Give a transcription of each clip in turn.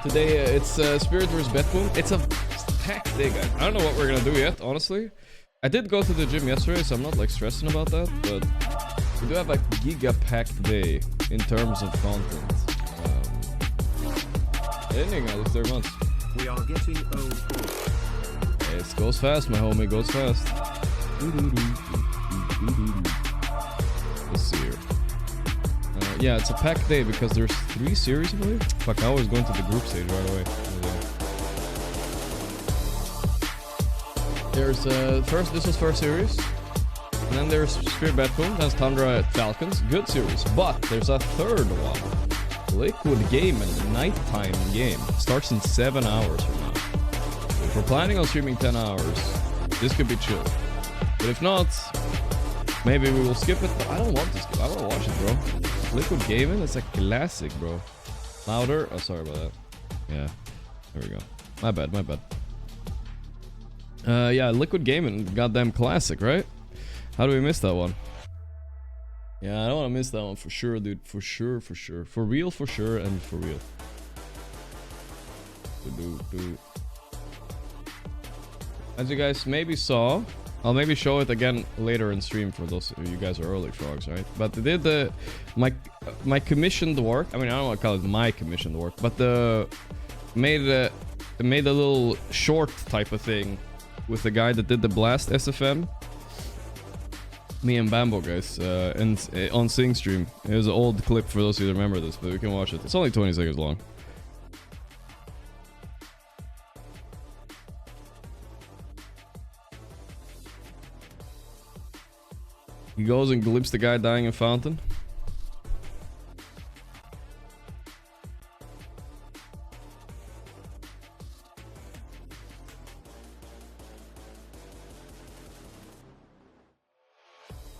Today it's Spirit vs Betboom. It's a packed day, guys. I don't know what we're gonna do yet, honestly. I did go to the gym yesterday, so I'm not like stressing about that, but we do have a giga-packed day in terms of content. Ending at least 3 months. We are getting old. It goes fast, my homie, goes fast. Let's see here. Yeah, it's a packed day because there's 3 series, I believe. Fuck, I was going to the group stage right away. There's this was first series, and then there's Spirit Betboom, that's Tundra Falcons, good series. But there's a third one, Liquid Game, and the nighttime game starts in 7 hours from now. If we're planning on streaming 10 hours, this could be chill. But if not, maybe we will skip it. But I don't want to skip. I want to watch it, bro. Liquid Gaming, it's a classic, bro. Louder. Oh, sorry about that. Yeah, there we go. My bad, my bad. Yeah, Liquid Gaming, goddamn classic, right? How do we miss that one? Yeah, I don't want to miss that one for sure, dude. For sure, for sure. For real, for sure, and for real. As you guys maybe saw, I'll maybe show it again later in stream for those of you guys are early frogs, right? But they did my commissioned work. I mean, I don't want to call it my commissioned work, but made a little short type of thing with the guy that did the Blast SFM. Me and Bambo, guys, and on Sing stream. It was an old clip for those of you that remember this, but we can watch it. It's only 20 seconds long. He goes and glimpses the guy dying in fountain.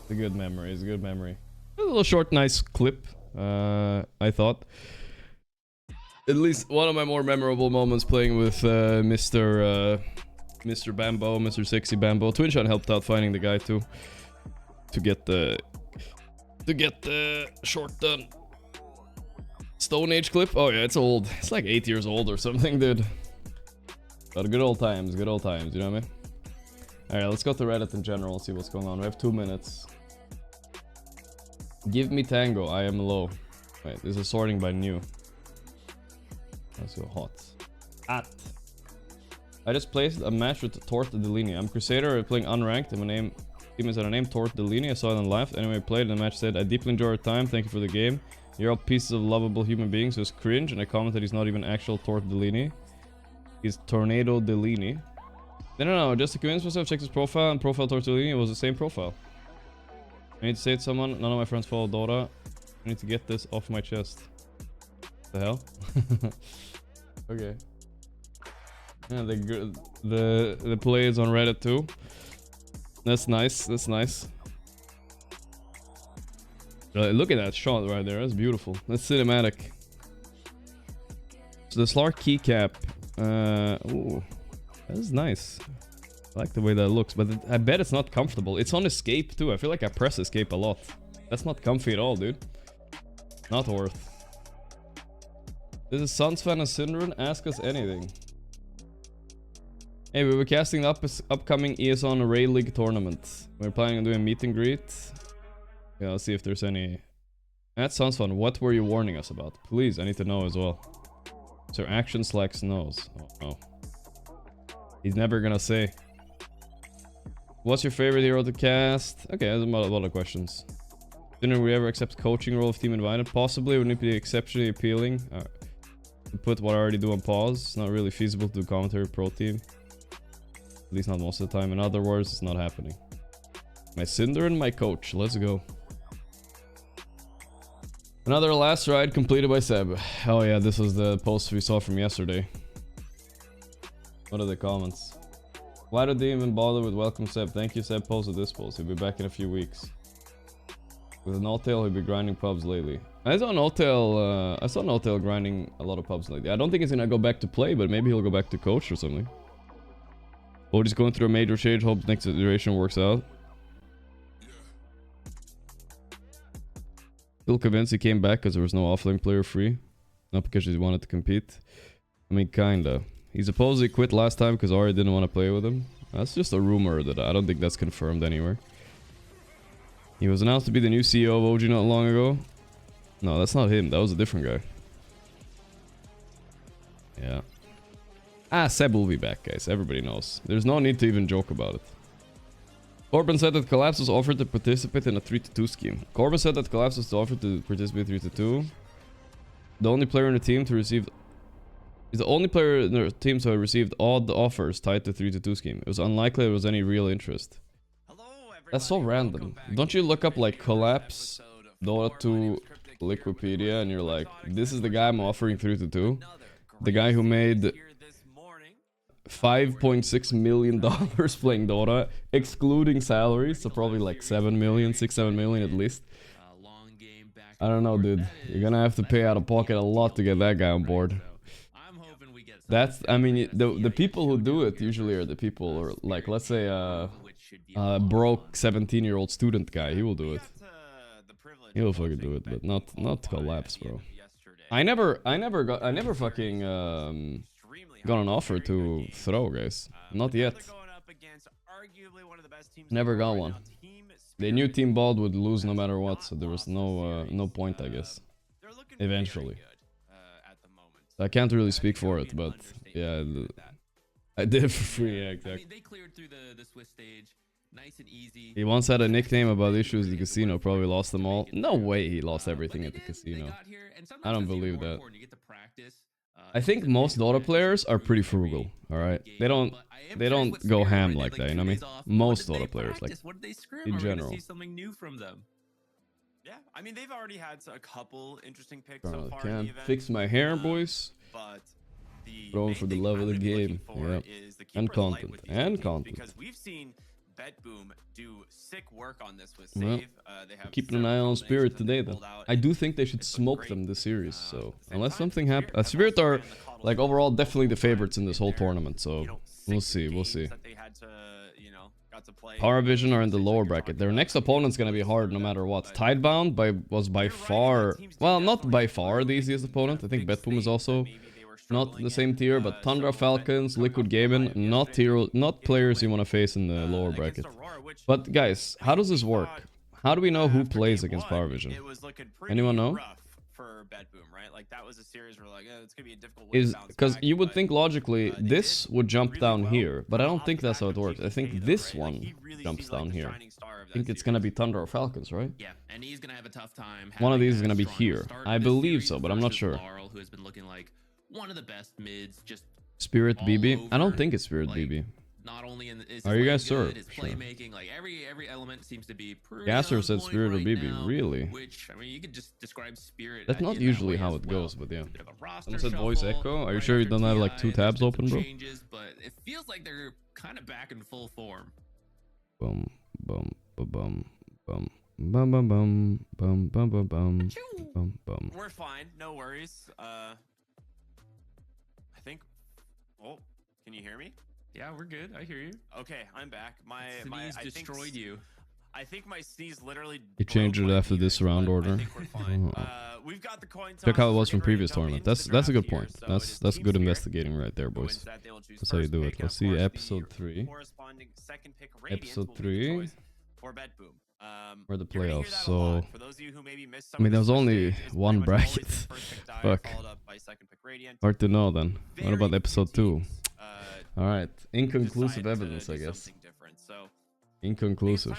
It's a good memory. It's a good memory. A little short, nice clip. I thought. At least one of my more memorable moments playing with Mr. Bambo, Mr. Sexy Bambo. Twinshot helped out finding the guy too. To get the short done. Stone Age clip. Oh yeah, it's old. It's like 8 years old or something, dude. But good old times, you know what I mean? Alright, let's go to Reddit in general and see what's going on. We have 2 minutes. Give me Tango, I am low. Wait, this is sorting by new. Let's go hot. I just placed a match with Tort Delini. I'm Crusader, playing unranked, and my name is a name Tort Delini. I saw it on live. Anyway, I played and the match said, I deeply enjoy our time. Thank you for the game. You're all pieces of lovable human beings. It was cringe, and I commented he's not even actual Tort Delini. He's Tornado Delini. No, just to convince myself, check his profile, and profile Tort Delini was the same profile. I need to say it to someone. None of my friends follow Dota. I need to get this off my chest. The hell? Okay. Yeah, the play is on Reddit too. That's nice. That's nice. Look at that shot right there. That's beautiful. That's cinematic. So the Slark keycap. Ooh, that's nice. I like the way that looks, but I bet it's not comfortable. It's on escape too. I feel like I press escape a lot. That's not comfy at all, dude. Not worth. This is Suns fan and Syndron. Ask us anything. Hey, we were casting the upcoming ESON Ray League tournament. We're planning on doing a meet and greet. Yeah, let's see if there's any. That sounds fun. What were you warning us about? Please, I need to know as well. So action slacks knows. Oh no. He's never gonna say. What's your favorite hero to cast? Okay, there's a lot of questions. Didn't we ever accept coaching role if team invited? Possibly. Wouldn't it be exceptionally appealing? To put what I already do on pause. It's not really feasible to do commentary pro team. At least not most of the time. In other words, it's not happening. My Cinder and my coach. Let's go. Another last ride completed by Seb. Oh yeah, this was the post we saw from yesterday. What are the comments? Why did they even bother with welcome Seb? Thank you, Seb posted this post. He'll be back in a few weeks. With No-Tail, he'll be grinding pubs lately. I saw No-Tail grinding a lot of pubs lately. I don't think he's gonna go back to play, but maybe he'll go back to coach or something. Or just going through a major change, hope next iteration works out. Still convinced he came back because there was no offlane player free. Not because he wanted to compete. I mean, kinda. He supposedly quit last time because Ari didn't want to play with him. That's just a rumor that I don't think that's confirmed anywhere. He was announced to be the new CEO of OG not long ago. No, that's not him. That was a different guy. Yeah. Ah, Seb will be back, guys. Everybody knows. There's no need to even joke about it. Corbin said that Collapse was offered to participate in a 3-2 scheme. Corbin said that Collapse was offered to participate in 3-2. The only player in the team to receive... He's the only player in the team to have received odd offers tied to 3-2 scheme. It was unlikely there was any real interest. That's so random. Don't you look up like Collapse, Dota 2, Liquipedia, and you're like, this is the guy I'm offering 3-2? The guy who made $5.6 million playing Dota, excluding salaries, so probably like 7 million, 6-7 million at least. I don't know, dude. You're gonna have to pay out of pocket a lot to get that guy on board. That's, I mean, the people who do it usually are the people, or like, let's say, broke 17-year-old student guy. He will do it. He'll fucking do it, but not Collapse, bro. I never fucking got an offer to throw, guys. Not yet. Never got one. They knew Team Bald would lose no matter what, so there was no point, I guess. Eventually. I can't really speak for it, but yeah, I did it for free, yeah, exactly. They cleared through the Swiss stage, nice and easy. He once had a nickname about issues at the casino, probably lost them all. No way he lost everything at the casino. I don't believe that. I think most Dota players are pretty frugal, alright? They don't go ham like that, you know what I mean? Most Dota players, like, in general. Yeah, I mean, they've already had a couple interesting picks so far. Can't fix my hair, boys. But going for the love of the game, yeah, and content, because we've seen BetBoom do sick work on this with well, save. They have keeping an eye on Spirit today, though. I do think they should smoke them this series. So unless something happens, Spirit are like overall definitely the favorites in this whole tournament. So we'll see, we'll see. Power Vision are in the lower bracket. Their next opponent's gonna be hard no matter what. Tidebound was by far, well, not by far the easiest opponent. I think BetBoom is also not the same tier, but Tundra Falcons, Liquid Gaming, not players you want to face in the lower bracket. But guys, how does this work? How do we know who plays against Power Vision? Anyone know? Like that was a series where like, it's gonna be a difficult way because you would think logically this would jump down here, but I don't think that's how it works. I think this one jumps down here. I think it's gonna be Thunder or Falcons, right? Yeah, and he's gonna have a tough time. One of these is gonna be here. I believe so, but I'm not sure. Who has been looking like one of the best mids, just Spirit BB? I don't think it's Spirit BB. Not only in are you guys sure? Playmaking, like every element seems to be Gasser said Spirit or BB, really? Which I mean, you could just describe Spirit. That's not usually how it goes, but yeah. Someone said voice echo. Are you sure you don't have like 2 tabs open, bro? But it feels like they're kind of back in full form. Bum bum bum bum bum bum bum bum bum bum bum bum bum. We're fine, no worries. I think. Oh, can you hear me? Yeah, we're good. I hear you. Okay, I'm back. My sneeze destroyed you. I think my sneeze literally. You changed it after this round order. I think we're fine. We've got the coin toss. Check how it was from previous tournament. That's a good point. That's good investigating right there, boys. That's how you do it. Let's see episode 3. Episode 3. Or the playoffs. So I mean, there was only one bracket. Fuck. Hard to know then. What about episode 2? Alright, inconclusive evidence, I guess. Inconclusive.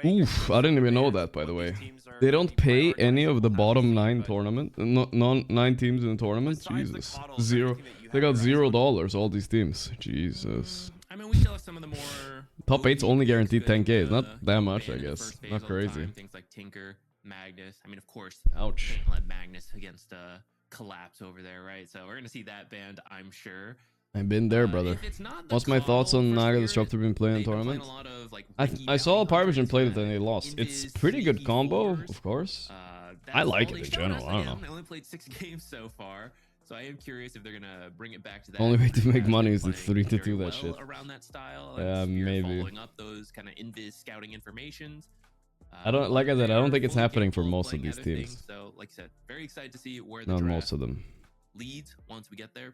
Oof, I didn't even know that, by the way. They don't pay any of the bottom 9 tournament, 9 teams in the tournament? Jesus. Zero. They got $0, all these teams. Jesus. I mean, we still have some of the more top 8's only guaranteed 10k. It's not that much, I guess. Not crazy. Things like Tinker, Magnus. I mean, of course. Ouch. Let Magnus against Collapse over there, right? So we're gonna see that band, I'm sure. I've been there, brother. What's my thoughts on Naga Disruptor been playing in tournament? I saw Power Vision played it and they lost. It's pretty good combo, of course. I like it in general. I don't know. I only played 6 games so far, so I am curious if they're gonna bring it back to that. Only way to make money is the 3-2 that shit. Around that style, maybe. Following up those kind of invis scouting informations. I don't, like I said, I don't think it's happening for most of these teams. So, like I said, very excited to see where the Not draft most of them. leads once we get there.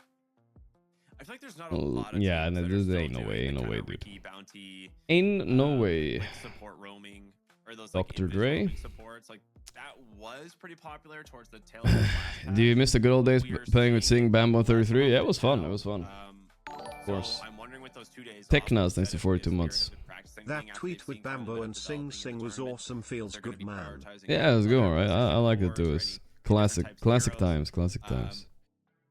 I feel like there's not a lot of Yeah, teams no, that are this still ain't no doing way, the no kinda way, dude. Ricky Bounty, Ain't no way. like support roaming or those like Dr. individual Dre? roaming supports. Like that was pretty popular towards the tail end of last Do you patch. miss the good old days We are playing with seeing Sing Bam 133? Yeah, it was fun. now. It was fun. Of course. So I'm wondering with those 2 days Teknas, off, thanks to if 42 Spirit months. has been practicing That thing after tweet they've with seen kind of Bambo what and it's Sing developing in Sing the was tournament, awesome. if Feels they're gonna good, be man. prioritizing Yeah, it was other good, right? I like it supports too. or It's any classic, different types of classic heroes. times, classic times.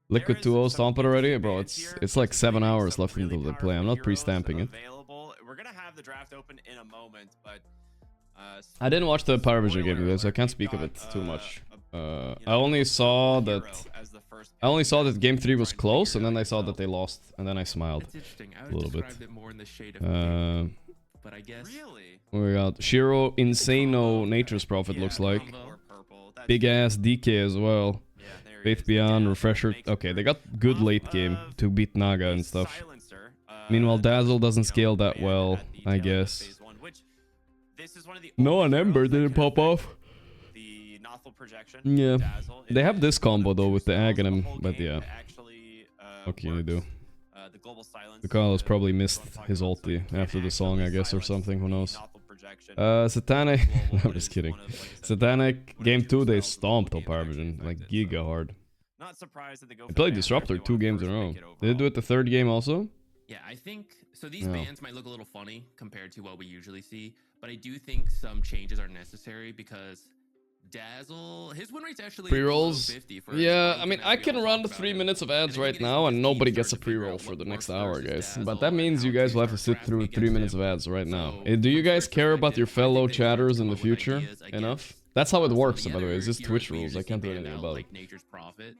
Liquid There is 2-0 some stomp it already, bro. interesting It's like bits 7 here, hours some left really until they play. I'm powerful not pre-stamping it. available. We're gonna have the draft open in a moment, but I didn't watch the Power Vision game spoiler today, so I alert, can't we've speak of got, it too much. you I know, only a saw hero that as the first I only pick. saw that game 3 was Trying to close, figure and it then out I saw that yourself. they lost, and then I smiled It's interesting. I a would little bit. describe it more in the shade of fear, but I guess Really? We got Shiro, Insano, Nature's Prophet looks like. combo. Or purple. That's Big ass DK as well. yeah, there he Faith is. Beyond, Dazzle Refresher. makes Okay, they it got good off late game of to beat Naga a and stuff. silencer. Meanwhile, Dazzle doesn't You know, scale that man well, at the I tail end of guess. phase one, which this is one of the No, only an Ember heroes that didn't can pop affect off. The Nothel projection. Yeah. Dazzle. They It have is this one of combo though two with the spells in Aghanim, whole but game yeah. that actually, What can you do? works. The global silence. Carlos probably what missed I'm talking his about. So you ulti can after the song, I actually guess, or silence something. Who the knows? Nothel projection. Satanic. Global I'm is just kidding. one of, like I said, Satanic one of game two 2 they spells in the whole stomped on game that Power actually Vision, like affect it, giga so hard. not surprised that they go They for played ban Disruptor if they 2 wanna games in a first row. pick it Did they do overall. it the third game also? Yeah, I think so. These No. bans might look a little funny compared to what we usually see, but I do think some changes are necessary because Dazzle, his win rate's actually Pre-rolls? below 50 for his Yeah, fight, I mean, as I we can all run talked the about 3 him. minutes of And I ads think right it is now, because and teams nobody started gets a to figure pre-roll out for what the next works hour, versus guys. Dazzle But that and means how you to guys will have to start sit through drafting 3 against minutes him. of ads right now. So, Do you from guys first care about your perspective, I think fellow they started to chatters come in the up with future ideas against, enough? That's how it some of works, the by the way. other It's just heroes Twitch we rules. usually I can't see do banned anything out, about it. like Nature's Prophet.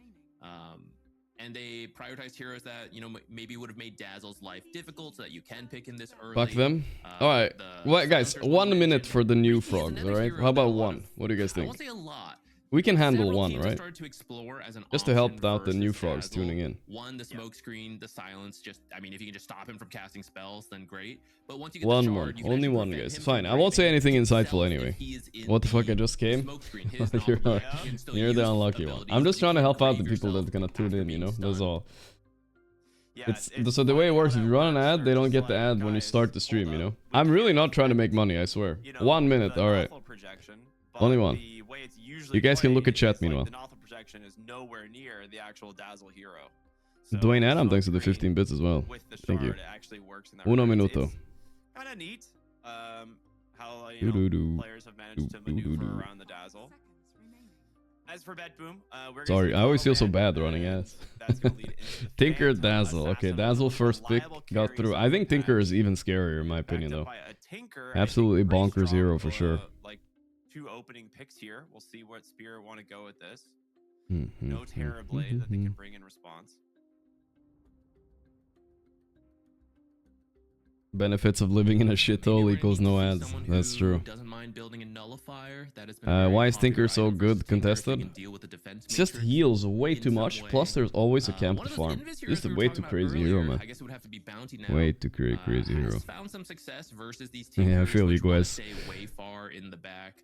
And they prioritized heroes that, you know, maybe would have made Dazzle's life difficult so that you can pick him this early. Fuck them. Uh, Alright. the What, guys? Silencers 1 one minute mentioned. for the new Ricky is frogs, another alright? hero How that about a lot 1? of- What do you guys I think? won't say a lot. We can handle Several 1, teams have right? started to explore as an Just to help option out the new versus frogs Dazzle. tuning in. One, the smoke screen, the silence. Just, I mean, if you can just stop him from casting spells, then great. But once you get One the more. shard, you can Only actually one, prevent guys. him Fine. from I won't say breathing anything himself insightful if anyway. he is in What the fuck? I just came? smoke screen. His You're, novel, right. he can still You're the use unlucky one. abilities, I'm but just you trying to can't help out the brave people yourself that's gonna tune after in, you being know? That's stunned. all. Yeah, It's so the way it works, if you run an ad, they don't get the ad when you start the stream, you know? I'm really not trying to make money, I swear. 1 minute, alright. Only one. You guys can look at chat meanwhile. The Nothel projection is nowhere near the actual Dazzle hero. Dwayne Adam, thanks for the Smoke 15 bits as well. with the Thank you. shard, it actually works in that Uno regard. minuto. Kind of neat. How Doo-doo-doo. players have managed to maneuver around the Dazzle. As for Bet Boom, we're Sorry, gonna I always feel so ban, bad running ads. That's gonna lead into the Tinker, Phantom Dazzle. Okay, Assassin, Dazzle one of the first pick reliable got carries through. of I the think Tinker patch. is even scarier in my Backed opinion, up though. by a Tinker, I think Absolutely pretty bonkers strong, hero for sure. Like 2 opening picks here. We'll see what Spirit want to go with this. No Terror Blade that they can bring in response. Benefits of living in a shithole equals no ads. That's true. Doesn't mind building a nullifier. That has been a very Why is Tinker popular so item good versus Tinker if you contested? can deal with the defense It's just matrix heals way in too some much. way. Plus, there's always a camp One to of those farm. Invis heroes Just we a were way talking too about crazy earlier, hero, man. I guess it would have to be Bounty now. Way too crazy hero. Has found some success versus these teams. Yeah, I feel you which wanna guys. stay way far in the back,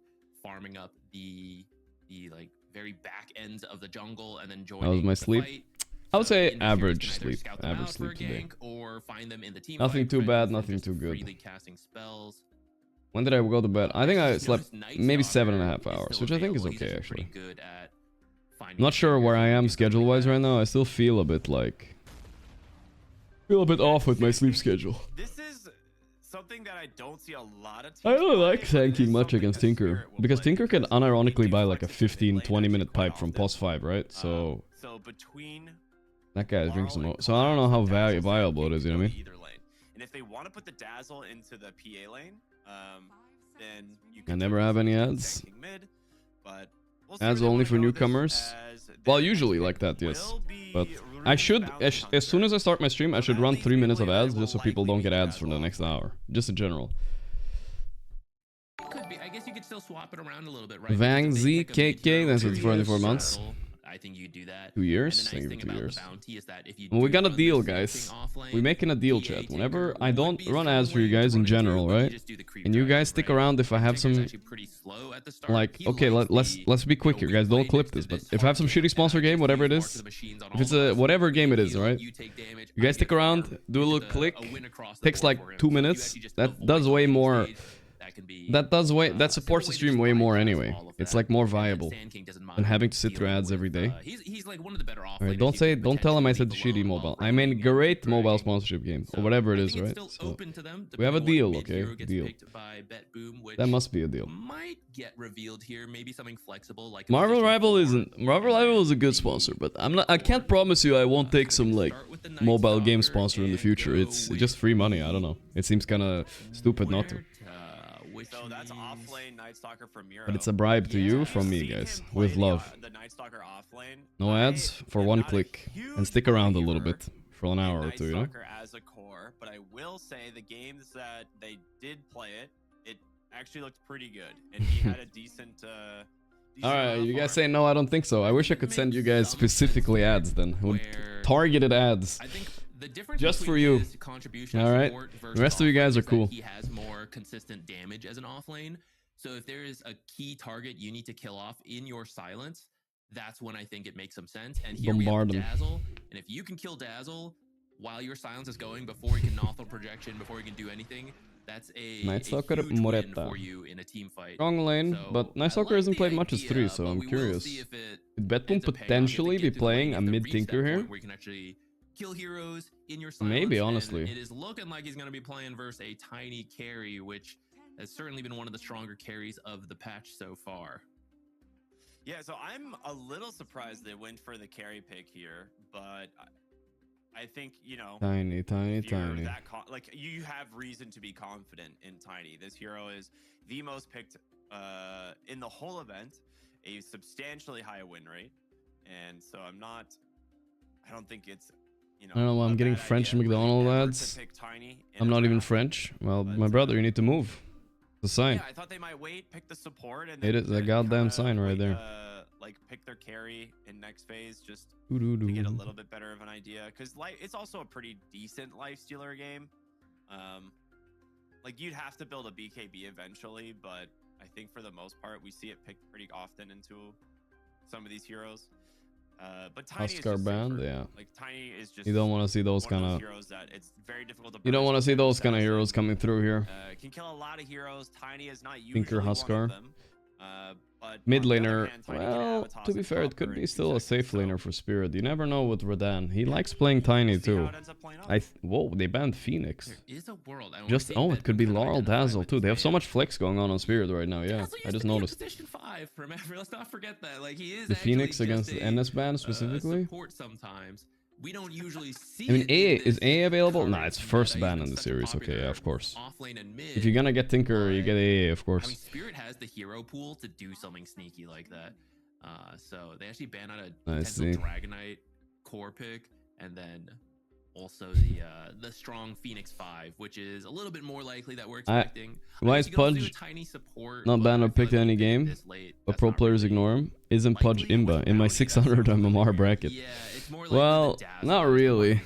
farming up the like very back ends of the jungle and then joining. That was my the sleep. fight. I would So say Invis heroes average can either sleep. scout them Average out for sleep a today. gank or find them in the team Nothing fight, too prevent bad, them from nothing just too good. freely casting spells. When did I go to bed? I think I slept Notice Night maybe Stalker 7.5 is hours, still which I think is available. He's okay actually actually. pretty good at finding Not sure triggers where I and am doing stuff like schedule-wise that. right now. I still feel a bit like... Feel a bit off with my sleep schedule. This is something that I don't see a lot of teams I don't play, like but it is tanking much something against that Tinker. Spirit will Because play Tinker can because they unironically do buy like a flex it to the late 15-20 actually minute quite pipe from often. pos 5, right? So So between that guy's drinking some Laurel more. and So I don't know how Collapse and Dazzle viable it can is, you know go what I to mean? either lane. And if they want to put the Dazzle into the PA lane, then you I can never have any ads. tanking mid, but we'll see Ads where they only wanna for go with this, newcomers? as Well, their usually next like pick that, yes. will be But Rune I should, Bounty as soon as I start my stream, I should That run leads 3 me to minutes of believe that ads it just so will people likely don't be get the ads for the Dazzle next offline. hour. Just in general. Could be. I guess you could still swap it around a little bit, right? Vang Because if they pick a mid ZKK, hero that's who with is 44 months. Dazzle, I think you do that. 2 years? And the nice Thank thing you for 2 about years. the bounty is that if you Well, we do got a run deal, the Sand guys. King offlane, We're making a deal, PA chat. Whenever Tinker I would don't be a run strong ads for you way to guys in run into, general, but you right? just do the creep And you dragon, guys stick right? around if I have Tinker's some, actually pretty slow at the start. like, He okay, likes let's be quick here, guys. Don't clip this. But if I have some shitty sponsor game, whatever it is, if it's a whatever game it is, right? You guys stick around, do a little click. Takes like 2 minutes. That does way more. That supports the stream way more anyway. It's like more viable than having to sit through ads every day. He's like one of the better offlaners. Alright, don't tell him I said shitty mobile. I mean great mobile sponsorship game or whatever it is, right? So we have a deal, okay? Deal. That must be a deal. Might get revealed here, maybe something flexible like Marvel Rival is a good sponsor, but I can't promise you I won't take some like mobile game sponsor in the future. It's just free money. I don't know. It seems kind of stupid not to. So that's offlane Night Stalker from Euro. But it's a bribe to you from me, guys, with love. The Night Stalker offlane. No ads for 1 click, and stick around a little bit for an hour or two, you know? As a core, but I will say the games that they did play it actually looked pretty good, and he had a decent. Alright, you guys say no, I don't think so. I wish I could send you guys specifically ads then. Targeted ads. The difference just for you. Alright. The rest of you guys are cool. He has more consistent damage as an offlane. So if there is a key target you need to kill off in your silence, that's when I think it makes some sense. And here Bombard we him. have Dazzle. And if you can kill Dazzle while your silence is going, before he can nothal projection, before he can do anything, that's a Night Stalker huge win Moretta. for you in a team fight. Strong lane, So, but Night Stalker hasn't played much as 3, so I'm curious. Could Betboom potentially be playing a mid-tinker here? Where you can actually kill heroes in your Maybe, silence, honestly. and it is looking like he's going to be playing versus a tiny carry, which has certainly been one of the stronger carries of the patch so far. Yeah, so I'm a little surprised they went for the carry pick here, but I think, you know, Tiny. Like, you have reason to be confident in Tiny. This hero is the most picked in the whole event, a substantially high win rate, and so I don't think it's, you know, I don't know, I'm getting French McDonald ads. I'm not even French. Well, my brother, you need to move. The sign. Yeah, I thought they might wait, pick the support, and it is a goddamn sign right there. Like pick their carry in next phase, just to get a little bit better of an idea. Because it's also a pretty decent life stealer game. Like, you'd have to build a BKB eventually, but I think for the most part we see it picked pretty often into some of these heroes. But Tiny Oscar is just band, safer. yeah. Like, Tiny is just. You don't want to see those kind of heroes that it's very difficult to. You don't want to see those kind of heroes coming through here. Can kill a lot of heroes. Tiny is not usually Tinker Huskar. one of them. But Mid on the other laner, hand, Tiny can well, have a to be toss fair, and it could copper be in still 2 a safe seconds, laner for Spirit. You never know with Radan. He likes playing Tiny we'll see how too. it ends up playing out. Whoa, they banned Phoenix. There is a world. And Just it could be Laurel Dazzle too. They have so much flex going on Spirit right now. Yeah, I just noticed. Position 5, remember? Let's not forget that. Like, he is The Phoenix actually against just the NS ban specifically. Support sometimes. We don't usually see. I mean, it is A available? current Nah, it's first meta, ban even in the such a series. Okay, popular yeah, of course. Offlane and mid, If you're gonna get Tinker, you get AA, of I mean, course. Spirit has the hero pool to do something sneaky like that. So they actually ban out a I potential see. Dragonite core pick, and then also the strong Phoenix 5, which is a little bit more likely that we're expecting. Why is Pudge not banned or picked in any game, but pro players ignore him? Isn't Pudge Imba in my 600 MMR bracket? Yeah, it's more like Well, not really.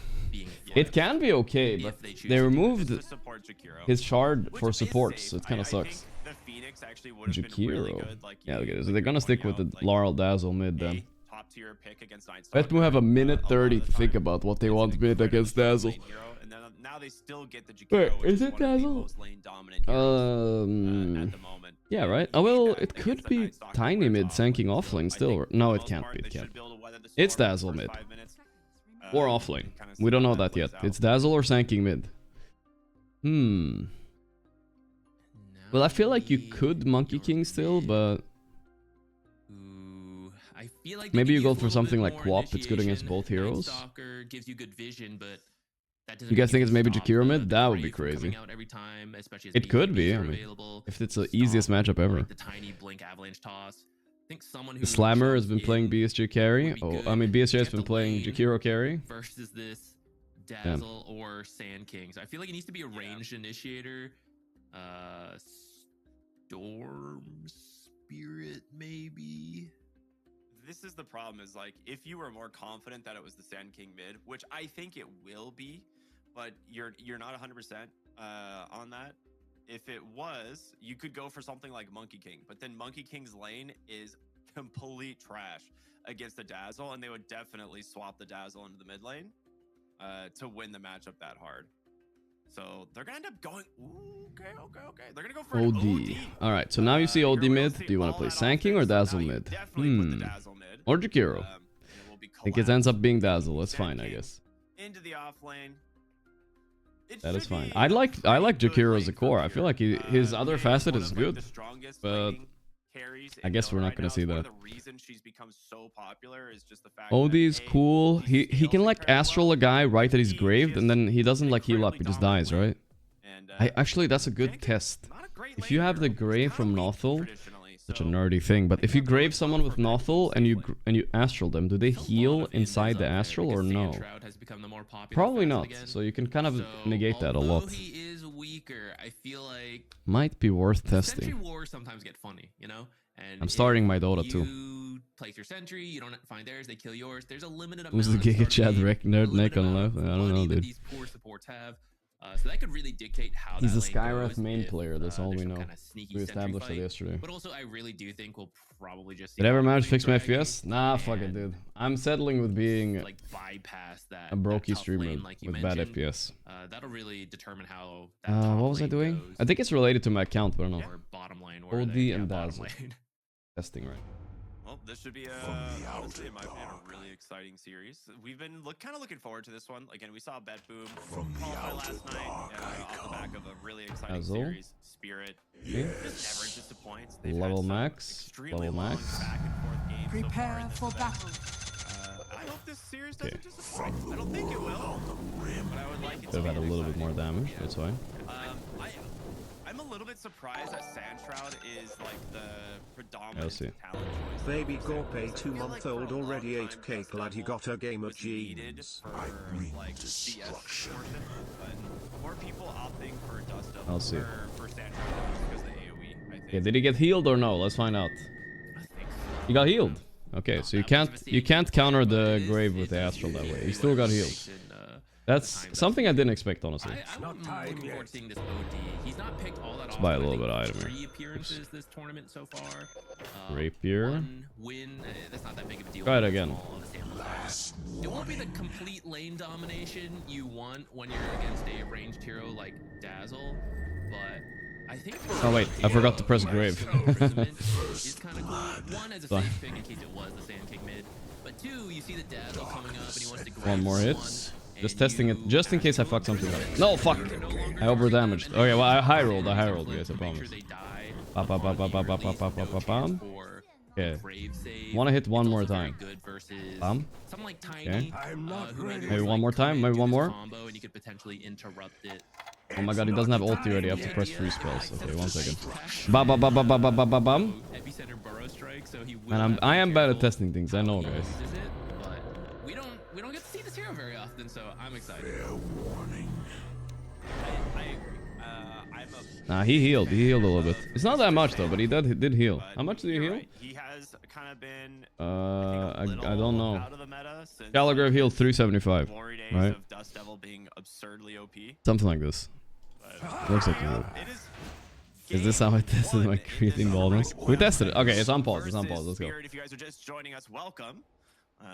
It can be okay, if but they choose they to do removed To support Jakiro. his shard Which for is supports. safe. It kind I of sucks. think the Phoenix actually would have been really Jakiro. good. Like, Yeah, look at this. like They're gonna you're stick with the pointing out, like, Laurel Dazzle mid then. top tier pick against Night Let Stalker, me have a minute lot of 30 the to think time. about what they It's want an mid incredibly against strong Dazzle. lane hero, and then now they still get the Jakiro, Wait, which is it one of the Dazzle? most lane dominant heroes, at the moment. Yeah, right. You Oh, well, need that it could against the be Night Stalker Tiny where mid it's sanking offlane. offlane So I still. think for No, the it most can't part, be. It they should can't. be able to weather the It's storm in the Dazzle first mid. 5 minutes, Or and offlane. kinda see We don't how know that plays yet. out. It's Dazzle or sanking mid. Well, I feel like you could Monkey King still, but I feel like maybe they you could go use a for little something bit like more Quap. It's good against initiation. both heroes. Night Stalker gives you good vision, but that doesn't You guys give think it's maybe stop Jakiro mid? the That would be Brave from coming crazy. out every time, especially as It could be. BKBs I are mean, available. if it's the Stop, easiest matchup or ever. like the tiny blink avalanche toss. I think someone who The Slammer has been jumps playing in BSJ carry. would be Oh, good I mean, BSJ has at been the playing lane Jakiro carry. versus this Dazzle or Sand King. So I feel like it needs to be a ranged initiator. Storm Spirit, maybe. this is the problem is like if you were more confident that it was the Sand King mid, which I think it will be, but you're not 100% on that. If it was, you could go for something like Monkey King, but then Monkey King's lane is complete trash against the Dazzle, and they would definitely swap the Dazzle into the mid lane to win the matchup that hard. So they're gonna end up going. Ooh, okay. They're gonna go for an OD. All right, so now you see OD mid. Do you want to play Sand King or Dazzle mid? Definitely put the Dazzle mid. Or Jakiro. I think it ends up being Dazzle. That's fine, I guess. Into the off lane. That is fine. I like Jakiro as a core. I feel like his other facet is good, but I guess we're not gonna see that. OD is cool. He can like astral a guy right that he's graved, and then he doesn't like heal up. He just dies, right? Actually, that's a good test. If you have the grave from Nothul, such a nerdy thing, but if you grave someone with Nothul and you astral them, do they heal inside the astral or no? Probably not. So you can kind of negate that a lot. He is weaker. I feel like might be worth testing. Sentry wars sometimes get funny, you know. And I'm starting my Dota too. You place your sentry, you don't find theirs, they kill yours. There's a limited amount. Who's the Giga Chad nerd neck on the left? I don't know, dude. These poor supports have. So that could really dictate how he's a that lane Skywrath goes main if, player. That's all we know. Kind of sneaky We sentry established fight. it yesterday. But also, I really do think we'll probably just. Did I ever manage to fix my FPS? Nah, fuck it, dude. I'm settling with being like bypass that a brokey that streamer lane, like with bad FPS. That'll really determine how. What was I doing? I think it's related to my account, but I don't know. Or bottom lane. OD and Dazzle. Testing, right? Well, this should be honestly, in my opinion, a really exciting series. We've been kind of looking forward to this one. Again, we saw Bet Boom qualify last night off the back of a really exciting series. Spirit just never disappoints. They've level had max. Level max. Back and forth games Prepare for battle. I hope this series doesn't disappoint. I don't think it will, but I would like it to They've be had a little bit more damage. Yeah. That's fine. I'm a little bit surprised that Sandshroud is like the predominant I'll see. talent choice. Baby Gorgc 2-month-old already 8k glad he got a game of was needed jeans. for like the CS portion, but more people opting for Dust Devil I'll see. for Sandshroud just because of the AoE. I think. Yeah, did he get healed or no? Let's find out. I think so. He got healed. Okay, so you can't counter the grave with the astral that way. He still got healed. That's something I didn't expect, honestly. I'm looking forward to seeing this OD. He's not picked all that Let's often. buy a little bit of item here. 3 appearances this tournament so far. Rapier. 1 win. That's not that big of a deal. Try it again. It won't be the complete lane domination you want when you're against a ranged hero like Dazzle, but I think. Oh wait, I forgot to press grave. Is kind of cool. 1 as a safe pick in case it was the Sand King mid, but 2 you see the Dazzle coming up and he wants to grab One more hit. someone, Just and testing it, just in case I fuck something up. No, fuck! I over damaged. Okay, well, I high rolled, guys, I promise. Bam, bam, bam, bam, bam, bam, bam, bam, bam, bam. Okay. Wanna hit one more time. Bam. Okay. Maybe one more time, maybe one more. Oh my god, he doesn't have ulti already, I have to press 3 spells. Okay, 1 second. Bam, bam, bam, bam, bam, bam, bam, bam, bam. Man, I am bad at testing things, I know, guys. We don't get to see this hero very often, so I'm excited. Nah, he healed a little bit. It's not that much though, but he did heal. How much did he heal? He has kind of been I don't know. out of the meta since Caligrave healed 375, glory days right? of Dust Devil being absurdly OP. Something like this. Looks like he healed. Is this how I tested my creatine baldness? We tested it. Okay, it's on pause. It's on pause. Let's go. If you guys are just joining us, welcome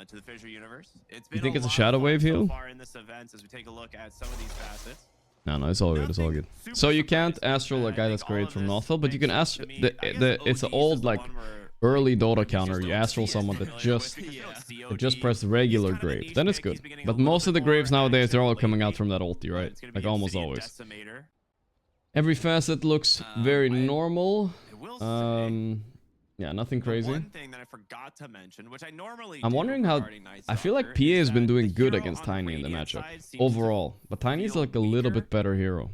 to the Fissure universe. It's You been think it's a lot shadow of fun wave so heal? far in this event as we take a look at some of these facets. No, it's all good. It's all good. So you can't astral a guy that's great from Nothul, but you can astral it's an old like early Dota counter. You astral someone that just pressed regular grave. Then it's good. But most of the graves nowadays they're all coming out from that ulti, right? Like almost always. Every facet looks very normal. Yeah, nothing crazy. One thing that I forgot to mention, which I normally I'm wondering how I feel like PA has been doing good against Tiny in the matchup overall, but Tiny is like a little bit better hero.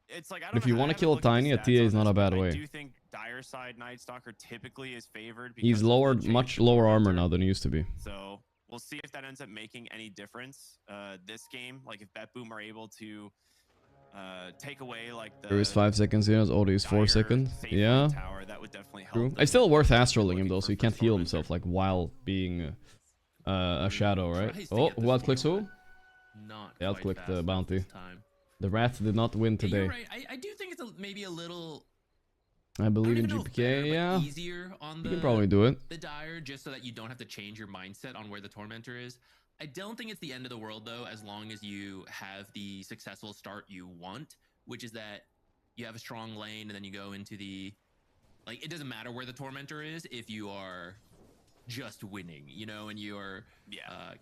It's like, If you want to kill a Tiny, a TA is not a bad way. I do think Dire Side Night Stalker typically is favored. He's lowered much lower armor now than he used to be. So we'll see if that ends up making any difference this game. Like if Bet Boom are able to take away like the There is 5 seconds here. Odie is 4 dire seconds. safe Yeah, line tower, that would definitely help true. them It's still worth if astrolling they're him though, looking so he for can't first heal tormentor. himself like while being a shadow, right? Tries to Oh, get this who outclicks one, who? but Not They quite outclicked fast the enough bounty. this time. The rat did not win Yeah, today. you're right. I do think it's maybe a little. I I believe don't in even know if better, GPK. but Yeah, easier on you can probably do it. the dire, just so that you don't have to change your mindset on where the tormentor is. I don't think it's the end of the world though, as long as you have the successful start you want, which is that you have a strong lane and then you go into the, like, it doesn't matter where the tormentor is if you are just winning, you know, and you're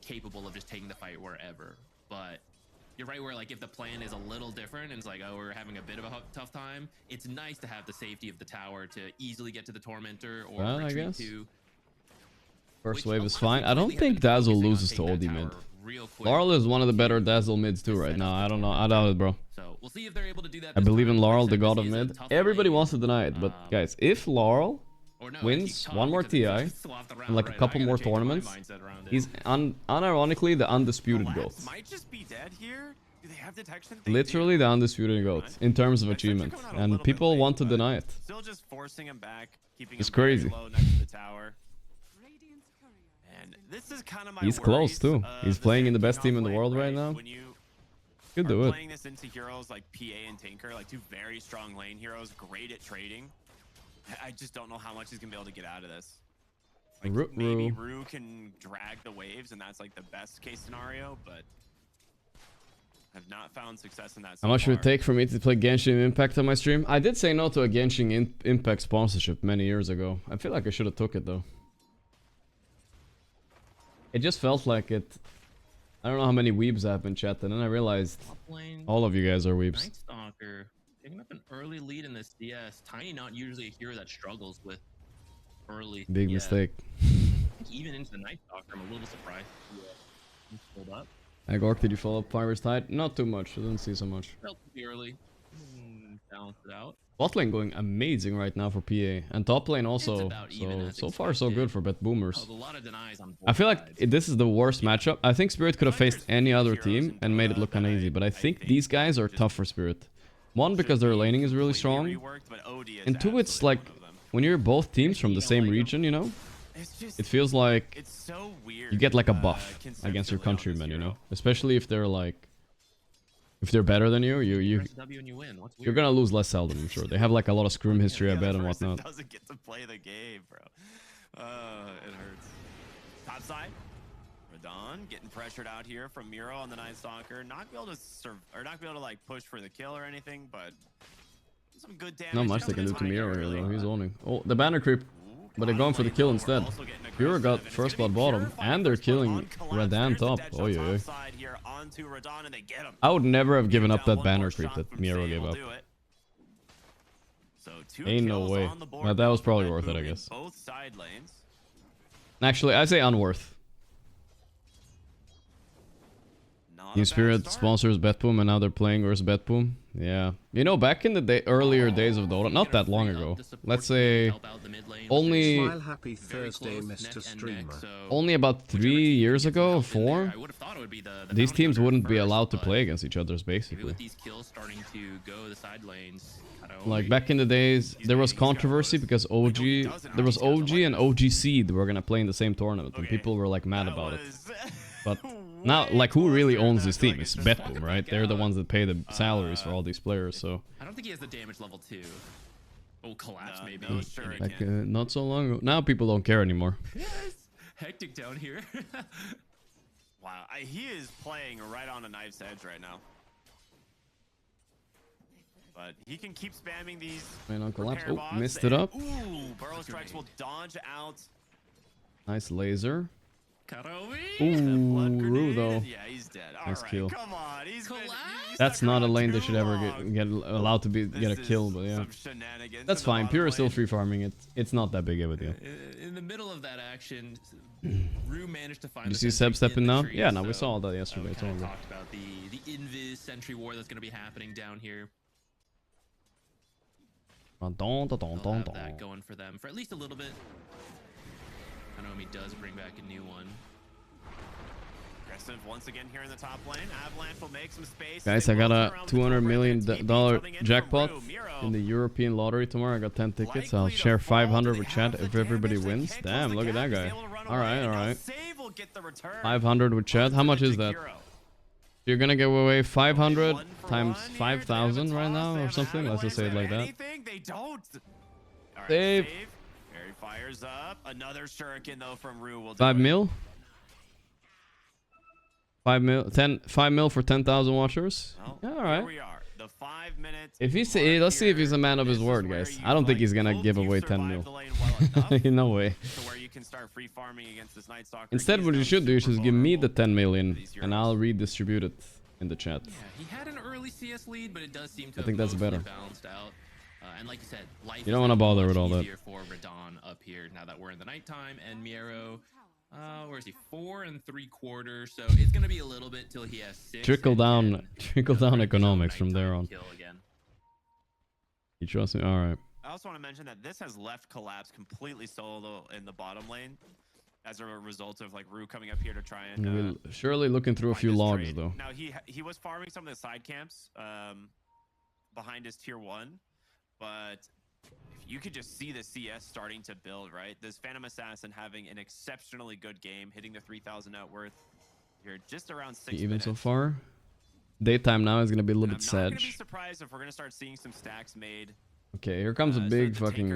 capable of just taking the fight wherever. But you're right, where like if the plan is a little different and it's like, oh, we're having a bit of a tough time, it's nice to have the safety of the tower to easily get to the tormentor or Well, I retreat guess. to. First which wave a is lot of fine. teams I don't lately have think been Dazzle focusing on loses to taking that Oldie mid. tower real quick Laurel is one of the better to Dazzle mids too right set now. up the I don't know. I tormentor. doubt it, bro. So we'll see if they're able to do that. I this believe time. in Like I Laurel, the said, god this of is a mid. tough Everybody lane. wants to deny it, but guys, if Laurel Or no, wins he's tough one more because if TI it's swapped around, and like a right, I couple gotta more change my tournaments, mindset around it. he's unironically the The undisputed GOAT. Labs might just be dead here. Do they have detection? They Literally do. the undisputed GOAT in terms of That Sentry achievement, coming out a and little bit people late, want to but deny it. Still just forcing him back, keeping It's him very crazy. low next to the tower. And this is kind of my He's close worries too. of He's the playing in the Sentry best team in the off lane, world right now. When you Could are do it. playing this into heroes like PA and Tinker, like two very strong lane heroes, great at trading. I just don't know how much he's gonna be able to get out of this. Like maybe Rue can drag the waves, and that's like the best case scenario, but I've not found success in that so How much would far. it take for me to play Genshin Impact on my stream? I did say no to a Genshin Impact sponsorship many years ago. I feel like I should have took it though. It just felt like it. I don't know how many weebs I have in chat, and then I realized Top lane, all of you guys are weebs. Night Stalker picking up an early lead in this CS. Tiny not usually a hero that struggles with early. Big CS. mistake. I think even into the Night Stalker, I'm a little surprised. He's pulled up Hey Gork, did you follow up Fire's Tide? Not too much. I didn't see so much. relatively early. Balance it out. Bot lane going amazing right now for PA, and top lane also. about even as So far so expected. good for Bet Boomers. Oh, a lot of denies on both I feel like sides. this is the worst matchup. I think Spirit could have faced any other team and made it look kind of easy, but I think these guys are tough for Spirit. One, because their laning is really strong, and two, it's like when you're both teams from the same region, you know, it feels like It's so weird. you get like a buff against your countrymen, you know, especially if they're like, if they're better than you, Press W and you win. What's you're weird? gonna lose less seldom, I'm sure. They have like a lot of scrim history, I bet, and whatnot. Doesn't get to play the game, bro. It hurts. Top side, Radon getting pressured out here from Miro on the Night Stalker. Not be able to not be able to like push for the kill or anything, but some good damage. Not much they can do to Miro here though. He's owning. Oh, the banner creep. But they're going for the kill instead. Pure got first blood bottom, and they're killing Radan top. Oh yeah. I would never have given up that banner creep that Miro gave up. Ain't no way. But that was probably worth it, I guess. Both side lanes. Actually, I say unworth. Team Spirit sponsors Betboom, and now they're playing versus Betboom. Yeah. You know, back in the earlier days of Dota, not that long ago, let's say only Smile happy Thursday, Mr. Streamer. only about 3 years ago, 4, these teams wouldn't be allowed to play against each other, basically. With these kills starting to go the side lanes, Like back in the days, there was controversy because there was OG and OG Seed were gonna play in the same tournament, and people were like mad about it. But now, like, who really owns this team? It's Betboom, right? They're the ones that pay the salaries for all these players, so. I don't think he has the damage level 2. Oh, collapse maybe. No, sure he Like, can. not so long ago. Now people don't care anymore. Yes. Hectic down here. Wow, he is playing right on a knife's edge right now. But he can keep spamming these. Man on collapse. repair Oh, bots, missed it up. Ooh, Burrow Strikes will dodge out. Nice laser. Karomi. Ooh, Rue though. Yeah, he's dead. Nice Alright, kill. come on. He's been, Collapse? he's That's stuck not a around lane they too should ever long. get allowed to get a This kill, is but yeah. some shenanigans That's in the fine. bottom Pure is still lane. free farming it. It's not that big of a deal. In the middle of that action, Rue managed to find. Did you the see Seb sentry in stepping the down? tree, Yeah, no, we so, saw all that yesterday. we kinda Totally. talked about the invis sentry war that's going to be happening down here. Dun, dun, dun, dun, They'll have dun. that going for them for at least a little bit. Kanomi does bring back a new one. Aggressive once again here in the top lane. Avalanche will make some space. Guys, I got a $200 million jackpot in the European lottery tomorrow. I got 10 tickets. I'll share 500 with chat if everybody wins. Damn, look at that guy. Alright. 500 with chat. How much is that? You're gonna give away 500 times 5,000 right now or something? Let's just say it like that. Save. Fires up. Another shuriken though from Rue will 5 mil? 5 mil, 5 mil for 10,000 watchers. Well, yeah, all right. Here we are. The 5 minutes. If he's, let's see if he's a man of his word, guys. I don't think he's gonna give away 10 mil. No way. Instead, what you should do is just give me the 10 million, and I'll redistribute it in the chat. Yeah, he had an early CS lead, but it does seem to I think that's better. Balanced out. And like you said, life you don't want to bother with all that. For Radon up here now that we're in the nighttime, and Miero. Where is he? 4 3/4. So it's gonna be a little bit till he has 6. Trickle down economics from there on. You trust me? All right. I also want to mention that this has left Collapse completely solo in the bottom lane, as a result of like Rue coming up here to try and. We're surely looking through a few logs though. Now he was farming some of the side camps behind his tier 1, but. You could just see the CS starting to build, right? This Phantom Assassin having an exceptionally good game, hitting the 3,000 net worth. You're just around 6 Even minutes. so far, daytime now is gonna be a little bit sad. I'm not gonna be surprised if we're gonna start seeing some stacks made. Okay, here comes a big so fucking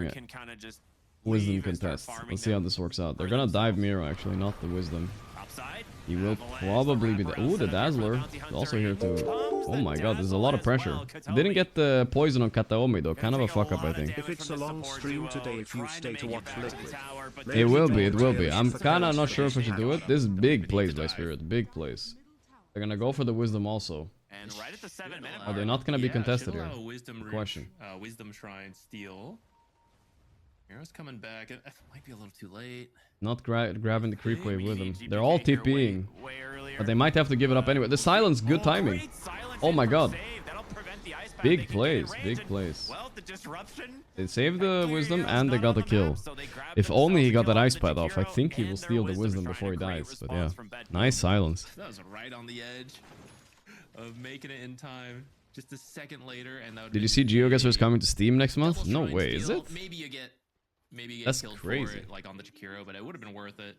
wisdom contest. Let's see how this works out. They're gonna dive Miro actually, not the wisdom. Upside, He will probably be the. Ooh, the Dazzler is also here too. Oh my god, there's a lot of pressure. He didn't get the poison on Kataomi though. Kind of a fuck up, I think. If it's a long stream today, if you stay to watch Liquid. It will be, it will be. I'm kind of not sure if I should do it. This is big plays by Spirit, big plays. They're gonna go for the wisdom also. And right at the 7-minute mark. Are they not gonna be contested here? Wisdom Question. Wisdom Shrine steal. Miero's coming back. It might be a little too late. Not grabbing the creep wave with them. They're all TPing. But they might have to give it up anyway. The silence, good timing. Oh my god. Big plays, big plays. They saved the wisdom and they got the kill. If only he got that ice pad off. I think he will steal the wisdom before he dies. But yeah, nice silence. That was right on the edge of making it in time. Just a second later, and that would. Did you see GeoGuessr is coming to Steam next month? No way, is it? Maybe you get That's killed crazy. for it, like on the Chikiro, but it would have been worth it.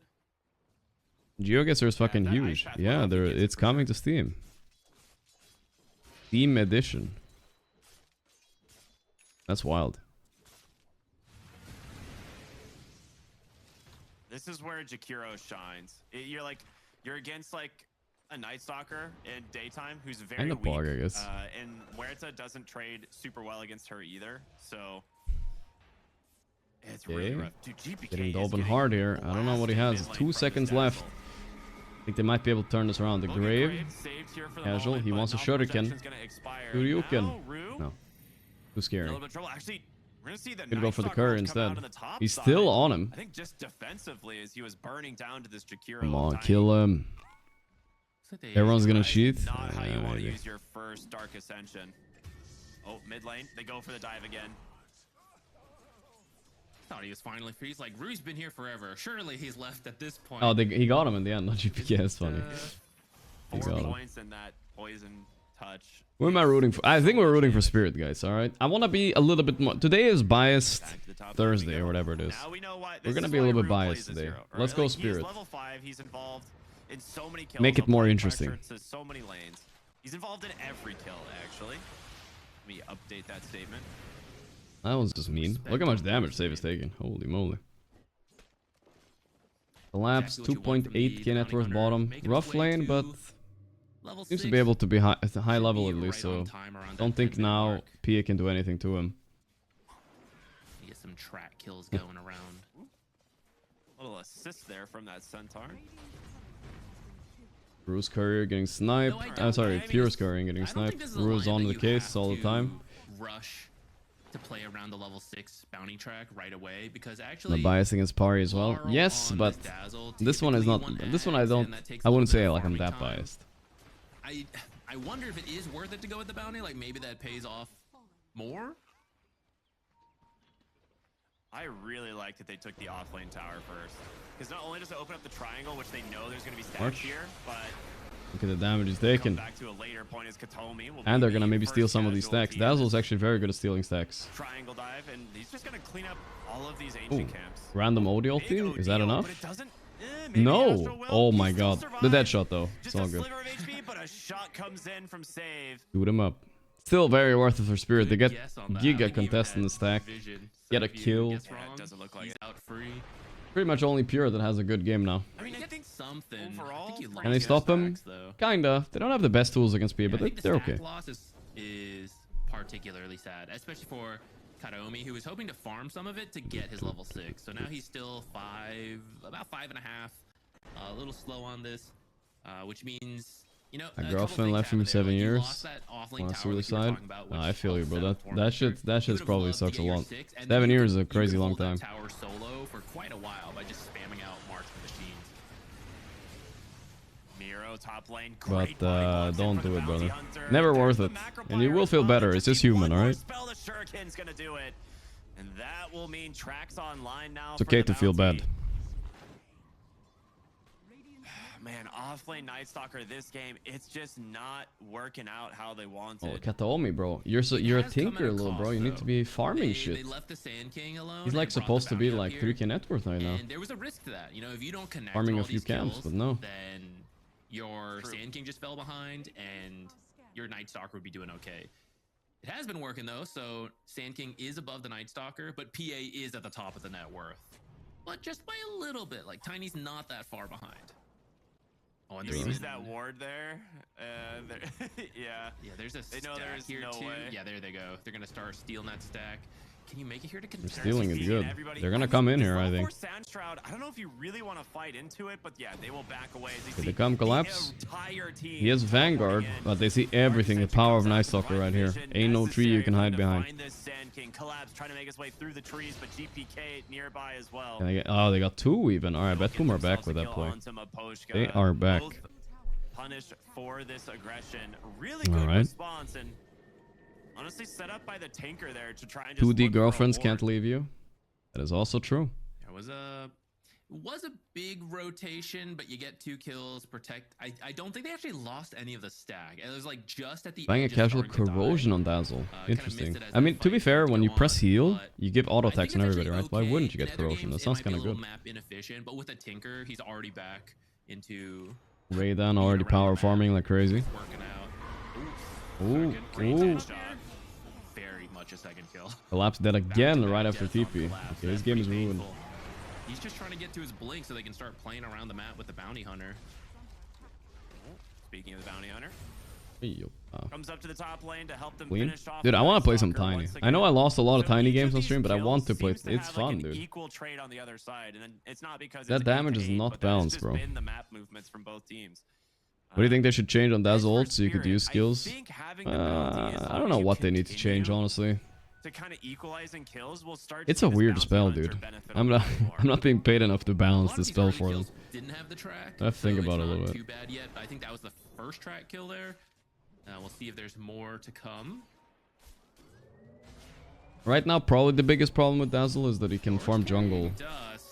GeoGuessr is fucking huge. Yeah, it's coming to Steam. Steam edition. That's wild. This is where Jakiro shines. You're against like a Night Stalker in daytime who's very weak. Bog, I guess. And Huerta doesn't trade super well against her either, so it's really rough. Dude, GPK getting Dolphin hard here. I don't know what he has. 2 seconds left. I think they might be able to turn this around. The Grave. Casual. He wants a Shuriken. Ryuken. No. Too scary. Gonna go for the Curry instead. He's still on him. I think just defensively as he was burning down to this Jakiro. Come on, kill him. Everyone's gonna cheat. Not how you want to use your first Dark Ascension. Oh, mid lane. They go for the dive again. Thought he was finally free. He's like, Rue's been here forever. Surely he's left at this point. Oh, he got him in the end. Not GPK. That's funny. 4 points in that poison touch. Who am I rooting for? I think we're rooting for Spirit, guys. All right. I want to be a little bit more. Today is biased Thursday or whatever it is. We're gonna be a little bit biased today. Let's go Spirit. Level 5. He's involved in so many kills. Make it more interesting. So many lanes. He's involved in every kill, actually. Let me update that statement. That was just mean. Look how much damage Save is taking. Holy moly. Collapse, 2.8k net worth bottom. Rough lane, but seems to be able to be at a high level at least, so don't think now Pia can do anything to him. Get some track kills going around. A little assist there from that Centaur. Bruce Courier getting sniped. I'm sorry, Purus Courier getting sniped. Bruce on the case all the time. Rush to play around the level 6 bounty track right away, because actually the bias against Pari as well. Yes, but this one is not. This one I wouldn't say like I'm that biased. I wonder if it is worth it to go with the bounty. Like maybe that pays off more. I really like that they took the offlane tower first. Because not only does it open up the triangle, which they know there's going to be stacks March. here, but... Look at the damage he's come taking. back to a later point as Katomi will And be they're gonna the maybe steal first some of these casualty stacks. in Dazzle's this actually very good at stealing stacks. triangle dive, and he's just going to clean up all of these Ooh, ancient camps. random OD Big ulti? Is that OD, enough? but it doesn't- maybe No! Astro will. Oh He my still god. The dead survives. shot though. It's Just all a good. sliver of HP, but a shot comes in from save. Shoot him up. Still very worth it for Spirit. They Good get guess on that. I Giga think he contest in even the stack. had vision. So Get a if you kill. guess Yeah, it wrong, doesn't look like he's it. out free. Pretty much only Pure that has a good game now. I mean, I He think gets something. overall, I think you pretty lost Can they good stop him? stacks, though. Kinda. They don't have the best tools against Speed, Yeah, but I think the they're stack okay. loss is particularly sad, especially for Kataomi, who was hoping to farm some of it to get his level 6. So now he's still about 5.5. A little slow on this, which means, you know, A couple girlfriend things left him happened there. 7 Like, you years. lost that offlane On tower like you were suicide. talking about, Nah, which I feel you, helped bro. set up That tournament. shit's You would've probably loved to sucks a get your lot. 6, and 7 then you years is could- a you could crazy long hold that time. tower solo for quite a while by just spamming out marksman machines. Miro top lane. But Great body blocks in don't for the do it, bounty brother. hunter. Never There's worth the it. macro And you fire will as feel well. better. Just It's just need one human, more alright? spell, the Shuriken's gonna do it. And that will mean tracks online now. It's for okay the to feel bounty. bad. Man, offlane Night Stalker this game, it's just not working out how they Oh, wanted. Kataomi, bro. You're a has come at tinker, a little bro. cost, You need though. to be farming They shit. left the Sand King alone. He's like and brought the supposed to be bounty up like here. 3K net worth right now. And there was a risk to that. You know, if you don't connect Farming all a few these camps, kills, but no. then your True. Sand King just fell behind, and your Night Stalker would be doing okay. It has been working though, so Sand King is above the Night Stalker, but PA is at the top of the net worth. But just by a little bit. Like Tiny's not that far behind. Oh, and You there's use even- that ward there? Yeah. Yeah, there's a They know stack there's here no too. way. Yeah, there they go. They're gonna start stealing that stack. Can you make it here to They're contest? stealing it Seeing good. everybody- They're gonna I mean, come in this here, I level think. 4 Sand Shroud, I don't know if you really want to fight into it, but yeah, they will back away as Did see they come the collapse? entire team He has Vanguard, teleporting in. but they see everything. The power of Night Stalker right here. Ain't no tree you can hide behind. Find this Sand King. Collapse trying to make his way through the trees, but GPK nearby as well. Can I get, oh, they got 2 even. Alright, They'll Bet get Boom are back themselves with a that kill play. onto Maposhka. They are back. Both punished for this aggression. Really good Alright. response, and honestly set up by the tanker there to try and just 2D look for a girlfriends ward. can't leave you. That is also true. It was a big rotation, but you get 2 kills. Protect. I don't think they actually lost any of the stack. It was like just at the Buying a edge of casual starting to die. corrosion on Dazzle. Kinda Interesting. missed it as I mean, that to be fight fair, started to when you go press on, heal, but you give auto I think attacks on it's everybody, actually right? Why okay. wouldn't you get In other corrosion? That games, it sounds might be kind a of little good. map inefficient, but with a tinker, he's already back into Raydan already around power the map. farming like crazy. working out. Ooh, Second, great ooh. shot. Very much a second kill. Collapse dead again Back-to-back right after deaths on TP. Collapse. Okay, his That's game is pretty ruined. painful. He's just trying to get to his blink so they can start playing around the map with the bounty hunter. Speaking of the bounty hunter, Hey, yo. comes up to the top lane to help them Clean. finish off. Dude, I the want to play Night some Stalker Tiny. once I know I again. lost a lot of So Tiny each games of on these stream, but I kills want to play. seems to It's have, like, fun, an dude. Equal trade on the other side, and then it's not because That it's damage 8 is to 8, not but that has balanced, just bro. been the map movements from both teams. What do you think they should change on As Dazzle for ult so you could Spirit, use skills? I think having the bounty as I long don't as know you what they need to continue change, honestly. to kind of equalize in kills, we'll start. It's to a see this weird bounty spell, hunter dude. benefit I'm a not. lot more. I'm not being paid enough to A balance lot the of these spell early for them. kills didn't have the track. I have to think so about it a it's little not bit. Too bad yet, but I think that was the first track kill there. We'll see if there's more to come. Right now, probably the biggest problem with Dazzle is that he can farm jungle. Dust.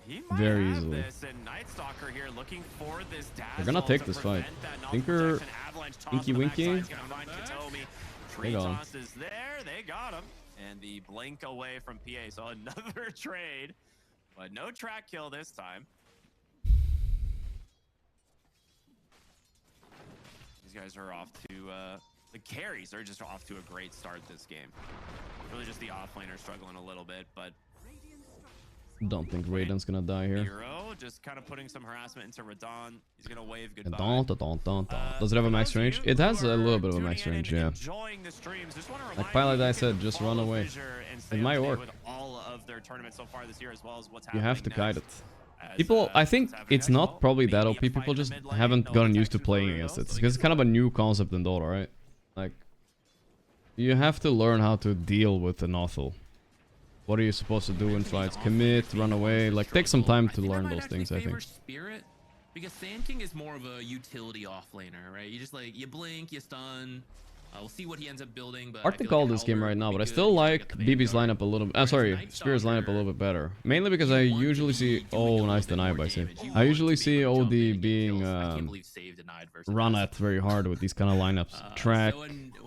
He might very have easily. This, and Night Stalker here looking for this They're gonna dazzle take to this fight. prevent that knowledge Tinker, protection. Avalanche toss Inky on the Winky. backside's gonna find Katomi. Tree gone. toss is there. They got him. And the blink away from PA. So another trade, but no track kill this time. These guys are off to the carries are just off to a great start this game. Really just the offlaner struggling a little bit, but Don't think Raiden's gonna die here. Hero just kind of putting some harassment into Radon. He's gonna wave goodbye. Does it have a max For those range? of you It has who a are little bit of a tuning max in range, and yeah. enjoying the streams, just wanna Like remind Pilot you, I you said, can just follow run away. Fissure and stay It up might to date work. with all of their tournaments so far this year, as well as what's You have to happening guide it. next. As, People, I think what's happening it's next, not well, probably maybe that a OP. fight People in the just mid lane, haven't no gotten used to protection for playing Rio, against so it. they Because get it's kind of a the- new concept in Dota, right? Like, you have to learn how to deal with an Othel. What are you supposed to do in fights? Commit, run away. Like, take some time to learn those things, I think. Spirit, because Sand King is more of a utility offlaner, right? You just like you blink, you stun, We'll see what he ends up building. But Hard to call this game right now, but I still like BB's lineup a little bit. Sorry, Spirit's lineup a little bit better. Mainly because I usually see... Oh, nice deny by save. I usually see OD being run at very hard with these kind of lineups. Track,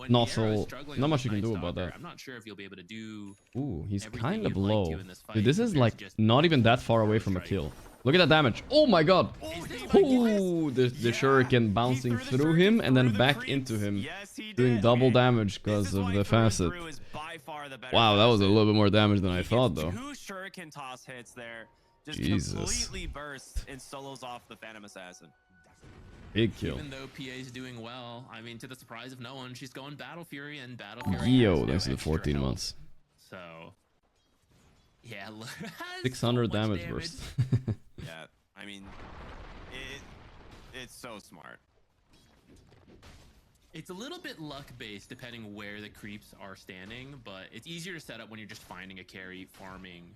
Nozzle, not much you can do about that. I'm not sure if you'll be able to do... Ooh, he's kind of low. Dude, this is like not even that far away from a kill. Look at that damage. Oh my god. Ooh, the shuriken bouncing through him and then back into him. Doing double damage because of the facet. Wow, that was a little bit more damage than I thought though. Two shuriken toss hits there. Just Jesus. completely burst and solos off the Phantom Assassin. Big kill. Even though PA's doing well, I mean, to the surprise of no one, she's going Battle Fury and Battle Fury. Yo, thanks to the 14 months. So, yeah, 600 damage burst. Yeah, I mean, it's so smart. It's a little bit luck based depending where the creeps are standing, but it's easier to set up when you're just finding a carry farming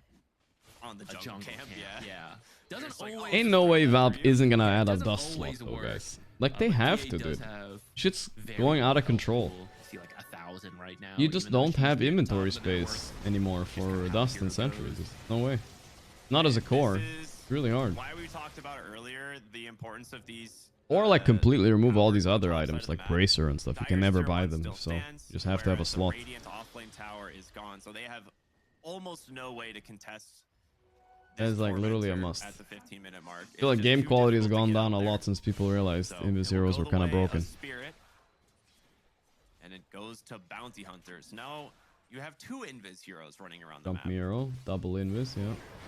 On the jungle camp, yeah. Doesn't like, always Ain't no way Valve isn't gonna add a doesn't dust slot always though, work. guys. Like they have PA to, does dude. have Shit's very going out of control. helpful- See like 1,000 right now. You just even though don't she's have near the top inventory of the network. space anymore for gonna dust have and heroes. sentries. There's no way. Not as a core. It's really hard. Why we talked about earlier the importance of these. Or like completely remove all these other outside items of the like map. Bracer and stuff. You can Dire's never tier buy one them, still so stands, you just have to have a whereas slot. The Radiant off-lane tower is gone, so they have almost no way to contest. That is this like literally a tormentor must. At the 15-minute mark. I feel like It's game just too quality has difficult gone to get down up a there. lot since people realized So Invis it will heroes go were the kind of way broken. Spirit, and it goes to bounty hunters. Now you have two Invis heroes running around the Jump map. Miro, double Invis, yeah.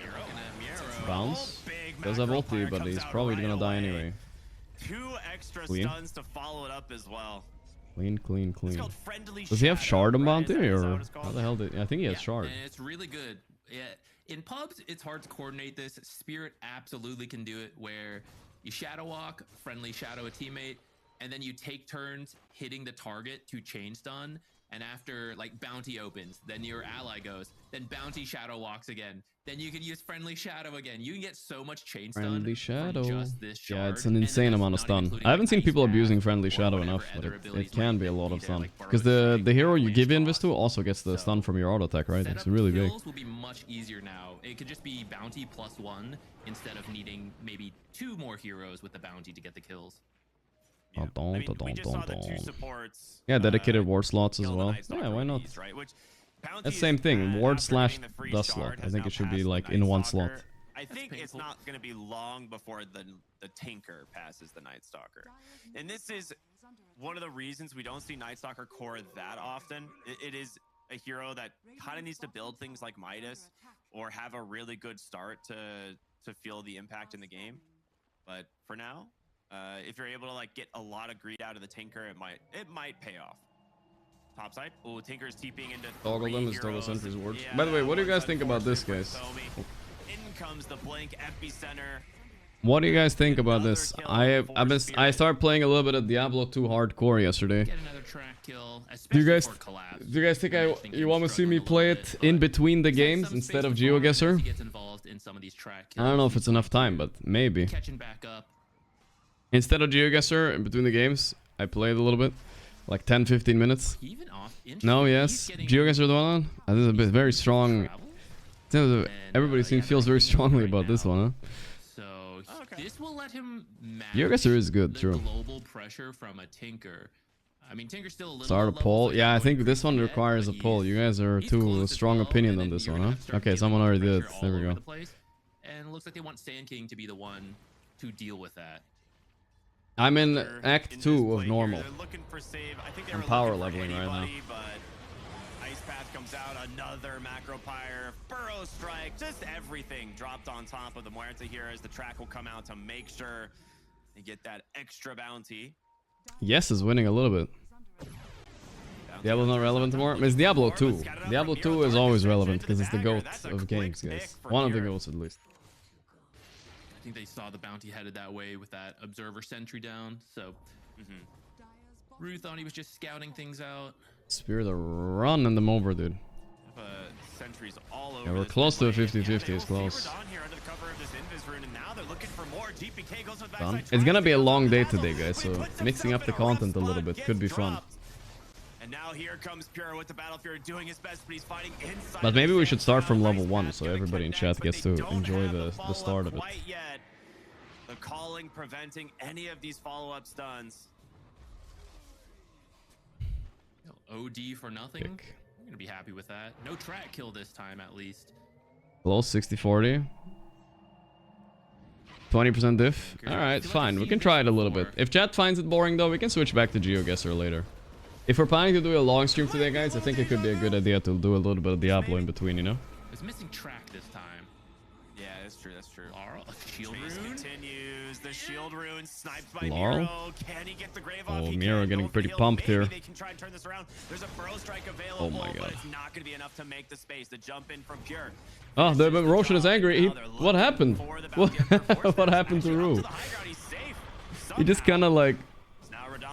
Miro. Bounce. Oh, big Does have macro ulti, fire but comes he's out probably right gonna die away. anyway. 2 extra Clean. stuns to follow it up as well. Clean, clean, It's clean. called Friendly Does he have Shadow, shard on right? bounty Is that or what it's how called? the hell did I think he has shard. And it's really good. Yeah, in pubs, it's hard to coordinate this. Spirit absolutely can do it, where you shadow walk, friendly shadow a teammate, and then you take turns hitting the target to chain stun. And after like bounty opens, then your ally goes, then bounty shadow walks again. Then you can use friendly shadow again. You can get so much chain stun Friendly from shadow. just this Yeah, shard, it's an and insane that's amount of not stun. including, I haven't like, seen Ice people Path abusing friendly or shadow whatever enough, but other it abilities can might be a lot of there, stun. like Because Burrow the Strike, hero you Range give Invis Toss. to also gets the So, stun from your auto attack, right? Setup It's really big. kills will be much easier now. It could just be bounty +1 instead of needing maybe 2 more heroes with the bounty to get the kills. Yeah. Dun, I mean, dun, we just saw the dun, 2 dun. supports. Yeah, dedicated ward slots as kill the well. Night Stalker Yeah, why not? Ease, right? Which Bounty That's is same thing. bad Ward after slash getting the free dust shard, slot. I has think now it should be passed the like Night in one slot. Stalker. I think it's painful. not going to be long before the Tinker passes the Night Stalker. And this is one of the reasons we don't see Night Stalker core that often. It is a hero that kind of needs to build things like Midas or have a really good start to feel the impact in the game. But for now, if you're able to like get a lot of greed out of the Tinker, it might pay off. Top side. Oh, Tinker's TPing into Toggle them three is toggle heroes. sentries wards. Yeah, By the way, what do you that guys one's think about this, unfortunate guys? for Somi. In comes the blink epicenter. What do you guys think about Another this? kill I for started playing a little bit of Diablo 2 hardcore yesterday. Get another track kill, Do you especially guys for collapse. do you guys think I think you he's want to see me struggling a play little it bit, in but between the he's had games some instead space of to farm, and as GeoGuessr? he gets involved in some of these track I don't know kills, if it's enough time, but maybe. catching back up. Instead of GeoGuessr in between the games, I played a little bit. Like 10-15 minutes. Even off. No, He's yes. getting- GeoGuessr the one? This is a bit very strong. travel. Everybody feels very strongly about this one, huh? So Okay. this will let him match GeoGuessr is good, the true. global pressure from a Tinker. I mean, Tinker's still a little Start a low level, poll. so he Yeah, I wouldn't think this creep one yet, requires a but poll. You guys are he's too close as strong well, opinion and on then this you're one, gonna huh? have to start Okay, dealing someone with already did. pressure There all we over go. the place. And it looks like they want Sand King to be the one to deal with that. I'm in They're Act in 2 this of play here. normal. They're looking for save. I think they I'm were power looking for leveling right now. anybody, but Ice Path comes out, another macro pyre, burrow strike, just everything dropped on top of the Muerta here as the track will come out to make sure they get that extra bounty. Yes is winning a little bit. Diablo's not relevant anymore? It's Diablo 2. Diablo 2 is always relevant because it's the GOAT of games, guys. One of the GOATs at least. I think they saw the bounty headed that way with that observer sentry down. So Rue thought he was just scouting things out. Spirit are running them over, dude. Sentries all over Yeah, we're this close to a mid lane. 50-50, Yeah, it's they will close. fever Dawn here under the cover of this Invis rune, and now they're looking for more. GPK goes with Done. backside It's gonna tries be a to go long for day the today, dazzle, guys, but he so puts mixing up himself the in a rough content a little spot, bit gets could be fun. dropped. And now here comes Pure with the Battle Fury doing his best, but he's fighting inside. But maybe we should start from level Nice 1 pass, so gonna everybody in connect, chat but gets they to don't enjoy have the follow-up start of it. quite yet. The calling preventing any of these follow-up stuns. OD for nothing. Pick. I'm gonna be happy with that. No track kill this time, at least. Close 60-40. 20% diff. Alright, fine. We can try it a little bit. If chat finds it boring though, we can switch back to GeoGuessr later. If we're planning to do a long stream today, guys, I think it could be a good idea to do a little bit of Diablo in between, you know? It's missing track this time. Yeah, that's true. That's true. Laurel, a shield Chase rune. continues. The shield rune sniped by Laurel? Miro. Can he get the grave off? Oh, He Miro can. getting Go for pretty the heal. pumped Maybe here. They can try and turn this around. There's a bro strike available, Oh my but god. it's not going to be enough to make the space. The jump in from Pure. Oh, the Roshan is angry. What happened? What happened to Rue? He just kind of like...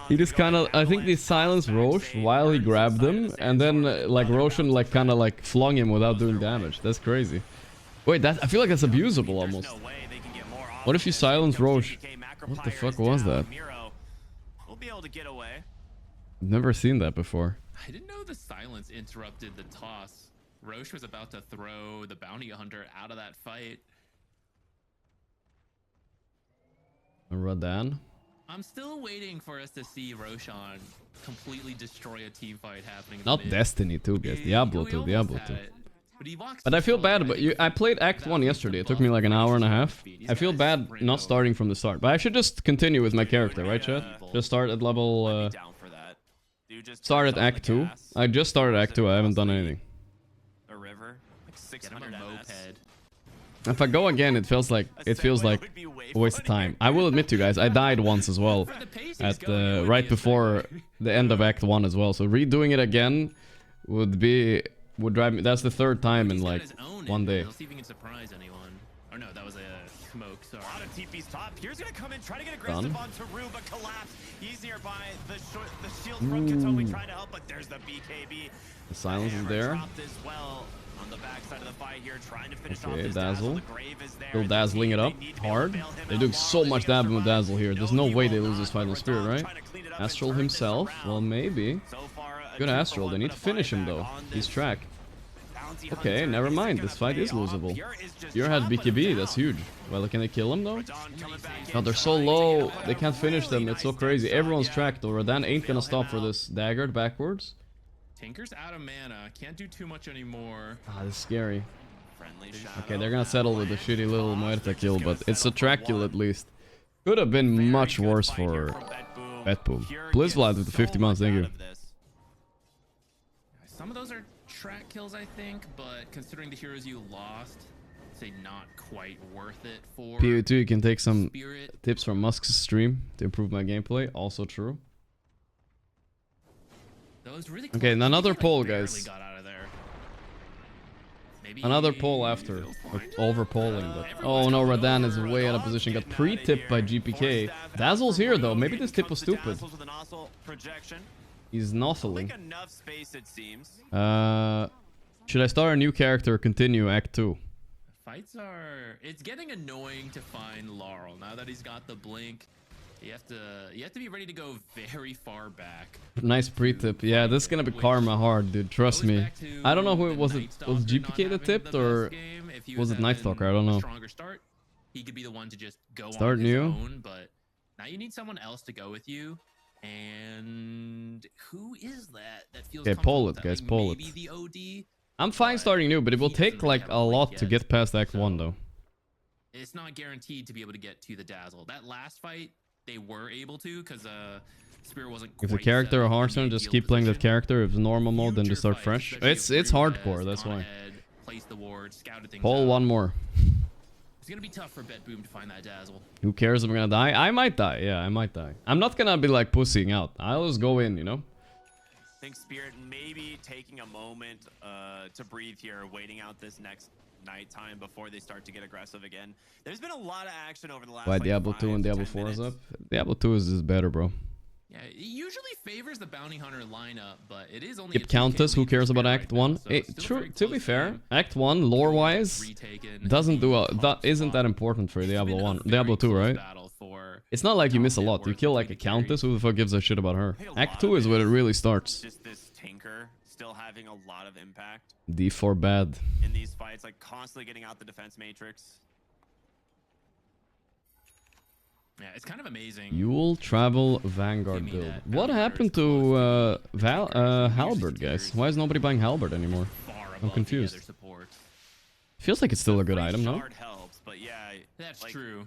He just kind of... I think they silenced Rosh while he grabbed him. And then, like, Roshan, like, kind of, like, flung him without doing damage. That's crazy. Wait, that... I feel like that's abusable, almost. What if you silence Rosh? What the fuck was that? I've never seen that before. I didn't know the silence interrupted the toss. Roche was about to throw the bounty hunter out of that fight. Radan. I'm still waiting for us to see Roshan completely destroy a team fight happening. Not Destiny 2, guys. Diablo 2, Diablo 2. But, But I feel bad, but I played Act 1 yesterday. It took me like an hour and a half. I feel bad not starting from the start. But I should just continue with my character, right, chat? Just start at level... start at Act 2. I just started Act 2. I haven't done anything. A river, like 600 moped. If I go again, it feels like a waste of time. I will admit to you guys, I died once as well. At right before the end of Act 1 as well. So redoing it again would drive me. That's the third time in like one day. See if he can surprise anyone. Or no, that was a smoke. Sorry. A lot of TP's top. Here's gonna come in, try to get aggressive onto Rue, but collapse. He's nearby. The shield from Katomi trying to help, but there's the BKB. The silence is there. Dropped as well on the backside of the fight here, trying to finish off Okay, this Dazzle. The grave is there. Still dazzling it up hard. They're doing so much damage with Dazzle here. There's no way they lose this final spirit, right? Astral himself. Well, maybe. Good Astral. They need to finish him though. He's track. Okay, never mind. This fight is losable. Pure had BKB. That's huge. Well, can they kill him though? God, they're so low. They can't finish them. It's so crazy. Everyone's tracked though. Radan ain't gonna stop for this dagger backwards. Tinker's out of mana. Can't do too much anymore. Ah, this is scary. Okay, they're gonna settle with a shitty little Muerta kill, but it's a track kill at least. Could have been much worse for Betboom. Blizzvlad with the 50 months, thank you. Some of those are track kills, I think, but considering the heroes you lost, I'd say not quite worth it for PO2, you can take some Spirit. tips from Musk's stream to improve my gameplay. Also true. Really okay, and another poll, guys. Got out of there. Maybe another poll after. Over polling, but oh no, Radan is way out of position. Got pre-tipped by GPK. Dazzle's here though. Maybe this tip was stupid. He's nothing. Should I start a new character or continue Act 2? Fights are... It's getting annoying to find Laurel. Now that he's got the blink, you have to be ready to go very far back. Nice pre-tip. Yeah, this is gonna be karma hard, dude. Trust me. I don't know who it was. Was GPK that tipped or was it Night Stalker? I don't know. Stronger start, he could be the one to just go start on his new. Own, but now you need someone else to go with you. And who is that feels okay, poll it, guys. Poll it. The OD. I'm fine starting new, but it will take like a lot to get past Act 1 though. It's not guaranteed to be able to get to the Dazzle. That last fight, they were able to because Spear wasn't quite if the character or Hearthstone, just keep playing that character. If it's normal mode, then just start fresh. It's hardcore, that's why. Poll one more. It's gonna be tough for Betboom to find that Dazzle. Who cares if I'm gonna die? I might die. Yeah, I might die. I'm not gonna be like pussying out. I'll just go in, you know? I think Spirit maybe taking a moment to breathe here, waiting out this next nighttime before they start to get aggressive again. There's been a lot of action over the last Why Diablo 2 and Diablo 4 is up? Diablo 2 is just better, bro. Yeah, it usually favors the bounty hunter lineup, but it is only Skip Countess, who cares about Act 1? True, to be fair, Act 1, lore-wise, doesn't do isn't that important for Diablo 1. Diablo 2, right? It's not like you miss a lot. You kill like a Countess, who the fuck gives a shit about her? Act 2 is where it really starts. Tinker still having a lot of impact D4 bad. in these fights, like constantly getting out the defense matrix. Yeah, it's kind of amazing. You'll travel Vanguard build. What happened to Halberd, guys? Why is nobody buying Halberd anymore? I'm confused. Feels like it's still a good item, no? Helps, but yeah, that's like, true.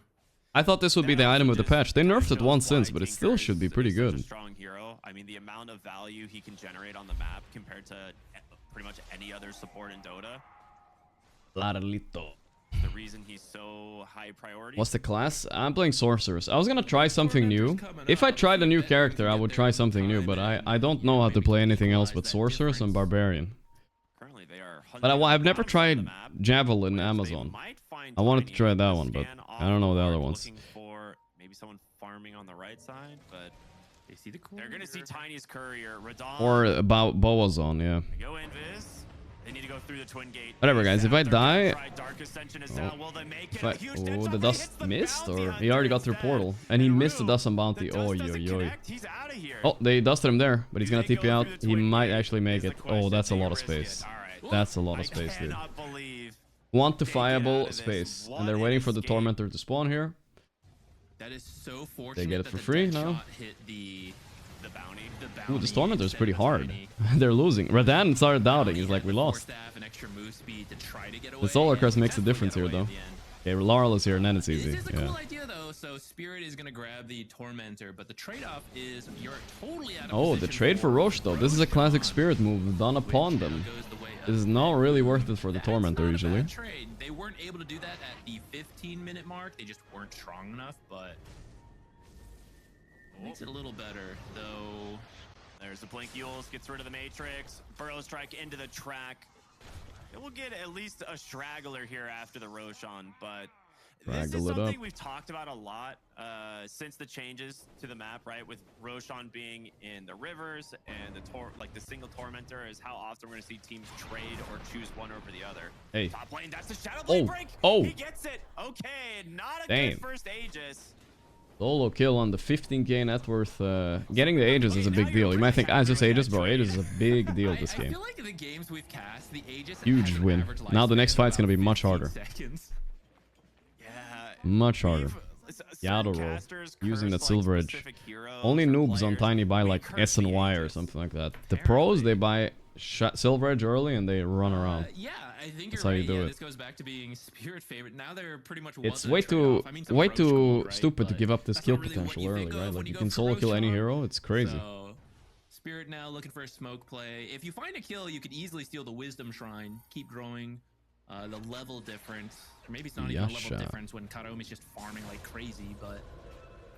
I thought this would be the item of the patch. They nerfed it once since, but it still should be pretty good. Strong hero. I mean, the amount of value he can generate on the map compared to pretty much any other support in Dota. Larlito. The reason he's so high priority. What's the class? I'm playing Sorceress. I was gonna try something new. If I tried a new character, I would try something new, but I don't know how to play anything else but Sorceress and Barbarian. Currently, they are But I've never tried Javelin Amazon. I wanted to try that one, but I don't know the other ones. Looking for maybe someone farming on the right side, but They see the cool. they're gonna see Tiny's courier. Radon. Or about Boazon, yeah. Go Invis. They need to go through the twin gate. Whatever, guys. If I die, Oh, the dust missed, or he already got through portal, and he missed the dust on bounty. Oh, yo, yo. Oh, they dusted him there, but he's gonna TP out. He might actually make it. Oh, that's a lot of space. That's a lot of space, dude. Quantifiable space, and they're waiting for the Tormentor to spawn here. That is so fortunate. They get it that for the free dead now. shot hit the bounty. Ooh, this Tormentor is instead pretty of the hard. tiny. They're losing. Radan started doubting. He's like, we Force lost. staff and extra move speed to try to get away, The Solar and Crest makes a definitely difference got here, away though. in the end. Okay, Laurel is here, and then it's easy. This is a Yeah. cool idea, though. So Spirit is gonna grab the Tormentor, but the trade-off is you're totally out of Oh, the position trade for Roche, though. This is a classic Roche Spirit move done which upon now them. goes the way of- This is not really worth it for the That's Tormentor, not a usually. bad trade. They weren't able to do that at the 15-minute mark. They just weren't strong enough, but it makes it a little better, though. There's the Blink Yules, gets rid of the Matrix. Burrow Strike into the track. It will get at least a straggler here after the Roshan, but this is Straggle it something up. we've talked about a lot since the changes to the map, right? With Roshan being in the rivers and the single Tormentor is how often we're going to see teams trade or choose one over the other. Hey. Top lane, that's the Shadow Blade break. Oh. He gets it. Okay, not a Damn. good first Aegis. Solo kill on the 15k net worth. Getting the Aegis is a big deal. You might think, it's just Aegis, bro. Aegis is a big deal this I game. feel like the games we've cast, the Aegis Huge has an win. average Now the next lifespan fight's of gonna be about much 15 harder. seconds. Yeah. Much harder. Certain Yaddle roll. casters Using that curse, Silver like, Edge. specific heroes Only or noobs on players. Tiny buy We like curse S and the Y or Aegis. something like that. The pros, they buy Silver Edge early and they run around. Yeah, I think That's you're how you right. do Yeah, it. this goes back to being Spirit favorite. Now they're pretty much It's wasn't a way too trade-off. I mean, some way Roach too gold, right? stupid to But give up this that's kill not really what potential you early, think of right? when Like you go can for solo kill any Roshan. hero. It's crazy. So, Spirit now looking for a smoke play. If you find a kill, you could easily steal the Wisdom Shrine. Keep growing. The level difference. Or maybe it's not even a Yasha. level difference when Karomi's just farming like crazy, but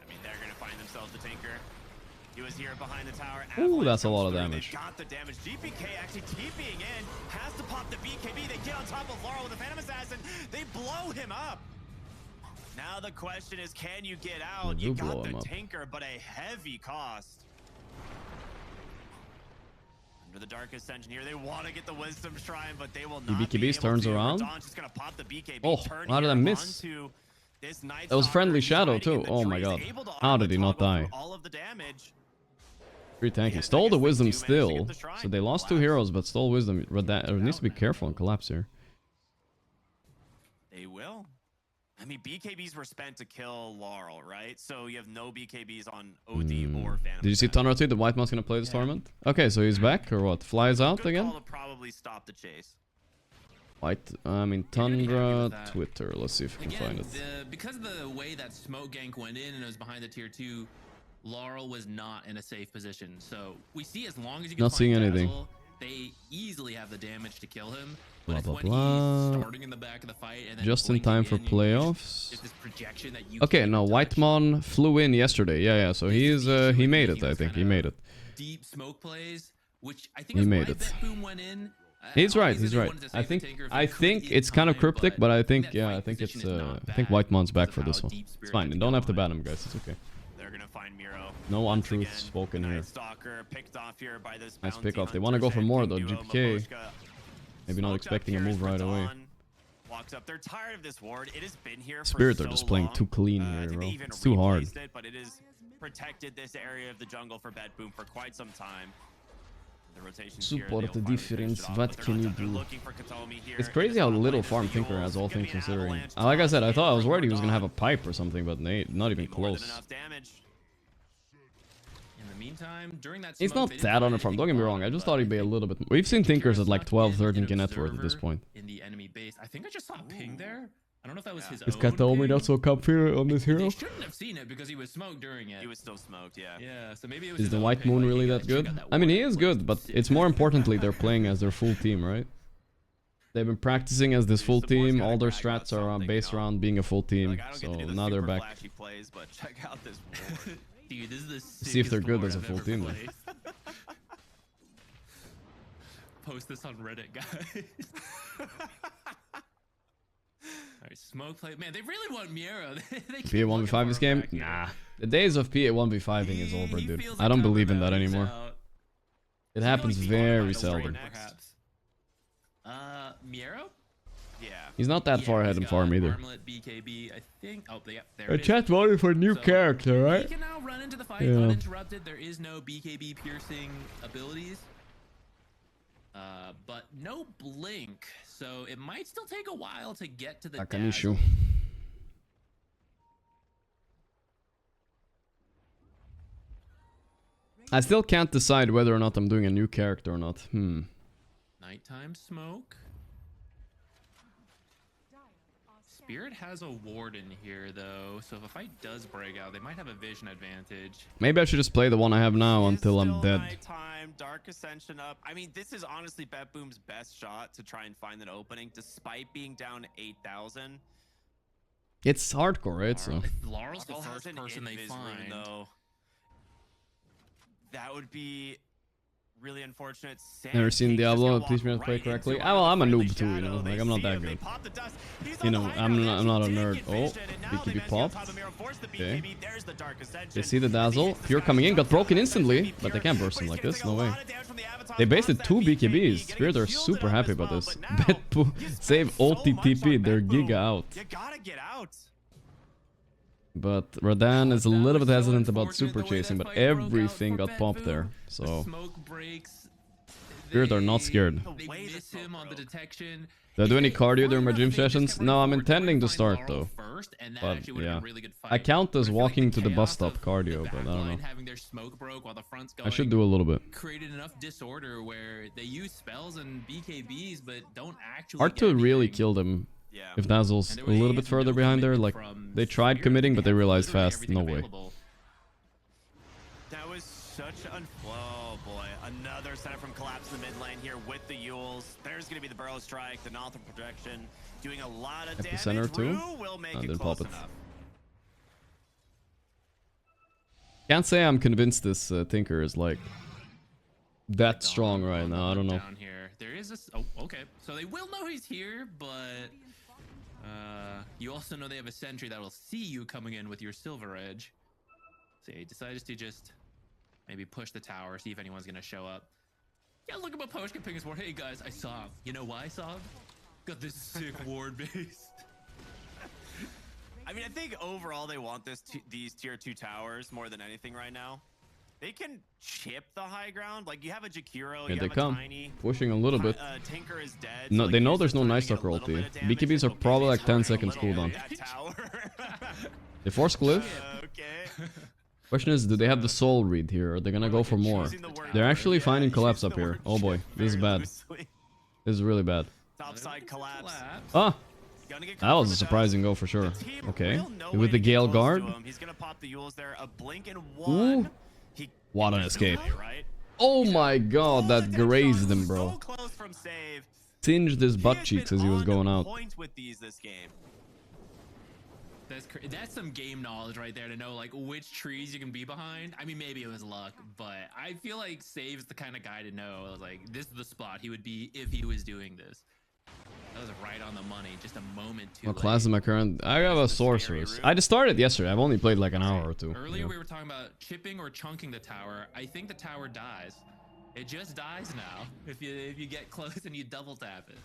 I mean, they're gonna find themselves the Tinker. He was here behind the tower. Ooh, Avalanche that's a comes lot of through. damage. They got the damage. GPK actually TPing in. Has to pop the BKB. They get on top of Laurel with the Phantom Assassin. They blow him up. Now the question is, can you get out? They You do blow got him the up. Tinker, but a heavy cost. Under the Dark Ascension here, they want to get the Wisdom Shrine, but they will not be BKBs able turns to. around. Radon's just gonna pop the BKB. Oh, turn how did I here miss? onto this Night That was Stalker. friendly He's shadow, hiding in too. the Oh my trees, god. able to How did he auto not toggle die? through all of the damage. Pretty tanky. Yeah, Stole I the guess wisdom they do manage to get still. the shrine. So they lost two Collapse. heroes, but stole wisdom. Needs to be careful and collapse here. They will. I mean, BKBs were spent to kill Laurel, right? So you have no BKBs on OD or Phantom. Did you see Assassin. Tunra the White Mouse gonna play this tournament? Okay, so he's back or what? Flies out Good again? call to probably stop the chase. White. I mean You're gonna be happy Tundra with that. Twitter. Let's see if we can again, find it. because of the way that smoke gank went in and it was behind the tier 2, Laurel was not in a safe position. So we see as long as you can Not find seeing anything. Dazzle, they easily have the damage to kill him. Blah, But it's blah, when blah. he's starting in the back of the fight and then Just in blinking time for in, you just- playoffs. there's this projection that you Okay, can't no, touch. Whitemon flew in yesterday. Yeah. So This is he's the issue he with made making it. I those think he kinda made it. Deep smoke plays, which I think He is made why it. Bet Boom went in. He's right. Obviously He's they right. wanted to I save the think Tinker if I they could think in it's kind of time, cryptic, but I think that yeah, I fight think it's position is not I think bad Whitemon's back because for of this how one. deep It's Spirit fine. had You to don't go have to on ban it. him, guys. It's okay. They're gonna find Miro. No Once untruths again, spoken the here. Night Stalker picked off here by this Nice bounty pickoff. They hunter, wanna go for more, though, Zen, Duo, GPK. Maboshka. Maybe not Smoked up expecting a here is move right away. Radon. Walks up. They're tired of this ward. It has been here Spirit for are so just playing long. too clean I here, think bro. they even It's too hard. replaced it, but it has protected this area of the jungle for Bet Boom for quite some time. The rotations Support here, the they'll finally difference, finish it off, what but they're can not you done. They're do? looking for Katomi here. It's He crazy does how not little like farm the Tinker Yules. has, all It's gonna things be an considering. avalanche Like I said, I toss thought I in was from worried he was gonna have a Mordog. pipe or something, but not even Be more than close. enough damage. In the meantime, during that He's smoke, not they didn't that find underfarmed, anything don't get me wrong, bottom, I just but thought he'd be a think little bit... We've seen Tinkers at like 12, 13k net worth at this point. in the enemy base. I think I just saw a ping there. I don't know if that was his Is own Katomi ping. not so comfy on this They hero? shouldn't have seen it because he was smoked during it. He was still smoked, yeah. Yeah, so maybe it was Is his the own White ping, Moon like, really hey, that guys, check good? out that I mean, he ward is I good, but placed. it's more importantly they're playing as their full team, right? They've been practicing as this full team, all their strats are based around being a full team, Like, I don't so get to do the now they're super back. flashy plays, but check out this ward. Dude, this is the See if they're sickest good ward as a I've full ever team, then. placed. Post this on Reddit, guys. Alright, smoke play. Man, they really want Miero. They keep PA looking 1v5 for this him game? back here. Nah. The days of PA 1v5ing is over, He dude. feels I it don't coming believe in though. that He's anymore. out. It happens He's very going by the seldom. next. Perhaps. Miero? Yeah. He's not that far ahead in he's farm got either. Armlet, BKB, I think. Oh, yeah, there A it is. chat voted for a new So, character, He right? can now run into the fight Yeah. uninterrupted. There is no BKB piercing abilities. But no blink. So it might still take a while to get to the Akanishu. dazzle. I still can't decide whether or not I'm doing a new character or not. Nighttime smoke. Spirit has a ward in here though, so if a fight does break out, they might have a vision advantage. Maybe I should just play the one I have now until I'm Still dead. Nighttime, Dark Ascension up. I mean, this is honestly Bet Boom's best shot to try and find an opening, despite being down 8,000. It's hardcore, right? So Laurel's the Laurel has first an person they invis rune, find. though. That would be really unfortunate. never seen Sandcake's just Diablo. gonna Please walk me to play right correctly. into Ah, well, I'm a friendly noob too, you shadow. know. They Like I'm not see that him, they good. pop the dust. He's You on know, the high I'm ground. not They a actually nerd. did get Oh, vision, and now BKB they managed to popped. pop the mirror, force the Okay. BKB. There's the Dark Ascension. They see the As he dazzle. hits the Pure sky, coming in, he got jumps broken down, instantly, BKB but they pure, can't burst him but like he's this. gonna No take a way. lot of damage from the Avatar, They lost basted that 2 BKB, BKBs. getting Spirit are shielded super up happy as about well, this. but now Bet you spent save so ulti much TP, on they're Bet Boom. giga out. You gotta get out. But Radan is a That little was bit so hesitant about unfortunate super the way that chasing, but fight broke out everything for got Bet popped Boom. there. The So smoke breaks. Spirit are not scared. They The way the miss smoke him on the broke. detection. Do I do any If they cardio weren't during my enough, gym they just sessions? kept No, I'm running forward. intending They to find start Laurel though. first, and that But actually would have yeah, been a really good fight. I count But as I feel like walking the to the bus chaos stop of cardio, the but I don't backline know. having their smoke broke while the front's I going should do a little bit. created enough disorder where they use spells and BKBs, but don't actually Hard get to really anything. kill them Yeah. if Dazzle's And a there little bit was further no behind there. commitment Like from they tried Spirit. committing, They but they had realized literally fast, everything no way. available. That was such an... Oh boy, another setup from Collapse in the mid lane here with the Yules. There's going to be the Burrow Strike, the Nothing Projection, doing a lot of damage. Epicenter too? Rue will make it Didn't close pop it. enough. Can't say I'm convinced this Tinker is like that strong right On now. I the don't know. down here. There is this. Oh, okay. So they will know he's here, but you also know they have a sentry that will see you coming in with your Silver Edge. So he decides to just maybe push the tower, see if anyone's gonna show up. Yeah, look at my post ping is more. Hey guys, I saw him. You know why I saw him? Got this sick ward base. I mean, I think overall they want these tier 2 towers more than anything right now. They can chip the high ground. Like, you have a Jakiro, Here you they have come. a Tiny. Pushing a little bit. Tinker is dead. No, so, they like, know here's there's the no time Night to get a Stalker little ulti. bit of damage. BKBs are Okay, probably he's like 10 running a seconds little cooldown. bit at tower. They force Glyph. Okay. Question is, do they have the soul read here? Or are they gonna go for more? Choosing the word They're word. actually Yeah, finding he's collapse using up the here. word Oh boy, chip this is very bad. loosely. This is really bad. Top side collapse. Ah, Gonna get that caught was for a the surprising go for dust. sure. The team Okay, will know when with to the get Gale close to guard. him. He's gonna pop the Yules there. A blink and Ooh. one. He What an gets escape. away, right? Oh my god, that Down grazed shot, him, so bro. close from save. Singed his He butt has cheeks been as he was on going out. point with these this game. That's some game knowledge right there to know like which trees you can be behind. I mean, maybe it was luck, but I feel like Save's the kind of guy to know. I was like, this is the spot he would be if he was doing this. That was right on the money. Just a moment too What late. class is my current? I have a the scary sorceress. route. I just started yesterday. I've only played like an hour or two. Earlier Yeah. we were talking about chipping or chunking the tower. I think the tower dies. It just dies now if you get close and you double tap it.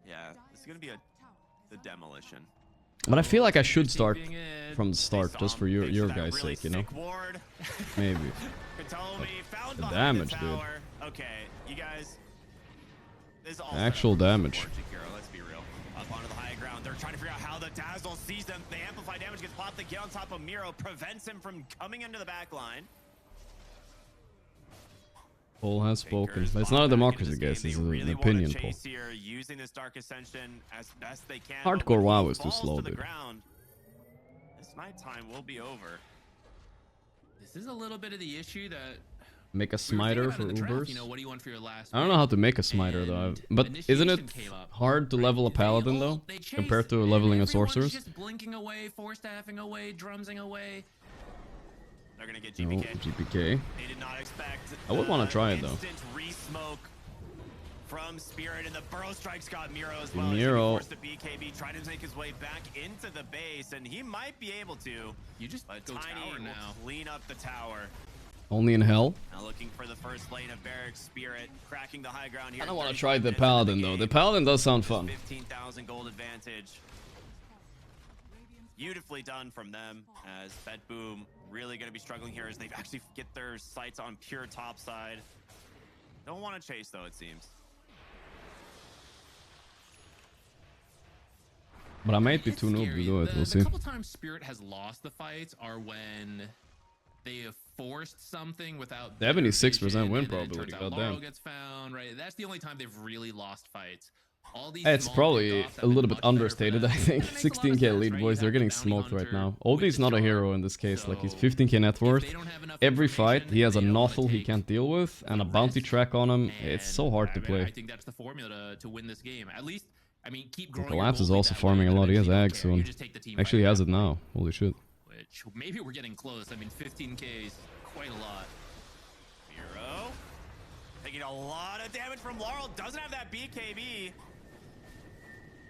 Yeah, this is gonna be the demolition. But I feel like I should start Keeping it. from the start, They just saw for him. They your saw that guys' really sake, you know? sick ward. Maybe. Katomi found the behind damage, the dude. tower. Okay, you guys. This is all Actual set up for damage. Gorgc Hero, let's be real. Up onto the high ground. They're trying to figure out how the Dazzle sees them. The amplify damage gets popped. They get on top of Miro, prevents him from coming into the back line. Poll has spoken. Takers But it's bought not a back into democracy, this guys. game. This They is really an wanna opinion poll. chase here, using this Dark Ascension as best they can. Hardcore but when WoW he is too falls slow, to the dude. ground, this nighttime will be over. This is a little bit of the issue that Make a we were thinking smiter about for in the draft, Ubers. you know, what do you want for your last I don't know pick? how to make a smiter though. And But isn't it initiation came up, hard to right? level a They paladin all- though, they chase, compared to and leveling a everyone's sorceress? just blinking away, force staffing away, drumsing away. They're gonna get No, GPK. GPK. They did not expect. I would wanna try it, though. Instant re-smoke from Spirit, and the burrow strikes got Miro as well. Miro. Forced to BKB, trying to make his way back into the base, and he might be able to. You just But go Tiny tower will now. clean up the tower. Only in hell. Now looking for the first lane of Barrack's Spirit, cracking the high ground here. I don't want to 35 try the minutes into paladin though. The game. paladin does sound fun. 15,000 gold advantage. Beautifully done from them, as Fed Boom really going to be struggling here as they actually get their sights on pure top side. Don't want to chase though, it seems. But I might be It's too noob to scary. do it. We'll The see. couple times Spirit has lost the fights are when they have forced something without 76% better vision, win and then it probability, turns out goddamn. Laurel gets found, right? That's the only time they've really lost fights. All these It's small probably pickoffs have a little been bit much better for understated, them. I think. And it makes a lot of 16k sense, lead, right? boys. You They're have getting the bounty smoked right hunter now. with Oldie's the not a charge. hero in this case. Like, he's So 15k net if worth. they don't have enough Every fight, information, he has a they don't wanna novel he take can't deal with, and a the bounty risk. track on him. And It's so hard to I play. think that's the formula to win this game. At least, I mean, keep And growing. your Collapse is gold lead also that way, farming a and lot. He has eventually you don't Ag care. You soon. just take the team Actually, he fight has back. it now. Holy shit. Which maybe we're getting close. I mean, 15k is quite a lot. Miro taking a lot of damage from Laurel. Doesn't have that BKB.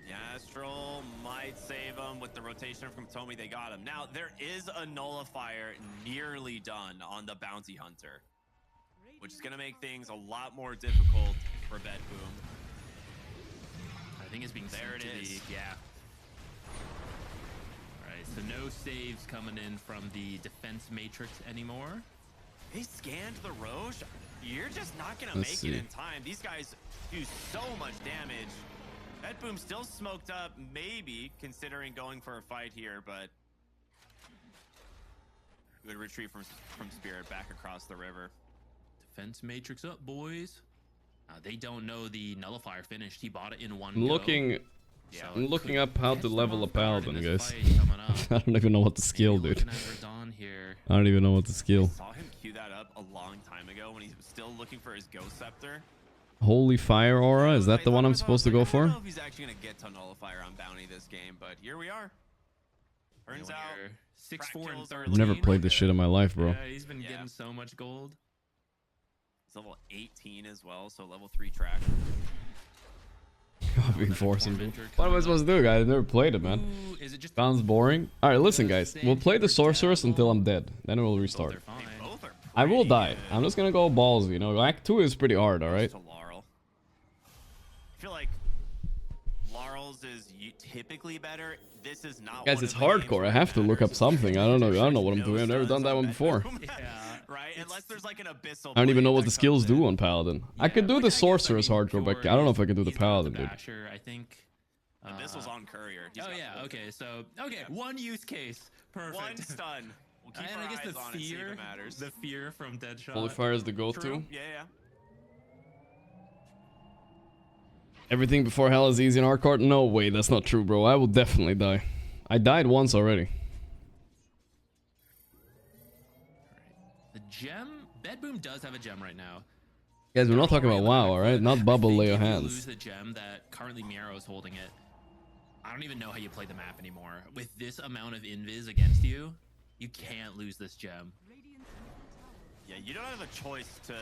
The Astral might save him with the rotation from Tomi. They got him. Now, there is a nullifier nearly done on the Bounty Hunter, which is going to make things a lot more difficult for Bed Boom. I think it's being There sent it to is. the yeah. All right, so no saves coming in from the defense matrix anymore. They scanned the Roche. You're just not going to Let's make it see. in time. These guys do so much damage. Bed Boom still smoked up, maybe, considering going for a fight here, but good retreat from Spirit back across the river. Defense matrix up, boys. They don't know the nullifier finished. He bought it in one I'm go. looking, Yeah, So I'm it looking could up how catch to them level a off guard in paladin, this guys. fight coming up. I don't even know what to skill, Maybe dude. looking at Verdun here. I don't even know what to skill. saw him cue that up a long time ago when he was still looking for his Ghost Scepter. Holy Fire Aura? Is that the one I'm supposed to go I for? don't know if he's actually going to get to Nullifier on Bounty this game, but here we are. Turns out, 6-4 and kills are 13. I've never played this shit in my life, bro. Yeah, he's been Yeah. getting so much gold. he's level 18 as well, so level 3 track. I've been forcing. Tormentor What am I coming supposed to do, guys? I've never played it, man. Ooh, is it just Sounds boring. Alright, listen, guys. We'll play the Sorceress until I'm dead. Then we'll restart. they're fine. They both are I will pretty die. good. I'm just gonna go ballsy, you know. Act 2 is pretty hard, alright? To Laurel. I feel like Laurel's is typically better. This is not. Guys, one it's of the games hardcore. where I it have to look up matters. something. I don't know what I'm No doing. I've never done stuns that on one Bed before. Boom. Yeah, Right? Unless there's like an abyssal. I don't even know blade what that the skills comes in. do on Paladin. I could do Look, the I guess, Sorceress I mean, hardcore, but I Pure, don't know if I can do the he's not Paladin, dude. Basher, I think. Abyssal's on Courier. He's Oh got yeah, full okay, so one use case, perfect. One stun. We'll keep And our I guess eyes the on it, see if fear, it matters. the fear from Deadshot. Holy Fire is the go-to. True. Yeah, yeah. Everything before hell is easy in hardcore? No way, that's not true, bro. I will definitely die. I died once already. The gem, Bedboom does have a gem right now. Guys, we're not talking about WoW, alright? Not bubble, lay your If you lose hands. the gem that currently Miro's holding it, I don't even know how you play the map anymore. With this amount of invis against you, you can't lose this gem. Yeah, you don't have a choice to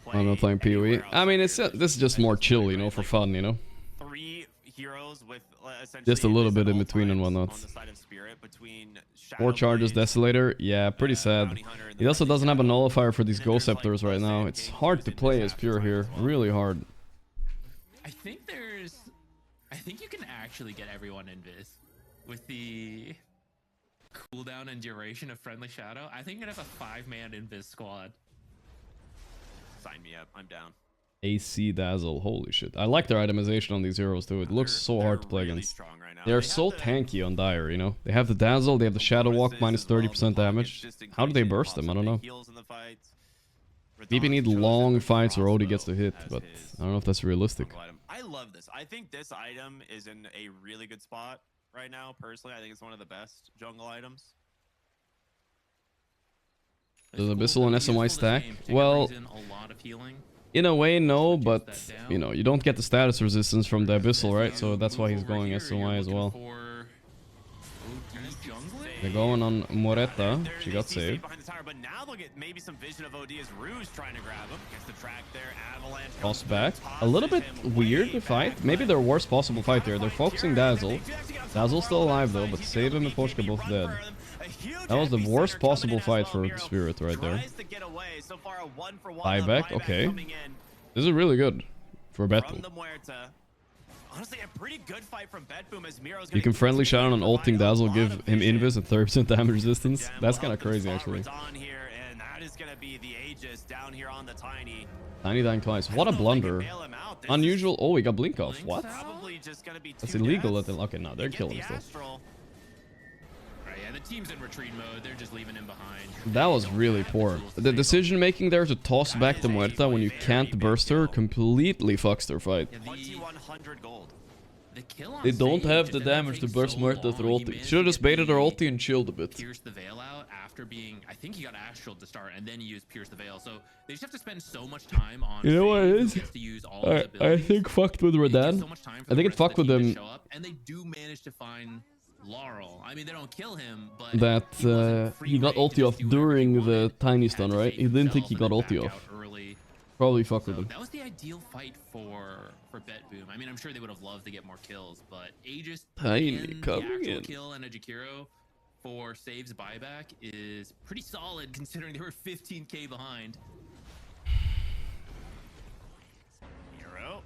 play. I'm not playing PoE. anywhere I mean, else this is just more chill, you know, for fun, you know? 3 heroes with essentially Just a little invis bit at in all between and times whatnot. On the side of Spirit, between 4 charges, Shadowblade, Desolator. Yeah, pretty sad. Bounty Hunter, and He the also Mighty doesn't have a Shadow. nullifier for these And then Ghost there's, like, Scepters right now. Sand It's King, hard who's to in play this as Pure half here. as well. Really hard. I think you can actually get everyone invis. with the cooldown and duration of Friendly Shadow, I think you're gonna have a 5-man invis squad. Sign me up. I'm down. AC Dazzle. Holy shit. I like their itemization on these heroes too. It looks so hard to play really against. strong right now. They're They so have the tanky on Dire, you know? They have the Dazzle, they have the Shadow Walk, bonuses minus as well, 30% the pockets damage. just in How do case they you burst pop them? I some don't know. big heals in the fights. Maybe need Radon's chosen long the fights or Odie gets crossbow to hit, as but his I don't know if that's realistic. jungle item. I love this. I think this item is in a really good spot right now. Personally, I think it's one of the best jungle items. Does Abyssal and SMY stack? Well, A lot of healing. in a way, no, Reduce but, that down. you know, you don't get the status resistance from the Abyssal, right? So that's why he's going SMY as well. They're going on Moreta. She got saved. Behind the tower, but now they'll get maybe some vision of OD as Rouge trying to grab him. Gets the track there. Avalanche Toss comes back. through, A little bit tosses him weird way fight. back, Maybe but their worst possible fight here. They're focusing Dazzle. They do actually got some Dazzle's still more alive on though, that but side. Save him and He can Poshka go both BKB dead. run for them. A huge That was the enemy worst center coming possible in as fight well. for Miro Spirit right there. tries to get away. So far, a 1-for-1 Buyback, okay. coming in This is really good for from Betboom. the Muerta. Honestly, a pretty good fight from Betboom as Miro's You can friendly shout on ulting Dazzle, give him invis and 30% damage resistance. That's kind of crazy actually. Here, and that is gonna be the Aegis down here on the Tiny. Tiny dying twice. What a blunder. Unusual. Oh, he got blink off. What? Probably just gonna be That's two illegal. deaths. Okay, no, they're Get killing the still. Astral. Right, yeah, the team's in retreat mode. They're just leaving him behind. That was really poor. The decision making there to toss back the Muerta when you can't burst her completely fucks their fight. Yeah, 2100 gold. the kill on They don't Sage have just the ended up damage to taking burst so Muerta long. through He ulti. managed Should have to just get baited her the ulti and chilled a bit. Pierce the Veil out after being, I think he got Astral to start, and then he used Pierce the Veil. So they just have to spend so much time on. You know what it Sage, who is? gets to use all his I abilities. think fucked with He gets Radan. so much time for I the think it rest of fucked the with team to them show up, and they do manage to find Laurel. I mean, they don't kill him, but that he wasn't free he got reign to ulti just off do whatever he during the wanted. tiny Had stun, to right? save He didn't think himself he and got then ulti back off. out early. Probably fucked So with him. that was the ideal fight for Betboom. I mean, I'm sure they would have loved to get more kills, but Aegis Tiny and the coming actual in. kill and a Jakiro for Save's buyback is pretty solid considering they were 15k behind. Hero,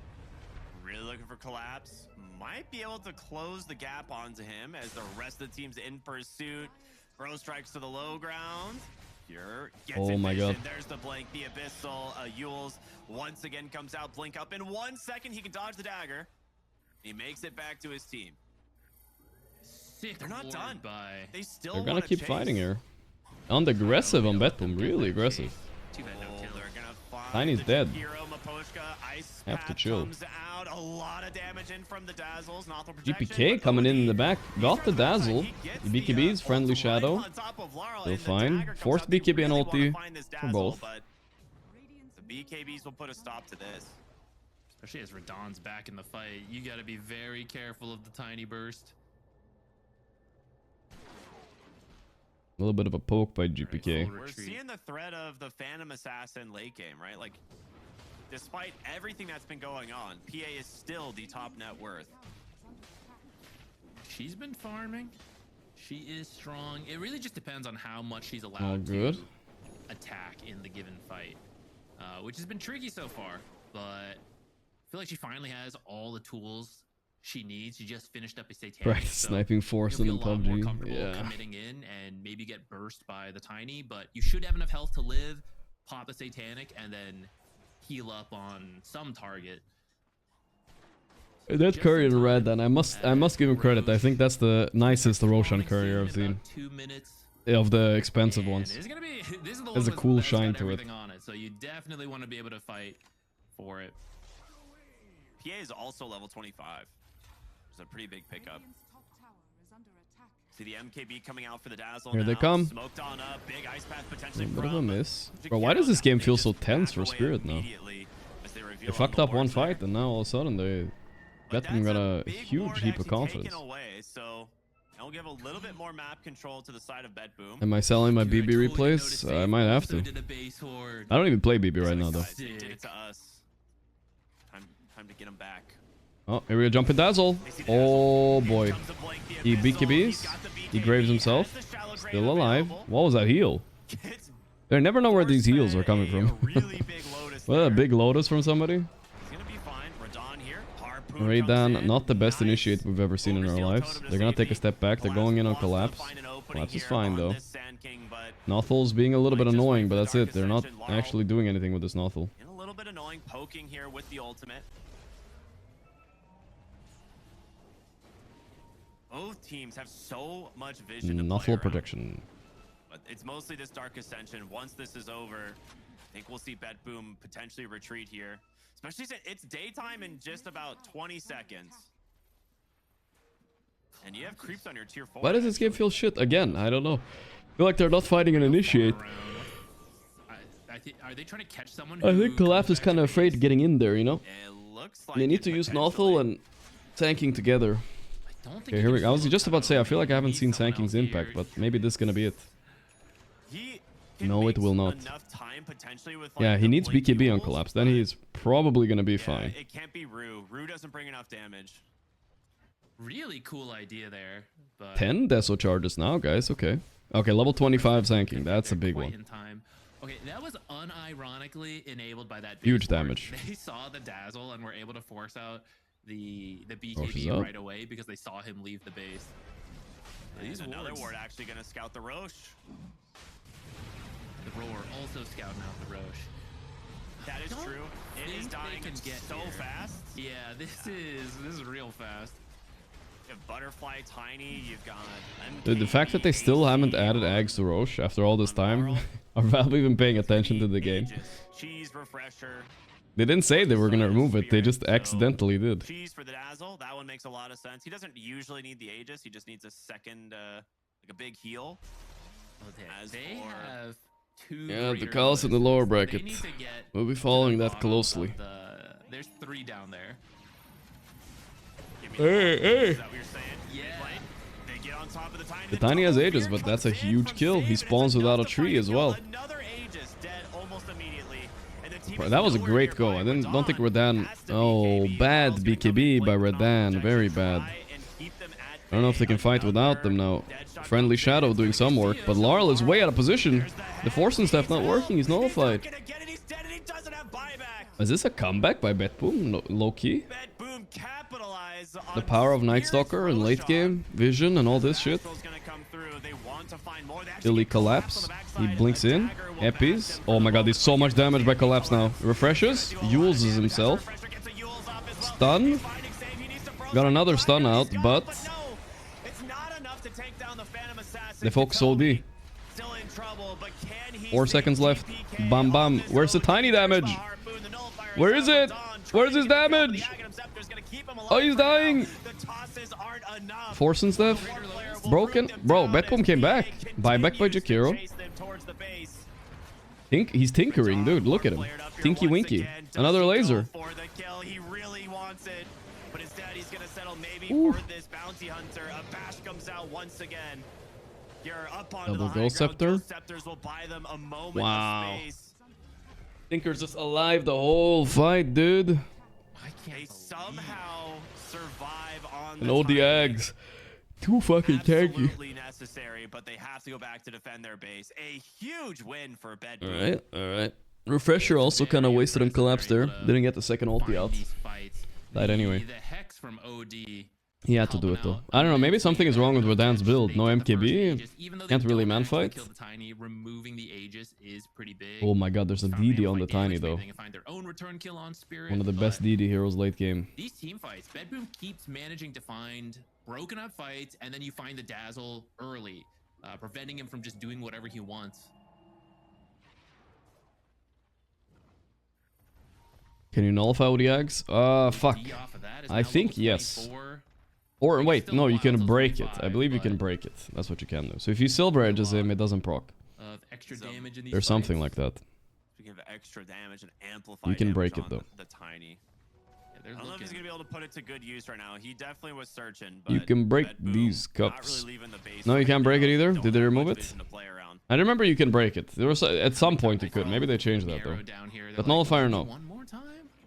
really looking for collapse. Might be able to close the gap onto him as the rest of the team's in pursuit. Bro strikes to the low ground. Pure gets Oh my vision. god. There's the blink, the abyssal. Yules once again comes out, blink up. In 1 second, he can dodge the dagger. He makes it back to his team. Sick. They're not ward done. By They still They're gonna wanna keep chase. fighting here. And aggressive on Betboom, really aggressive. Too bad no Oh, kill. they're gonna find Tiny's the dead. Hero, Maposhka, Ice Have to Path chill. comes out. A lot of damage in from the Dazzles. Nothing protection, GPK but coming in OD, the back. he Got tries the to backside. Dazzle. He gets The the, BKB's friendly ult shadow. right on top of Laurel, Still and the fine. dagger comes Fourth out. They BKB and really wanna ulti find this for Dazzle, both. but the BKBs will put a stop to this. Especially as Radon's back in the fight. You got to be very careful of the tiny burst. A little bit of a poke by GPK. full We're retreat. seeing the threat of the Phantom Assassin late game, right? Like, despite everything that's been going on, PA is still the top net worth. She's been farming. She is strong. It really just depends on how much she's All allowed good. to attack in the given fight, which has been tricky so far. But I feel like she finally has all the tools she needs. She just finished up a Satanic. Practice so sniping Force you'll in feel a lot more PUBG. comfortable Yeah. committing in and maybe get burst by the Tiny. But you should have enough health to live, pop a Satanic, and then heal up on some target. That Just courier in in red, time then I must give him credit. I think that's the nicest Roshan courier I've seen. 2 minutes. Of the expensive And ones. It's gonna be, this is the Has one a with- cool that's got shine to it. everything on it. So you definitely want to be able to fight for it. PA is also level 25. It's a pretty big pickup. See the MKB coming out for the Dazzle. Here they now. come. Smoked on up, big ice path A potentially little bit of a from miss. Jakiro. Bro, why does this game They feel just so tense back for away Spirit now? immediately as they reveal They on fucked the up one boards there. fight and now all of a sudden they But Betboom got that's a big huge ward heap of actually confidence. taken away, so that'll give a little bit more map control to the side of Betboom. Am I selling my Dude, I BB totally replays? noticed I Save might have also to. did a base horde. I don't even play BB right now though. Guys, they did it to us. Time to get him back. Oh, here we go, jumping Dazzle. They see the Dazzle. Oh Here boy. comes the Blink, the He Abyssal. He's BKBs. got the He BKB, graves has himself. the shallow grave Still alive. available. What was that heal? Gets They never know where these heals are coming force-fed from. a really big Lotus Well, a there. big Lotus from somebody? He's gonna be fine. Radon here. Harpoon Raydan, not the best initiate we've ever seen in our lives. They're gonna take a step back. They're going in on collapse. Collapse is fine though. Nothul's being a little bit annoying, but that's it. They're not actually doing anything with this Nothul. A little bit annoying poking here with the ultimate. Both teams have so much vision. Nothul protection. But it's mostly this Dark Ascension. Once this is over, I think we'll see Betboom potentially retreat here. Especially since it's daytime in just about 20 seconds. And you have creeps on your tier 4. Why does this game feel shit? Again, I don't know. I feel like they're not fighting an initiate. Are they trying to catch someone? I think Collapse is kind of afraid of getting in there, you know? It looks like They need to use Nothul and tanking together. Okay, here we go. I was just about to say, I feel like I haven't seen Sanking's impact, but maybe this is gonna be it. No, it will not. Yeah, he needs BKB on Collapse. Then he's probably gonna be fine. It can't be Rue. Rue doesn't bring enough damage. Really cool idea there. But 10 Deso charges now, guys. Okay. Okay, level 25 Sanking. That's a big one. Okay, that was unironically enabled by that Huge base ward. damage. They saw the dazzle and were able to force out the BKB right away because they saw him leave the base. These another ward actually going to scout the Roche. The Roar also scouting out the Roche. That is true. It is dying so fast. Yeah, this is real fast. You have Butterfly, Tiny, you've got Dude, the fact that they still haven't added Ags to Roche after all this time, are Valve even paying attention to the game? Cheese Refresher. They didn't say they were gonna remove it, they just accidentally did. Cheese for the Dazzle, that one makes a lot of sense. He doesn't usually need the Aegis, he just needs a second, like a big heal. They have two. Yeah, the calls in the lower bracket. We'll be following that closely. There's 3 down there. Hey! Yeah. They get on top of The Tiny has Aegis, but that's a huge kill. He spawns without a tree as well. Another Aegis dead almost immediately. That was a great go. I don't think Redan... Oh, bad BKB by Redan. Very bad. I don't know if they can fight without them now. Friendly Shadow doing some work, but Larl is way out of position. The Force and stuff not working. He's nullified. Is this a comeback by Betboom? No, low-key? The power of Night Stalker in late game, vision and all this shit. Illy Collapse. He blinks in. Epis. Oh my god, there's so much damage by Collapse now. Refreshes. Yules himself. Stun. Got another stun out, but... They focus OD. 4 seconds left. Bam bam. Where's the Tiny damage? Where is it? Where's his damage? Oh, he's dying. Force and stuff. Broken. Bro, Betboom came back. Buyback by Jakiro. He's tinkering, dude. Look at him. Tinky Winky. Another laser. Ooh. Double Ghost Scepter. Wow. Tinker's just alive the whole fight, dude. They somehow survive on and all the Ags. Too fucking tanky. Absolutely necessary, but they have to go back to defend their base. A huge win for Betboom. Alright, alright. Refresher also kind of wasted on Collapse there. Didn't get the second ulti out. Died anyway. The Hex from OD. He had to do it though. I don't know, maybe something is wrong with Redan's build. No MKB, can't really man fight. Oh my god, there's a DD on the Tiny though. One of the best DD heroes late game. These team fights, Betboom keeps managing to find broken up fights, and then you find the Dazzle early, preventing him from just doing whatever he wants. Can you nullify with the Ags? Fuck. I think yes. Or wait, no, you can break it. I believe you can break it. That's what you can do. So if you silver edges him, it doesn't proc. There's something like that. Speaking of extra damage and amplify, you can break it though. The Tiny. I don't know if he's gonna be able to put it to good use right now. He definitely was searching. But you can break these cups. No, you can't break it either. Did they remove it? I remember you can break it. There was at some point you could. Maybe they changed that though. But nullifier, no.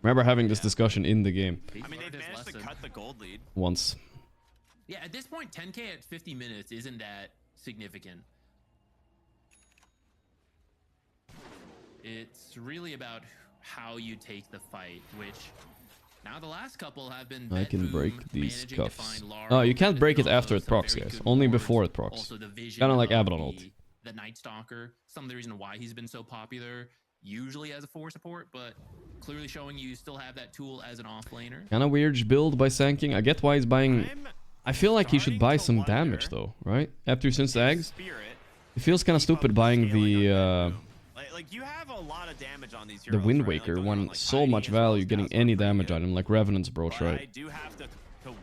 Remember having this discussion in the game. I mean, they've managed to cut the gold lead once. Yeah, at this point, 10k at 50 minutes isn't that significant. It's really about how you take the fight, which Now the last couple have been I can Bedboom break these managing to cuffs. find Laurel, Oh, you can't but break it also after it some procs, very guys. good Only wards. before it procs. Also the vision Kind of like of Abaddon ult. the Night Stalker. Some of the reason why he's been so popular, usually as a 4 support, but clearly showing you still have that tool as an offlaner. Kind of weird build by Sanking. I get why he's buying. I feel like he should buy starting to some wonder damage though, right? After since Ags, Spirit, it feels kind of keep up stupid the buying scaling the of Bedboom. Like you have a lot of damage on these the heroes, Wind right? Like, Waker don't get me wrong, won like, so Tiny much as well as value getting Dazzler are any pretty damage good. on him, like Revenant's approach, But I right? do have to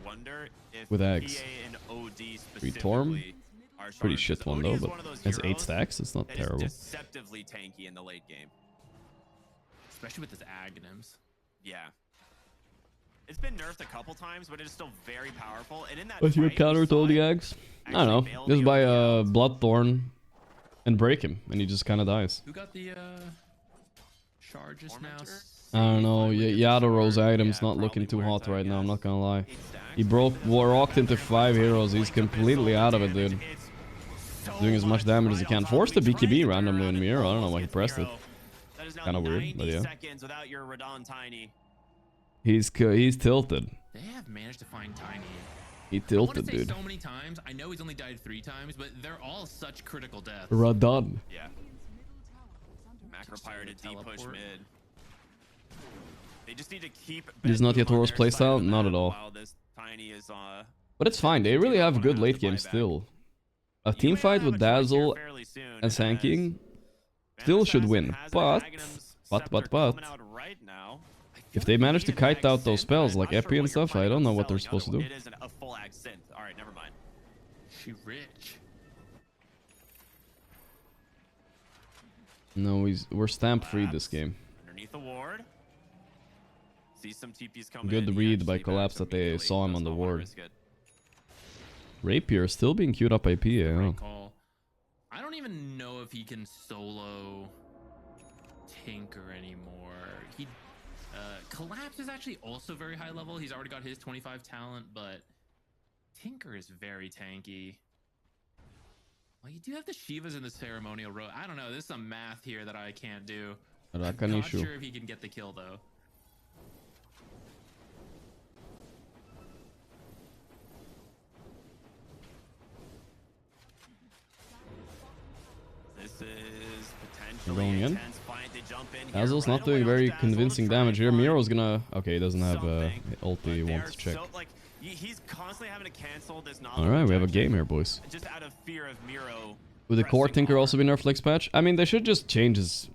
wonder if With Ags. PA and OD Free Torm, specifically are pretty stronger, shit 'cause one OD though, is but one of those has 8 heroes stacks. It's not that is terrible. deceptively tanky in the late game. Especially with his Aghanims. Yeah. It's been nerfed a couple times, but it is still very powerful. And in that What's your fight, we counter to saw all the it Ags? I don't know. actually bail Just the buy OD a out. Bloodthorn and break him, and he just kind of dies. Who got the charges now? Tormentor? I don't know. Yado's Sword, item's yeah, not looking probably too worth hot it, I right now. I'm not guess. gonna lie. 8 stacks, He but broke, it doesn't walked matter. into 5 heroes. He's Blink of completely Abyssal out of it, damage. dude. It's so Doing as much damage as he right can. on top. Forced the We tried to BKB turn randomly around in and Miro. I don't know almost why he gets pressed it. Miro. That is now Kinda weird, 90 but yeah. seconds without your Radon Tiny. He's tilted. They have managed to find Tiny. He I want to tilted, say dude. so many times. I know he's only died 3 times, but they're all such critical deaths. Radon. Yeah. Macro Pirate deep push Teleport. mid. They just need to keep. He's not Bedboom yet on Horus their side of playstyle? the Not map at all. while this Tiny is But it's fine. They really have a good late game buyback. still. A You team may fight have with a choice here Dazzle fairly soon, and as Sanking Phantom still should Assassin win. has an But Aghanim's Scepter but coming out right now. I feel if like they you manage to need an kite Ag out those synth, spells but like I'm not Epi sure and what you're stuff, I planning don't on know what they're selling supposed to do. It is a full Ag synth. All right, never mind. She rich. No, we're stamp free this game. Underneath the ward. See some TPs coming Good in. He read by actually Collapse backs that they immediately, saw him does on the not wanna ward. risk it. Rapier still being queued up by PA. Great Huh? call. I don't even know if he can solo Tinker anymore. He Collapse is actually also very high level. He's already got his 25 talent, but Tinker is very tanky. Well, you do have the Shivas in the ceremonial row. I don't know. There's some math here that I can't do. I'm not Rakanishu. sure if he can get the kill though. This is Going potentially in. intense fight. They jump in here Dazzle's right not doing away on very Dazzle to convincing try damage and here. find Miro's gonna... Okay, he doesn't have something, ult he but wants to they're check. so, like, he's constantly having to cancel this novel Alright, we have a projection game here, boys. just out of fear of Miro. Would the core pressing Tinker armor. also be nerfed next patch? I mean, they should just change his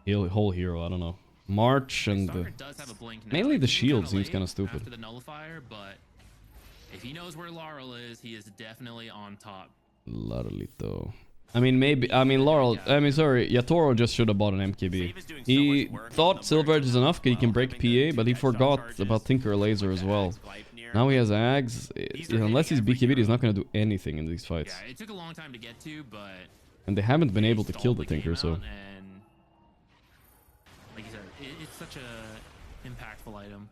whole hero. I don't know. March and... Stalker does have a blink now. mainly It the came shield kinda seems late kinda stupid. After the nullifier, but if he knows where Laurel is, he is definitely on top. Larlito. I mean, maybe... I mean, Laurel... I mean, sorry. Yatoro just should have bought an MKB. Save is doing so He much work on thought the Silver Edge merge is as enough, he can well, break having the PA, but he two headshot forgot charges about Tinker Laser with as the well. Axe Vipe near. Now he has Ags. Unless he's every BKB, he's hero. not going to do anything in these fights. Yeah, it took a long time to get to, but And they haven't been he able to kill stalled the game Tinker, so... out, and like you said, it's such a impactful item.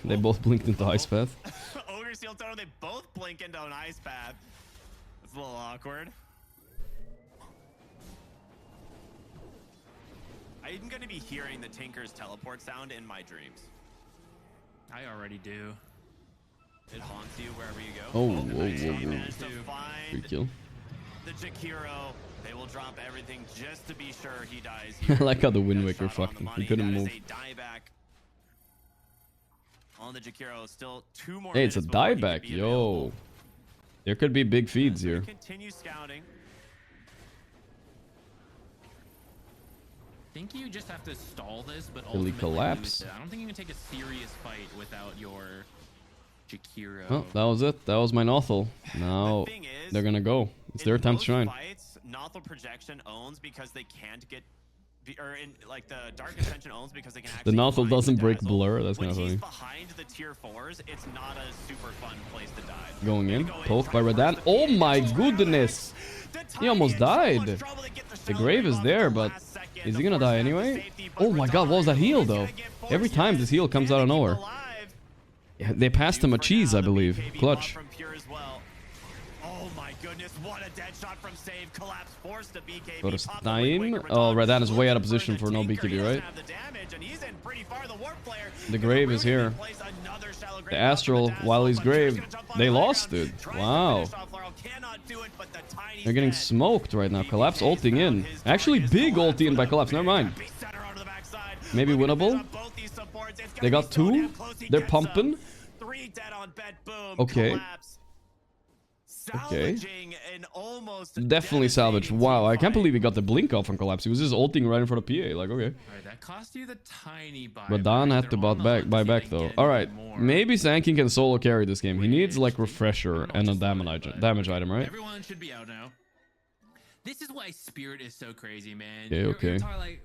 They both blinked into Ice Path. Ogre Seal Totem, they both blink into an ice path. It's a little awkward. I'm gonna be hearing the Tinker's teleport sound in my dreams. I already do. It haunts you wherever you go. Oh, nice. whoa, He whoa, whoa. managed to Free find kill. the Jakiro. They will drop everything just to be sure he dies I here. like how the Wind That Waker shot on fucked the him. He money. couldn't That is move. a dieback on the Jakiro. Still 2 more Hey, it's a minutes before he could dieback. be Yo. available. There could be big feeds So he here. continue scouting. I think you just have to stall this, but Will he ultimately collapse? lose it. I don't think you can take a serious fight without your Jakiro. Oh, that was it. That was my Nothel. Now The thing is, they're gonna go. It's in their time to most shine. Fights, Nothel projection owns because they can't get, or in like the Dark Intention owns because they can The actually. Nothel find doesn't the break Dazzle. blur. That's When kind of he's funny. behind the tier 4s, it's not a super fun place to dive. Going in. They go Poked try by to burst Radan. the Oh PA. my It's goodness. the He almost Tiny in so died. much trouble to get The shell grave ring is off there, at the but last second is to he gonna force die down the anyway? safety, but Oh my god, what was that Radan heal is though? gonna get Every forced time in. this heal comes Can out of they keep nowhere. alive? Yeah, they passed him a For cheese, now, I the believe. BKB Clutch. pop from Pure as well. Oh my goodness, what a dead shot from save. Collapse forced to BKB. Go to time. Oh, Radan is way out of position for no BKB, right? The Grave is here. The Astral, while he's Grave, they lost, dude. Wow. They're getting smoked right now. Collapse ulting in. Actually, big ulti in by Collapse. Never mind. Maybe winnable. They got 2. They're pumping. Okay. Okay. Definitely salvage. Wow, I can't believe he got the blink off on Collapse. He was just ulting right in front of PA. Like, okay. Alright, that cost you the tiny buy. But Don had to buy back though. Alright. Maybe Sanking can solo carry this game. He needs like refresher and a damage item, right? Everyone should be out now. This is why Spirit is so crazy, man. Okay, okay. Like,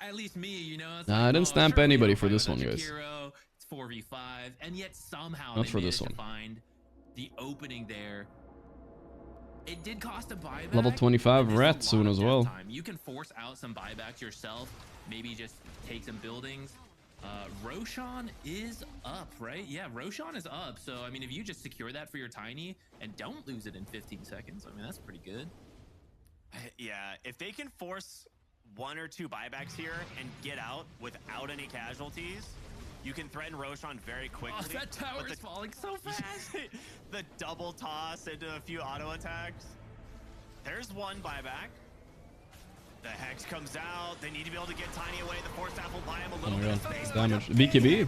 at least me, you know. Nah, I didn't stamp anybody for this one, guys. It's 4v5, and yet somehow not they for this managed one. to find the opening there. It did cost a buyback. Level 25 rat soon as well. You can force out some buybacks yourself. Maybe just take some buildings. Roshan is up, right? Yeah, Roshan is up. So, I mean, if you just secure that for your tiny and don't lose it in 15 seconds, I mean, that's pretty good. Yeah, if they can force 1 or 2 buybacks here and get out without any casualties, you can threaten Roshan very quickly. Oh, that tower is falling so fast. The double toss into a few auto attacks. There's 1 buyback. The Hex comes out. They need to be able to get Tiny away. The Force Staff will buy him a little bit of space. Damage. BKB.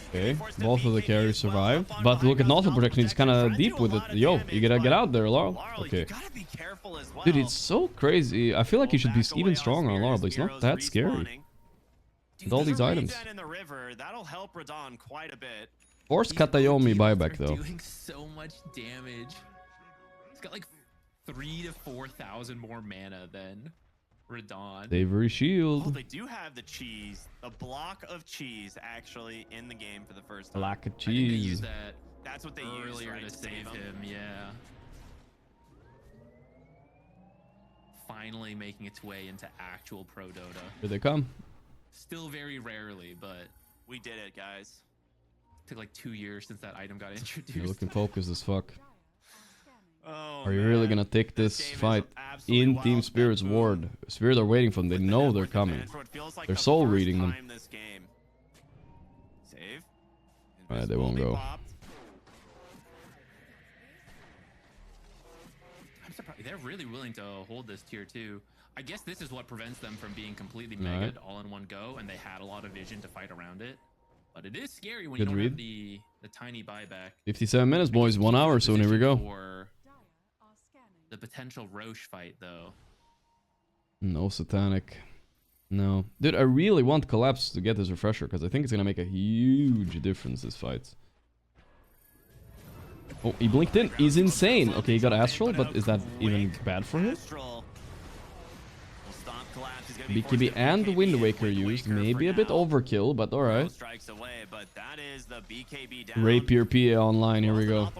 Okay, both of the carries survived. But look at Nozzle Protection. He's kind of deep with it. Yo, you gotta get out there, Laurel. Okay. Dude, it's so crazy. I feel like he should be even stronger on Laurel, but he's not that scary. With all these items. That'll help Radon quite a bit. Force Katayomi buyback though. Doing so much damage. He's got like 3,000 to 4,000 more mana than Radon. Savory Shield. Oh, they do have the cheese. The block of cheese actually in the game for the first time. Block of cheese. That's what they used earlier to save him. Yeah. Finally making its way into actual Pro Dota. Here they come. Still very rarely, but we did it, guys. Took like 2 years since that item got introduced. You're looking focused as fuck. Oh, are you really gonna take this fight in Team Spirit's ward? Spirit are waiting for them. They know they're coming. They're soul reading them. Alright, they won't go. I'm surprised. They're really willing to hold this tier 2. I guess this is what prevents them from being completely mega all in one go, and they had a lot of vision to fight around it. But it is scary when you don't have the tiny buyback. 57 minutes, boys. 1 hour soon. Here we go. The potential Roche fight, though. No Satanic. No. Dude, I really want Collapse to get this refresher, because I think it's going to make a huge difference this fight. Oh, he blinked in. He's insane. Okay, he got Astral, but is that even bad for him? BKB and the Wind Waker used. Maybe a bit overkill, but alright. Rapier PA online. Here we go.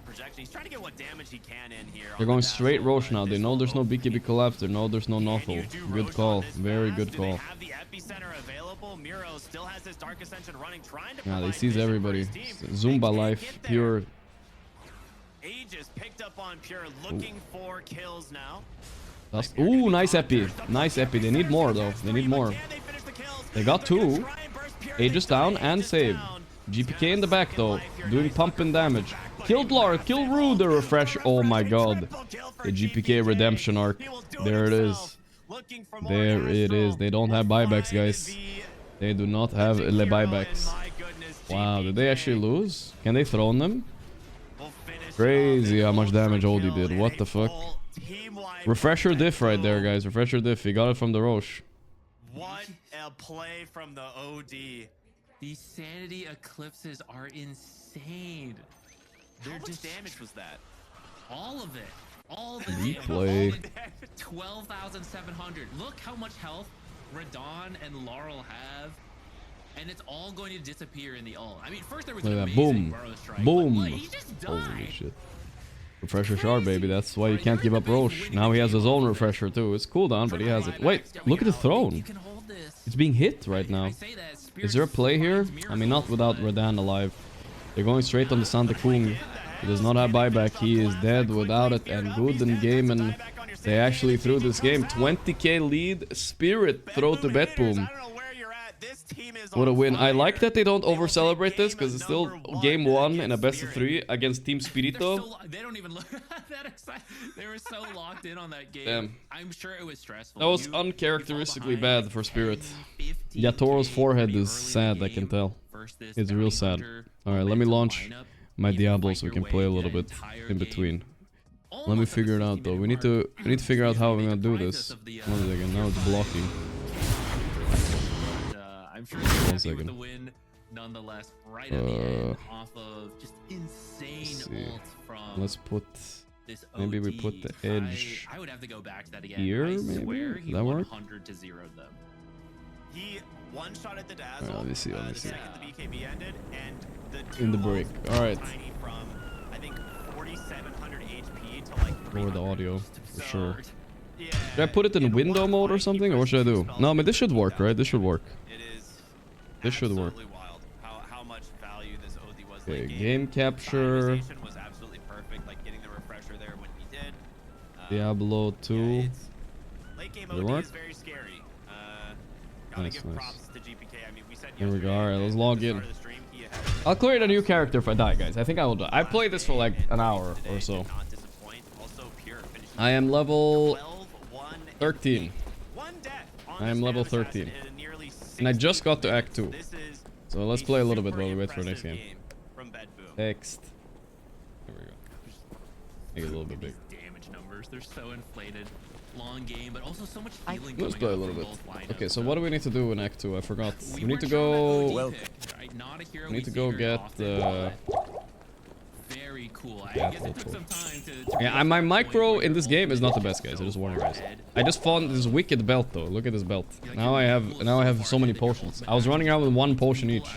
They're going straight Roche now. They know there's no BKB Collapse. They know there's no Nothel. Good call. Very good call. Yeah, they seize everybody. Zumba life. Pure. Aegis picked up on Pure, looking for kills now. Ooh, nice epi. Nice epi. They need more, though. They need more. They got 2. Aegis down and saved. GPK in the back, though. Doing pumping damage. Killed Lara. Kill Rue, the refresh. Oh, my God. The GPK redemption arc. There it is. There it is. They don't have buybacks, guys. They do not have le buybacks. Wow, did they actually lose? Can they throw them? Crazy how much damage Oldie did. What the fuck? Refresher diff right there, guys. Refresher diff. He got it from the Roche. What a play from the OD. These Sanity Eclipses are insane. How much damage was that? All of it. All the replay. 12,700. Look how much health Radon and Laurel have. And it's all going to disappear in the ult. I mean, first there was an amazing burrow strike. Boom. Like, he just died. Holy shit. Refresher shard, baby. That's why you can't give up Roche. Now he has his own refresher, too. It's cooldown, but he has it. Wait, look at the throne. It's being hit right now. Is there a play here? I mean, not without Radan alive. They're going straight on the Santa Kung. He does not have buyback. He is dead without it and good in game, and they actually threw this game. 20k lead. Spirit throw to bet boom. What a win. I like that they don't over-celebrate this because it's still game 1 in a best of 3 against Team Spirito. They don't even look that excited. They were so locked in on that game. Damn. I'm sure it was stressful. That was uncharacteristically bad for Spirit. Yatoro's forehead is sad, I can tell. It's real sad. Alright, let me launch my Diablo so we can play a little bit in between. Let me figure it out though. We need to figure out how we're gonna do this. 1 second, now it's blocking. I'm sure he's happy with the win nonetheless, right at the end, off of just insane ult from let's put this maybe we put the edge I would have to go back to that again. here, I maybe? swear he That work? 100 to 0 them. He one shot at the dazzle. Alright, let me see, The second the BKB ended, and the in the break. Alright. Tiny from I think 4700 HP to like Lower the audio for sure. Yeah, Should I put it in window mode or something, or what should I do? No, I mean this should work, right? This should work. it is This should work. absolutely wild how much value this OD was. Okay, late game capture. Optimization was absolutely perfect, like getting the refresher there when he did. Diablo 2. Yeah, late game Did it OD work? is very scary. Gotta Nice, give nice. props to GPK. I mean, we said Here we go. yesterday Alright, let's at the log start in. of the stream, he had I'll create a new character if I die, guys. I think I will die. I played this for like an hour today or so. did not disappoint. Also, Pure finishing I am level 12, 1, 13. one death on I am the level Spam Assassin 13. in a nearly And I just got to 60 Act 2. This is So let's a play a little bit super while we wait for the next impressive game. From Bedboom. Text. There we go. Make it a little bit big. Damage numbers, they're so inflated. Long game, but also so much healing. Let's coming play a out little from bit. both lineups, Okay, so what do we need to do in Act 2? I forgot. We need to weren't sure on that go... OD pick, right? Not a hero We need to see go very get often, but very cool. I guess it took some time to Yeah, my micro in this game is not the best, guys. I just warn you guys. I just found this wicked belt though. Look at this belt. Now I have so many potions. I was running around with 1 potion each.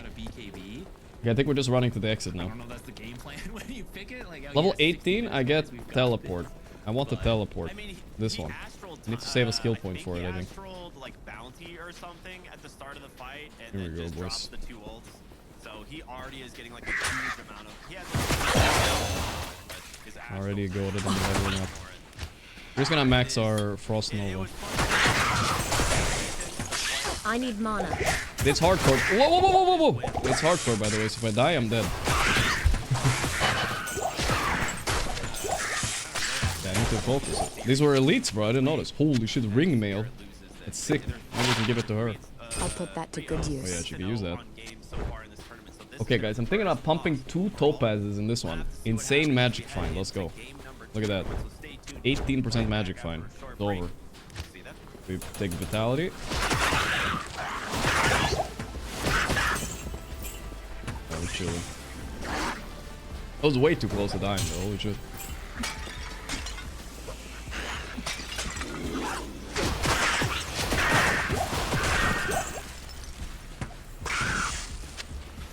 Okay, I think we're just running to the exit I now. don't know if that's the game plan when you pick it. Like, oh, Level yeah, 18, I get teleport. I want the teleport. I mean, This he one. astraled, I need to save a skill point for it, I think. He astraled, like bounty or something at the start of the fight, and Here then we go, just boys. drops the 2 ults. So he already is getting like a huge amount of. He has Already goaded and leveling up. We're just gonna max our Frost Nova. I need mana. It's hardcore. Whoa, whoa, whoa, whoa, whoa! It's hardcore, by the way, so if I die, I'm dead. Yeah, I need to focus it. These were elites, bro. I didn't notice. Holy shit, ring mail. It's sick. Maybe we can give it to her. I'll put that to good Oh yeah, use. she can use that. Okay, guys, I'm thinking about pumping 2 topazes in this one. Insane magic find. Let's go. Look at that. 18% magic find. It's over. We take vitality. Oh, we're chilling. That was way too close to dying, though. Holy shit.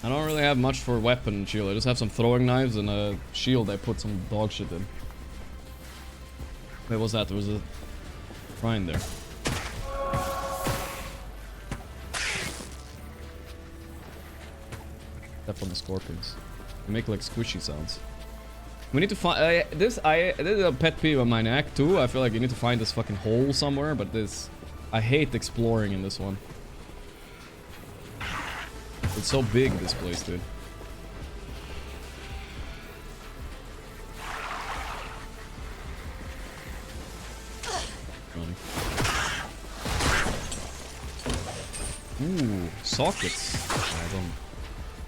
I don't really have much for weapon and shield. I just have some throwing knives and a shield I put some dog shit in. Wait, what's that? There was a shrine there. Step on the scorpions. They make like squishy sounds. We need to find this is a pet peeve of mine. Act 2, I feel like you need to find this fucking hole somewhere, but this I hate exploring in this one. It's so big, this place, dude. Ooh, sockets.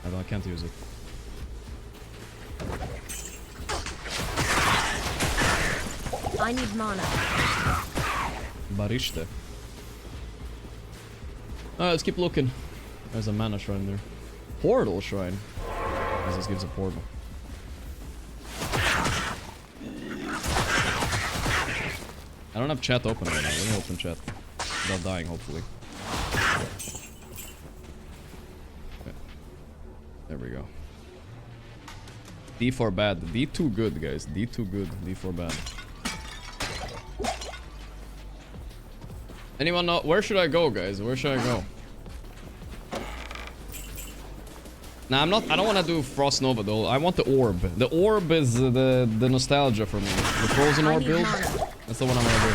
I can't use it. I need mana. Barishte. Let's keep looking. There's a mana shrine there. Portal shrine. This gives a portal. I don't have chat open right now. Let me open chat. Without dying, hopefully. Okay. There we go. D4 bad. D2 good, guys. D2 good. D4 bad. Anyone know? Where should I go, guys? Where should I go? Nah, I'm not. I don't want to do Frost Nova though. I want the orb. The orb is the nostalgia for me. The frozen orb build. That's the one I'm gonna do.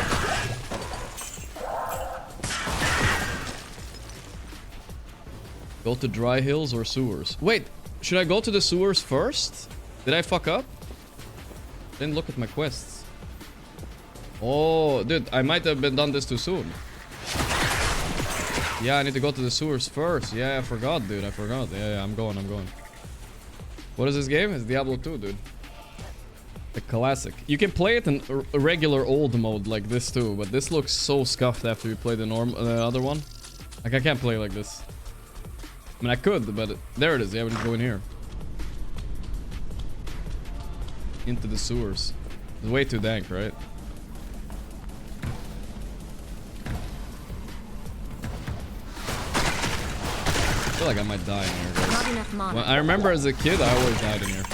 Go to dry hills or sewers. Wait, should I go to the sewers first? Did I fuck up? Didn't look at my quests. Oh, dude, I might have been done this too soon. Yeah, I need to go to the sewers first. Yeah, I forgot, dude. I forgot. Yeah, I'm going. What is this game? It's Diablo 2, dude. The classic. You can play it in a regular old mode like this too, but this looks so scuffed after you play the other one. Like, I can't play like this. I mean, I could, but there it is. Yeah, we just go in here. Into the sewers. It's way too dank, right? I feel like I might die in here, guys. Not enough mana. Well, I remember as a kid, I always died in here.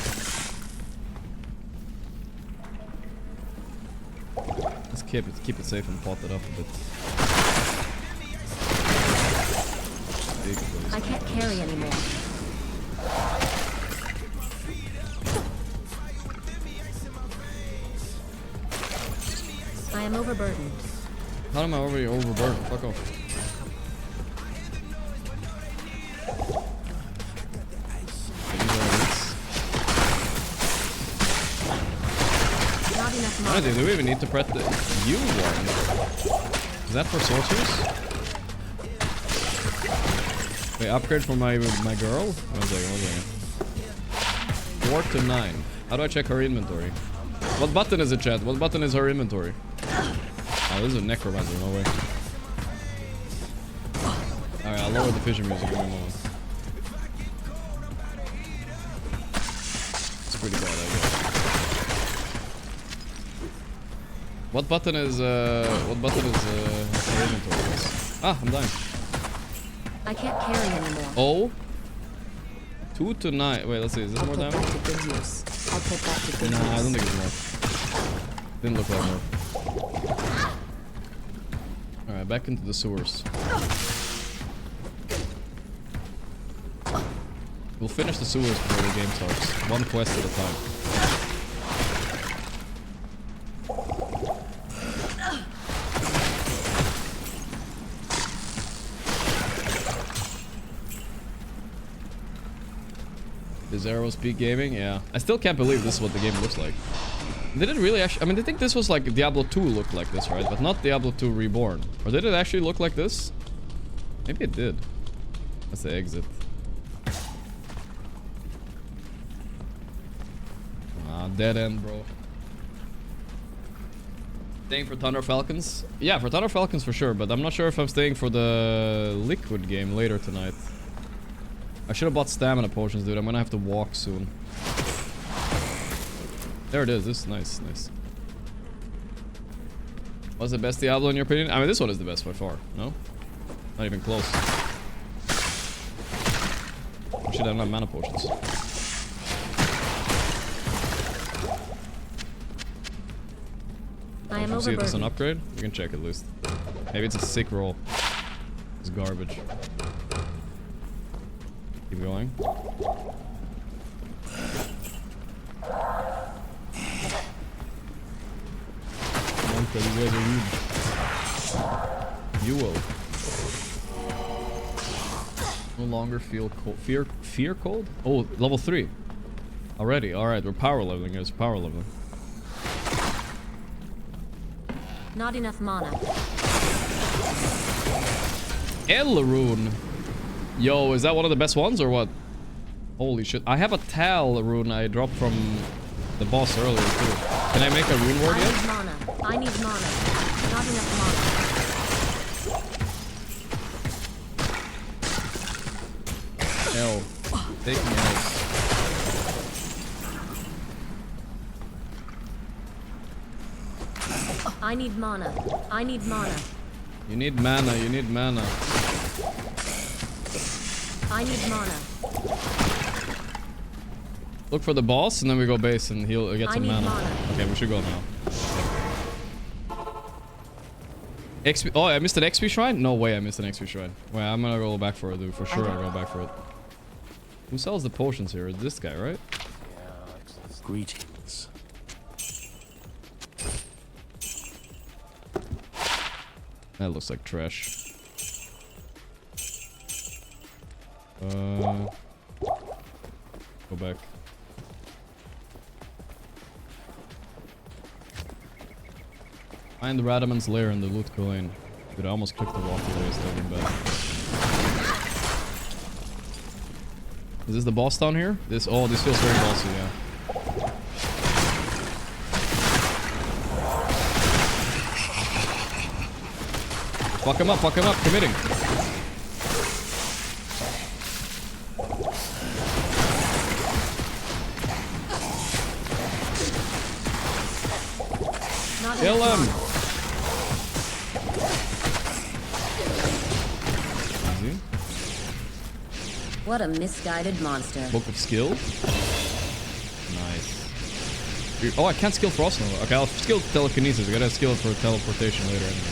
Let's keep it safe and pot it up a bit. I can't carry anymore. I am overburdened. How am I already overburdened? Fuck off. Not enough mana. Do we even need to press the U one? Is that for sorcerers? Wait, upgrade for my girl? One second. 4 to 9. How do I check her inventory? What button is it, chat? What button is her inventory? Oh, this is a necromancer, no way. Alright, I'll lower the fishing music in a moment. It's pretty bad, I guess. What button is her inventory? Ah, I'm dying. I can't carry anymore. Oh. 2 to 9. Wait, let's see. Is this more damage? I'll put that to good use. Nah, I don't think it's more. Didn't look like more. Alright, back into the sewers. We'll finish the sewers before the game starts. One quest at a time. Is Arrows Peak Gaming? Yeah. I still can't believe this is what the game looks like. Did it really actually... I mean, I think this was like Diablo 2 looked like this, right? But not Diablo 2 Reborn. Or did it actually look like this? Maybe it did. That's the exit. Ah, dead end, bro. Staying for Thunder Falcons? Yeah, for Thunder Falcons for sure, but I'm not sure if I'm staying for the Liquid game later tonight. I should have bought stamina potions, dude. I'm gonna have to walk soon. There it is. This is nice. What's the best Diablo in your opinion? I mean, this one is the best by far. No? Not even close. I should have enough mana potions. I am See if it's an overburdened. upgrade? We can check at least. Maybe it's a sick roll. It's garbage. Keep going. You guys are rude. You will. No longer feel cold. Fear cold? Oh, level 3. Already. Alright, we're power leveling, guys. Power leveling. Not enough mana. Rune. Yo, is that one of the best ones or what? Holy shit. I have a Tal rune I dropped from the boss earlier too. Can I make a rune word yet? I need mana. Not enough mana. L. Take me out. I need mana. I need mana. You need mana. You need mana. I need mana. Look for the boss and then we go base and he'll get some I need mana. mana. Okay, we should go now. XP. Oh, I missed an XP shrine? No way I missed an XP shrine. Wait, I'm gonna go back for it, dude. For sure I'll go back for it. Who sells the potions here? This guy, right? Greetings. That looks like trash. Go back. Find the Radaman's lair in the loot lane. Dude, I almost clicked the walkway instead of back. Is this the boss down here? This feels very bossy, yeah. Fuck him up, committing. Kill him! Easy. What a misguided monster. Book of skill. Nice. Oh, I can't skill Frost Nova. Okay, I'll skill telekinesis. I gotta skill it for teleportation later anyway.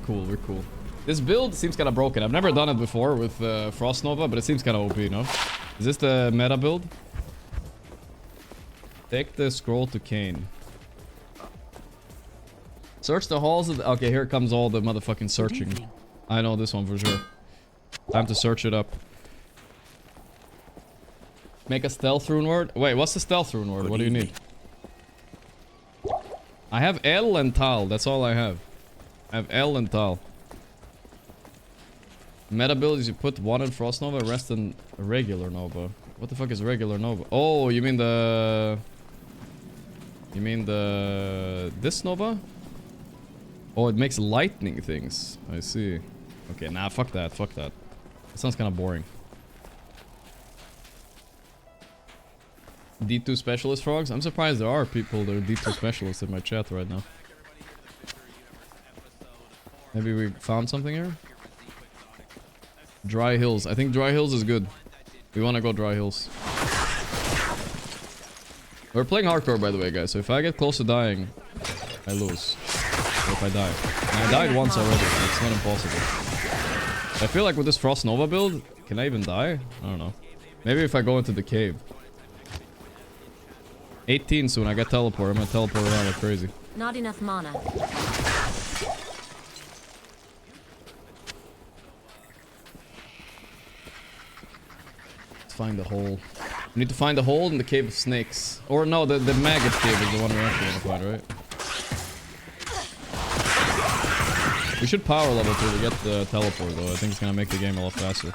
We're cool. This build seems kind of broken. I've never done it before with Frost Nova, but it seems kind of OP, you know? Is this the meta build? Take the scroll to Kane. Search the halls of the... Okay, here comes all the motherfucking searching. I know this one for sure. Time to search it up. Make a stealth rune word? Wait, what's the stealth rune word? What do you need? I have L and Tal. That's all I have. I have L and Tal. Meta build is you put one in Frost Nova, rest in a regular Nova. What the fuck is regular Nova? Oh, you mean the... You mean the... This Nova? Oh, it makes lightning things. I see. Okay, nah, fuck that, fuck that. That sounds kind of boring. D2 specialist frogs? I'm surprised there are people that are D2 specialists in my chat right now. Maybe we found something here? Dry Hills. I think Dry Hills is good. We want to go Dry Hills. We're playing hardcore, by the way, guys. So if I get close to dying, I lose. Or if I die. And I died once already, so it's not impossible. I feel like with this Frost Nova build, can I even die? I don't know. Maybe if I go into the cave. 18 soon, I got teleport. I'm gonna teleport around like crazy. Not enough mana. Find the hole. We need to find the hole in the cave of snakes. Or no, the maggot cave is the one we actually want to find, right? We should power level till we get the teleport though. I think it's gonna make the game a lot faster.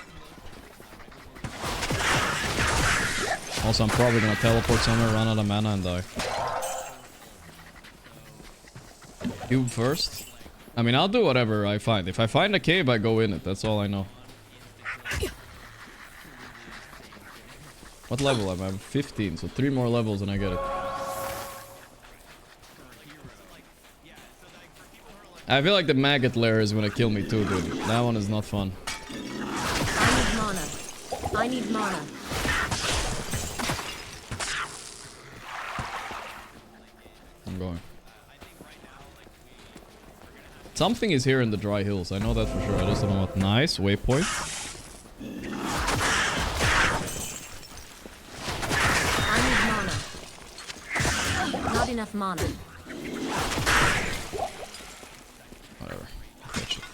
Also, I'm probably gonna teleport somewhere, run out of mana and die. Cube first? I mean, I'll do whatever I find. If I find a cave, I go in it. That's all I know. What level am I? I'm 15, so 3 more levels and I get it. I feel like the maggot lair is gonna kill me too, dude. That one is not fun. I need mana. I'm going. Something is here in the Dry Hills. I know that for sure. I just don't know what. Nice. Waypoint. Not enough mana. Whatever. Fetch it.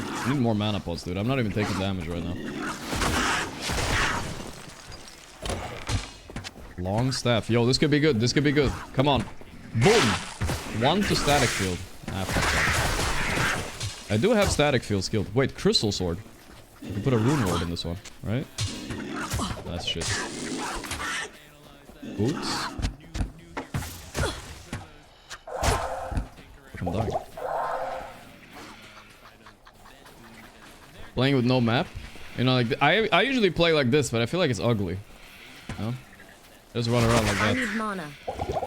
I need more mana pots, dude. I'm not even taking damage right now. Long staff. Yo, this could be good. This could be good. Come on. Boom! 1 to static field. Ah, fuck that. I do have static field skilled. Wait, crystal sword. You can put a rune ward in this one, right? That's shit. Boots. I'm dying. Playing with no map. You know, like I usually play like this, but I feel like it's ugly. You know? Just run around like that. I need mana.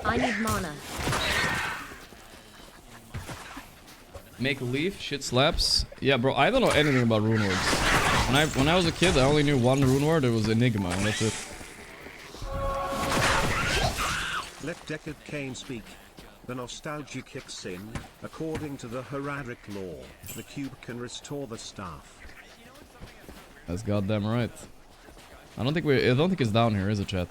I need mana. Make leaf, shit slaps. Yeah, bro, I don't know anything about rune words. When I was a kid, I only knew one rune word. It was Enigma, and that's it. Let Deckard Kane speak. The nostalgia kicks in. According to the heraldic law, the cube can restore the staff. That's goddamn right. I don't think it's down here, is it, chat?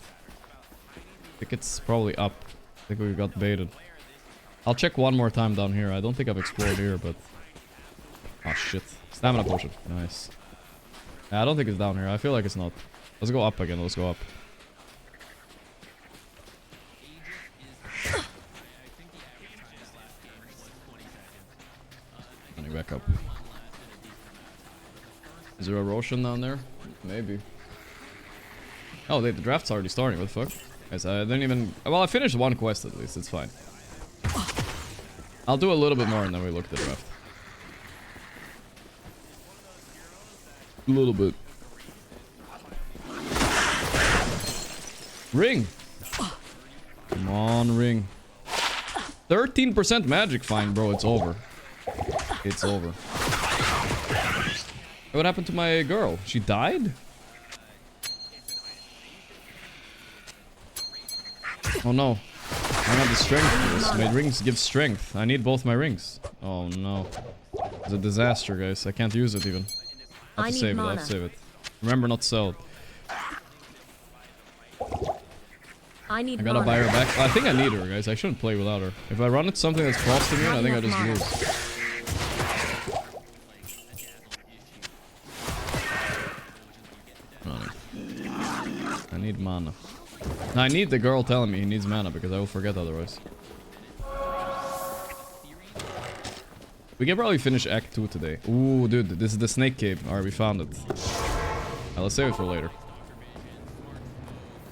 I think it's probably up. I think we got baited. I'll check one more time down here. I don't think I've explored here, but... Oh, shit. Stamina potion. Nice. Yeah, I don't think it's down here. I feel like it's not. Let's go up again. Let's go up. Running back up. Is there a Roshan down there? Maybe. Oh, the draft's already starting. What the fuck? Guys, I didn't even... Well, I finished one quest at least. It's fine. I'll do a little bit more and then we look at the draft. A little bit. Ring! Come on, ring. 13% magic fine, bro. It's over. It's over. What happened to my girl? She died? Oh no. I don't have the strength for this. My rings give strength. I need both my rings. Oh no. It's a disaster, guys. I can't use it even. I have to save it. I have to save it. Remember not to sell it. I gotta buy her back. I think I need her, guys. I shouldn't play without her. If I run into something that's frosting me, I think I just lose. I need mana. I need the girl telling me he needs mana because I will forget otherwise. We can probably finish Act 2 today. Ooh, dude, this is the snake cave. Alright, we found it. Let's save it for later.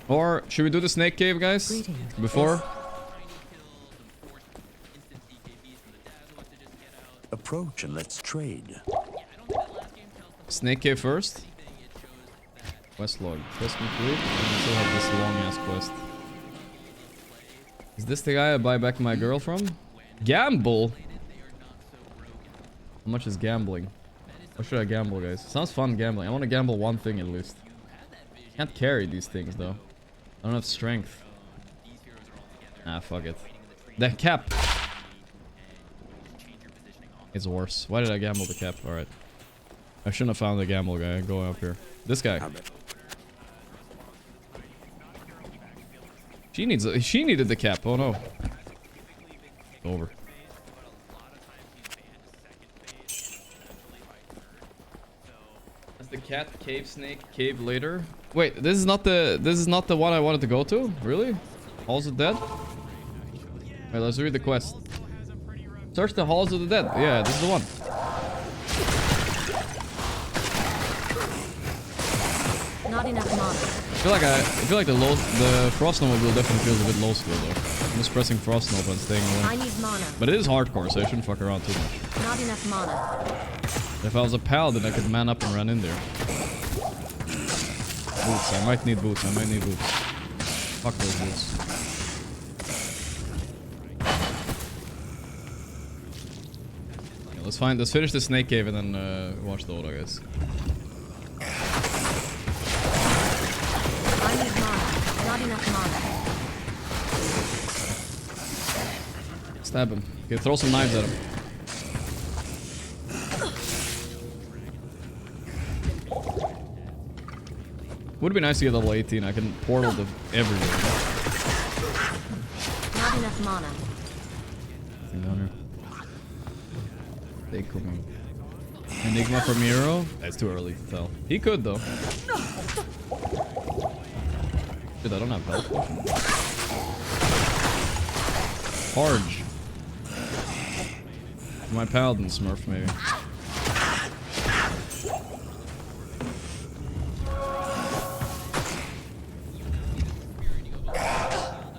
Or, should we do the snake cave, guys? Before? Approach and let's trade. Snake cave first? Quest log. Quest complete. And we still have this long-ass quest. Is this the guy I buy back my girl from? Gamble? How much is gambling? What should I gamble, guys? Sounds fun gambling. I want to gamble one thing at least. Can't carry these things though. I don't have strength. Ah, fuck it. The cap. It's worse. Why did I gamble the cap? Alright. I shouldn't have found the gamble guy going up here. This guy. She needed the cap. Oh no. Over. Is the cat cave snake cave later? Wait, this is not the one I wanted to go to? Really? Halls of Dead? Wait, let's read the quest. Search the Halls of the Dead. Yeah, this is the one. Not enough mana. I feel like the Frost Nova build definitely feels a bit low skill though. I'm just pressing Frost Nova and staying away. I need mana. But it is hardcore, so I shouldn't fuck around too much. Not enough mana. If I was a paladin, I could man up and run in there. Boots. I might need boots. Fuck those boots. Yeah, let's finish the snake cave and then watch the Oda, guys. I need mana. Not enough mana. Stab him. Okay, throw some knives at him. Would be nice to get level 18. I can portal to everywhere. Not enough mana. Nothing down here. They coming. Enigma from Miro? That's too early to tell. He could though. Dude, I don't have health potion. Harge. My paladin smurf maybe.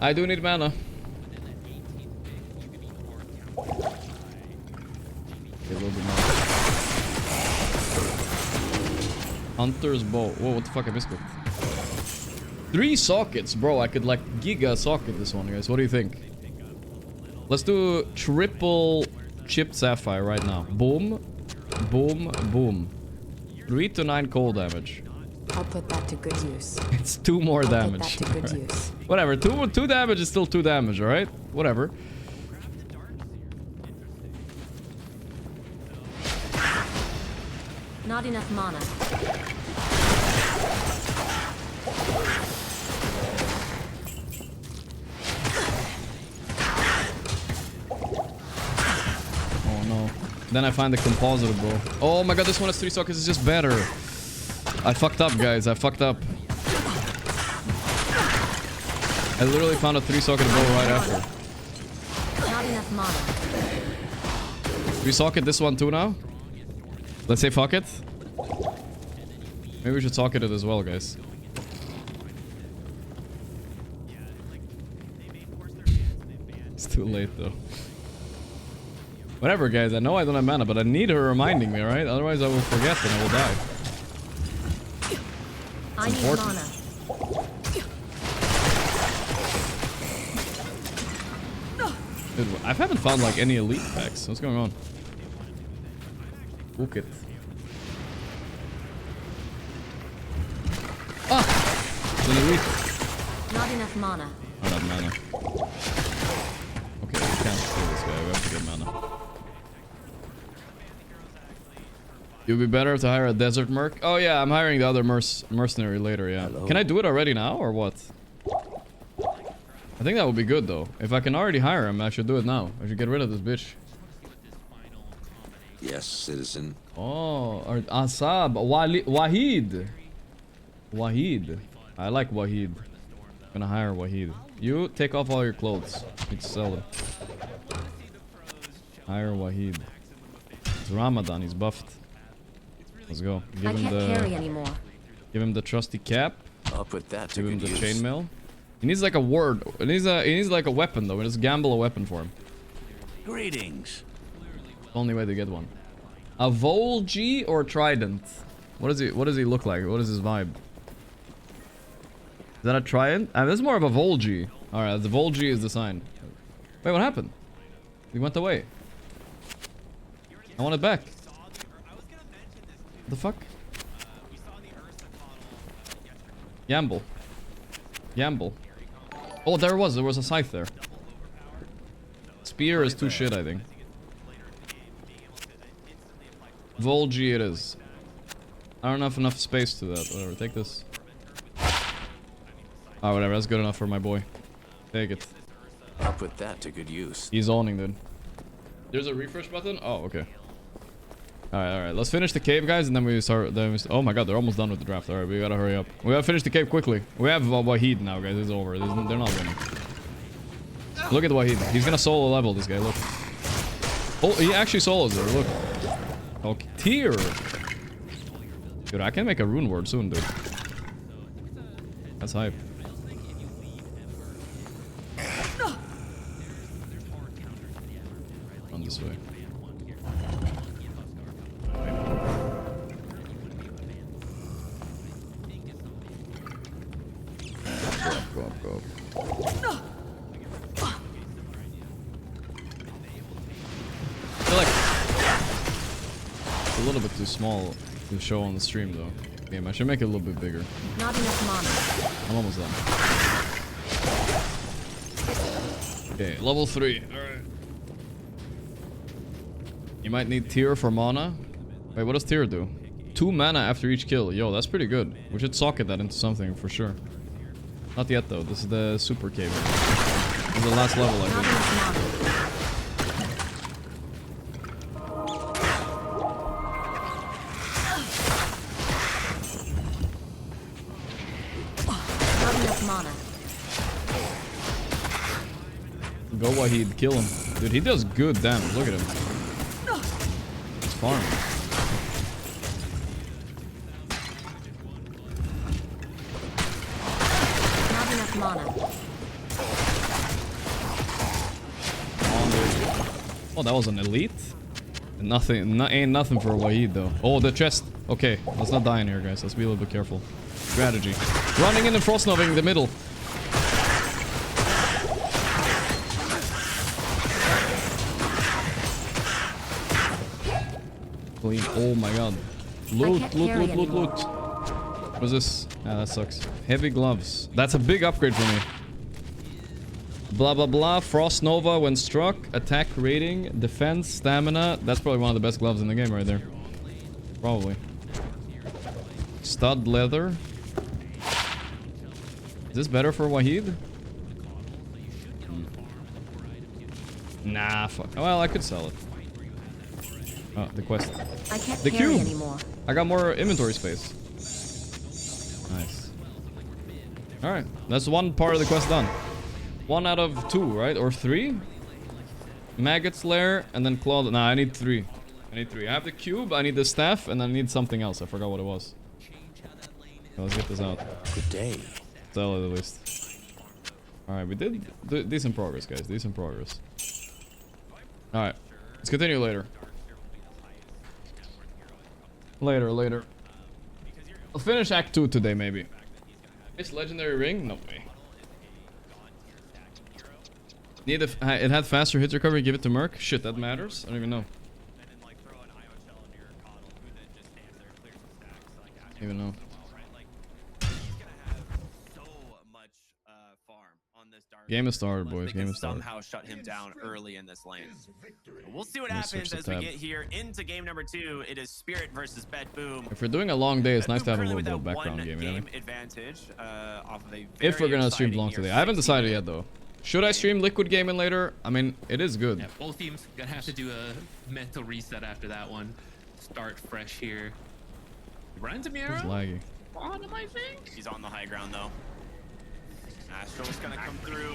I do need mana. Okay, a little bit more. Hunter's bow. Whoa, what the fuck? I missed it. 3 sockets, bro. I could like giga socket this one, guys. What do you think? Let's do triple chipped sapphire right now. Boom, boom, boom. 3 to 9 cold damage. I'll put that to good use. It's 2 more damage. Put that to good use. Whatever. 2 damage is still 2 damage, alright? Whatever. Not enough mana. Oh no. Then I find the compositor, bro. Oh my god, this one has 3 sockets. It's just better. I fucked up, guys. I fucked up. I literally found a 3 socket bow right after. Not enough mana. We socket this one too now? Let's say fuck it. Maybe we should socket it as well, guys. It's too late though. Whatever, guys. I know I don't have mana, but I need her reminding me, right? Otherwise I will forget and I will die. I need important. mana. Dude, I haven't found like any elite packs. What's going on? Book it. Ah! It's an elite. Not enough mana. I don't have mana. Okay, we can't kill this guy. We have to get mana. It would be better to hire a desert merc. Oh yeah, I'm hiring the other mercenary later, yeah. Hello? Can I do it already now or what? I think that would be good though. If I can already hire him, I should do it now. I should get rid of this bitch. Yes, citizen. Oh, or Asab, Wahid. Wahid. I like Wahid. I'm gonna hire Wahid. You take off all your clothes. Need to sell them. Hire Wahid. It's Ramadan. He's buffed. Let's go. I can't carry anymore. Give him the trusty cap. I'll put that to Give him good the use. chainmail. He needs like a word. He needs like a weapon though. Let's gamble a weapon for him. Greetings. Only way to get one. A Volgi or Trident? What does he look like? What is his vibe? Is that a Trident? This is more of a Volgi. Alright, the Volgi is the sign. Wait, what happened? He went away. I want it back. What the fuck? Gamble. Gamble. Oh, there was a scythe there. Spear is too shit, I think. Volgi it is. I don't have enough space to that. Whatever, take this. Oh, whatever, that's good enough for my boy. Take it. I'll put that to good use. He's owning, dude. There's a refresh button? Oh, okay. Alright. Let's finish the cave, guys, and then we start... oh my god, they're almost done with the draft. Alright, we gotta hurry up. We gotta finish the cave quickly. We have Wahid now, guys. It's over. They're not winning. Look at Wahid. He's gonna solo level this guy, look. Oh, he actually solos her, look. Okay, tier. Dude, I can make a rune word soon, dude. That's hype. Run this way. Go. I feel like it's a little bit too small to show on the stream though. Game, I should make it a little bit bigger. Not enough mana. I'm almost done. Okay, level 3. Alright. You might need tier for mana. Wait, what does tier do? 2 mana after each kill. Yo, that's pretty good. We should socket that into something for sure. Not yet though. This is the super cave. This is the last level, I Not think. enough mana. Not enough mana. Go Wahid, kill him. Dude, he does good damage. Look at him. It's farm. Not enough mana. Oh, that was an elite? Nothing, ain't nothing for Wahid though. Oh, the chest. Okay, let's not die in here, guys. Let's be a little bit careful. Strategy. Running in and frost noving in the middle. Clean. Oh my god. Loot. What is this? Ah, that sucks. Heavy gloves. That's a big upgrade for me. Blah blah blah. Frost Nova when struck. Attack rating. Defense. Stamina. That's probably one of the best gloves in the game right there. Probably. Stud leather. Is this better for Wahid? Nah, fuck. Well, I could sell it. Oh, the quest. I can't The carry cube. anymore. I got more inventory space. Nice. Alright, that's one part of the quest done. 1 out of 2, right? Or 3? Maggot's lair, and then claw. Nah, I need 3. I need 3. I have the cube, I need the staff, and I need something else. I forgot what it was. Okay, let's get this out. Good day. Sell it at least. Alright, we did decent progress, guys. Decent progress. Alright, let's continue later. Later. I'll finish Act 2 today, maybe. It's legendary ring? No way. Need it had faster hit recovery, give it to Merc? Shit, that matters? I don't even know. I don't even know. Game is started, boys. Game is started. Somehow shut him down early in this lane. We'll see what Let me switch happens the as we tab. get here into game number 2. It is Spirit versus Bet Boom. If we're doing a long day, it's nice to have a Currently little bit with of that background game, you know? advantage off of a If we're very gonna stream exciting long year today. I haven't 16 decided yet, though. Should I stream Liquid Gaming later? I mean, it is good. Yeah, both teams gonna have to do a mental reset after that one. Start fresh here. Run into Miro. It's laggy. On him, I think. He's on the high ground though. Astral's gonna come through.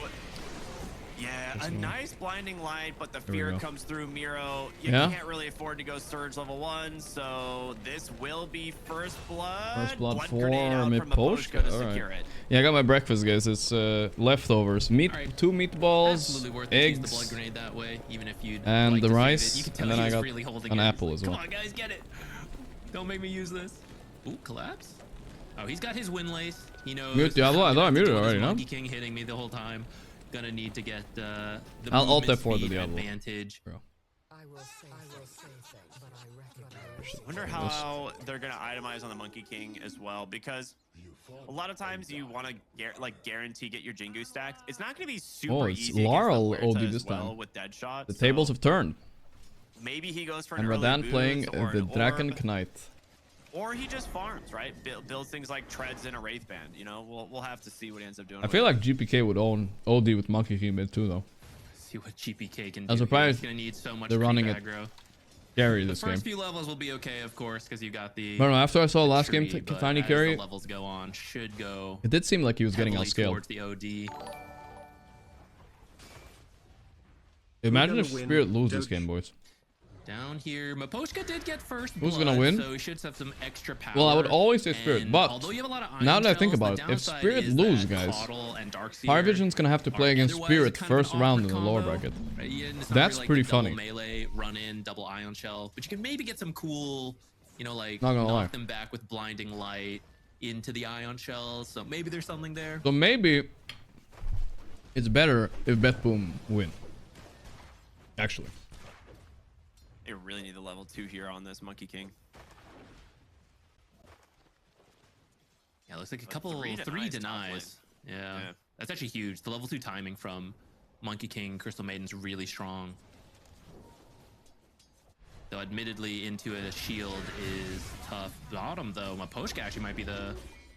Yeah, a nice blinding light, but the we fear go. comes through Miro. You Yeah? can't really afford to go Surge level 1, so this will be first blood. First blood for grenade out from Miposhka. to Alright. secure it. Yeah, I got my breakfast, guys. It's leftovers. Meat, Alright. 2 meatballs, Absolutely worth it to use the blood eggs, grenade that way, even if you and like the to save rice, it. You can and tell then he I was got really holding an it. apple as well. Come on, guys, get it. Don't make me use this. Ooh, collapse. Oh, he's got his win lace. He knows. Mute Diablo? I thought I muted it already, no? Monkey King hitting me the whole time. Gonna need to get the I'll ult movement that for the speed Diablo. advantage. Bro. I wonder how they're gonna itemize on the Monkey King as well, because a lot of times you want to guarantee get your Jingu stacked. It's not gonna be super Oh, it's easy. Laurel against the OD Huerta this as well time. with Deadshot. The so tables have turned. maybe he goes for an And early Radan boost playing or the an Draken orb, Knight. or he just farms, right? Builds things like treads in a Wraith Band. You know, we'll have to see what he ends up doing. I feel like GPK would own OD with Monkey King mid too, though. See what GPK can do. I'm surprised He's gonna need so much they're running it aggro. Carry The this game. first few levels will be okay, of course, because you got the. No, after I saw last game, tree, but Tiny as carry, the levels go on, should go. it did seem like he was getting heavily outscaled. towards the OD. Imagine if gonna win. Spirit loses this Don't- game, boys. Down here, Maposhka did get first Who's blood, gonna win? so he should have some extra power. Well, I would always say Spirit, and but although you have a lot of now iron that I think shells, about the it, if downside Spirit is lose, that guys, Caudle and Darkseer Fire Vision's gonna have to play are against otherwise Spirit kind of an first round in awkward the lower combo, bracket. right? It's not That's really like pretty the double funny. melee, run in, double ion shell, but you can maybe get some cool, you know, like Not gonna knock lie. them back with blinding light into the ion shells. So maybe there's something there. So maybe it's better if Bet Boom win. Actually. they really need the level 2 here on this Monkey King. Yeah, looks like a But couple three three denies denies. top Yeah. Yeah. That's actually huge. The level 2 timing from Monkey King, Crystal Maiden's really strong. Though admittedly into a shield is tough. Bottom though, Maposhka actually might be the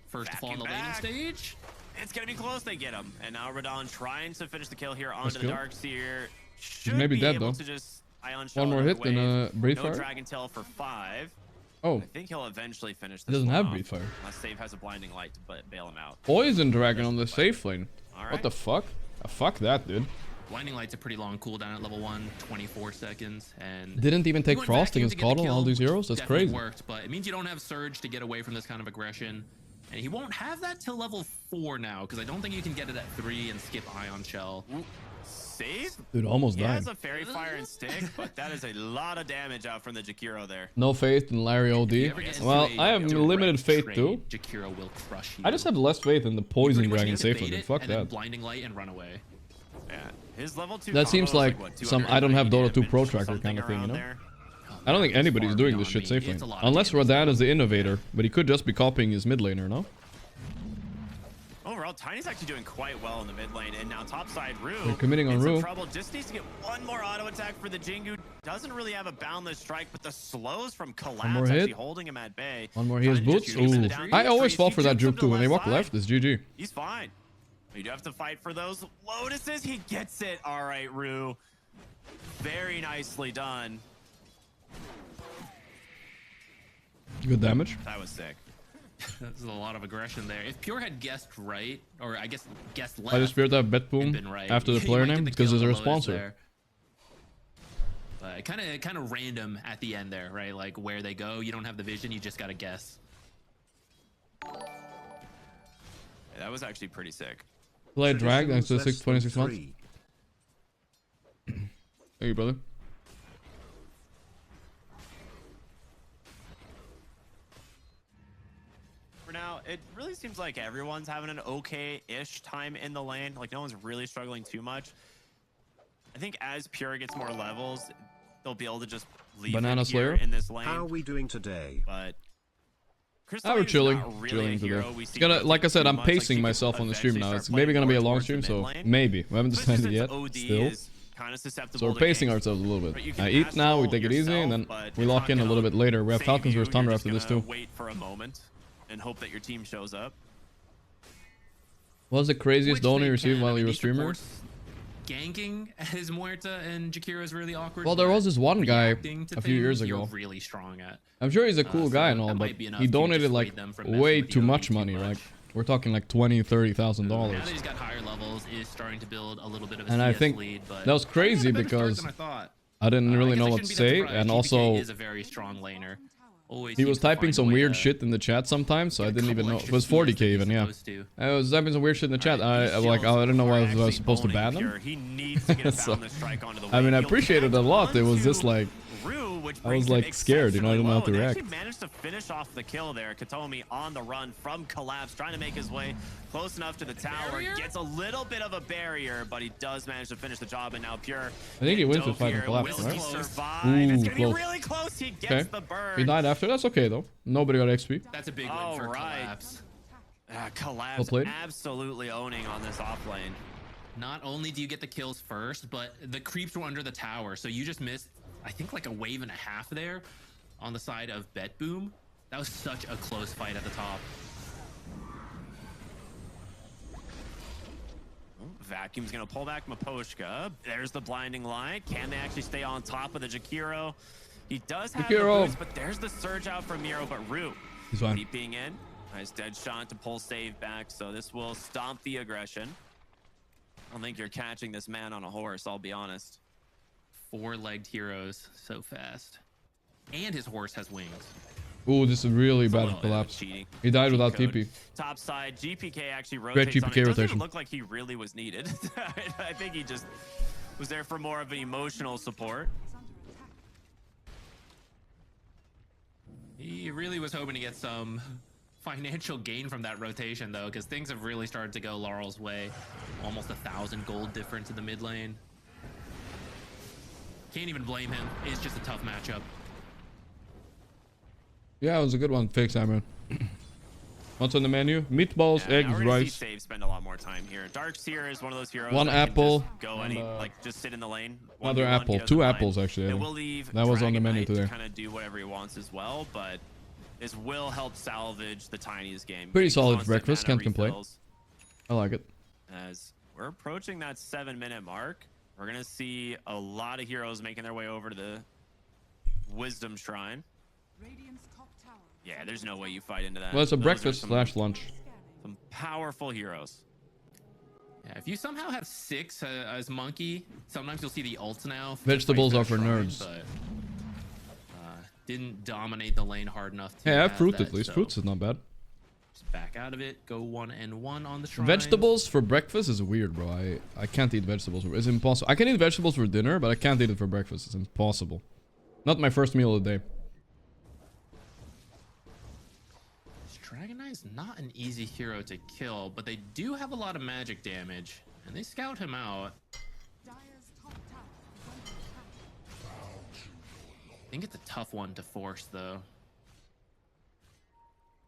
first to fall on the laning Back. stage. It's gonna be close. They get him, and now Radon trying to finish the kill here onto the kill. Darkseer. Should maybe be dead, able though. to just Ion Shell One more another hit and wave. a Breathe No Fire. Dragon Tail for 5. Oh, I think he'll eventually finish he this doesn't one have off, Breathe Fire. unless Save has a blinding light to bail him out. Poison Dragon on the safe lane. All What right. the fuck? Fuck that, dude. Blinding Light's a pretty long cooldown at level 1, 24 seconds, and Didn't even take he went Frost vacuum against to get the Caudle and all kill, these heroes? That's definitely crazy. worked, but it means you don't have Surge to get away from this kind of aggression. And he won't have that till level 4 now, because I don't think you can get it at 3 and skip Ion Shell. Ooh, Save? Dude, almost He died. has a Fairy Fire and Stick, but that is a lot of damage out from the Jakiro there. No faith in Larry If OD. you ever get into Well, a I have direct limited faith trade, too. Jakiro will crush you. I just have less faith in the You Poison pretty much Dragon need to safe bait lane. it Fuck and then that. Blinding Light and run away. Yeah, his level 2 That combo seems is like what, some I don't have 290 Dota 2 Pro damage, Tracker something kind of thing, you around know? there. I don't think That's anybody's far doing this beyond shit me. safe lane. It's a lot of Unless damage, Radan is the innovator, but he could just be copying his mid laner, no? Overall, Well, Tiny's actually doing quite well in the mid lane, and now topside Rue. They're committing on in some Rue. trouble. Just needs to get one more auto attack for the Jingu. Doesn't really have a boundless strike, but the slows from Collapse more hit. actually holding him at bay. One more, he has Trying to boots. just use it Ooh. down I the always trees. fall He for that jumps up juke to too. the When they walk side. left, it's GG. He's fine. You do have to fight for those lotuses. He gets it. All right, Rue. Very nicely done. Good damage. That was sick. That's a lot of aggression there. If Pure had guessed right, or I guess guessed left, I just feared that bet and boom been right, after the you player might get name the because kill it's on our the Lotus sponsor. there. But kind of random at the end there, right? Like where they go, you don't have the vision, you just gotta guess. Yeah, that was actually pretty sick. Play drag thanks to Traditions 26 months. ~3. Thank you, brother. For now, it really seems like everyone's having an okay-ish time in the lane. Like, no one's really struggling too much. I think as Pure gets more levels, they'll be able to just leave Banana him here Slayer. in this lane. How are we doing today? But Chris We're Lane's chilling, not really chilling a today. hero we It's see gonna, rotate like I said, too I'm much. Like, pacing he could myself on the stream eventually now. start It's maybe playing gonna be a more long towards the stream, mid so lane. maybe we haven't Especially decided since yet. OD Still, is kind of susceptible so we're to pacing ganks. ourselves a little But bit. you can I eat pass now, we roll take it easy, and yourself, then but we it's lock not in a gonna little bit later. We have save Falcons you. vs Thunder You're after just this gonna too. Wait for a moment and hope that your team shows up. What was the craziest Which donor they you received can. while I you mean, were a these streamer? supports ganking his Muerta and Jakiro is really awkward. Well, there but was this one guy reacting to a few years things, you're ago. really strong at. I'm sure he's a cool So guy and that all, but might be enough he to donated like dissuade them from messing way with too the much OD money. too Like much. we're talking like $20,000-$30,000 Now that he's got higher levels, is starting to build a little bit of a And CS I think lead, but that was crazy he had a better start because than I thought. I didn't I really guess know I what to shouldn't be that say, surprised. and GPK also is a very strong laner. Always he seems was to find typing a some way weird to shit in the chat sometimes, so I get a didn't even couple know. It was extra CS 40k that he's even, yeah. supposed to. I was typing some weird shit in the chat. Alright, I these like I shields didn't know are I was actually supposed to owning ban Pure. them. He needs to get a So, boundless strike onto the I mean, I He'll appreciated it a lot. It was just like Rue, which I was brings him like scared, you know, I didn't know how to exceptionally low, and react. they actually managed to finish off the kill there. Katomi on the run from Collapse, trying to make his way close enough to the tower. Barrier? Gets a little bit of a barrier, but he does manage to finish the job, and now Pure. I think he wins with Dove fighting here. Collapse, Will right? he survive? Ooh, It's gonna close. be really close. He gets Okay. the burn. He died after. That's okay though. Nobody got XP. That's a big win All for right. Collapse. Well Collapse played. absolutely owning on this off lane. Not only do you get the kills first, but the creeps were under the tower, so you just missed, I think, like a wave and a half there on the side of Bet Boom. That was such a close fight at the top. Vacuum's gonna pull back Maposhka. There's the blinding light. Can they actually stay on top of the Jakiro? He does have Jakiro. the boost, but there's the surge out from Miro, but Rue He's fine. leaping in. Nice dead shot to pull save back, so this will stomp the aggression. I don't think you're catching this man on a horse, I'll be honest. Four-legged heroes so fast. And his horse has wings. Ooh, this is really It's a bad little bit of collapse. cheating. He died without Cheat TP. code. Top side, GPK actually Great rotates on GPK it. Doesn't rotation. even look like he really was needed. I think he just was there for more of an emotional support. He really was hoping to get some financial gain from that rotation, though, because things have really started to go Laurel's way. Almost 1,000 gold difference in the mid lane. Can't even blame him. It's just a tough matchup. Yeah, it was a good one. Fake Simon. What's on the menu? Meatballs, Yeah, eggs, now we're gonna see rice. Save spend a lot more time here. Darkseer is one of those heroes. One that can apple just go and, any, like just sit in the lane. Another 1v1, apple. he doesn't Two mind. apples, actually, It yeah. will leave That was on the Dragon menu Knight today. to kind of do whatever he wants as well, but this will help salvage the tiniest game. Pretty Getting solid constant breakfast, mana can't complain. refills. I like it. As we're approaching that 7-minute mark, we're gonna see a lot of heroes making their way over to the Wisdom Shrine. Yeah, there's no way you fight into that. Well, it's a Those are breakfast some- slash lunch. Some powerful heroes. Yeah, if you somehow have 6 as Monkey, sometimes you'll see the ults now. to Vegetables fight are for that shrine, nerds. But, didn't dominate the lane hard enough to Hey, I have have fruit that, at least. so Fruits is not bad. just back out of it, go 1-1 on the shrine. Vegetables for breakfast is weird, bro. I can't eat vegetables. It's impossible. I can eat vegetables for dinner, but I can't eat it for breakfast. It's impossible. Not my first meal of the day. Dragon Knight is not an easy hero to kill, but they do have a lot of magic damage, and they scout him out. I think it's a tough one to force, though.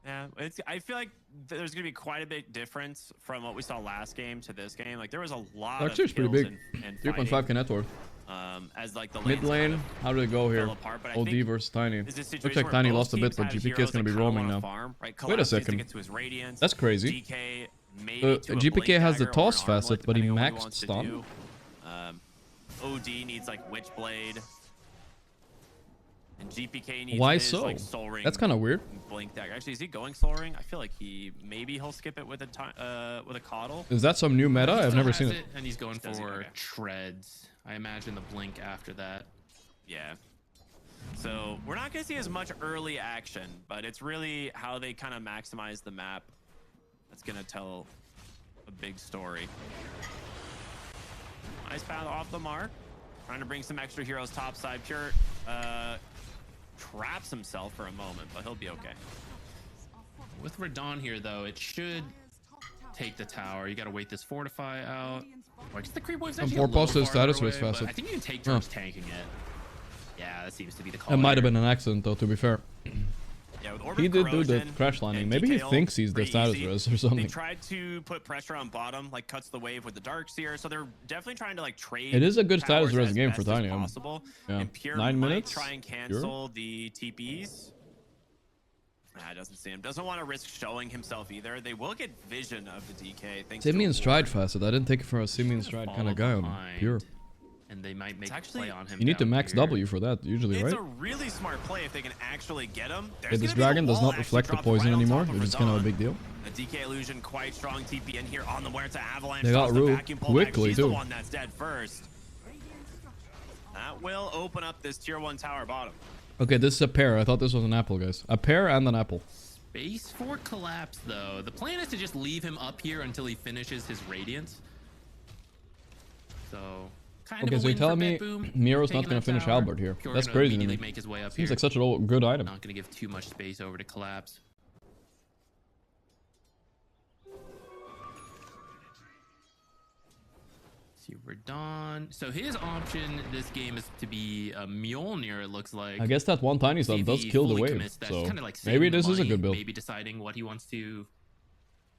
Yeah, I feel like there's gonna be quite a big difference from what we saw last game to this game. Like there was a lot of Actually, it's pretty kills big. and 3.5k net worth. as like the Mid lanes kind lane, of how did it go here? fell apart, but I OD think versus Tiny. is this Looks situation like where Tiny both lost a bit, teams but have GPK is heroes going to that be kinda roaming wanna now. farm, right? Wait a Collapse needs to second. get to his Radiance, That's crazy. DK maybe to a GPK Blink has the Dagger or an toss Armlet, facet, but he depending on what maxed wants to stun. do. OD needs like Witchblade. And GPK needs Why his, so? like, Soul Ring. That's kind of weird. Blink Dagger. Actually, is he going Soul Ring? I feel like maybe he'll skip it with a Coddle. Is that some new meta? He I've still never has seen it. And he's going Does he? for Okay. treads. I imagine the blink after that. Yeah. So we're not going to see as much early action, but it's really how they kind of maximize the map that's going to tell a big story. Nice path off the mark. Trying to bring some extra heroes topside. Pure traps himself for a moment, but he'll be okay. With Radon here, though, it should take the tower. You got to wait this fortify out. Or I guess the creep wave's actually a little posted farther status away, race but facet. I think you can take turns tanking it. Yeah, that seems to be the call. It might have here. been an accident, though, to be fair. Yeah, with Orb He of did do the Corrosion crash landing. and Maybe he DKL, thinks he's the pretty status easy. res or They something. tried to put pressure on bottom, like cuts the wave with the Darkseer, so they're definitely trying to like trade. It is a good towers status res as game best for as Tiny. possible. Yeah. And Pure 9 might minutes? try and Pure? cancel the TPs. Nah, doesn't see him. Doesn't want to risk showing himself either. They will get vision of the DK. Thanks Simian to stride facet. I didn't take it for a Simian stride kind Follow of guy on behind, Pure. And they might make a actually- play on him. You need to down max here. W for that, usually, It's right? a really smart play if they can actually get him. Yeah, this dragon does not reflect the poison anymore, which is kind of a big deal. The DK illusion quite strong. TP in here on the Muerta Avalanche. They got draws the Rue vacuum pull back. quickly, She's too. the one that's dead first. That will open up this tier 1 tower bottom. Okay, this is a pair. I thought this was an apple, guys. A pear and an apple. Base for collapse, though. The plan is to just leave him up here until he finishes his Radiance. So, kind Okay, of a so you're win telling for me BetBoom, Miro's taking not going that to finish tower. Albert here. Pure That's gonna crazy to immediately me. make his way up Seems here. like such a good item. Not going to give too much space over to collapse. See Radon. So his option this game is to be a Mjolnir, it looks like. I guess that one Tiny stuff If does he kill the fully wave. commits, that's So kinda like maybe saving the this is a money, good build. Maybe deciding what he wants to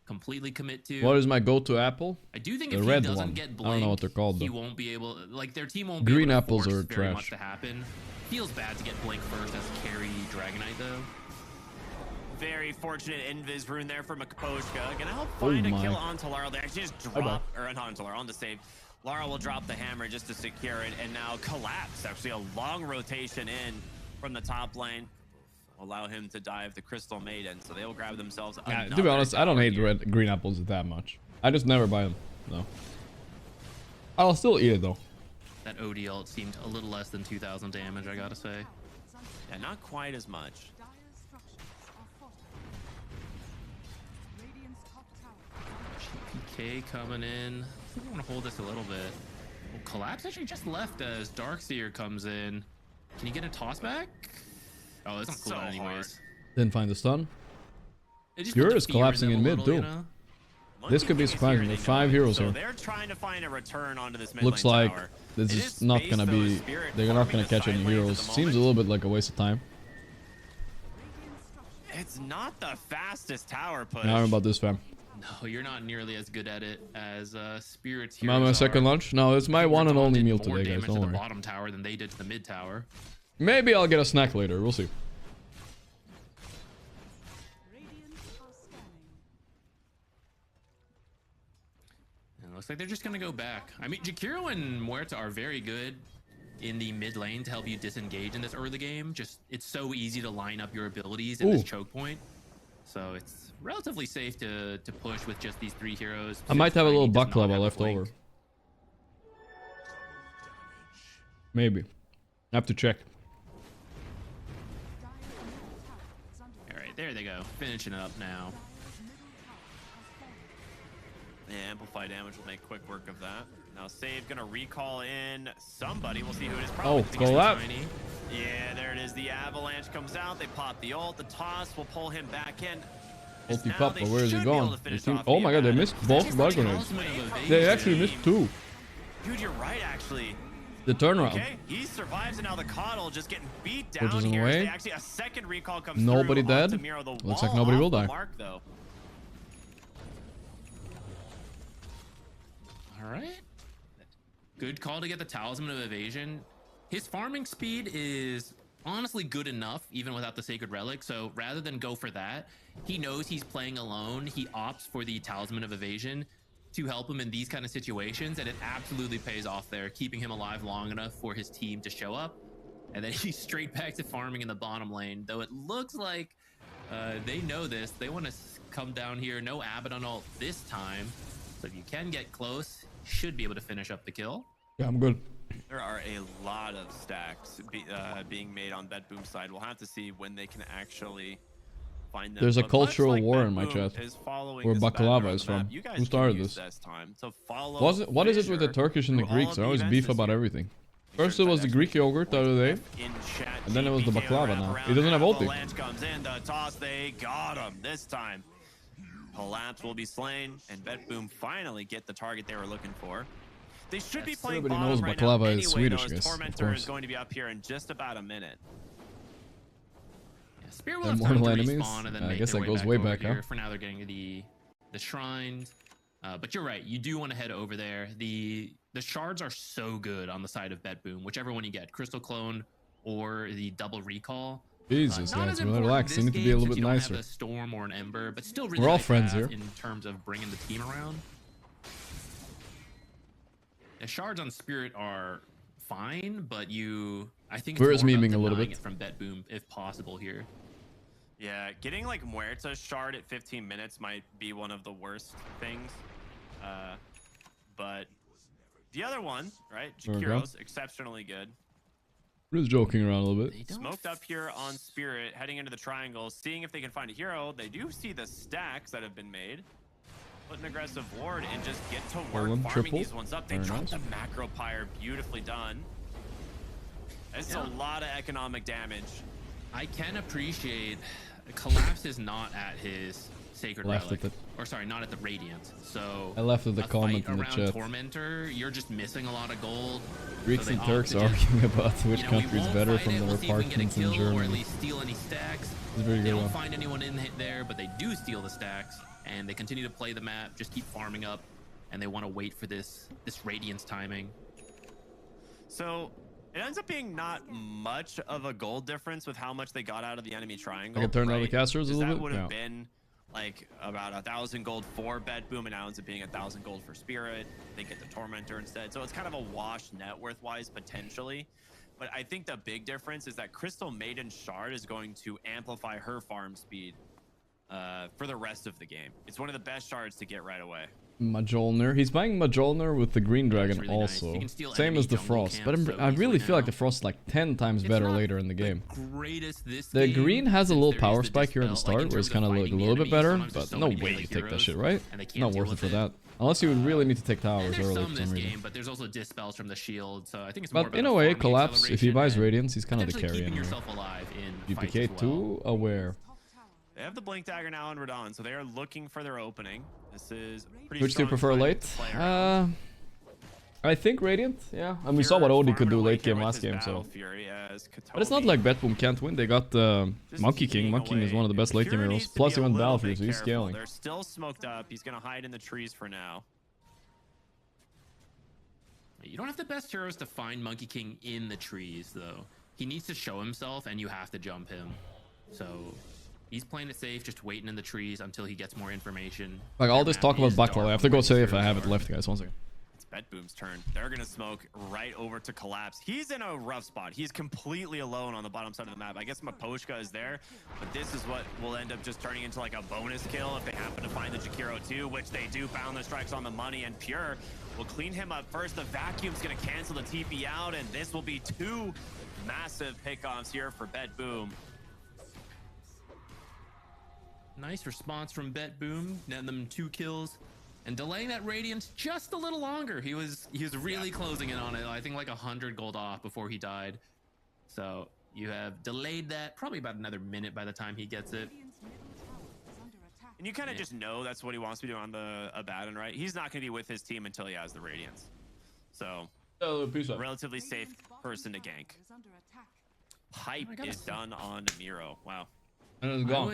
completely commit to. What is my go-to apple? I do think The if red he doesn't one. get I blink, don't know what they're called, he though. won't be able, like their team won't be Green able to apples force are very trash. much to happen. Feels bad to get blink first as carry Dragonite though. Very fortunate Invis rune there from a Kaposhka. Gonna help find a my. kill onto Lara. They actually just drop, or not onto Lara, on the save. Lara will drop the hammer just to secure it, and now collapse. Actually, a long rotation in from the top lane. Allow him to dive the Crystal Maiden, so they will grab themselves. Yeah, to be honest, I don't hate green apples that much. I just never buy them. No. I'll still eat it though. That OD ult seemed a little less than 2,000 damage, I gotta say. Yeah, not quite as much. GPK coming in. I think I want to hold this a little bit. Well, collapse actually just left as Darkseer comes in. Can you get a toss back? Oh, it's not cool So anyways. Didn't find the stun. It just Pure put the is fear in collapsing them in a mid, little, too. you know? This could be Monkey King's surprising. here, There's they 5 know it. heroes So here. they're trying to find a return onto this mid Looks lane like tower. this It is not based, gonna though, be. Spirit They're not farming gonna the catch side any lanes at heroes. the Seems a moment. little bit like a waste of time. It's not the fastest tower push. Now I'm about this fam. No, you're not nearly as good at it as Spirit's Am I my heroes second are. lunch? No, it's my Radon one and only did meal more today, guys. damage Don't to the worry. bottom tower than they did to the mid tower. Maybe I'll get a snack later. We'll see. And it looks like they're just gonna go back. I mean, Jakiro and Muerta are very good in the mid lane to help you disengage in this early game. Just it's so easy to line up your abilities in this Ooh. choke point. So it's relatively safe to push with just these 3 heroes. I might have a Tiny little does not baklava have a left blink. over. Maybe. I have to check. All right, there they go, finishing up now. Yeah, amplify damage will make quick work of that. Now Save gonna recall in somebody. We'll see who it is. Probably Oh, gonna be collapse. Tiny. Yeah, there it is. The avalanche comes out. They pop the ult. The toss will pull him back in. Ulti Now pop, they but where is he should be able going? to finish They seem- off Oh the my god, they Avalanche. missed both blood grenades. Talisman of They Evasion. actually missed 2. Dude, you're right, actually. The turnaround. Okay, he survives, and now the Coddle just getting beat Which down is in the here. way. Actually, a second recall comes Nobody through dead. onto Miro. The Looks like wall nobody off will the die. Mark, though. All right. Good call to get the Talisman of Evasion. His farming speed is honestly good enough, even without the Sacred Relic. So rather than go for that, he knows he's playing alone. He opts for the Talisman of Evasion to help him in these kind of situations, and it absolutely pays off there, keeping him alive long enough for his team to show up. And then he's straight back to farming in the bottom lane, though it looks like they know this. They want to come down here. No Abaddon ult this time. So if you can get close, should be able to finish up the kill. Yeah, I'm good. There are a lot of stacks being made on BetBoom's side. We'll have to see when they can actually find them. There's a But cultural much like war in my BetBoom chat. is following Where this pattern baklava on is the map, from. you guys Who can started use this? time to follow What is it with the Fisher Turkish and the through all Greeks? of I always the beef events about this year. everything. First it was the Greek yogurt the other day, In chat, and then it was the GPK baklava wrap now. around, He doesn't have ulti. Avalanche comes in, the toss, they got him this time. Collapse will be slain, and BetBoom finally get the target they were looking for. They should be playing Everybody bottom knows right baklava now is anyway, Swedish, though, as guys, of Tormentor course. is going to be up here in just about a minute. Yeah, Spirit will And have time mortal to enemies? respawn and then I make guess their that goes way over back, here. huh? For now, they're getting the shrines. But you're right. You do want to head over there. The shards are so good on the side of BetBoom, whichever one you get, Crystal Clone or the double recall. Jesus, Not guys, as important relax. this You need to be a game little since bit you don't nicer. have a storm or an ember, but still really We're all nice to friends have here. in terms of bringing the team around. The shards on Spirit are fine, but I think We're it's just more about memeing a little denying bit. it from BetBoom if possible here. Yeah, getting like Muerta's shard at 15 minutes might be one of the worst things. But the other one, right? There we go. Jakiro's exceptionally good. We're just joking around a little bit. They don't Smoked up here on Spirit, heading into the triangle, seeing if they can find a hero. They do see the stacks that have been made. Put an aggressive ward and just get to work Golem farming triple. these ones up. They Very dropped nice. the macro pyre, beautifully done. That's a lot of economic damage. I can appreciate Collapse is not at his Sacred Left Relic. at Or sorry, not at the Radiant. So I left at the a comment fight in the around chat. Tormentor, you're just missing a lot of gold. Greeks So they and opt Turks to are just, arguing about which we country is won't better fight from it, the we'll see if we can get a apartments in kill or at Germany. least steal any stacks. It's very They good don't one. find anyone in there, but they do steal the stacks, and they continue to play the map, just keep farming up, and they want to wait for this Radiance timing. So it ends up being not much of a gold difference with how much they got out of the enemy triangle. I can turn down the right? casters a 'Cause little that bit? would have Yeah. been like about 1,000 gold for BetBoom, and now ends up being 1,000 gold for Spirit. They get the Tormentor instead, so it's kind of a wash net worth wise potentially. But I think the big difference is that Crystal Maiden Shard is going to amplify her farm speed for the rest of the game. It's one of the best shards to get right away. Majolner. He's buying Majolner with the Green Dragon really nice. also. You can steal Same enemy as the jungle Frost. camp But so I really easily feel like now. the Frost is like 10 times It's better not later in the the game. greatest this The game, green has a since little there is power the spike here at the dispel, like, start in where it's terms kind of of like a fighting little bit enemies, better, sometimes but there's so no many way melee you take that heroes, shit, right? and they can't Not deal worth it with for it. that. Unless you would really need to take And towers there's early some for in some this reason. game, but there's also dispels from the shield, so I think it's more But about in a a way, farming Collapse, if he acceleration buys and Radiance, he's kind of the potentially carry keeping anyway. yourself alive in fights GPK as well. too aware. They have the Blink Dagger now on Radon, so they are looking for their opening. This is pretty Which do you strong prefer timing late? to play around. I think Radiant, yeah. And we saw what Odie could do late game last game, so. But it's not like BetBoom can't win. They got Monkey King. Monkey King is one of the best late game heroes. Plus he went Battlefield, so he's scaling. They're still smoked up. He's gonna hide in the trees for now. You don't have the best heroes to find Monkey King in the trees, though. He needs to show himself, and you have to jump him. So he's playing it safe, just waiting in the trees until he gets more information. Like all Their this map talk about is Baklava, dark I have to go where say these if I have heroes it are. left, guys. 1 second. It's BetBoom's turn. They're gonna smoke right over to Collapse. He's in a rough spot. He's completely alone on the bottom side of the map. I guess Maposhka is there, but this is what will end up just turning into like a bonus kill if they happen to find the Jakiro too, which they do. Found the strikes on the money, and Pure will clean him up first. The Vacuum's gonna cancel the TP out, and this will be 2 massive pickoffs here for BetBoom. Nice response from BetBoom, netting them 2 kills and delaying that Radiance just a little longer. He was really closing in on it. I think like 100 gold off before he died. So you have delayed that probably about another minute by the time he gets it. And you kind of just know that's what he wants to be doing on the Abaddon, right? He's not going to be with his team until he has the Radiance. So Peace out. Relatively safe person to gank. Hype is done on Miro. Wow. And it's gone.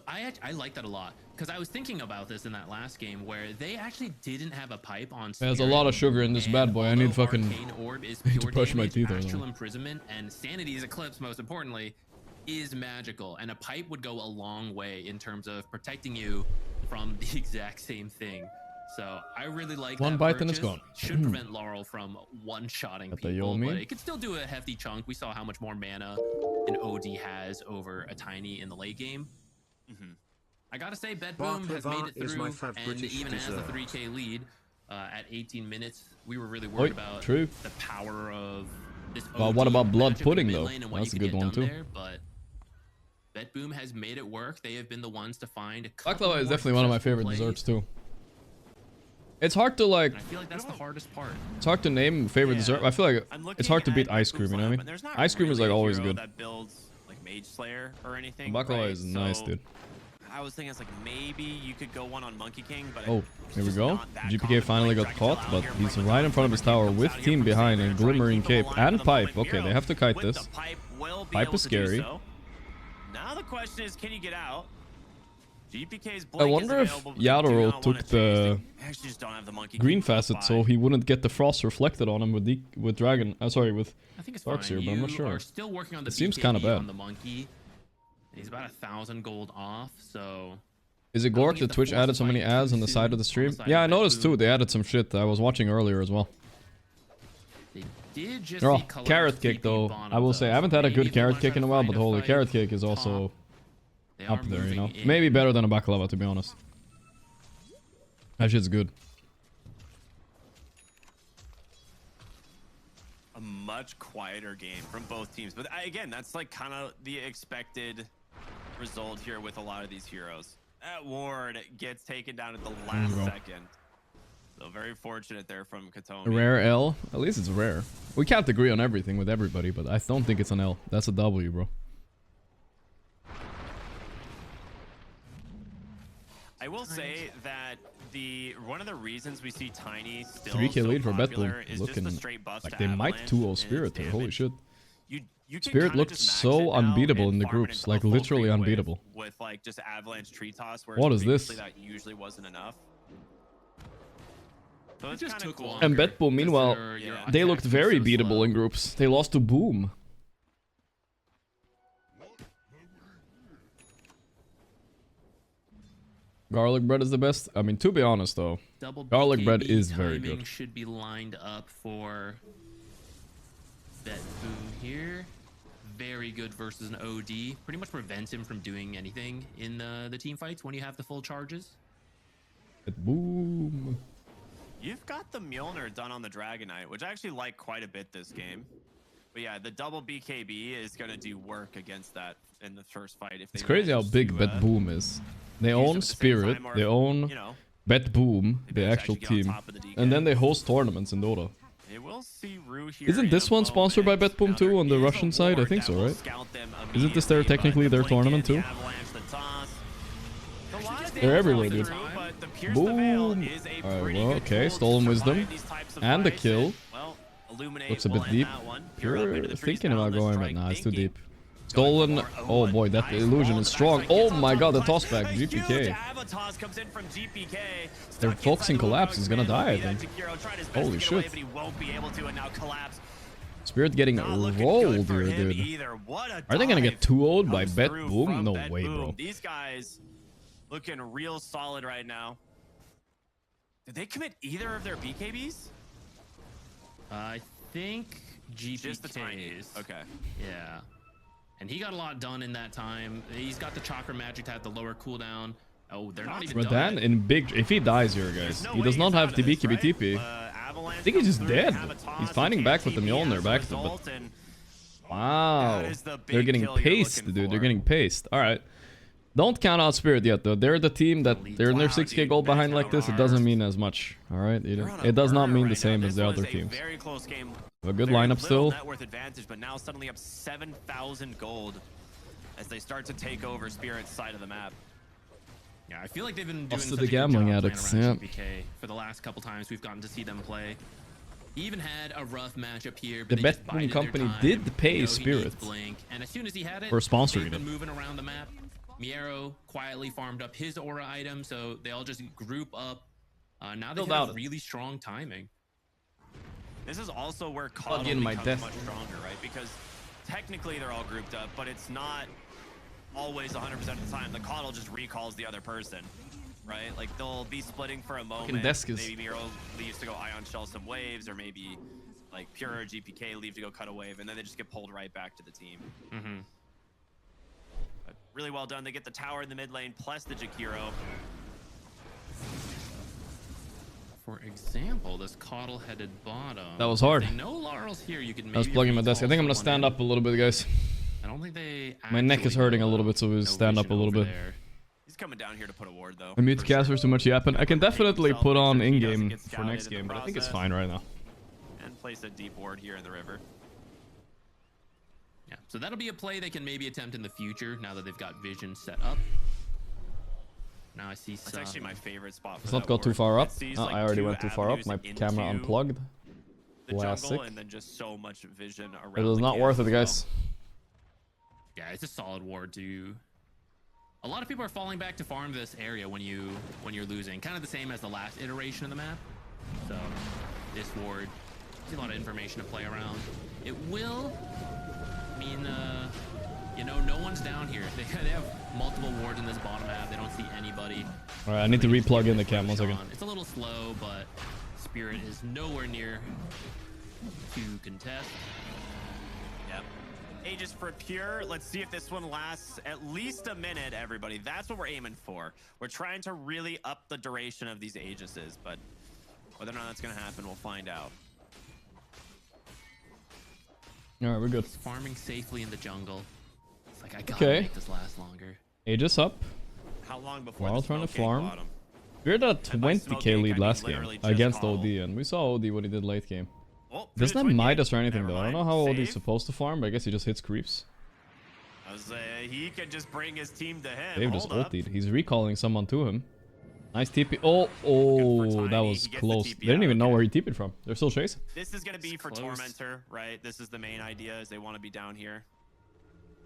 I like that a lot because I was thinking about this in that last game where they actually didn't have a pipe on. There's a lot of sugar in this bad boy. I need fucking orb is to pure brush my damage, teeth. astral imprisonment, and sanity's eclipse. Most importantly, is magical, and a pipe would go a long way in terms of protecting you from the exact same thing. So I really like one that bite purchase. and it's gone. Should prevent Laurel from one-shotting Got the people, Yomi. but it could still do a hefty chunk. We saw how much more mana an OD has over a Tiny in the late game. I gotta say, Bet Boom has made it through, and even as a 3K lead at 18 minutes, we were really worried about the power of this. Well, what about Blood matchup Pudding in though? mid lane and what That's a you could good get one done too. there, but Bet Boom has made it work. They have been the ones to find a couple Baklava is more definitely one of my successful favorite plays. desserts too. It's hard to like. And I feel like that's the hardest part. It's hard to name favorite dessert. I feel like it's hard to beat ice cream. You know what I mean? Ice cream is like always good. That builds like Mage Slayer or anything. Baklava right? is nice, So dude. I was thinking it's like maybe you could go one on Monkey King, but Oh, it's here we just go. not that GPK common. finally Like, got Dragon caught, Tail but out here he's breaking right in things front of down. his tower He with comes out team here behind from and Saber, trying to glimmering keep the cape line and with pipe. him, but Okay, Miro, they have to kite with this. the pipe will be Pipe able is to do scary. so. Now the question is, can you get out? GPK's I blink wonder is if available, but they do Yadoro not took wanna chase. the They actually just don't have the Monkey green King close facet by. so he wouldn't get the frost reflected on him with Dragon. Sorry, with I think it's Darkseer, fine. but I'm not You sure. are still working on the It seems BKB kinda bad. on the monkey. He's about 1,000 gold off, so Is it Gorgc that Twitch added so many ads on the side of the stream? Yeah, I noticed too. They added some shit. I was watching earlier as well. they did just Oh, see color carrot cake 3P though. bottom, I will though, say I so haven't had a maybe good if they carrot wanna try cake in to a while, find but a holy fight carrot cake is also top, they up are there, you know. moving in. Maybe better than a baklava, to be honest. That shit's good. A much quieter game from both teams, but again, that's like kind of the expected result here with a lot of these heroes. That ward gets taken down at the last second, so very fortunate there from Katomi. A rare L? At least it's rare. We can't agree on everything with everybody, but I don't think it's an L. That's a W, bro. I will say that one of the reasons we see Tiny still 3K so lead for popular Betboom. is Looking just the straight buff like to they might Avalanche 2-0 and Spirit its here. Holy damage. shit. You can Spirit kinda looked just max so it now unbeatable and in the farm it groups, into like a full literally creep unbeatable. with like just Avalanche tree toss, where What is this? that usually wasn't enough. So It it's just kinda took cool. longer. And Betboom, meanwhile, Your they looked attacks were very so beatable slow. in groups. They lost to Boom. Garlic bread is the best. I mean, to be honest though, Double garlic bread BKB is very timing good. should be lined up for Betboom here. Very good versus an OD. Pretty much prevents him from doing anything in the team fights when you have the full charges. Boom. You've got the Mjolnir done on the Dragonite, which I actually like quite a bit this game. But yeah, the double BKB is going to do work against that in the first fight. If It's crazy how big Betboom is. They own Spirit, they own Betboom, the actual team, and then they host tournaments in Dota. Will see Rue here Isn't this in a one sponsored by moment. Betboom Now, too there on the is a Russian side? I ward think that so, will right? scout them Isn't this immediately, technically but their the tournament blink too? in, the Avalanche, the toss. A lot of They're damage everywhere, coming dude. through, but the Pierce the Veil Boom. is a Alright, pretty well, good okay, tool stolen to wisdom. survive these types of And the fights, kill. Well, Illuminate Looks a will bit end deep. that one. Pure up You're into the trees thinking about down, going, strike but nah, it's too thinking. deep. Stolen. Oh boy, that illusion is strong. Oh my god, the tossback, GPK. They're focusing collapse. He's gonna die, I think. Holy shit. Spirit getting rolled here, dude. Are they gonna get 2-0'd by Betboom? No way, bro. These guys looking real solid right now. Did they commit either of their BKBs? I think GPK's. Just the tinies. Okay. Yeah. And he got a lot done in that time. He's got the chakra magic to have the lower cooldown. Oh, they're not even Radan done. in big. If he dies here, guys, he does not have TB KBTP. I think he's just dead. He's fighting back with the Mjolnir back to him. Wow. They're getting paced, dude. They're getting paced. All right. Don't count out Spirit yet, though. They're the team that they're in their 6K gold behind like this. It doesn't mean as much. All right. It does not mean the same as the other teams. A good lineup still. Net worth advantage, but now suddenly up 7,000 gold as they start to take over Spirit's side of the map. Yeah, I feel like they've been doing Lost to such the a good gambling job addicts, playing around yeah. GPK for the last couple times we've gotten to see them play. He even had a rough matchup here, The but they just Bet Boom bided their Company time. did pay You know, he Spirit needs Blink, and as soon as he had it, for sponsoring they've been them. moving around the map. Miero quietly farmed up his aura item, so they all just group up. Now they have really strong timing. This is also where Coddle in my becomes death. much stronger, right? Because technically they're all grouped up, but it's not always 100% of the time. The Coddle just recalls the other person, right? Like they'll be splitting for a moment. desk is- Maybe Miro leaves to go Ion Shell some waves, or maybe like Pure or GPK leave to go cut a wave, and then they just get pulled right back to the team. But really well done. They get the tower in the mid lane plus the Jakiro. For example, this Coddle-headed bottom. That was hard. If they know Laurel's here, you could maybe I was plugging my desk. I think I'm gonna stand up a little bit, guys. I don't think they. My neck is actually hurting a know little bit, so we no stand up a vision little over bit. there. He's coming down here to put a ward though. I mute for casters sure. too much yapping. I can definitely put on Make sure he doesn't in-game get for scouted next in the game, but I think it's process. fine right now. And place a deep ward here in the river. Yeah, so that'll be a play they can maybe attempt in the future now that they've got vision set up. Now I see That's some. actually my favorite spot. For Let's not that go too ward. far It up. sees, Oh, like, I already two went too far up. avenues My camera into unplugged. the Classic. jungle, and then just so much vision around. It was the not camp worth it, as well. guys. Yeah, it's a solid ward too. A lot of people are falling back to farm this area when you're losing. Kind of the same as the last iteration of the map. So this ward, there's a lot of information to play around. It will mean, you know, no one's down here. They have multiple wards in this bottom half. They don't see anybody. All right, I need to They just replug get in the this cam. One push second. on. It's a little slow, but Spirit is nowhere near to contest. Yep. Aegis for Pure. Let's see if this one lasts at least a minute, everybody. That's what we're aiming for. We're trying to really up the duration of these Aegises, but whether or not that's going to happen, we'll find out. All right, we're good. Farming safely in the jungle. It's like, I gotta Okay. make this last longer. Aegis up. How long before While the trying to smoke gate farm. bottom? We had a And by 20k smoke gate, I lead mean last game literally just against Coddle. OD, and we saw OD what he did late game. Oh, Doesn't have through the twin Midas gate. or anything Never though. I don't know mind. how OD is Save. supposed to farm, but I guess he just hits creeps. I was, he could just bring his team to him. Dave just Hold up. ultied. He's recalling someone to him. Nice TP. Oh, Tiny. that He was gets the close. TP They didn't out, even know okay. where he TP'd from. They're still chasing. This is going to be for close. Tormentor, right? This is the main idea, is they want to be down here.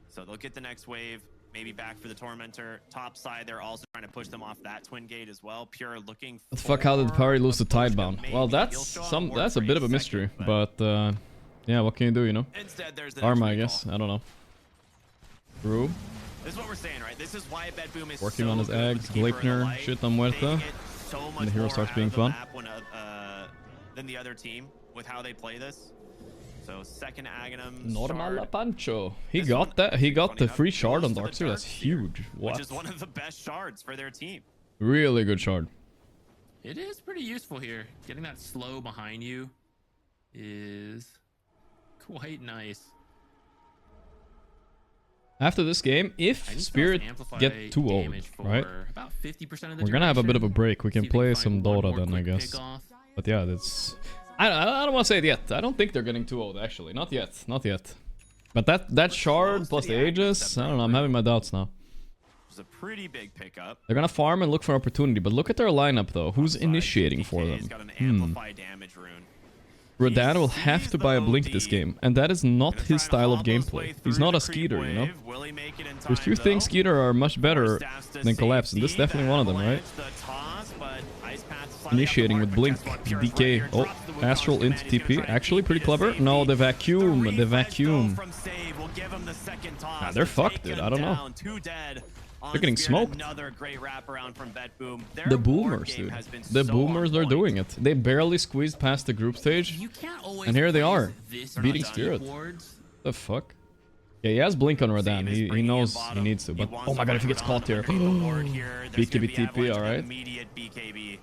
So they'll get the next wave, maybe back for the Tormentor. Top side, they're also trying to push them off that twin gate as well. Pure looking What the fuck? How did Parry lose to for a push, Tidebound? but Well, maybe he'll that's show up some. ward That's a for bit a of a mystery, second, but yeah, what can you do? You know, instead, there's the Karma, next I recall. guess. I don't know. True. This is what we're saying, right? This is why Bet Boom is Working so on his good with eggs. the Keeper and the Gleipnir, Light. shit on Muerta. They get so much the hero more starts out being of the fun. map when, than the other team with how they play this. So second Aghanim Normal shard, Pancho. He This got one, that. He got funny the enough, free shard goes on to the Darkseer. That's Darkseer, huge. which What? is one of the best shards for their team. Really good shard. It is pretty useful here. Getting that slow behind you is quite nice. After this game, I if need to Spirit amplify get too old, damage for right? About 50% of the We're gonna have a bit of a duration. break. We can See if they play find some one Dota more then, I quick guess. pick-off. But yeah, that's. I don't want to say it yet. I don't think they're getting too old, actually. Not yet. Not yet. But that shard close plus to the the active Aegis, step I don't know. I'm having my doubts now. It's a pretty big pickup. They're gonna farm and look for opportunity. But look at their lineup, though. Who's initiating for them? He's got an amplify damage rune. Rodan will He have sees to the buy a blink OD. this game, and that is not Gonna his try and style of hobble his way gameplay. He's through not the a creep skeeter, you know. wave. Will he make it in There's time, few things though? skeeter are much better Staffs to than collapse, and this safety. definitely one of them, That'll right? edge the toss, but Ice Path slightly Initiating off the with mark, blink, but guess what? Pure is right DK. here, Oh, drops the Wukong Astral command. into He's gonna TP. try and Actually, keep pretty it to clever. safety. No, the vacuum. Three The flags go vacuum. from save will give him the second toss. Nah, they're to fucked, take dude. him I don't know. down. Two dead. They're getting Spirit, smoked. Another great wraparound from Bet Boom. The Their boomers, board game dude. has been The so boomers on are point. doing it. They barely squeezed past the group stage. You can't always And here they place are, this beating many Spirit. boards. The fuck? Yeah, he has blink on Rodan. Same as He bringing in knows he bottom. needs to. But wants oh my to god, if he put gets caught here. Rodan on the board here, there's gonna BKB be TP, Avalanche and alright. Immediate BKB.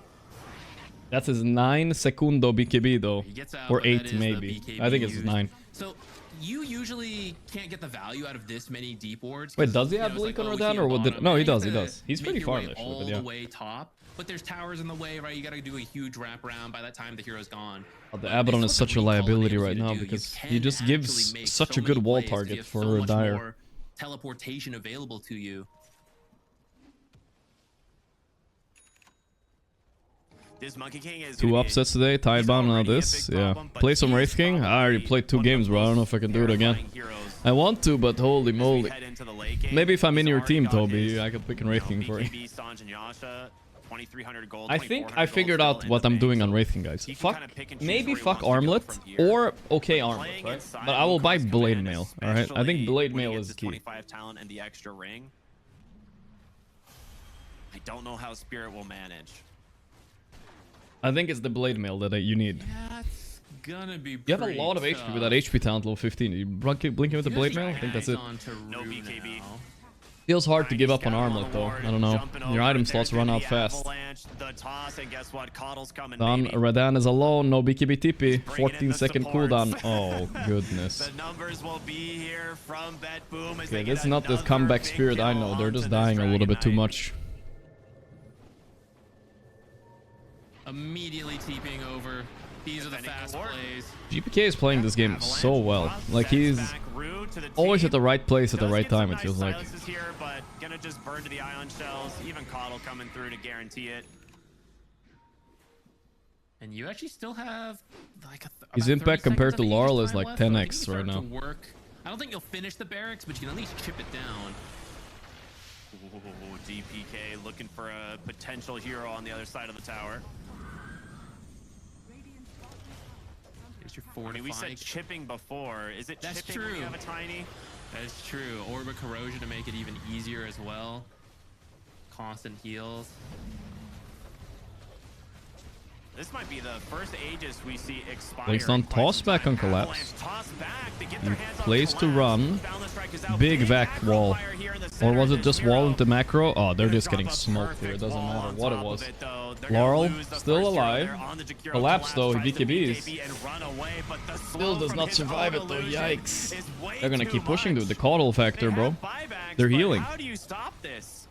That's his 9 secundo BKB though. He gets out, Or but that 8 is the maybe. BKB I think it's used. 9. So you usually can't get the value out of this many deep wards. Wait, 'cause, does he you have know, it's blink like, on oh, we Rodan, see or him what did- bottom. no, he You does, have he to does. He's make pretty your way farmish with it, all yeah. the way top, but there's towers in the way, right? You got to do a huge wraparound by that time the hero's gone. The But Abaddon this is what such the a recall liability enables right you to now do. You because he can just gives actually make such so a good many wall plays 'cause you target have for so much Dire. more teleportation available to you. This Monkey King is 2 upsets today, Tidebound on this. Yeah. Play some Wraith King? I already played 2 games, bro. I don't know if I can do it again. I want to, but holy moly. Maybe if I'm in your team, Toby, I could pick a Wraith King for you. I think I figured out what I'm doing on Wraith King, guys. Maybe fuck Armlet or okay Armlet, right? But I will buy Blade Mail, alright? I think Blade Mail is key. I don't know how Spirit will manage. I think it's the Blade Mail that you need. Yeah, it's gonna be. You have a lot of HP with that HP talent level 15. You blinking with the Blade Mail? I think that's it. No BKB. Feels hard to give up on Armlet though. I don't know. Your item slots run out fast. Done. Radan is alone. No BKB TP. 14-second cooldown. Oh goodness. Okay, this is not the comeback Spirit I know. They're just dying a little bit too much. Immediately TPing over. These are the fast plays. GPK is playing this game so well. Like he's always at the right place at the right time, it feels like. Here, but gonna just burn to the ion shells. Even Coddle coming through to guarantee it. And you actually still have like his impact compared to Laurel is like 10x right now. I don't think you'll finish the barracks, but you can at least chip it down. Ooh, DPK looking for a potential hero on the other side of the tower. Your I mean, we said chipping before. Is it That's chipping true. when you have a tiny? That's true. Orb of Corrosion to make it even easier as well. Constant heals. This might be the first Aegis we see expire. Placed on toss back on collapse. He plays to run. Big vac wall. Or was it just wall into macro? Oh, they're just getting smoked here. It doesn't matter what it was. Laurel still alive. Collapse though, he BKBs. Still does not survive it though, yikes. They're gonna keep pushing dude. The Coddle factor, bro. They're healing. How do you stop this?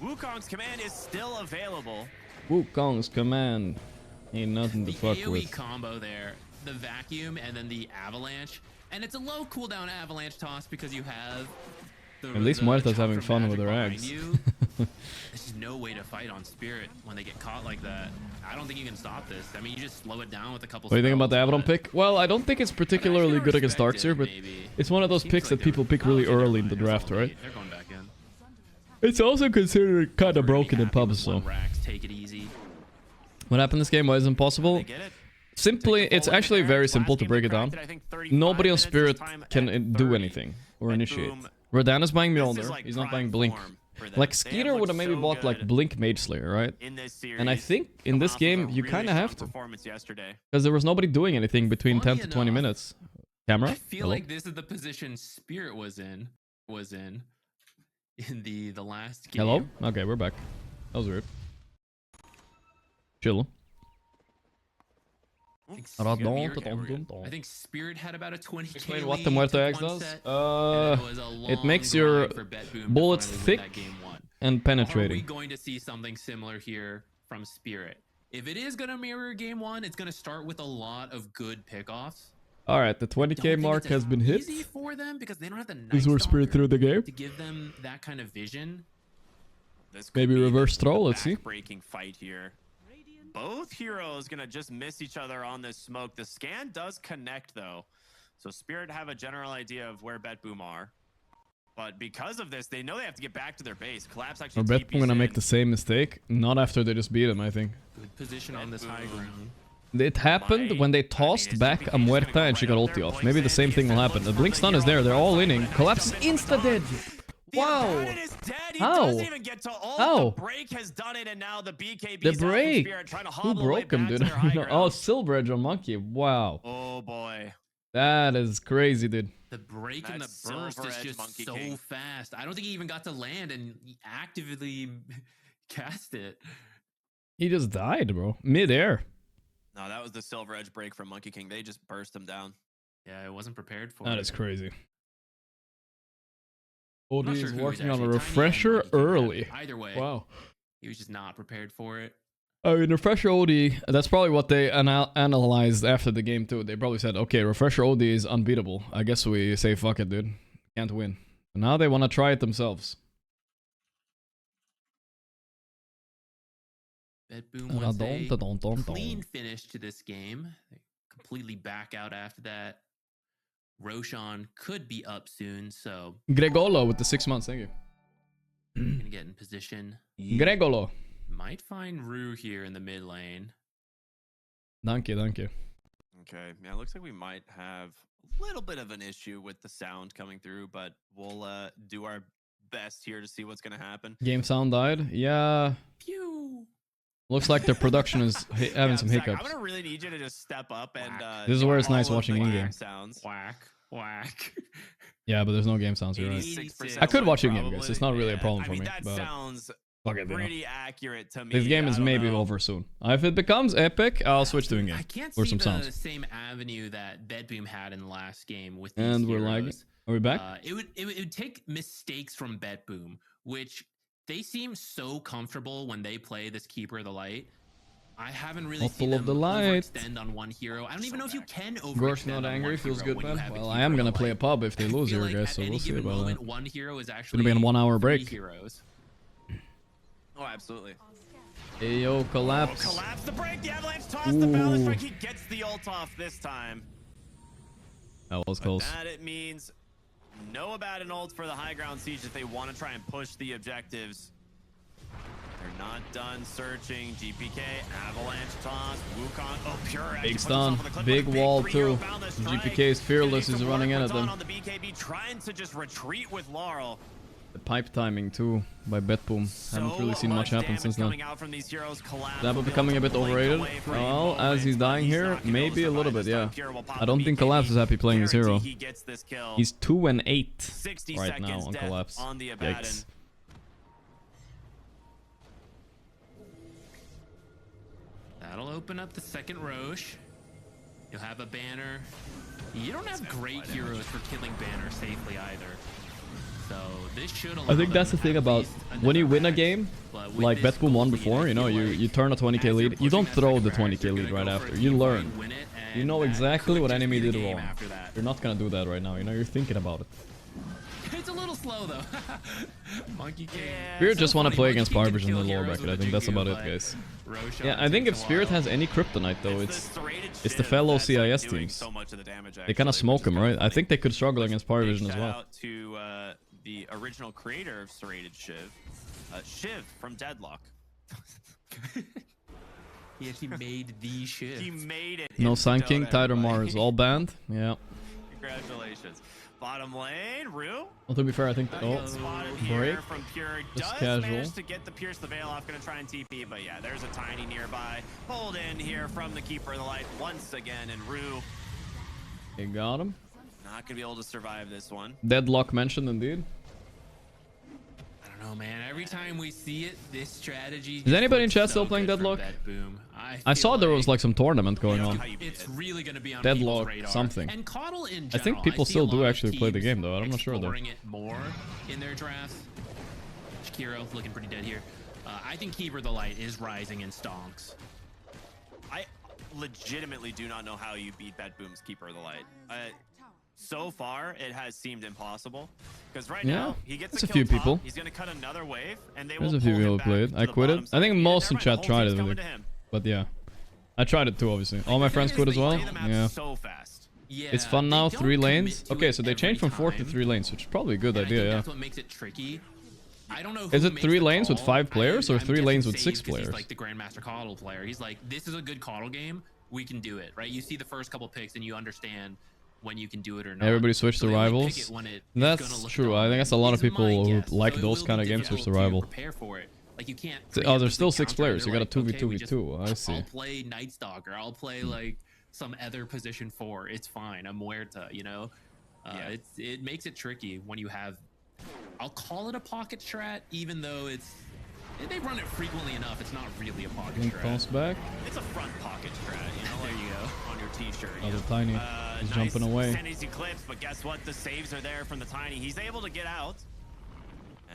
Wukong's command is still available. Wukong's command ain't nothing to fuck AoE with. combo there, the vacuum and then the avalanche, and it's a low cooldown avalanche toss because you have. At least Muerta's having fun with her eggs. There's just no way to fight on Spirit when they get caught like that. I don't think you can stop this. I mean, you just slow it down with a couple. What do you think about the Abaddon pick? Well, I don't think it's particularly good against Darkseer, but it's one of those picks that people pick really early in the draft, right? They're going back in. It's also considered kind of broken in pubs, so. Take it easy. What happened this game? Why is it impossible? Simply, it's actually very simple to break it down. Nobody on Spirit can do anything or initiate. Radan is buying Mjolnir, he's not buying Blink. Like, Skeeter would have maybe bought, like, Blink Mage Slayer, right? And I think, in this game, you kind of have to. Because there was nobody doing anything between 10 to 20 minutes. Camera? I feel like this is the position Spirit was in the last game. Hello? Okay, we're back. That was weird. Chill. I think Spirit had about a 20k. Explain what the Muerta X does. It makes your bullets thick and penetrating. Are we going to see something similar here from Spirit? If it is going to mirror game 1, it's going to start with a lot of good pickoffs. All right, the 20k mark has been hit. Easy for them because they don't have the This is where Spirit threw the game. To give them that kind of vision. Maybe reverse throw. Let's see. Breaking fight here. Both heroes gonna just miss each other on this smoke. The scan does connect though, so Spirit have a general idea of where Bet Boom are. But because of this, they know they have to get back to their base. Collapse actually. Bet Boom gonna make the same mistake. Not after they just beat him, I think. Good position on this high ground. It happened when they tossed back a Muerta and she got ulti off. Maybe the same thing will happen. The Blink stun is there. They're all inning. Collapse is insta-dead. Wow. How? How? The break has done it, and now the BKB. The break. Who broke him, dude? Oh, Silveredge on Monkey. Wow. Oh boy. That is crazy, dude. The break and the burst is just so fast. I don't think he even got to land and he actively cast it. He just died, bro. Mid-air. No, that was the Silver Edge break from Monkey King. They just burst him down. Yeah, I wasn't prepared for That it. is crazy. OD is working on a refresher early. Either way, wow. He was just not prepared for it. I mean, refresher OD, that's probably what they analyzed after the game too. They probably said, okay, refresher OD is unbeatable. I guess we say, fuck it, dude. Can't win. And now they want to try it themselves. Boom wants a clean finish to this game. They completely back out after that. Roshan could be up soon, so Gregolo with the 6 months. Thank you. gonna get in position. Gregolo. Might find Rue here in the mid lane. Thank you. Okay, yeah, it looks like we might have a little bit of an issue with the sound coming through, but we'll do our best here to see what's gonna happen. Game sound died. Yeah. Pew. Looks like their production is having some Zach, hiccups. I'm gonna really need you to just step up and This is where it's all nice of watching the in-game game sounds. Whack. Yeah, but there's no game sounds. You're right. 86% I could watch in-game, probably. guys. It's not really a problem I for mean, me. that But sounds fuck it, you know. pretty accurate to me. This game I is don't maybe know. over soon. If it becomes epic, I'll switch to in-game I can't for see some the sounds. same avenue that Bedboom had in the last game with these And we're heroes. lagging. Are we back? It would take mistakes from Bedboom, which they seem so comfortable when they play this Keeper of the Light. I haven't really seen Bottle of them the light. overextend on one hero. I don't even know if you can Gorgc overextend not on angry. one Feels hero good, when you man. have a Well, Keeper I am of the gonna play a Light. pub if they I lose feel here, like guys. at So any we'll see given about moment, that. one hero is It's actually gonna be in a 1 hour three break. heroes. Oh, absolutely. Hey, yo, collapse. Collapse the break. The Avalanche toss the balance break. He gets the ult off this time. That was close. That it means no Abaddon ult for the high ground siege if they want to try and push the objectives. They're not done searching. GPK, Avalanche toss, Wukong. Oh, pure edge. Big Puts stun. himself on the clip Big with a wall, 3-hero too. boundless strike. GPK is fearless. Getting He's some running work in at done them. on the BKB, trying to just retreat with Laurel. The pipe timing, too, by Betboom. Haven't really seen much happen since then. Zappa becoming a bit overrated. Well, as he's dying here, maybe a little bit, yeah. I don't think Collapse is happy playing this hero. He's 2-8 right now on Collapse. Yikes. That'll open up the second Roche. You'll have a banner. You don't have great heroes for killing banner safely either. So this should allow I think that's the them thing at about least when you another win a axe. game, But with like this Betboom won gold lead, before, I you know, feel you like turn a 20k as you're lead. You pushing don't that throw second the barracks, 20k you're lead gonna right go for after. a You keeper learn. and win it, You and know that exactly could what just enemy be the did game wrong. after that. You're not gonna do that right now, you know, you're thinking about it. It's a little slow though. Monkey King. Spirit just want to funny. play Monkey against King Power can Vision in kill the lower heroes bracket. I with a think that's Jingu, about it, but guys. Roshan Yeah, I think if takes a Spirit while. has any kryptonite though, It's it's the fellow CIS teams. They kind of smoke him, right? I think they could struggle against Power Vision as Shout well. out to the original creator of Serrated Shiv, Shiv from Deadlock. He actually made the shift. He made it. No in Sun King, Dota, Tider everybody. Mars, all banned. Yeah. Congratulations. Bottom lane, Rue. Well, to be fair, I think. Oh, Spotted break. here from Pure. Just Does casual. manage to get the Pierce the Veil off. Gonna try and TP, but yeah, there's a tiny nearby. Pulled in here from the Keeper of the Light once again, and Rue He got him. not gonna be able to survive this one. Deadlock mentioned indeed. I don't know, man. Every time we see it, this strategy. Is anybody in looks chat so still playing good from Deadlock? Bedboom. I saw there was like some tournament going You know on. how you It's did. really going to be on Deadlock people's radar. something. And Coddle in I think general, people see a still do lot of actually play the teams game, though. I'm not sure, though. exploring it more in their drafts. Shakiro looking pretty dead here. I think Keeper of the Light is rising in stonks. I legitimately do not know how you beat Bedboom's Keeper of the Light. So far, it has seemed impossible. Because right Yeah, now, he gets there's a a few kill top, people. He's going to cut another wave, and they There's will a few pull him people who back played. to I the quit bottom it. I think side. most in Never chat mind, the tried whole it, team's I coming think. to him. But yeah, I tried it too, obviously. All my The friends thing quit is as they well. play the map Yeah. so fast. Yeah, It's fun they now. don't 3 commit lanes. to Okay, it so they every changed from 4 to time. 3 lanes, which is probably a good And I idea, think yeah. that's what makes it tricky. I don't know. Is who it makes 3 the lanes with call. 5 players or I'm 3 guessing lanes with Sage, 6 'cause players? He's like the Grandmaster Coddle player. He's like, this is a good Coddle game. We can do it, right? You see the first couple picks and you understand when you can do it or not. Everybody switched So to they only pick rivals. it when it is That's gonna look true. I think that's a lot of dominant, is people my who guess. like So it those will kind of be games switch to difficult rival. Prepare for it. Like you can't. Oh, there's still preemptively 6 counter. players. They're You got a like, okay, we just- 2v2v2. I see. I'll play Night Stalker. I'll play like some other position 4. It's fine. I'm Muerta, you know? Yeah. It makes it tricky when you have, I'll call it a pocket strat, even though they run it frequently enough. It's not really a pocket Link strat. bounce back. It's a front pocket strat, you know, There you go. on your t-shirt. Oh, you the know? Tiny is jumping away. Sandy's eclipse, but guess what? The saves are there from the Tiny. He's able to get out.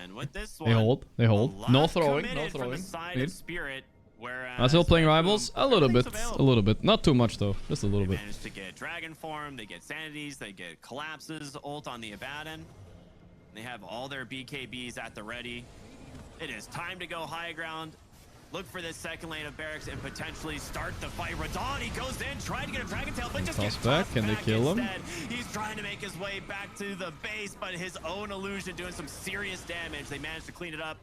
And with this one, They hold. They a hold. lot No throwing. committed No from throwing. the side Mid. of Spirit, whereas I'm still playing Bedboom, rivals. A little bit. everything's A available. little bit. Not too much though. Just a little They bit. managed to get Dragon Form, they get Sanities, they get Collapses, ult on the Abaddon. They have all their BKBs at the ready. It is time to go high ground. look for this second lane of barracks and potentially start the fight. Radon, he goes in, trying to get a Dragon Tail, but just gets back. tossed Can they back kill him? instead. He's trying to make his way back to the base, but his own illusion doing some serious damage. They managed to clean it up.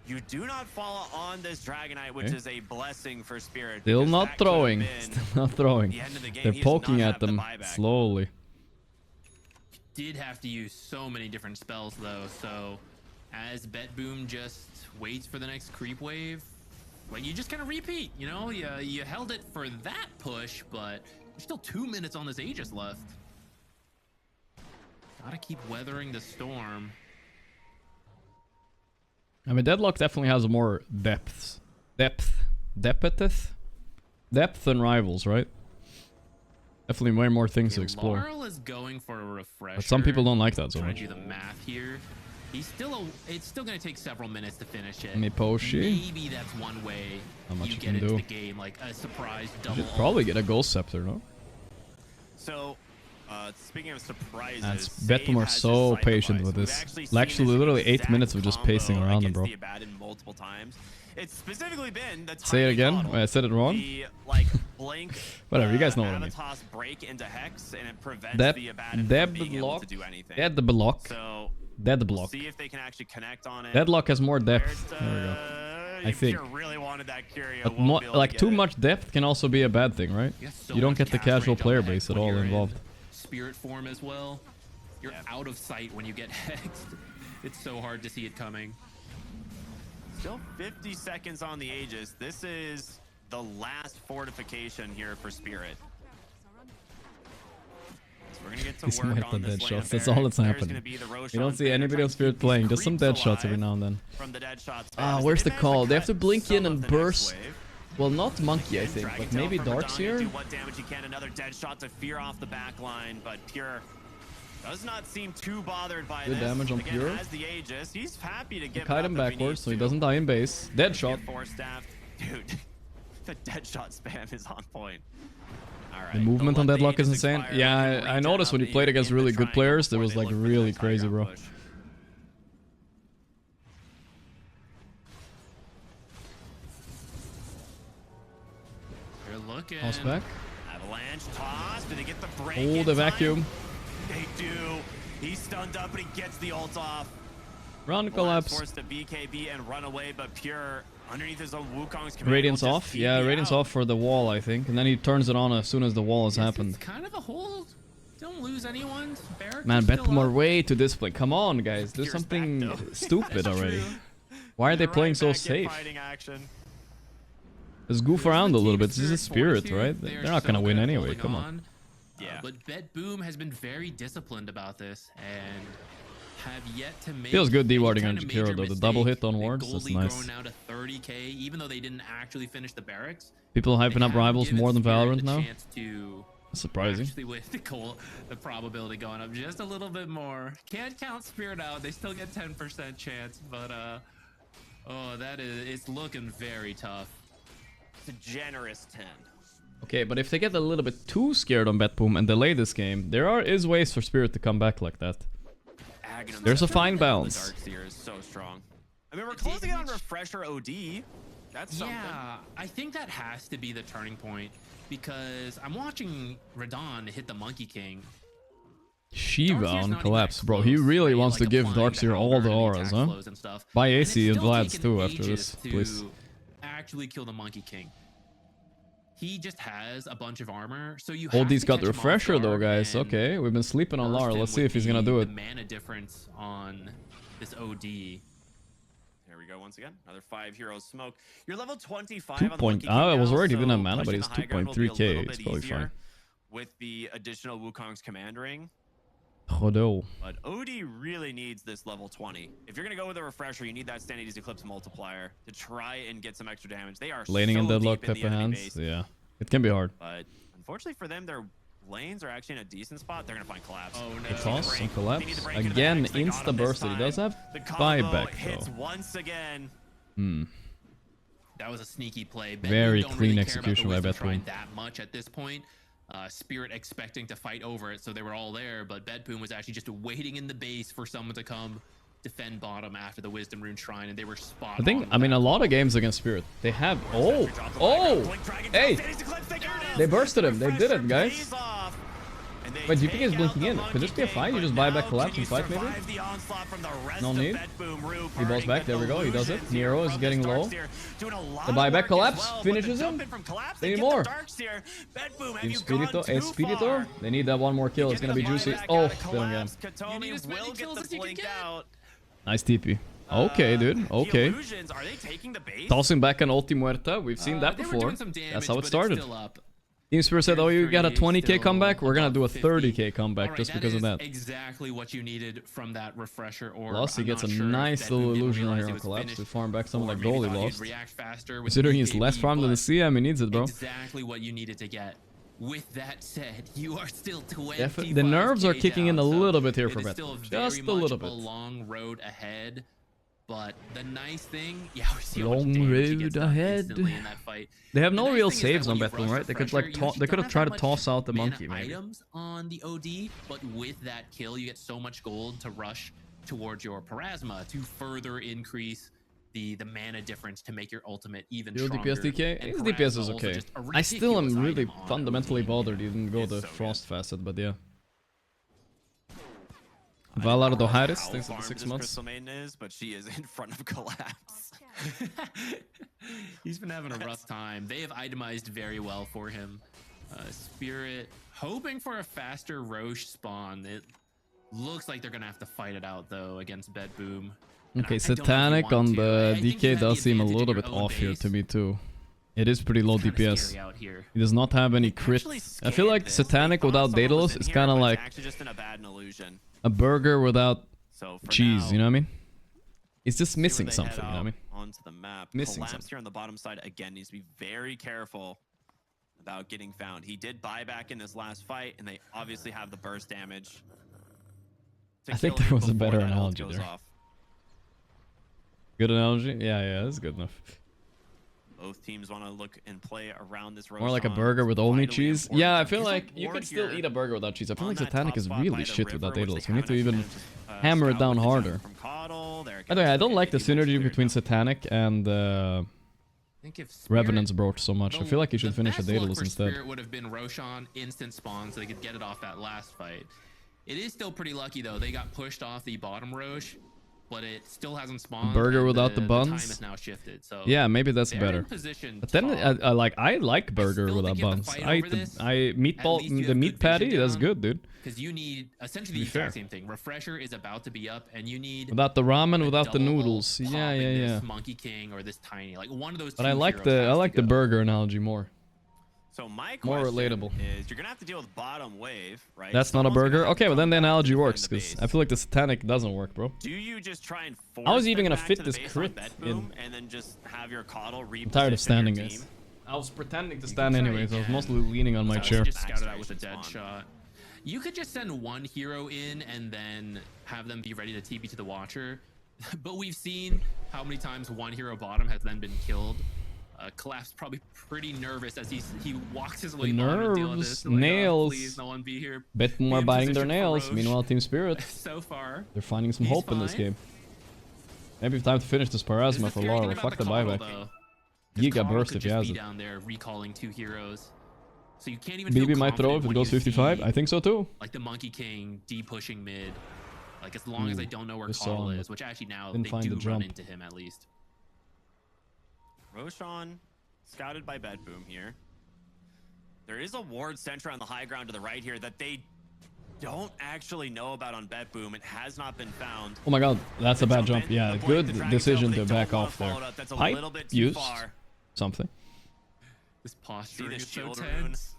You do not fall on this Dragonite, which is a blessing for Spirit. Still because not that could have throwing. been Still not throwing. the end of the game. They're He does not poking have at the them buyback. slowly. Did have to use so many different spells though, so as Bet Boom just waits for the next creep wave, like you just kind of repeat, you know, you held it for that push, but there's still 2 minutes on this Aegis left. Gotta keep weathering the storm. I mean, Deadlock definitely has more depth than Rivals, right? Definitely way more things to explore. Laurel is going for a refresher. But some people don't like that so Trying much. to do the math here. It's still gonna take several minutes to finish it. Miposhi. Maybe that's one way How much you you get can into do. the game, like a surprise You double. should probably get a Ghost Scepter, no? So, speaking of surprises, And Save Betum are has so his patient Cyber with Buys. this. We've actually seen Literally this 8 minutes of just exact pacing combo around them, against bro. the Abaddon multiple times. It's specifically been the Say it tiny again. model. Wait, I said it wrong. The like blink. Whatever, you guys know what I mean. Avatos break into Hex and it prevents That the Abaddon from being able to do anything. Deadlock. So Deadlock. see if they can actually connect on it. Deadlock has more There's depth. There we go. I if think. you really wanted that Curio, But won't be able to like get too it. much depth can also be a bad thing, right? So You don't much get the cast casual range on player the base Hex at when all you're in involved. Spirit form as well. You're out of sight when you get hexed. It's so hard to see it coming. Still 50 seconds on the Aegis. This is the last fortification here for Spirit. So we're gonna get to He's work might on the this dead lane shots. of That's all barracks. that's There's happening. gonna be the Roshan You don't see banner anybody trying of to Spirit keep the playing, just some dead creeps shots every alive now and then. From the dead shots. Ah, They where's the managed to call? They have to cut blink in some and of the next burst. wave. Well, not Monkey, I Again, think, Dragon but Tail maybe from Dark's Radon. here? Do what damage you can. Another dead shot to fear off the back line, but Pure does not seem too bothered by Good this. damage on Again, Pure. Has the Aegis. He's happy to get Kite him backwards so he doesn't die in base. Dead shot. Four staff. Dude, the dead shot spam is on point. All right. The movement on They'll let the Deadlock is Aegis insane. expire Yeah, and I reach noticed out when you the- played against in the really good triangle players, there before was they like look for really that crazy, high bro. ground push. They're looking. Toss back. Avalanche toss. Did they get the break? Oh, in the time? vacuum. They do. He's stunned up, but he gets the ult off. Round Will collapse. force the BKB and run away, but Pure underneath his own Wukong's command Radiance will just off. TP Yeah, Radiance out. off for the wall, I think. And then he turns it on as soon as the wall has happened. It's kind of a hold. Don't lose anyone. Barracks Man, is bet still more up. way to display. Come on, guys. Do Pure's back, something though. stupid That's already. true. Why are they You're playing right so back in safe? fighting action. Just goof around a little bit. This is a spirit, Fortitude, right? they are They're not so gonna win good at anyway. holding Come on. Yeah. But Bet Boom has been very disciplined about this and have yet to make. Feels good any dewarding kind on of Jakiro, major though. The double mistake. hit on They've wards, that's Goldie nice. grown now to 30k, even though they didn't actually finish the barracks. People They hyping up have Rivals given more than Spirit Valorant the now. chance to Surprising. actually with the probability going up just a little bit more. Can't count Spirit out. They still get 10% chance, but oh, it's looking very tough. It's a generous 10. Okay, but if they get a little bit too scared on Betboom and delay this game, there is ways for Spirit to come back like that. Aghanim There's a Scepter fine from the balance. Darkseer is so strong. I mean, we're closing in on Refresher OD. That's something. Yeah, I think that has to be the turning point because I'm watching Radon hit the Monkey King. Shiva Darkseer's on not collapse, even bro. that He close, really right? wants to Like give applying Darkseer the all the powder and auras, attack huh? flows and stuff. Buy And it's AC and still Vlads taken too after ages this, to please. actually kill the Monkey King. He just has a bunch of armor, so you have Holdy's to got catch him off Refresher though, guard guys. and Okay, we've been sleeping on burst Lara. him Let's see with if he's gonna do it. The mana difference on this OD. Here we go once again. Another 5 heroes smoke. You're level 25 2 on the point. Monkey Oh, King I was now, worried he didn't have so mana, but pushing he's the high ground will be a 2.3k. little It's bit probably easier fine. with the additional Wukong's command ring. Godot. But OD really needs this level 20. If you're going to go with a Refresher, you need that Sanity's Eclipse multiplier to try and get some extra damage. They are Laning so in Deadlock deep in type the of enemy hands. base. Yeah, it can be hard. But unfortunately for them, their lanes are actually in a decent spot. They're going to find collapse. Oh no! The toss and They collapse. need to break into the Again, Hex. They got insta him this bursted. He does time. have The combo buyback hits though. once again. Hmm. That was a sneaky play. Very Don't clean really care about the execution by Wisdom Bet Shrine Boom. that much at this point. Spirit expecting to fight over it, so they were all there. But Bet Boom was actually just waiting in the base for someone to come defend bottom after the Wisdom Rune Shrine, and they were spot I think, on I mean, with a that. lot of games against Spirit, they have... Oh! Oh! Hey! They bursted him. They did it, guys. Wait, do you think he's blinking in? Could this be a fight? You just buy back collapse and fight, maybe? No need. He balls back. There we go. He does it. Nero is getting low. The buyback collapse finishes him. They need more. Team Spirito. Espirito. They need that one more kill. It's gonna be juicy. Oh, they don't get him. You need as many kills as you can get. Nice TP. Okay, dude. Okay. Tossing back an ulti muerta. We've seen that They were before. doing some damage, That's how it but it's started. still up. Team Spirit said, oh, you got a 20k Still comeback? We're gonna do a above 50. 30k comeback Alright, just because of that. Exactly what you needed from that refresher orb. Plus, he I'm gets a not sure if nice Bedboom little didn't illusion realize here it on was collapse finished, to farm back some of or that maybe goal he thought he'd lost. react faster with Considering he's BKB, less farmed than the but CM, he needs it, bro. exactly what you needed to get. With that said, you are still 25 The nerves are kicking in a down, so little bit here for it is Bet. still Just very a little much bit. a long road ahead. But the nice thing, yeah, we see how much Long damage he road gets done ahead. instantly in that fight. They have The no nice real thing is that saves when on you Betboom, rush right? They could Refresher, like you actually they could don't have tried to that toss out the mana monkey, maybe. items on the OD, but with that kill, you get so much gold to rush towards your Parasma to further increase the mana difference to make your ultimate even Your stronger. DPS DK? And His Parasma DPS is also okay. just a I still am ridiculous really item on fundamentally OD. bothered he didn't go It's the so good. Frost facet, but yeah. I don't know Valardo how Harris, thanks for the farmed 6 this months. Crystal Maiden is, but she is in front of collapse. He's been having a rough time. They have itemized very well for him. Spirit hoping for a faster Roche spawn. It looks like they're gonna have to fight it out though against Bedboom. And Okay, I don't know if you Satanic want on to. the I think you DK have the does seem a advantage in little your bit own off here base. to me too. It is pretty low Kinda DPS. scary out here. He does not have any They crit. actually I feel like scanned this. They Satanic thought without someone was Daedalus in is here, kind of but it's like actually just in a bad illusion. a burger without So for cheese, now, you know what I mean? It's just see where missing they something, head you know what I mean? out onto the map. Missing Collapse something. here on the bottom side again needs to be very careful about getting found. He did buy back in his last fight, and they obviously have the burst damage. to I think kill there him was a before better that ult analogy goes there. off. Good analogy? Yeah, that's good enough. Both teams want to look and play around this. More like a Roshan. burger with only Vitally cheese. important Yeah, I to feel use like a you ward can still here eat a burger without cheese. I feel on like that Satanic top is spot by really the shit without river, which Daedalus. they We need to haven't even actually hammer it scout down with the jump harder. from Coddle. There By the way, I don't like the gets the synergy clear between jump. Satanic and I think if Spirit- Revenant's Brooch so much. I the- feel like you should the finish a best look Daedalus for instead. Spirit would have been Roshan instant spawn so they could get it off that last fight. It is still pretty lucky though. They got pushed off the bottom Roche, but it still hasn't spawned. burger and without the time buns? is now shifted. So Yeah, maybe that's they're better. in position But then top. I like burger still without think you have to buns. fight I over eat the this. meatball, At least you the have meat good vision patty. That's down. good, dude. Because you need essentially To the be exact fair. same thing. Refresher is about to be up, and you need Without the ramen, a without the double noodles. pop Yeah. in this Monkey King or this Tiny, like one of those. But two I like heroes the has to go. burger analogy more. So my More question relatable. is, you're gonna have to deal with bottom wave, right? That's not a Someone's gonna burger. have to Okay, well come then the back analogy and defend works the because base. I feel like the Satanic doesn't work, bro. Do you just try and force I was even them gonna back fit to the this base crit on Bet in. Boom and then just have your Coddle reposition I'm tired of standing, your guys. team? I was pretending to You stand can try anyways. I was again. mostly leaning on my Someone chair. just scouted out with a dead Backstation shot. You could just send one hero in and then have them be ready to TP to the Watcher. But we've seen how many times one hero bottom has then been killed. Collapse probably pretty nervous as he walks his way bottom to deal with Nerves, this. Like, oh, nails. please, no one be here. Bet Be more in biting their position for nails. Roche. Meanwhile, Team Spirit, So far, they're finding some He's hope in this fine. game. Maybe it's time to finish this This Parasma is for the scary Laura. thing about Fuck the Coddle, buyback. though. Giga Coddle burst could if he just has be it. down there recalling two heroes. So you can't even feel BB might throw confident if it when goes you 55. see, I think so too. like the Monkey King pushing mid. Like as long as they don't know where just saw Coddle him, is, which actually now didn't they find do the run jump. into him at least. Roshan scouted by Bet Boom here. There is a ward center on the high ground to the right here that they don't actually know about on Bet Boom. It has not been found. Oh my god, that's a bad jump. in, Yeah, the point, good the drag decision jump, to they don't back wanna off there. follow it up. That's a Pipe little bit too used far. something. This posturing this is so shield rune? tense.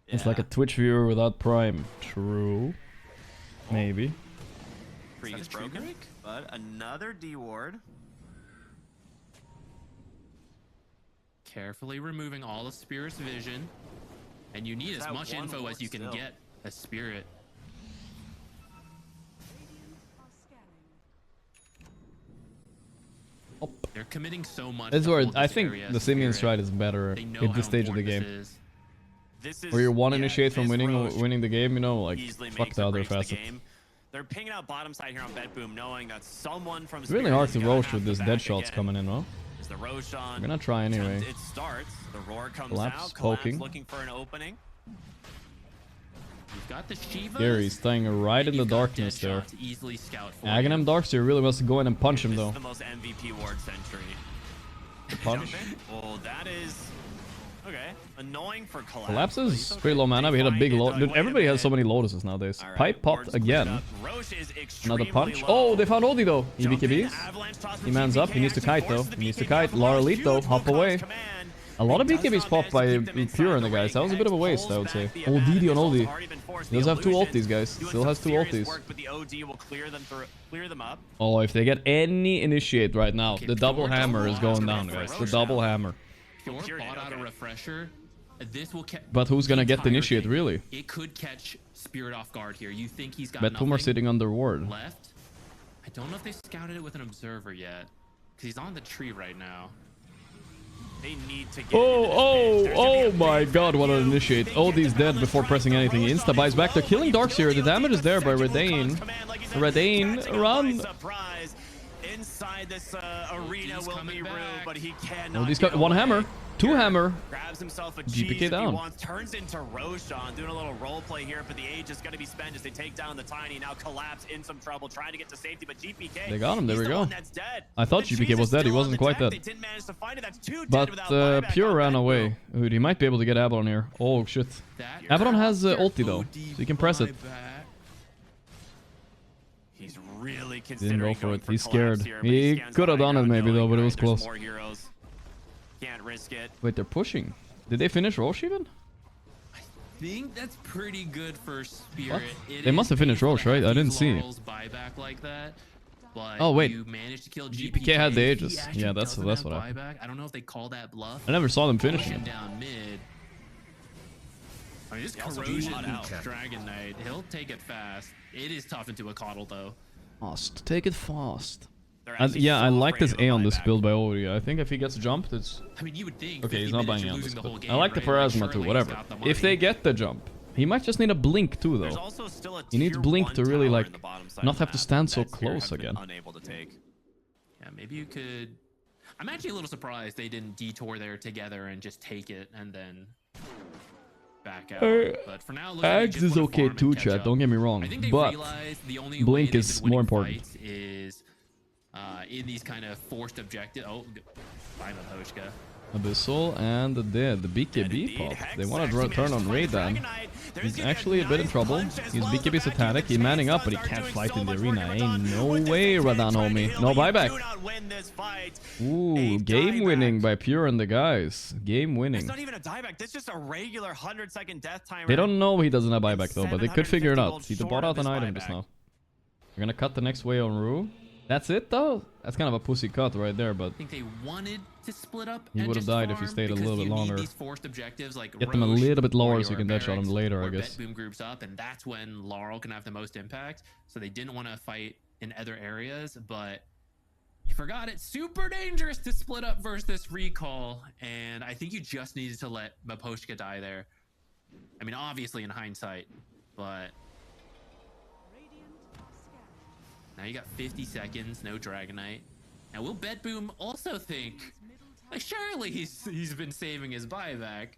It's like a Twitch viewer without Prime. True. Maybe. Krieg is broken, but another D ward. Carefully removing all of Spirit's vision. And you need as that much one info ward as you can still. get as Spirit. They're committing so much. That's to where hold I this think area the as Simeon Spirit. stride is better They know at how this stage of the important game. this is. This is Where you're one yeah, initiate from this winning Roche the game, you know, like easily fuck makes the or other breaks the facet. game. They're pinging out bottom side here on Bet Boom, knowing that someone from It's really Spirit hard is to gonna roach have with to this back dead shots again. coming in, huh? As the Roshan I'm gonna try anyway. attempt, it starts. The roar comes Collapse, out. Collapse poking. looking for an opening. You've got the Shivas. Gary's staying right in the You've got darkness dead there. shots easily scout for Aghanim you. Darkseer really wants to go in and punch him This though. is the most MVP ward century. Punch. Jumping. Well, that is okay. Annoying for Collapse. Collapse but is he's okay. pretty low mana. We hit a They big find it, load. like, Dude, wait a everybody has so minute. many lotuses nowadays. All right, Pipe popped ward's cleared again. up. Roche is Another extremely punch. low. Oh, they found Oldie though. He Jump in, BKBs. avalanche toss from He mans up. GBK, He needs to actually kite though. forces the He needs to BKB kite. up. Lara Huge Elite though. will Hop cause away. command. A lot of He does BKBs not popped manage by to keep them inside Pure in the the guys. That was a ring. bit of a Hex waste, I would pulls say. back the ODD on advantage. Oldie. He's already been forced. He does The have two illusions ultis, guys. doing Still some has two serious ultis. work, but the OD will clear them up. Oh, if they get any initiate right now, Okay, the double Pure hammer is double going hammer down, guys. The Roche double now. hammer. Pure Pure bought out okay. a refresher. This will But who's gonna get the entire initiate, thing. really? It could catch Spirit off guard here. You think he's got Bet Puma nothing sitting under ward. left? I don't know if they scouted it with an observer yet, because he's on the tree right now. They need to get Oh my god, what an initiate. Oldie's dead before pressing anything. He insta-buys back. They're killing Darkseer. The damage is there by Redain. Redain, run! Surprise. Inside this arena Oldie's will coming be Rue, back. but he cannot. Oldie's got get one away. hammer. Two hammer. Grabs himself a GPK cheese if down. he wants. Turns into Roshan, doing a little role play here, but the age is going to be spent as they take down the Tiny. Now Collapse in some trouble, trying to get to safety, but GPK. They got him, there he's we the go. one that's dead. I thought The GPK cheese was is dead, he still on wasn't the quite deck. dead. They didn't manage to find it. That's two dead But without buyback Pure on ran that away. move. Dude, he might be able to get Abaddon here. Oh shit. That Abaddon has ulti though, OD so you can press it. buyback. He's really Didn't considering go for going it. for He's Collapse scared. here, but He scans could have the high done it ground, maybe though, knowing, but it was alright, there's close. more heroes. Can't risk it. Wait, they're pushing. Did they finish Roche even? Think that's pretty good for Spirit. It They must is have finished painful Roche, to right? have I didn't these see. Laurels buyback like that, but Oh, wait. you managed to kill GPK had the He Aegis. actually Yeah, that's doesn't what have happened. buyback. I don't know if they call that bluff. I never saw them Push finishing him it. down mid. I mean, this also corrosion shot out. Dragon Knight, he'll take it fast. It is tough into a coddle though. Fast. Take it fast. They're actually Yeah, so I like afraid this of A on this buyback. build by Odie. I think if he gets jumped, it's... I mean, you would think. Okay, 50 he's not minutes, buying you're on losing this, the whole but game, I like the right? Pharasma too, surely he's whatever. got the If they money. get the jump, he might just need a blink too There's though. also still a He needs tier Blink 1 to really, tower like, in the bottom side not of the have to map stand so that Spirit close has been again. Unable to take. Yeah, maybe you could. I'm actually a little surprised they didn't detour there together and just take it and then back out. But for now, it looks like they Ags just is wanna okay farm and too, catch chat. up. Don't get me wrong. I think they But realized the only Blink way they've is been winning more important. fights is in these kind of forced objectives. Oh, fine with Hoshka. Abyssal and the dead. The BKB pop. They want to turn on Raydan. He's actually a bit in trouble. He's BKB satanic. He's manning up, but he can't fight in the arena. Ain't no way, Radan homie. No buyback. Ooh, game winning by Pure and the guys. Game winning. It's not even a dieback. That's just a regular 100-second death timer. They don't know he doesn't have buyback though, but they could figure it 750 out. gold He short bought of out an his item just buyback. now. We're gonna cut the next way on Rue. That's it though? That's kind of a pussy cut right there, but I think they wanted to split up. He and would've just died if he farm stayed a because little bit you need longer. These forced objectives like get them a Roche little bit lower or so you your can deadshot him barracks later, I or guess. Bet Boom groups up, and that's when Laurel can have the most impact. So they didn't want to fight in other areas, but you forgot it's super dangerous to split up versus this recall, and I think you just needed to let Maposhka die there. I mean, obviously in hindsight, but now you got 50 seconds, no Dragonite. Now will Bet Boom also think, like, surely he's been saving his buyback.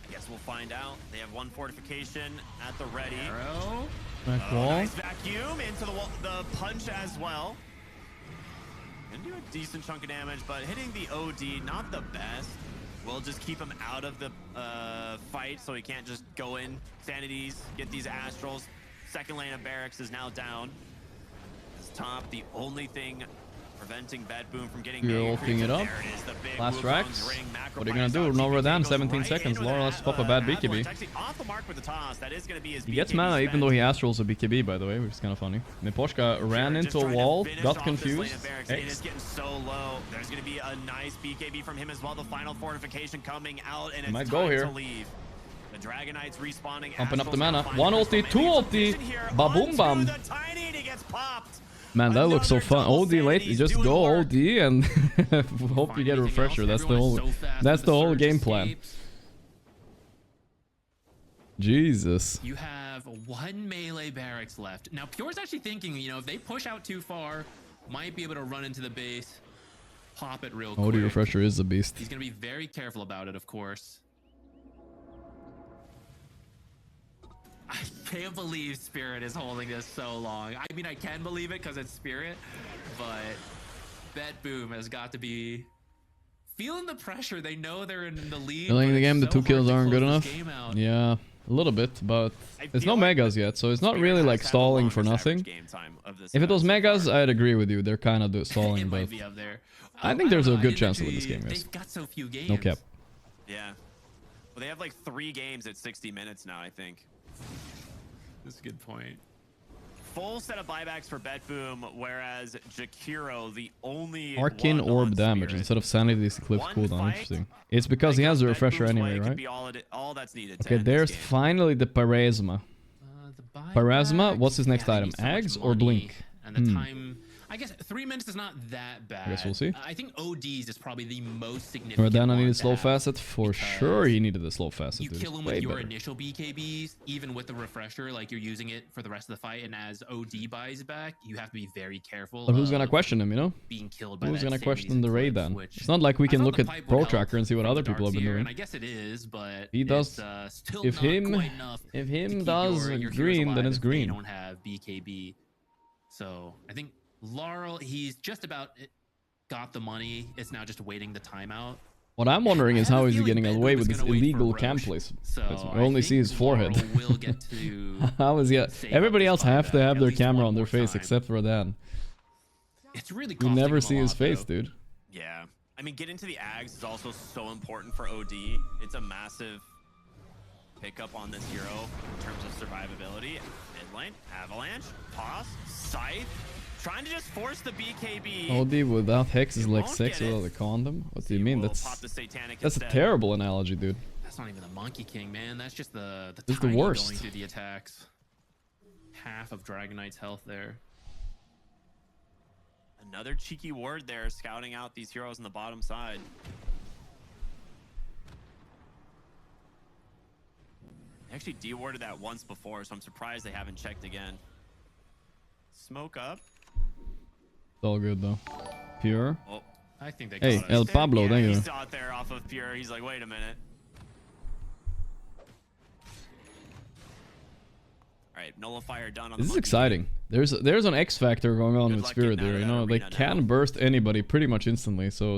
I guess we'll find out. They have one fortification at the ready. Arrow. Back wall. Nice vacuum into the punch as well. Gonna do a decent chunk of damage, but hitting the OD, not the best. We'll just keep him out of the fight so he can't just go in. Sanities, get these Astrals. Second lane of barracks is now down. This top, the only thing preventing Bet Boom from getting You're Mega ulting it Creeps. up. There it is, the big Last Wukong's racks. ring. Macro What are you gonna finds do? out. No GPK Radan, goes 17 right seconds. into Laura that, has to pop a bad Avalanche. BKB. Actually off the mark with the toss. That is gonna be his He gets BKB mana even spent. though he astrals a BKB, by the way, which is kind of funny. Miposhka ran Just into a trying to wall, finish got off this lane confused. of barracks. It is X. getting so low. There's going to be a nice BKB from him as well. The final fortification coming out, and it's Might time go here. to leave. The Dragon Knight's respawning. Pumping up the Astrals mana. now find One Crystal. ulti, two Maybe some ulti. vision here Ba-boom onto bam. the Tiny, and he gets popped. Man, that looks so Another fun. double OD late, sanity, just doing go the work. OD and hope you Find get a anything refresher. else? That's the Everyone whole is so fast that's with the whole surge game plan. escapes. Jesus. You have 1 melee barracks left. Now, Pure's actually thinking, you know, if they push out too far, might be able to run into the base, pop it real quick. OD refresher is a beast. He's going to be very careful about it, of course. I can't believe Spirit is holding this so long. I mean, I can believe it because it's Spirit, but Bet Boom has got to be feeling the pressure. They know they're in the lead. Feeling the game, the 2 kills aren't good enough. Yeah. Yeah, a little bit, but there's no megas yet, so it's not really like stalling for nothing. If it was megas, I'd agree with you. They're kind of stalling, It but might be up there. I think there's a don't know. good I chance to didn't win this game, actually- yes. They've got so few games. No cap. Yeah. Well, they have like 3 games at 60 minutes now, I think. That's a good point. Full set of buybacks for Bet Boom, whereas Jakiro, the only Arcane one orb on damage Spirit. instead of Sanity's Eclipse One cooldown. fight, Interesting. It's because he Like, has a Bet refresher Boom's way anyway, could right? be all that's needed to Okay, end this there's game. finally the Parasma. The Parasma, what's his buybacks, next yeah, item? need so much Ags or money, Blink? And the time, I guess 3 minutes is not that bad. I guess we'll see. I think ODs is probably the most significant. Rodana one needed to slow have, facet. For because sure he needed a slow facet, You dude. kill him Way with your better. initial BKBs, even with the refresher, like you're using it for the rest of the fight. And as OD buys back, you have to be very careful. But who's gonna of question him, you know? being killed by Who's that gonna Sanity's question the raid Eclipse, then? which It's not like we I can thought look the at pipe would Pro help Tracker and see what from other the people have been Darkseer, doing. And I guess it is, but He does. it's, still If not him, quite enough if to him keep does your heroes green, then alive it's if they green. don't have BKB. So I think Laurel, he's just about got the money. It's now just waiting the timeout. What I'm wondering I is have how a is he feeling getting Ben away Boom with is this gonna wait for illegal Roche. cam place? So We only see his forehead. Laurel will get to How is he? save up Everybody this else have to buyback have at their least camera one on their more face time. except for Rodan. It's really You costing never him see a his lot, face, though. dude. Yeah. I mean, getting to the Ags is also so important for OD. It's a massive pickup on this hero in terms of survivability. Mid lane, Avalanche, Toss, Scythe. Trying to just force the BKB. OD without Hex is You like won't sex get it. without a condom? What do you He mean? will That's pop the Satanic a instead. terrible analogy, dude. That's not even the Monkey King, man. That's just the This is the Tiny worst. going through the attacks. Half of Dragon Knight's health there. Another cheeky ward there, scouting out these heroes on the bottom side. They actually de-warded that once before, so I'm surprised they haven't checked again. Smoke up. It's all good though. Pure. Oh, I think they Hey, got El us. Pablo, yeah, thank he you. saw it there off of Pure. He's like, wait a minute. All right, nullifier done on This the is Monkey exciting. There's an X factor going on Good with luck Spirit getting out there. of You that know, they arena can now. burst anybody pretty much instantly. So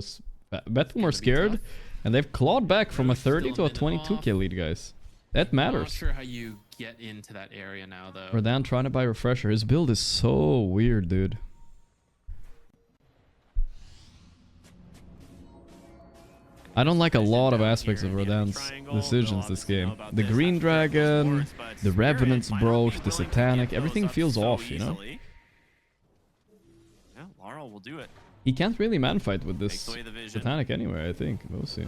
Bethlehem gonna are be scared, tough. and they've clawed back from a Roche still 30 to a a minute 22 off. kill lead, guys. That I'm not matters. sure how you get into that area now, though. Rodan trying to buy refresher. His build is so weird, dude. I don't like a lot of aspects of Rodan's decisions this game. The Green Dragon, the Revenant's Brooch, the Satanic, everything feels off, you know? Yeah, Laurel will do it. He can't really man fight with this Takes away the vision. Satanic anyway, I think. We'll see.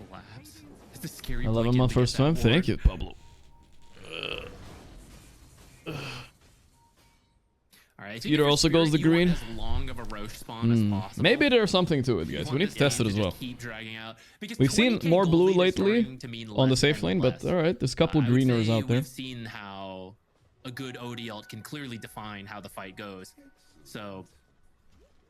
Collapse. It's a scary 11 month first time. Thank you, Pablo. All right, Peter also goes the green. As long of a Roche spawn as possible. Maybe there's something to it, You guys. want We need this to test it game as to well. just keep dragging out, because We've seen 20K more gold blue lead is lately starting to mean on the less safe and lane, but less. alright, there's a couple I would greeners say out there. We've seen how a good OD ult can clearly define how the fight goes. So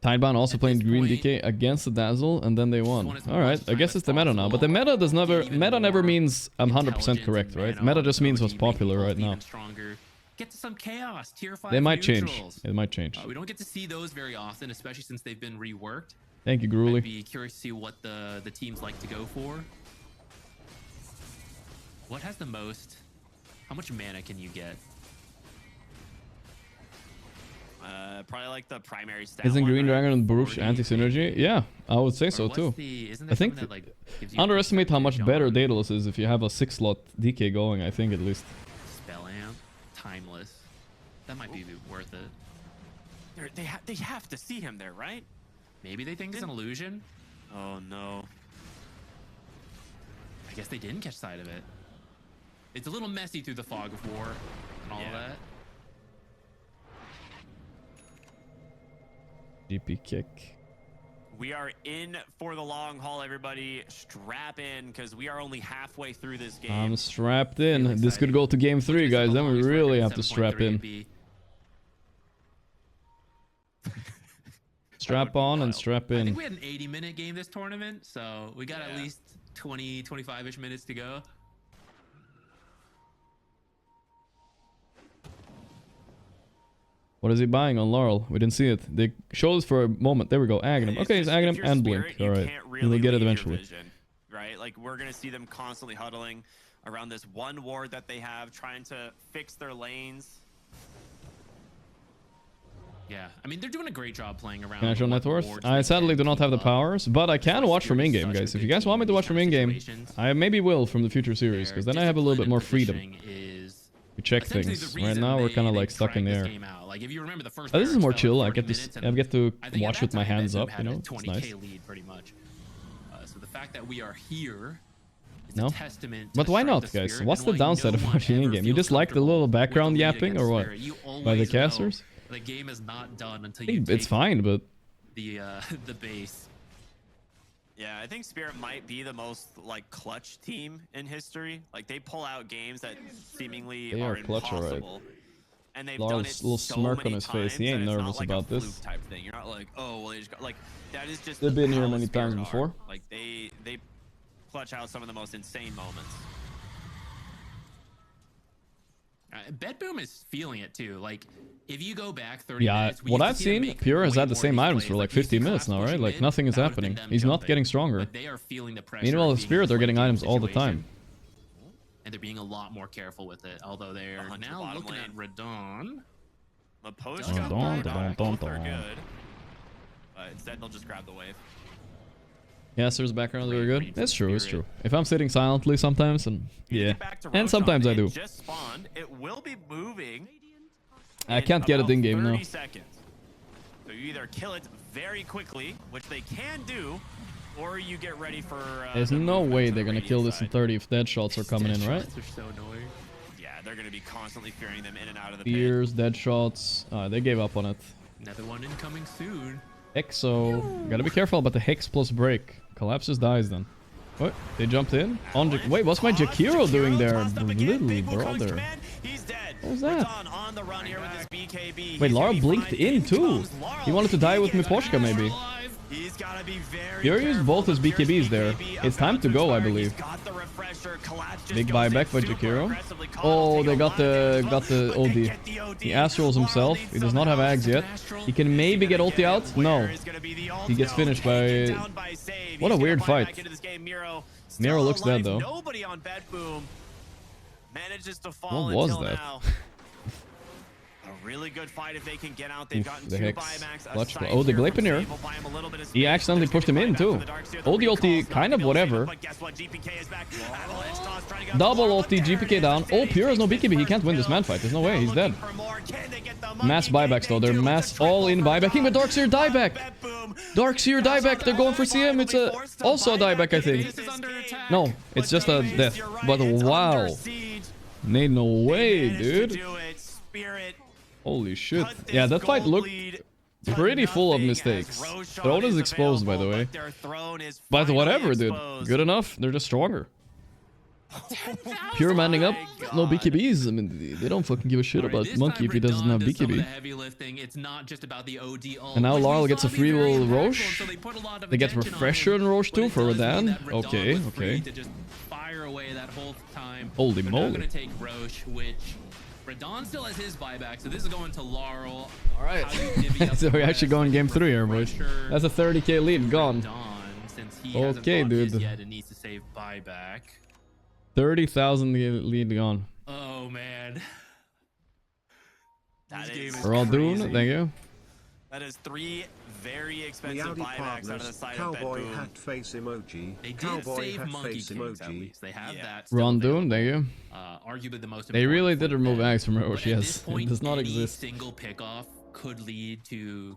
Tidebound also At playing this Green point, DK against the Dazzle, and then they won. want as Alright, much I time guess as it's the meta now, but the possible. meta does never Get even meta never more means I'm 100% intelligent correct, and right? mana Meta on just means OD, what's making popular both right now. even stronger. Get to some chaos, tier 5 They might change. neutrals. It might change. We don't get to see those very often, especially since they've been reworked. Thank you, I'd Gruely. be curious to see what the teams like to go for. What has the most? How much mana can you get? Probably like the primary stat. Isn't one, Green right? Dragon and Baruch 40, anti-synergy? Yeah, I would say Or so what's too. isn't I there think something that, like, gives you a Underestimate how much percentage better on Daedalus is if you have a 6-slot DK going, I think at least. Spell amp, timeless. That might be worth it. They have to see him there, right? Maybe they think it's an illusion. Oh no. I guess they didn't catch sight of it. It's a little messy through the fog of war and all Yeah. that. GP kick. We are in for the long haul, everybody. Strap in, because we are only halfway through this game. I'm strapped in. This could go to game 3, guys. Then we really have to strap in. Strap on and strap I in. think we had an 80-minute game this tournament, so we got at least 20, 25-ish minutes to go. What is he buying on Laurel? We didn't see it. They showed us for a moment. There we go. Aghanim. Okay, it's Aghanim and Blink. All right. We'll get it eventually. Right? Like, we're going to see them constantly huddling around this one ward that they have, trying to fix their lanes. Yeah, I mean, they're doing a great job playing around. Can I show net worth? I sadly do not have the powers, but I can watch from in-game, guys. If you guys want me to watch from in-game, I maybe will from the future series, because then I have a little bit more freedom to check things. Right now, we're kind of like stuck in the air. Like, if you remember the first This is more chill. I get to watch with my hands up, you know? It's nice. Lead, pretty much. So the fact that we are here is No? a testament to But why not, Strike the guys? Spirit, What's and the why downside no of one watching ever in-game? You feels just like the comfortable little with background the lead yapping, against or what? Spirit. You By the always know casters? the game is not done until I you think it's take fine, but the base. Yeah, I think Spirit might be the most, like, clutch team in history. Like, they pull out games that seemingly They are clutch, alright. impossible. And they've Laurel's done it little so smirk many on his face. He times ain't that it's nervous not like about a fluke this. type thing. You're not like, oh, well, they just got, like, that is just They've been here how many Spirit times are. before. Like, they clutch out some of the most insane moments. Bedboom is feeling it too. Like, if you go back 30 yeah, minutes, we what used to I've see them seen, make Pure has way had the more same of these items plays. for like we used to 50 minutes collapse now, right? pushing Like mid, nothing is that would've been happening. them He's not jumping. getting stronger. But they are feeling the pressure. Meanwhile, of the being Spirit in are this getting late game items all the situation. time. And they're being a lot more careful with it. Although they're Hunt to now bottom looking at lane. Radon. Maposhka, Dun, dun, dun, dun, both are dun. good. But instead, they'll just grab the wave. Yes, there's background very Read good. from It's true, it's Spirit. true. If I'm sitting silently sometimes, and yeah, Get back to and Roshan. sometimes I do. It just spawned. It will be moving. I can't get it about in game now. 30 seconds. So you either kill it very quickly, which they can do, or you get ready for. There's the no movement way to they're the gonna kill radius this in side. 30 if dead shots are coming in, right? They're so annoying. Yeah, they're gonna be constantly fearing them in and out of the pit. Fears, dead shots. They gave up on it. Another one incoming soon. Exo. Gotta be careful about the Hex plus break. Collapses dies then. What? They jumped in? On Wait, what's my Jakiro doing there? Little brother. He's dead. What was that? Radon on the run here with his BKB. Wait, He's Lara gonna be blinked fine. in too. comes Laurel. He wanted to die with Miposhka maybe. He's gotta be very He already used careful. both his The Fierce BKBs there. BKB It's time about to go, I expire. believe. He's got the refresher. Collapse just Big goes buyback in by super Jakiro. aggressively. Connell's Oh, taking they a got lot of the damage, got the but they OD. get the OD. He Astrals himself. Laurel He does not have leads Ags yet. He can maybe get ulti out. No. Where is gonna be the ult? He gets No, finished taken by- down by Save. What a He's gonna weird buy fight. back into this game. Miro Miro still looks dead, alive. though. Nobody on Bedboom manages to fall What was until that? now. A really good fight if they can get out. They've Oof, gotten the two Hex. buybacks. Clutch. A Oh, the Cypher from Gleipnir. Save will buy him a little bit of He space. accidentally There's gonna pushed him be in buyback too. for the Darkseer. The Ulti recall's not kind of gonna be able to save whatever. him, but guess what? GPK is back. Avalanche toss trying to get Double Laurel, ulti, but there it GPK is. down. Oh, Infinity Pure has no takes BKB. He his can't win this first man kill. fight. There's no way. Still He's dead. looking for more. Can they get the monkey? Mass buybacks though. They're They do. mass It's a all in triple for buybacking, but Radon. Darkseer dieback. Bedboom. Darkseer dieback. They're going for CM. It's a also a dieback, I think. This is under attack. No, it's just a death. But wow. Need no way, dude. Holy shit. Yeah, that fight looked pretty full of mistakes. Throne is exposed, by the way. But whatever, dude. Good enough. They're just stronger. Pure manning up. No BKBs. I mean, they don't fucking give a shit about Monkey if he doesn't have BKB. And now Laurel gets a free little Roche. They get Refresher and Roche too for Radan. Okay, okay. Holy moly. They're gonna take Roche, which Radon still has his buyback, so this is going to Laurel. Alright. So we're actually going game 3 here, boys. That's a 30k lead gone. Since he Okay, dude. Yet and needs to save buyback. 30,000 lead gone. Oh man. That is We're all doing crazy. it. Thank you. That is 3 very expensive Reality buybacks out of the partners, side of cowboy Bedboom. hat face emoji. They did Cowboy save hat Monkey face Kings at emoji. least. They have Yeah. that. still Ron Dune, available. thank you. Arguably the most. They really important did for remove them. Ags from But Roche, at yes. this point, It does not any exist. single pickoff could lead to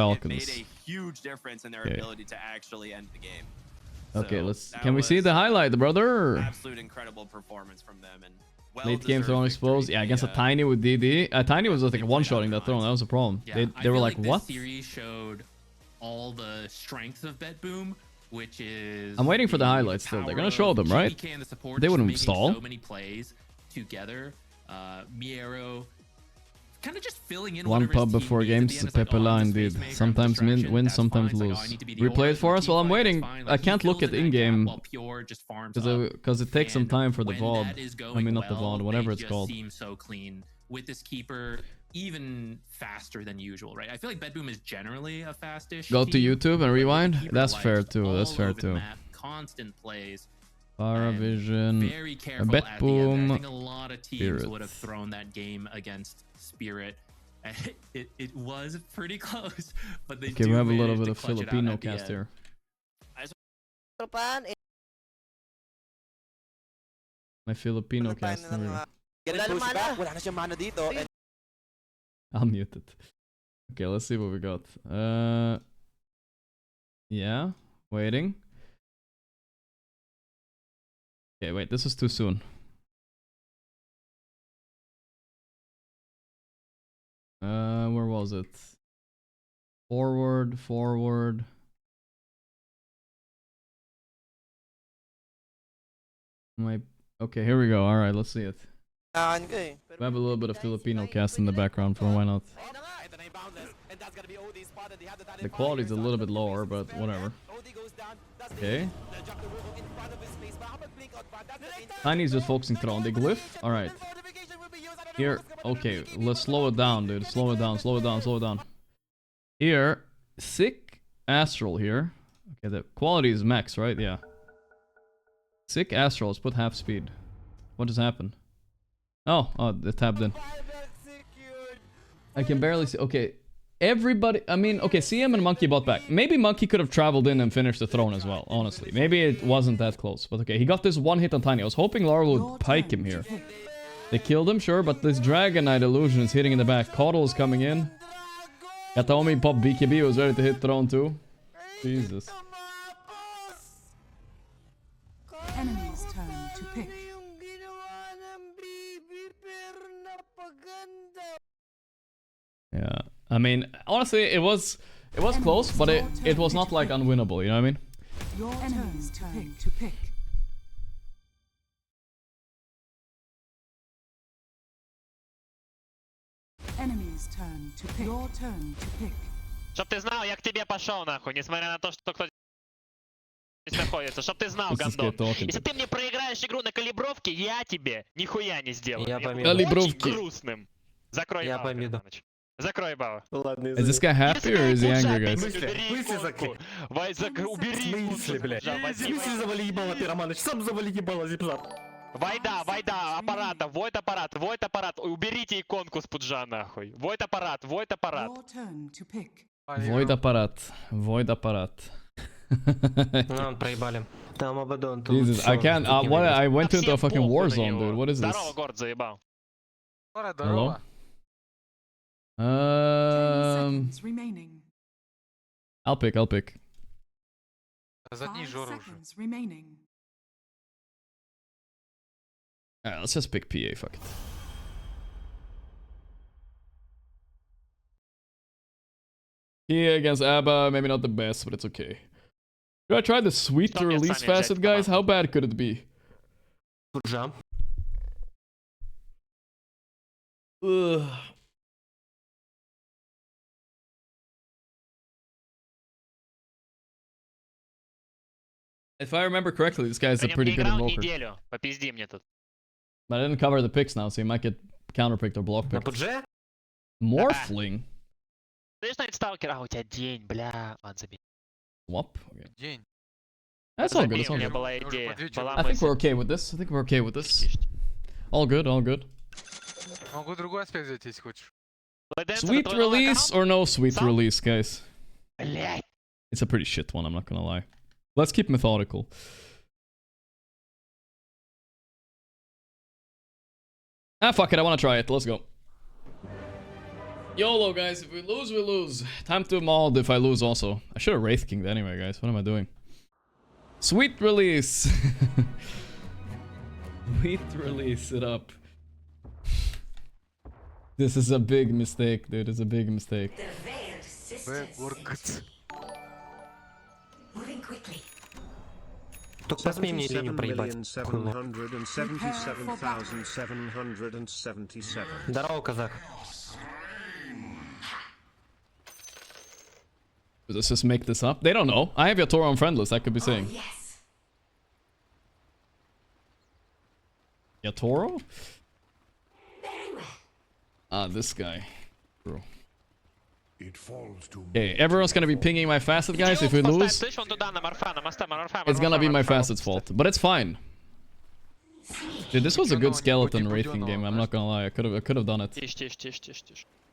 Falcons. It made a huge difference in their Okay. let's to actually end the game. Okay, So let's. that Can we see was the highlight, brother? absolute incredible performance from them, and Late game throne exposed. Yeah, against a Tiny with DD. Tiny was like one-shotting that throne. That was a problem. Yeah, They were like, what? This series showed all the strengths of Bet Boom, which is. I'm waiting for the highlights still. They're gonna show them, right? They wouldn't stall. So many plays together. Miero kind of just filling in one pub before games, Pepela indeed. Sometimes win, sometimes lose. Replay it for us? Well, I'm waiting. I can't look at in-game because it takes some time for the VOD. I mean, not the VOD, whatever it's called. Seems so clean with this keeper, even faster than usual, right? I feel like Bet Boom is generally a fastish. Go to team, YouTube and rewind. That's like fair too. That's fair all over the too. map, constant plays. Paravision, Very careful Bet at the end. I Boom, think a lot of teams Spirit. would have thrown that game against Spirit. It was pretty close, but they Okay, do we have a little manage bit to of clutch it out Filipino at the cast end. here. My Filipino cast. I'll mute it. Okay, let's see what we got. Yeah, waiting. Okay, wait, this is too soon. Where was it? Forward. Okay, here we go. All right, let's see it. We have a little bit of Filipino cast in the background for why not. The quality is a little bit lower, but whatever. Okay. Tiny's just focusing on the glyph. All right. Here, okay, let's slow it down, dude. Slow it down. Here, sick astral here. Okay, the quality is max, right? Yeah. Sick astral. Let's put half speed. What just happened? Oh, it tapped in. I can barely see. Okay, everybody. I mean, okay, CM and Monkey bought back. Maybe Monkey could have traveled in and finished the throne as well. Honestly, maybe it wasn't that close. But okay, he got this one hit on Tiny. I was hoping Laurel would pike him here. They killed him, sure, but this Dragon Knight illusion is hitting in the back. Caudal is coming in. Kataomi Pop BKB was ready to hit throne too. Jesus. Enemy's turn to pick. Yeah, I mean, honestly, it was close, but it was not like unwinnable. You know what I mean? Your enemy's turn to pick. Enemy's turn to pick. Your turn to pick. Чтоб ты знал, я к тебе пошел нахуй, несмотря на то, что кто-то здесь находится. Чтоб ты знал, гандон. Если ты мне проиграешь игру на калибровке, я тебе нихуя не сделаю. Я буду очень грустным. Закрой ебало, Иваныч. Закрой ебало. Is this guy happy or is he angry, guys? Убери. В смысле, блядь? В смысле завали ебало, ты, Романыч? Сам завали ебало, Зипзар. Войда, аппарат, уберите иконку с пуджа, нахуй. Void аппарат. Your turn to pick. Void аппарат. Ну, проебали. Там Абадон. Jesus, I can't. I went into a fucking war zone, dude. What is this? Здорово, Горд, заебал. Hello? 10 seconds remaining. I'll pick. 5 seconds remaining. Alright, let's just pick PA, fuck it. PA against ABBA, maybe not the best, but it's okay. Should I try the sweet to release facet, guys? How bad could it be? Jump. Ugh. If I remember correctly, this guy's a pretty good invoker. Попизди мне тут. But I didn't cover the picks now, so he might get counterpicked or block На picked. пудже? Morphling? Ты знаешь, сталкер, а у тебя день, бля. Ладно, забей. Swap? Okay. День. That's all good, Забей, it's у all меня good. была идея. Была I think мысль. we're okay with this. All good. Могу другой аспект взять, если хочешь. Sweet release or no sweet release, guys? Блять. It's a pretty shit one, I'm not gonna lie. Let's keep methodical. Ah, fuck it, I wanna try it. Let's go. YOLO, guys. If we lose, we lose. Time to mauled if I lose also. I should have Wraith Kinged anyway, guys. What am I doing? Sweet release. Sweet release it up. This is a big mistake, dude. It's a big mistake. Gorgc. Только посмей мне линию проебать. 7,777,777. Здорово, казах. Let's just make this up. They don't know. I have your Toro on friend list. I could be saying. Yatoro? Ah, this guy. Bro. Okay, everyone's gonna be pinging my facet, guys. If we lose, it's gonna be my facet's fault. But it's fine. Dude, this was a good skeleton wraithing game. I'm not gonna lie. I could have done it.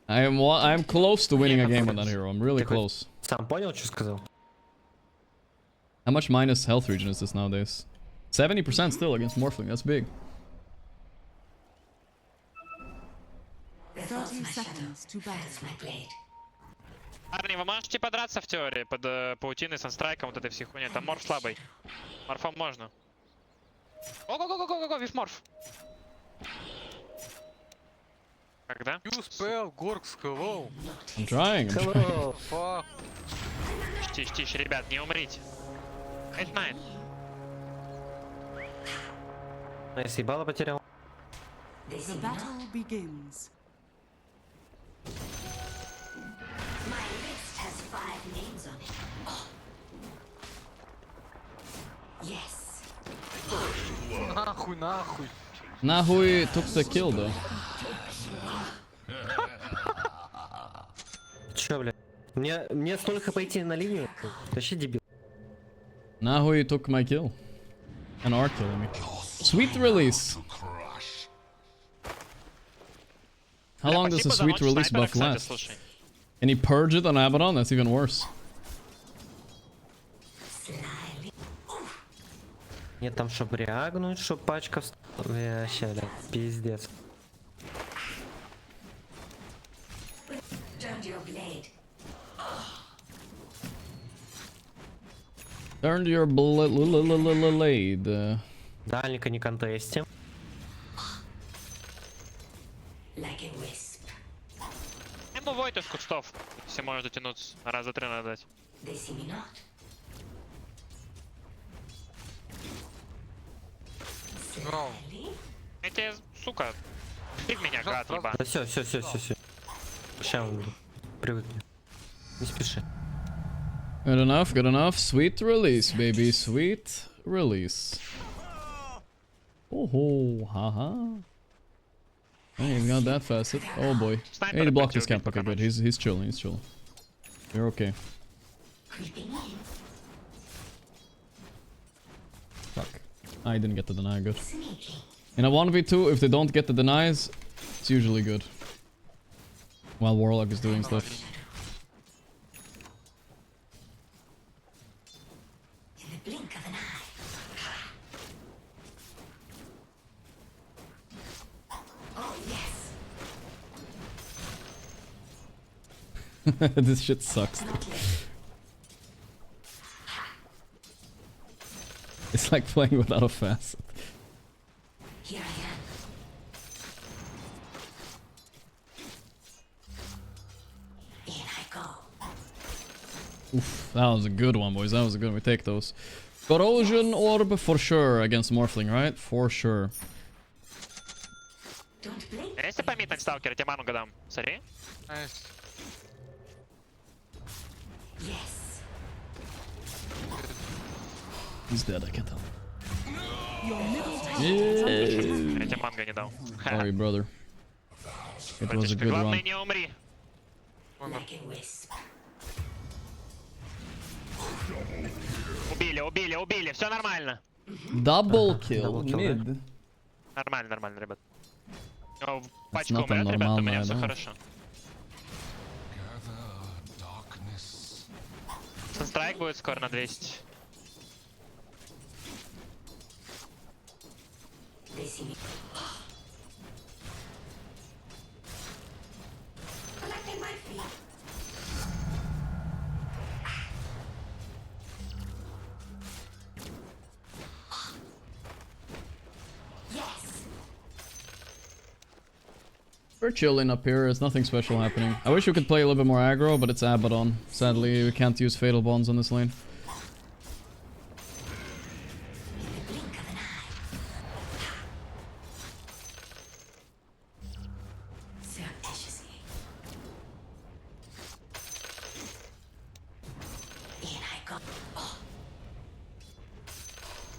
I am close to winning a game on that hero. I'm really close. Сам понял, что сказал? How much minus health region is this nowadays? 70% still against Morphling. That's big. 30 seconds to battle. Парни, вы можете подраться в теории под паутиной, санстрайком, вот этой всей хуйней. Там морф слабый. Морфом можно. Го-го-го-го-го-го, виф-морф. Когда? You spell Gorgc VOD. I'm trying. Hello. Fuck. Тише, тише, ребят, не умрите. Найт. Я съебало потерял. The battle begins. Нахуй. Nahui took the kill though. Чё, блядь? Мне столько пойти на линию? Вообще дебил. Nahui took my kill. And are killing me. Sweet release. How long does the sweet release buff last? Can he purge it on Abaddon? That's even worse. Нет, там чтоб реагнуть, чтоб пачка вообще, блядь, пиздец. Turned your blade. Дальника не контестим. Ему войт из кустов. Все может дотянуться. Раза 3 надо дать. No. Эти, сука. Ты в меня, гад, ебан. Да все. Сейчас он привыкнет. Не спеши. Good enough. Sweet release, baby. Sweet release. Oh, haha. Hey, he's got that facet. Oh boy. Hey, he blocked his camp. Okay, good. He's chilling. You're okay. Fuck. I didn't get the deny. Good. In a 1v2, if they don't get the denies, it's usually good. While Warlock is doing stuff. This shit sucks. It's like playing without a facet. Here I am. In I go. Oof, that was a good one, boys. That was a good one. We take those. Corrosion Orb for sure against Morphling, right? For sure. Если поймет на сталкера, тебе ману гадам. Смотри. Nice. Yes. He's dead, I can tell. Your middle tower Yeah. Я тебе манго не дал. Sorry, brother. It was a good Главное run. не умри. Like a wisp. Убили. Все нормально. Double kill mid. Нормально, ребят. О, That's пачка not умрет, ребята, у меня нормально, все да. хорошо. Санстрайк будет скоро на 200. We're chilling up here. There's nothing special happening. I wish we could play a little bit more aggro, but it's Abaddon. Sadly, we can't use Fatal Bonds on this lane.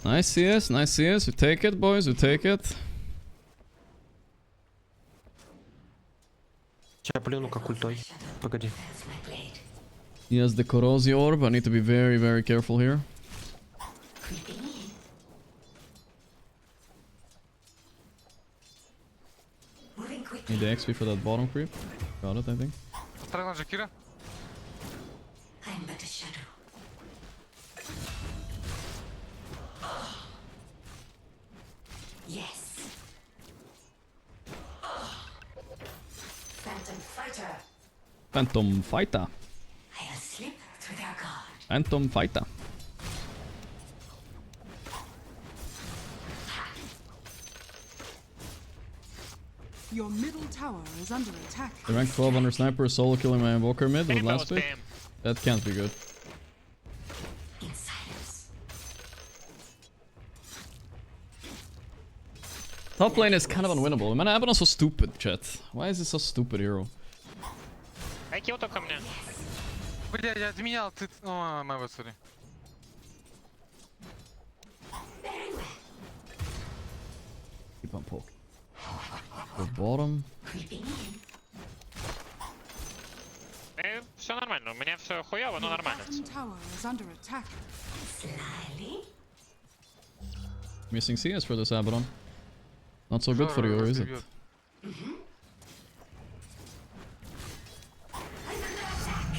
Nice CS, nice CS. We take it, boys. We take it. Сейчас плюну как ультой. Погоди. He has the Corrosive Orb. I need to be very, very careful here. Need the XP for that bottom creep. Got it, I think. Страна Джакира. I'm but a shadow. Yes. Phantom fighter. Phantom Fighter. I'll slip through their guard. Phantom Fighter. Your middle tower is under attack. The rank 12 under sniper is solo killing my invoker mid with last pick. Spam. That can't be good. In silence. Top lane is kind of unwinnable. Man, Abaddon's so stupid, chat. Why is he so stupid hero? Айки вот ко мне. Бля, я отменял, ты... О, мой вот, сори. Keep on poking. The bottom. Все нормально, у меня все хуёво, но нормально. Bottom tower is under attack. Slyly. Missing CS for this Abaddon. Not so good for you, is it? I'm under attack.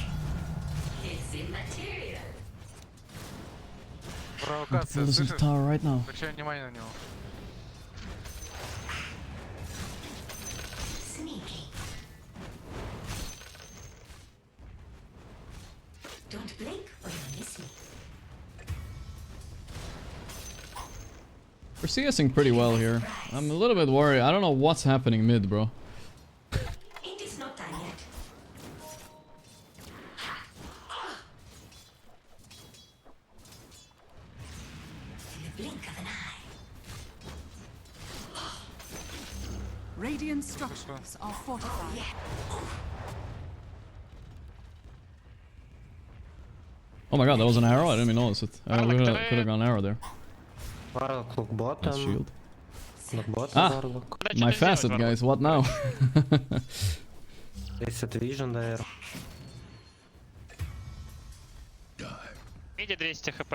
It's immaterial. Провокация, Listen to слышишь? tower right now. Обращай внимание на него. Sneaking. Don't blink or you'll miss me. We're CSing pretty well here. I'm a little bit worried. I don't know what's happening mid, bro. It is not done yet. In the blink of an eye. Radiant structures are fortified. Oh my god, that was an arrow? I didn't even notice it. Could have gone arrow there. Warlock, look That's bottom. shield. Look bottom, Ah. Warlock. My facet, guys. What now? Reset vision there. Миди 200 хп.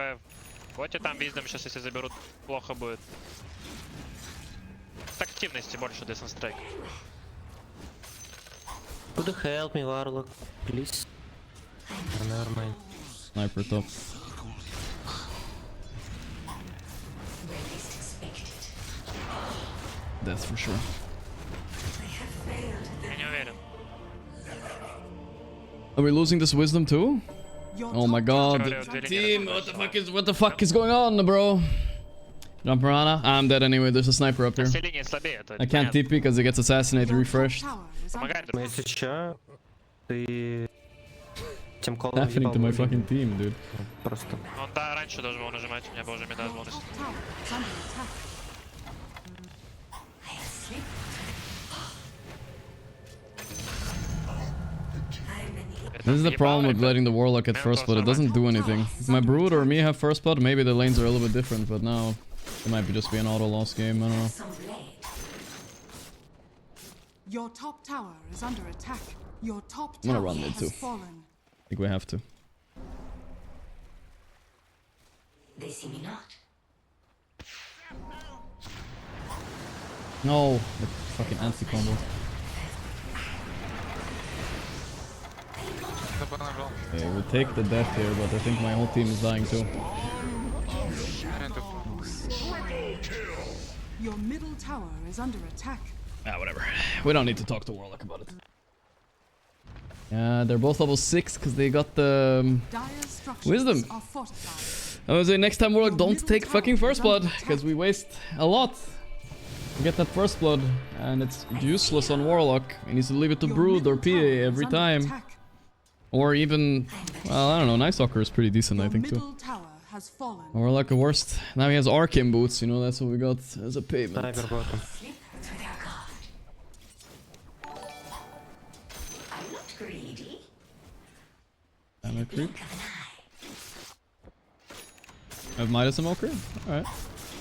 Боте там виздом сейчас, если заберут, плохо будет. Активности больше, Descent Strike. Could you help me, Warlock, please? Never mind. Sniper top. Where least expected. Death for sure. I have failed. Я не уверен. Are we losing this wisdom too? Your Oh my top god. tower is under Team, what the fuck is going on, bro? Jump Piranha. I'm dead anyway. There's a sniper up here. Население слабее. это I can't понятно. TP because it gets assassinated, Your top refreshed. tower is under Помогает. Но если чё, ты... Тем колом Happening to my fucking team, dude. Просто. Он да, раньше должен был нажимать, у меня был уже медаль бонус. top tower is under attack. I'll slip. This is the problem with letting the Warlock at first blood. It doesn't do anything. If my Brood or me have first blood, maybe the lanes are a little bit different, but now it might just be an auto loss game. I don't know. Some blade. Your top tower is under attack. Your top I'm gonna tower run mid has too. fallen. I think we have to. They see me not. No, the fucking anti-combo. Кто нажал? Okay, we'll take the death here, but I think my whole team is dying too. Your middle tower is under attack. Ah, whatever. We don't need to talk to Warlock about it. Yeah, they're both level 6 because they got the Dire structures wisdom. are fortified. I would say next time Warlock don't take fucking first blood because we waste a lot. Get that first blood, and it's useless on Warlock. He needs to leave it to Brood or PA every time. Or even, well, I don't know, Night Stalker is pretty decent, I think, too. Or like a worst. Now he has Arcane Boots, you know, that's what we got as a payment. Slip through their guard. I'm not greedy. I'm a creep. Blink of an eye. I have Midas and Moker? Alright.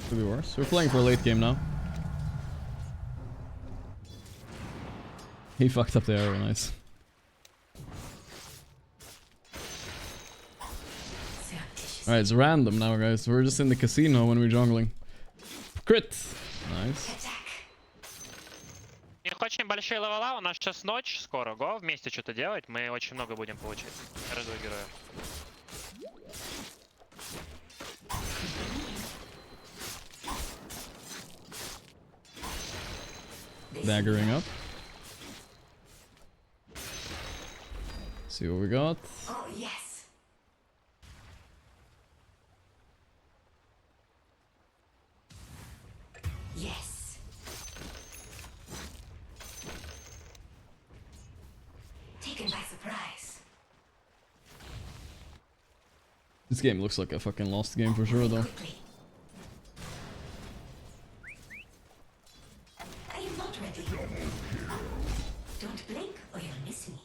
Could be worse. We're playing for a late game now. He fucked up the arrow, nice. Alright, it's random now, guys. We're just in the casino when we're jungling. Crit! Nice. У них очень большие левела, у нас сейчас ночь скоро. Го вместе что-то делать, мы очень много будем получать. Каждого героя. Daggering up. See what we got. Oh, yes. Yes. Taken by surprise. This game looks like a fucking lost game for sure, though. Quickly. I am not ready. Don't blink or you'll miss me.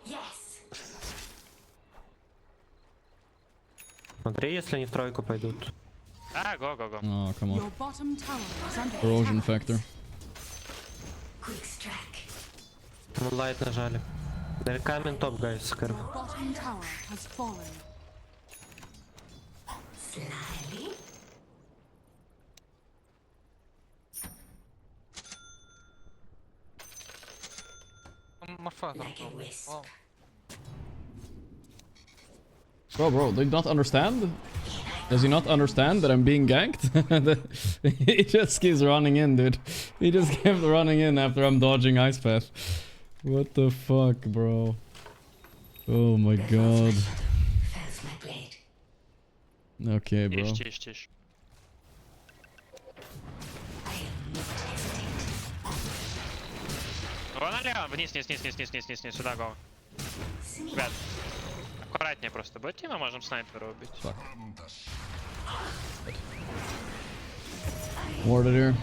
Yes. Смотри, если они в тройку пойдут. А, го. Oh, come Your on. bottom tower is under Corrosion attack. factor. Quick strike. Moonlight нажали. They're coming top, guys. Your bottom tower has fallen. Slyly. Морфа там. Like a wisp. О, Bro, they don't understand? Does he not understand that I'm being ganked? He just keeps running in, dude. He just kept running in after I'm dodging Ice Path. What the fuck, bro? Oh my god. Fells my blade. Okay, bro. Тише. I am not hesitant. Го налево, вниз, сюда, го. Ребят, аккуратнее просто будьте, мы можем снайпера убить. Fuck. Warded here.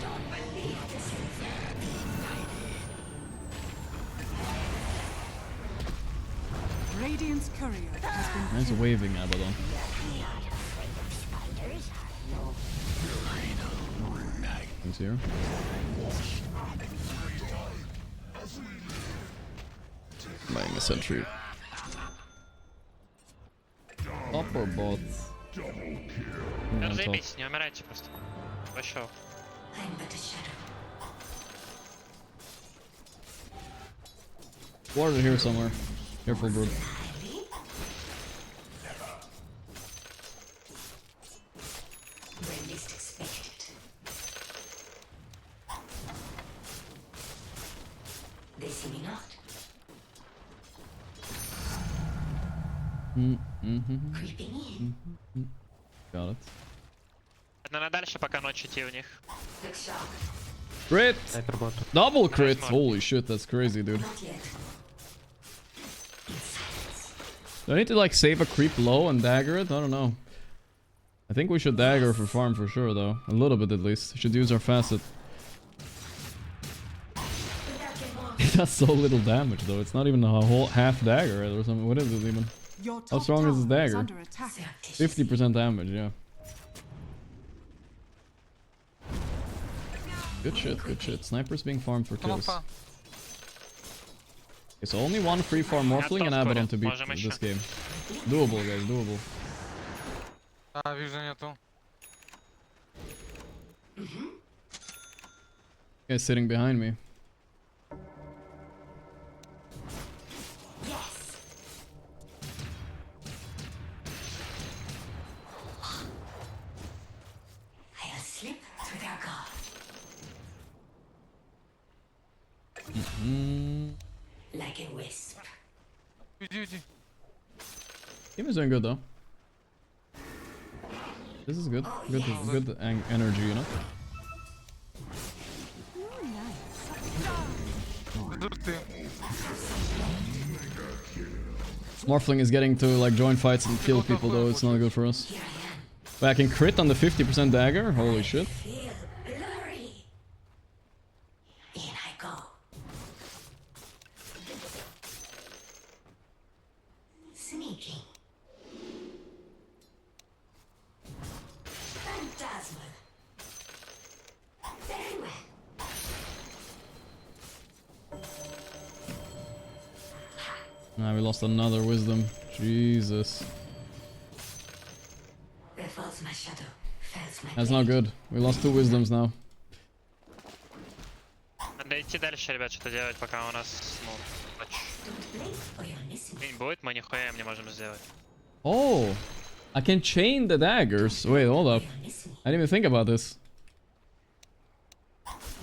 Radiant's courier has been Nice waving, Abaddon. He's here. Buying a sentry. Top or bot? Да заебись, не умирайте просто. Пошел. I'm but a shadow. Warded here somewhere. Careful, bro. Slyly. When least expected. They see me not. Creeping in. Got it. Надо дальше, пока ночь идти у них. Look sharp. Crit! Снайпер боту. Double crit! Holy shit, that's crazy, dude. Not yet. In silence. Do I need to like save a creep low and dagger it? I don't know. I think we should dagger for farm for sure though. A little bit at least. Should use our facet. It does so little damage though. It's not even a whole half dagger or something. What is it even? Your How top strong is his tower dagger? under attack. 50% damage, yeah. Good shit. Sniper's being farmed for kills. Морфа. Okay, so only one free farm Morphling and Abaddon to beat this game. Doable, guys, doable. А, вижу, нету. Guy's sitting behind me. Yes. I'll slip through their guard. Like a wisp. Иди. Game is doing good though. This is good. Good energy, you know? Morphling is getting to like join fights and kill people though, it's not good for us. But I can crit on the 50% dagger? Holy shit. Feel blurry. In I go. Sneaking. Phantasmal. Very well. We lost another wisdom. Jesus. Where falls my shadow, falls my That's not good. We lost 2 wisdoms now. Надо идти дальше, ребят, что-то делать, пока у нас, ну, не будет, мы нихуя им не можем сделать. Oh! I can chain the daggers. Wait, hold up. I didn't even think about this.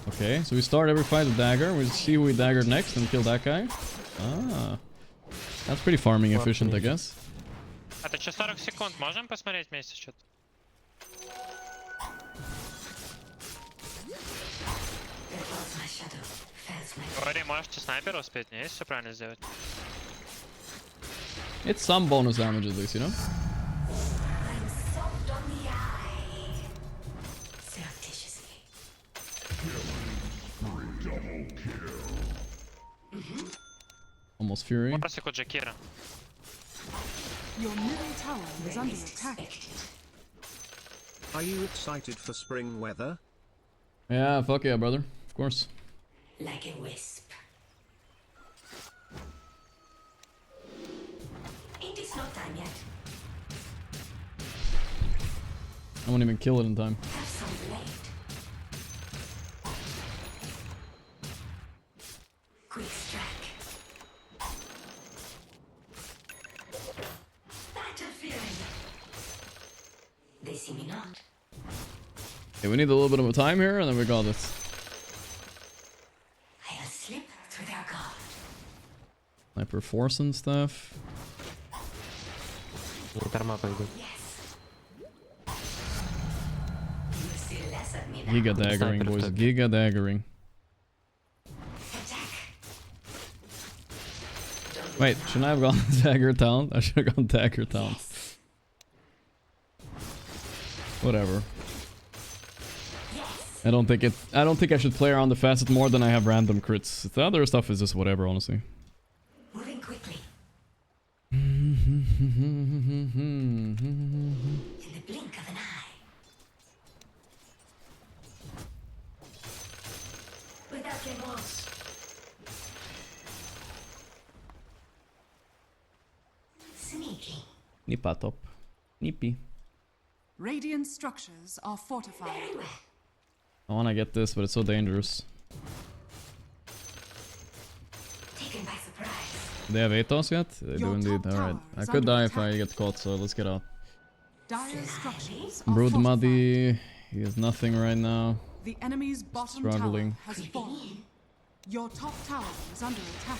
Okay, so we start every fight with dagger. We see who we dagger next and kill that guy. Ah. That's pretty farming efficient, I guess. Это что, 40 секунд? Можем посмотреть вместе что-то? Говори, можете снайпера успеть? Не, есть все правильно сделать? It's some bonus damage at least, you know? Almost Fury. Просто Джекира. Your middle tower is under attack. Are you excited for spring weather? Yeah, fuck yeah, brother. Of course. Like a wisp. It is not time yet. I won't even kill it in time. Have some blade. Quick strike. Battle fury. They see me not. Okay, we need a little bit of time here and then we got this. I'll slip through their guard. Sniper force and stuff. Giga daggering, boys. Giga daggering. Wait, shouldn't I have gone dagger town? I should have gone dagger town. Whatever. I don't think I should play around the facet more than I have random crits. The other stuff is just whatever, honestly. Moving quickly. Mm-hmm. In the blink of an eye. Without remorse. Sneaking. Nippa top. Nippy. Radiant structures are fortified. Very well. I wanna get this, but it's so dangerous. Taken by surprise. They have Atos yet? They do indeed. Alright. I could die if I get caught, so let's get out. Dire structures are Brood fortified. Muddy. He has nothing right now. The enemy's bottom Struggling. tower has fallen. Your top tower is under attack.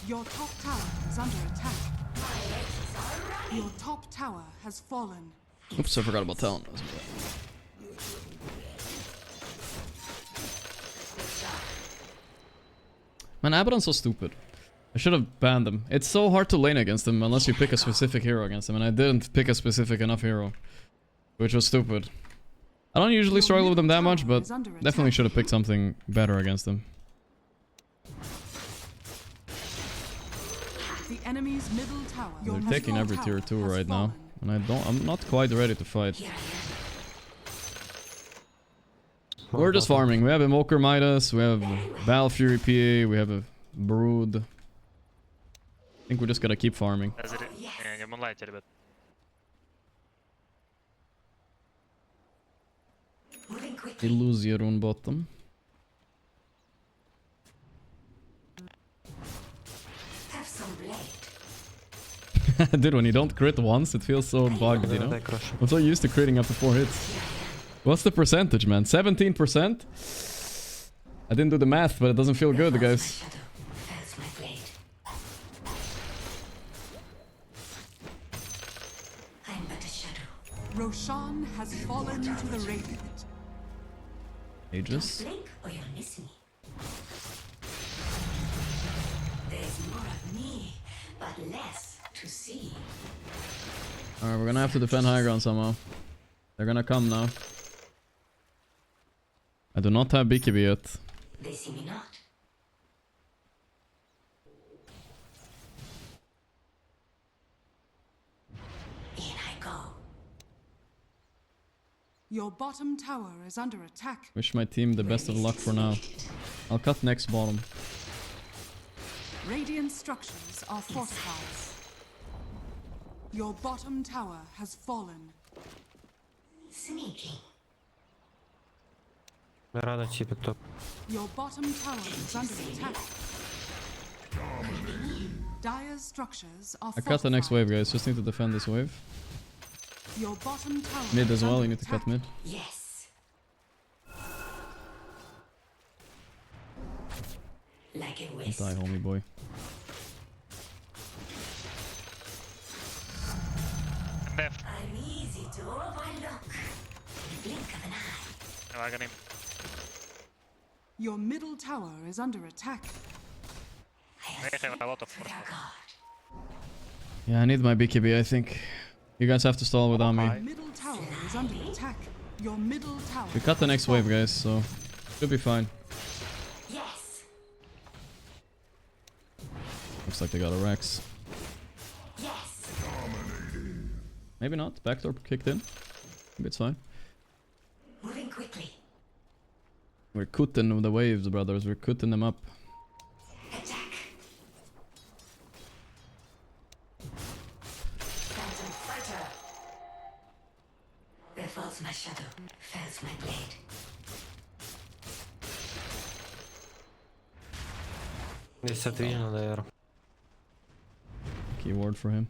Your top tower is under attack. Your top tower has fallen. Oops, I forgot about talent. Man, Abaddon's so stupid. I should have banned him. It's so hard to lane against him unless you pick a specific hero against him, and I didn't pick a specific enough hero, which was stupid. I don't usually struggle with him that much, but definitely should have picked something better against him. The enemy's middle tower. They're taking every tier 2 right now, and I'm not quite ready to fight. We're just farming. We have Invoker Midas, we have Val Fury PA, we have a Brood. I think we just gotta keep farming. Не мунлайте, ребят. Illusion on bottom. Have some blade. Dude, when you don't crit once, it feels so bugged, you know? I'm so used to critting up to 4 hits. What's the percentage, man? 17%? I didn't do the math, but it doesn't feel good, guys. has fallen to the Radiant. Aegis. Blink or you'll miss me. There's more of me, but less to see. Alright, we're gonna have to defend high ground somehow. They're gonna come now. I do not have BKB yet. They see me not. In I go. Your bottom tower is under attack. Wish my team the best of luck for now. I'll cut next bottom. Radiant structures are fortified. Your bottom tower has fallen. Sneaking. Рано типа топ. Your bottom tower is under attack. Dire's structures are I cut the next fortified. wave, guys. Just need to defend this wave. Your bottom tower Mid is as well. under You need to cut attack. mid. Yes. Like a Don't wisp. die, homie boy. Left. I'm easy to overlook. The blink of an eye. Wagon him. Your middle tower is under attack. They have a lot of force. Yeah, I need my BKB, I think. You guys have to stall without me. Middle tower is under attack. Your middle tower. We cut the next wave, guys, so should be fine. Yes. Looks like they got a Rex. Yes. Maybe not. Backdoor kicked in. Maybe it's fine. Moving quickly. We're cutting the waves, brothers. We're cutting them up. Attack. Phantom fighter. There falls my shadow. Fells my blade. Здесь отвижено, наверное. Keyword for him.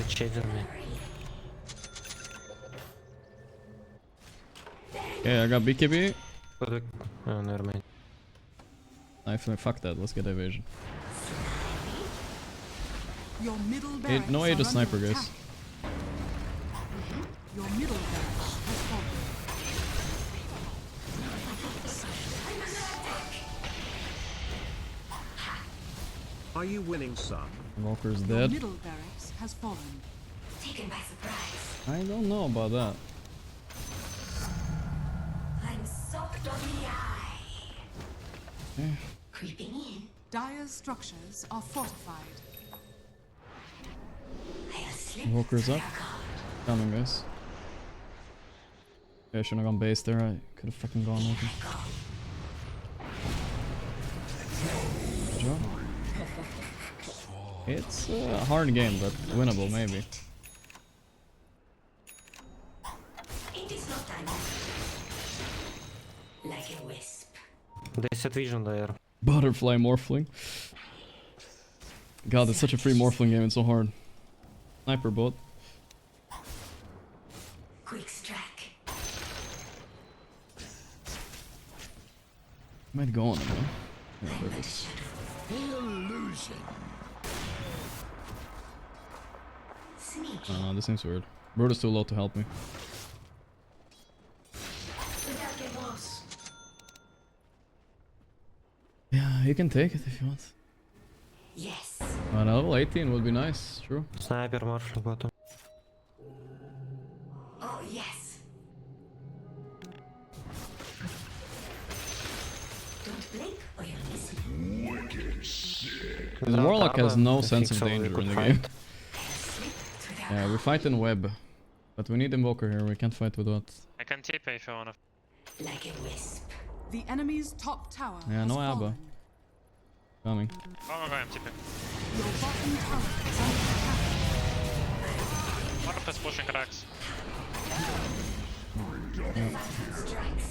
Chasing me. Okay, I got BKB. Oh, never mind. Fuck that. Let's get evasion. Your middle Hey, barracks no are Aegis under sniper, guys. attack. Your middle barracks has fallen. Are you winning, son? Walker's Your dead. middle barracks has fallen. Taken by surprise. I don't know about that. I'm soaked on the eye. Okay. Creeping in. Dire's structures are fortified. I'll slip Walker's through up. their guard. Coming, guys. Okay, I shouldn't have gone base there. I could have fucking gone with him. Good job. It's a hard game, but winnable, maybe. It is not time. Like a wisp. Здесь отвижено, наверное. Butterfly morphling. God, it's such a free morphling game. It's so hard. Sniper bot. Quick strike. Might go on him, man. Yeah, there it But a is. shadow. Sneaky. This seems weird. Bird is too low to help me. Without a boss. Yeah, you can take it if you want. Yes. Level 18 would be nice, true. Снайпер маршал потом. Oh, yes. Don't blink or you'll miss me. The Warlock has no I sense think of so, we danger could in the fight. game. Slip through their Yeah, we fight in web. But we need Invoker here, we can't fight with what. I can TP if you wanna. like a wisp. The enemy's top tower Yeah, has no Abba. fallen. Coming. Go, I'm TP. Your bottom tower is under attack. Warp is pushing racks. Strikes.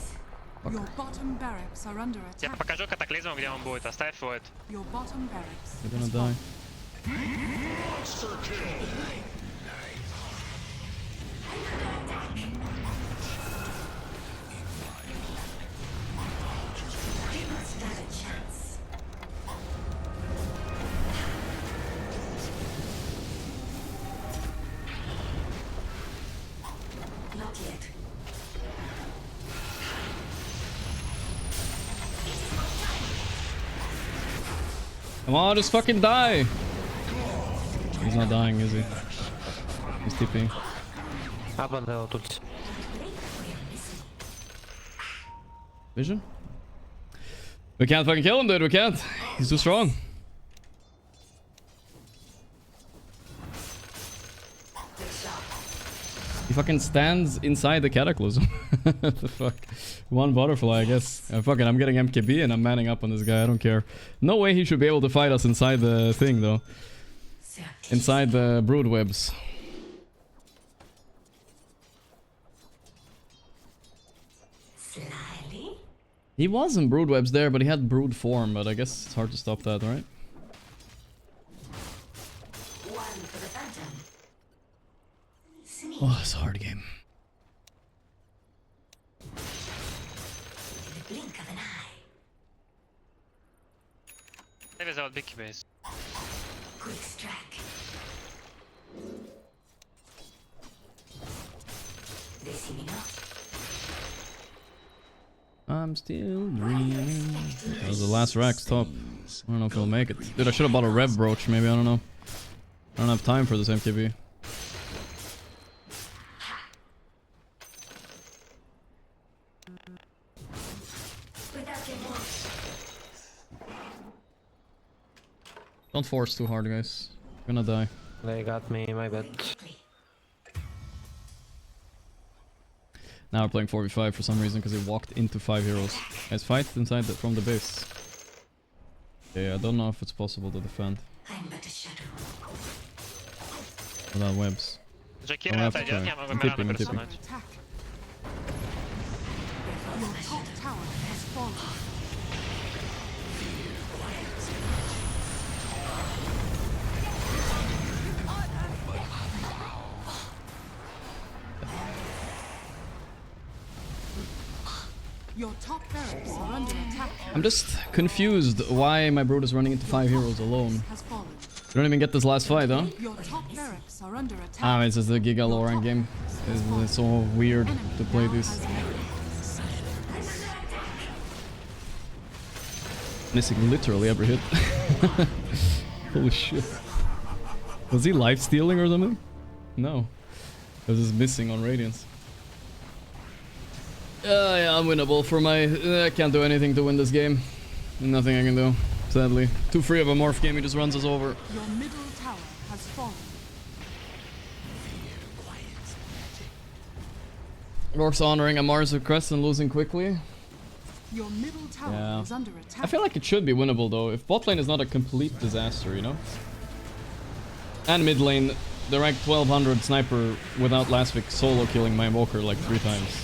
Your bottom barracks are under Я attack. покажу катаклизму, где он будет. Оставь void. Your bottom barracks They're has gonna die. fallen. Stand a chance. Come on, just fucking die! He's not dying, is he? He's TPing. Vision? We can't fucking kill him, dude. We can't. He's too strong. He fucking stands inside the cataclysm. What the fuck? One butterfly, I guess. Fuck it, I'm getting MKB and I'm manning up on this guy. I don't care. No way he should be able to fight us inside the thing, though. Inside the brood webs. He was in brood webs there, but he had brood form. But I guess it's hard to stop that, right? Oh, it's a hard game. Maybe it's big base. Quick strike. They see me now. I'm still dreaming. That was the last rack's top. I don't know if he'll make it. Dude, I should have bought a rev brooch, maybe. I don't know. I don't have time for this MKB. Don't force too hard, guys. You're gonna die. They got me, my bad. Now we're playing 4v5 for some reason because he walked into 5 heroes. Guys, fight inside from the base. Okay, I don't know if it's possible to defend. Without webs. Jackie отойдет, я могу Мирану персонать. Your top barracks are under attack. I'm just confused why my brood is running into 5 heroes alone. You don't even get this last fight, huh? Your top barracks are under attack. Ah, it's just the Giga low rank game. It's so weird to play this. Missing literally every hit. Holy shit. Was he life stealing or something? No. I was just missing on Radiance. Yeah, I'm winnable for my... I can't do anything to win this game. Nothing I can do, sadly. Too free of a morph game, he just runs us over. Your middle tower has fallen. Gorgc's honoring a Mars request and losing quickly. Your middle tower is under attack. I feel like it should be winnable though, if bot lane is not a complete disaster, you know? And mid lane, the rank 1200 sniper without last week solo killing my invoker like 3 times.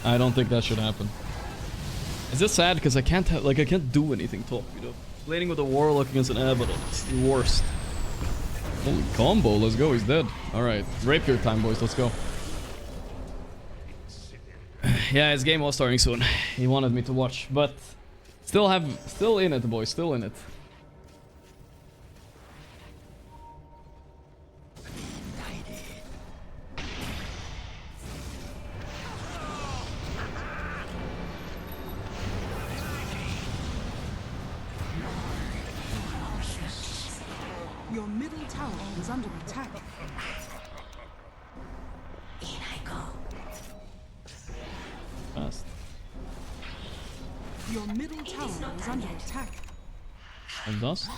I don't think that should happen. It's just sad because I can't I can't do anything top, you know? Laning with a warlock against an Abaddon, it's the worst. Holy combo, let's go, he's dead. Alright, rapier time boys, let's go. Yeah, his game was starting soon. He wanted me to watch, but still in it, boys, still in it. Your middle tower is under attack. In I go. Fast. Your middle tower is under attack. And dust?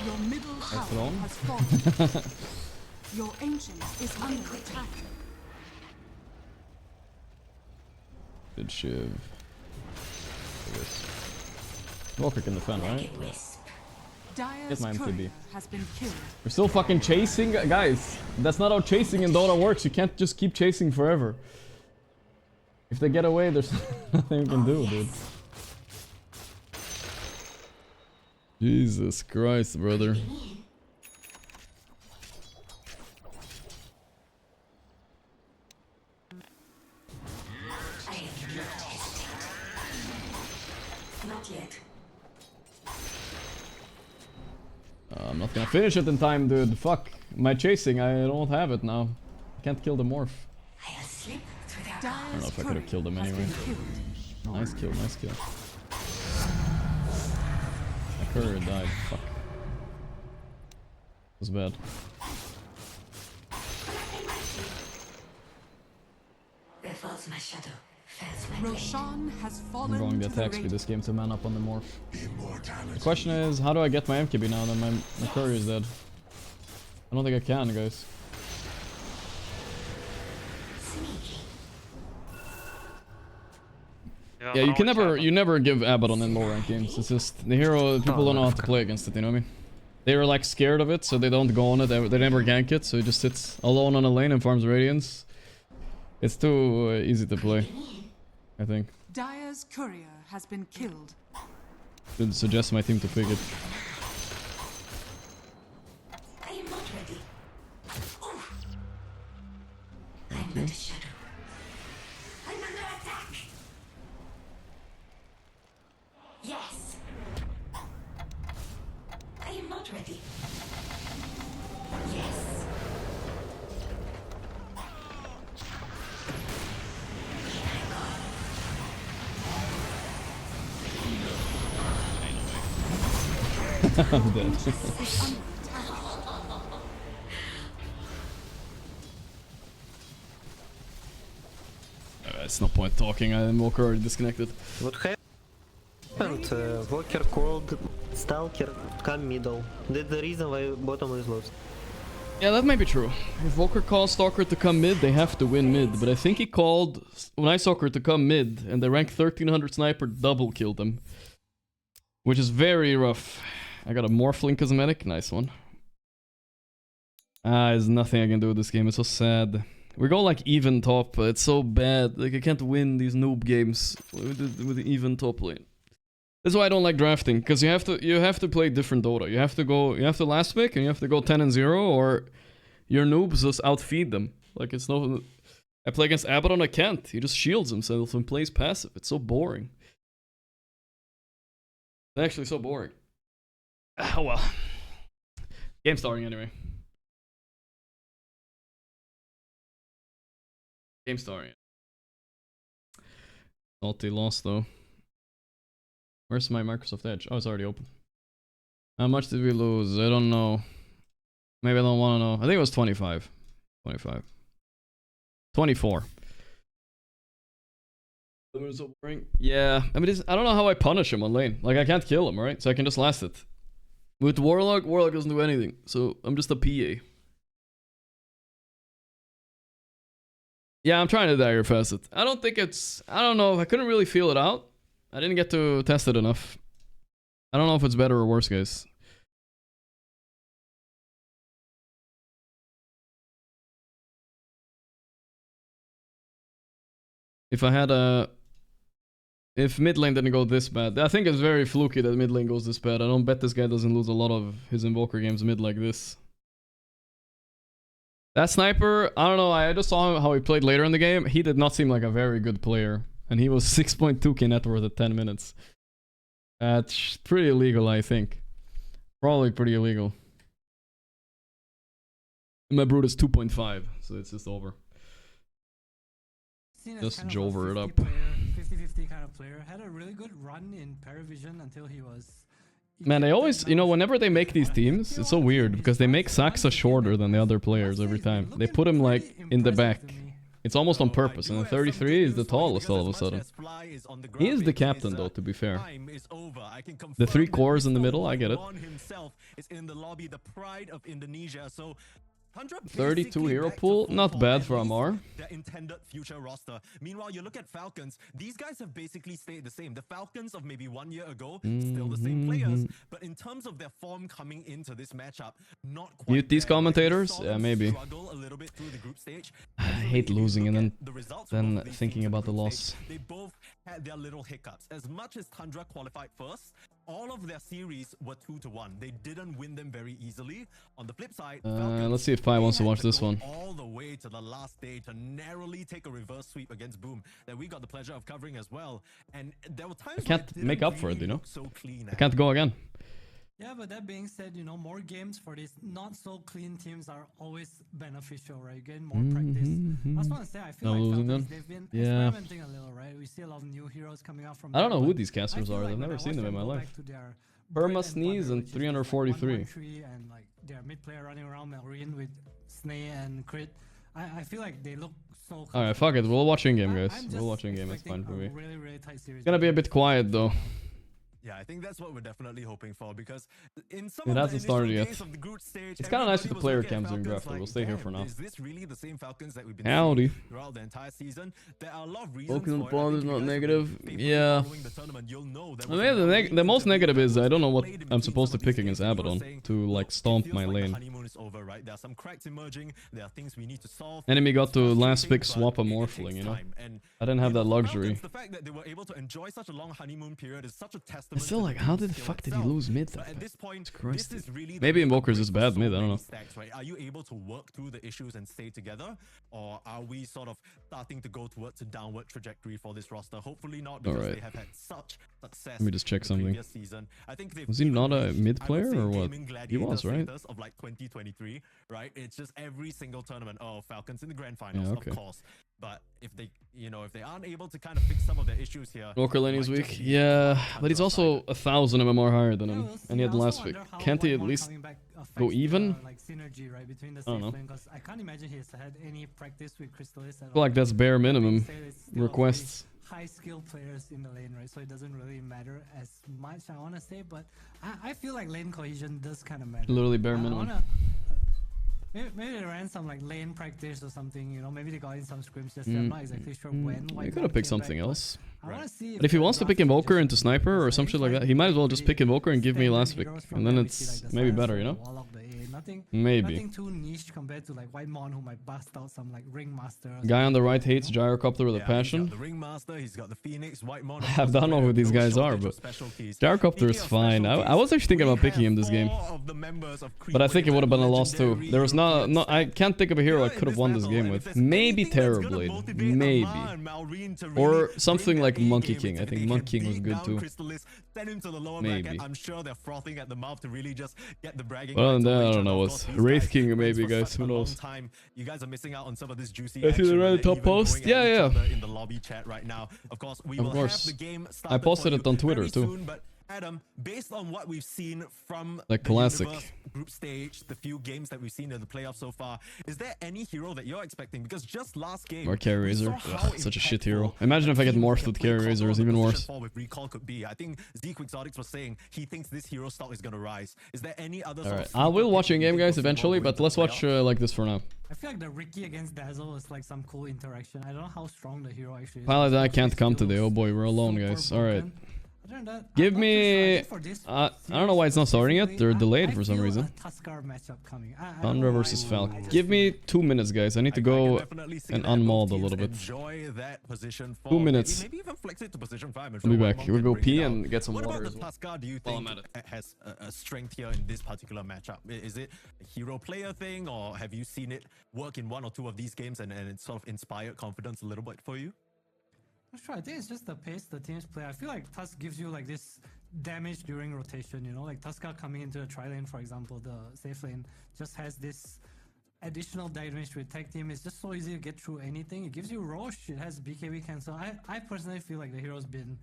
Your middle tower has fallen. Your ancient is under attack. Good shiv. Walker can defend, right? Get my MTB. Has been killed. We're still fucking chasing? Guys, that's not how chasing in Dota works. You can't just keep chasing forever. If they get away, there's nothing we can do, dude. Jesus Christ, brother. Not yet. I'm not gonna finish it in time, dude. Fuck. My chasing, I don't have it now. I can't kill the morph. I don't know if I could have killed him anyway. Nice kill, nice kill. Courier died. Fuck. It was bad. Where falls my shadow, fares my Roshan has I'm fallen growing the to the attack speed raid. this game to man up on the morph. The question is, how do I get my MKB now that my courier is dead? I don't think I can, guys. Yeah, you never give Abaddon in low rank games. It's just the hero, people don't know how to play against it, you know what I mean? They're like scared of it, so they don't go on it, they never gank it, so it just sits alone on a lane and farms Radiance. It's too easy to play, I think. Dire's courier has been killed. Should suggest my team to pick it. I am not ready. Oof. I'm not a shadow. I'm under attack. Yes. I am not ready. Yes. I'm dead. It's no point talking, I'm already disconnected. What happened? Walker called Stalker come middle. That's the reason why bottom is lost. Yeah, that might be true. If Walker calls Stalker to come mid, they have to win mid. But I think he called when I Stalker to come mid, and the rank 1300 sniper double killed him. Which is very rough. I got a Morphling cosmetic, nice one. There's nothing I can do with this game, it's so sad. We go like even top, but it's so bad. Like I can't win these noob games with the even top lane. That's why I don't like drafting, because you have to play different Dota. You have to last pick and you have to go 10-0, or your noobs just outfeed them. Like it's no. I play against Abaddon, I can't. He just shields himself and plays passive. It's so boring. It's actually so boring. Oh well. Game starting anyway. Game starting. Salty lost though. Where's my Microsoft Edge? Oh, it's already open. How much did we lose? I don't know. Maybe I don't want to know. I think it was 25. 25. 24. That was so boring. Yeah, I mean, I don't know how I punish him on lane. Like, I can't kill him, right? So I can just last it. With Warlock doesn't do anything. So I'm just a PA. Yeah, I'm trying to dagger fast it. I don't think it's... I don't know. I couldn't really feel it out. I didn't get to test it enough. I don't know if it's better or worse, guys. If I had a... If mid lane didn't go this bad. I think it's very fluky that mid lane goes this bad. I don't bet this guy doesn't lose a lot of his Invoker games mid like this. That sniper, I don't know. I just saw how he played later in the game. He did not seem like a very good player. And he was 6.2k net worth at 10 minutes. That's pretty illegal, I think. Probably pretty illegal. My brute is 2.5, so it's just over. Just jover it up. 50-50 kind of player. Had a really good run in Paravision until he was... Man, they always, you know, whenever they make these teams, it's so weird because they make Saxa shorter than the other players every time. They put him like in the back. It's almost on purpose, and then 33 is the tallest all of a sudden. He is the captain though, to be fair. The 3 cores in the middle, I get it. 32 hero pool, not bad for Amar. Intended future roster. Meanwhile, you look at Falcons. These guys have basically stayed the same. The Falcons of maybe 1 year ago, still the same players, but in terms of their form coming into this matchup, not quite. Mute these commentators? Yeah, maybe. I hate losing and then thinking about the loss. They both had their little hiccups. As much as Tundra qualified first, all of their series were 2-1. They didn't win them very easily. On the flip side, let's see if Pi wants to watch this one. All the way to the last day to narrowly take a reverse sweep against Boom that we got the pleasure of covering as well. And there were times I can't make up for it, you know. So clean. I can't go again. Yeah, but that being said, you know, more games for these not so clean teams are always beneficial, right? You get more practice. I just want to say, I feel like Falcons, they've been experimenting a little, right? We see a lot of new heroes coming out from. I don't know who these casters are. I've never seen them in my life. Back to their Perma sneeze and 343. And like their mid player running around Melrine with Snay and Crit. I feel like they look so. Alright, fuck it. We'll watch in game, guys. We'll watch in game. It's fine for me. Really tight series. It's gonna be a bit quiet though. Yeah, I think that's what we're definitely hoping for because in some It of hasn't the started initial yet. days of the group stage, It's kind of nice everybody with the was player looking at cams during Falcons draft. We'll like, stay here "Damn, for now. Is this really the same Falcons that we've been Howdy. seeing throughout the entire season? There are a lot of reasons Broken for it. I ball think is you not guys have negative. been faithfully Yeah. following the tournament. You'll know there I was mean, a lot the most of negative is I don't know what played in I'm between supposed to some of pick these against games. You were Abaddon saying, to like "Look, stomp it feels my like the lane. honeymoon is over, right? There are some cracks emerging. There are things we need to solve. Enemy got It's to last frustrating, pick but swap a it Morphling, takes you know? time. And I didn't have you that know, for luxury. Falcons, the fact that they were able to enjoy such a long honeymoon period is such a testament. It's still to like, the how team's the skill fuck did he itself. lose mid But that at this fast? point, Christ. this is really the Maybe make or Invokers break is for bad so mid, I don't many know. stacks, right? Are you able to work through the issues and stay together, or are we sort of starting to go towards a downward trajectory for this roster? Hopefully not, because Alright. they have had such success. Let me just check the something. previous season. I think they've Was he even not a reached, mid I would player say, or what? gaming He was, gladiator right? status of like 2023, right? It's just every single tournament. Oh, Falcons in the grand finals, Yeah, okay. of course. But if they, if they aren't able to kind of fix some of their issues here, Walker it lane is might weak. just be Yeah, one but he's tundra also side. 1,000 MMR higher than him. we'll see. And he had I the also last pick. wonder how Can't he at Whitemon least coming back go affects even? the, like synergy, right, between the I don't safe know. lane, because I can't imagine he's had any practice with Crystallis at I feel like that's bare minimum still requests. high skill players in the lane, right? So it doesn't really matter as much, I want to say, but I feel like lane cohesion does kind of matter. Literally bare I minimum. wanna, maybe they ran some like lane practice or something, maybe they got in some scrims just I'm not exactly sure when. You Whitemon could have picked came something back, but else. I want to see But if he the wants to pick draft Invoker changes into Sniper or some shit like that, he might as well just pick Invoker and give me last pick. And then it's maybe better, you know? Maybe. Nothing too niche compared to like Whitemon, who might bust out some like Ringmaster. Guy on the right hates Gyrocopter with a Yeah, passion. He's got the Ringmaster, he's got the Phoenix, Whitemon. I don't know who these guys are, but Gyrocopter is fine. I was actually thinking about picking him this game. But I think it would have been a loss too. There was not I can't think of a hero I could have won this game with. Maybe Terrorblade. Maybe. Or something like Monkey King. I think Monkey King was good too. Maybe. I'm sure they're frothing at the mouth to really just get the bragging. Well, then I don't know. What's Wraith King maybe, guys? Who knows? You guys are missing out on some of this juicy I see the right top post. Yeah. in the lobby chat right now. Of course, we will have the game started I posted for it on you Twitter very too. soon, but Adam, based on what we've seen from The classic Universe group stage, the few games that we've seen in the playoffs so far, is there any hero that you're expecting? Because just last game, Or Carry we saw Razor. how Ugh, such a shit impactful hero. Imagine if I get team morphed that with play Carry Razor, Coco is on the even position worse. 4 with Recall could be. I think Zeke Exotics was saying he thinks this hero stock is going to rise. Is there any other sort Alright, of I will watch in game, guys, people eventually, who will but win let's the watch playoff? like this for now. I feel like the Ricky against Dazzle is like some cool interaction. I don't know how strong the hero actually is. Pilot, I can't come Still today. Oh boy, we're alone, guys. super Alright. broken. Other than that, Give I'm not too sure. I me... think for this I don't know why it's not starting yet. They're delayed for some feel reason. a Tuskar matchup coming. I don't know Thundra why, versus I Falcon. just Give me feel- 2 minutes, guys. I need to I go can definitely see and that both unmauled a teams little bit. Enjoy that position for 2 minutes. Maybe even flex it to position 5. I'll be back. We'll We'll go pee and get some What water about as the well. Tuskar do you While think I'm at it. has a strength here in this particular matchup? Is it a hero player thing, or have you seen it work in 1 or 2 of these games and it sort of inspired confidence a little bit for you? Not sure. I think it's just the pace the teams play. I feel like Tusk gives you like this damage during rotation, like Tuskar coming into the tri lane, for example, the safe lane just has this additional damage with tag team. It's just so easy to get through anything. It gives you Roche, it has BKB cancel. I personally feel like the hero's been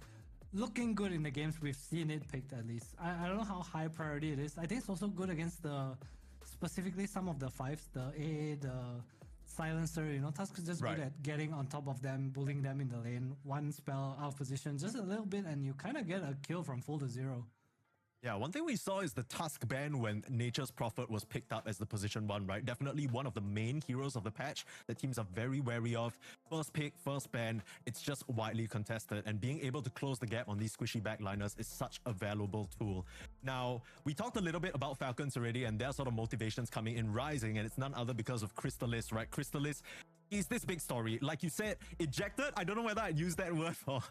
looking good in the games we've seen it picked, at least. I don't know how high priority it is. I think it's also good against specifically some of the 5s, the AA, the Silencer, Tusk is just good at getting on top of them, bullying them in the lane. One spell out of position, just a little bit, and you kind of get a kill from full to 0. Yeah, one thing we saw is the Tusk ban when Nature's Prophet was picked up as the position 1, right? Definitely one of the main heroes of the patch that teams are very wary of. First pick, first ban, it's just widely contested, and being able to close the gap on these squishy backliners is such a valuable tool. Now, we talked a little bit about Falcons already and their sort of motivations coming in rising, and it's none other because of Crystallis, right? Crystallis is this big story. Like you said, ejected. I don't know whether I'd use that word for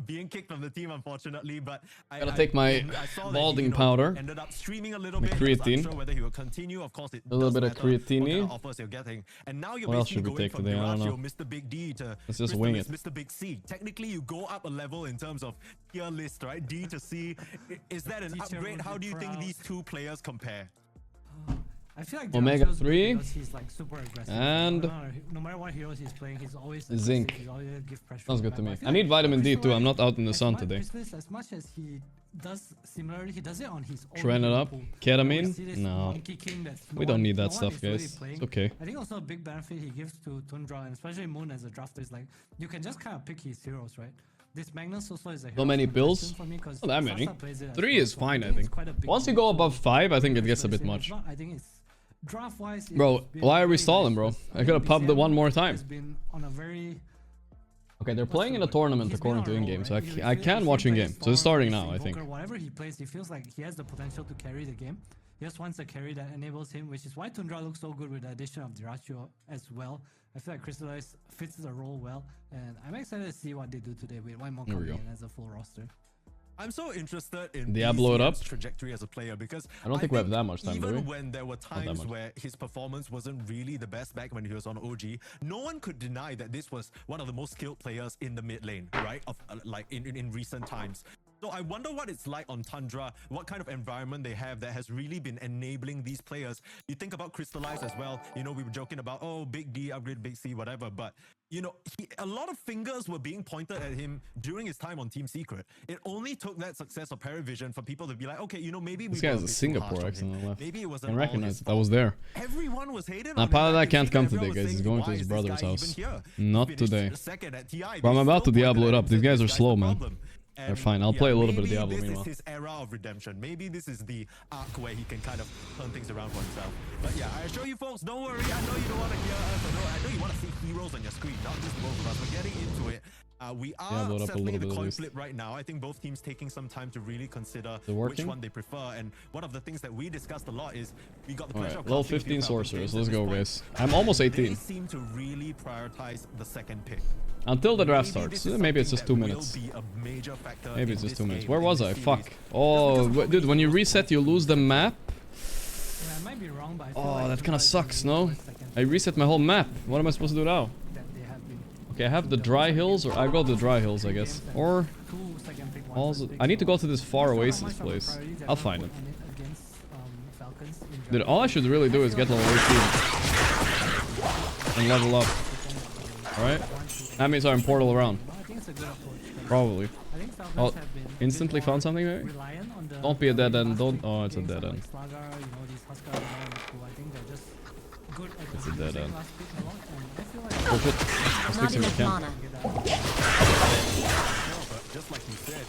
being kicked from the team, unfortunately, but Gotta take my I saw that balding he, powder. ended up streaming a little My bit. creatine. I'm sure whether he will continue. Of course, it A little does bit of matter what kind creatine. of offers you're getting. And now you're What else basically should we going take from today? I don't know. Mr. Big D to Let's just Mr. wing Miss, it. Mr. Big C. Technically, you go up a level in terms of tier list, right? D to C. Is that an upgrade? How do you think these two players compare? I feel like Omega Diracho's good 3 because he's like super aggressive. and No matter what heroes he's playing, he's always zinc. He's always give pressure Sounds on the good to map. me. feel I need vitamin D too. Crystallize, I'm not out in the sun as today. Crystallize, as much as he does similarly, he does it on his own. Train it up. pool. Ketamine? We see this No. Monkey King that We don't need that no one stuff, is really guys. playing. It's okay. I think also a big benefit he gives to Tundra and especially Moon as a drafter is like you can just kind of pick his heroes, right? This Magnus also is a hero. So many of pills? contention for me 'cause Not that many. Sasa plays it as 3 well, is so fine, I it's think. quite a big Once you deal. go above 5, I think it gets a bit If much. not, I think it's draft-wise. Bro, it's been why are we very stalling, nice bro? because I could have pubbed it one more time. has been on a very Okay, they're playing in a word? tournament He's been according to on a roll, in-game, so right? I can watch in-game. So it's starting now, I think. Invoker, whatever he plays, he feels like he has the potential to carry the game. He just wants a carry that enables him, which is why Tundra looks so good with the addition of Diracho as well. I feel like Crystallize fits the role well, and I'm excited to see what they do today with one more Here we coming go. in as a full roster. I'm so interested in Diablo it BCM's up. trajectory as a player because I don't think we have that much time, do even we? when there were that times much. where his performance wasn't really the best back when he was on OG, no one could deny that this was one of the most skilled players in the mid lane, right? Of like in recent times. So I wonder what it's like on Tundra, what kind of environment they have that has really been enabling these players. You think about Crystallize as well. You know, we were joking about, oh, Big D, upgrade Big C, whatever. But, you know, a lot of fingers were being pointed at him during his time on Team Secret. It only took that success of Paravision for people to be like, okay, you know, maybe This we guy were has a bit too Singapore harsh on accent him. on the left. Maybe it I wasn't can all recognize his it. I was there. Everyone was hating Now, on him. part of I that can can't see come that today, everyone guys. was He's saying, going to why his is this brother's guy house. even here? Not He finished today. second at TI, But I'm they about to still Diablo it pointed up. at These him, guys are "This guy's slow, the man. problem." They're And fine. I'll play a little bit of maybe Diablo this meanwhile. is his era of redemption. Maybe this is the arc where he can kind of turn things around for himself. But yeah, I assure you folks, don't worry. I know you don't want to hear us. I know you want to see heroes on your screen, not just both of us. We're getting into it. We are Diablo it up a settling little the bit at coin least. flip right now. I think both teams taking some time to really consider Is it which working? one they prefer. And one of the things that we discussed a lot is we got the Alright, pressure of level casting 15 few Falcon sorcerers. games Let's at this go, point. guys. I'm almost They 18. seem to really prioritize the second pick. Until the draft Maybe starts. this is Maybe it's something just 2 that will minutes. be a major factor Maybe in it's just this 2 minutes. game, Where in was this I? series. Fuck. Oh, dude, when you reset, you lose the map? Yeah, I might be wrong, but I feel Oh, like that Tundra kind of is sucks, really no? good second I reset my whole map. What am I supposed to do now? that they have been. Okay, I have the dry hills, or I go to the dry hills, I guess. Or Two second pick, one also, first pick, I need to so go to this far that's not oasis much of a place. priority they're I'll gonna find put it. on against, Falcons in Dude, general. all I should really do is get level 18 and level up. Alright? That means I'm portal around. I think it's a good approach. 'cause Probably. I think Falcons Oh, have been a bit instantly more found something maybe? reliant on the Don't be a dead end. last Don't. pick Oh, it's a against dead some, end. like Slagar, you know, these Huskar who I think they're just good at It's a dead using end. last pick a lot, and I feel like Push it. Let's Not fix it if we enough can. mana. But just like you said,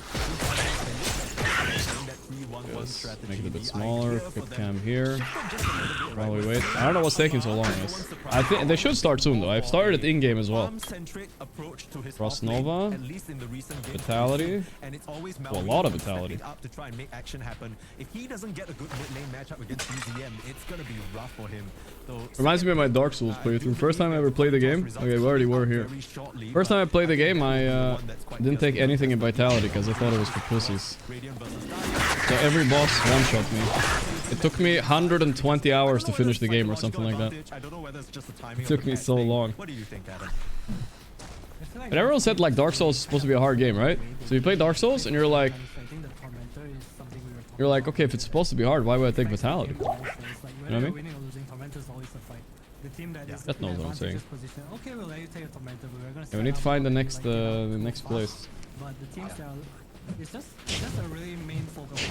that 3-1-1 Yes. strategy, Make it a bit the smaller. idea for Quick them cam here. just a little bit, While we right, wait. was I don't know what's taking so long, guys. I think they should start soon, though. I've started it in-game as well. farm-centric approach to his Frost offlane, Nova. at least in the recent games Vitality. and it's always Well, a lot of Mallory vitality. stepping up to try and make action happen. If he doesn't get a good mid-lane matchup against BZM, it's gonna be rough for him. So Reminds me of my Dark Souls playthrough. First time I ever played the game. Okay, we already were here. First time I played the game, I didn't take anything in Vitality because I thought it was for pussies. So every boss one-shot me. It took me 120 hours to finish the game or something like that. I don't know whether it's just the timing It took of the me match so thing. long. What do you think, Adam? I feel like But everyone said like Dark Souls is supposed to be a hard game, right? So you play Dark Souls and you're like, I think the Tormentor is something we were talking you're like, okay, if it's supposed to be hard, why would I take Vitality? about. So it's like You know whether what I you're mean? winning or losing, Tormentor is always a fight. The team that is That in knows what I'm saying. advantageous position, okay, we'll let you take a Tormentor, but we're gonna Yeah, we need to set find the up next, like, get out the too next fast. place. But the teams that are, it's just a really main focus.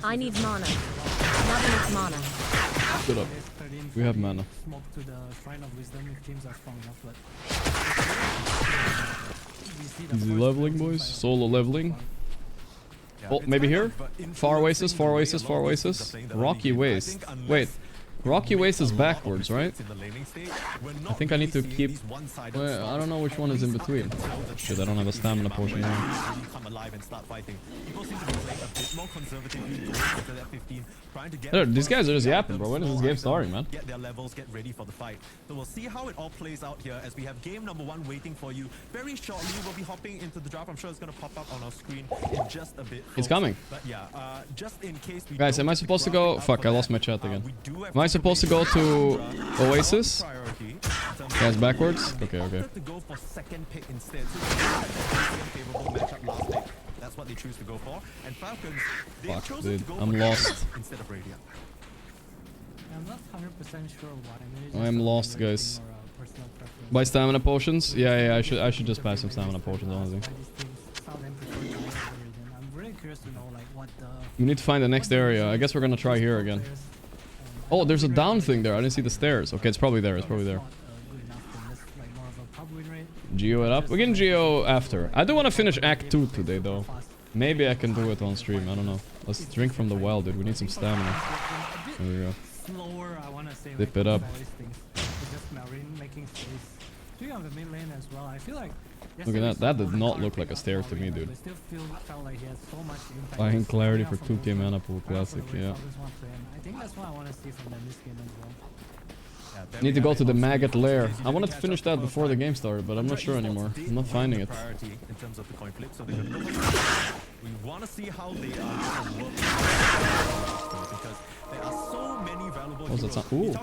I need mana. Not enough mana. Good up. We have mana. Smoke to the Shrine of Wisdom if teams are strong enough, but we see the Easy first leveling, team boys. fight of Solo leveling. Oh, maybe here? Far Oasis, Far Oasis, Far Oasis. Rocky Waste. Wait. Rocky Waste is backwards, right? I think I need to keep... Well, I don't know which one is in between. Shit, I don't have a stamina potion now. Dude, these guys are just yapping, bro. When is this game starting, man? Get their levels, get ready for the fight. So we'll see how it all plays out here as we have game number 1 waiting for you. Very shortly, we'll be hopping into the draft. I'm sure it's going to pop up on our screen in just a bit. It's coming. But yeah, just in case we Guys, am I supposed to go... Fuck, I lost my chat again. Am I supposed to go to Oasis? Guys, backwards? Okay, okay. To go for second pick instead. So favorable matchup last pick. That's that's what they choose to go for. And Falcons, they've Fuck, chosen dude. to go I'm for lost. instead of Radiant. I'm not 100% sure why. Maybe it's just I'm a lost, rating guys. or a personal preference. Buy stamina potions? Yeah, I should just buy some stamina potions, honestly. I'm really curious to know like what the We need to find the next area. I guess we're gonna try here again. Oh, there's a down thing there. I didn't see the stairs. Okay, it's probably there. It's probably there. Geo it up. We can Geo after. I do want to finish Act 2 today, though. Maybe I can do it on stream. I don't know. Let's drink from the well, dude. We need some stamina. There we go. Slower, I want to say. Dip it up. Just Marine making space. Speaking of the mid lane as well, I feel like. Look at that. That did not look like a stair to me, dude. Still felt like he has so much impact. Buying clarity for 2k mana pool classic. Yeah. I think that's what I want to see from them this game as well. Need to go to the maggot lair. I wanted to finish that before the game started, but I'm not sure anymore. I'm not finding it. In terms of the coin flip, so we want to see how they are going to work because there are so many valuable. What was that sound? Ooh. I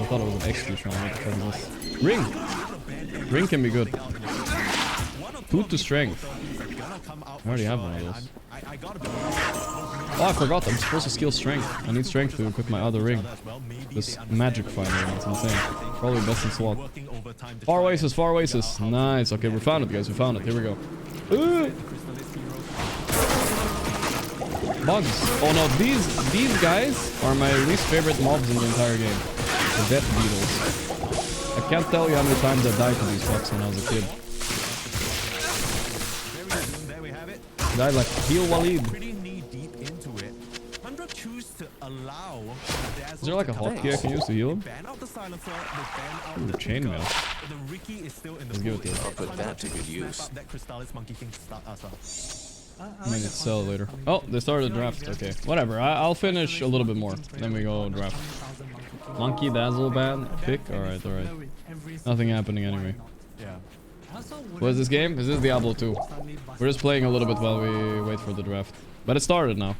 thought it was an XP shrine. What the fuck is this? Ring! Ring can be good. 2 to strength. I already have one of those. Oh, I forgot. I'm supposed to skill strength. I need strength to equip my other ring. This magic finder, it's insane. Probably best in slot. Far oasis, far oasis. Nice. Okay, we found it, guys. We found it. Here we go. Bugs. Oh no, these guys are my least favorite mobs in the entire game. The death beetles. I can't tell you how many times I died to these fucks when I was a kid. Died like heal Walid. Is there like a hotkey I can use to heal him? Ooh, chainmail. Let's give it to him. I'll put that to good use. I mean, it's sell later. Oh, they started a draft. Okay, whatever. I'll finish a little bit more. Then we go draft. Monkey Dazzle ban pick. All right. Nothing happening anyway. What is this game? This is Diablo 2. We're just playing a little bit while we wait for the draft. But it started now.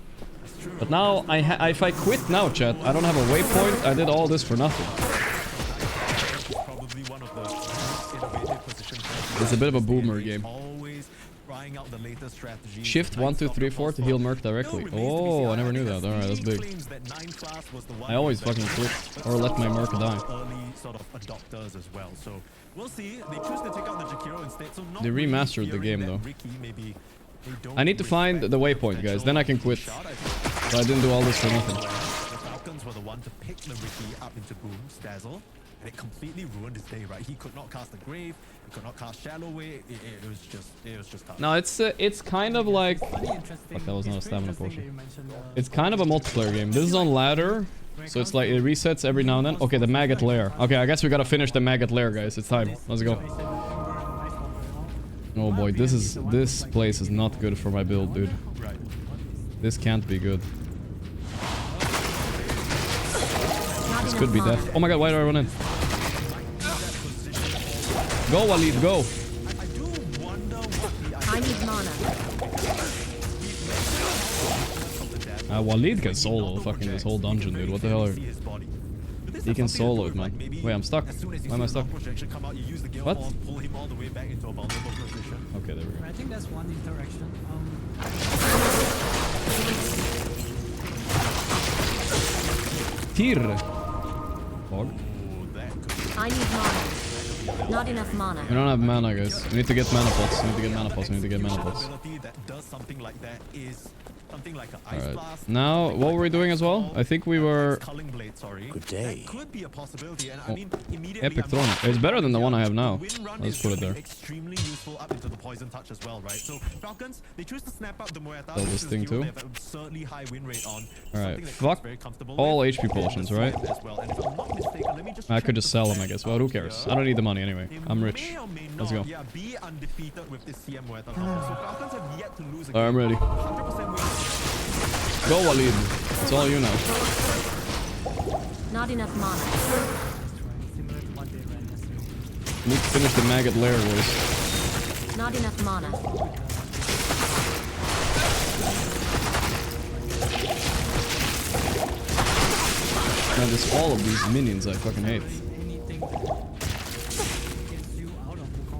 But now, if I quit now, chat, I don't have a waypoint. I did all this for nothing. It's a bit of a boomer game. Shift 1, 2, 3, 4 to heal Merc directly. Oh, I never knew that. Alright, that's big. I always fucking quit or let my Merc die. They remastered the game though. I need to find the waypoint, guys. Then I can quit. So I didn't do all this for nothing. The Falcons were the one to pick the Ricky up into Boom's Dazzle. And it completely ruined his day, right? He could not cast the Grave, he could not cast Shallow Way. It was just tough. No, it's kind of like... Fuck, that was not a stamina potion. It's kind of a multiplayer game. This is on ladder, so it's like it resets every now and then. Okay, the maggot lair. Okay, I guess we gotta finish the maggot lair, guys. It's time. Let's go. Oh boy, this place is not good for my build, dude. This can't be good. This could be death. Oh my god, why did I run in? Go, Walid, go! I need mana. Walid can solo fucking this whole dungeon, dude. What the hell are... He can solo it, man. Wait, I'm stuck. Why am I stuck? What? Okay, there we go. I think that's one interaction. Tyr. Fog. I need mana. Not enough mana. We don't have mana, guys. We need to get mana pots. We need to get mana pots. We need to get mana pots. Alright. Now, what were we doing as well? I think we were... Good day. Oh. Epic Throne. It's better than the one I have now. Let's put it there. Extremely useful up into the poison touch as well, right? So Falcons, they choose to snap up the Muerta. Sell this thing too. High win rate on. Alright, fuck all HP potions, right? I could just sell them, I guess. Well, who cares? I don't need the money anyway. I'm rich. Let's go. Alright, I'm ready. Go, Walid. It's all you now. Not enough mana. Need to finish the maggot lair, boys. Not enough mana. Man, there's all of these minions I fucking hate.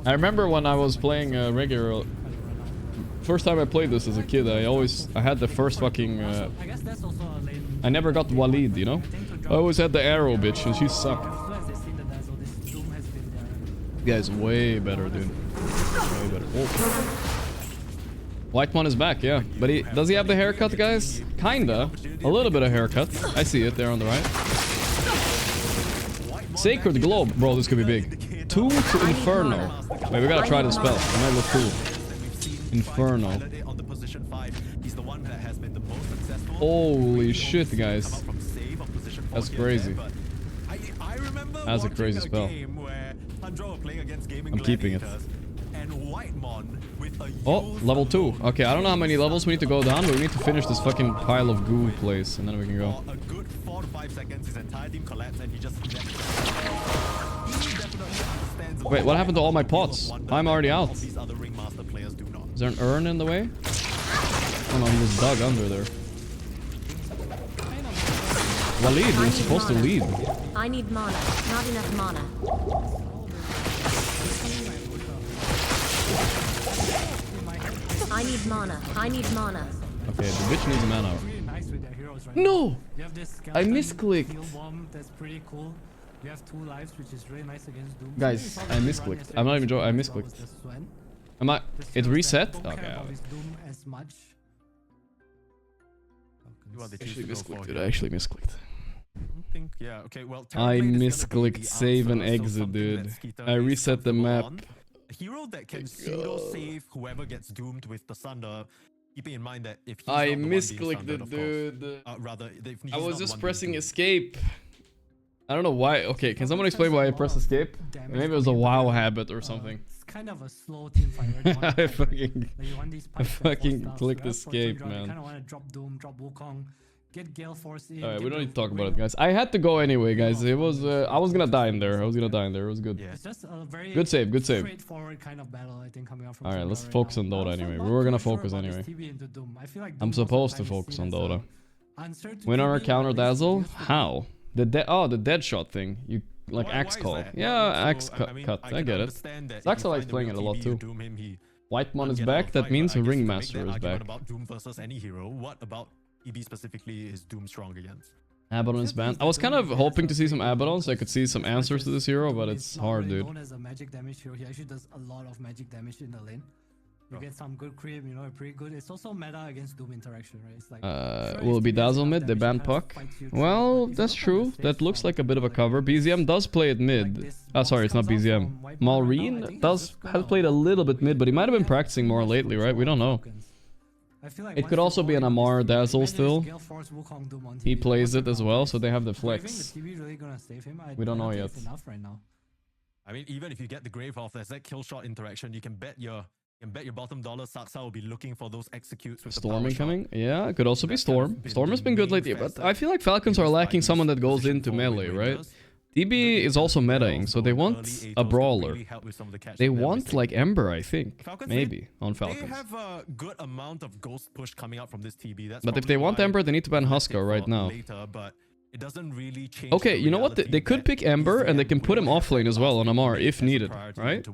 I remember when I was playing regular First time I played this as a kid, I had the first fucking. I guess that's also a lane. I never got Walid, you know. I always had the arrow bitch, and she sucked. As soon as they seen the dazzle, this Doom has been there. Guy's way better, dude. Way better. Oh. Whitemon is back, yeah. But does he have the haircut, guys? Kinda. A little bit of haircut. I see it there on the right. Sacred Globe. Bro, this could be big. 2 to Inferno. Wait, we gotta try the spell. It might look cool. Inferno. Holy shit, guys. That's crazy. That's a crazy spell. I'm keeping it. Oh, level 2. Okay, I don't know how many levels we need to go down, but we need to finish this fucking pile of goo place, and then we can go. A good 4 to 5 seconds, his entire team collapsed, and he just... Wait, what happened to all my pots? I'm already out. Is there an urn in the way? Oh no, he was dug under there. Walid, you're supposed to lead. I need mana. Not enough mana. I need mana. I need mana. Okay, the bitch needs mana. No! I misclicked. That's pretty cool. You have 2 lives, which is really nice against Doom. Guys, I misclicked. I'm not even joking. I misclicked. Am I? It reset? Okay. I actually misclicked, dude. I actually misclicked. Yeah, okay, well, I misclicked save and exit, dude. I reset the map. A hero that can pseudo save whoever gets doomed with the Sunder. Keeping in mind that if he's I not the one misclicked being it, sundered, dude. Rather, if he's I was not the just one pressing being escape. I don't know why. Okay, can someone explain why I pressed escape? Maybe it was a WoW habit or something. It's kind of a slow team fight. I fucking clicked escape, man. You kind of want to drop Doom, drop Wukong, get Gale Force in. Alright, we don't need to talk about it, guys. I had to go anyway, guys. It was I was gonna die in there. It was good. It's just a very good save, good save. Straightforward kind of battle, I think, coming out from. Alright, let's focus on Dota anyway. We were gonna focus anyway. I'm supposed to focus on Dota. Win or counter dazzle? How? The dead shot thing. You like axe call. Yeah, axe cut. I get it. Zaxa likes playing it a lot too. Whitemon is back. That means Ringmaster is back. about Doom versus any hero. What about EB specifically is Doom strong against? Abaddon is banned. I was kind of hoping to see some Abaddon so I could see some answers to this hero, but it's hard, dude. Known as a magic damage hero. He actually does a lot of magic damage in the lane. You get some good creep, you know, pretty good. It's also meta against Doom interaction, right? It's like will it be Dazzle mid? They ban Puck? Well, that's true. That looks like a bit of a cover. BZM does play it mid. Sorry, it's not BZM. Maureen has played a little bit mid, but he might have been practicing more lately, right? We don't know. It could also be an Amar Dazzle still. He plays it as well, so they have the flex. We don't know yet. I mean, even if you get the Grave off, there's that kill shot interaction. You can bet your bottom dollar Saksa will be looking for those executes with Storm incoming? Yeah, it could also be Storm. Storm has been good lately, but I feel like Falcons are lacking someone that goes into melee, right? DB is also metaing, so they want a brawler. They want like Ember, I think. Maybe on Falcons. They have a good amount of ghost push coming out from this TB. But if they want Ember, they need to ban Husker right now. It doesn't really change. Okay, you know what? They could pick Ember and they can put him offlane as well on Amar if needed, right?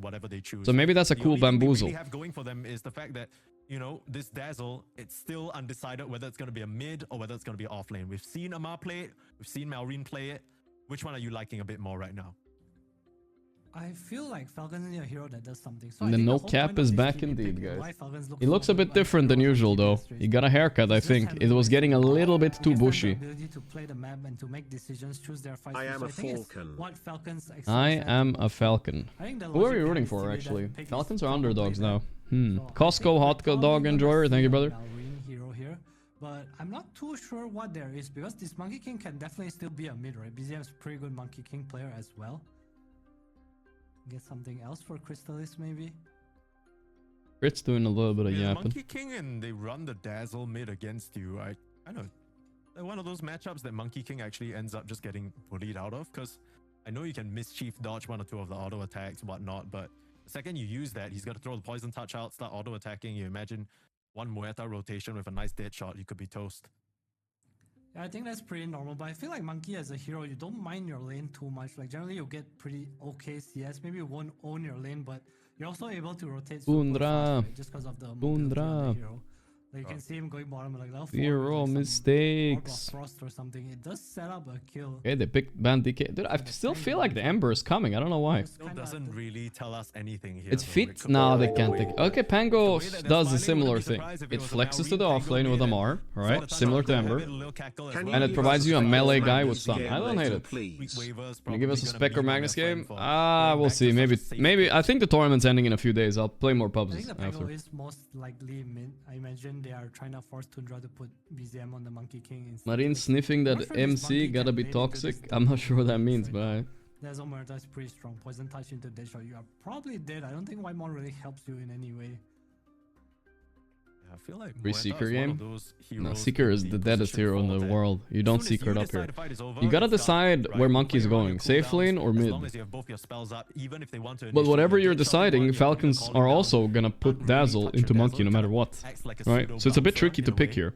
So maybe that's a cool bamboozle. What they have going for them is the fact that, you know, this Dazzle, it's still undecided whether it's going to be a mid or whether it's going to be offlane. We've seen Amar play it. We've seen Maureen play it. Which one are you liking a bit more right now? I feel like Falcons need a hero that does something. So and the no cap is back indeed, guys. He looks a bit different than usual though. He got a haircut, I think. It was getting a little bit too bushy. I am a falcon. I am a falcon. Who are you rooting for, actually? Falcons are underdogs now. Costco hot dog enjoyer, thank you, brother. But I'm not too sure what there is because this Monkey King can definitely still be a mid, right? BZM is a pretty good Monkey King player as well. Get something else for Crystallis, maybe? Crit's doing a little bit of yapping. Monkey King and they run the Dazzle mid against you. I know. One of those matchups that Monkey King actually ends up just getting bullied out of, because I know you can mischief dodge 1 or 2 of the auto attacks, whatnot, but the second you use that, he's got to throw the poison touch out, start auto attacking. You imagine one Muerta rotation with a nice dead shot, you could be toast. Yeah, I think that's pretty normal, but I feel like Monkey as a hero, you don't mind your lane too much. Like generally you get pretty okay CS. Maybe you won't own your lane, but You're also able to rotate Bundra. fast, right? Just because of the mobility of the Bundra. hero. Like you can see him going bottom like level 4 Zero with, like, some mistakes. Orb of Frost or something. It does set up a kill. Okay, they picked Ban DK. Dude, I still feel like the Ember is coming. I don't know why. Still doesn't really tell us anything here. It's though. fit. It could No, go they either can't way. take. Okay, Pango The way that they're does a smiling, similar wouldn't be thing. surprised if It was a flexes to the Maori offlane with Pango MR, mid. right? Saw the Similar to touch on Ember. the little cackle as Can well. And it provides you a melee guy with stun. game I don't hate later, it. please? Waivers Can you give us a probably Spec or gonna be Magnus their friend game? for Ah, going we'll back to see. such a Maybe, safe maybe. pick. I think the tournament's ending in a few days. I'll play more I pubs think the Pango after. is most likely mid. I imagine they are trying to force Tundra to put BZM on the Monkey King instead. Marine sniffing I'm that not sure this MC Monkey gotta can be play into toxic. this I'm not deck sure what that right means, now. but There's Omerta is pretty strong. Poison touch into Deadshot. You are probably dead. I don't think Whitemon really helps you in any way. I feel like free Muerta Seeker is one game? of those No, heroes Seeker in is the deadest position hero in for the that. world. You As don't soon as Seeker it you up here. decide the fight is over, You gotta it's done, decide right? where You Monkey's play around going. your Safe cooldowns, lane or as mid. long as you have both your spells up, even if they want to But initiate whatever your you're Deadshot run, deciding, you're Falcons calling are down. also gonna put Can't really Dazzle touch into your Monkey no Dazzle, matter kinda what. acts like a Right? pseudo So it's a bit bouncer tricky in to a pick way. here.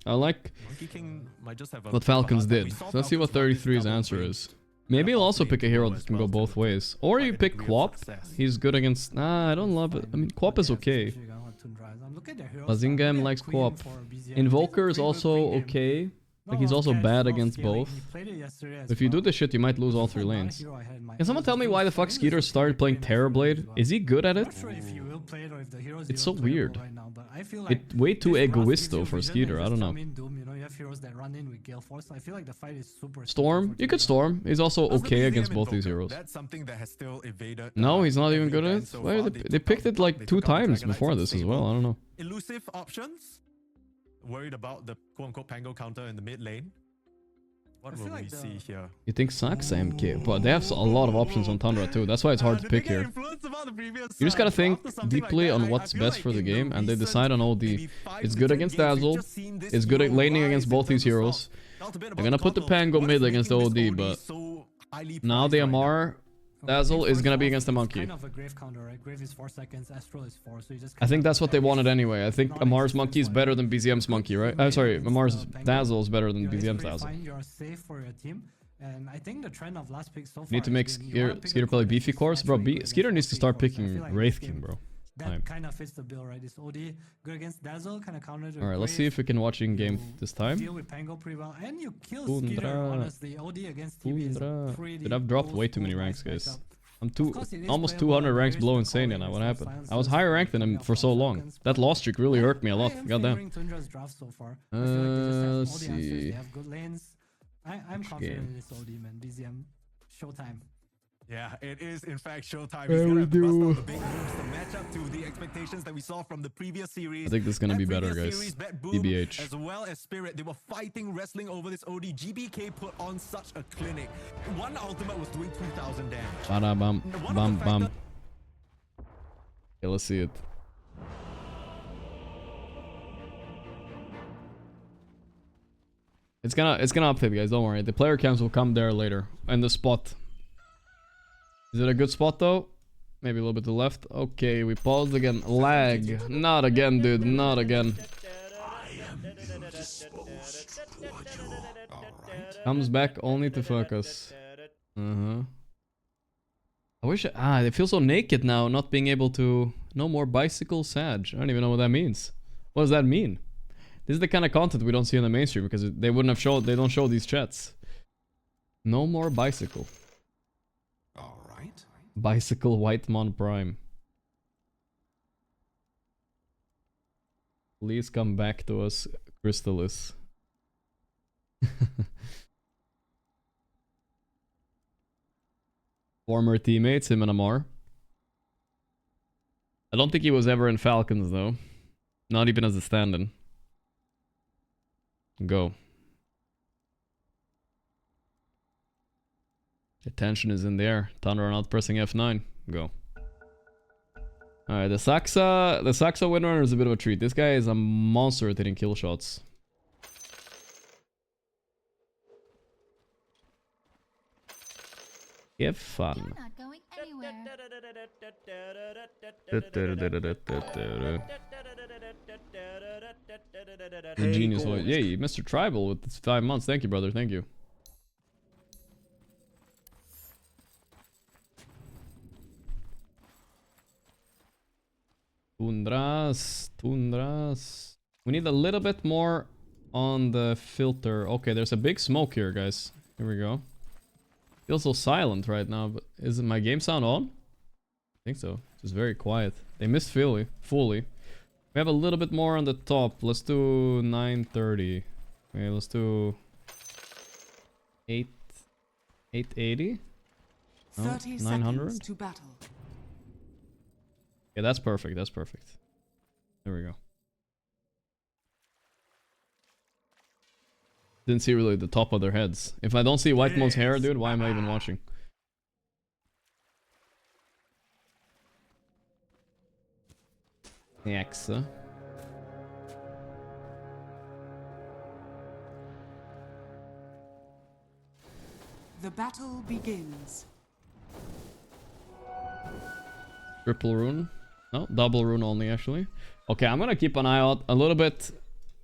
I like Monkey King might just have a what bit of a Falcons hard time. did. We saw So let's see what Falcons run this 33's double answer green. is. Maybe he'll also Upgrade pick a hero duo that as can well go to both ways. Or quite you a pick degree of Quap. success. He's good against... Nah, I don't love it. I mean, Quap is okay. Bazingame likes Quap. Invoker is also okay. Like, he's also bad against both. If you do this shit, you might lose all three lanes. Can someone tell me why the fuck Skeeter started playing Terrorblade? Is he good at it? It's so weird. It's way too egoisto for Skeeter, I don't know. Storm? You could Storm. He's also How's the okay BZM against both Invoker? these heroes. That's something that has still evaded. No, he's not even every good at ban it. so Why far. they picked it They like 2 took out times Dragonite before from this as stable. well, I don't know. Elusive options. Worried about the quote-unquote Pango counter in the mid lane. What will we see here? You think Saxa MK? But they have a lot of options on Tundra too. That's why it's hard to pick here. You just gotta think deeply on what's best for the game, and they decide on OD. It's good against Dazzle. It's good at laning against both these heroes. They're gonna put the Pango mid against the OD, but now the MR Dazzle is gonna be against the Monkey. Kind of a Grave counter, right? Grave is 4 seconds, Astral is 4, so you just I think that's what they wanted anyway. I think Amar's Monkey is better than BZM's Monkey, right? I'm sorry, Amar's Dazzle is better than BZM's Dazzle. You're safe for your team, and I think the trend of last pick so far Need to make Skeeter play beefy course? Bro, Skeeter needs to start picking Wraith King, bro. That kind of fits the bill, right? This OD good against Dazzle, kind of counter to Alright, let's see if we can watch in game this time. deal with Pango pretty well, and you kill Skeeter, honestly. OD against TB is pretty Dude, I've dropped way too many nice ranks, guys. matchup. I'm course it is almost playable, 200 ranks there is below the Insania calling now. What and happened? silence I was is higher ranked than him enough for so long. Falcons, That but loss streak really hurt me a lot. I am Goddamn. favoring Tundra's draft so far. I feel like they just have all Let's the answers. They see. have good lanes. I'm confident in this OD, man. BZM, showtime. Yeah, it is in fact showtime. There He's gonna we have to bust do. out the big moves to match up to the expectations that we saw from the previous series. I think this is gonna That be better, previous guys. series, Bet Boom, DBH. as well as Spirit, they were fighting, wrestling over this OD. GBK put on such a clinic. One ultimate was doing 2,000 damage. Bada bam, One of bam the bam. factors- Okay, let's see it. It's gonna update, guys. Don't worry. The player cams will come there later. And the spot. Is it a good spot though? Maybe a little bit to the left. Okay, we paused again. Lag. Not again, dude. Not again. Comes back only to focus. I wish they feel so naked now, not being able to. No more bicycle Sag. I don't even know what that means. What does that mean? This is the kind of content we don't see on the mainstream because they wouldn't have showed. They don't show these chats. No more bicycle. All right. Bicycle Whitemon Prime. Please come back to us, Crystalis. Former teammates, him and Amar. I don't think he was ever in Falcons though. Not even as a stand-in. Go. The tension is in the air. Thunder not pressing F9. Go. Alright, the Saxa Windrunner is a bit of a treat. This guy is a monster at hitting kill shots. Have fun. You're not going anywhere. The genius voice. Yay, Mr. Tribal with its 5 months. Thank you, brother. Thank you. Tundras. Tundras. We need a little bit more on the filter. Okay, there's a big smoke here, guys. Here we go. Feels so silent right now, but is it my game sound on? I think so. It's just very quiet. They missed fully. We have a little bit more on the top. Let's do 930. Okay, let's do 880. No, 30 900. seconds to battle. Yeah, that's perfect. That's perfect. There we go. Didn't see really the top of their heads. If I don't see Whitemoon's hair, dude, why am I even watching? Nexa. The battle begins. Triple rune. No, double rune only, actually. Okay, I'm gonna keep an eye out a little bit.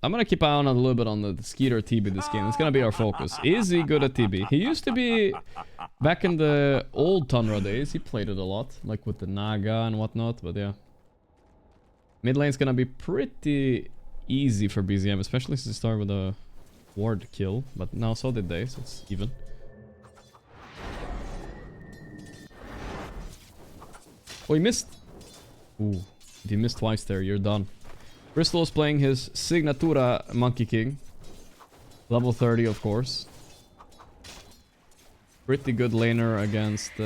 I'm gonna keep an eye on a little bit on the Skeeter TB this game. It's gonna be our focus. Is he good at TB? He used to be... Back in the old Tundra days, he played it a lot. Like with the Naga and whatnot, but yeah. Mid lane's gonna be pretty easy for BZM, especially since he started with a ward kill. But now so did they, so it's even. Oh, he missed. Ooh, if you missed twice there, you're done. Bristol is playing his Signatura Monkey King. Level 30, of course. Pretty good laner against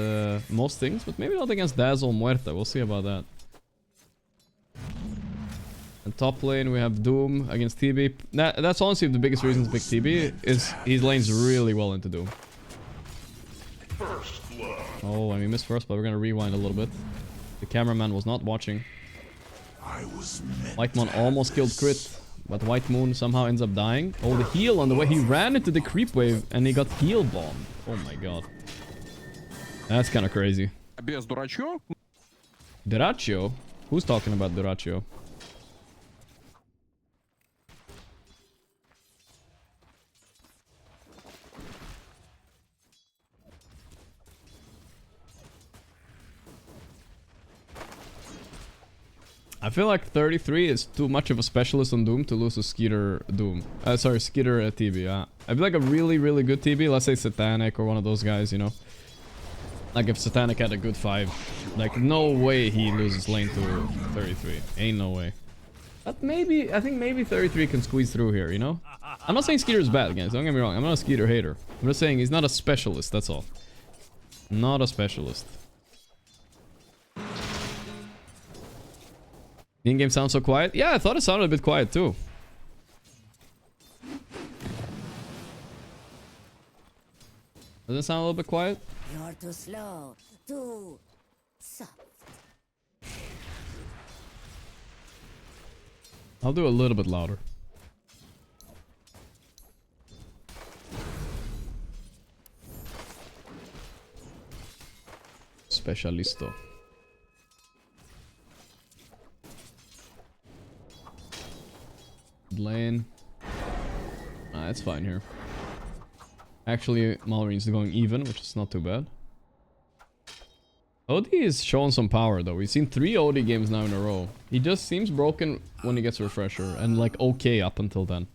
most things, but maybe not against Dazzle Muerta. We'll see about that. And top lane, we have Doom against TB. That's honestly the biggest reason to pick TB, is he lanes really well into Doom. Oh, and we missed first, but we're gonna rewind a little bit. The cameraman was not watching. Whitemoon almost killed Crit, but Whitemoon somehow ends up dying. Oh, the heal on the way. He ran into the creep wave and he got heal bombed. Oh my god. That's kind of crazy. Duraccio? Who's talking about Duraccio? I feel like 33 is too much of a specialist on Doom to lose to Skeeter Doom. Sorry, Skeeter TB. I feel like a really, really good TB, let's say Satanic or one of those guys, you know. Like if Satanic had a good 5, like no way he loses lane to 33. Ain't no way. But maybe, I think maybe 33 can squeeze through here, you know. I'm not saying Skeeter's bad, guys. Don't get me wrong. I'm not a Skeeter hater. I'm just saying he's not a specialist, that's all. Not a specialist. The in-game sounds so quiet? Yeah, I thought it sounded a bit quiet too. Does it sound a little bit quiet? You're too slow, too soft. I'll do a little bit louder. Specialisto. Lane. It's fine here. Actually, Malorine's going even, which is not too bad. OD is showing some power though. We've seen 3 OD games now in a row. He just seems broken when he gets a refresher, and like okay up until then.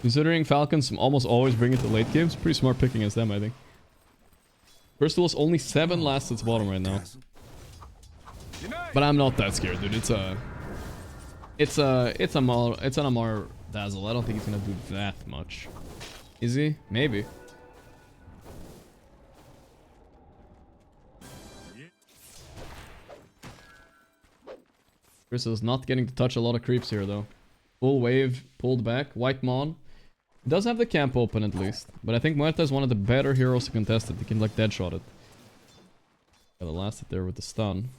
Considering Falcons almost always bring it to late games, pretty smart pick against them, I think. First of all, only 7 last its bottom right now. But I'm not that scared, dude. It's an Amar Dazzle. I don't think he's gonna do that much. Is he? Maybe. Crystal's not getting to touch a lot of creeps here though. Full wave, pulled back. Whitemon does have the camp open at least, but I think Muerta is one of the better heroes to contest it. He can like deadshot it. Gotta last it there with the stun.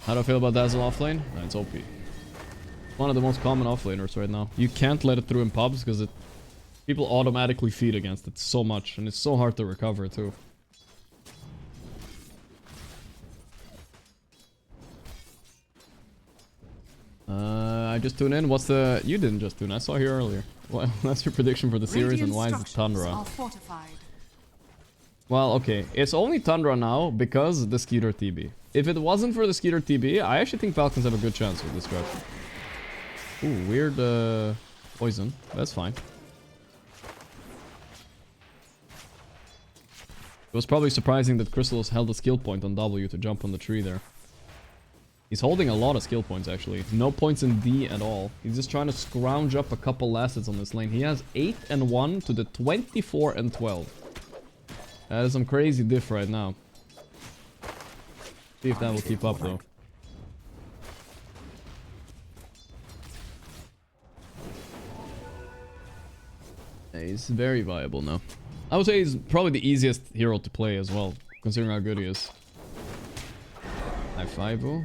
How do I feel about Dazzle offlane? No, it's OP. One of the most common offlaners right now. You can't let it through in pubs because people automatically feed against it so much, and it's so hard to recover too. Just tune in. What's the... You didn't just tune. I saw here earlier. What's your prediction for the series and why is it Tundra? Well, okay. It's only Tundra now because the Skeeter TB. If it wasn't for the Skeeter TB, I actually think Falcons have a good chance with this card. Ooh, weird poison. That's fine. It was probably surprising that Crystallis held a skill point on W to jump on the tree there. He's holding a lot of skill points, actually. No points in D at all. He's just trying to scrounge up a couple assets on this lane. He has 8 and 1 to the 24 and 12. That is some crazy diff right now. See if that will keep up, though. He's very viable now. I would say he's probably the easiest hero to play as well, considering how good he is. High five, oh.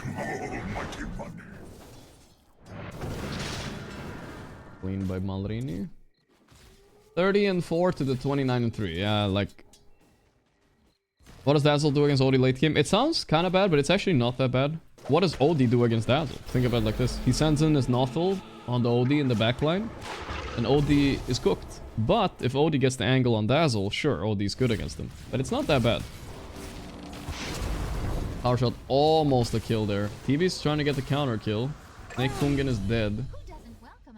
Almighty one. Clean by Malrini. 30 and 4 to the 29 and 3. Yeah, like... What does Dazzle do against OD late game? It sounds kind of bad, but it's actually not that bad. What does OD do against Dazzle? Think about it like this. He sends in his Nothel on the OD in the backline, and OD is cooked. But if OD gets the angle on Dazzle, sure, OD is good against him. But it's not that bad. Power shot, almost a kill there. TB's trying to get the counter kill. Snake Kungen is dead.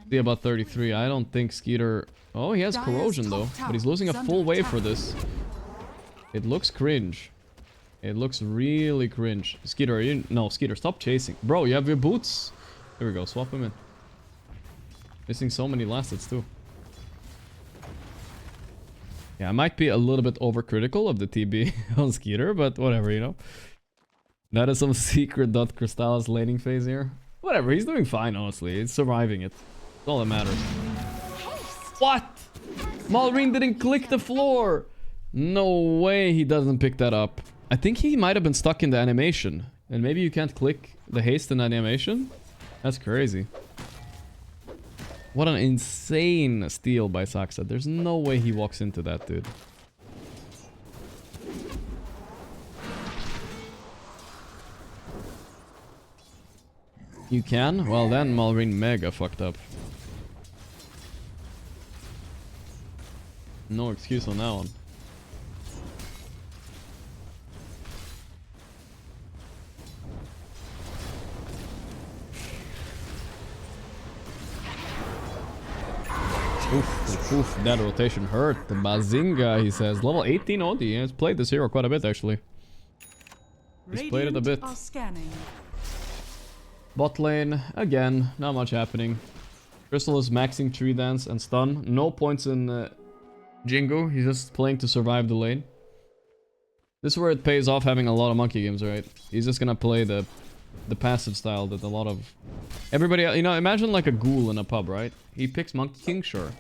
See about 33. I don't think Skeeter... Oh, he has corrosion though, but he's losing a full wave for this. It looks cringe. It looks really cringe. Skeeter, are you... No, Skeeter, stop chasing. Bro, you have your boots. There we go, swap him in. Missing so many last hits too. Yeah, I might be a little bit overcritical of the TB on Skeeter, but whatever, you know. That is some secret Dot Crystallis laning phase here. Whatever, he's doing fine, honestly. He's surviving it. That's all that matters. What? Malrine didn't click the floor. No way he doesn't pick that up. I think he might have been stuck in the animation. And maybe you can't click the haste in animation? That's crazy. What an insane steal by Saxa. There's no way he walks into that, dude. You can? Well then, Malrine mega fucked up. No excuse on that one. Oof, that rotation hurt. The Bazinga, he says. Level 18 OD. He has played this hero quite a bit, actually. He's played it a bit. Bot lane, again, not much happening. Crystal is maxing Tree Dance and Stun. No points in Jingu. He's just playing to survive the lane. This is where it pays off having a lot of monkey games, right? He's just gonna play the passive style that a lot of... Everybody, you know, imagine like a ghoul in a pub, right? He picks Monkey King, sure.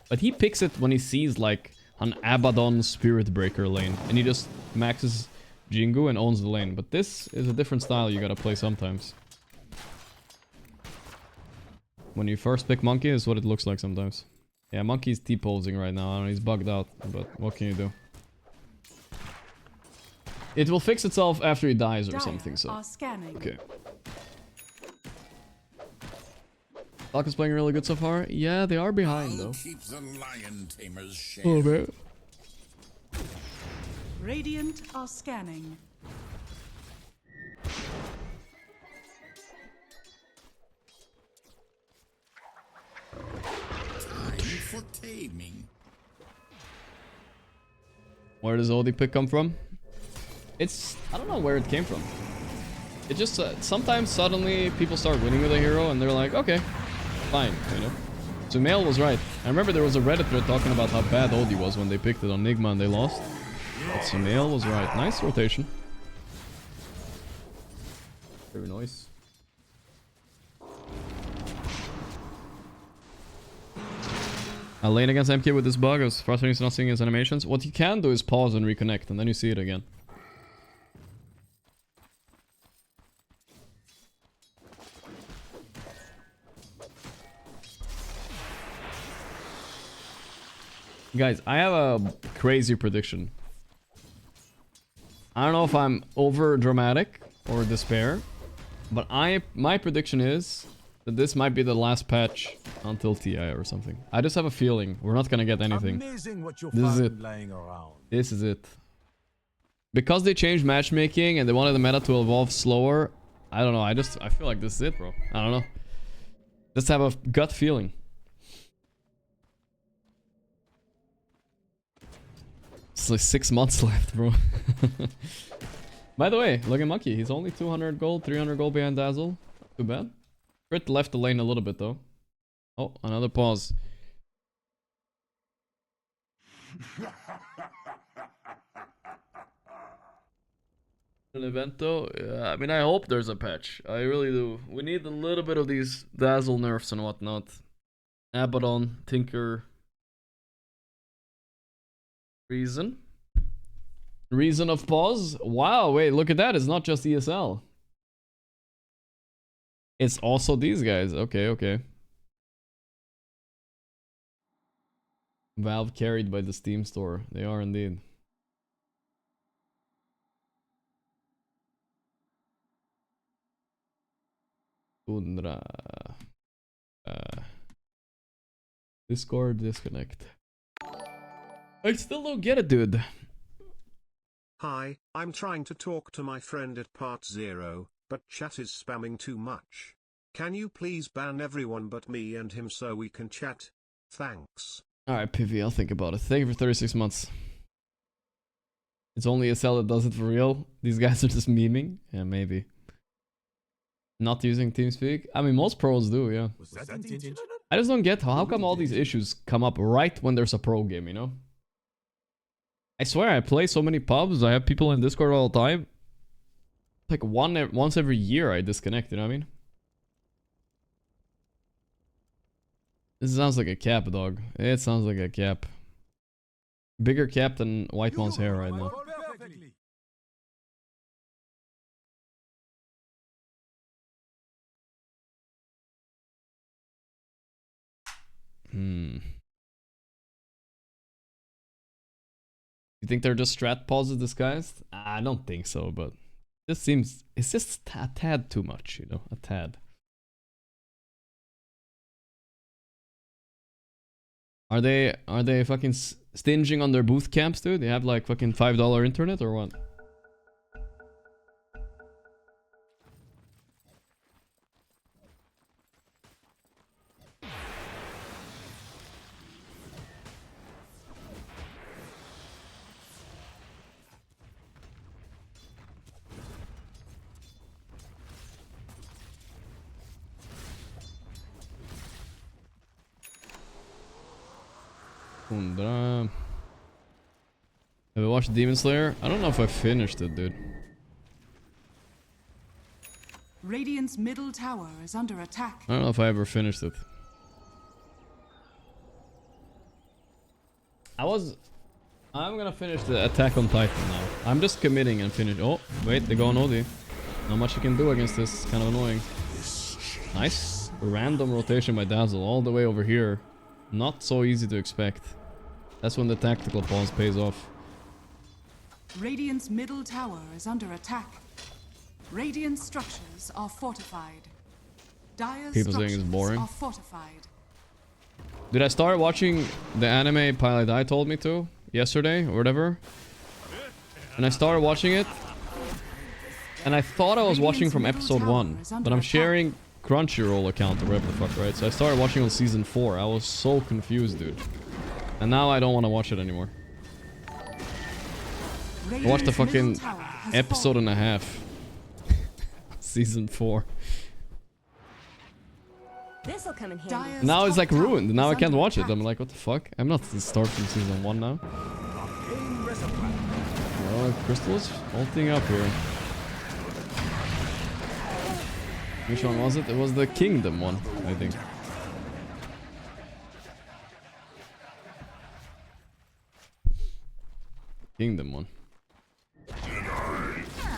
But he picks it when he sees like an Abaddon Spirit Breaker lane. And he just maxes Jingu and owns the lane. But this is a different style you gotta play sometimes. When you first pick Monkey, is what it looks like sometimes. Yeah, Monkey's T-posing right now. I don't know, he's bugged out, but what can you do? It will fix itself after he dies or something, so... Okay. Falcon's playing really good so far. Yeah, they are behind, though. Oh, man. Radiant are scanning. For taming. Where does OD pick come from? It's... I don't know where it came from. It just... sometimes suddenly people start winning with a hero and they're like, okay, fine, you know. Sumail was right. I remember there was a Reddit thread talking about how bad OD was when they picked it on Nigma and they lost. But Sumail was right. Nice rotation. Very nice. I lane against MK with this bug. I was frustrating not seeing his animations. What you can do is pause and reconnect, and then you see it again. Guys, I have a crazy prediction. I don't know if I'm over dramatic or despair, But my prediction is that this might be the last patch until TI or something. I just have a feeling we're not gonna get anything. Amazing what you'll This is find it. lying around. This is it. Because they changed matchmaking and they wanted the meta to evolve slower. I don't know. I feel like this is it, bro. I don't know. Just have a gut feeling. It's like 6 months left, bro. By the way, look at Monkey. He's only 200 gold, 300 gold behind Dazzle. Not too bad. Crit left the lane a little bit, though. Oh, another pause. An event, though? Yeah, I mean, I hope there's a patch. I really do. We need a little bit of these Dazzle nerfs and whatnot. Abaddon, Tinker. Reason of pause? Wow, wait, look at that. It's not just ESL. It's also these guys. Okay, okay. Valve carried by the Steam store. They are indeed. Tundra. Discord disconnect. I still don't get it, dude. Hi, I'm trying to talk to my friend at part 0, but chat is spamming too much. Can you please ban everyone but me and him so we can chat? Thanks. Alright, Pivy, I'll think about it. Thank you for 36 months. It's only ESL that does it for real. These guys are just memeing. Yeah, maybe. Not using TeamSpeak. I mean, most pros do, yeah. I just don't get how come all these issues come up right when there's a pro game, you know? I swear, I play so many pubs. I have people in Discord all the time. Like once every year I disconnect, you know what I mean? This sounds like a cap, dog. It sounds like a cap. Bigger cap than White Mon's hair right now. You think they're just strat pauses disguised? I don't think so, but this seems it's just a tad too much, you know, a tad. Are they fucking stinging on their booth camps, dude? They have like fucking $5 internet or what? Have I watched Demon Slayer? I don't know if I finished it, dude. Radiant's middle tower is under attack. I don't know if I ever finished it. I'm gonna finish the Attack on Titan now. I'm just committing and finish. Oh, wait, they go on OD. Not much you can do against this. Kind of annoying. Nice. Random rotation by Dazzle all the way over here. Not so easy to expect. That's when the tactical pause pays off. Radiant's middle tower is under attack. Radiant structures are fortified. Dire's People saying it's structures boring. are fortified. Did I start watching the anime Pilot Eye told me to yesterday or whatever? And I started watching it. And I thought I was watching from episode 1. But I'm sharing Crunchyroll account or whatever the fuck, right? So I started watching on season 4. I was so confused, dude. And now I don't want to watch it anymore. I watched the fucking episode and a half. Season 4. This'll come in handy. Now it's like ruined. Now I can't watch it. I'm like, what the fuck? I'm not to start from season 1 now. Oh, crystals ulting up here. Which one was it? It was the Kingdom one, I think. Kingdom one.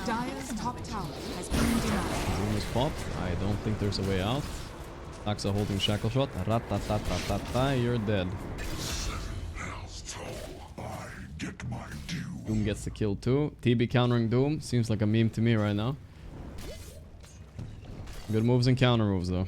Dire's top tower has been denied. Zoom is popped. I don't think there's a way out. Axa holding shackle shot. Ratatatatata, you're dead. Doom gets the kill too. TB countering Doom. Seems like a meme to me right now. Good moves and counter moves though.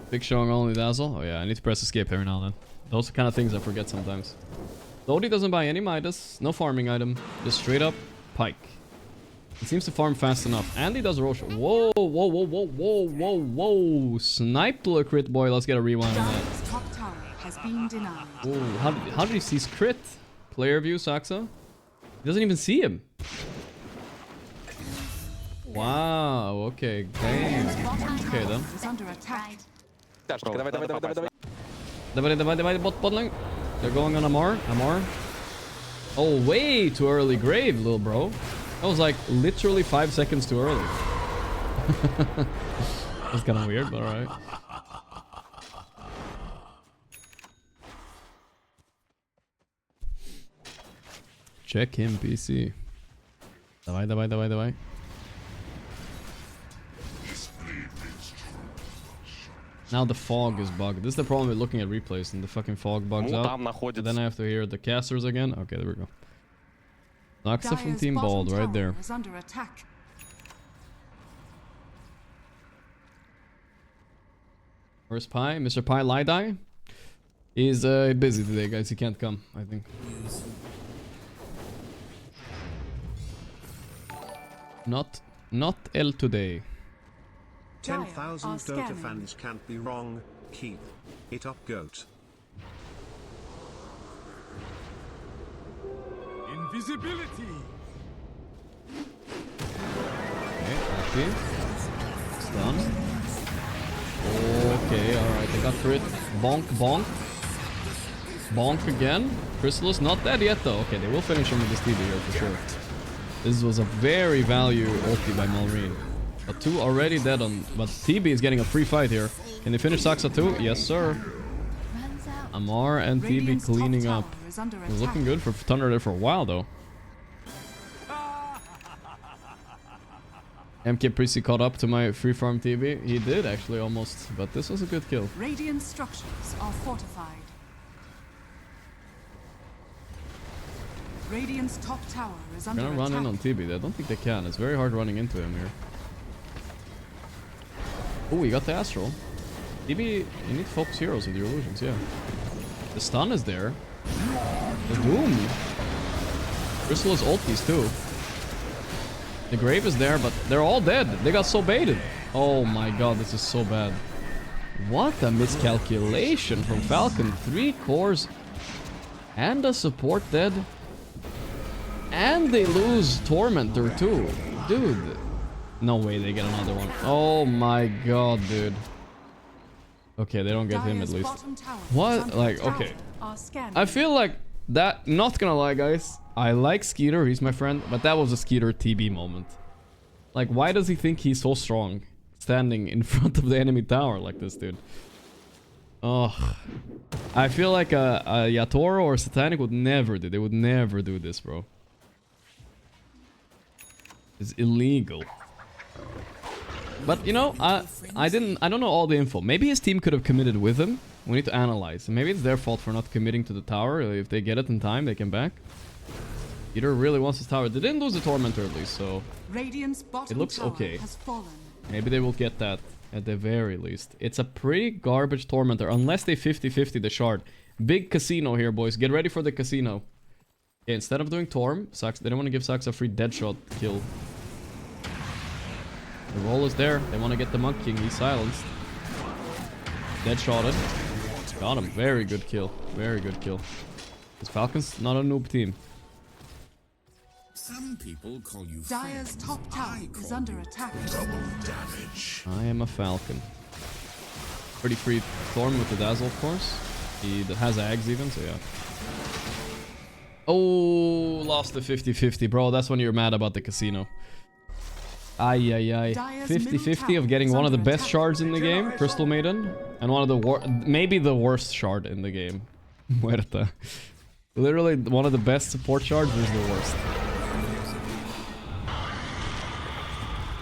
Big showing only dazzle. Oh yeah, I need to press escape every now and then. Those are the kind of things I forget sometimes. Lodi doesn't buy any Midas, no farming item, just straight up Pike. He seems to farm fast enough. And he does a Rosh. Whoa, whoa, whoa, whoa, whoa, whoa, whoa. Sniped a crit boy. Let's get a rewind on that. Top tower has been denied. Ooh, how did he see his crit? Player view, Saxa? He doesn't even see him. Wow, okay, damn. Okay then. Давай, bot lane. They're going on Amar. Oh, way too early grave, little bro. That was like literally 5 seconds too early. That's kind of weird, but alright. Check him, PC. Давай. Now the fog is bugged. This is the problem with looking at replays and the fucking fog bugs out. And then I have to hear the casters again. Okay, there we go. Naxa from Team Bald right there. Where's Pi? Mr. Pi Lidai? He's busy today, guys. He can't come, I think. Not L today. 10,000 Dota fans can't be wrong. Keep it up, GOAT. Invisibility. Okay, happy. It's done. Okay, alright, they got crit. Bonk, bonk. Bonk again. Chrysalis not dead yet though. Okay, they will finish him with this TB here for sure. This was a very value ulti by Malrine. But 2 already dead on... But TB is getting a free fight here. Can they finish Saxa too? Yes, sir. Amar and TB cleaning up. It was looking good for Thunder there for a while though. MK Prissy caught up to my free farm TB. He did actually almost. But this was a good kill. Radiant structures are fortified. Radiant's top tower is under They're gonna run in on TB. I don't think they can. It's very hard running into him here. Oh, he got the Astral. TB, you need to focus heroes with your illusions, yeah. The stun is there. The Doom. Chrysalis ultis too. The Grave is there, but they're all dead. They got so baited. Oh my god, this is so bad. What a miscalculation from Falcon. 3 cores and a support dead. And they lose Tormentor too. Dude. No way they get another one. Oh my god, dude. Okay, they don't get him at least. What? Like, okay. I feel like that, not gonna lie, guys. I like Skeeter, he's my friend, but that was a Skeeter TB moment. Like, why does he think he's so strong? Standing in front of the enemy tower like this, dude. Oh. I feel like a Yatoro or Satanic would never do. They would never do this, bro. It's illegal. But you know, I don't know all the info. Maybe his team could have committed with him. We need to analyze. Maybe it's their fault for not committing to the tower. If they get it in time, they can back. Peter really wants his tower. They didn't lose the Tormentor at least, so it looks okay. Maybe they will get that at the very least. It's a pretty garbage Tormentor, unless they 50-50 the shard. Big casino here, boys. Get ready for the casino. Okay, instead of doing Torm, Sax, they don't want to give Sax a free Deadshot kill. The roll is there. They want to get the Monk King. He's silenced. Deadshotted. Got him. Very good kill. Very good kill. This Falcon's not a noob team. Some people call you Dire's top tower is under attack. Double damage. I am a Falcon. Pretty free Thorn with the Dazzle, of course. He has Ags even, so yeah. Oh, lost the 50-50, bro. That's when you're mad about the casino. Ay. 50-50 of getting one of the best shards in the game, Crystal Maiden, and one of the maybe the worst shard in the game, Muerta. Literally one of the best support shards versus the worst.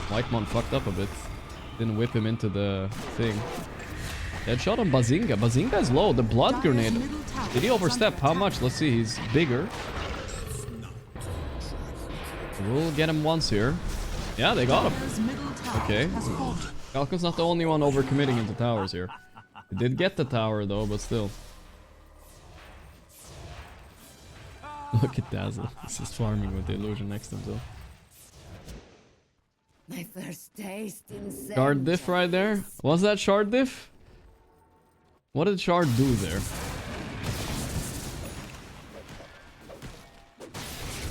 Whitemon fucked up a bit. Didn't whip him into the thing. Deadshot on Bazinga. Bazinga is low. The blood grenade. Did he overstep? How much? Let's see. He's bigger. We'll get him once here. Yeah, they got him. Okay. Falcon's not the only one overcommitting into towers here. He did get the tower though, but still. Look at Dazzle. He's just farming with the illusion next to himself. My first taste in Shard diff right there. Was that shard diff? What did shard do there?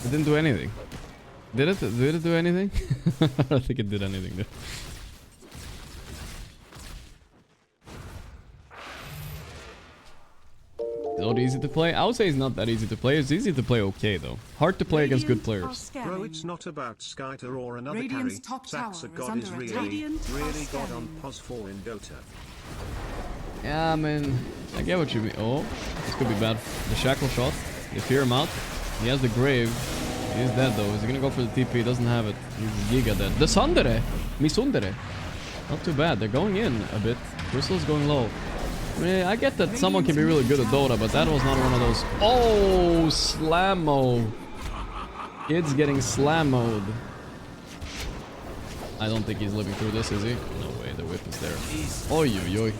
It didn't do anything. Did it? Did it do anything? I don't think it did anything there. Is it easy to play? I would say it's not that easy to play. It's easy to play okay though. Hard to play against good players. Bro, it's not about Skyter or another carry. Saxa God is really God on pos 4 in Dota. Yeah, I mean, I get what you mean. Oh, this could be bad. The shackle shot. They fear him out. He has the grave. He's dead though. Is he gonna go for the TP? He doesn't have it. He's giga dead. The Sundere! Misundere! Not too bad. They're going in a bit. Crystal's going low. I mean, I get that someone can be really good at Dota, but that was not one of those. Oh, slammo. Kid's getting slammoed. I don't think he's living through this, is he? No way, the whip is there. Oy, oy, oy.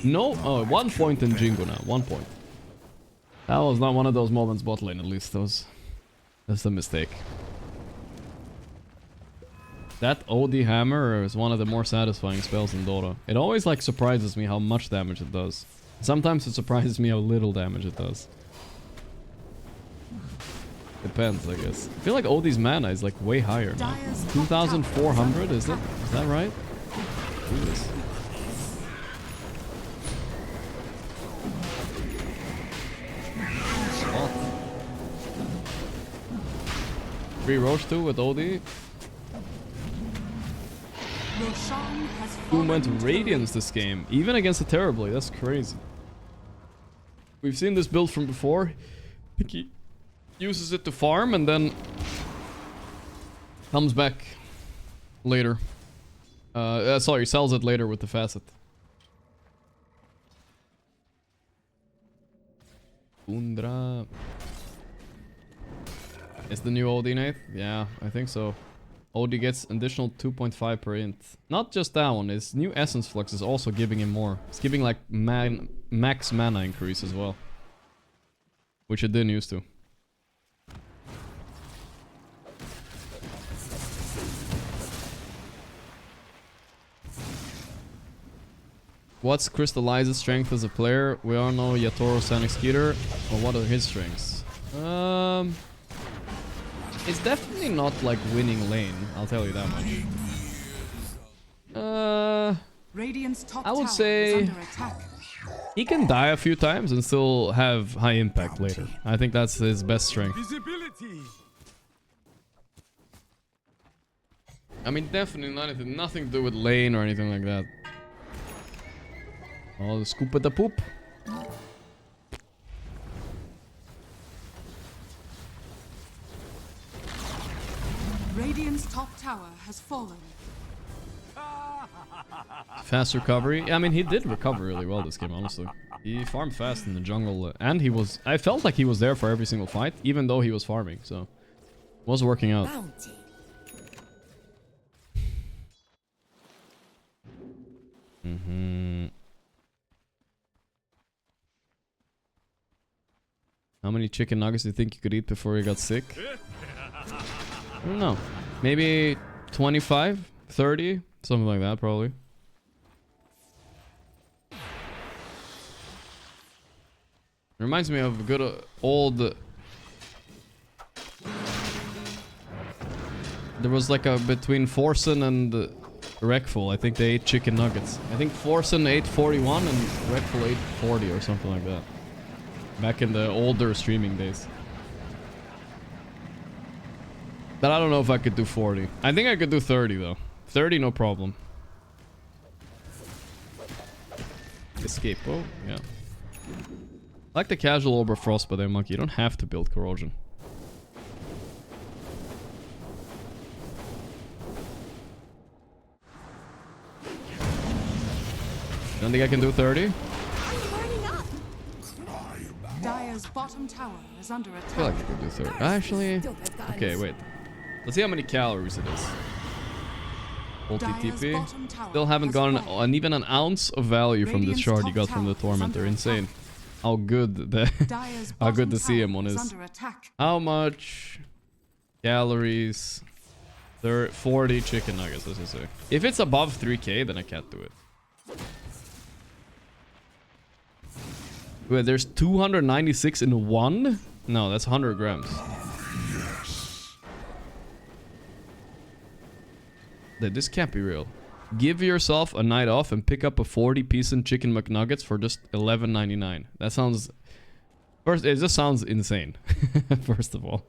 No, oh, 1 point in Jingo now. 1 point. That was not one of those moments bot lane, at least. That's a mistake. That OD hammer is one of the more satisfying spells in Dota. It always like surprises me how much damage it does. Sometimes it surprises me how little damage it does. Depends, I guess. I feel like OD's mana is like way higher now. 2,400, is it? Is that right? Jesus. Free Roche 2 with OD. Who went Radiance this game, even against the Terribly. That's crazy. We've seen this build from before. I think he uses it to farm and then comes back later. Sorry, sells it later with the facet. Undra. Is the new OD Nate? Yeah, I think so. OD gets additional 2.5 per int. Not just that one, his new Essence Flux is also giving him more. It's giving like max mana increase as well. Which it didn't used to. What's Crystallize's strength as a player? We all know Yatoro Sonic Skeeter. Or what are his strengths? It's definitely not like winning lane, I'll tell you that much. I would say he can die a few times and still have high impact later. I think that's his best strength. I mean, definitely nothing to do with lane or anything like that. Oh, the scoop at the poop. Radiant's top tower has fallen. Fast recovery. I mean, he did recover really well this game, honestly. He farmed fast in the jungle, and he was... I felt like he was there for every single fight, even though he was farming, so... It was working out. How many chicken nuggets do you think you could eat before you got sick? I don't know. Maybe 25, 30, something like that, probably. Reminds me of a good old... There was like a between Forsen and Rekful. I think they ate chicken nuggets. I think Forsen ate 41 and Rekful ate 40 or something like that. Back in the older streaming days. But I don't know if I could do 40. I think I could do 30 though. 30, no problem. Escape. Oh, yeah. I like the casual Ober Frost, but then Monkey, you don't have to build Corrosion. don't think I can do 30. Dire's bottom tower is under I feel like I attack. can do 30. Actually, okay, wait. Let's see how many calories it is. Ulti TP. Still haven't gotten even an ounce of value from this shard you got from the Tormentor. Insane. How good the how good the CM1 is. How much calories? 40 chicken nuggets, let's just say. If it's above 3k, then I can't do it. Wait, there's 296 in one? No, that's 100 grams. This can't be real. Give yourself a night off and pick up a 40-piece chicken McNuggets for just $11.99. That sounds... First, it just sounds insane. First of all.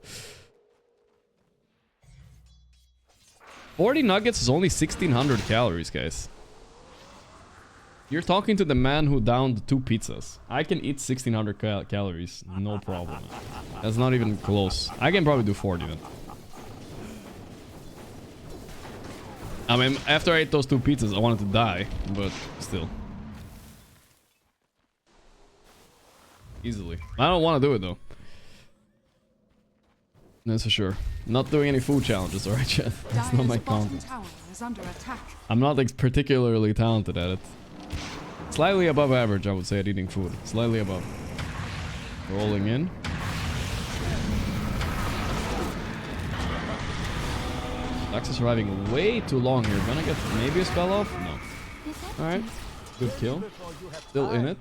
40 nuggets is only 1600 calories, guys. You're talking to the man who downed 2 pizzas. I can eat 1600 calories, no problem. That's not even close. I can probably do 40 then. I mean, after I ate those 2 pizzas, I wanted to die, but still. Easily. I don't want to do it though. That's for sure. Not doing any food challenges, alright, chat? That's not my content. I'm not like particularly talented at it. Slightly above average, I would say, at eating food. Slightly above. Rolling in. Dax is surviving way too long here. Gonna get maybe a spell off? No. Alright. Good kill. Still in it.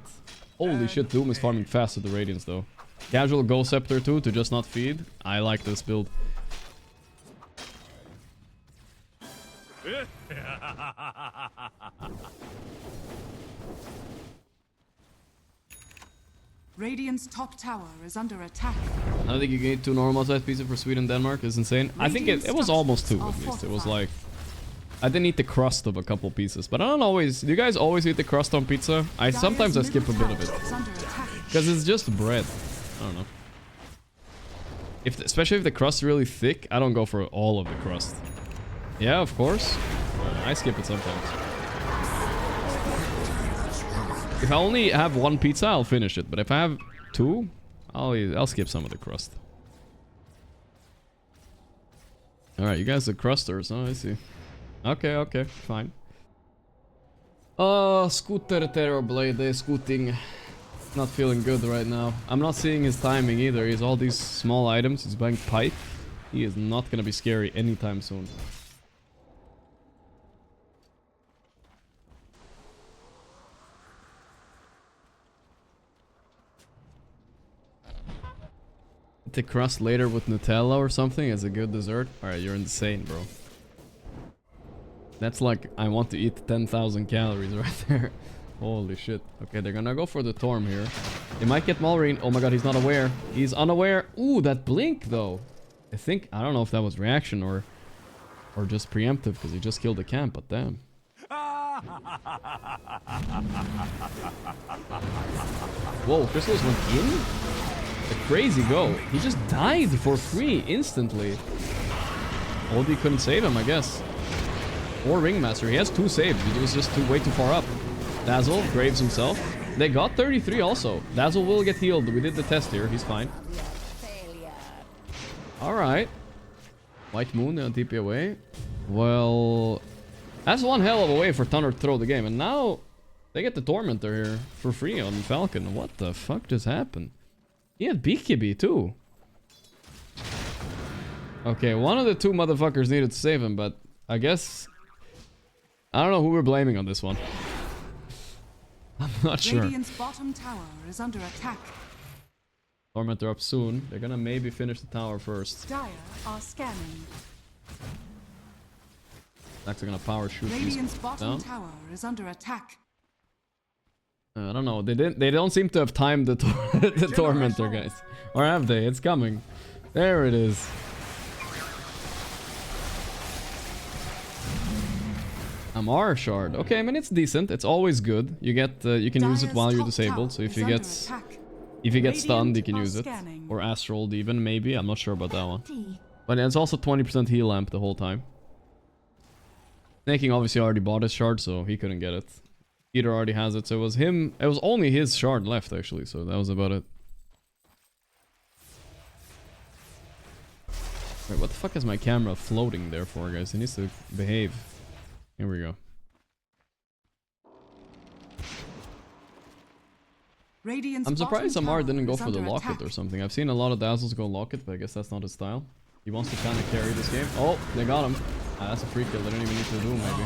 Holy shit, Doom is farming fast with the Radiance though. Casual Go Scepter too, to just not feed. I like this build. Radiant's top tower is under attack. I don't think you can eat 2 normal size pieces for Sweden and Denmark. It's insane. I think it was almost 2 at least. It was like... I didn't eat the crust of a couple pieces. But I don't always... Do you guys always eat the crust on pizza? Sometimes I skip a bit of it. Because it's just bread. I don't know. Especially if the crust is really thick, I don't go for all of the crust. Yeah, of course. I skip it sometimes. If I only have 1 pizza, I'll finish it. But if I have 2, I'll skip some of the crust. Alright, you guys are crusters, huh? I see. Okay, fine. Scooter Terrorblade, scooting. Not feeling good right now. I'm not seeing his timing either. He has all these small items. He's buying pipe. He is not gonna be scary anytime soon. The crust later with Nutella or something as a good dessert? Alright, you're insane, bro. That's like, I want to eat 10,000 calories right there. Holy shit. Okay, they're gonna go for the Torm here. They might get Malrine. Oh my god, he's not aware. He's unaware. Ooh, that blink though. I don't know if that was reaction or just preemptive because he just killed the camp, but damn. Whoa, Crystals went in? A crazy go. He just died for free instantly. Odie couldn't save him, I guess. Or Ringmaster. He has 2 saves. He was just way too far up. Dazzle graves himself. They got 33 also. Dazzle will get healed. We did the test here. He's fine. Alright. White Moon on TP away. Well, that's one hell of a way for Thunder to throw the game. And now they get the Tormentor here for free on Falcon. What the fuck just happened? He had BKB too. Okay, one of the 2 motherfuckers needed to save him, but I guess... I don't know who we're blaming on this one. I'm not sure. Radiant's bottom tower is under attack. Tormentor up soon. They're gonna maybe finish the tower first. Dire are scanning. Next, they're gonna power shoot these Radiant's bottom down. tower is under attack. I don't know. They don't seem to have timed the the Tormentor, guys. Or have they? It's coming. There it is. Amar shard. Okay, I mean it's decent. It's always good. You get you can use it while you're disabled. So if you get stunned, you can use it. Or astraled even maybe. I'm not sure about that one. But it's also 20% heal lamp the whole time. Snaking obviously already bought his shard, so he couldn't get it. Peter already has it, so it was him. It was only his shard left, actually, so that was about it. Wait, what the fuck is my camera floating there for, guys? It needs to behave. Here we go. I'm surprised Amar didn't go for the locket or something. I've seen a lot of Dazzles go locket, but I guess that's not his style. He wants to kind of carry this game. Oh, they got him. That's a free kill. They didn't even need to do, maybe.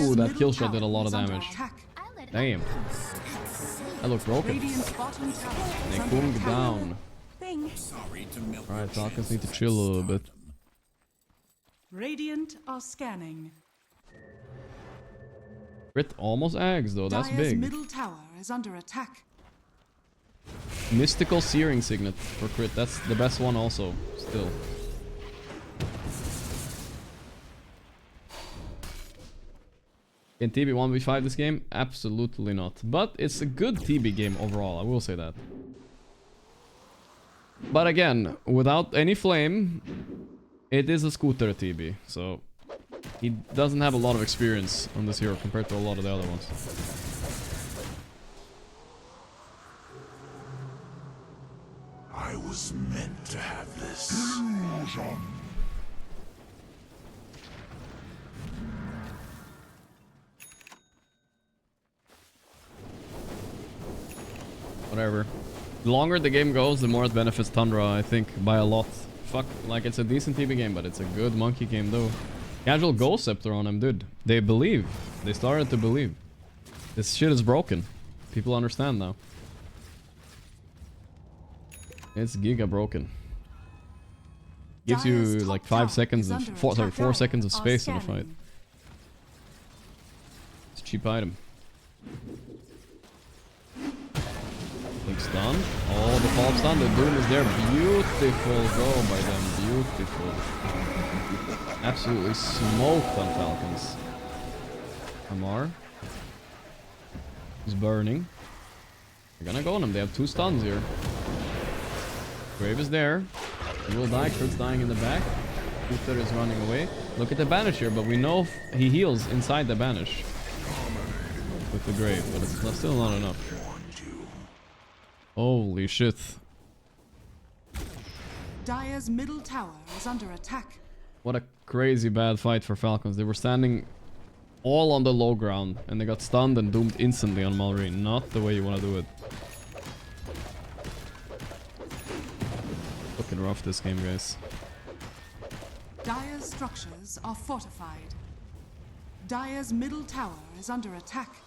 Ooh, that kill shot did a lot of damage. Damn. That looked broken. They cooled down. Alright, Falcons need to chill a little bit. Radiant are scanning. Crit almost Ags though, that's big. Middle tower is under attack. Mystical Searing Signet for crit, that's the best one also, still. Can TB 1v5 this game? Absolutely not. But it's a good TB game overall, I will say that. But again, without any flame, it is a scooter TB, so he doesn't have a lot of experience on this hero compared to a lot of the other ones. I was meant to have this illusion. Whatever. The longer the game goes, the more it benefits Tundra, I think, by a lot. Fuck, like, it's a decent TB game, but it's a good monkey game, though. Casual Ghost Scepter on him, dude. They believe. They started to believe. This shit is broken. People understand now. It's giga broken. Gives you, like, 5 seconds of... 4 seconds of space in a fight. It's a cheap item. Big stun. Oh, the fall stun. The Doom is there. Beautiful go by them. Beautiful. Absolutely smoked on Falcons. Amar. He's burning. They're gonna go on him. They have 2 stuns here. Grave is there. He will die. Kurt's dying in the back. Uther is running away. Look at the banish here, but we know he heals inside the banish. With the grave, but it's still not enough. Holy shit. Dire's middle tower is under attack. What a crazy bad fight for Falcons. They were standing all on the low ground and they got stunned and doomed instantly on Mallory. Not the way you want to do it. Looking rough this game, guys. Dire's structures are fortified. Dire's middle tower is under attack.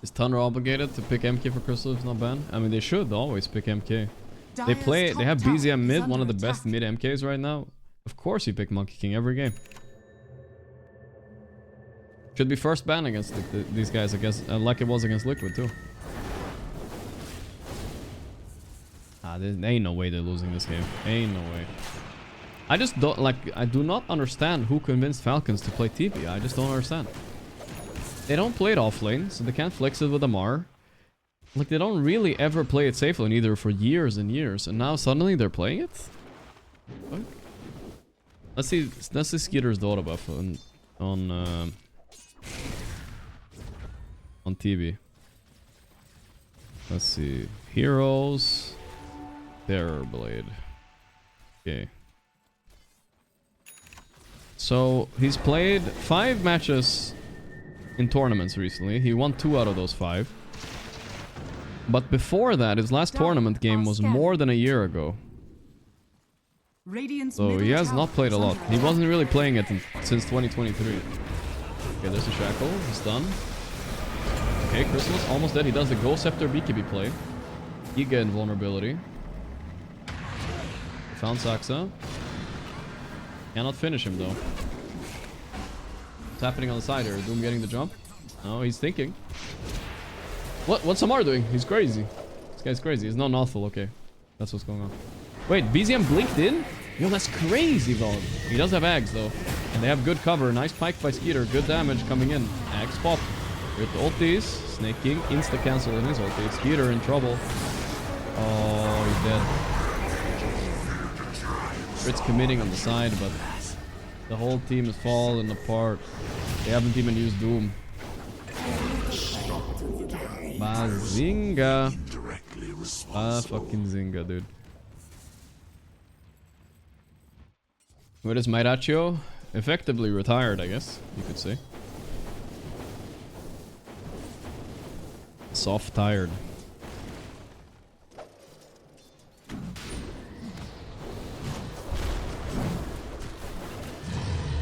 Is Tundra obligated to pick MK for Crystal if not banned? I mean, they should always pick MK. They have BZM mid, one of the best mid MKs right now. Of course you pick Monkey King every game. Should be first ban against these guys, I guess, like it was against Liquid too. There ain't no way they're losing this game. Ain't no way. I just don't, like, I do not understand who convinced Falcons to play TP. I just don't understand. They don't play it off lane, so they can't flex it with Amar. Like, they don't really ever play it safe lane either for years and years, and now suddenly they're playing it? What? Let's see Skeeter's Dota buff on TV. Let's see. Heroes. Terror Blade. Okay. So, he's played 5 matches in tournaments recently. He won 2 out of those 5. But before that, his last tournament game was more than a year ago. So he has not played a lot. He wasn't really playing it since 2023. Okay, there's a Shackle. He's done. Okay, Christmas almost dead. He does the Ghost Scepter BKB play. Giga invulnerability. Found Saxa. Cannot finish him though. What's happening on the side here? Doom getting the jump? No, he's thinking. What's Amar doing? He's crazy. This guy's crazy. He's not awful. Okay, that's what's going on. Wait, BZM blinked in? Yo, that's crazy, though. He does have Ags, though. And they have good cover. Nice pike by Skeeter. Good damage coming in. Ags pop. With ultis. Snake King insta-cancel in his ulti. Skeeter in trouble. Oh, he's dead. Fritz committing on the side, but the whole team is falling apart. They haven't even used Doom. Bazinga. Fucking zinga, dude. Where is Mairacho? Effectively retired, I guess, you could say. Soft tired.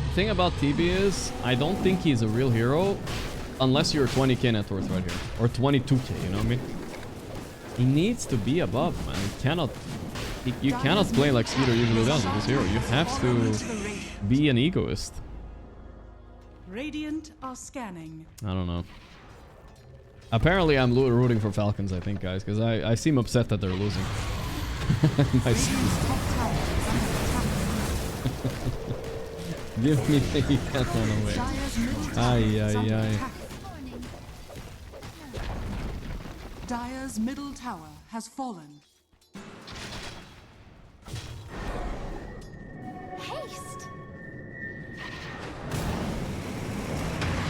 The thing about TB is, I don't think he's a real hero unless you're 20k net worth right here. Or 22k, you know what I mean? He needs to be above, man. You cannot play like Skeeter usually does with this hero. You have to be an egoist. Radiant are scanning. I don't know. Apparently I'm rooting for Falcons, I think, guys, because I seem upset that they're losing. Give me the cat on away. Ay. Dire's middle tower has fallen. Haste.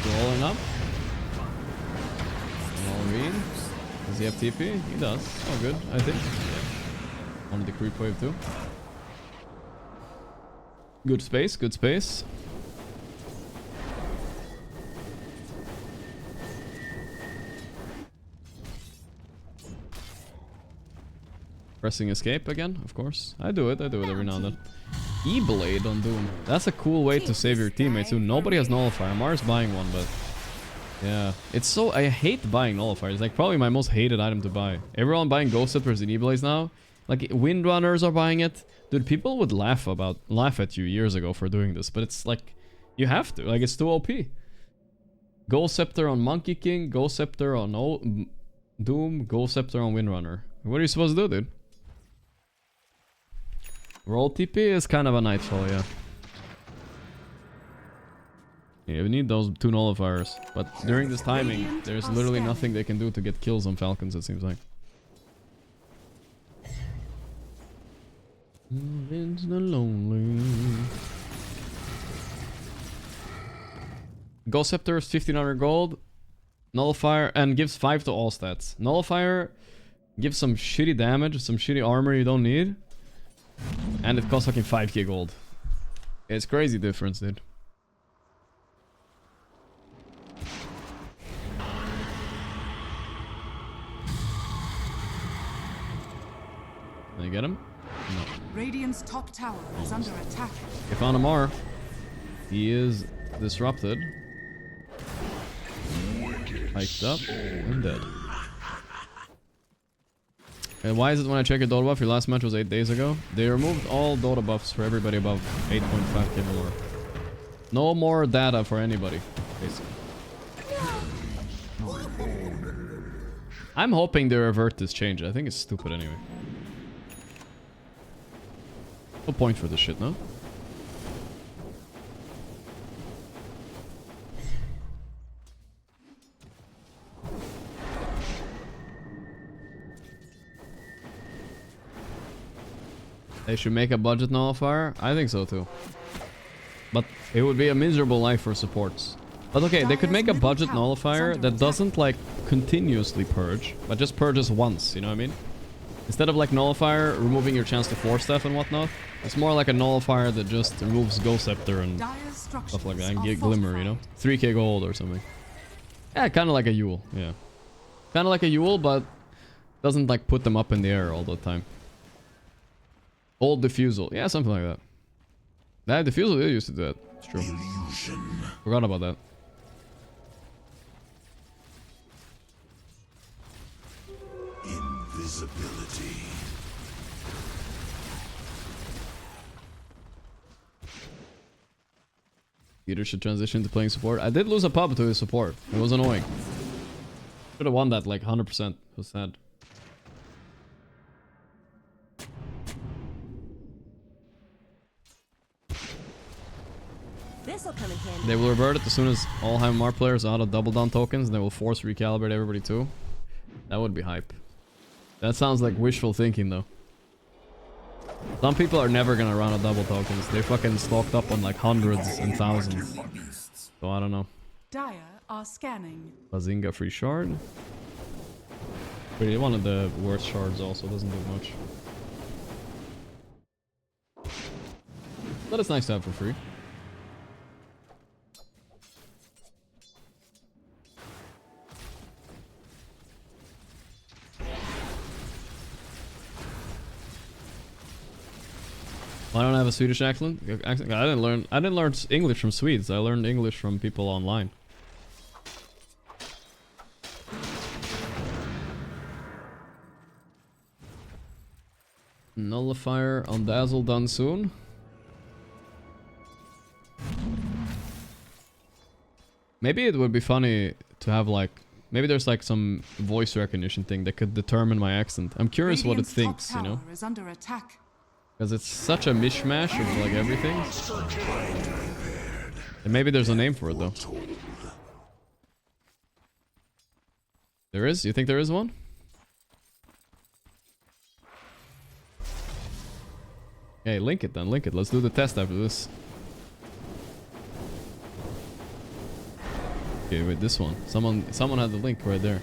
Rolling up. Walreen. Does he have TP? He does. Oh, good, I think. Yeah. On the creep wave too. Good space, good space. Pressing escape again, of course. I do it every now and then. E-Blade on Doom. That's a cool way to save your teammates too. Nobody has Nullifier. Mars buying one, but... yeah. It's so... I hate buying Nullifiers. It's like probably my most hated item to buy. Everyone buying Ghost Scepters and E-Blades now. Like, Windrunners are buying it. Dude, people would laugh at you years ago for doing this, but it's like... you have to. Like, it's too OP. Ghost Scepter on Monkey King. Ghost Scepter on Doom. Ghost Scepter on Windrunner. What are you supposed to do, dude? Roll TP is kind of a nightfall, yeah. Yeah, we need those 2 nullifiers. But during this timing, there's literally nothing they can do to get kills on Falcons, it seems like. It's the lonely. Ghost Scepter is 1500 gold. Nullifier, and gives 5 to all stats. Nullifier gives some shitty damage, some shitty armor you don't need. And it costs fucking 5k gold. It's crazy difference, dude. Can I get him? No. Radiant's top tower is under attack. They found Amar. He is disrupted. Hiked up and dead. And why is it when I check your Dota buff, your last match was 8 days ago? They removed all Dota buffs for everybody above 8.5k more. No more data for anybody, basically. I'm hoping they revert this change. I think it's stupid anyway. No point for this shit, no? They should make a budget nullifier? I think so too. But it would be a miserable life for supports. But okay, they could make a budget nullifier that doesn't like continuously purge, but just purges once, you know what I mean? Instead of like nullifier removing your chance to force stuff and whatnot, it's more like a nullifier that just removes Ghost Scepter and stuff like that, and get Glimmer, you know? 3k gold or something. Yeah, kind of like a Yule, yeah. Kind of like a Yule, but doesn't like put them up in the air all the time. Old Diffusal. Yeah, something like that. That Diffusal did used to do that. It's true. Illusion. Forgot about that. Invisibility. Peter should transition to playing support. I did lose a pub to his support. It was annoying. Should have won that like 100%. It was sad. This'll come in handy. They will revert it as soon as all HMR players are out of double down tokens, and they will force recalibrate everybody too. That would be hype. That sounds like wishful thinking though. Some people are never gonna run out of double tokens. They're fucking stocked up on like hundreds and thousands. So I don't know. Dire are scanning. Bazinga free shard. Pretty one of the worst shards also, doesn't do much. But it's nice to have for free. I don't have a Swedish accent. I didn't learn English from Swedes. I learned English from people online. Nullifier on Dazzle done soon. Maybe it would be funny to have like, maybe there's like some voice recognition thing that could determine my accent. I'm curious what it thinks, you know? Is under attack. Because it's such a mishmash of like everything. And maybe there's a name for it though. There is? You think there is one? Okay, link it then, link it. Let's do the test after this. Okay, wait, this one. Someone had the link right there.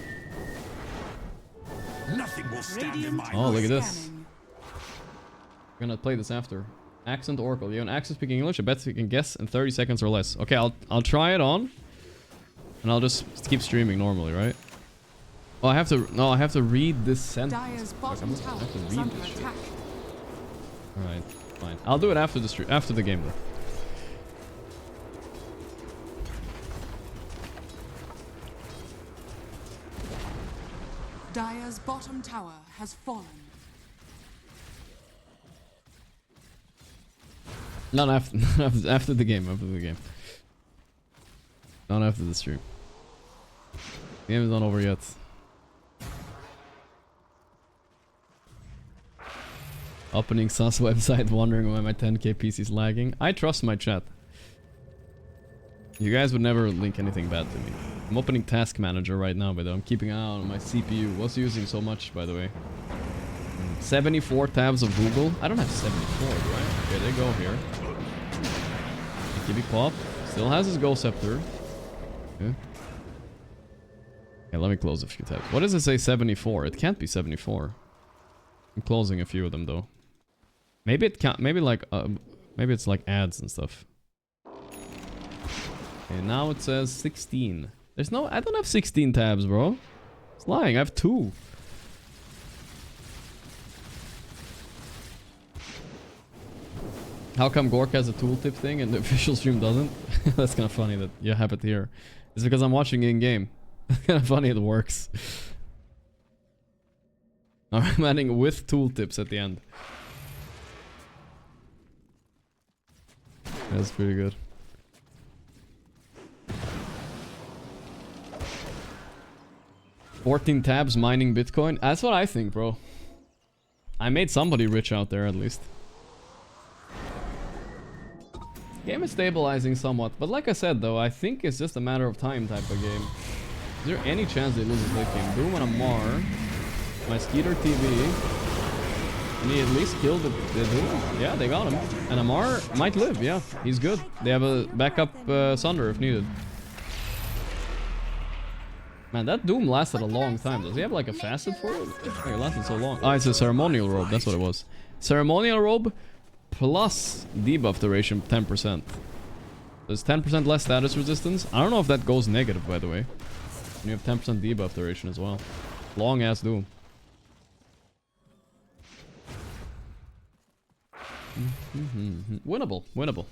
Nothing will stand in my Oh, look at this. We're gonna play this after. Accent Oracle. You have an accent speaking English. I bet you can guess in 30 seconds or less. Okay, I'll try it on. And I'll just keep streaming normally, right? Oh, I have to read this sentence. Like, I have to read this shit. Alright, fine. I'll do it after the game though. Dire's bottom tower has fallen. Not after after the game, after the game. Not after the stream. The game is not over yet. Opening sus website, wondering why my 10k PC is lagging. I trust my chat. You guys would never link anything bad to me. I'm opening Task Manager right now, but I'm keeping an eye on my CPU. What's using so much, by the way? 74 tabs of Google. I don't have 74, right? Okay, they go here. Kibby Pop still has his Gold Scepter. Okay. Okay, let me close a few tabs. What does it say 74? It can't be 74. I'm closing a few of them though. Maybe it can't. Maybe like maybe it's like ads and stuff. Okay, now it says 16. There's no. I don't have 16 tabs, bro. It's lying. I have 2. How come Gorgc has a tooltip thing and the official stream doesn't? That's kind of funny that you have it here. It's because I'm watching in game. Kind of funny it works. I'm adding with tooltips at the end. That's pretty good. $14 tabs mining Bitcoin. That's what I think, bro. I made somebody rich out there at least. Game is stabilizing somewhat, but like I said though, I think it's just a matter of time type of game. Is there any chance they lose this late game? Doom and Amar. My Skeeter TV. And he at least killed the Doom. Yeah, they got him. And Amar might live, yeah. He's good. They have a backup Sunder if needed. Man, that Doom lasted a long time. Does he have like a facet for it? It lasted so long. Ah, it's a ceremonial robe. That's what it was. Ceremonial robe plus debuff duration 10%. There's 10% less status resistance. I don't know if that goes negative, by the way. And you have 10% debuff duration as well. Long ass Doom. Winnable, winnable.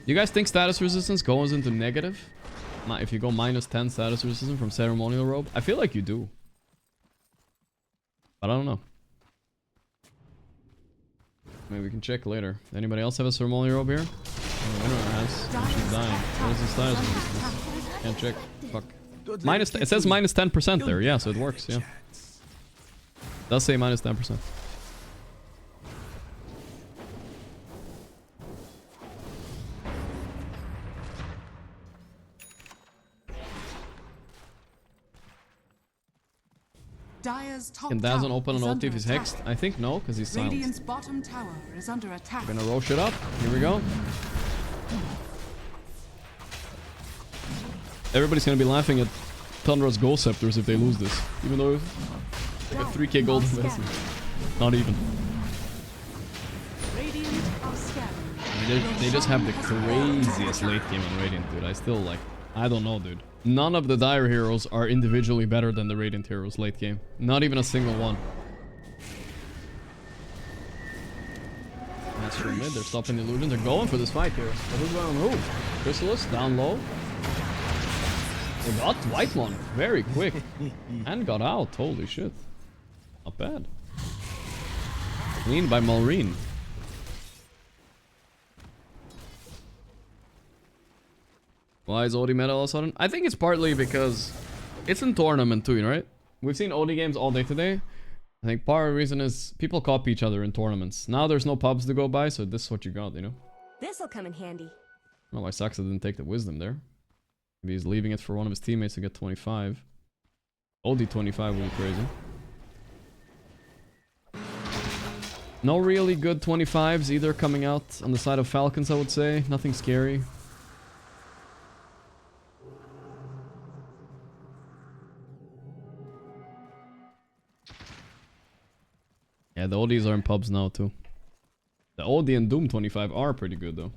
You guys think status resistance goes into negative? If you go minus 10 status resistance from ceremonial robe? I feel like you do. But I don't know. Maybe we can check later. Anybody else have a ceremonial robe here? The winner has. She's dying. What is the status resistance? Can't check. Fuck. Minus. It says minus 10% there. Yeah, so it works. Yeah. It does say minus 10%. Can Dazon open an ulti if he's hexed? I think no, because he's silent. Radiant's bottom tower is under attack. We're gonna roll shit up. Here we go. Everybody's gonna be laughing at Tundra's Gold Scepters if they lose this. Even though it's like a 3k gold investment. Not even. They just have the craziest late game on Radiant, dude. I still like... I don't know, dude. None of the Dire heroes are individually better than the Radiant heroes late game. Not even a single one. That's from mid. They're stopping the illusion. They're going for this fight here. But who's going on who? Chrysalis down low. They got White One very quick. And got out. Holy shit. Not bad. Clean by Malrine. Why is OD meta all of a sudden? I think it's partly because it's in tournament too, right? We've seen OD games all day today. I think part of the reason is people copy each other in tournaments. Now there's no pubs to go by, so this is what you got, you know? This'll come in handy. Well, why Saxa didn't take the wisdom there. Maybe he's leaving it for one of his teammates to get 25. OD 25 would be crazy. No really good 25s either coming out on the side of Falcons, I would say. Nothing scary. Yeah, the ODs are in pubs now too. The OD and Doom 25 are pretty good though.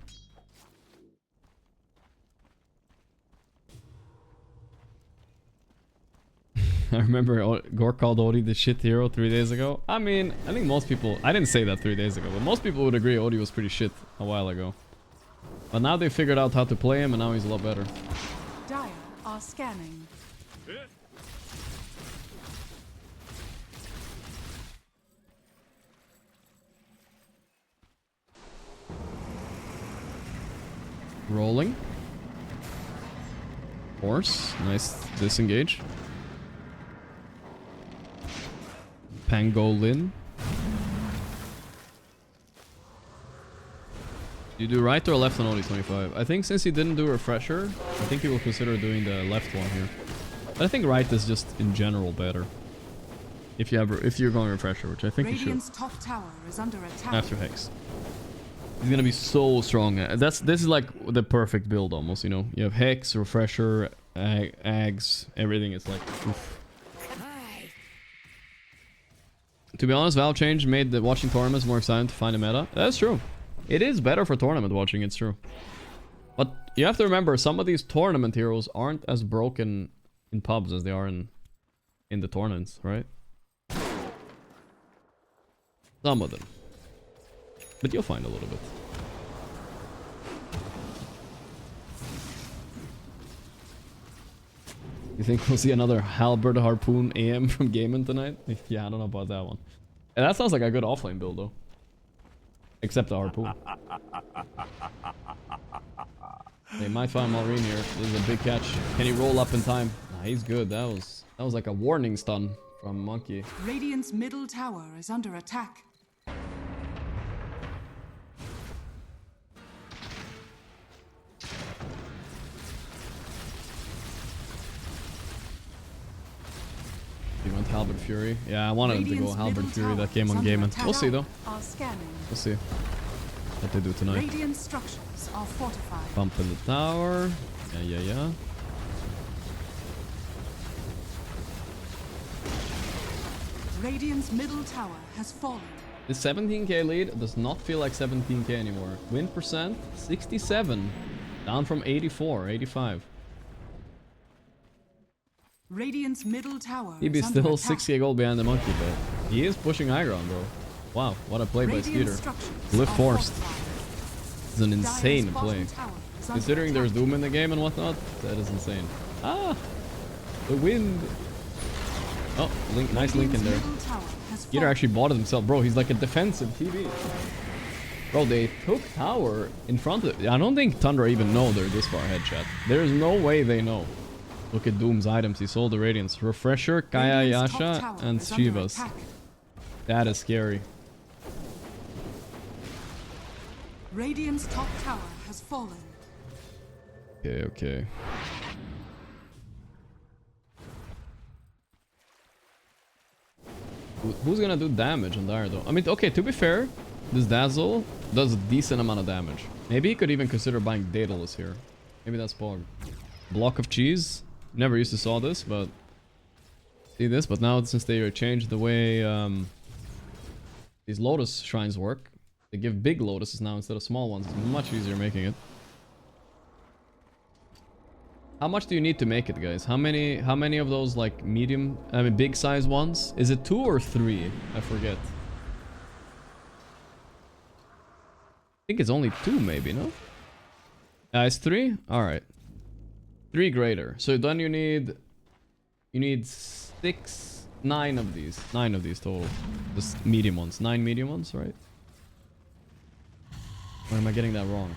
I remember Gorgc called OD the shit hero 3 days ago. I mean, I think most people... I didn't say that 3 days ago, but most people would agree OD was pretty shit a while ago. But now they figured out how to play him and now he's a lot better. Dire are scanning. Rolling. Horse. Nice disengage. Pangolin. You do right or left on OD 25? I think since he didn't do a refresher, I think he will consider doing the left one here. But I think right is just in general better. If you're going refresher, which I think you should. Top tower is under attack. After Hex. He's gonna be so strong. This is like the perfect build almost, you know. You have Hex, refresher, Ags, everything is like oof. To be honest, Valve change made the watching tournaments more exciting to find a meta. That's true. It is better for tournament watching, it's true. But you have to remember, some of these tournament heroes aren't as broken in pubs as they are in the tournaments, right? Some of them. But you'll find a little bit. You think we'll see another Halberd Harpoon AM from Gaiman tonight? Yeah, I don't know about that one. And that sounds like a good offlane build though. Except the Harpoon. They might find Malrine here. This is a big catch. Can he roll up in time? Nah, he's good. That was like a warning stun from Monkey. Radiant's middle tower is under attack. He went Halberd Fury. Yeah, I wanted him to go Halberd Fury. That came on Gaiman. We'll see though. We'll see what they do tonight. Radiant structures are fortified. Bump in the tower. Yeah. Radiant's middle tower has fallen. The 17k lead does not feel like 17k anymore. Win percent 67, down from 84, 85. Radiant's middle tower. He'd be still 6k gold behind the Monkey, but he is pushing high ground, bro. Wow, what a play by Skeeter. Live forced. It's an insane play. Considering there's Doom in the game and whatnot, that is insane. Ah, the wind. Oh, Link, nice Link in there. Skeeter actually bought it himself, bro. He's like a defensive TV. Bro, they took tower in front of it. I don't think Tundra even know they're this far ahead, chat. There's no way they know. Look at Doom's items. He sold the Radiance. Refresher, Kaya Yasha, and Shivas. That is scary. Radiant's top tower has fallen. Okay. Who's gonna do damage on Dire though? I mean, okay, to be fair, this Dazzle does a decent amount of damage. Maybe he could even consider buying Daedalus here. Maybe that's Pog. block of cheese. Never used to saw this, but see this. But now since they changed the way these lotus shrines work, they give big lotuses now instead of small ones. It's much easier making it. How much do you need to make it, guys? How many of those like medium, I mean big size ones? Is it 2 or 3? I forget. I think it's only 2 maybe, no? It's 3? Alright. 3 greater. So then you need 9 of these. 9 of these total. Just medium ones. 9 medium ones, right? Or am I getting that wrong?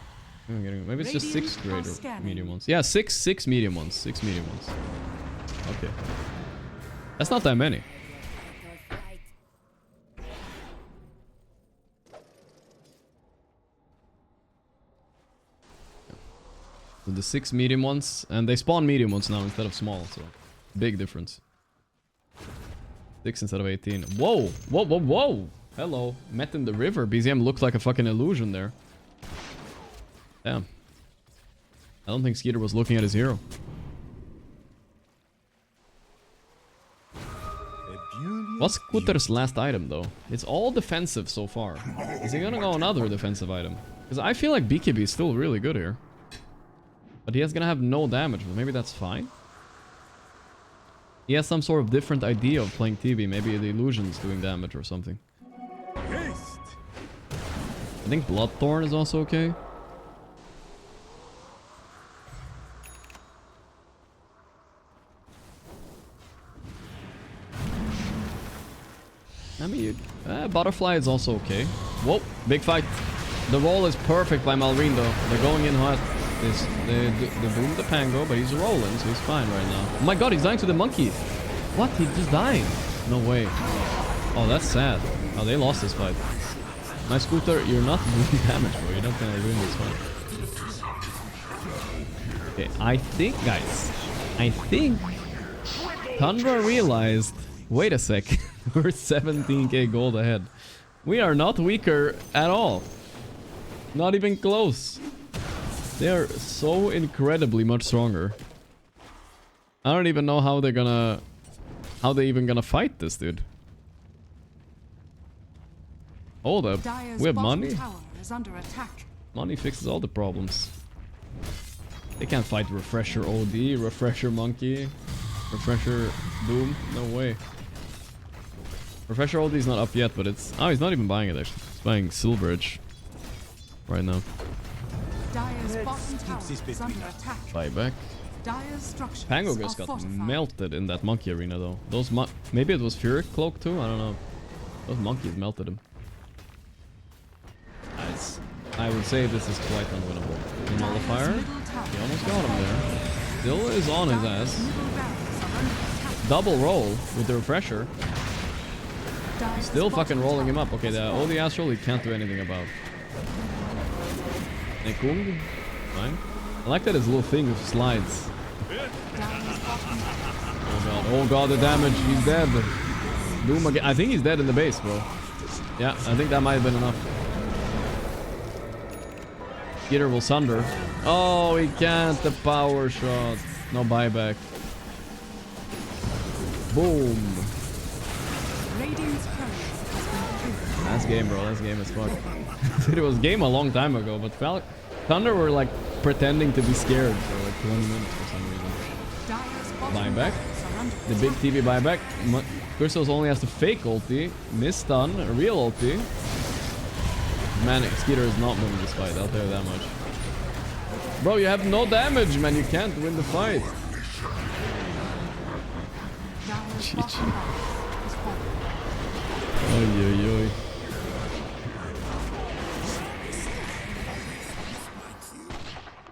Maybe it's just 6 greater medium ones. Yeah, 6 medium ones. 6 medium ones. Okay. That's not that many. So the 6 medium ones, and they spawn medium ones now instead of small, so big difference. 6 instead of 18. Whoa! Whoa, whoa, whoa! Hello. Met in the river. BZM looked like a fucking illusion there. Damn. I don't think Skeeter was looking at his hero. What's Scooter's last item, though? It's all defensive so far. Is he gonna go another defensive item? Because I feel like BKB is still really good here. But he is gonna have no damage, but maybe that's fine. He has some sort of different idea of playing TV. Maybe the illusion's doing damage or something. I think Bloodthorn is also okay. I mean, Butterfly is also okay. Whoa, big fight. The roll is perfect by Malrine though. They're going in hot. They boom the Pango, but he's rolling, so he's fine right now. Oh my god, he's dying to the monkey. What? He just died? No way. Oh, that's sad. Oh, they lost this fight. My Scooter, you're not doing damage, bro. You're not gonna win this fight. Okay, I think, guys. I think Tundra realized... Wait a sec. We're 17k gold ahead. We are not weaker at all. Not even close. They are so incredibly much stronger. I don't even know how they're gonna... How they even gonna fight this, dude. Hold up. We have money? Money fixes all the problems. They can't fight Refresher OD, Refresher Monkey, Refresher Boom. No way. Refresher OD is not up yet, but it's... Oh, he's not even buying it actually. He's buying Silveridge right now. Buyback. Pango just got melted in that monkey arena though. Those maybe it was Fury Cloak too? I don't know. Those monkeys melted him. Nice. I would say this is quite unwinnable. The nullifier. He almost got him there. Still is on his ass. Double roll with the refresher. He's still fucking rolling him up. Okay, the OD Astral he can't do anything about. Nekung. Fine. I like that his little thing slides. Oh god, the damage. He's dead. Doom again. I think he's dead in the base, bro. Yeah, I think that might have been enough. Skeeter will sunder. Oh, he can't. The power shot. No buyback. Boom. That's game, bro. That's game as fuck. It was game a long time ago, but Thunder were like pretending to be scared for like 20 minutes for some reason. Buyback. The big TV buyback. Crystals only has to fake ulti, miss stun, a real ulti. Man, Skeeter is not winning this fight, I'll tell you that much. Bro, you have no damage, man. You can't win the fight. GG. Oy, oy, oy.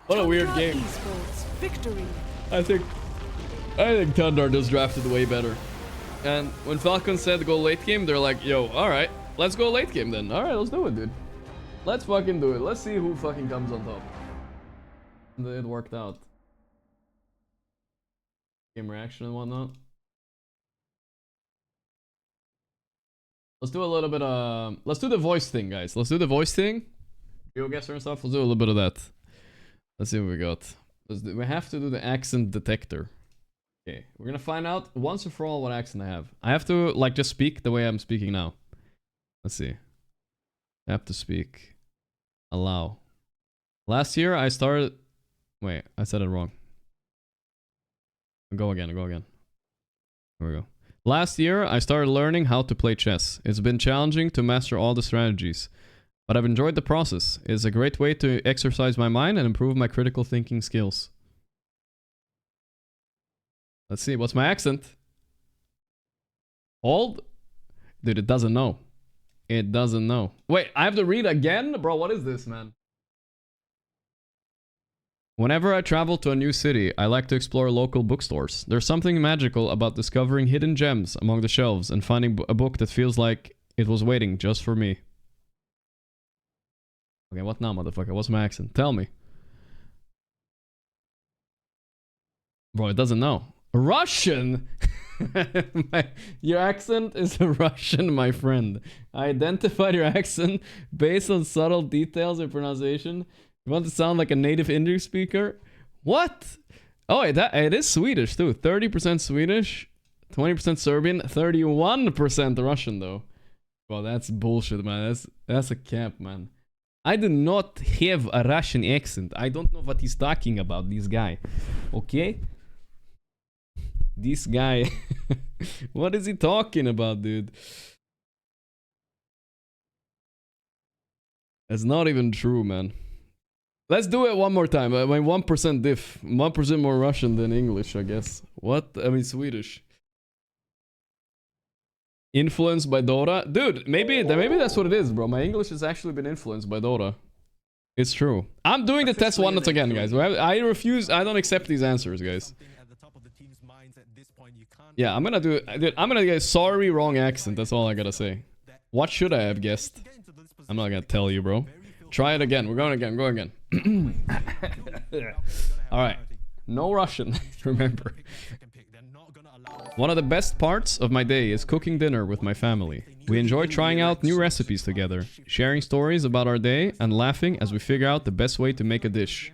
What a weird game. I think Tundar just drafted way better. And when Falcon said go late game, they're like, yo, alright, let's go late game then. Alright, let's do it, dude. Let's fucking do it. Let's see who fucking comes on top. And it worked out. Game reaction and whatnot. Let's do a little bit of... Let's do the voice thing, guys. Let's do the voice thing. GeoGuessr and stuff. Let's do a little bit of that. Let's see what we got. We have to do the accent detector. Okay, we're gonna find out once and for all what accent I have. I have to, like, just speak the way I'm speaking now. Let's see. I have to speak. Allow. Last year I started... Wait, I said it wrong. Go again, go again. Here we go. Last year I started learning how to play chess. It's been challenging to master all the strategies, but I've enjoyed the process. It's a great way to exercise my mind and improve my critical thinking skills. Let's see, what's my accent? Hold? Dude, it doesn't know. It doesn't know. Wait, I have to read again? Bro, what is this, man? Whenever I travel to a new city, I like to explore local bookstores. There's something magical about discovering hidden gems among the shelves and finding a book that feels like it was waiting just for me. Okay, what now, motherfucker? What's my accent? Tell me. Bro, it doesn't know. Russian? Your accent is Russian, my friend. I identified your accent based on subtle details of pronunciation. You want to sound like a native English speaker? What? Oh, it is Swedish too. 30% Swedish, 20% Serbian, 31% Russian though. Well, that's bullshit, man. That's a camp, man. I do not have a Russian accent. I don't know what he's talking about, this guy. Okay? This guy. What is he talking about, dude? That's not even true, man. Let's do it one more time. I mean, 1% diff. 1% more Russian than English, I guess. What? I mean, Swedish. Influenced by Dota? Dude, maybe that's what it is, bro. My English has actually been influenced by Dota. It's true. I'm doing the test once again, guys. I refuse. I don't accept these answers, guys. Yeah, I'm gonna do... Dude, I'm gonna get sorry wrong accent. That's all I gotta say. What should I have guessed? I'm not gonna tell you, bro. Try it again. We're going again. Go again. Alright. No Russian. Remember. One of the best parts of my day is cooking dinner with my family. We enjoy trying out new recipes together, sharing stories about our day, and laughing as we figure out the best way to make a dish.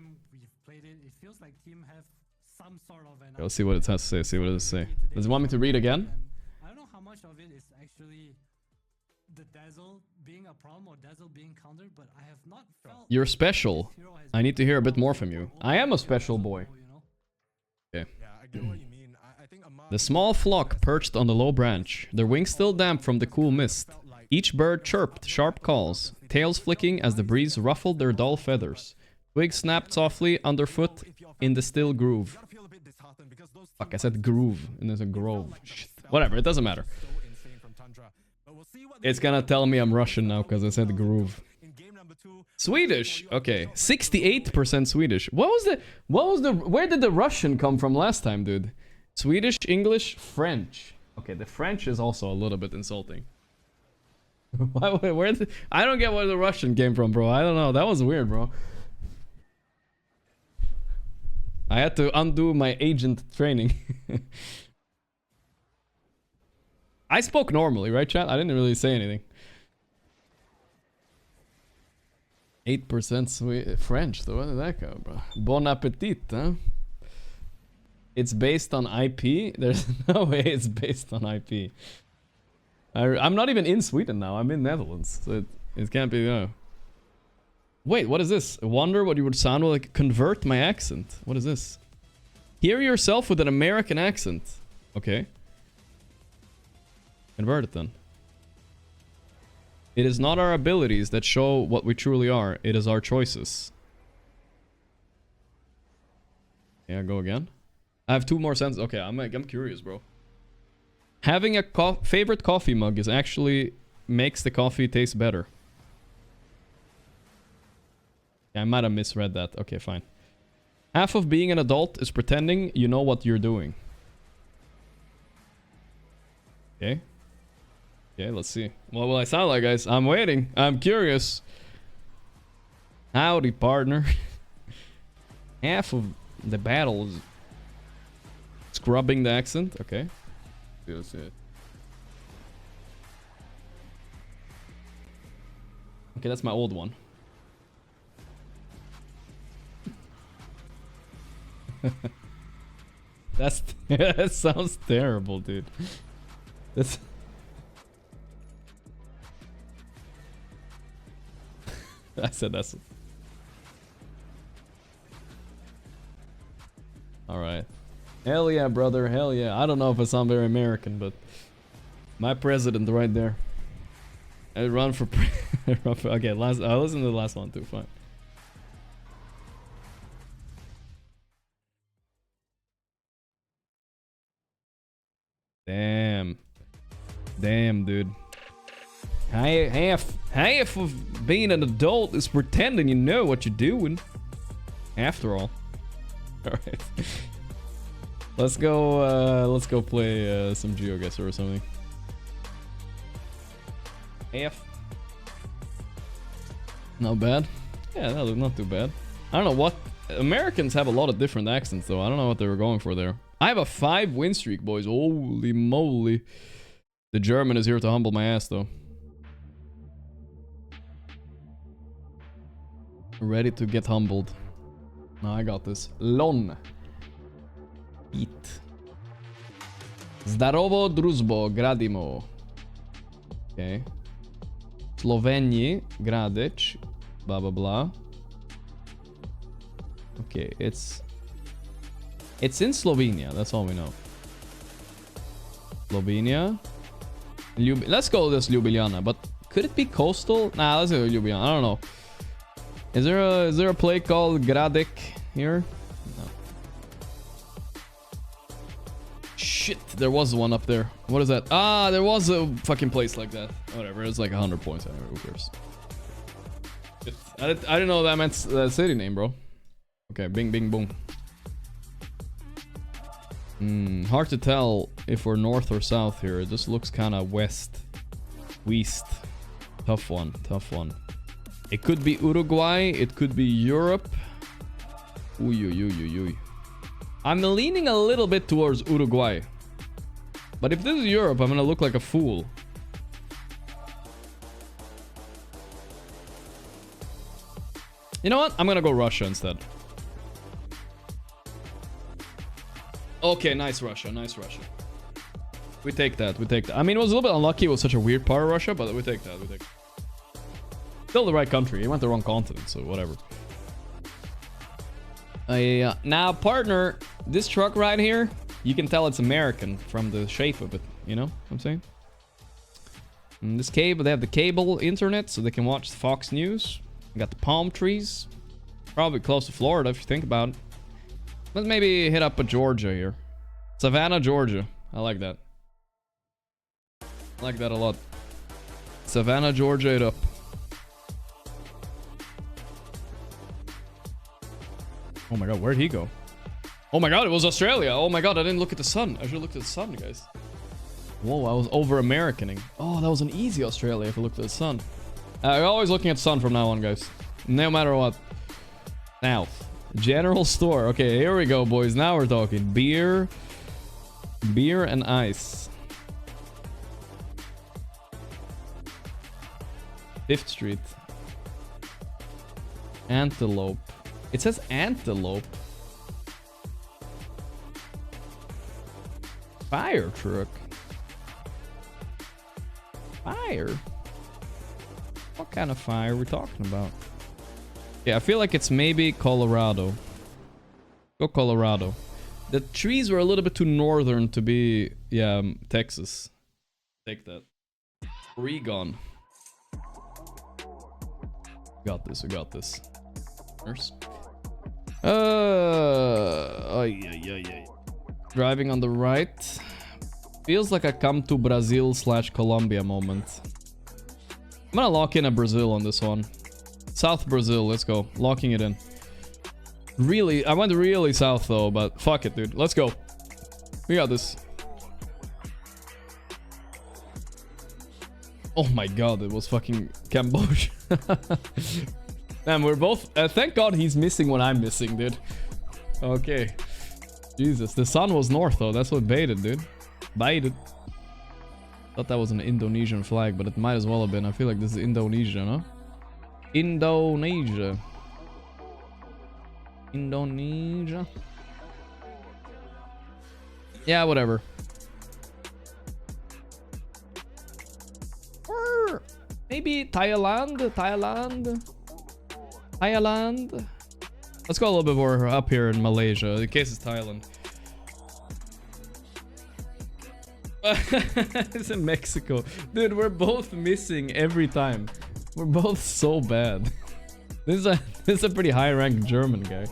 Let's see what it has to say. See what it has to say. Does it want me to read again? I don't know how much of it is actually the dazzle being a problem or dazzle being countered, but I have not felt... You're special. I need to hear a bit more from you. I am a special boy. Okay. The small flock perched on the low branch, their wings still damp from the cool mist. Each bird chirped sharp calls, tails flicking as the breeze ruffled their dull feathers. Twigs snapped softly underfoot in the still groove. Fuck, I said groove, and there's a grove. Shit. Whatever, it doesn't matter. It's gonna tell me I'm Russian now because I said groove. Swedish. Okay, 68% Swedish. Where did the Russian come from last time, dude? Swedish, English, French. Okay, the French is also a little bit insulting. I don't get where the Russian came from, bro. I don't know. That was weird, bro. I had to undo my agent training. I spoke normally, right, chat? I didn't really say anything. 8% French, though. Where did that go, bro? Bon appetit, huh? It's based on IP? There's no way it's based on IP. I'm not even in Sweden now. I'm in Netherlands. So it can't be, no. Wait, what is this? I wonder what you would sound like. Convert my accent. What is this? Hear yourself with an American accent. Okay. Convert it then. It is not our abilities that show what we truly are. It is our choices. Yeah, go again. I have 2 more sentences. Okay, I'm curious, bro. Having a favorite coffee mug is actually makes the coffee taste better. Yeah, I might have misread that. Okay, fine. Half of being an adult is pretending you know what you're doing. Okay. Okay, let's see. What will I sound like, guys? I'm waiting. I'm curious. Howdy, partner. Half of the battle is scrubbing the accent. Okay. Let's see it. Okay, that's my old one. That sounds terrible, dude. That's... I said that's... Alright. Hell yeah, brother. Hell yeah. I don't know if I sound very American, but... My president right there. I run for... Okay, I'll listen to the last one too. Fine. Damn. Damn, dude. Half of being an adult is pretending you know what you're doing. After all. Alright. Let's go play some GeoGuessr or something. Half. Not bad. Yeah, not too bad. I don't know what... Americans have a lot of different accents, though. I don't know what they were going for there. I have a 5-win streak, boys. Holy moly. The German is here to humble my ass, though. Ready to get humbled. No, I got this. Lon. Eat. Zdarovo druzbo, gradimo. Okay. Sloveniji, Gradec, blah blah blah. Okay, it's in Slovenia, that's all we know. Slovenia. Let's go with this Ljubljana, but could it be coastal? Nah, let's go Ljubljana. I don't know. Is there a play called Gradec here? No. Shit, there was one up there. What is that? Ah, there was a fucking place like that. Whatever, it's like 100 points. Anyway, who cares? I didn't know that meant the city name, bro. Okay, bing, bing, boom. Hard to tell if we're north or south here. It just looks kind of west. Tough one, tough one. It could be Uruguay. It could be Europe. Uy. I'm leaning a little bit towards Uruguay. But if this is Europe, I'm gonna look like a fool. You know what? I'm gonna go Russia instead. Okay, nice Russia, nice Russia. We take that, we take that. I mean, it was a little bit unlucky. It was such a weird part of Russia, but we take that, we take it. Still the right country. He went the wrong continent, so whatever. Now, partner, this truck right here, you can tell it's American from the shape of it. You know what I'm saying? And this cable, they have the cable internet, so they can watch the Fox News. You got the palm trees. Probably close to Florida if you think about it. Let's maybe hit up a Georgia here. Savannah, Georgia. I like that. I like that a lot. Savannah, Georgia, it up. Oh my god, where'd he go? Oh my god, it was Australia. Oh my god, I didn't look at the sun. I should have looked at the sun, guys. Whoa, I was over-Americaning. Oh, that was an easy Australia if I looked at the sun. I'm always looking at the sun from now on, guys. No matter what. Now, general store. Okay, here we go, boys. Now we're talking. Beer and ice. 5th Street. Antelope. It says antelope. Fire truck. Fire? What kind of fire are we talking about? Yeah, I feel like it's maybe Colorado. Go Colorado. The trees were a little bit too northern to be, yeah, Texas. Take that. Oregon. Got this, we got this. Nurse. Driving on the right. Feels like a come to Brazil / Colombia moment. I'm gonna lock in a Brazil on this one. South Brazil, let's go. Locking it in. Really, I went really south though, but fuck it, dude. Let's go. We got this. Oh my god, it was fucking Cambodia. Man, we're both... thank god he's missing what I'm missing, dude. Okay. Jesus, the sun was north though. That's what baited, dude. Baited. Thought that was an Indonesian flag, but it might as well have been. I feel like this is Indonesia, no? Indonesia. Indonesia. Yeah, whatever. Or maybe Thailand. Let's go a little bit more up here in Malaysia, in case it's Thailand. It's in Mexico. Dude, we're both missing every time. We're both so bad. This is a pretty high-ranked German guy.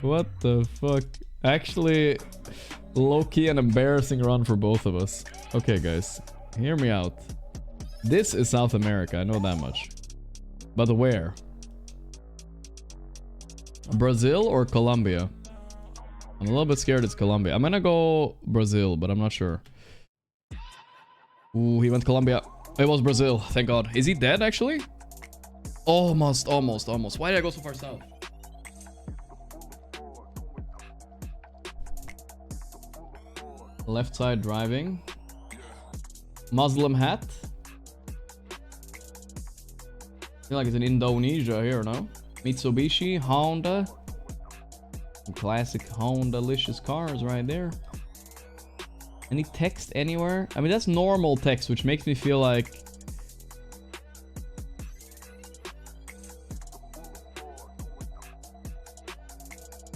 What the fuck? Actually, low-key an embarrassing run for both of us. Okay, guys, hear me out. This is South America, I know that much. But where? Brazil or Colombia? I'm a little bit scared it's Colombia. I'm gonna go Brazil, but I'm not sure. Ooh, he went Colombia. It was Brazil, thank God. Is he dead, actually? Almost. Why did I go so far south? Left side driving. Muslim hat. I feel like it's in Indonesia here, no? Mitsubishi, Honda. Some classic Honda-licious cars right there. Any text anywhere? I mean, that's normal text, which makes me feel like...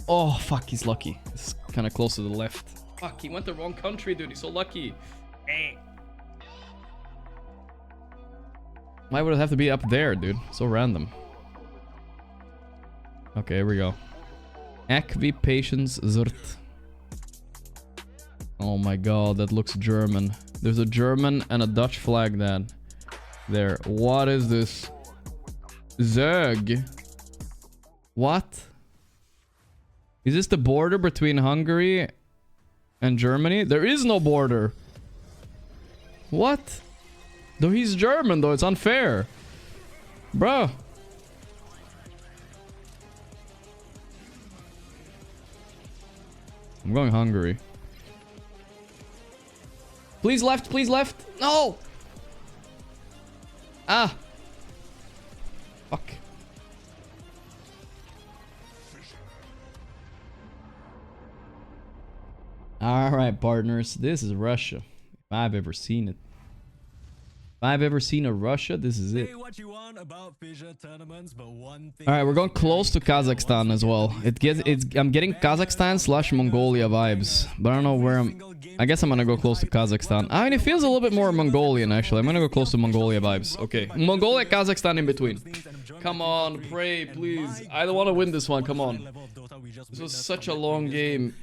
Oh, fuck, he's lucky. It's kind of close to the left. Fuck, he went the wrong country, dude. He's so lucky. Why would it have to be up there, dude? So random. Okay, here we go. Equipatience Zurt. Oh my god, that looks German. There's a German and a Dutch flag then. There. What is this? Zerg. What? Is this the border between Hungary and Germany? There is no border. What? Though he's German though, it's unfair. Bro. I'm going Hungary. Please left, please left. No! Ah. Fuck. Alright, partners. This is Russia. If I've ever seen it. If I've ever seen a Russia, this is it. Alright, we're going close to Kazakhstan as well. I'm getting Kazakhstan / Mongolia vibes. But I don't know where I'm... I guess I'm gonna go close to Kazakhstan. I mean, it feels a little bit more Mongolian, actually. I'm gonna go close to Mongolia vibes. Okay. Mongolia, Kazakhstan in between. Come on, pray, please. I don't want to win this one. Come on. This was such a long game.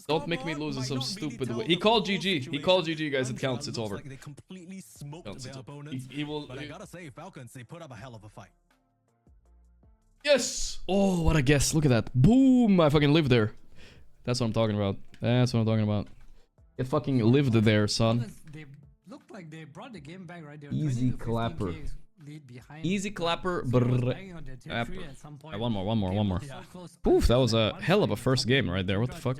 Don't make me lose in some stupid way. He called GG. He called GG, guys. It counts. It's over. He will... But I gotta say, Falcons, they put up a hell of a fight. Yes! Oh, what a guess. Look at that. Boom! I fucking lived there. That's what I'm talking about. That's what I'm talking about. It fucking lived there, son. They looked like they brought the game back, right? Easy clapper. Easy clapper. One more. Oof, that was a hell of a first game right there. What the fuck?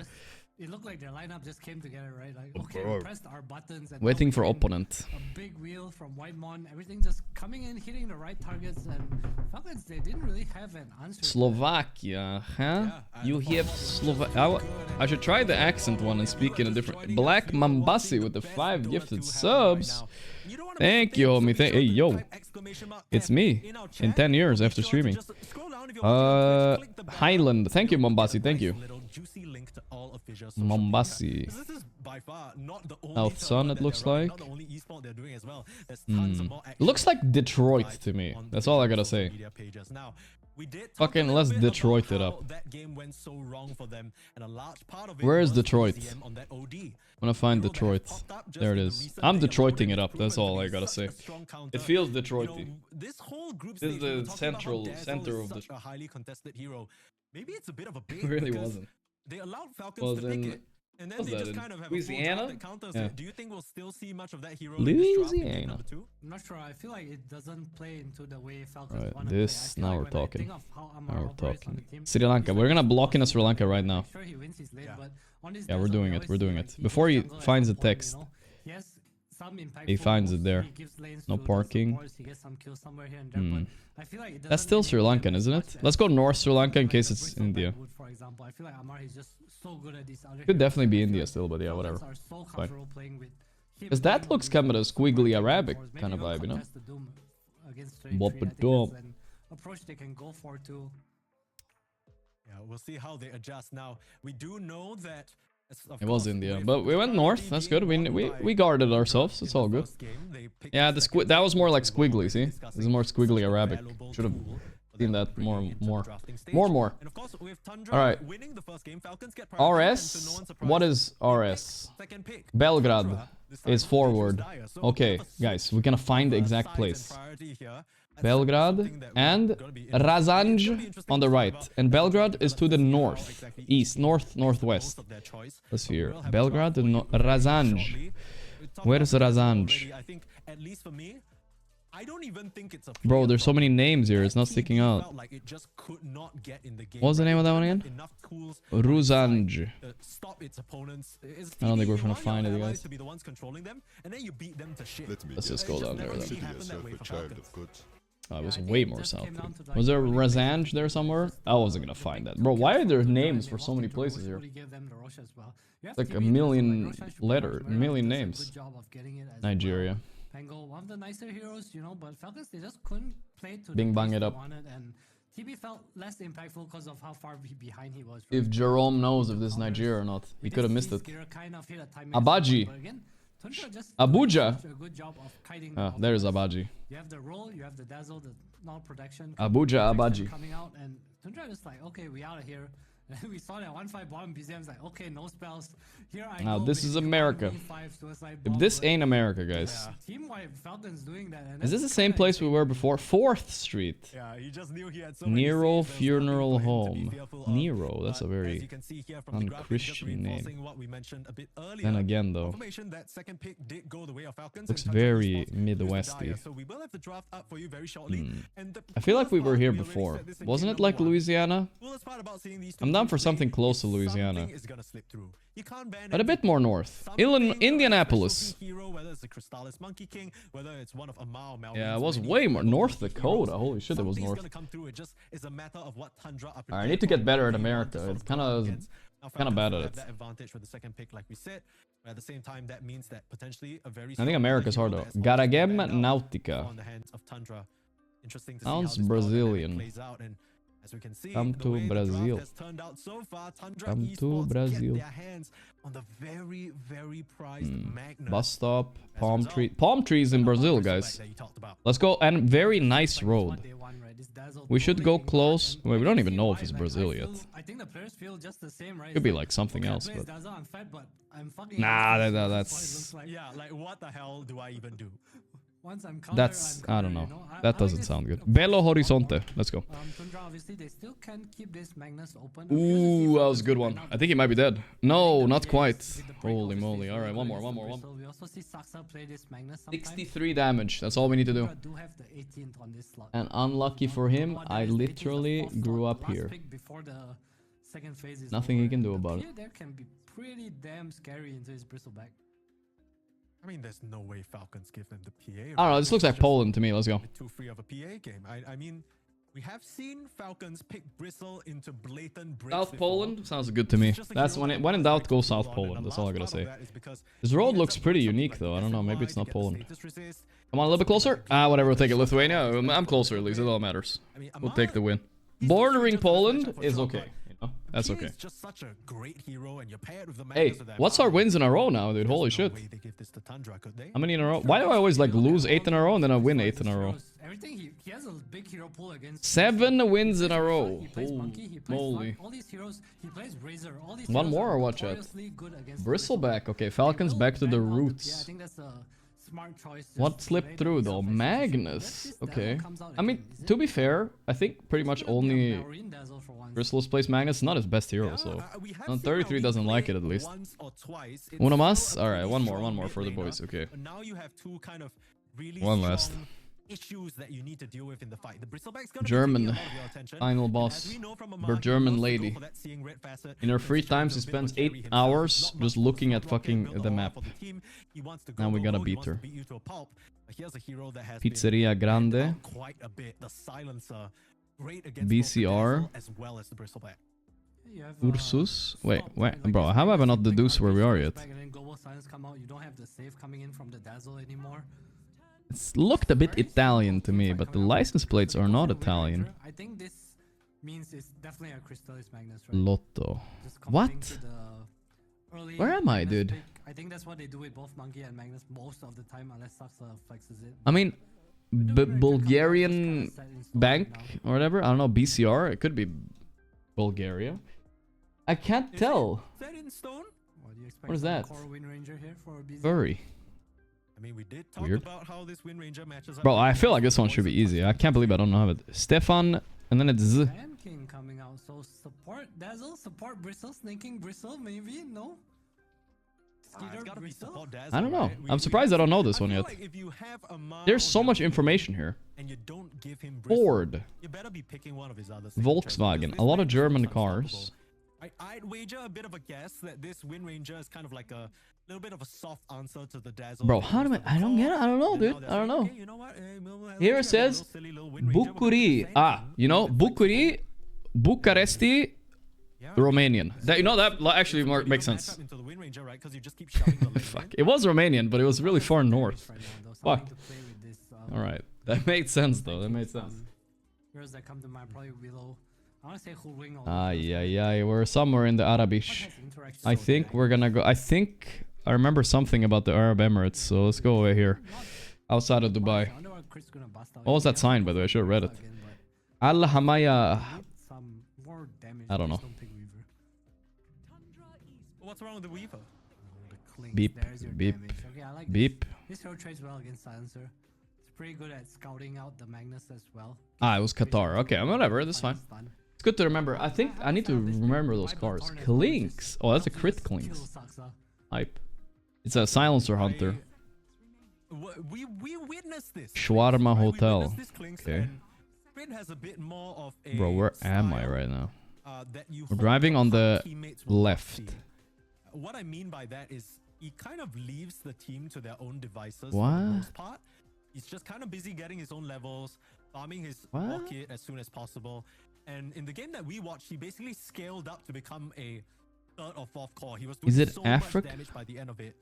It looked like their lineup just came together, right? Like, okay, we pressed our buttons and waiting for opponent. A big wheel from Whitemon, everything just coming in, hitting the right targets, and Falcons, they didn't really have an answer. Slovakia, huh? You have Slovakia. I should try the accent one and speak in a different... Black Mambasi with the 5 gifted subs. Thank you, homie. Hey, yo. It's me. In 10 years after streaming. Highland. Thank you, Mambasi. Thank you. Mombasi. South Sun, it looks like. Looks like Detroit to me. That's all I gotta say. Fucking let's Detroit it up. Where is Detroit? I'm gonna find Detroit. There it is. I'm Detroiting it up. That's all I gotta say. It feels Detroity. This is the center of the... Maybe it's a bit of a bait. It really wasn't. They allowed Falcons to pick it, and then they just kind of have Louisiana? Yeah. Do you think we'll still see much of that hero? Louisiana. I'm not sure. I feel like it doesn't play into the way Falcons want to play. Now we're talking. Now we're talking. Sri Lanka. We're gonna block in Sri Lanka right now. Sure he wins his lane, but on his yeah, we're doing it. We're doing it. Before he finds the text. He has some impactful He finds it moves. there. He gives lanes No to the parking. supports, he gets some kills somewhere here and there, but I feel like it That's doesn't still Sri enable him Lankan, as isn't much it? as Let's go North Sri Lanka in like case the it's Bristleback India. would, for example. I feel like Amar is just so good at these other Could heroes. definitely be I feel India like still, but yeah, whatever. Falcons are so Fine. comfortable playing with him Because that playing looks on kind of a these squiggly super Arabic heavy kind of cores. vibe, you Maybe know? go contest the Doom against Straight Bop Tree. I it think that's up. an approach they can go for too. Yeah, we'll see how they adjust now. We do know that It was India, but we went north. That's good. We guarded ourselves. It's all good. Yeah, that was more like squiggly. See, this is more squiggly Arabic. Should have seen that more. All right. RS. What is RS? Belgrade is forward. Okay, guys, we're gonna find the exact place. Belgrade and Razanj on the right. And Belgrade is to the north, east, northwest. Let's see here. Belgrade and Razanj. Where is Razanj? Bro, there's so many names here. It's not sticking out. What's the name of that one again? Ruzanj. I don't think we're gonna find it, guys. Let's just go down there then. Oh, it was way more south. Was there Razanj there somewhere? I wasn't gonna find that. Bro, why are there names for so many places here? Like a million names. Nigeria. Pango, one of the nicer heroes, you know, but Falcons, they just couldn't play to Bing the bang pace it they up. wanted, and TB felt less impactful because of how far behind he was. If Jerome knows if this is Nigeria or not, he could have missed it. Abaji. Abuja. Ah, there's Abaji. You have the roll, you have the dazzle, the null protection. Abuja Abaji. Coming out, and Tundra just like, okay, we out of here. We saw that 1-5 bottom, BZM's like, okay, no spells. Here I Now go, this is baby, America. 1v5 suicide If bomb, this but ain't America, guys. Team-wide Falcons doing that. And Is this the that's same kinda place we were before? 4th Street. Yeah, he just knew he had so many Nero saves, there was Funeral nothing for him to Home. be fearful of. Nero, that's a But as very you can see here from the graphic, just unchristian name. reinforcing what we mentioned a bit earlier, Then again, though, confirmation that second pick did go the way of Falcons, looks and Tundra very Esports lose the Midwesty. dire. So we will have the draft up for you very shortly. And the I feel like we were coolest here part, we already before. said this in Wasn't game it like number one. Louisiana? Coolest part about seeing these two I'm down teams for something play close is to Louisiana. something is gonna slip through. You can't ban But a bit anything. more north. Something, Indianapolis. specialty hero, whether it's the Crystallis Monkey King, whether it's one of Amar or Melvin's Yeah, it was many way more. incredible North heroes, Dakota. Holy shit, it was something's north. gonna come through. It just is a matter of what Tundra are I need to get better at America. It's kind of Now, bad Falcons at have it. that advantage with the second pick, like we said. But at the same time, that means that potentially a very I think America's hard though. Garagem Nautica. on the hands of Tundra. Interesting to Sounds see how this power dynamic Brazilian. plays out, and as we can see, Come the to way the draft Brazil. has turned out so far, Tundra Come to Esports Brazil. get their hands on the very, very prized Magnus. Bus stop. As a Palm result, tree. Palm trees in Brazil, Bristleback guys. that you talked about. Let's go. And very nice road. We should go close. Wait, we don't even know if it's Brazil yet. I think the players feel just the same, right? Could be like something else, but nah, that's Yeah, like what the hell do I even do? Once I'm I don't know. That doesn't sound good. Belo Horizonte. Let's go. Tundra, obviously, they still can keep this Magnus open. Ooh, that was a good one. I think he might be dead. No, not quite. Holy moly. All right, one more. We also see Saksa play this Magnus sometimes. 63 damage. That's all we need to do. Tundra do have the 18th on this slot. And unlucky for him, I literally grew up here. Before the second phase is Nothing he can do about it. There can be pretty damn scary into his Bristleback. I mean, there's no way Falcons give them the PA. I don't know. This looks like Poland to me. Let's go. Too free of a PA game. I mean, we have seen Falcons pick Bristle into blatant breaks South before. Poland sounds good to me. That's when in doubt, go South Poland. That's all I gotta say. This road looks pretty unique though. I don't know. Maybe it's not Poland. Come on, a little bit closer. Whatever. We'll take it. Lithuania. I'm closer at least. It all matters. We'll take the win. Bordering Poland is okay. You know, that's okay. Just such a great hero, and you pair it with the Hey, Magnus of that what's our power. wins in a row now, dude? Holy There's shit. no way they give this to Tundra, could they? How many in a row? Why do I always like lose 8 in a row and then I win 8 in a row? Everything he has a big hero pool against. 7 wins in a row. He plays Monkey, he plays Moly. Flood, all these heroes, he plays Razor. All these One heroes more are or what, chat? notoriously good against Bristleback. Okay, Falcons back to the ban out Yeah, I roots. think that's a smart choice. What just to slipped play through the though? self-execution. Magnus. Let's see if Okay. Dazzle comes out I mean, again. Is to it- be fair, I think pretty much Could be a only Maureen Dazzle for once. Bristles plays Magnus. Not his best hero, so. We have On seen 33 Maureen doesn't like play it at least. once or twice. It's Uno still mas? a Alright, pretty one strong more for the mid boys. laner, Okay. but now you have two kind of really One last. strong issues that you need to deal with in the fight. The Bristleback's gonna German be taking a lot of your attention. final And boss. as we know from Her Amar, he German loves to lady. go for that seeing red facet. In her free He's trying time, to she build a spends carry 8 himself. hours Not much just for looking the at rocket, fucking build the aura map. for the team. He wants to Now we go gotta low, he beat wants to her. beat you to a pulp. But here's a hero that has been Pizzeria Grande. banned out quite a bit. The silencer, great against BCR. both the Dazzle as well as the Bristleback. You have, Ursus. Wait, like bro, this how have I Magnus not with, like, deduced where we are RP yet? back and then Global Silence come out. You don't have the save coming in from the Dazzle anymore. It looked a bit Italian to me, but the license plates are not Italian. I think this means it's definitely a Crystallis Magnus, right? Lotto. Just committing What? to the early Where am I, Magnus dude? pick. I think that's what they do with both Monkey and Magnus most of the time, unless Saxa flexes it. I mean, Bulgarian bank or whatever. I don't know, BCR. It could be Bulgaria. I can't tell. Is that in stone? What do you expect? What is from that? Core Wind Ranger here for BZ? Furry. I mean, we did talk Weird. about how this Wind Ranger matches up. Bro, I feel like this one should be easy. I can't believe I don't know it. Stefan, and then it's Z. Man King coming out, so support Dazzle, support Bristle, Snaking Bristle, maybe? No? Skeeter Bristle? I don't know. I'm surprised I don't know this one yet. There's so much information here. And you don't give him Bristle, Ford. you better be picking one of his other Volkswagen. A lot of German cars. I'd wager a bit of a guess that this Wind Ranger is kind of like a little bit of a soft answer to the Dazzle. Bro, how do I don't get it. I don't know, dude. I don't know. You know what? Here it says Bucuri. You know, Bucuri, Bucharesti, Romanian. That, you know, that actually makes sense. Fuck. It was Romanian, but it was really far north. Fuck. Alright. That made sense, though. That made sense. Heroes that come to mind probably below. I want to say Hulwing. Ay. We're somewhere in the Arabish. I think we're gonna go. I think I remember something about the Arab Emirates, so let's go over here. Outside of Dubai. What was that sign, by the way? I should have read it. Al Hamaya. I don't know. What's wrong with the Weaver? Beep, beep, beep. This hero trades well against Silencer. It's pretty good at scouting out the Magnus as well. Ah, it was Qatar. Okay, whatever. That's fine. It's good to remember. I think I need to remember those cars. Klinks. Oh, that's a crit Klinks. Hype. It's a silencer hunter. We witnessed this. Shawarma Hotel. Okay. Has a bit more of a Bro, where am I right now? We're driving on the left. What I mean by that is he kind of leaves the team to their own devices What? for the most part. He's just kind of busy getting his own levels, farming his rocket as soon as possible. And in the game that we watched, he basically scaled up to become a third or fourth core. He was doing so much damage by the end of it.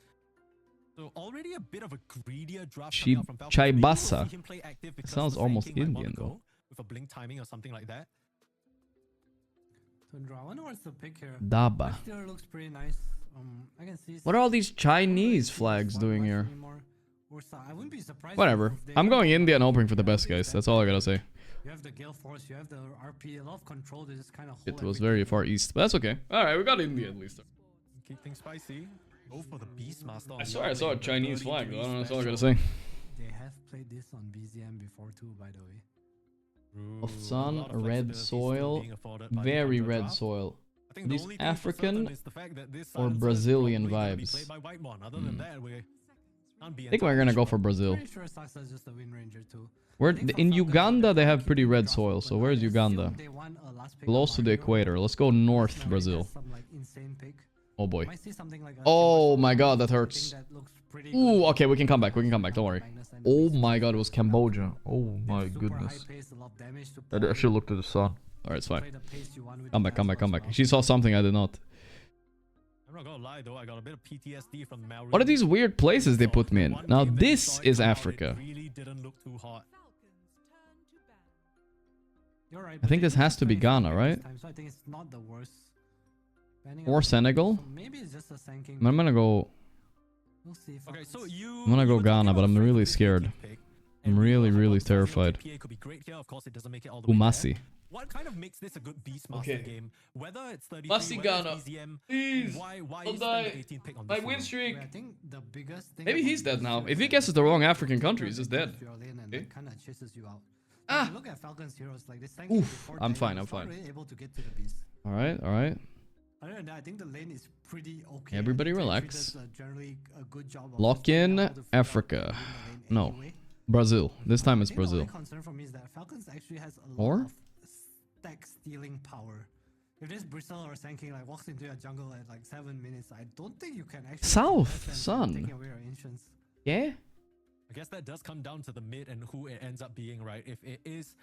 So already a bit of a greedier draft coming out from Falcon. Maybe we'll see Chaibasa. him play active because Sounds the almost Sand King might Indian, wanna though. go with a blink timing or something like that. Tundra. I wonder what's the pick here. Daba. Still looks pretty nice. I can see. What are all these Chinese flags doing here? I wouldn't be surprised. Whatever. I'm going India and hoping for the best, guys. That's all I gotta say. You have the Gale Force, you have the RP, a lot of control. They just kind of. It was very far east, but that's okay. Alright, we got India at least. Keep things spicy. Go for the Beastmaster. I swear I saw a Chinese flag, though. I don't know. That's all I gotta say. They have played this on BZM before too, by the way. Of sun, red soil, very red soil. Are these African or Brazilian vibes? I think we're gonna go for Brazil. Pretty sure Saxa is just a Wind Ranger too. In Uganda, they have pretty red soil. So where's Uganda? Close to the equator. Let's go north Brazil. Oh boy. Oh my god, that hurts. Ooh, okay, we can come back. We can come back. Don't worry. Oh my god, it was Cambodia. Oh my goodness. I should look to the sun. Alright, it's fine. Come back, come back, come back. She saw something I did not. I'm not gonna lie though, I got a bit of PTSD from Malrune. What are these weird places they put me in? Now this is Africa. Really didn't look too hot. I think this has to be Ghana, right? So I think it's not the worst. Or Senegal? Maybe it's just a Sand King. I'm gonna go. We'll see. Okay, so I'm gonna go Ghana, but I'm really scared. I'm really terrified. Kumasi. What kind of makes this a good Beastmaster game? Whether it's 33, Must Ghana. BZM, Please. why Don't you die. spend the 18 pick on My this win one? streak. I think the biggest thing. Maybe he's dead now. If he guesses the wrong African country, he's just dead. Okay. Kind of chases you out. Ah. Look at Falcon's heroes like this. Oof. I'm fine. I'm fine. Really able to get to the beast. All right. All right. Other than that, I think the lane is pretty okay. Everybody I think relax. does, generally a good job of Lock just knowing in how to figure out Africa. win the lane No. anyway. Brazil. This time it's The Brazil. only concern for me is that Falcons actually has a lot Or? of stack stealing power. If this Bristle or Sand King like walks into your jungle at like 7 minutes, I don't think you can actually South, son. taking away your ancients. Yeah? I guess that does come down to the mid and who it ends up being, right? If it is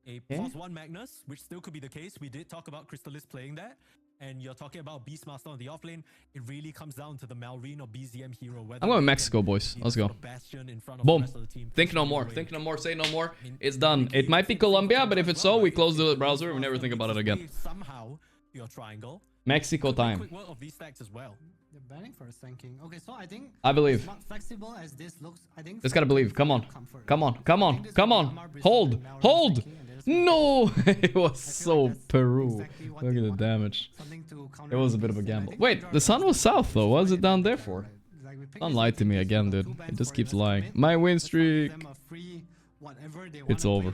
a Yeah. +1 Magnus, which still could be the case, we did talk about Crystallis playing that, and you're talking about Beastmaster on the offlane, it really comes down to the Malrine or BZM hero. I'm going Mexico, boys. Let's go. Boom. Think no more. Think no more. Say no more. It's done. It might be Colombia, but if it's so, we close the browser and we never think about it again. Somehow, your triangle. Mexico time. Quick work of these stacks as well. They're banning for a Sand King. Okay, so I think I believe. as flexible as this looks, I think Just gotta believe. Come on. Come on. Come on. Come on. Hold. Hold. No. It was so Peru. Look at the damage. It was a bit of a gamble. Wait, the sun was south though. What is it down there for? Don't lie to me again, dude. It just keeps lying. My win streak. It's over.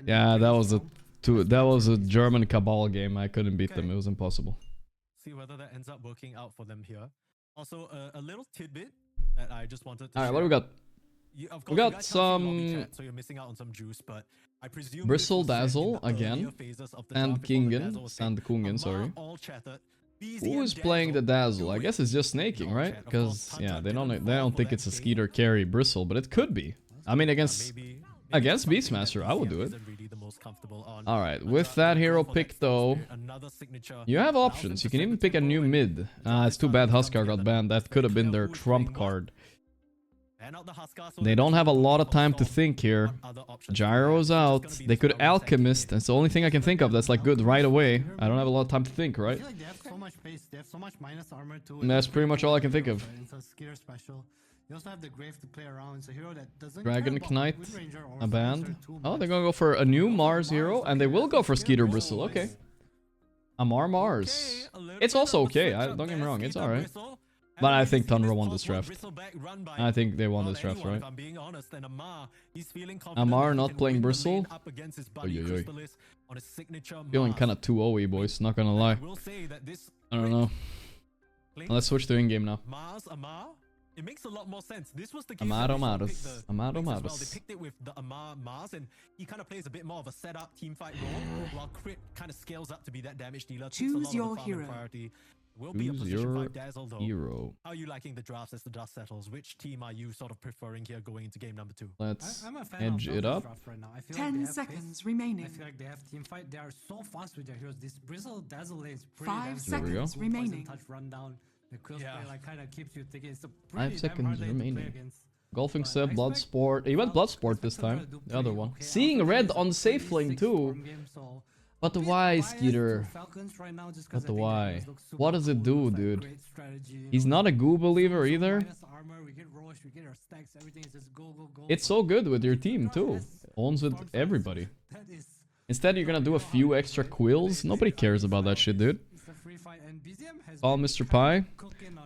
Yeah, that was a German Cabal game. I couldn't beat them. It was impossible. See whether that ends up working out for them here. Also, a little tidbit that I just wanted to All right, what do we got? We got some so you're missing out on some juice, but I presume Bristle Dazzle again, and Kungen, sorry. Who is playing the Dazzle? I guess it's just snaking, right? Because yeah, they don't think it's a Skeeter carry Bristle, but it could be. I mean, against Beastmaster, I would do it. All right, with that hero pick though, you have options. You can even pick a new mid. It's too bad Huskar got banned. That could have been their trump card. They don't have a lot of time to think here. Gyro's out. They could Alchemist. That's the only thing I can think of that's like good right away. I don't have a lot of time to think, right? I feel like they have so much pace. They have so much minus armor too. And that's pretty much all I can think of. It's a Skeeter special. You also have the Grave to play around. It's a hero that doesn't Dragon care about Knight, Wind Ranger or a band. Fencer too Oh, much. they're gonna go for a new Mars hero, and they will go for Skeeter Bristle. Okay. Amar Mars. It's also okay. Don't get me wrong. It's alright. But I think Tundra won this draft. I think they won this draft, right? Amar not playing Bristle. Oy. Feeling kind of too OE, boys. Not gonna lie. I don't know. Let's switch to in-game now. It makes a lot more sense. This was the case Amaro that Maris. they picked the Amaro Wings as well. Maris. They picked it with the Amar Mars, and he kind of plays a bit more of a setup teamfight role, while Crit kind of scales up to be that damage dealer. Choose your hero. Will be a Choose position your 5 Dazzle though. hero. How are you liking the drafts as the dust settles? Which team are you sort of preferring here going into game number 2? Let's I'm a fan edge of it up. draft right now. I feel 10 like they have seconds pace. remaining. I feel like they have team fight. They are so fast with their heroes. This Bristle Dazzle lane is pretty 5 damn There we go. seconds remaining. Touch rundown. The quill spray like kind of keeps you thinking. It's a 5 pretty damn seconds hard lane to play remaining. against. Golfing But I Seb, expect Bloodsport. He went Bloodsport this time. The other one. Seeing red on safe lane too. But the why, Skeeter? But the why? What does it do, dude? He's not a goo believer either. It's so good with your team too. Owns with everybody. Instead, you're gonna do a few extra quills. Nobody cares about that shit, dude. Call Mr. Pie.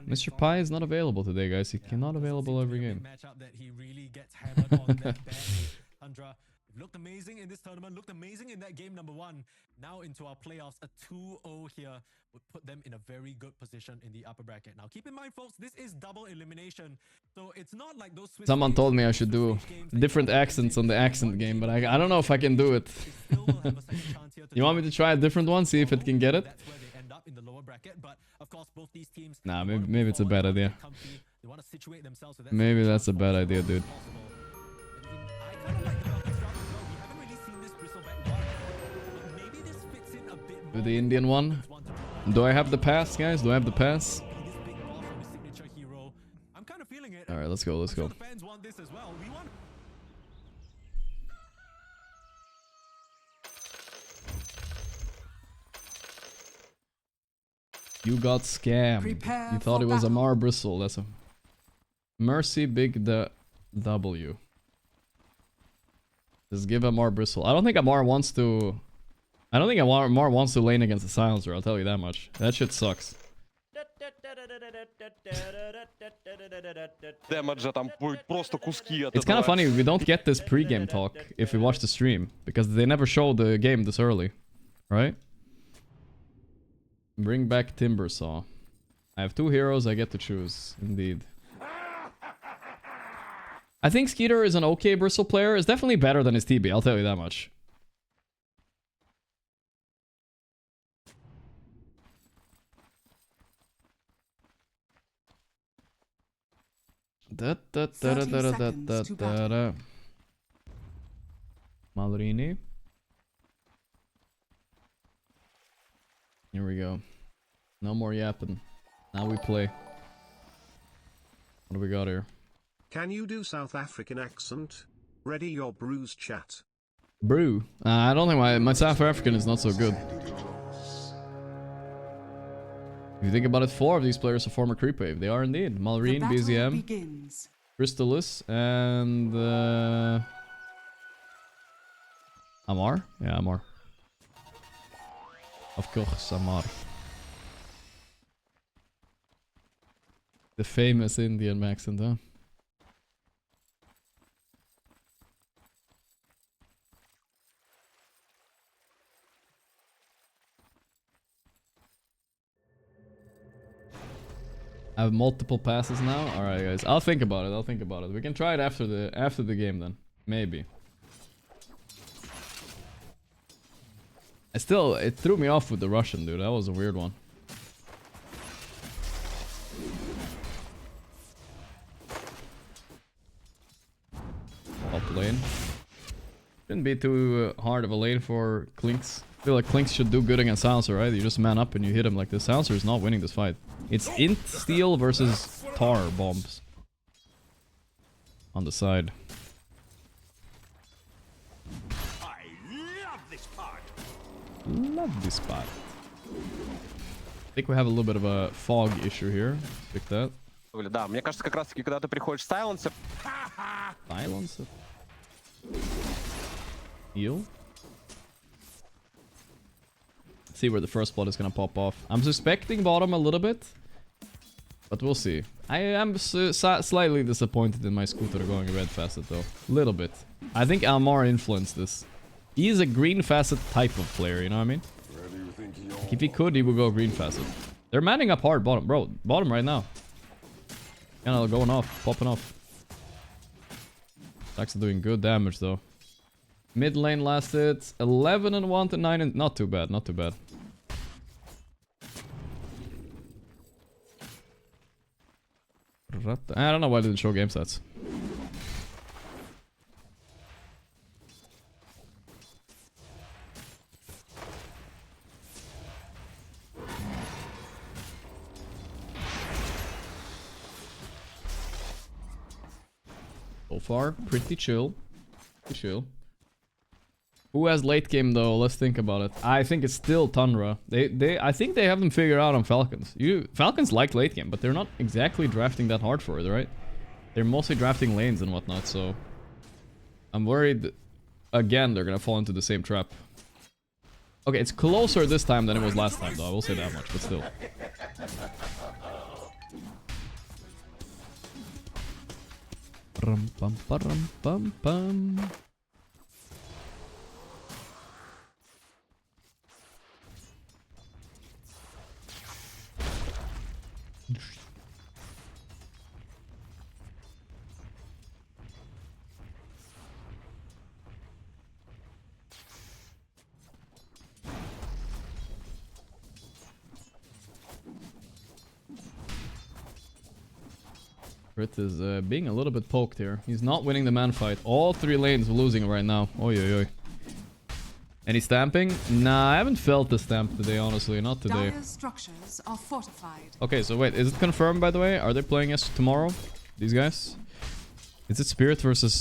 Mr. Pie is not available today, guys. He cannot available every game. Matchup that he really gets hammered on that bad Tundra. Looked amazing in this tournament, looked amazing in that game number 1. Now into our playoffs, a 2-0 here would put them in a very good position in the upper bracket. Now keep in mind, folks, this is double elimination, so it's not like those Swiss Someone told me I should do different accents on the accent game, but I don't know if I can do it. You want me to try a different one, see if it can get it? Nah, maybe it's a bad idea. Maybe that's a bad idea, dude. Do the Indian one. Do I have the pass, guys? Do I have the pass? Alright, let's go, let's go. You got scammed. You thought it was Amar Bristle. That's a Mercy Big W. Just give Amar Bristle. I don't think Amar wants to. I don't think Amar wants to lane against the silencer. I'll tell you that much. That shit sucks. It's kind of funny. We don't get this pre-game talk if we watch the stream because they never show the game this early, right? Bring back Timbersaw. I have 2 heroes I get to choose. Indeed. I think Skeeter is an okay Bristle player. It's definitely better than his TB, I'll tell you that much. Malrini. Here we go. No more yapping. Now we play. What do we got here? Can you do South African accent? Ready your brews, chat. Brew. I don't think my South African is not so good. If you think about it, 4 of these players are former Creep Wave. They are indeed. Malrine, BZM, Crystallis, and Amar? Yeah, Amar. Of course, Amar. The famous Indian accent, huh? I have multiple passes now. All right, guys. I'll think about it. I'll think about it. We can try it after the game then. Maybe. It threw me off with the Russian, dude. That was a weird one. Top lane. Shouldn't be too hard of a lane for Klinks. I feel like Klinks should do good against Silencer, right? You just man up and you hit him like this. Silencer is not winning this fight. It's int steel versus tar bombs. On the side. I love this part. Love this spot. I think we have a little bit of a fog issue here. Pick that. Да, мне кажется, как раз таки, когда ты приходишь в Silencer... Silencer. Heal. See where the first blood is gonna pop off. I'm suspecting bottom a little bit, but we'll see. I am slightly disappointed in my Scooter going red facet though. Little bit. I think Almar influenced this. He is a green facet type of player, you know what I mean? Like if he could, he would go green facet. They're manning up hard bottom, bro. Bottom right now. Kind of going off, popping off. It's actually doing good damage though. Mid lane last hit 11 and 1 to 9 and not too bad, not too bad. I don't know why they didn't show game stats. So far, pretty chill. Pretty chill. Who has late game though? Let's think about it. I think it's still Tundra. I think they have them figured out on Falcons. Falcons like late game, but they're not exactly drafting that hard for it, right? They're mostly drafting lanes and whatnot, so I'm worried again they're gonna fall into the same trap. Okay, it's closer this time than it was last time though, I will say that much, but still. Rum pum pum pum pum. Crit is being a little bit poked here. He's not winning the man fight. All 3 lanes losing right now. Oi, oi, oi. Any stamping? Nah, I haven't felt the stamp today, honestly. Not today. Structures are fortified. Okay, so wait. Is it confirmed, by the way? Are they playing us tomorrow? These guys? Is it Spirit versus...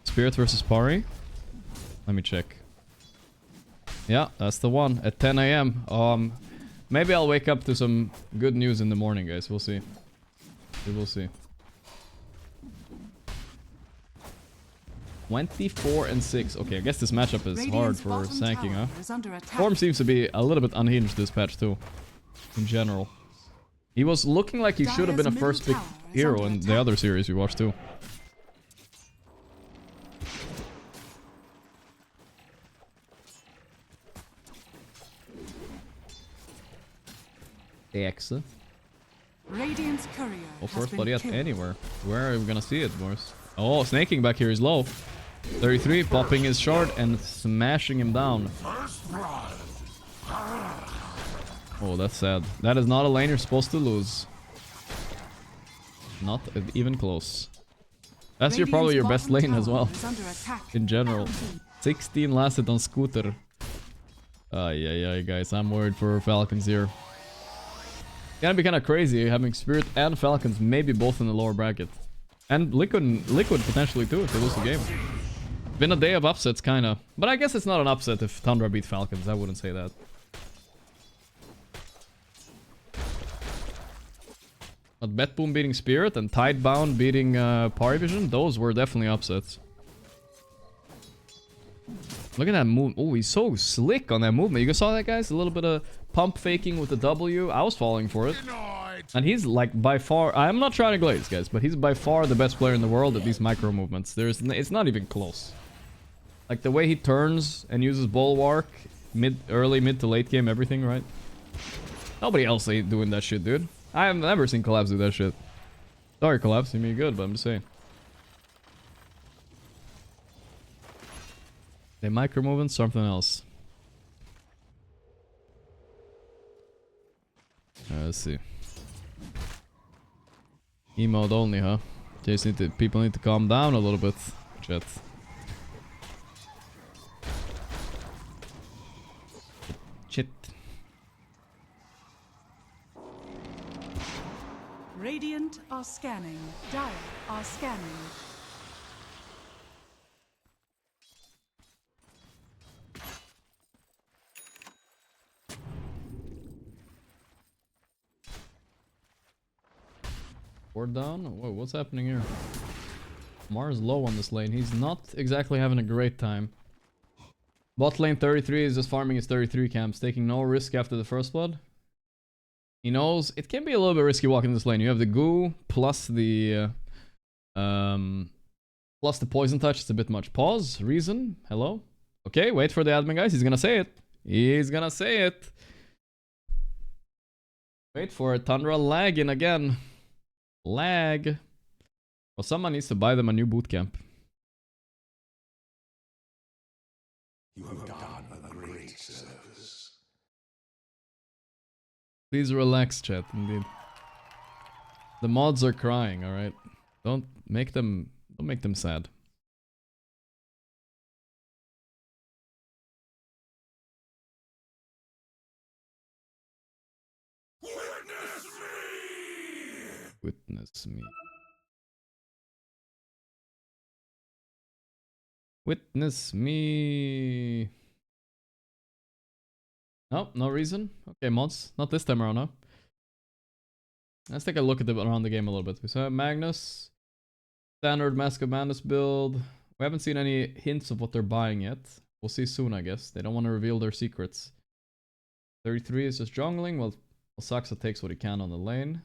Spirit versus Pari? Let me check. Yeah, that's the one. At 10 AM. Maybe I'll wake up to some good news in the morning, guys. We'll see. We will see. 24 and 6. Okay, I guess this matchup is hard for Sanking, huh? Form seems to be a little bit unhinged this patch too. In general. He was looking like he should have been a first pick hero in the other series we watched too. Exa. Radiant's courier Oh, has first been blood yet killed. anywhere. Where are we gonna see it, boys? Oh, snaking back here is low. 33, popping his shard and smashing him down. Oh, that's sad. That is not a lane you're supposed to lose. Not even close. That's probably your best lane as well. In general. 16 lasted on Scooter. Yeah, guys. I'm worried for Falcons here. Gonna be kind of crazy having Spirit and Falcons maybe both in the lower bracket. And Liquid potentially too if they lose the game. Been a day of upsets, kinda. But I guess it's not an upset if Tundra beat Falcons. I wouldn't say that. But Betboom beating Spirit and Tidebound beating Parivision, those were definitely upsets. Look at that move. Oh, he's so slick on that movement. You guys saw that, guys? A little bit of pump faking with the W. I was falling for it. And he's like by far... I'm not trying to glaze, guys, but he's by far the best player in the world at these micro movements. It's not even close. Like the way he turns and uses Bulwark, early, mid to late game, everything, right? Nobody else ain't doing that shit, dude. I have never seen Collapse do that shit. Sorry, Collapse, you mean good, but I'm just saying. They micro moving, something else. Let's see. Emote only, huh? People need to calm down a little bit, chat. Shit. Radiant are scanning. Dire are scanning. Ward down? Whoa, what's happening here? Mars low on this lane. He's not exactly having a great time. Bot lane 33 is just farming his 33 camps, taking no risk after the first blood. He knows it can be a little bit risky walking this lane. You have the goo plus the poison touch. It's a bit much. Pause. Reason. Hello. Okay, wait for the admin, guys. He's gonna say it. He's gonna say it. Wait for it. Tundra lagging again. Lag. Well, someone needs to buy them a new bootcamp. You have done a great service. Please relax, chat, indeed. The mods are crying, alright? Don't make them sad. Witness me. Witness me. No, no reason. Okay, mods. Not this time around, huh? Let's take a look at around the game a little bit. We saw Magnus. Standard Mask of Madness build. We haven't seen any hints of what they're buying yet. We'll see soon, I guess. They don't want to reveal their secrets. 33 is just jungling. Well, Saxa takes what he can on the lane.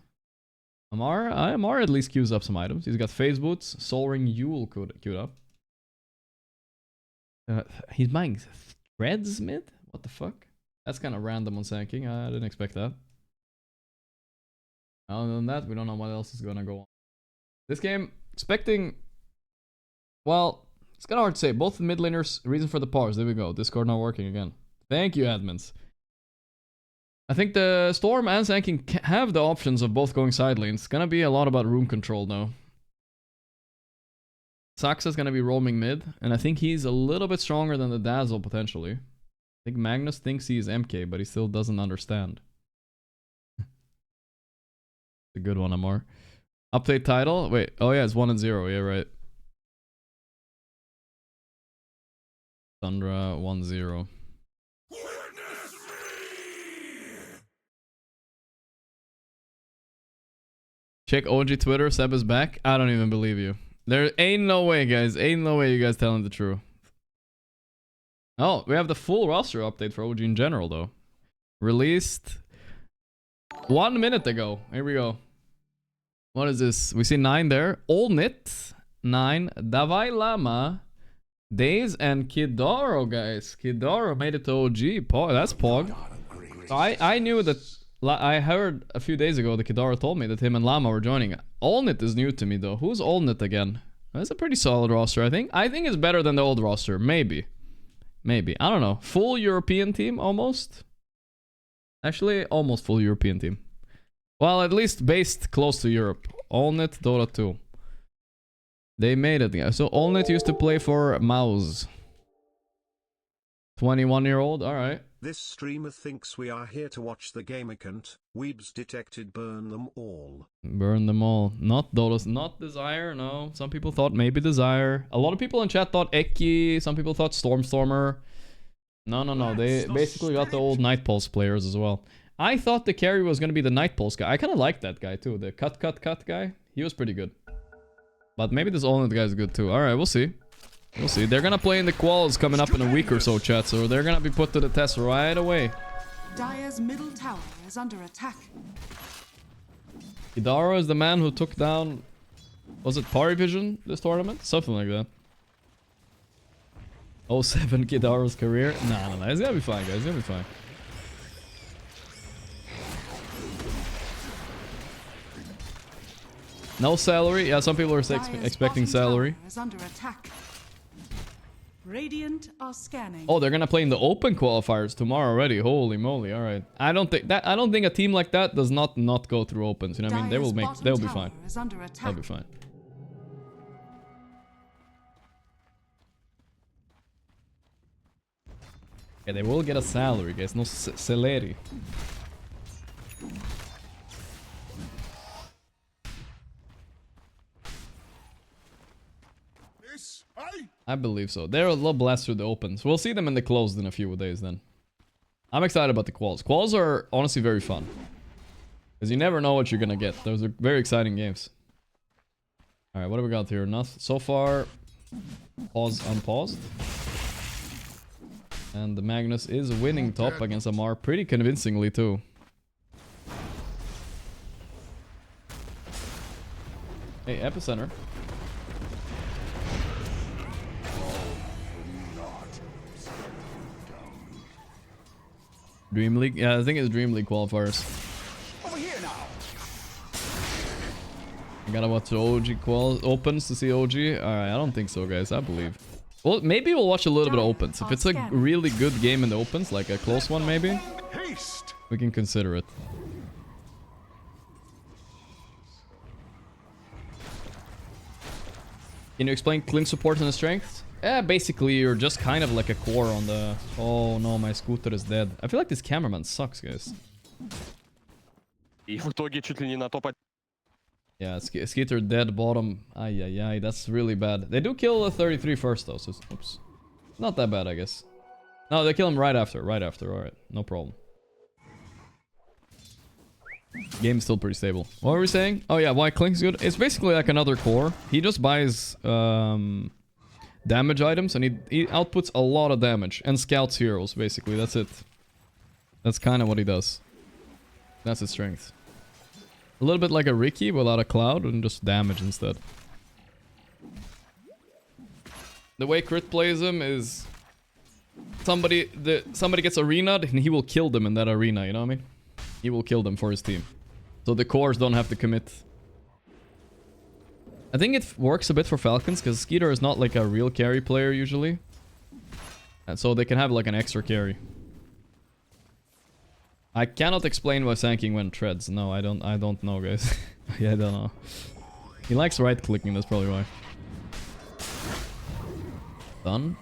Amar at least queues up some items. He's got Phase Boots, Soul Ring, Yule queued up. He's buying Threads mid? What the fuck? That's kind of random on Sanking. I didn't expect that. Other than that, we don't know what else is gonna go on. This game, expecting... Well, it's kind of hard to say. Both the mid laners, reason for the pause. There we go. Discord not working again. Thank you, admins. I think the Storm and Sanking have the options of both going side lanes. It's gonna be a lot about room control now. Saxa's gonna be roaming mid, and I think he's a little bit stronger than the Dazzle potentially. I think Magnus thinks he's MK, but he still doesn't understand. A good one, Amar. Update title? Wait, oh yeah, it's 1-0. Yeah, right. Thundra 1-0. Check OG Twitter. Seb is back. I don't even believe you. There ain't no way, guys. Ain't no way you guys telling the truth. Oh, we have the full roster update for OG in general, though. Released 1 minute ago. Here we go. What is this? We see 9 there. Olnit, 9. Davai Lama, Days, and Kidoro, guys. Kidoro made it to OG. That's Pog. So I knew that I heard a few days ago that Kidara told me that him and Llama were joining. Allnit is new to me though. Who's Allnit again? That's a pretty solid roster, I think. I think it's better than the old roster. Maybe. Maybe. I don't know. Full European team, almost. Actually, almost full European team. Well, at least based close to Europe. Allnit, Dota 2. They made it, yeah. So Allnit used to play for Mouse. 21-year-old, alright. This streamer thinks we are here to watch the game account. Weebs detected, burn them all. Burn them all. Not Dota, not Desire, no. Some people thought maybe Desire. A lot of people in chat thought Eki. Some people thought Stormstormer. No. They basically got the old Night Pulse players as well. I thought the carry was going to be the Night Pulse guy. I kind of liked that guy too. The cut guy. He was pretty good. But maybe this Allnit guy is good too. Alright, we'll see. We'll see. They're gonna play in the quals coming up in a week or so, chat. So they're gonna be put to the test right away. Dire's middle tower is under attack. Kidara is the man who took down... Was it Parivision this tournament? Something like that. 07 Kidara's career? No. It's gonna be fine, guys. It's gonna be fine. No salary? Yeah, some people are expecting salary. Is under attack. Radiant are scanning. Oh, they're gonna play in the open qualifiers tomorrow already. Holy moly! All right. I don't think a team like that does not go through opens. You know what I mean? They'll be fine. They'll be fine. Yeah, they will get a salary, guys. No salary. I believe so. They're a little blast through the opens. We'll see them in the closed in a few days then. I'm excited about the quals. Quals are honestly very fun. Because you never know what you're gonna get. Those are very exciting games. Alright, what do we got here? Nothing. So far, pause unpaused. And the Magnus is winning top against Amar pretty convincingly too. Hey, Epicenter. Dream League? Yeah, I think it's Dream League qualifiers. Over here now. I gotta watch the OG opens to see OG. Alright, I don't think so, guys. I believe. Well, maybe we'll watch a little bit of opens. If it's a really good game in the opens, like a close one maybe, we can consider it. Can you explain Cling support and the strength? Yeah, basically you're just kind of like a core on the... Oh no, my scooter is dead. I feel like this cameraman sucks, guys. Yeah, Skeeter dead bottom. Ay, that's really bad. They do kill the 33 first though, so... Oops. Not that bad, I guess. No, they kill him right after. Alright, no problem. Game's still pretty stable. What were we saying? Oh yeah, why Clink's good? It's basically like another core. He just buys... damage items, and he outputs a lot of damage and scouts heroes. Basically, that's it. That's kind of what he does. That's his strength. A little bit like a Ricky without a cloud and just damage instead. The way Crit plays him is somebody gets arena'd and he will kill them in that arena. You know what I mean? He will kill them for his team, so the cores don't have to commit. I think it works a bit for Falcons because Skeeter is not like a real carry player usually. And so they can have like an extra carry. I cannot explain why Sanking went treads. No, I don't know, guys. Yeah, I don't know. He likes right clicking, that's probably why. Done.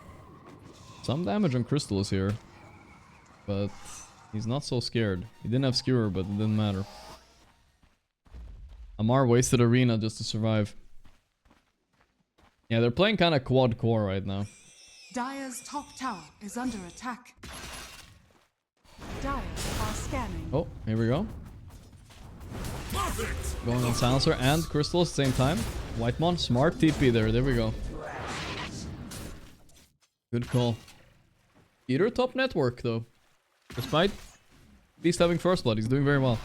Some damage on Crystal is here. But he's not so scared. He didn't have Skewer, but it didn't matter. Amar wasted Arena just to survive. Yeah, they're playing kind of quad core right now. Dire's top tower is under attack. Dire are scanning. Oh, here we go. Going on Silencer and Crystal at the same time. Whitemon, smart TP there. There we go. Good call. Either top network though. Despite at least having first blood, he's doing very well.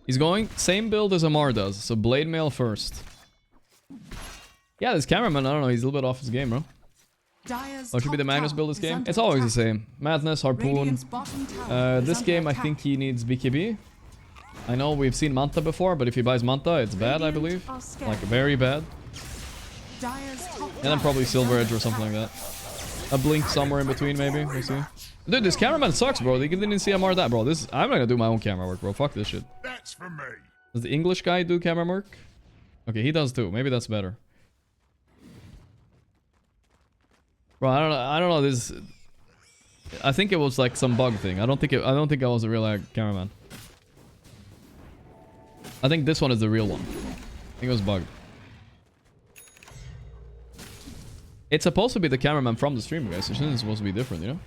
He's going same build as Amar does, so Blade Mail first. Yeah, this cameraman, I don't know, he's a little bit off his game, bro. What should be the Magnus build this game? It's always the same. Madness, Harpoon. This game, I think he needs BKB. I know we've seen Manta before, but if he buys Manta, it's bad, I believe. Like, very bad. And then probably Silver Edge or something like that. A Blink somewhere in between, maybe. We'll see. Dude, this cameraman sucks, bro. They didn't CMR that, bro. I'm not gonna do my own camera work, bro. Fuck this shit. That's for me. Does the English guy do camera work? Okay, he does too. Maybe that's better. Bro, I don't know. This. I think it was like some bug thing. I don't think I was a real cameraman. I think this one is the real one. I think it was bugged. It's supposed to be the cameraman from the stream, guys. It isn't supposed to be different, you know?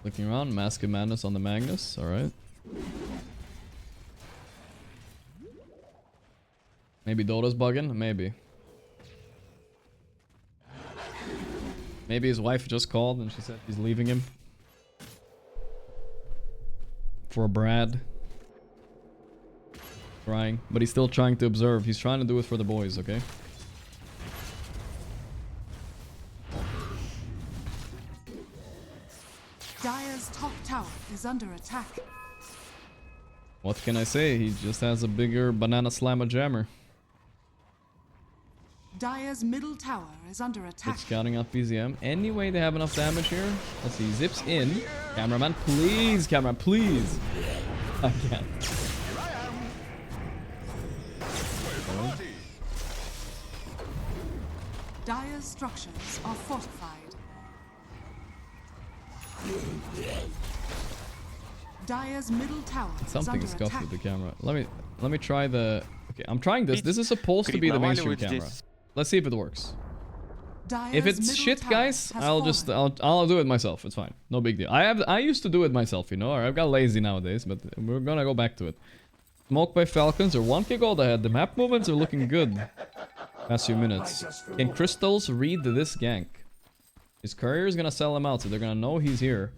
Looking around, Mask of Madness on the Magnus. Alright. Maybe Dota's bugging? Maybe. Maybe his wife just called and she said he's leaving him. For Brad. Trying. But he's still trying to observe. He's trying to do it for the boys, okay? Dire's top tower is under attack. What can I say? He just has a bigger banana slammer jammer. Dire's middle tower is under attack. It's scouting out BZM. Anyway, they have enough damage here. Let's see. Zips in. Cameraman, please. Cameraman, please. I can't. Dire's structures are fortified. Dire's middle tower Something is is under scuffed attack. with the camera. Let me try the. Okay, I'm trying this. This is supposed to be the mainstream camera. Let's see if it works. If it's shit, guys, I'll do it myself. It's fine. No big deal. I used to do it myself, you know. I've got lazy nowadays, but we're gonna go back to it. Smoke by Falcons. They're 1k gold ahead. The map movements are looking good. Past few minutes. Can Crystals read this gank? His courier is gonna sell him out, so they're gonna know he's here.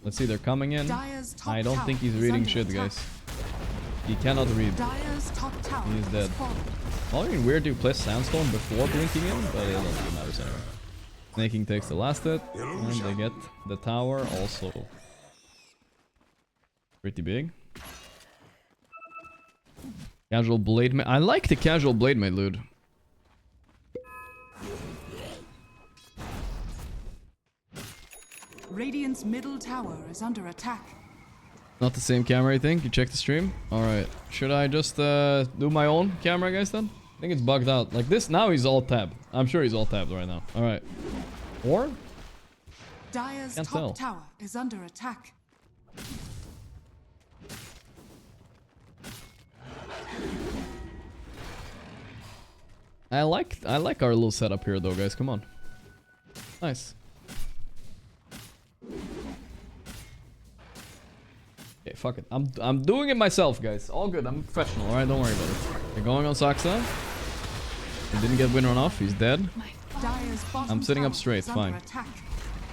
Let's see, they're coming in. I don't think he's reading shit, guys. He cannot read. He is dead. Well, I mean, weird to play Sandstone before blinking in, but it doesn't matter anyway. Snaking takes the last hit, and they get the tower also. Pretty big. Casual Blade Mate. I like the casual Blade Mate, dude. Radiant's middle tower is under attack. Not the same camera, I think. You check the stream? Alright. Should I just do my own camera, guys, then? I think it's bugged out. Like this, now he's all tabbed. I'm sure he's all tabbed right now. Alright. Or? Dire's top tower is under attack. I like our little setup here, though, guys. Come on. Nice. Okay, fuck it. I'm doing it myself, guys. All good. I'm professional. All right, don't worry about it. They're going on Saksa. He didn't get winner off. He's dead. I'm sitting up straight. Fine.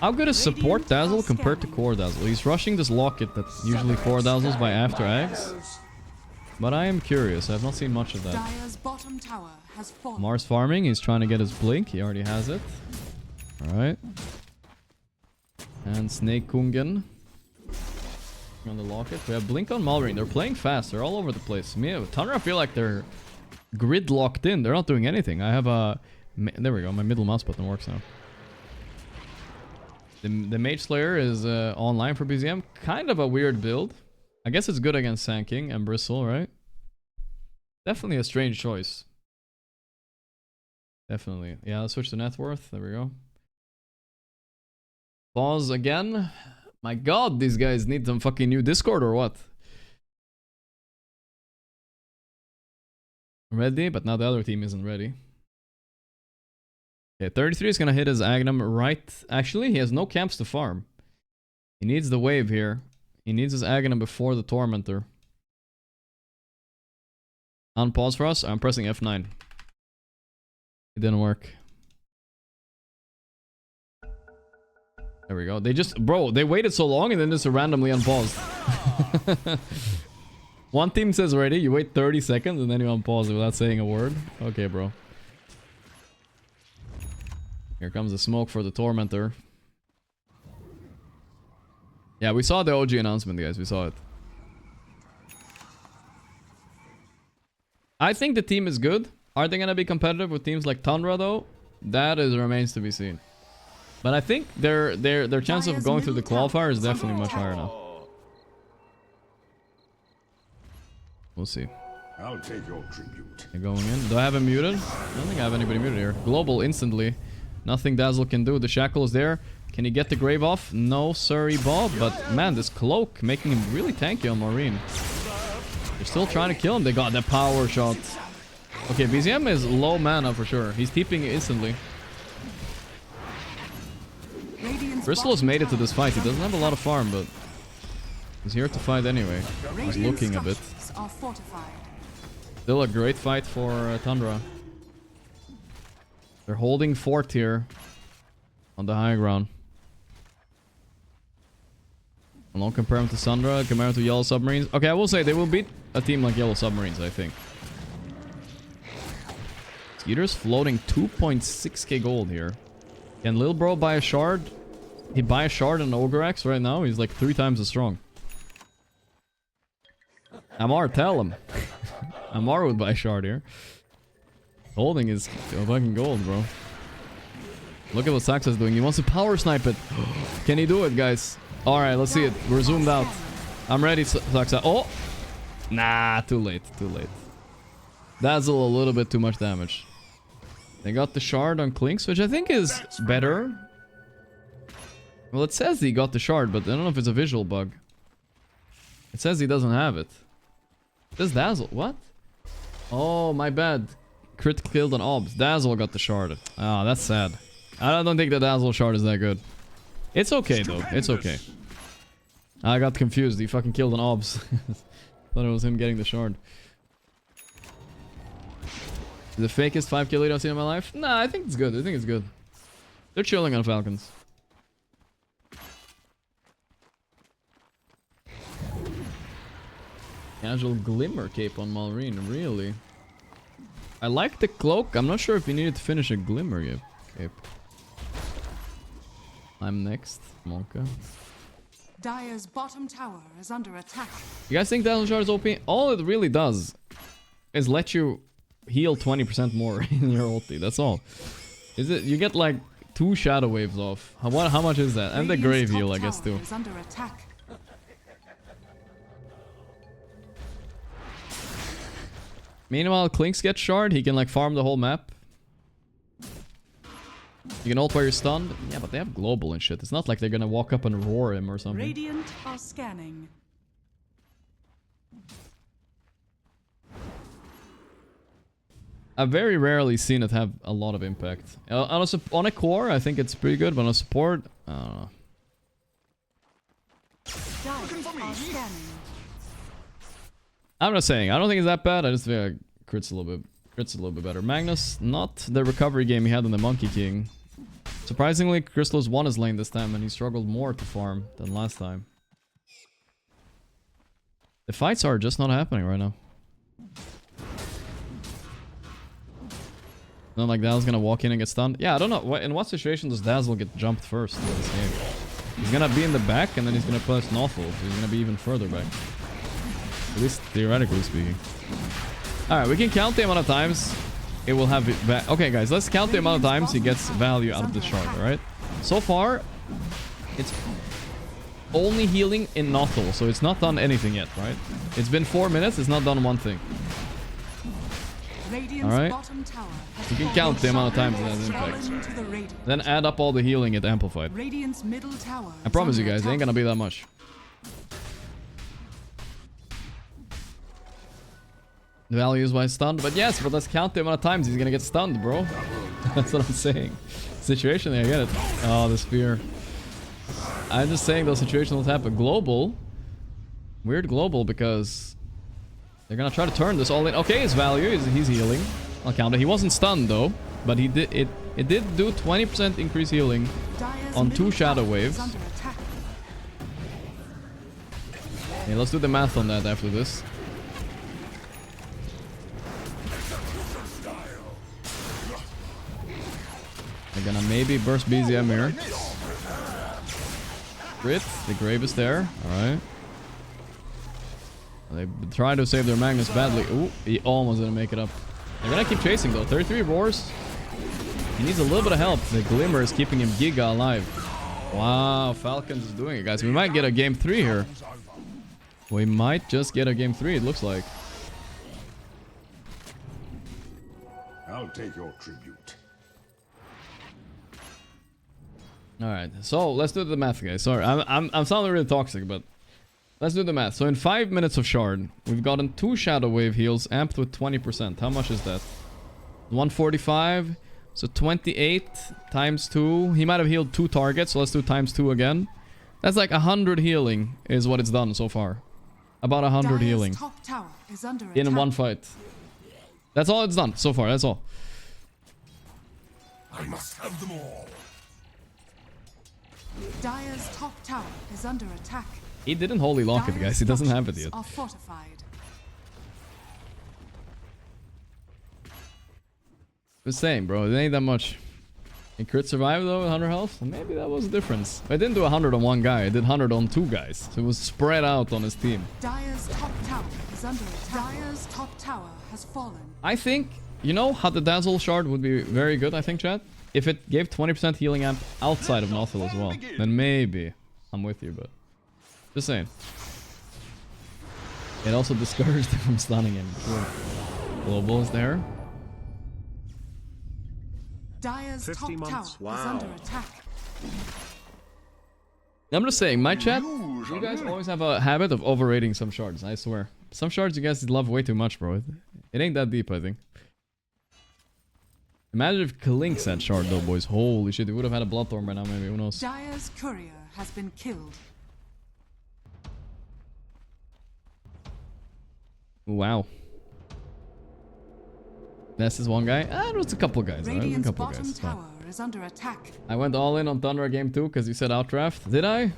How good is support Dazzle compared to core Dazzle? He's rushing this locket that usually core Dazzles by after Ags. But I am curious. I have not seen much of that. Mars farming. He's trying to get his blink. He already has it. All right. And Snake Kungen on the locket. We have Blink on Malrine. They're playing fast. They're all over the place. Me, Thunder, I feel like they're grid locked in. They're not doing anything. I have a... There we go. My middle mouse button works now. The Mage Slayer is online for BZM. Kind of a weird build. I guess it's good against Sand King and Bristle, right? Definitely a strange choice. Definitely. Yeah, let's switch to net worth. There we go. Pause again. My god, these guys need some fucking new Discord or what? Ready, but now the other team isn't ready. Okay, 33 is gonna hit his Agnum right. Actually, he has no camps to farm. He needs the wave here. He needs his Agnum before the Tormentor. Unpause for us. I'm pressing F9. It didn't work. There we go. They just... Bro, they waited so long and then just randomly unpaused. One team says ready, you wait 30 seconds and then you unpause it without saying a word. Okay, bro. Here comes the smoke for the Tormentor. Yeah, we saw the OG announcement, guys. We saw it. I think the team is good. Are they gonna be competitive with teams like Tundra though? That remains to be seen. But I think their chance of going through the qualifier is definitely much higher now. We'll see. I'll take your tribute. They're going in. Do I have him muted? I don't think I have anybody muted here. Global instantly. Nothing Dazzle can do. The shackle is there. Can he get the grave off? No, sorry, Bob. But man, this cloak making him really tanky on Maureen. They're still trying to kill him. They got the power shot. Okay, BZM is low mana for sure. He's TPing instantly. Crystal has made it to this fight. He doesn't have a lot of farm, but he's here to fight anyway. He's looking a bit. Still a great fight for Tundra. They're holding fort here on the high ground. I won't compare them to Sundra, compare them to Yellow Submarines. Okay, I will say they will beat a team like Yellow Submarines, I think. Skeeter's floating 2.6k gold here. Can Lil Bro buy a shard? He buy a shard on Ogrex right now? He's like 3 times as strong. Amar, tell him. Amar would buy a shard here. Holding is fucking gold, bro. Look at what Saxa's doing. He wants to power snipe it. Can he do it, guys? Alright, let's see it. We're zoomed out. I'm ready, Saxa. Oh! Nah, too late. Too late. Dazzle a little bit too much damage. They got the shard on Clinks, which I think is better. Well, it says he got the shard, but I don't know if it's a visual bug. It says he doesn't have it. It says Dazzle. What? Oh, my bad. Crit killed an Obs. Dazzle got the shard. Ah, that's sad. I don't think the Dazzle shard is that good. It's okay, though. It's okay. I got confused. He fucking killed an Obs. Thought it was him getting the shard. The fakest 5k lead I've seen in my life? Nah, I think it's good. I think it's good. They're chilling on Falcons. Casual Glimmer cape on Maureen, really? I like the cloak. I'm not sure if you needed to finish a Glimmer cape. I'm next, Monka. Dire's bottom tower is under attack. You guys think Dazzle Shard is OP? All it really does is let you heal 20% more in your ulti. That's all. Is it? You get like 2 shadow waves off. How much is that? And the grave heal, I guess, too. Under attack. Meanwhile, Clinks gets shard. He can like farm the whole map. You can ult while you're stunned. Yeah, but they have global and shit. It's not like they're gonna walk up and roar him or something. Radiant are scanning. I've very rarely seen it have a lot of impact. On a core, I think it's pretty good, but on a support, I don't know. I'm not saying. I don't think it's that bad. I just feel like Crit's a little bit better. Magnus, not the recovery game he had on the Monkey King. Surprisingly, Crystal's won his lane this time, and he struggled more to farm than last time. The fights are just not happening right now. Not like Dazzle's gonna walk in and get stunned. Yeah, I don't know. In what situation does Dazzle get jumped first in this game? He's gonna be in the back, and then he's gonna push Nothul. So he's gonna be even further back. At least theoretically speaking. Alright, we can count the amount of times it will have it back. Okay, guys, let's count the amount of times he gets value out of the shard, alright? So far, it's only healing in Nothul, so it's not done anything yet, right? It's been 4 minutes, it's not done one thing. Alright? You can count the amount of times it has impact. Then add up all the healing it amplified. I promise you guys, it ain't gonna be that much. The value is why it's stunned, but yes, but let's count the amount of times he's gonna get stunned, bro. That's what I'm saying. Situation, I get it. Oh, the spear. I'm just saying those situations will happen. Global. Weird global because they're gonna try to turn this all in. Okay, his value is he's healing. I'll count it. He wasn't stunned though, but he did it did do 20% increase healing on 2 shadow waves. Okay, let's do the math on that after this. They're gonna maybe burst BZM here. Crit. The grave is there. Alright. They try to save their Magnus badly. Ooh, he almost didn't make it up. They're gonna keep chasing though. 33 roars. He needs a little bit of help. The Glimmer is keeping him giga alive. Wow, Falcons is doing it, guys. We might get a game 3 here. We might just get a game 3, it looks like. I'll take your tribute. Alright, so let's do the math, guys. Sorry, I'm sounding really toxic, but let's do the math. So in 5 minutes of Shard, we've gotten 2 Shadow Wave heals amped with 20%. How much is that? 145. So 28 times 2. He might have healed 2 targets, so let's do times 2 again. That's like 100 healing is what it's done so far. About 100 healing. Top tower is under In attack. one fight. That's all it's done so far, that's all. I must have them all. Dire's top tower is under attack. He didn't holy lock it, guys. He doesn't have it yet. Are fortified. The same, bro. It ain't that much. And crit survive though with 100 health? Maybe that was the difference. I didn't do 100 on one guy. I did 100 on 2 guys. So it was spread out on his team. Dire's top tower is under attack. Dire's top tower has fallen. I think, you know how the Dazzle Shard would be very good, I think, chat? If it gave 20% healing amp outside of Nothil as well. Then maybe I'm with you, but just saying. It also discouraged him from stunning him. Cool. Global is there. Dire's top tower is under attack. I'm just saying, my chat, you guys always have a habit of overrating some shards, I swear. Some shards you guys love way too much, bro. It ain't that deep, I think. Imagine if Kalinks had shard though, boys. Holy shit, he would have had a Bloodthorn by now, maybe. Who knows? Dire's courier has been killed. Wow. This is one guy. Ah, it was a couple guys. Radiant's A couple bottom guys. tower is under attack. I went all in on Thunder game 2 because you said outdraft. Did I?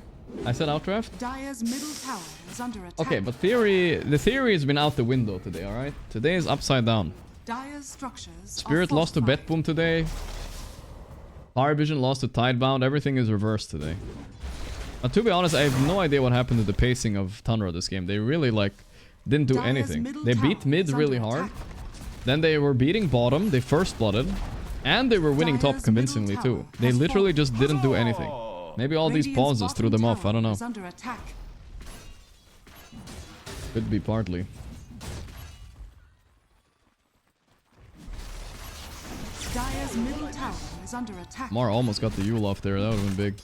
I said outdraft? Dire's middle tower is under attack. Okay, but the theory has been out the window today, alright? Today is upside down. Dire's structures Spirit are lost to fortified. Betboom today. Power Vision lost to Tidebound. Everything is reversed today. To be honest, I have no idea what happened to the pacing of Tundra this game. They really, like, didn't do Dire's anything. middle They beat tower mid is really under hard. attack. Then they were beating bottom. They first blooded. And they were winning top Dire's convincingly middle too. tower They has literally fallen. just didn't do anything. Maybe all these Radiant's pauses threw bottom them off. I don't tower know. is under attack. Could be partly. Dire's middle tower is under attack. Mar almost got the Yule off there. That would have been big.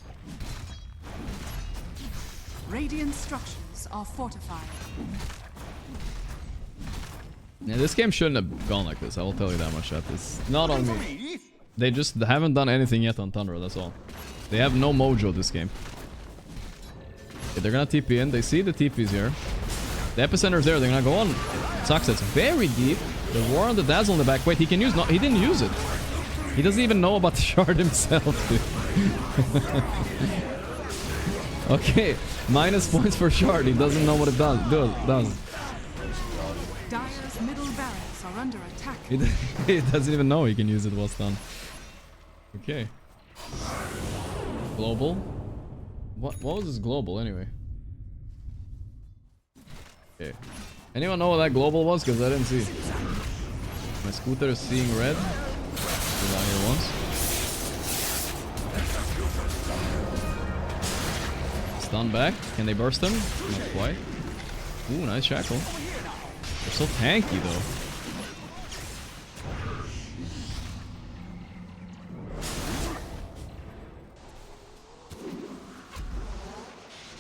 Radiant structures are fortified. Yeah, this game shouldn't have gone like this. I will tell you that much. Chat. It's not on me. They just haven't done anything yet on Tundra. That's all. They have no mojo this game. Okay, they're gonna TP in. They see the TPs here. The epicenter's there. They're gonna go on. Sucks. It's very deep. The war on the Dazzle in the back. Wait, he can use. No, he didn't use it. He doesn't even know about the shard himself, dude. Okay, minus points for shard. He doesn't know what it does. Dire's middle barracks are under attack. He doesn't even know he can use it while stunned. Okay. Global. What was this global anyway? Okay. Anyone know what that global was? Because I didn't see. My scooter is seeing red. He's out here once. Stun back. Can they burst him? Not quite. Ooh, nice shackle. They're so tanky though.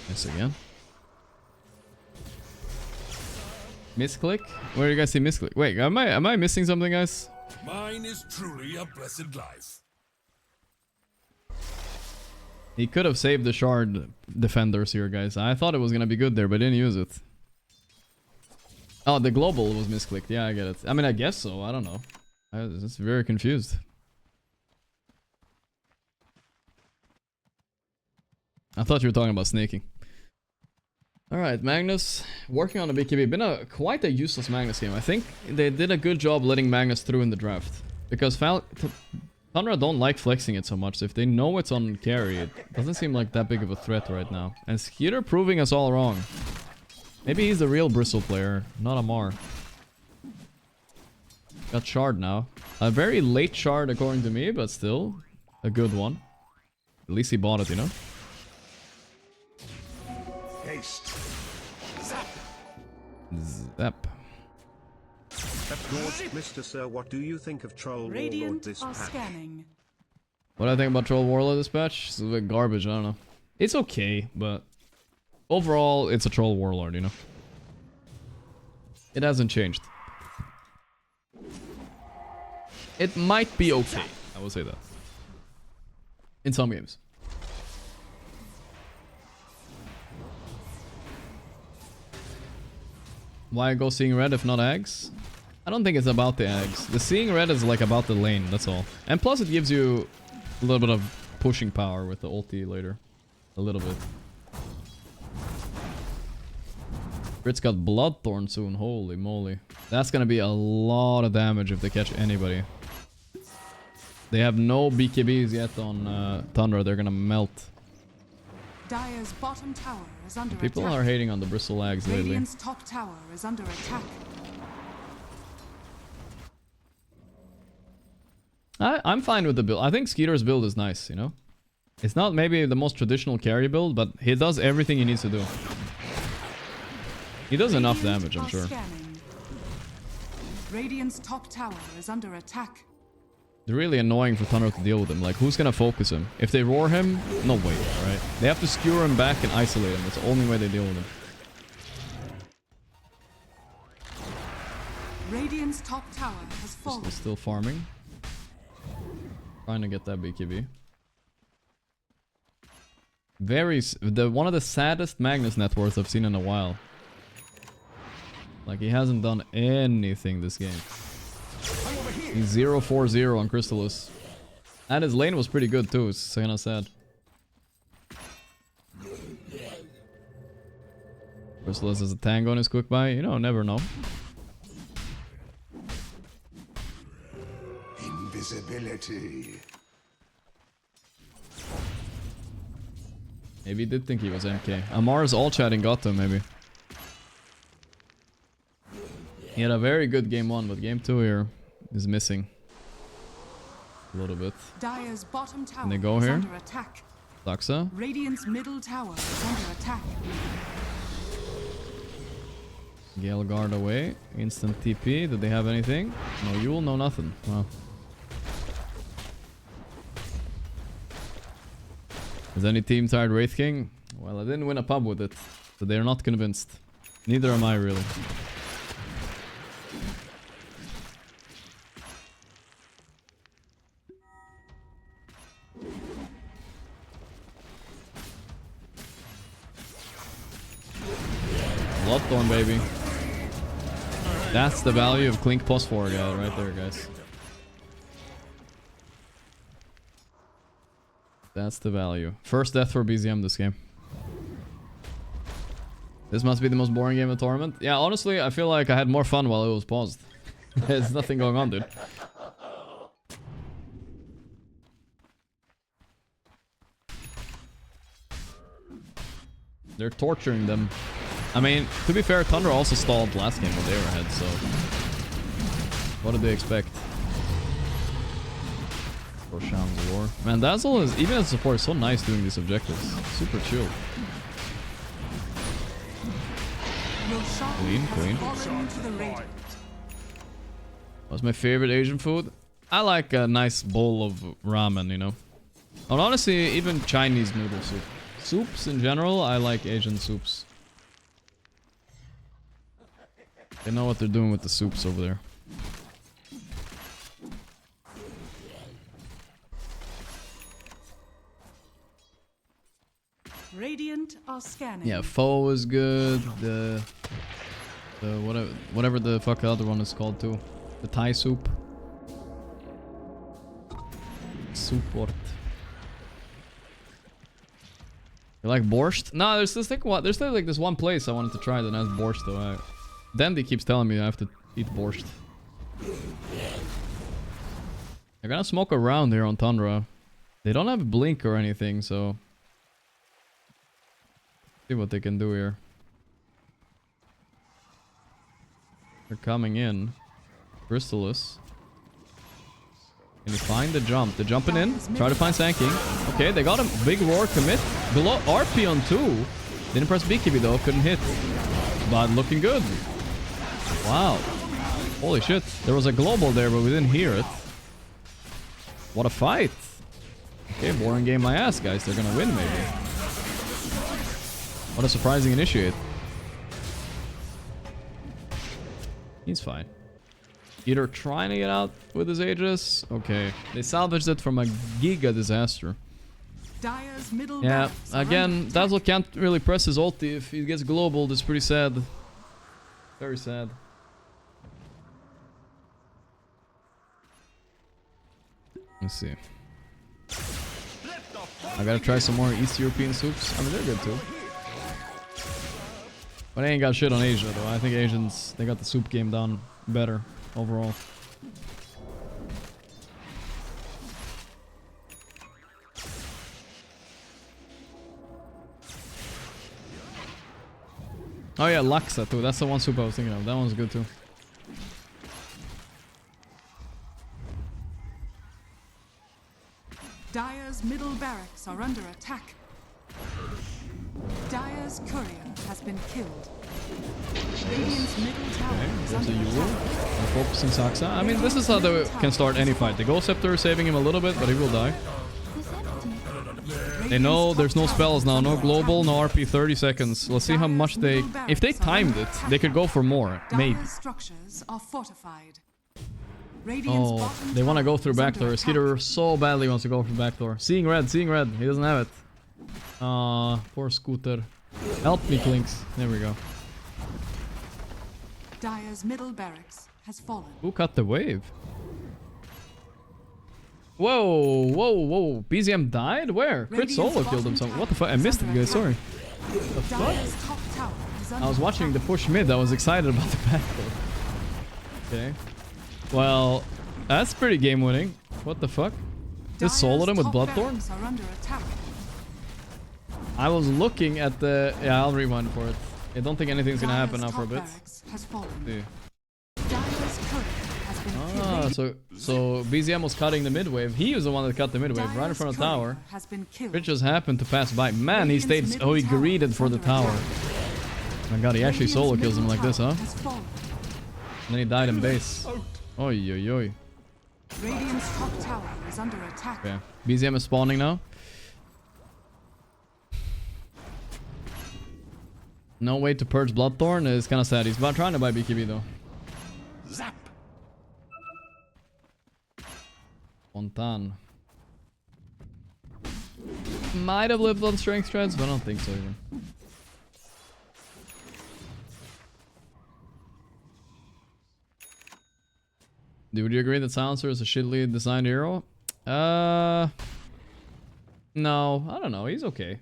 Nice again. Misclick? Where do you guys see misclick? Wait, am I missing something, guys? Mine is truly a blessed life. He could have saved the shard defenders here, guys. I thought it was gonna be good there, but didn't use it. Oh, the global was misclicked. Yeah, I get it. I mean, I guess so. I don't know. I was just very confused. I thought you were talking about snaking. Alright, Magnus. Working on the BKB. Been quite a useless Magnus game. I think they did a good job letting Magnus through in the draft. Because Tundra Tundra don't like flexing it so much. If they know it's on carry, it doesn't seem like that big of a threat right now. And Skeeter proving us all wrong. Maybe he's the real Bristle player, not Amar. Got Shard now. A very late Shard according to me, but still a good one. At least he bought it, you know? Haste. Zap. Mr. Sir, what do you think of Troll Warlord Radiant this are patch? scanning. What do I think about Troll Warlord this patch? It's a bit garbage, I don't know. It's okay, but overall, it's a Troll Warlord, you know? It hasn't changed. It might be okay, I will say that. In some games. Why go seeing red if not eggs? I don't think it's about the eggs. The seeing red is like about the lane, that's all. And plus it gives you a little bit of pushing power with the ulti later. A little bit. Brit's got Bloodthorn soon, holy moly. That's gonna be a lot of damage if they catch anybody. They have no BKBs yet on Tundra, they're gonna melt. Dire's bottom tower is under People attack. are hating on the Bristle lags lately. Radiant's top tower is under attack. I'm fine with the build. I think Skeeter's build is nice, you know? It's not maybe the most traditional carry build, but he does everything he needs to do. He does enough damage, I'm sure. Radiant's top tower is under attack. It's really annoying for Thunder to deal with him. Like, who's gonna focus him? If they roar him, no way, right? They have to skewer him back and isolate him. That's the only way they deal with him. Radiant's top tower has fallen. Still farming. Trying to get that BKB. One of the saddest Magnus net worths I've seen in a while. Like, he hasn't done anything this game. He's 0-4-0 on Crystallis. And his lane was pretty good too, it's kinda sad. Crystallis has a tango on his quick buy, you know, never know. Invisibility. Maybe he did think he was MK. Amar's all chatting got to him, maybe. He had a very good game 1, but game 2 here is missing. A little bit. Dire's bottom tower Can they go is here? under attack. Daxa. Radiant's middle tower is under attack. Gale guard away. Instant TP. Did they have anything? No Yule, no nothing. Wow. Is any team tired Wraith King? Well, I didn't win a pub with it, so they're not convinced. Neither am I, really. Bloodthorn, baby. That's the value of Clink plus 4 guy right there, guys. That's the value. First death for BZM this game. This must be the most boring game of the tournament. Yeah, honestly, I feel like I had more fun while it was paused. There's nothing going on, dude. They're torturing them. I mean, to be fair, Thunder also stalled last game when they were ahead, so... What did they expect? For Sham's War. Man, Dazzle is, even as a support, so nice doing these objectives. Super chill. Queen. What's my favorite Asian food? I like a nice bowl of ramen, you know. And honestly, even Chinese noodle soup. Soups in general, I like Asian soups. They know what they're doing with the soups over there. Radiant are scanning. Yeah, Pho is good. The whatever the fuck the other one is called too. The Thai soup. Support. You like borscht? No, there's this thing. There's still like this one place I wanted to try that has borscht though. Dandy keeps telling me I have to eat borscht. They're gonna smoke around here on Tundra. They don't have blink or anything, so see what they can do here. They're coming in. Crystallis. Can you find the jump? They're jumping in. Try to find Sanking. Okay, they got a big roar commit. Below RP on 2. Didn't press BKB though, couldn't hit. But looking good. Wow. Holy shit. There was a global there, but we didn't hear it. What a fight. Okay, boring game my ass, guys. They're gonna win, maybe. What a surprising initiate. He's fine. Either trying to get out with his Aegis. Okay. They salvaged it from a giga disaster. Yeah, again, Dazzle can't really press his ulti if he gets global. That's pretty sad. Very sad. Let's see. I gotta try some more East European soups. I mean, they're good too. But I ain't got shit on Asia though. I think Asians, they got the soup game down better overall. Oh yeah, Laksa too. That's the one soup I was thinking of. That one's good too. Dire's middle barracks are under attack. Dire's courier has been killed. Radiant's middle tower is There's a under Yule. attack. I'm focusing Saksa. I mean, this is how they can start any fight. The Ghost Scepter is saving him a little bit, but he will die. They know there's no spells now, no global, no RP, 30 seconds. Let's see how much they... If they timed it, they could go for more, maybe. Dire's structures are fortified. Oh, they want to go through backdoor. Skeeter so badly wants to go for backdoor. Seeing red, seeing red. He doesn't have it. Poor Scooter. Help me, Clinks. There we go. Dire's middle barracks has fallen. Who cut the wave? Whoa, whoa, whoa. BZM died? Where? Crit solo killed him. What the fuck? I missed it, guys. Sorry. What the fuck? I was watching the push mid. I was excited about the backdoor. Okay. Well, that's pretty game winning. What the fuck? Just soloed him with Bloodthorn? I was looking at the... Yeah, I'll rewind for it. I don't think anything's gonna happen now for a bit. See. Ah, so BZM was cutting the mid wave. He was the one that cut the mid wave right in front of the tower. It just happened to pass by. Man, he stayed... Oh, he greeted for the tower. Oh my god, he actually solo kills him like this, huh? And then he died in base. Oi, oi, oi. Radiant's top tower is under attack. Okay. BZM is spawning now. No way to purge Bloodthorn is kind of sad. He's about trying to buy BKB though. Zap. Fontan. Might have lived on strength strats, but I don't think so even. Would you agree that Silencer is a shittily designed hero? No, I don't know. He's okay.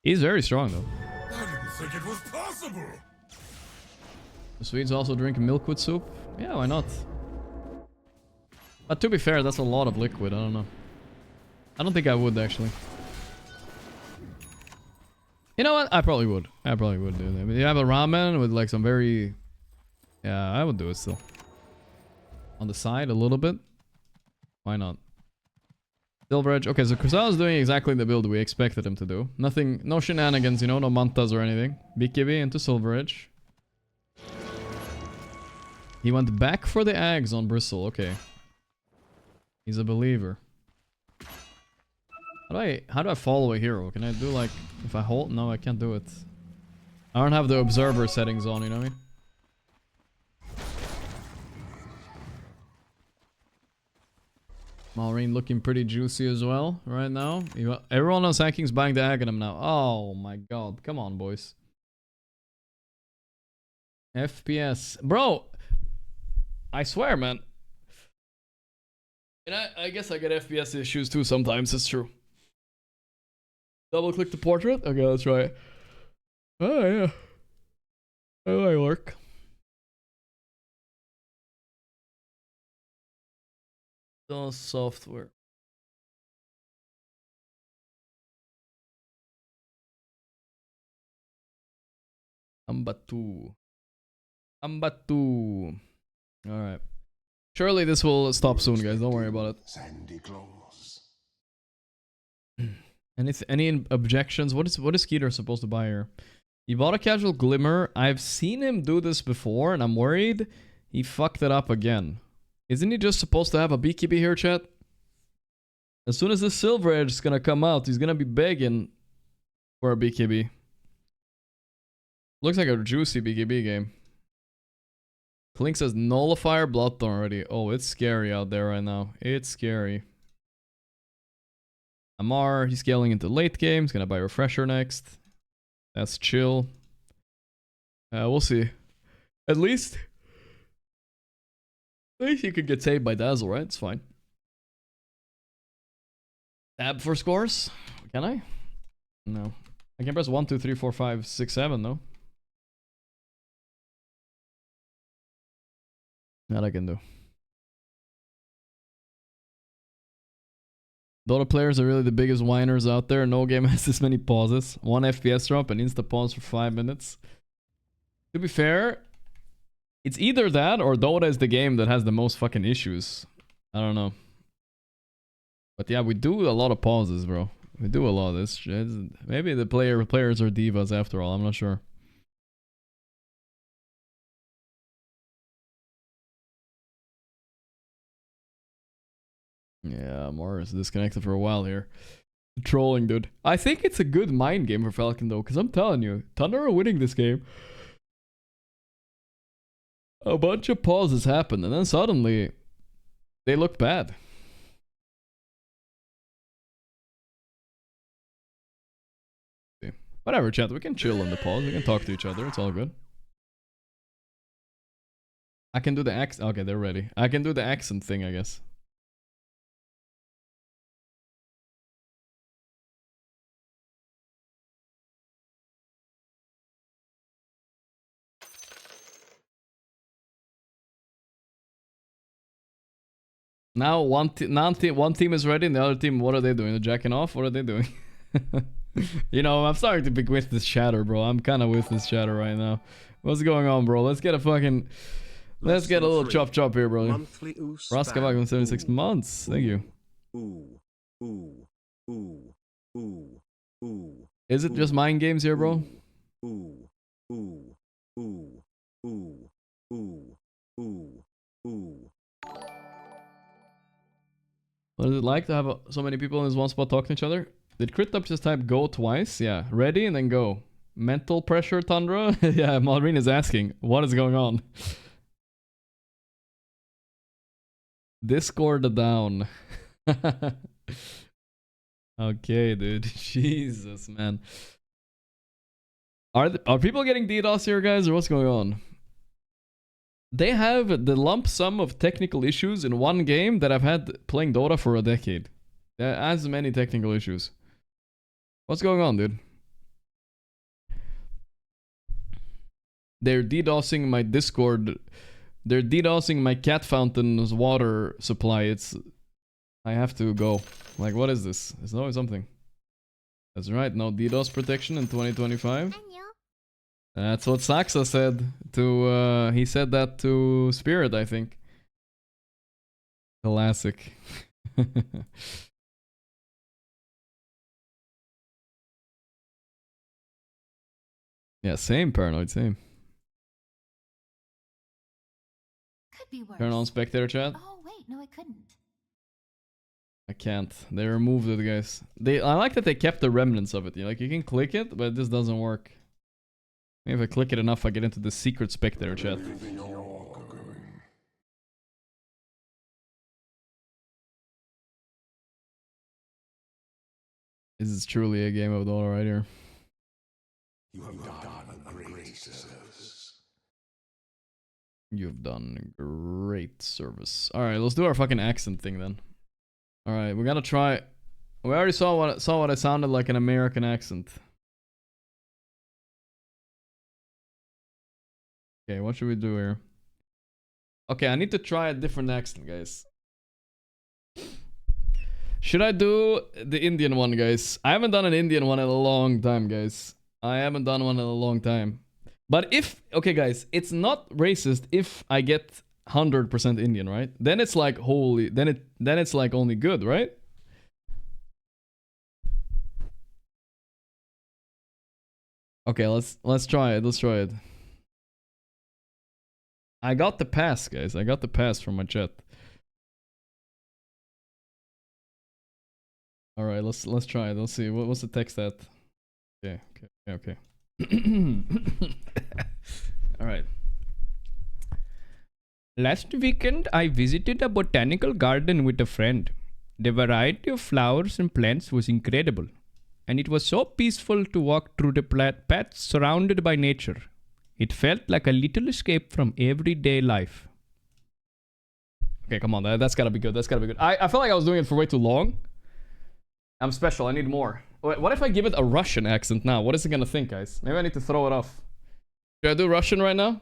He's very strong though. I didn't think it was possible. The Swedes also drink milk with soup? Yeah, why not? But to be fair, that's a lot of liquid. I don't know. I don't think I would actually. You know what? I probably would. I probably would do that. I mean, you have a ramen with like some very... Yeah, I would do it still. On the side a little bit. Why not? Silver Edge. Okay, so Crusade is doing exactly the build we expected him to do. Nothing, no shenanigans, you know, no mantas or anything. BKB into Silver Edge. He went back for the Ags on Bristle. Okay. He's a believer. How do I follow a hero? Can I do like, if I hold? No, I can't do it. I don't have the observer settings on, you know what I mean? Malrine looking pretty juicy as well right now. Everyone on Sanking's buying the Aghanim now. Oh my god. Come on, boys. FPS. Bro! I swear, man. And I guess I get FPS issues too sometimes. It's true. Double click the portrait? Okay, let's try it. Oh, yeah. Oh, I work. The software. Ambatu. Ambatu. Alright. Surely this will stop soon, guys. Don't worry about it. Sandy Claus. Any objections? What is Skeeter supposed to buy here? He bought a casual glimmer. I've seen him do this before, and I'm worried he fucked it up again. Isn't he just supposed to have a BKB here, chat? As soon as this silver edge is gonna come out, he's gonna be begging for a BKB. Looks like a juicy BKB game. Clink says nullifier Bloodthorn already. Oh, it's scary out there right now. It's scary. Amar, he's scaling into late game. He's gonna buy Refresher next. That's chill. We'll see. At least you could get saved by Dazzle, right? It's fine. Tab for scores? Can I? No. I can press 1, 2, 3, 4, 5, 6, 7, though. That I can do. Dota players are really the biggest whiners out there. No game has this many pauses. 1 FPS drop and insta pause for 5 minutes. To be fair, it's either that or Dota is the game that has the most fucking issues. I don't know. But yeah, we do a lot of pauses, bro. We do a lot of this shit. Maybe the players are divas after all. I'm not sure. Yeah, Morris disconnected for a while here. Trolling, dude. I think it's a good mind game for Falcon, though, because I'm telling you, Thunder are winning this game. A bunch of pauses happened, and then suddenly they looked bad. Whatever, chat. We can chill in the pause. We can talk to each other. It's all good. I can do the accent. Okay, they're ready. I can do the accent thing, I guess. Now one team is ready and the other team, what are they doing? They're jacking off? What are they doing? You know, I'm starting to be with this chatter, bro. I'm kind of with this chatter right now. What's going on, bro? Let's get a fucking... Let's get a little chop here, bro. Raskavag on 76 months. Thank you. Is it just mind games here, bro? What is it like to have so many people in this one spot talking to each other? Did Crit Up just type go twice? Yeah. Ready and then go. Mental pressure, Tundra? Yeah, Malrine is asking. What is going on? Discord down. Okay, dude. Jesus, man. Are people getting DDoS here, guys, or what's going on? They have the lump sum of technical issues in one game that I've had playing Dota for a decade. As many technical issues. What's going on, dude? They're DDoSing my Discord. They're DDoSing my cat fountain's water supply. I have to go. Like, what is this? It's always something. That's right, no DDoS protection in 2025. That's what Saxa said to, he said that to Spirit, I think. Classic. Yeah, same, Paranoid, same. Could be worse. Turn on spectator chat. Oh, wait, no, I couldn't. I can't. They removed it, guys. I like that they kept the remnants of it. Like, you can click it, but this doesn't work. Maybe if I click it enough, I get into the secret spectator chat. This is truly a game of Dota right here. You have done a great service. You've done great service. Alright, let's do our fucking accent thing then. Alright, we gotta try... We already saw what I sounded like an American accent. Okay, what should we do here? Okay, I need to try a different accent, guys. Should I do the Indian one, guys? I haven't done an Indian one in a long time, guys. I haven't done one in a long time. But if... Okay, guys. It's not racist if I get 100% Indian, right? Then it's like holy... Then it's like only good, right? Okay, let's try it. Let's try it. I got the pass, guys. I got the pass from my chat. All right, let's try it. Let's see. What's the text at? Okay. All right. Last weekend, I visited a botanical garden with a friend. The variety of flowers and plants was incredible, and it was so peaceful to walk through the paths surrounded by nature. It felt like a little escape from everyday life. Okay, come on. That's gotta be good. That's gotta be good. I felt like I was doing it for way too long. I'm special. I need more. Wait, what if I give it a Russian accent now? What is it gonna think, guys? Maybe I need to throw it off. Should I do Russian right now?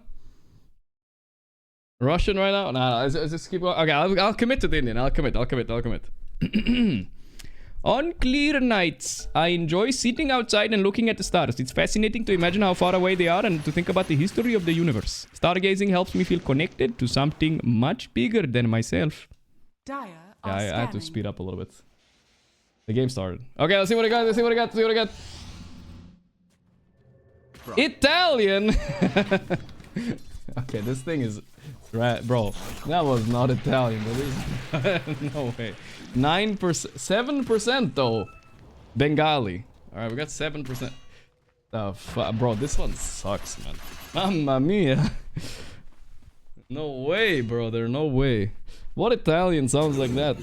Russian right now? No, just keep going. Okay, I'll commit to the Indian. I'll commit. On clear nights, I enjoy sitting outside and looking at the stars. It's fascinating to imagine how far away they are and to think about the history of the universe. Stargazing helps me feel connected to something much bigger than myself. Dire I have to speed up a little bit. The game started. Okay, let's see what I got. Italian! Okay, this thing is... Bro, that was not Italian. No way. 9%... 7% though. Bengali. Alright, we got 7%. Bro, this one sucks, man. Mamma mia. No way, bro. There's no way. What Italian sounds like that?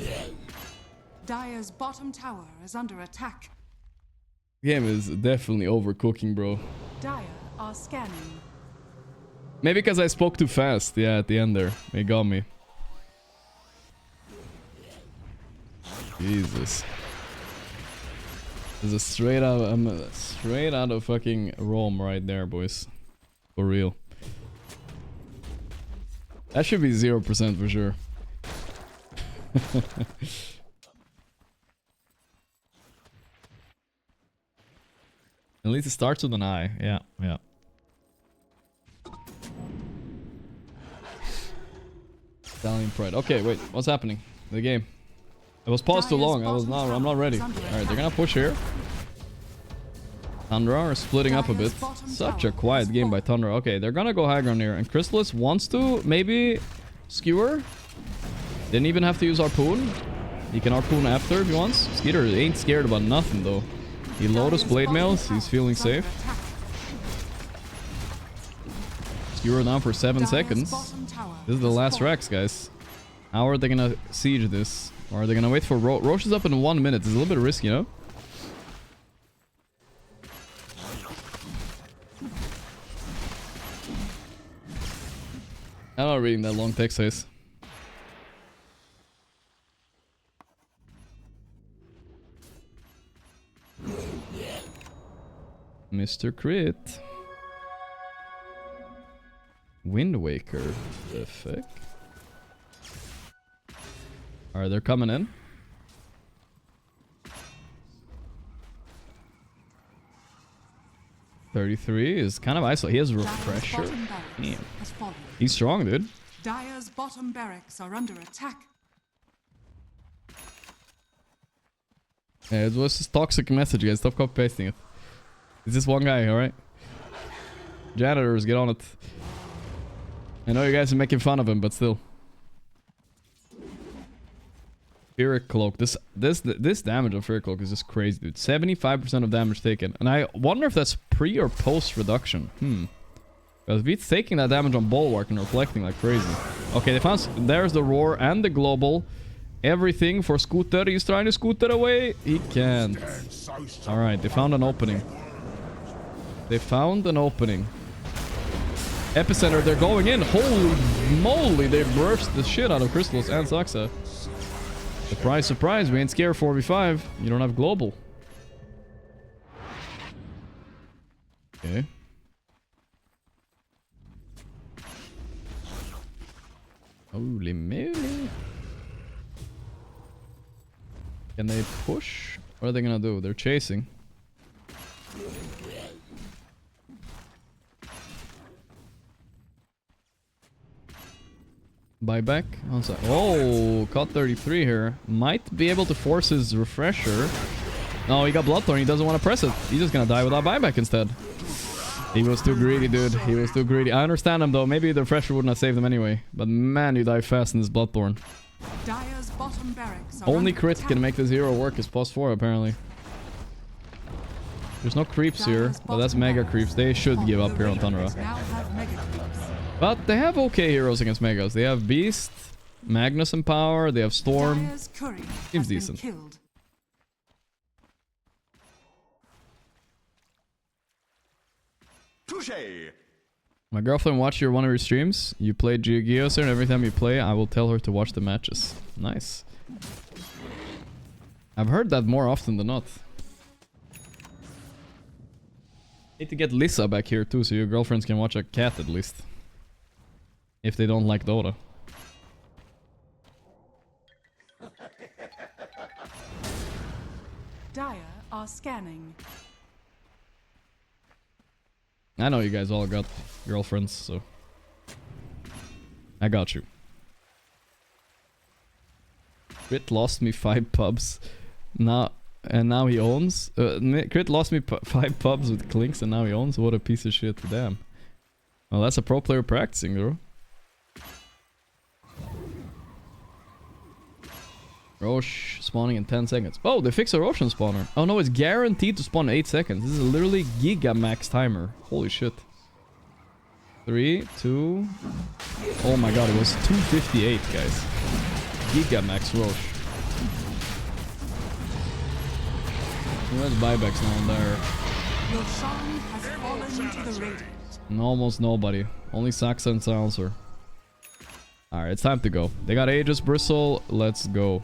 Dire's bottom tower is under attack. Game is definitely overcooking, bro. Dire are scanning. Maybe because I spoke too fast. Yeah, at the end there. It got me. Jesus. This is straight out of fucking Rome right there, boys. For real. That should be 0% for sure. At least it starts with an I. Yeah. Italian pride. Okay, wait. What's happening? The game. It was paused too long. I'm not ready. Alright, they're gonna push here. Tundra are splitting up a bit. Such a quiet game by Tundra. Okay, they're gonna go high ground here. And Chrysalis wants to maybe skewer. Didn't even have to use Harpoon. He can Harpoon after if he wants. Skeeter ain't scared about nothing though. He Lotus Blade Mails. He's feeling safe. Skewer down for 7 seconds. This is the last Rex, guys. How are they gonna siege this? Or are they gonna wait for Roche is up in 1 minute. It's a little bit risky, you know? I'm not reading that long text size. Mr. Crit. Wind Waker. The fuck? Alright, they're coming in. $33 is kind of isolated. He has Refresher. Damn. He's strong, dude. Dire's bottom barracks are under attack. Yeah, it was just toxic message, guys. Stop copy pasting it. It's just one guy, alright? Janitors, get on it. I know you guys are making fun of him, but still. Fearic Cloak. This damage of Fearic Cloak is just crazy, dude. 75% of damage taken. And I wonder if that's pre or post reduction. Because it's taking that damage on Bulwark and reflecting like crazy. Okay, they found... There's the Roar and the Global. Everything for Scooter. He's trying to Scooter away. He can't. Alright, they found an opening. Epicenter, they're going in. Holy moly, they burst the shit out of Crystals and Saxa. Surprise, surprise, we ain't scared 4v5. You don't have global. Okay. Holy moly. Can they push? What are they gonna do? They're chasing. Buyback. Oh, caught 33 here. Might be able to force his refresher. No, he got Bloodthorn. He doesn't want to press it. He's just gonna die without buyback instead. He was too greedy, dude. He was too greedy. I understand him, though. Maybe the refresher wouldn't have saved him anyway. But man, you die fast in this Bloodthorn. Dire's bottom barracks are Only crit can make this hero work is +4, apparently. There's no creeps here, but that's mega creeps. They should give up here on Tundra. But they have okay heroes against megas. They have Beast, Magnus in power, they have Storm. Seems decent. Touché. My girlfriend watched one of your streams. You played Geogeoser, and every time you play, I will tell her to watch the matches. Nice. I've heard that more often than not. Need to get Lisa back here too, so your girlfriends can watch a cat at least. If they don't like Dota. Dire are scanning. I know you guys all got girlfriends, so I got you. Crit lost me 5 pubs. Now he owns. Crit lost me 5 pubs with Clinks, and now he owns. What a piece of shit! Damn. Well, that's a pro player practicing, bro. Roche spawning in 10 seconds. Oh, they fixed a Roshan spawner. Oh no, it's guaranteed to spawn in 8 seconds. This is literally Giga Max timer. Holy shit. 3, 2... Oh my god, it was 258, guys. Giga Max Roche. Who has buybacks now and there? Roshan has fallen to the radiant. Almost nobody. Only Saxa and Silencer. Alright, it's time to go. They got Aegis Bristle. Let's go.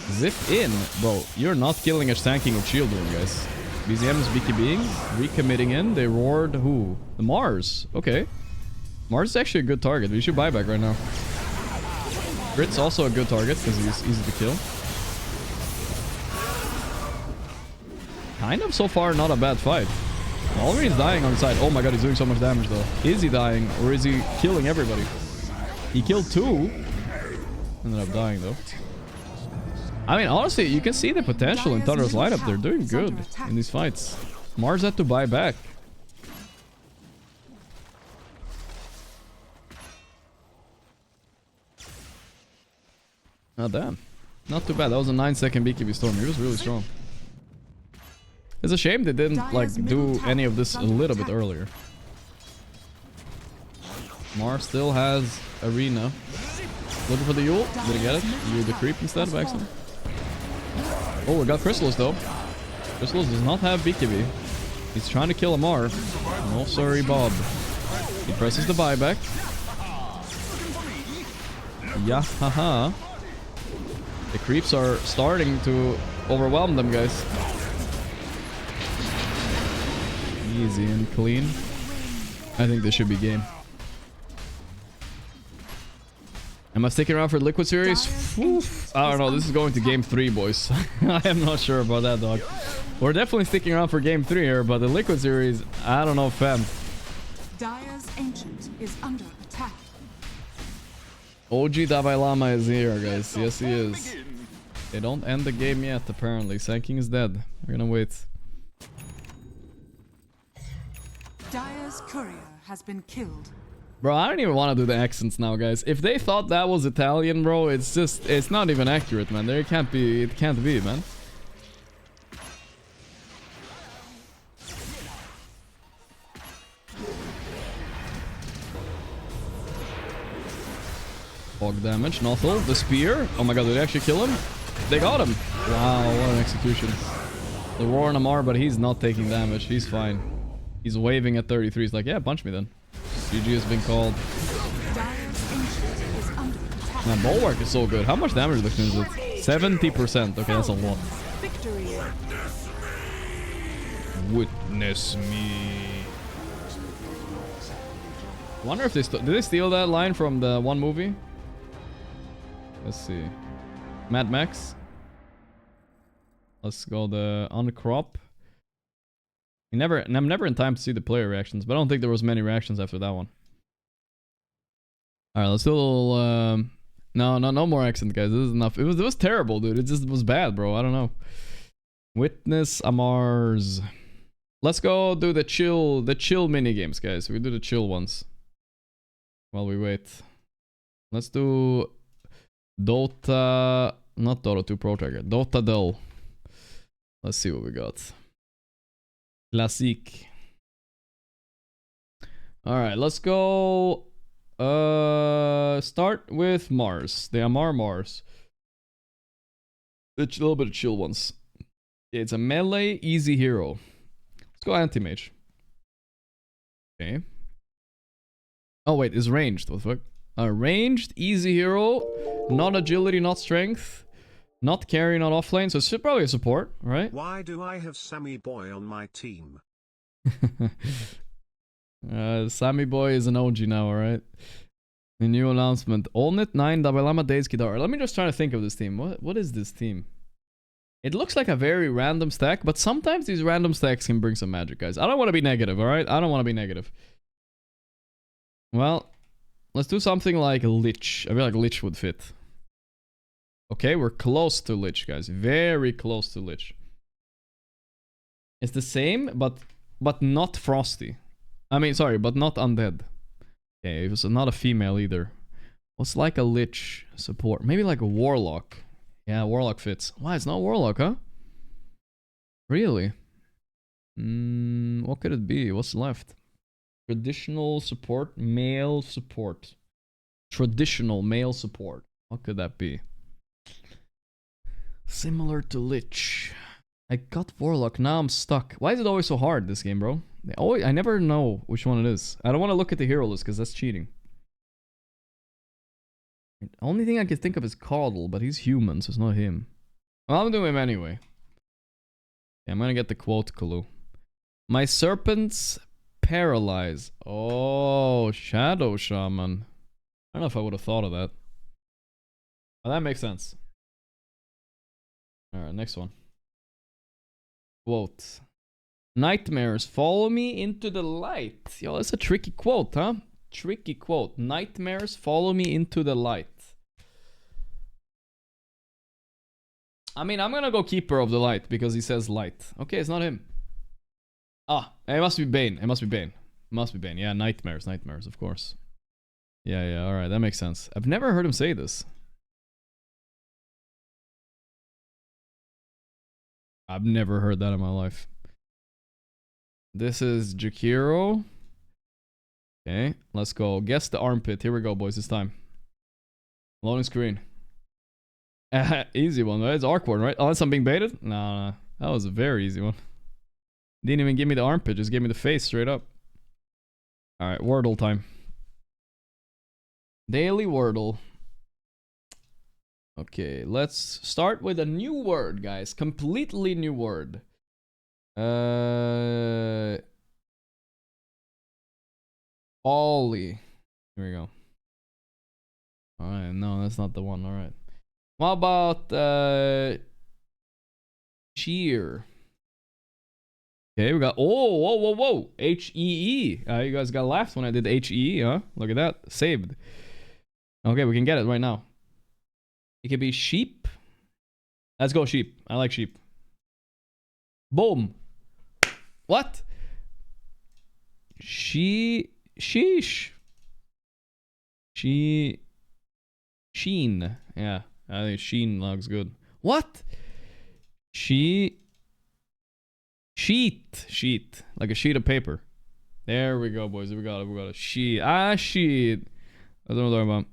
Zip in. Bro, you're not killing a tanking with shield room, guys. BZM is BKBing. Recommitting in. They roared who? The Mars. Okay. Mars is actually a good target. We should buy back right now. Grit's also a good target because he's easy to kill. Kind of so far not a bad fight. Already's dying on the side. Oh my god, he's doing so much damage though. Is he dying or is he killing everybody? He killed 2. Ended up dying though. I mean, honestly, you can see the potential in Thunder's lineup. They're doing good in these fights. Mars had to buy back. Oh damn. Not too bad. That was a 9-second BKB Storm. He was really strong. It's a shame they didn't like do any of this a little bit earlier. Mars still has Arena. Looking for the Yule. Did he get it? Yule the creep instead of accident. Oh, we got Chrysalis though. Chrysalis does not have BKB. He's trying to kill Amar. No sorry, Bob. He presses the buyback. Yeah, haha. The creeps are starting to overwhelm them, guys. Easy and clean. I think this should be game. Am I sticking around for Liquid Series? Oof. I don't know. This is going to game 3, boys. I am not sure about that, dog. We're definitely sticking around for game 3 here, but the Liquid Series, I don't know, fam. Dire's Ancient is under attack. OG Dalai Lama is here, guys. Yes, he is. They don't end the game yet, apparently. Sand King is dead. We're gonna wait. Dire's courier has been killed. Bro, I don't even want to do the accents now, guys. If they thought that was Italian, bro, it's just... It's not even accurate, man. There can't be... It can't be, man. Fog damage, Nothel, the spear. Oh my god, did they actually kill him? They got him! Wow, what an execution. The Roar on Amar, but he's not taking damage. He's fine. He's waving at 33. He's like, yeah, punch me then. GG has been called. Man, Bulwark is so good. How much damage reduction is it? 70%. Okay, that's a lot. Witness me. Wonder if they did they steal that line from the one movie? Let's see. Mad Max. Let's go the uncrop. I'm never in time to see the player reactions, but I don't think there was many reactions after that one. All right, let's do a little. No more accent, guys. This is enough. It was terrible, dude. It just was bad, bro. I don't know. Witness Amars. Let's go do the chill mini games, guys. We do the chill ones while we wait. Let's do Dota, not Dota 2 Pro Tracker, Dota Dull. Let's see what we got. Classic. All right, let's go. Start with Mars. The Amar Mars. A little bit of chill ones. It's a melee easy hero. Let's go anti-mage. Okay. Oh wait, it's ranged. What the fuck? Ranged easy hero. Not agility, not strength. Not carry, not offlane. So it's probably a support, right? Why do I have Sammy Boy on my team? Sammy Boy is an OG now, alright? The new announcement. Allnet 9 Dabalama Days Guitar. Let me just try to think of this team. What is this team? It looks like a very random stack, but sometimes these random stacks can bring some magic, guys. I don't want to be negative, alright? I don't want to be negative. Well, let's do something like Lich. I feel like Lich would fit. Okay, we're close to Lich, guys. Very close to Lich. It's the same, but not Frosty. I mean, sorry, but not undead. Okay, it was not a female either. What's like a Lich support? Maybe like a Warlock. Yeah, Warlock fits. Why, it's not Warlock, huh? Really? What could it be? What's left? Traditional support, male support. Traditional male support. What could that be? Similar to Lich. I got Warlock, now I'm stuck. Why is it always so hard, this game, bro? I never know which one it is. I don't want to look at the hero list, because that's cheating. The only thing I can think of is Caudle, but he's human, so it's not him. Well, I'm doing him anyway. Yeah, I'm gonna get the quote clue. My serpents paralyze. Oh, Shadow Shaman. I don't know if I would have thought of that. Oh, that makes sense. Alright, next one. Quote. Nightmares follow me into the light. Yo, that's a tricky quote, huh? Tricky quote. Nightmares follow me into the light. I mean, I'm gonna go Keeper of the Light because he says light. Okay, it's not him. Ah, it must be Bane. It must be Bane. It must be Bane. Yeah, nightmares, of course. Yeah, alright, that makes sense. I've never heard him say this. I've never heard that in my life. This is Jakiro. Okay, let's go. Guess the armpit. Here we go, boys. It's time. Loading screen. Easy one, right? It's awkward, right? Unless I'm being baited? No. That was a very easy one. Didn't even give me the armpit. Just gave me the face straight up. Alright, Wordle time. Daily Wordle. Okay, let's start with a new word, guys. Completely new word. Ollie. Here we go. Alright, no, that's not the one. Alright. What about cheer? Okay, we got whoa. H-E-E. You guys got laughed when I did H-E-E, huh? Look at that. Saved. Okay, we can get it right now. It could be sheep. Let's go sheep. I like sheep. Boom. What? Sheesh. Sheen. Yeah, I think Sheen looks good. What? Sheet. Like a sheet of paper. There we go, boys. We got it. Sheet. Sheet. I don't know what I'm talking about.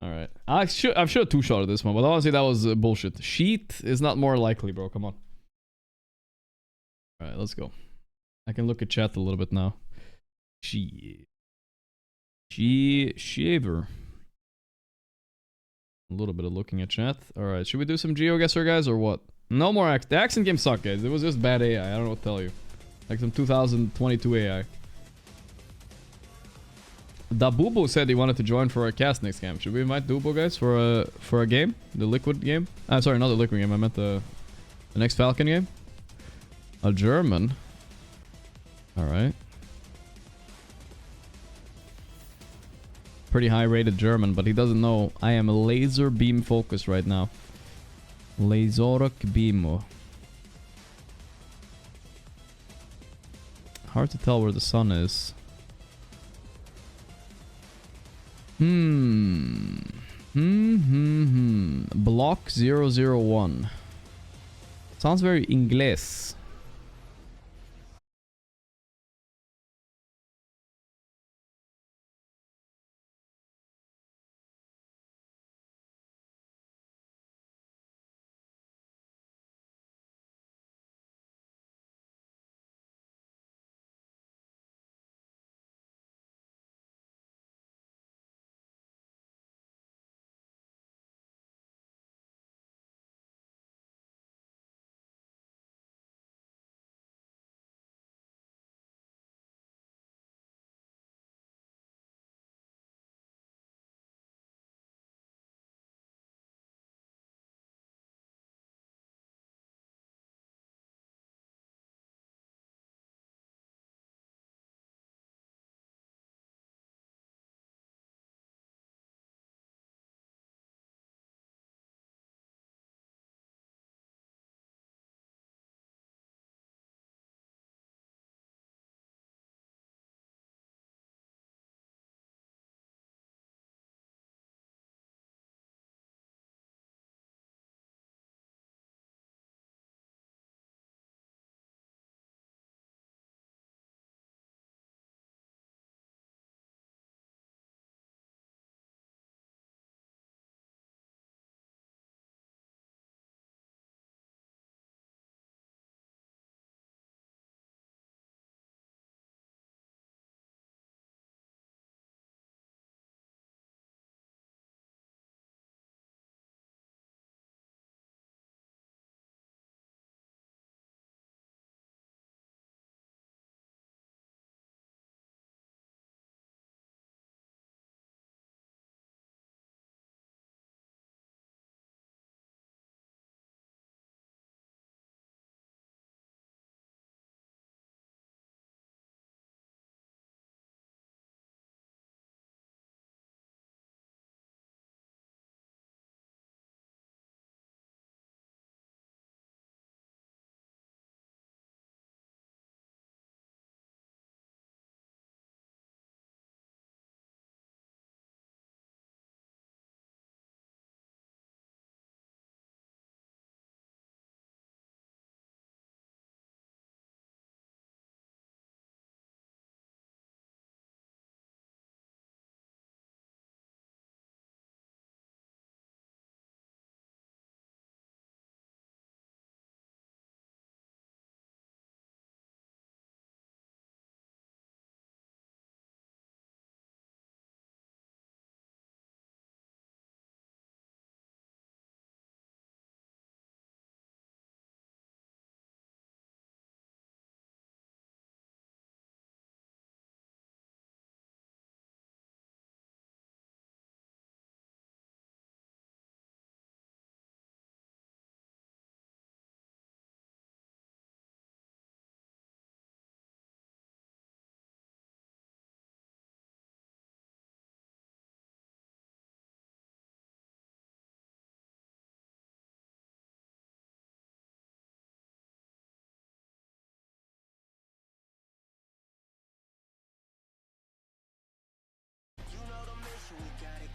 Alright. I should have two-shotted this one, but honestly, that was bullshit. Sheet is not more likely, bro. Come on. Alright, let's go. I can look at chat a little bit now. Shaver. A little bit of looking at chat. Alright, should we do some GeoGuessr, guys, or what? No more accent. The accent game sucked, guys. It was just bad AI. I don't know what to tell you. Like some 2022 AI. Dabubo said he wanted to join for a cast next game. Should we invite Dubo, guys, for a game? The Liquid game? Sorry, not the Liquid game. I meant the The next Falcon game? A German. Alright. Pretty high rated German, but he doesn't know I am laser beam focused right now. Laserok beam. Hard to tell where the sun is. Block 001. Sounds very Ingles.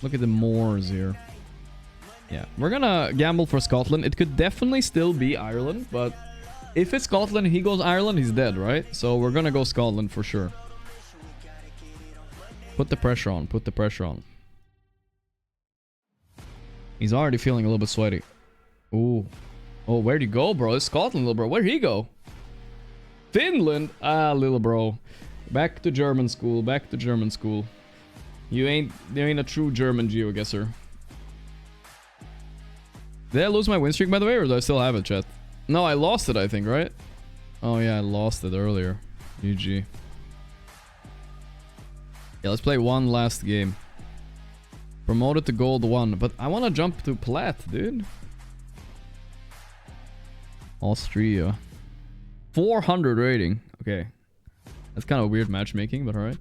Look at the Moors here. Yeah, we're gonna gamble for Scotland. It could definitely still be Ireland, but if it's Scotland and he goes Ireland, he's dead, right? So we're gonna go Scotland for sure. Put the pressure on. Put the pressure on. He's already feeling a little bit sweaty. Ooh. Oh, where'd he go, bro? It's Scotland, little bro. Where'd he go? Finland? Ah, little bro. Back to German school. Back to German school. You ain't a true German geoguesser. Did I lose my win streak, by the way, or do I still have it, chat? No, I lost it, I think, right? Oh, yeah, I lost it earlier. GG. Yeah, let's play one last game. Promoted to gold 1, but I want to jump to plat, dude. Austria. 400 rating. Okay. That's kind of weird matchmaking, but alright.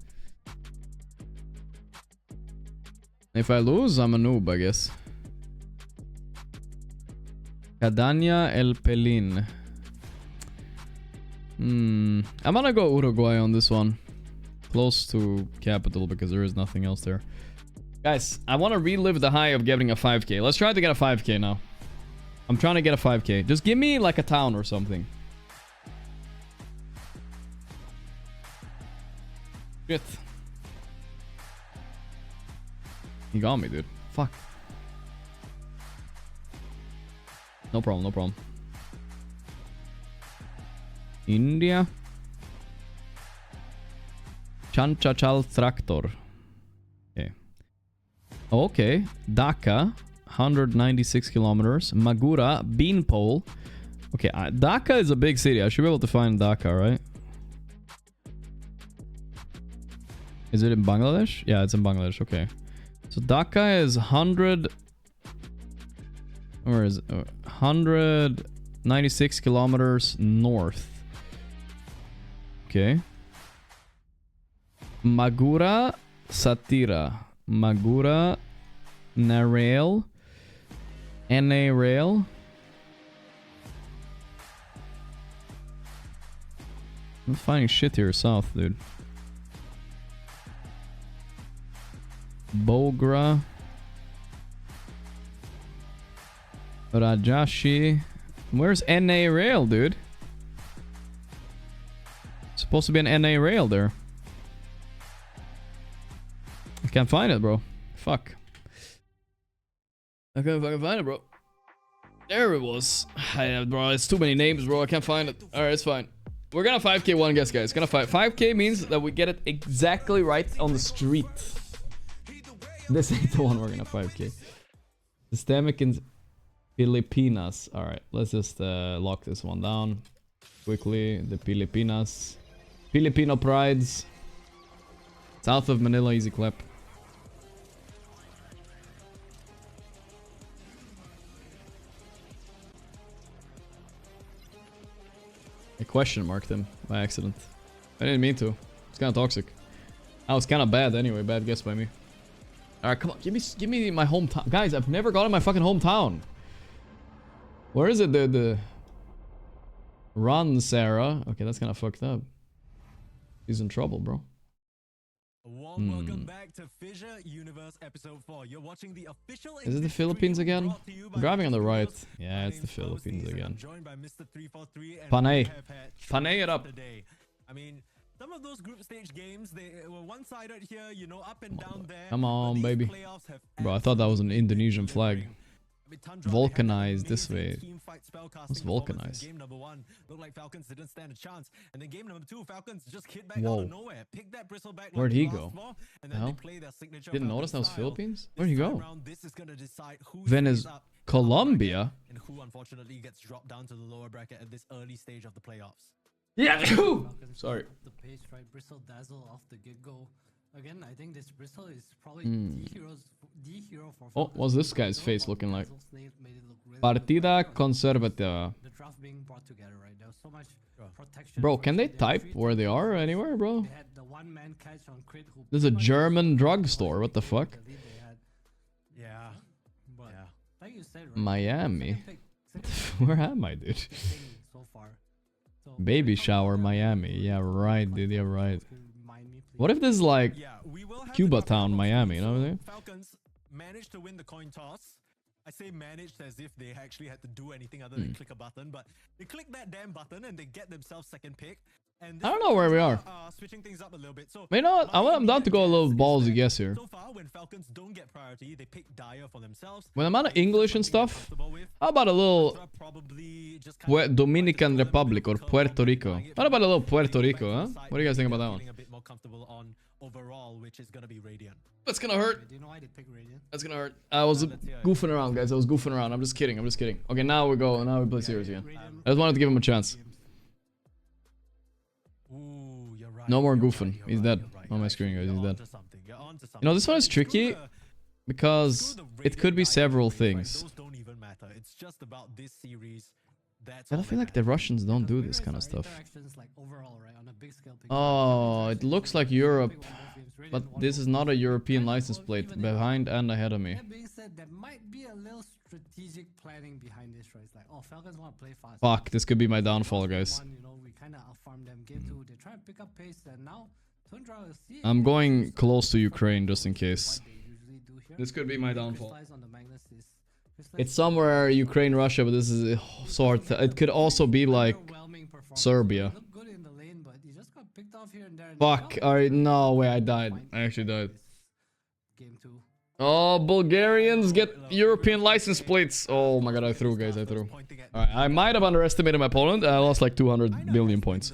If I lose, I'm a noob, I guess. Cadania El Pelin. I'm gonna go Uruguay on this one. Close to capital because there is nothing else there. Guys, I want to relive the high of getting a 5k. Let's try to get a 5k now. I'm trying to get a 5k. Just give me like a town or something. Shit. He got me, dude. Fuck. No problem, no problem. India. Chanchachal Tractor. Okay. Okay. Dhaka. 196 kilometers. Magura. Beanpole. Okay. Dhaka is a big city. I should be able to find Dhaka, right? Is it in Bangladesh? Yeah, it's in Bangladesh. Okay. So Dhaka is 100... Where is it? 196 kilometers north. Okay. Magura Satira. Magura Narail. NA Rail. I'm finding shit here south, dude. Bogra. Rajashi. Where's NA Rail, dude? Supposed to be an NA Rail there. I can't find it, bro. Fuck. I can't fucking find it, bro. There it was. Bro, it's too many names, bro. I can't find it. Alright, it's fine. We're gonna 5k one guess, guys. Gonna 5k means that we get it exactly right on the street. This ain't the one we're gonna 5k. Systemic in Filipinas. Alright, let's just lock this one down quickly. The Filipinas. Filipino prides. South of Manila, easy clap. I question marked him by accident. I didn't mean to. It's kind of toxic. Oh, it's kind of bad anyway. Bad guess by me. Alright, come on. Give me my hometown. Guys, I've never gotten my fucking hometown. Where is it? The Run, Sarah. Okay, that's kind of fucked up. He's in trouble, bro. Welcome back to Fissure Universe episode 4. You're watching the official. Is it the Philippines again? I'm driving on the right. Yeah, it's the Philippines again. Panay. Panay it up. I mean, some of those group stage games, they were one-sided here, you know, up and down there. Come on, baby. Bro, I thought that was an Indonesian flag. Vulcanized this way. What's vulcanized? Game number 1 looked like Falcons didn't stand a chance, and then game number 2, Falcons just hit back out of nowhere, picked that bristleback. Where'd he go? Didn't notice that was Philippines? Where'd he go? Venezuela, Colombia. And who unfortunately gets dropped down to the lower bracket at this early stage of the playoffs. Yeah. Sorry. The pace, right? Bristle dazzle off the get-go. Again, I think this Bristle is probably the hero for. Oh, what's this guy's face looking like? Partida Conservativa. The draft being brought together, right? There was so much protection. Bro, can they type where they are anywhere, bro? They had the one-man catch on crit. This is a German drugstore. What the fuck? Yeah. But like you said, right? Miami. Where am I, dude? Baby shower, Miami. Yeah, right, dude. Yeah, right. What if this is like Cuba Town, Miami? You know what I'm saying? Falcons managed to win the coin toss. I say managed as if they actually had to do anything other than click a button, but they click that damn button and they get themselves second pick. And I don't know where we are. Switching things up a little bit. So, you know what? I'm down to go a little ballsy guess here. So far, when Falcons don't get priority, they pick Dyer for themselves. When I'm out of English and stuff, how about a little Dominican Republic or Puerto Rico? What about a little Puerto Rico, huh? What do you guys think about that one? A bit more comfortable on overall, which is gonna be Radiant. That's gonna hurt. Do you know why they pick Radiant? That's gonna hurt. I was goofing around, guys. I was goofing around. I'm just kidding. I'm just kidding. Okay, now we go. Now we play serious again. I just wanted to give him a chance. No more goofing. He's dead on my screen, guys. He's dead. You know, this one is tricky because it could be several things. Those don't even matter. It's just about this series I feel like the Russians don't do this kind of stuff. Oh, it looks like Europe, but this is not a European license plate behind and ahead of me. That being said, there might be a little strategic planning behind this, right? It's like, oh, Falcons want to play fast. Fuck, this could be my downfall, guys. You know, we kind of outfarm them. Game 2, they try and pick up pace, and now Tundra will see. I'm going close to Ukraine just in case. This could be my downfall. It's somewhere Ukraine, Russia, but this is sort. It could also be like Serbia. Fuck! Alright, no way, I died. I actually died. Oh, Bulgarians get European license plates. Oh my god, I threw, guys. I threw. Alright, I might have underestimated my opponent. I lost like 200 million points.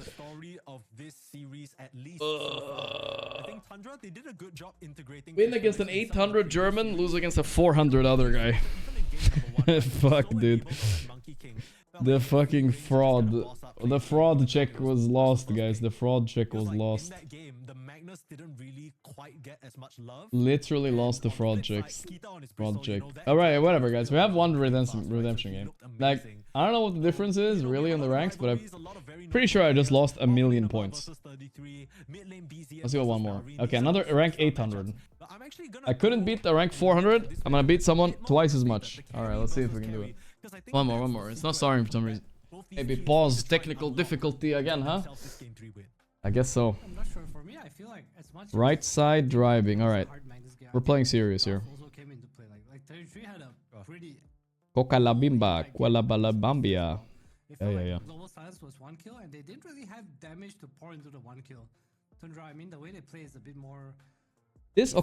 Win against an 800 German, lose against a 400 other guy. Fuck, dude. The fucking fraud. The fraud check was lost, guys. The fraud check was lost. Literally lost the fraud checks. Fraud check. Alright, whatever, guys. We have one redemption game. Like, I don't know what the difference is really on the ranks, but I'm pretty sure I just lost 1,000,000 points. Let's go one more. Okay, another rank 800. I couldn't beat the rank 400. I'm gonna beat someone twice as much. Alright, let's see if we can do it. One more. It's not starting for some reason. Maybe pause technical difficulty again, huh? I guess so. Right side driving. Alright. We're playing serious here. Coca la bimba. Quella bala bambia. Yeah. Global Silence was 1 kill, and they didn't really have damage to pour into the 1 kill. Tundra, I mean, the way they play is a bit more... This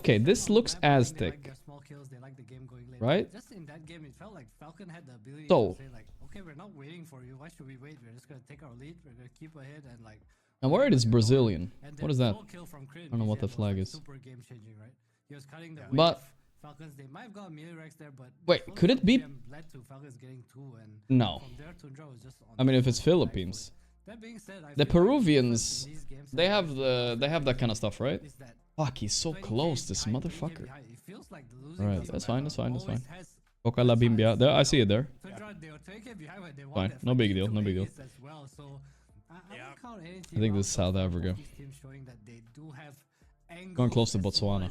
looks Aztec. Right? Just in that game, it felt like Falcon had the ability to say like, okay, we're not waiting for you. Why should we wait? We're just gonna take our lead. We're gonna keep ahead and like... I'm worried it's Brazilian. What is that? I don't know what the flag is. But... Falcons, they might have got melee racks there, but wait, could it be? No. I mean, if it's Philippines. The Peruvians, they have that kind of stuff, right? Fuck, he's so close, this motherfucker. Alright, that's fine. Coca la bimbia. There, I see it there. Fine, no big deal. I think this is South Africa. Going close to Botswana.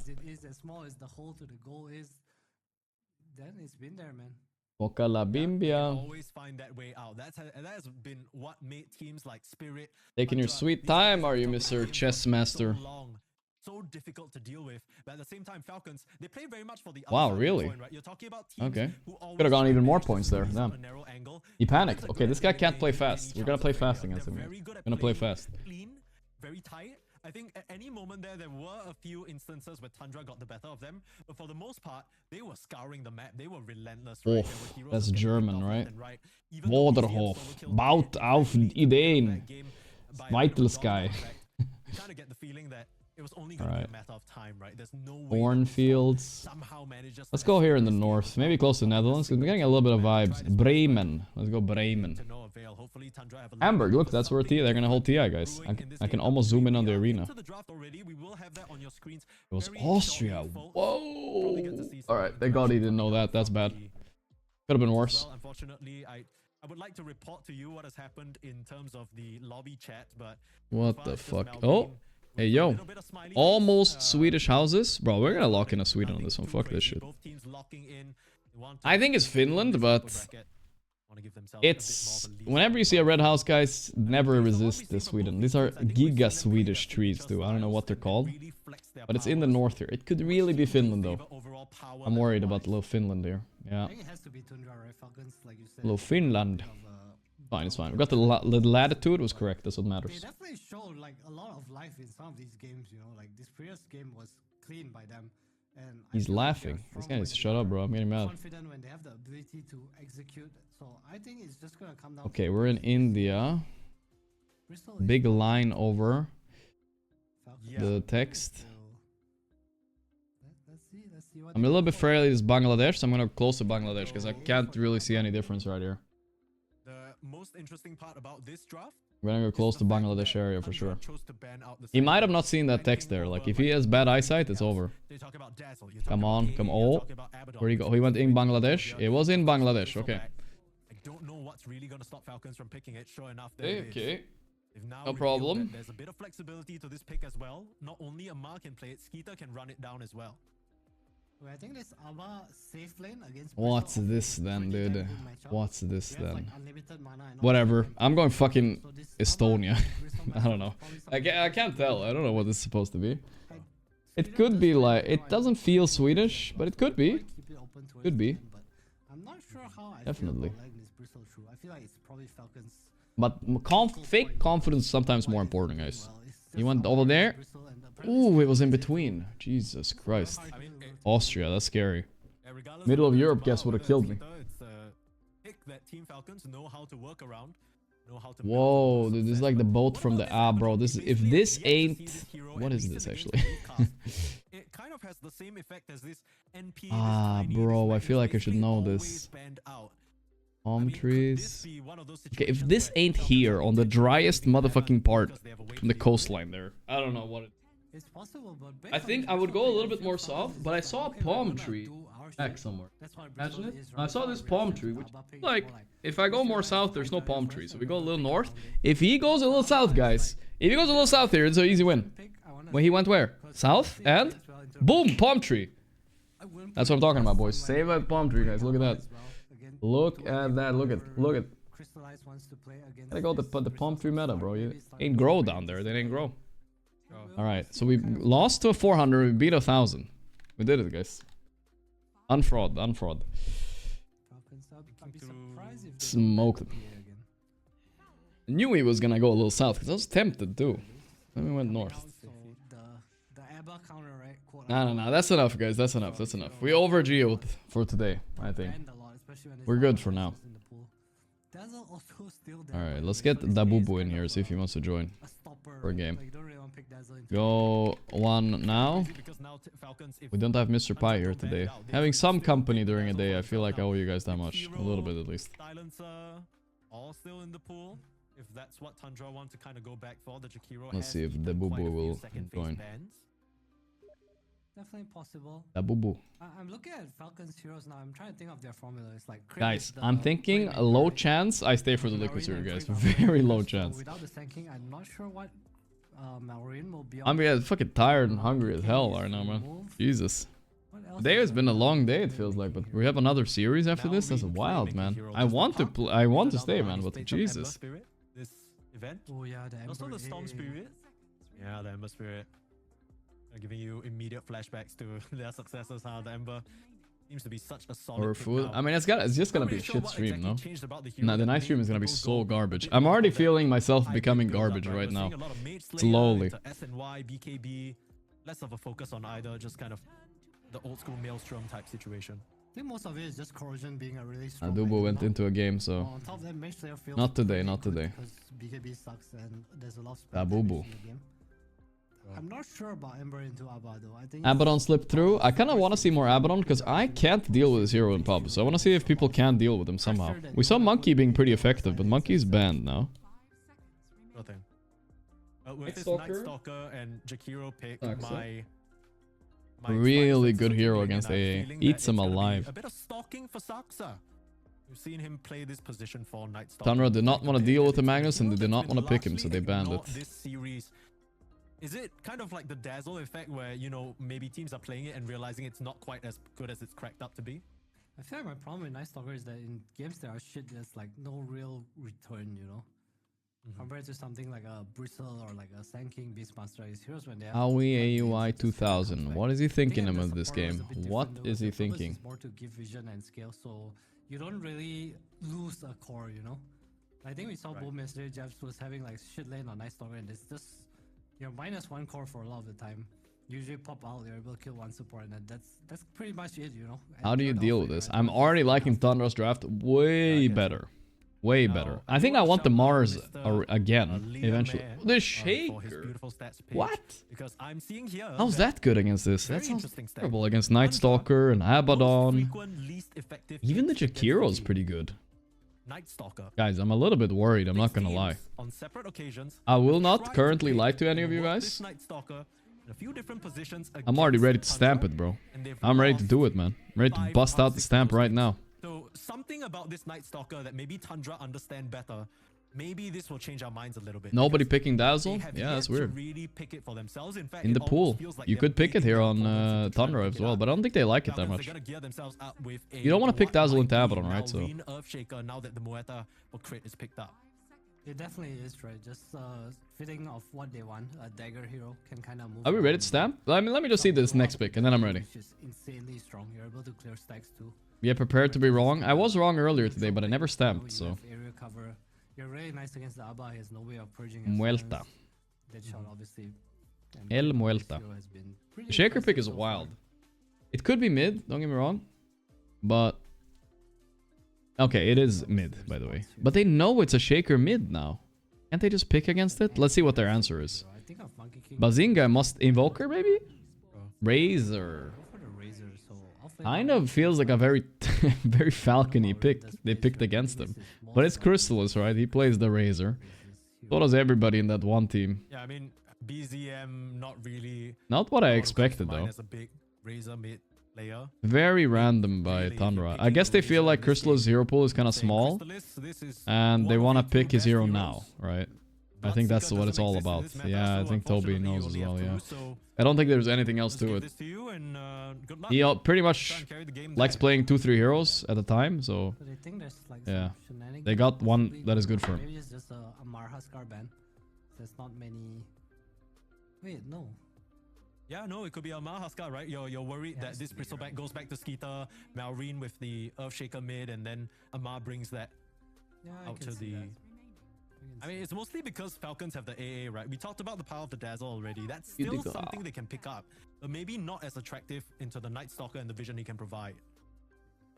Coca la bimbia. Taking your sweet time, are you, Mr. Chess Master? So difficult to deal with, but at the same time, Falcons, they play very much for the wow, really? Coin, right? You're talking about teams okay. Could have gone even more points there. Damn. He panicked. Okay, this guy can't play fast. We're gonna play fast against him. Gonna play fast. Clean, very tight. I think at any moment there were a few instances where Tundra got the better of them, but for the most part, they were scouring the map. They were relentless. Right? That's German, right? Waterhof. Baut auf Ideen. Weitelsky. You kind of get the feeling that it was only going to be a matter of time, right? There's no way Cornfields. Let's go here in the north. Maybe close to Netherlands. We're getting a little bit of vibes. Bremen. Let's go Bremen. Hamburg. Look, that's where they're going to hold TI, guys. I can almost zoom in on the arena. It was Austria. Whoa. Alright, thank God he didn't know that. That's bad. Could have been worse. Unfortunately, I would like to report to you what has happened in terms of the lobby chat, but... What the fuck? Oh! Hey, yo. Almost Swedish houses? Bro, we're gonna lock in a Sweden on this one. Fuck this shit. I think it's Finland, but... It's... Whenever you see a red house, guys, never resist the Sweden. These are giga Swedish trees, too. I don't know what they're called. But it's in the north here. It could really be Finland, though. I'm worried about little Finland here. Yeah. Little Finland. Fine, it's fine. We got the latitude was correct. That's what matters. They definitely showed like a lot of life in some of these games. You know, like this previous game was clean by them. And he's laughing. This guy needs to shut up, bro. I'm getting mad. Confident when they have the ability to execute. So I think it's just gonna come down. Okay, we're in India. Big line over the text. I'm a little bit afraid it's Bangladesh, so I'm gonna close to Bangladesh because I can't really see any difference right here. Most interesting part about this draft, we're gonna go close to Bangladesh area for sure. He might have not seen that text there. Like if he has bad eyesight, it's over. Come on, come on. Where'd he go? He went in Bangladesh. It was in Bangladesh. Okay. don't know what's really going to stop Falcons from picking it. Sure enough, there it is. Okay. They've now No revealed problem. that there's a bit of flexibility to this pick as well. Not only Amar can play it, Skeeter can run it down as well. Well, I think this Ava safe lane against What's Bristle this then, pretty damn dude? good matchup. What's this He has, like, then? unlimited mana and all Whatever. that. I'm going fucking So this Estonia. Ava Bristle I matchup don't is know. probably I something can't tell. I don't know what this is supposed to be. Like, It Sweden could does be play like, well, it I doesn't think. feel Sweden Swedish, does but it could be. keep it open towards Could the be. end, but I'm not sure how I Definitely. feel about letting this Bristle through. I feel like it's probably Falcons. But fake confidence is sometimes more important, guys. Well, it's You just went Ava over against there? Bristle, and apparently Ooh, it was in Sweden between. Jesus Christ. I mean, Austria, that's scary. regardless Middle of whether it's Europe, guess Bar would have or killed me. Skeeter, it's a pick that Team Falcons know how to work around. Know how to build Whoa, towards dude, this is success. like the But boat what from about the this bro. Abaddon? This We if basically this have yet to ain't see this hero what and is recent this against actually? the cast. It kind of has the same effect as this NP. This Ah, tiny, bro, this I feel like I should basically know always this. banned out. I Palm mean, could this trees. be one of those Okay, if situations this where ain't Falcons here are on the intentionally driest leaving Abaddon motherfucking part because they have a way from the to lead? coastline there, I don't know what it. It's possible, but based I on think the I would Bristle go a pick, little I bit feel more Falcons soft, is but I just saw a like, okay, we're palm gonna tree do our back shit. somewhere. That's what Imagine Bristle it. is, I right? saw So this our palm reaction tree, to which Alba pick is like more if I go more crystallize south, one there's no side palm first tree, so and we go a we're little gonna pick north. around it. If he goes a little south, guys, if he goes a little south here, it's an easy win. When he went where? South and boom, palm tree. That's what I'm talking about, boys. Save that palm tree, guys. Look at that. Look at that. Look at. Crystallize wants to play against Gotta go this the palm Bristle tree meta, start, bro. maybe You it's like ain't more grow range down there. They instead. ain't grow. Well, All right, so we lost to a 400. We beat 1,000. We did it, guys. Unfraud. Falcons, I'd be surprised if they Smoked him. go back to PA again. Knew he was gonna go a little south because I was tempted too. Then we went north. So the ABBA counter, right? Quote No, that's enough, guys. That's enough. We over geoed for today, I think. banned a lot, especially when there's We're a good lot for of now. assets in the pool. Dazzle also still there, All by right, the let's way, get so this is Dabubu in kind here, of see if he wants to join a stopper. for a game. Like, you don't really want to pick Dazzle into Go one now. Because now Falcons, if We don't have Mr. Pie here Hunter don't ban today. it out, they Having could some still company pick during a Dazzle day, for I feel like I themselves owe now. you guys that much. A little bit at least. Silencer, all still in the pool. If that's what Tundra want to kind of go back for, the Jakiro Let's has see if eaten Dabubu quite a few will second phase join. bans. Definitely possible. Dabubu. I'm looking at Falcons heroes now. I'm trying to think of their formula. It's like Crit Guys, is the I'm thinking a playmaker, low right? chance I stay for the Marine Liquid Series, and guys. Crit are Very low playmakers, so chance. without the tanking, I'm not sure what Marine will be on. I'm getting fucking tired and hungry as hell right now, man. Jesus. What else Today is has there? been a long day, it feels like, but we have another series after Now this. That's Reed wild, playmaker man. hero I just the want to pop. I want to Later stay, down the man, line, but he's played some Ember Jesus. Spirit this event. Oh yeah, the Also Ember, the Storm yeah. Spirit. Yeah, the Ember Spirit. They're giving you immediate flashbacks to their successors. How the Ember seems to be such a solid Or pick food. now. I mean, it's just gonna Not be a really sure shit what stream, exactly no? changed about the hero Nah, the that night made stream is gonna be people so go a garbage. bit I'm more already for that feeling myself hybrid becoming build-up, garbage right? right We're now. seeing a lot of Mage Slayer Slowly. into SNY, BKB, less of a focus on either, just kind of the old school Maelstrom type situation. I think most of it is just Corrosion being a really strong Adubo item went now. into a game, so On top of that, Mage Slayer feels Not today, pretty not good today. Because BKB sucks and there's a lot of spell Dabubu. damage in the game. I'm not sure about Ember into Abba though. I think Abaddon slipped through. I kind of want to see more Abaddon because I can't deal with this hero in pub. So I want to see if people can deal with him somehow. We saw Monkey being pretty effective, but Monkey's banned now. Nothing. With this Stalker? Night Stalker and Jakiro pick, Aksa. my Really spiders good are hero tingling, against and I'm AA. feeling Eats that him it's gonna be alive. A bit of stalking for Saksa. We've seen him play this position for Night Stalker. Tundra did not want to deal with the Magnus and they Jakiro did not that's want to been pick him, so they largely banned ignored it. This series, is it kind of like the Dazzle effect where, you know, maybe teams are playing it and realizing it's not quite as good as it's cracked up to be? I feel like my problem with Night Stalker is that in games there are shit there's like no real return, you know? Compared to something like a Bristle or like a Sand King Beastmaster, is heroes when they have Aoi fun AUI games, it's just kind of 2000. like- What is he I think thinking at the about this support was game? a bit What different though, is he the purpose thinking? is more to give vision and scale, so you don't really lose a core, you know? I think we saw Right. Boom yesterday, Jabs was having like shit lane on Night Stalker and it's just, you're -1 core for a lot of the time. Usually pop out, you're able to kill one support and then that's pretty much it, you know? How do you And deal off with it, this? right? I'm That's already just liking enough. Tundra's draft way guess. better. Way Now, better. I I think do I wanna want the shout out Mars Mr. again, Leader eventually. Man, The for his Shaker. beautiful stats page, What? Because I'm seeing here How's that good against this? very That sounds interesting stat. terrible against Night Tundra, Stalker and most Abaddon. frequent, least effective Even the picks against Jakiro is team. pretty good. Night Stalker. Guys, I'm a little bit worried, I'm not gonna lie. Teams on separate occasions I will have not tried to currently pick lie to any and of you work guys. this Night Stalker in a few different positions I'm already against ready to stamp Tundra, it, bro. and they've I'm ready to lost do it, man. I'm ready to 5 bust out out of the 6 stamp of those right games. now. So something about this Night Stalker that maybe Tundra understand better. Maybe this will change our minds a little bit. Nobody picking Dazzle? Yeah, that's weird. Really pick it for themselves. In fact, In the pool. You could pick it here on Tundra as well, but I don't think they like it that much. You don't want to pick Dazzle into Abaddon, right? So. Now that the Muerta or crit is picked up. It definitely is, right? Just fitting of what they want. A dagger hero can kind of move. Are we ready to stamp? I mean, let me just see this next pick, and then I'm ready. Which is insanely strong. You're able to clear stacks too. Yeah, prepared to be wrong. I was wrong earlier today, but I never stamped, so. Area cover. You're really nice against the Abba. He has no way of purging. Muerta. Deadshot, obviously. El Muerta. The Shaker pick is wild. It could be mid, don't get me wrong. But... Okay, it is mid, by the way. But they know it's a Shaker mid now. Can't they just pick against it? Let's see what their answer is. Bazinga must Invoker, maybe? Razor. Kind of feels like a very very Falcon-y pick. They picked against him. But it's Chrysalis, right? He plays the Razor. So does everybody in that one team. Yeah, I mean, BZM not really... Not what I expected, though. As a big Razor mid player. Very random by Tundra. I guess they feel like Chrysalis' hero pool is kind of small. And they want to pick his hero now, right? I think that's what it's all about. Yeah, I think Toby knows as well, yeah. I don't think there's anything else to it. He pretty much likes playing 2-3 heroes at a time, so... Yeah. They got one that is good for him. Maybe it's just a Marhaskar ban. There's not many... Wait, no. Yeah, no, it could be a Marhaskar, right? You're worried that this Bristleback goes back to Skeeter, Malrine with the Earthshaker mid, and then Amar brings that out to the... I mean, it's mostly because Falcons have the AA, right? We talked about the power of the Dazzle already. That's still something they can pick up, but maybe not as attractive into the Night Stalker and the vision he can provide.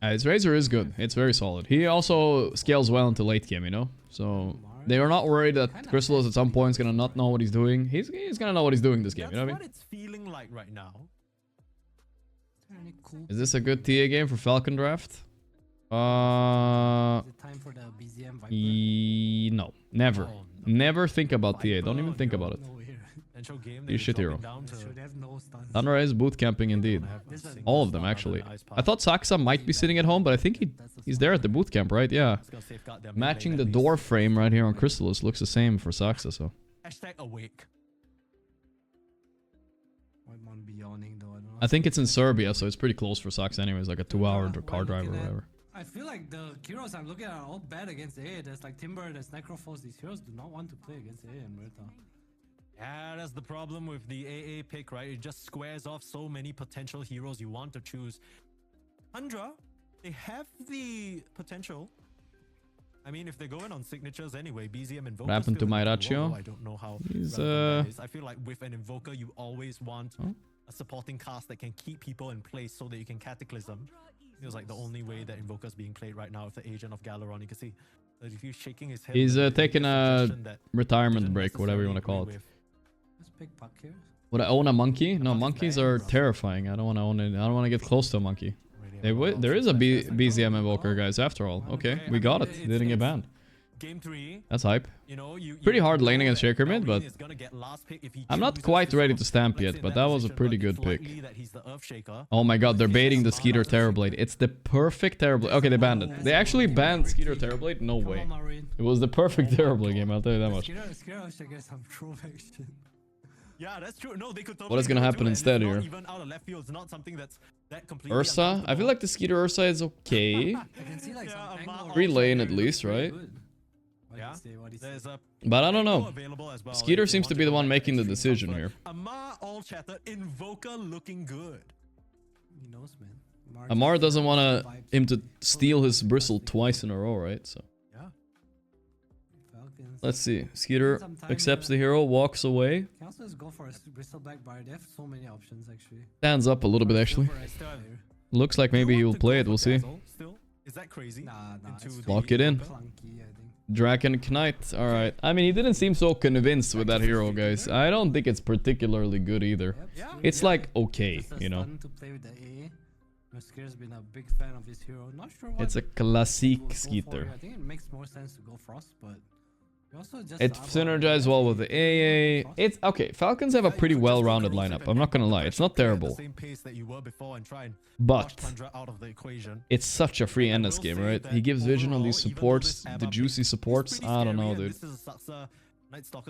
His Razor is good. It's very solid. He also scales well into late game, you know? So they are not worried that Chrysalis at some point is going to not know what he's doing. He's going to know what he's doing this game, you know what I mean? That's what it's feeling like right now. Is this a good TA game for Falcon Draft? Is it time for the BZM Viper? No, never. Oh, no. Never think about TA. Don't even think about it. You shit hero. Tundra is boot camping indeed. All of them actually. I thought Saksa might be sitting at home, but I think he's there at the boot camp, right? Yeah. Matching the door frame right here on Chrysalis looks the same for Saksa, so. #awake. I think it's in Serbia, so it's pretty close for Saksa anyways, like a 2-hour car drive or whatever. I feel like the heroes I'm looking at are all bad against AA. There's like Timber, there's Necrophos. These heroes do not want to play against AA and Muerta. Yeah, that's the problem with the AA pick, right? It just squares off so many potential heroes you want to choose. Tundra, they have the potential. I mean, if they're going on signatures anyway, BZM Invoker. What happened to my Ratio? I don't know how. He's I feel like with an Invoker, you always want a supporting cast that can keep people in place so that you can Cataclysm. Feels like the only way that Invoker's being played right now with the Agent of Galeron. You can see that if he's shaking his head. He's taking a retirement break, whatever you want to call it. Let's pick Puck here. Would I own a monkey? No, monkeys are terrifying. I don't want to own it. I don't want to get close to a monkey. There is a BZM Invoker, guys, after all. Okay, we got it. Didn't get banned. Game 3. That's hype. Pretty hard lane against Shaker mid, but I'm not quite ready to stamp yet, but that was a pretty good pick. Oh my god, they're baiting the Skeeter Terrorblade. It's the perfect Terrorblade. Okay, they banned it. They actually banned Skeeter Terrorblade? No way. It was the perfect Terrorblade game, I'll tell you that much. Yeah, that's true. No, they could What is gonna happen instead here? Even out of left field, it's not something that's that completely Ursa? I feel like the Skeeter Ursa is okay. 3 lane at least, right? Yeah. But I don't know. Skeeter seems to be the one making the decision here. Amar all chatter, Invoker looking good. He knows, man. Amar doesn't want him to steal his bristle twice in a row, right? So. Let's see. Skeeter accepts the hero, walks away. Can also just go for a Bristleback Bar. They have so many options actually. Stands up a little bit actually. Looks like maybe he will play it. We'll see. Is that crazy? Nah. Lock it in. Draken Knight. Alright. I mean, he didn't seem so convinced with that hero, guys. I don't think it's particularly good either. It's like okay, you know. Skeeter's been a big fan of his hero. Not sure what it's a classic Skeeter. I think it makes more sense to go Frost, but It synergizes well with the AA. It's okay. Falcons have a pretty well-rounded lineup. I'm not gonna lie. It's not terrible. But it's such a free NS game, right? He gives vision on these supports, the juicy supports. I don't know, dude.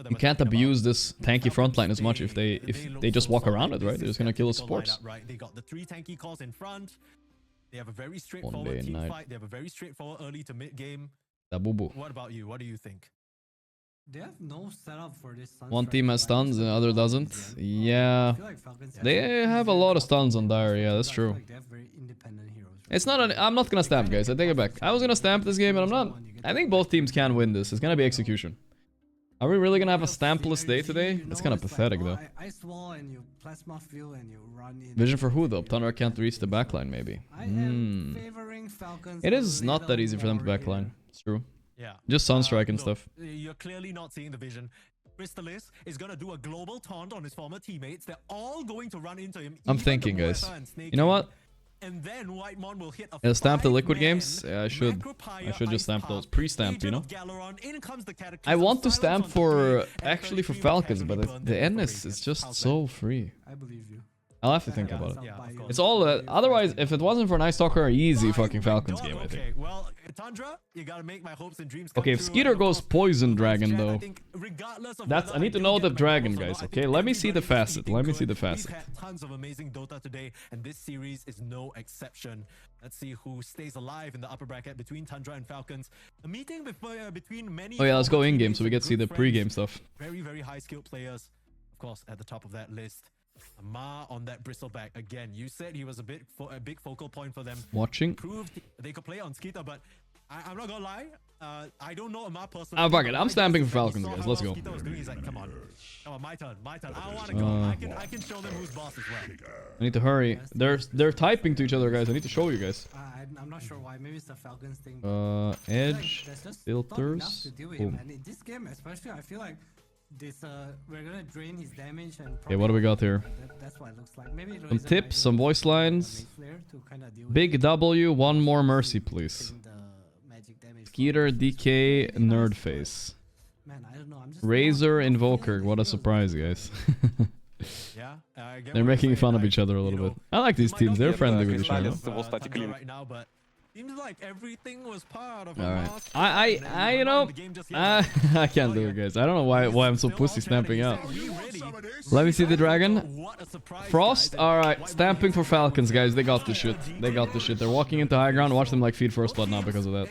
You can't abuse this tanky frontline as much if they just walk around it, right? They're just gonna kill the supports. They got the 3 tanky calls in front. They have a very One straightforward day team and night. fight. They have a very straightforward early to mid game. Dabubu. What about you? What do you think? They have no setup for this. One team has stuns and the other doesn't. Yeah. They have a lot of stuns on Dire. Yeah, that's true. It's not an... I'm not gonna stamp, guys. I take it back. I was gonna stamp this game, but I'm not. I think both teams can win this. It's gonna be execution. Are we really gonna have a stampless day today? That's kind of pathetic, though. Vision for who, though? Thunder can't reach the backline, maybe. It is not that easy for them to backline. It's true. Yeah. Just Sunstrike and stuff. You're clearly not seeing the vision. Crystallis is going to do a global taunt on his former teammates. They're all going to run into him. I'm thinking, guys. You know what? And then Whitemon will hit Yeah, stamp the liquid games? Yeah, I should. I should just stamp those. Pre-stamp, you know? I want to stamp for... Actually for Falcons, but the NS is just so free. I believe you. I'll have to think about it. It's all... otherwise, if it wasn't for Nice Talker, easy fucking Falcons game, I think. Well, Tundra, you gotta make my hopes and dreams come Okay, if true. Skeeter goes Poison Dragon, though... Regardless of That's... I need to know the dragon, guys, okay? Let me see the facet. Let me see the facet. We've had tons of amazing Dota today, and this series is no exception. Let's see who stays alive in the upper bracket between Tundra and Falcons. A meeting between many... Oh yeah, let's go in-game so we get teammates to see the and good pre-game friends. stuff. Very, very high-skilled players. Of course, at the top of that list. Amar on that bristleback again. You said he was a big focal point for them. Watching. Proved they could play on Skeeter, but I'm not gonna lie. I don't know Amar personally. Ah, fuck it. I'm stamping for Falcons, guys. Let's go. He's like, come on, my turn. I wanna go. I can show them who's boss as well. I need to hurry. They're typing to each other, guys. I need to show you guys. I'm not sure why. Maybe it's the Falcons thing. Edge, There's just filters. not enough to deal with, Boom. man. In this game, especially, I feel like this we're gonna drain his damage and. Okay, what do we got here? That's what it looks like. Maybe Some tips, some voice lines. Big W, one more mercy, please. Skeeter, DK, Nerd Face. Man, I don't know. I'm just Razor, Invoker. What a surprise, guys. They're making fun of each other a little bit. I like these teams. They're friendly with each other. Seems like everything was part of Alright. I you know, I can't do it, guys. I don't know why I'm so pussy stamping out. Let me see the dragon. Frost. Alright, stamping for Falcons, guys. They got the shit. They got the shit. They're walking into high ground. Watch them like feed first blood now because of that.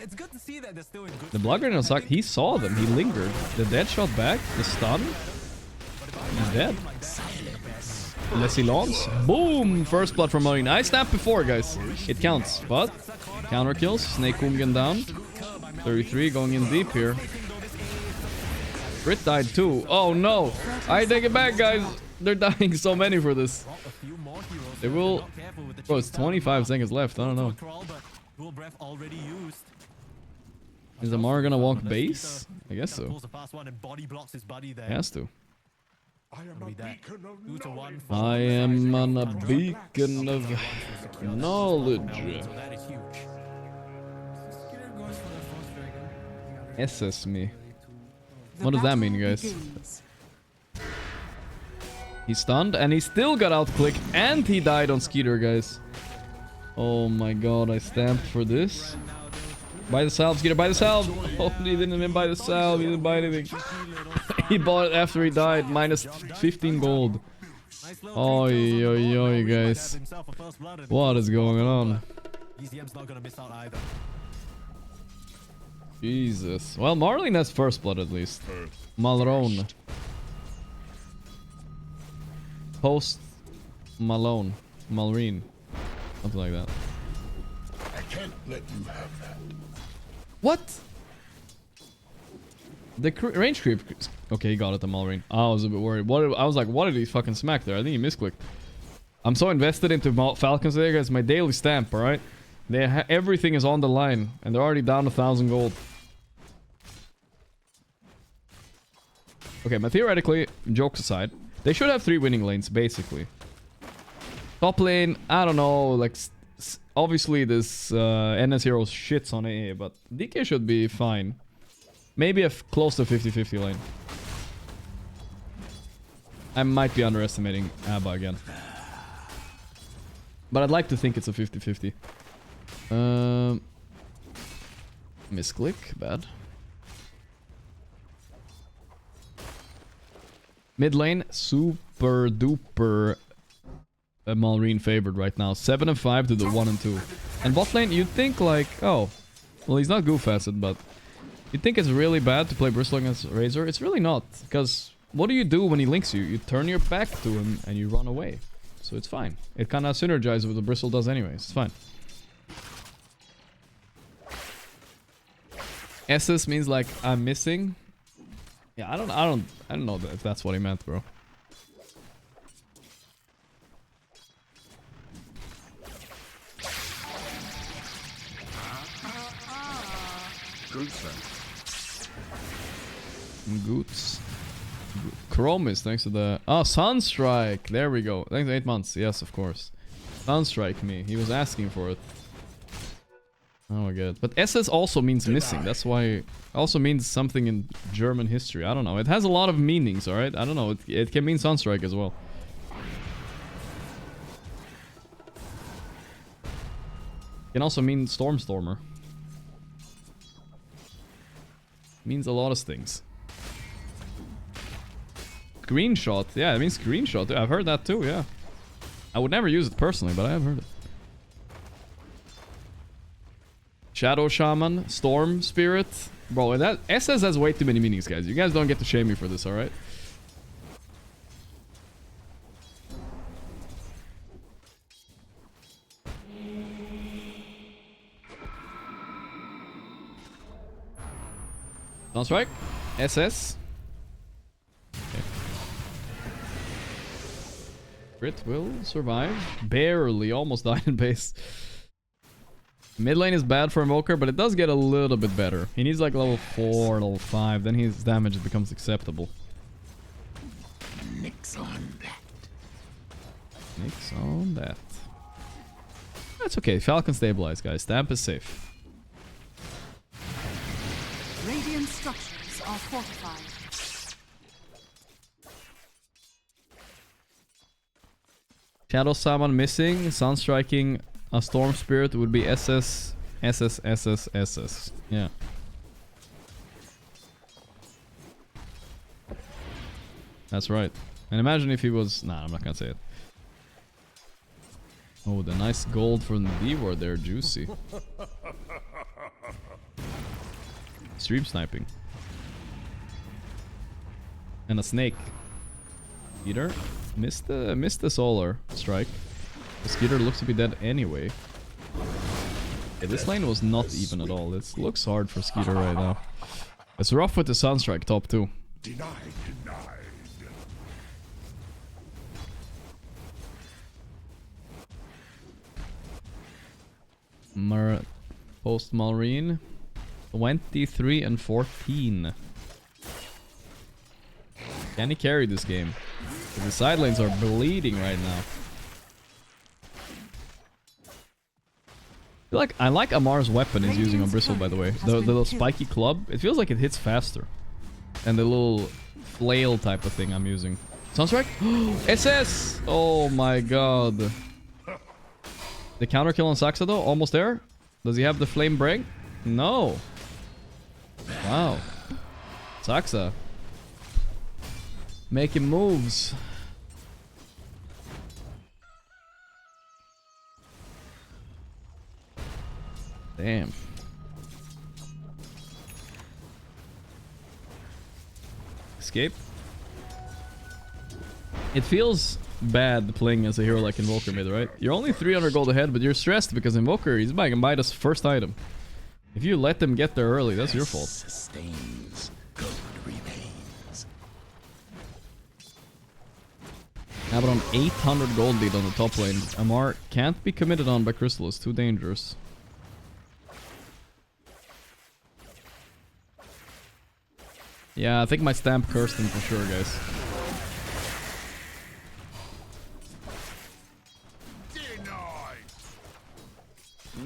The Blood Grenade suck. He saw them. He lingered. The dead shot back. The stun. He's dead. Le Silence. Boom! First blood from Marine. I stamped before, guys. It counts. But counter kills. Snake Kumgen down. 33 going in deep here. Crit died too. Oh no! I take it back, guys. They're dying so many for this. They will... Bro, it's 25 seconds left. I don't know. Is Amar gonna walk base? I guess so. He has to. I am on a beacon of knowledge. SS me. What does that mean, guys? He's stunned and he still got outclicked and he died on Skeeter, guys. Oh my god, I stamped for this. Buy the salve, Skeeter, buy the salve! Oh, he didn't even buy the salve, he didn't buy anything. He bought it after he died, minus 15 gold. Oi, oi, oi, guys. What is going on? Jesus. Well, Marlene has first blood at least. Malrone. Post Malone. Malrine. Something like that. I can't let you have that. What? The range creep. Okay, he got it, the Malrine. I was a bit worried. I was like, what did he fucking smack there? I think he misclicked. I'm so invested into Falcons today, guys. My daily stamp, alright? Everything is on the line, and they're already down 1,000 gold. Okay, but theoretically, jokes aside, they should have 3 winning lanes, basically. Top lane, I don't know, like... Obviously, this NS hero shits on AA, but DK should be fine. Maybe a close to 50-50 lane. I might be underestimating ABBA again. But I'd like to think it's a 50-50. Misclick, bad. Mid lane, super duper Malrine favored right now. 7 and 5 to the 1 and 2. And bot lane, you'd think like, oh, well, he's not goof acid, but you'd think it's really bad to play Bristle against Razor. It's really not, because what do you do when he links you? You turn your back to him and you run away. So it's fine. It kind of synergizes with what Bristle does anyways. It's fine. SS means like I'm missing. Yeah, I don't know if that's what he meant, bro. Goots. Chromis, thanks to the... Oh, Sunstrike! There we go. Thanks to 8 months. Yes, of course. Sunstrike me. He was asking for it. Oh my god. But SS also means missing. That's why... It also means something in German history. I don't know. It has a lot of meanings, alright? I don't know. It can mean Sunstrike as well. It can also mean Stormstormer. It means a lot of things. Screenshot. Yeah, it means screenshot. I've heard that too, yeah. I would never use it personally, but I have heard it. Shadow Shaman, Storm Spirit. Bro, that SS has way too many meanings, guys. You guys don't get to shame me for this, alright? Sunstrike. SS. Okay. Crit will survive. Barely. Almost died in base. Mid lane is bad for Invoker, but it does get a little bit better. He needs like level 4, level 5, then his damage becomes acceptable. Nix on that. Nix on that. That's okay. Falcon stabilize, guys. Stamp is safe. Radiant structures are fortified. Shadow Shaman missing. Sunstriking a Storm Spirit would be SS, SS, SS, SS. Yeah. That's right. And imagine if he was... Nah, I'm not gonna say it. Oh, the nice gold from the D-word there. Juicy. Stream sniping. And a snake. Peter missed the solar strike. The Skeeter looks to be dead anyway. Yeah, this lane was not even at all. It looks hard for Skeeter right now. It's rough with the Sunstrike top 2. Denied. Post Malrine. 23 and 14. Can he carry this game? The side lanes are bleeding right now. I like Amar's weapon he's using on Bristle, by the way. The little spiky club. It feels like it hits faster. And the little flail type of thing I'm using. Sunstrike? SS! Oh my god. The counter kill on Saxa though? Almost there? Does he have the flame break? No. Wow. Saxa. Making moves. Damn. Escape. It feels bad playing as a hero like Invoker mid, right? You're only 300 gold ahead, but you're stressed because Invoker, he's going to buy us first item. If you let them get there early, that's your fault. Sustains. Good remains. How about an 800 gold lead on the top lane? Amar can't be committed on by Crystal, it's too dangerous. Yeah, I think my stamp cursed him for sure, guys.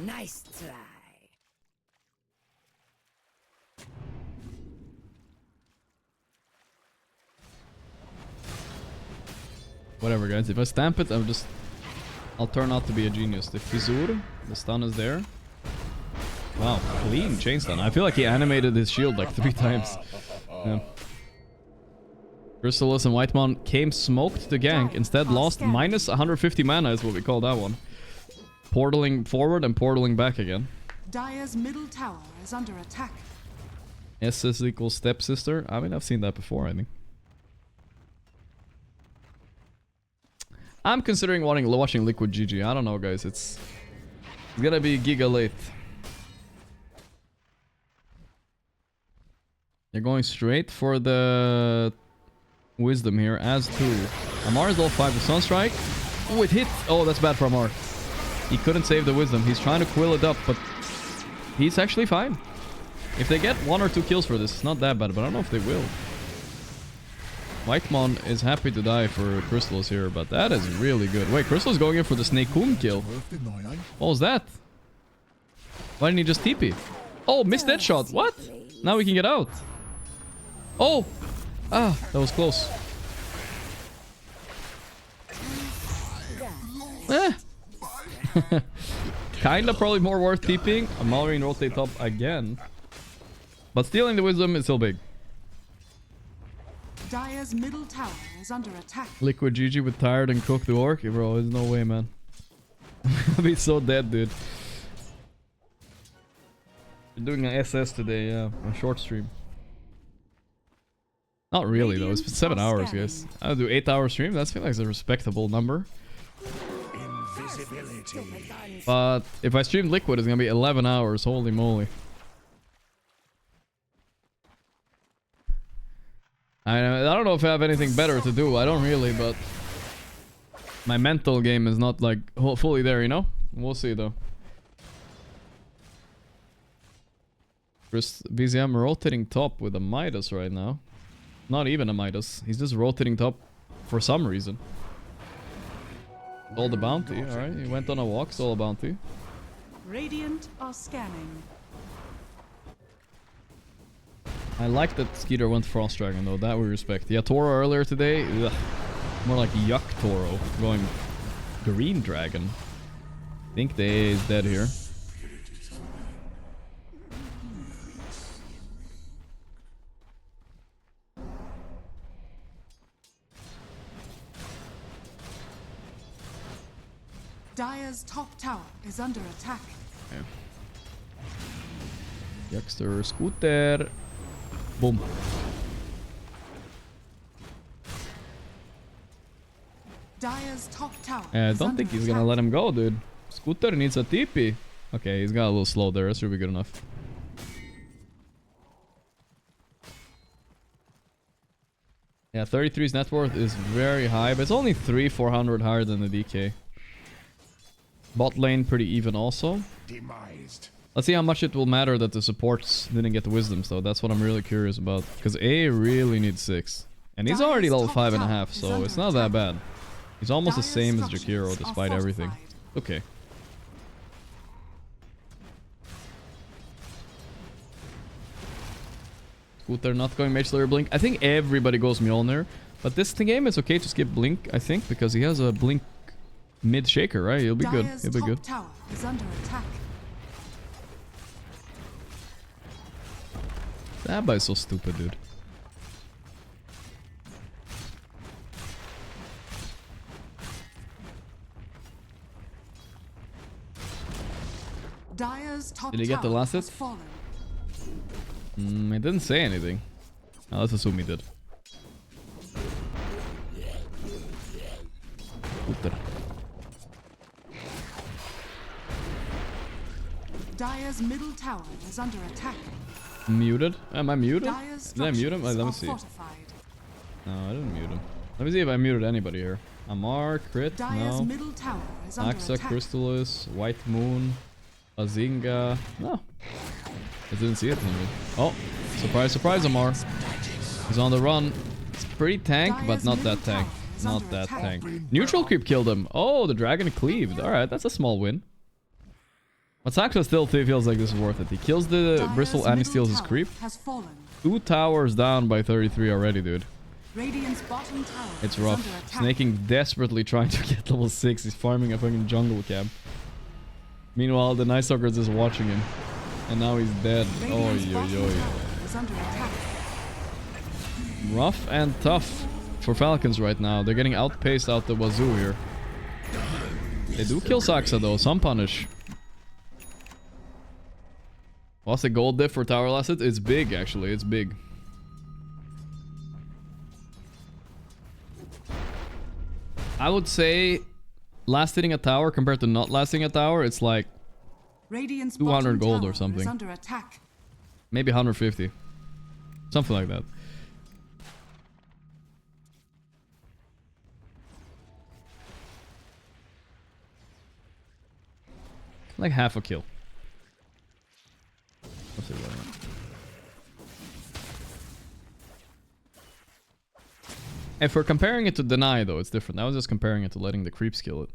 Nice try. Whatever, guys. If I stamp it, I'll turn out to be a genius. The Fizur, the stun is there. Wow, clean chain stun. I feel like he animated his shield like 3 times. Yeah. Crystallis and Whitemon came smoked to gank. Instead lost minus 150 mana is what we call that one. Portaling forward and portaling back again. Dire's middle tower is under attack. SS equals stepsister. I mean, I've seen that before, I think. I'm considering watching Liquid GG. I don't know, guys. It's gonna be giga late. They're going straight for the wisdom here, as too. Amar is level 5 with Sunstrike. Oh, it hit! Oh, that's bad for Amar. He couldn't save the wisdom. He's trying to quill it up, but he's actually fine. If they get 1 or 2 kills for this, it's not that bad, but I don't know if they will. Whitemon is happy to die for Crystals here, but that is really good. Wait, Crystal's going in for the Snake Coon kill. What was that? Why didn't he just TP? Oh, missed that shot. What? Now we can get out. Oh! Ah, that was close. Kinda probably more worth TPing. Amalrian rotate top again. But stealing the wisdom is still big. Dire's middle tower is under attack. Liquid GG with tired and cooked the orc? Bro, there's no way, man. I'll be so dead, dude. We're doing an SS today, yeah. A short stream. Not really, though. It's 7 hours, guys. I'll do 8-hour stream. That feels like a respectable number. But if I stream Liquid, it's gonna be 11 hours. Holy moly. I don't know if I have anything better to do. I don't really, but my mental game is not like fully there, you know? We'll see, though. BZM rotating top with a Midas right now. Not even a Midas. He's just rotating top for some reason. Stole the bounty. Alright, he went on a walk, stole a bounty. Radiant are scanning. I like that Skeeter went Frost Dragon, though. That we respect. Yeah, Toro earlier today. Ugh. More like Yuck Toro. Going Green Dragon. I think they is dead here. Dire's top tower is under attack. Yeah. Yuckster Scooter. Boom. Dire's top tower. I don't think he's gonna let him go, dude. Scooter needs a TP. Okay, he's got a little slow there. That should be good enough. Yeah, 33's net worth is very high, but it's only 400 higher than the DK. Bot lane pretty even also. Demised. Let's see how much it will matter that the supports didn't get the wisdoms, though. That's what I'm really curious about. Because A really needs 6. And he's already level 5.5, so it's not that bad. He's almost the same as Jakiro, despite everything. Okay. Scooter not going Mage Slayer Blink. I think everybody goes Mjolnir. But this game is okay to skip Blink, I think, because he has a Blink mid shaker, right? He'll be good. He'll be good. Tower is under attack. That guy's so stupid, dude. Dire's top Did he get the last hit? It didn't say anything. Now let's assume he did. Scooter. Dire's middle tower is under attack. Muted? Am I muted? Dire's Did I mute him? Let me see. fortified. No, I didn't mute him. Let me see if I muted anybody here. Amar, Crit, Dire's no. middle tower is under Axa, attack. Crystallis, White Moon, Azinga. No. I didn't see it. Maybe. Oh, surprise, surprise, Amar. He's on the run. It's pretty tank, but not that tank. Not that tank. Neutral creep killed him. Oh, the dragon cleaved. Alright, that's a small win. But Saxa still feels like this is worth it. He kills the Bristle and he steals his creep. 2 towers down by 33 already, dude. Radiant's bottom tower It's is rough. under attack. Snaking desperately trying to get level 6. He's farming a fucking jungle camp. Meanwhile, the Night Stalker is just watching him. And now he's dead. Oi, oi, oi. Is under attack. Rough and tough for Falcons right now. They're getting outpaced out the wazoo here. They do kill Saxa though. Some punish. What's the gold diff for tower last hit? It's big actually. It's big. I would say last hitting a tower compared to not lasting a tower, it's like Radiant's 200 gold or tower something. is under attack. Maybe 150. Something like that. Like half a kill. Let's see what I want. If we're comparing it to deny though, it's different. I was just comparing it to letting the creeps kill it.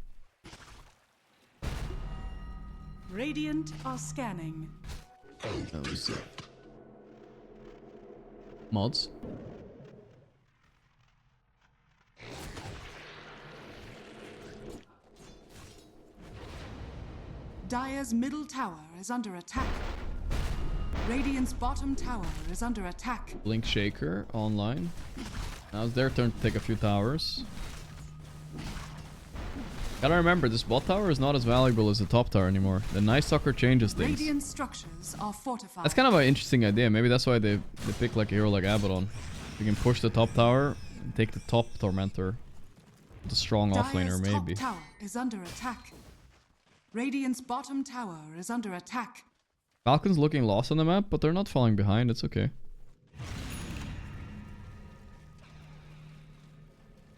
Radiant are scanning. Let me see. Mods. Dire's middle tower is under attack. Radiant's bottom tower is under attack. Blink Shaker online. Now it's their turn to take a few towers. Gotta remember, this bot tower is not as valuable as the top tower anymore. The Night Stalker changes things. Radiant structures are fortified. That's kind of an interesting idea. Maybe that's why they pick like a hero like Abaddon. You can push the top tower and take the top Tormentor. The strong offlaner, maybe. Top tower is under attack. Radiant's bottom tower is under attack. Falcons looking lost on the map, but they're not falling behind. It's okay.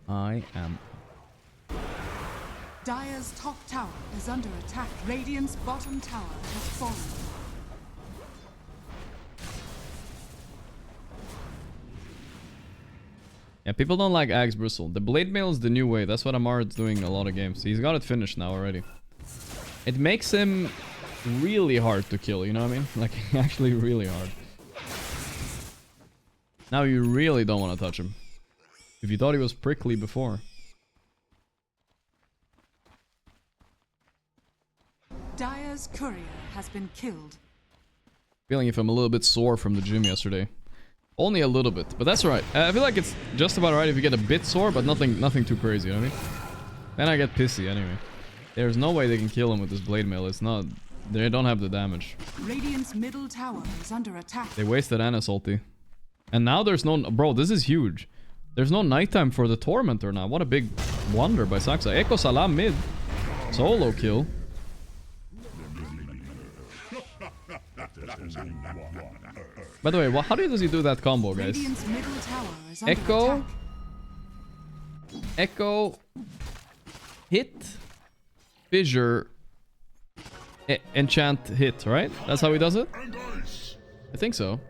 I am. Dire's top tower is under attack. Radiant's bottom tower has fallen. Yeah, people don't like Axe Bristle. The Blade Mail is the new way. That's what Amarad's doing in a lot of games. He's got it finished now already. It makes him really hard to kill, you know what I mean? Like, actually really hard. Now you really don't want to touch him. If you thought he was prickly before. Dire's courier has been killed. Feeling if I'm a little bit sore from the gym yesterday. Only a little bit, but that's right. I feel like it's just about right if you get a bit sore, but nothing too crazy, you know what I mean? Then I get pissy anyway. There's no way they can kill him with this blade mail. It's not... They don't have the damage. Radiant's middle tower is under attack. They wasted Anna's ulti. And now there's no... Bro, this is huge. There's no nighttime for the Tormentor now. What a big wonder by Saxa. Echo Salam mid. Solo kill. By the way, how does he do that combo, guys? Radiant's middle tower is under Echo... attack. Echo... Hit... Fissure... Enchant hit, right? That's how he does it? I think so.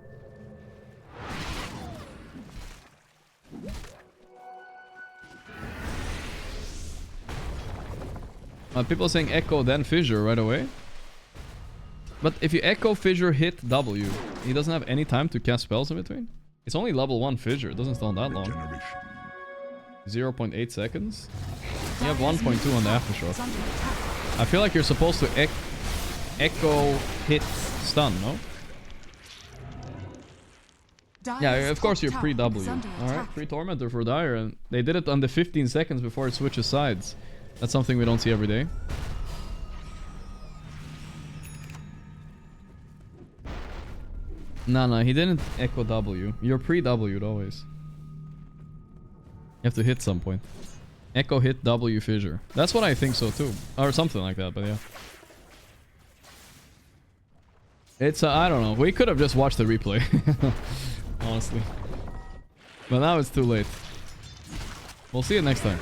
People are saying echo then fissure right away. But if you echo fissure hit W, he doesn't have any time to cast spells in between. It's only level 1 fissure. It doesn't stand that long. 0.8 seconds. You have 1.2 on the aftershock. I feel like you're supposed to echo hit stun, no? Yeah, of course you're pre-W. Alright, pre-Tormentor for Dire. And they did it on the 15 seconds before it switches sides. That's something we don't see every day. No, he didn't echo W. You're pre-W'd always. You have to hit some point. Echo hit W fissure. That's what I think so too. Or something like that, but yeah. It's, I don't know. We could have just watched the replay. Honestly. But now it's too late. We'll see you next time.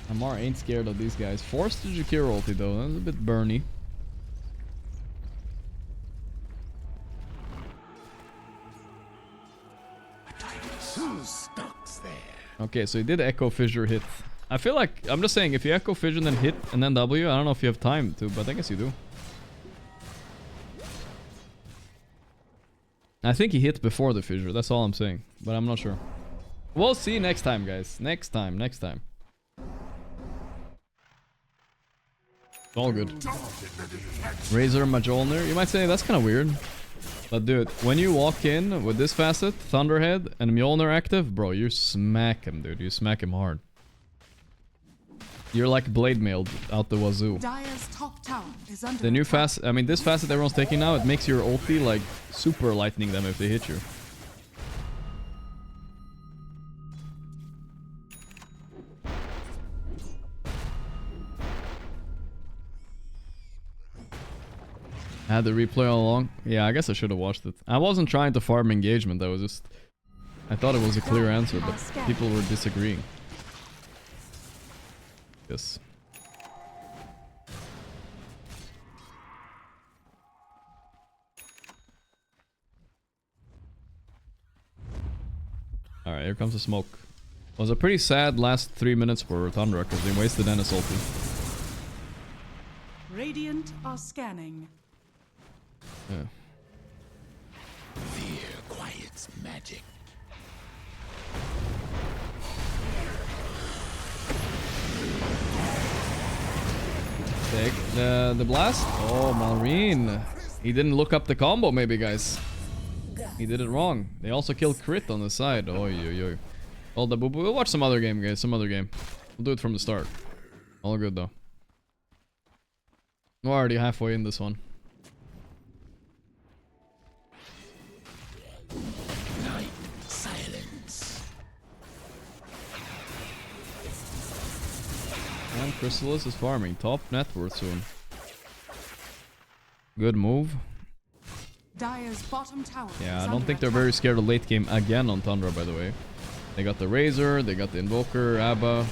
Amar ain't scared of these guys. Forced to Jakir ulti though. That's a bit burny. Okay, so he did echo fissure hit I feel like, I'm just saying, if you echo fissure then hit and then W, I don't know if you have time to, but I guess you do. I think he hit before the fissure, that's all I'm saying, but I'm not sure. We'll see next time, guys. Next time. It's all good. Razor Mjolnir. You might say that's kind of weird. But dude, when you walk in with this facet, Thunderhead, and Mjolnir active, bro, you smack him, dude. You smack him hard. You're like blade mailed out the wazoo. Dire's top tower is under The new attack. facet, I mean, this facet everyone's taking now, it makes your ulti like super lightning them if they hit you. I had the replay all along. Yeah, I guess I should have watched it. I wasn't trying to farm engagement, I was just... I thought it was a clear answer, but people were disagreeing. Yes. Alright, here comes the smoke. It was a pretty sad last 3 minutes for Thundra because they wasted Ennis ulti. Radiant are scanning. Yeah. Fear quiets magic. Take the blast. Oh, Marine. He didn't look up the combo maybe, guys. He did it wrong. They also killed crit on the side. Oy, oy, oy. All the boo-boo. We'll watch some other game, guys. Some other game. We'll do it from the start. All good, though. We're already halfway in this one. Night silence. And Chrysalis is farming. Top net worth soon. Good move. Dire's bottom tower. Yeah, I don't think they're very scared of late game again on Tundra, by the way. They got the Razor, they got the Invoker, Abba.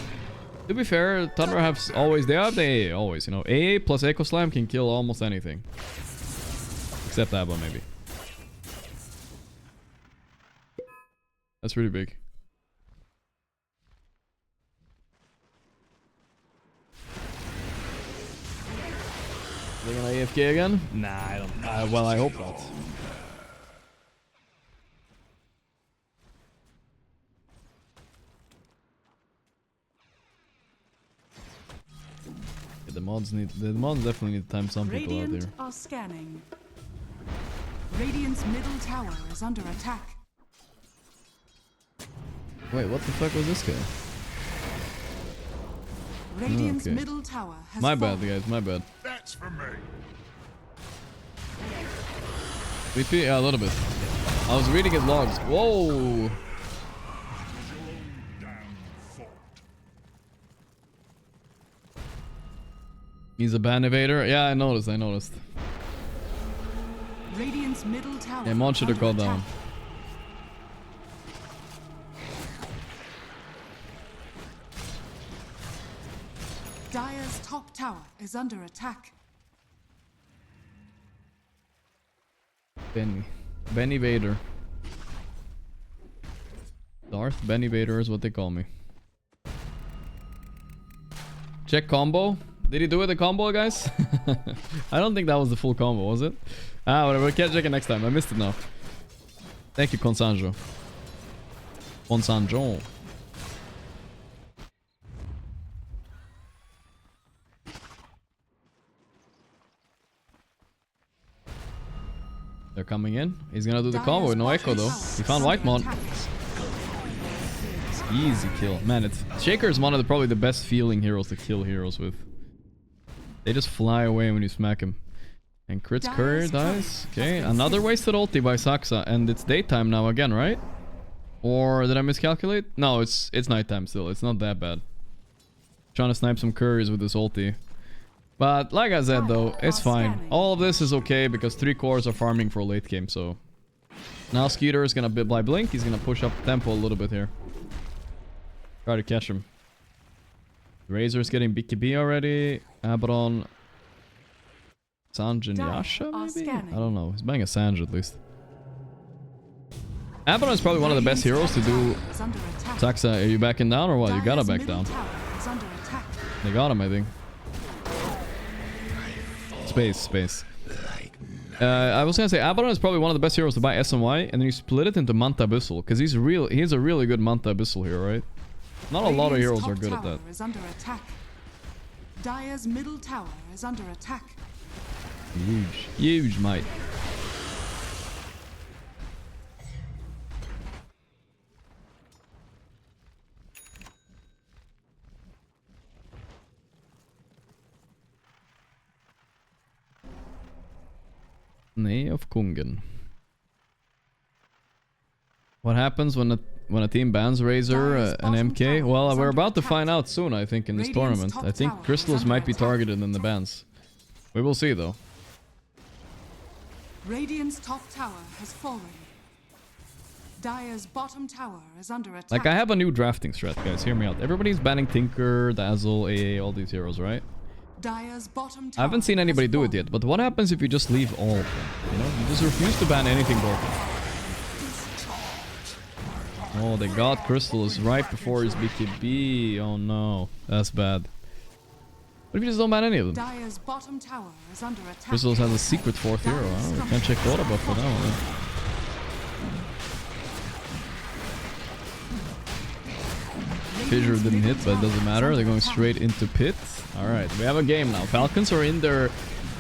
To be fair, Tundra has always, they have the AA always, you know. AA plus Echo Slam can kill almost anything. Except Abba, maybe. That's really big. They're gonna AFK again? Nah, I don't. Well, I hope not. Yeah, the mods definitely need to time some people out Radiant there. are scanning. Radiant's middle tower is under attack. Wait, what the fuck was this guy? Radiant's okay. middle tower has My fallen. bad, guys, my bad. That's for me. VP? Yeah, a little bit. I was reading his logs. Whoa! He's a ban evader? Yeah, I noticed. Radiant's middle tower. Yeah, Mon should have under gone down. attack. Dire's top tower is under attack. Benny Vader. Darth Benny Vader is what they call me. Check combo. Did he do it the combo, guys? I don't think that was the full combo, was it? Ah, whatever. We can't check it next time. I missed it now. Thank you, Consanjo. Consanjo. They're coming in. He's gonna do the combo with no echo though. He found Whitemon. Easy kill. Man, it's Shaker is one of probably the best feeling heroes to kill heroes with. They just fly away when you smack him. And Crit's courier dies. Okay, another wasted ulti by Saksa, and it's daytime now again, right? Or did I miscalculate? No, it's nighttime still. It's not that bad. Trying to snipe some couriers with this ulti. But like I said though, it's fine. All of this is okay because 3 cores are farming for late game, so... Now Skeeter is gonna by Blink, he's gonna push up tempo a little bit here. Try to catch him. Razor's getting BKB already. Abaddon... Sanjin Yasha, maybe? I don't know. He's buying a Sanj at least. Abaddon is probably one of the best heroes to do... Saksa, are you backing down or what? You gotta back down. They got him, I think. Space. I was gonna say Abaddon is probably one of the best heroes to buy SNY, and then you split it into Manta Abyssal, because he's a really good Manta Abyssal hero, right? Not a lot of heroes are good at that. Is under attack. Dire's middle tower is under attack. Huge, mate. Nee of Kungen. What happens when a team bans Razor and MK? Well, we're about to find out soon, I think, in this tournament. I think Crystals might be targeted in the bans. We will see, though. Radiant's top tower has fallen. Dire's bottom tower is under attack. Like, I have a new drafting strat, guys. Hear me out. Everybody's banning Tinker, Dazzle, AA, all these heroes, right? Dire's bottom tower I haven't seen anybody do it yet, but what happens if you just leave all of them? You know, you just refuse to ban anything broken. Oh, they got Crystals right before his BKB. Oh no, that's bad. What if you just don't ban any of them? Dire's bottom tower is under attack. Crystals has a secret fourth hero. Oh, we can't check Dota buff for that one. Fissure didn't hit, but it doesn't matter. They're going straight into pit. Alright, we have a game now. Falcons are in their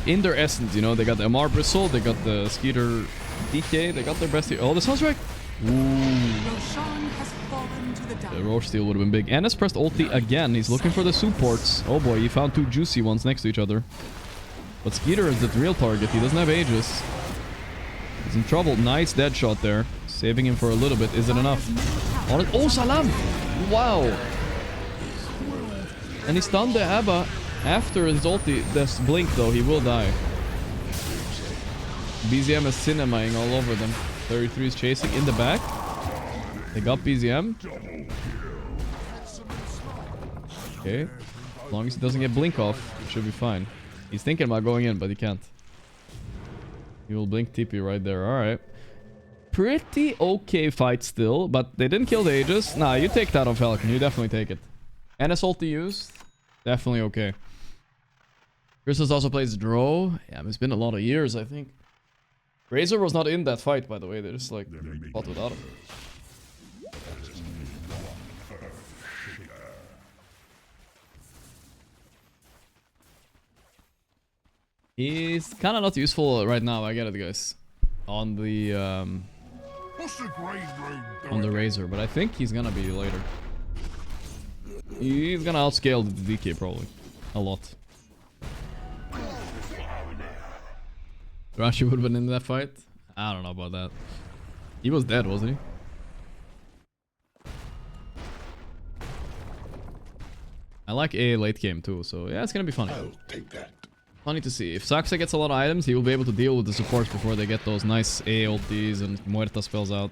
essence, you know. They got the MR Bristle, they got the Skeeter DK, they got their best hero. Oh, the Sunstrike! Ooh. The Roche steal would have been big. Ennis pressed ulti again. He's looking for the supports. Oh boy, he found two juicy ones next to each other. But Skeeter is the real target. He doesn't have Aegis. He's in trouble. Nice dead shot there. Saving him for a little bit. Is it enough? Oh, Salam! Wow! And he stunned the Abba after his ulti. This blink though, he will die. BZM is cinemaing all over them. 33 is chasing in the back. They got BZM. Okay. As long as he doesn't get blink off, it should be fine. He's thinking about going in, but he can't. He will blink TP right there. Alright. Pretty okay fight still, but they didn't kill the Aegis. Nah, you take that on Falcon. You definitely take it. And his ulti used. Definitely okay. Christos also plays Drow. Yeah, it's been a lot of years, I think. Razor was not in that fight, by the way. They just, like, fought without him. He's kind of not useful right now. I get it, guys. On the Razor, but I think he's gonna be later. He's gonna outscale the DK probably a lot. Rashi would have been in that fight. I don't know about that. He was dead, wasn't he? I like A late game too, so yeah, it's gonna be funny. I'll take that. Funny to see. If Saksa gets a lot of items, he will be able to deal with the supports before they get those nice A ultis and Muerta spells out.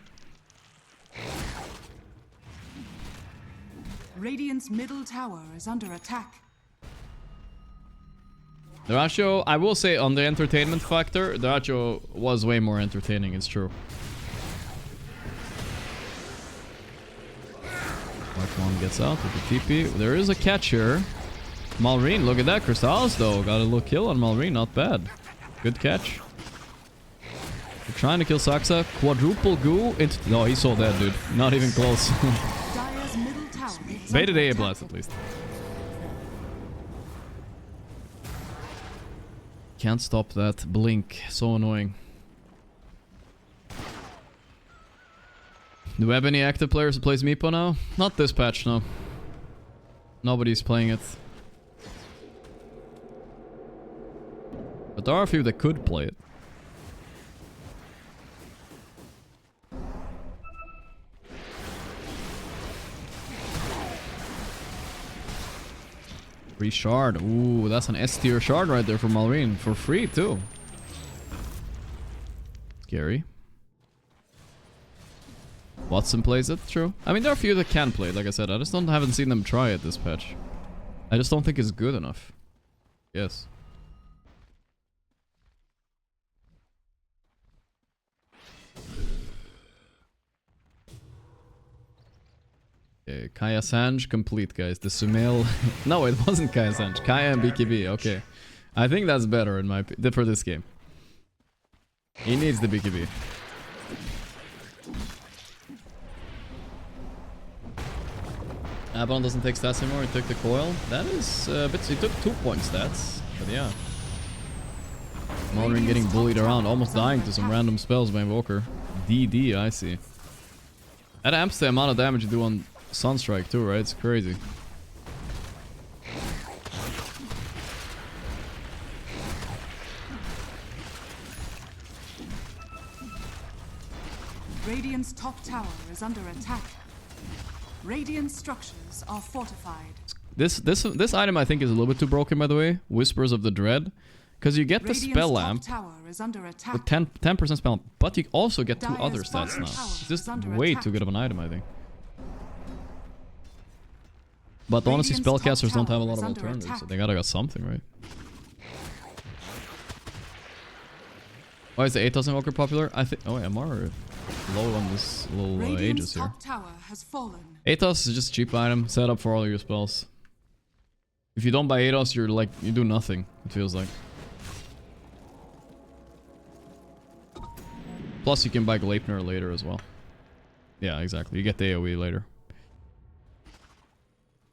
Radiant's middle tower is under attack. Dyrachyo, I will say on the entertainment factor, Dyrachyo was way more entertaining, it's true. Mark 1 gets out with the TP. There is a catch here. Malrine, look at that. Crystals though. Got a little kill on Malrine, not bad. Good catch. They're trying to kill Saksa. Quadruple goo into... No, he saw that, dude. Not even close. Baited A blast at least. Can't stop that blink. So annoying. Do we have any active players who plays Meepo now? Not this patch, no. Nobody's playing it. But there are a few that could play it. Free shard. Ooh, that's an S tier shard right there for Malrine. For free, too. Scary. Watson plays it, true. I mean, there are a few that can play it, like I said. I just haven't seen them try it this patch. I just don't think it's good enough. Yes. Okay, Kaya Sanj complete, guys. The Sumail... no, it wasn't Kaya Sanj. Kaya and BKB, okay. I think that's better in my for this game. He needs the BKB. Abaddon doesn't take stats anymore, he took the coil. That is a bit... he took 2 point stats, but yeah. Mothering getting bullied around, almost dying to some random spells by Invoker. DD, I see. That amps the amount of damage you do on Sunstrike too, right? It's crazy. Radiant's top tower is under attack. Radiant structures are fortified. This item I think is a little bit too broken, by the way. Whispers of the Dread. Because you get the spell lamp with 10% spell lamp, but you also get 2 other stats now. It's just way too good of an item, I think. But honestly, spellcasters don't have a lot of alternatives, so they gotta got something, right? Why is the Atos Invoker popular? I think... oh yeah, more low on this little Aegis here. Atos is just a cheap item, set up for all your spells. If you don't buy Atos, you're like... you do nothing, it feels like. Plus you can buy Gleipnir later as well. Yeah, exactly. You get the AoE later.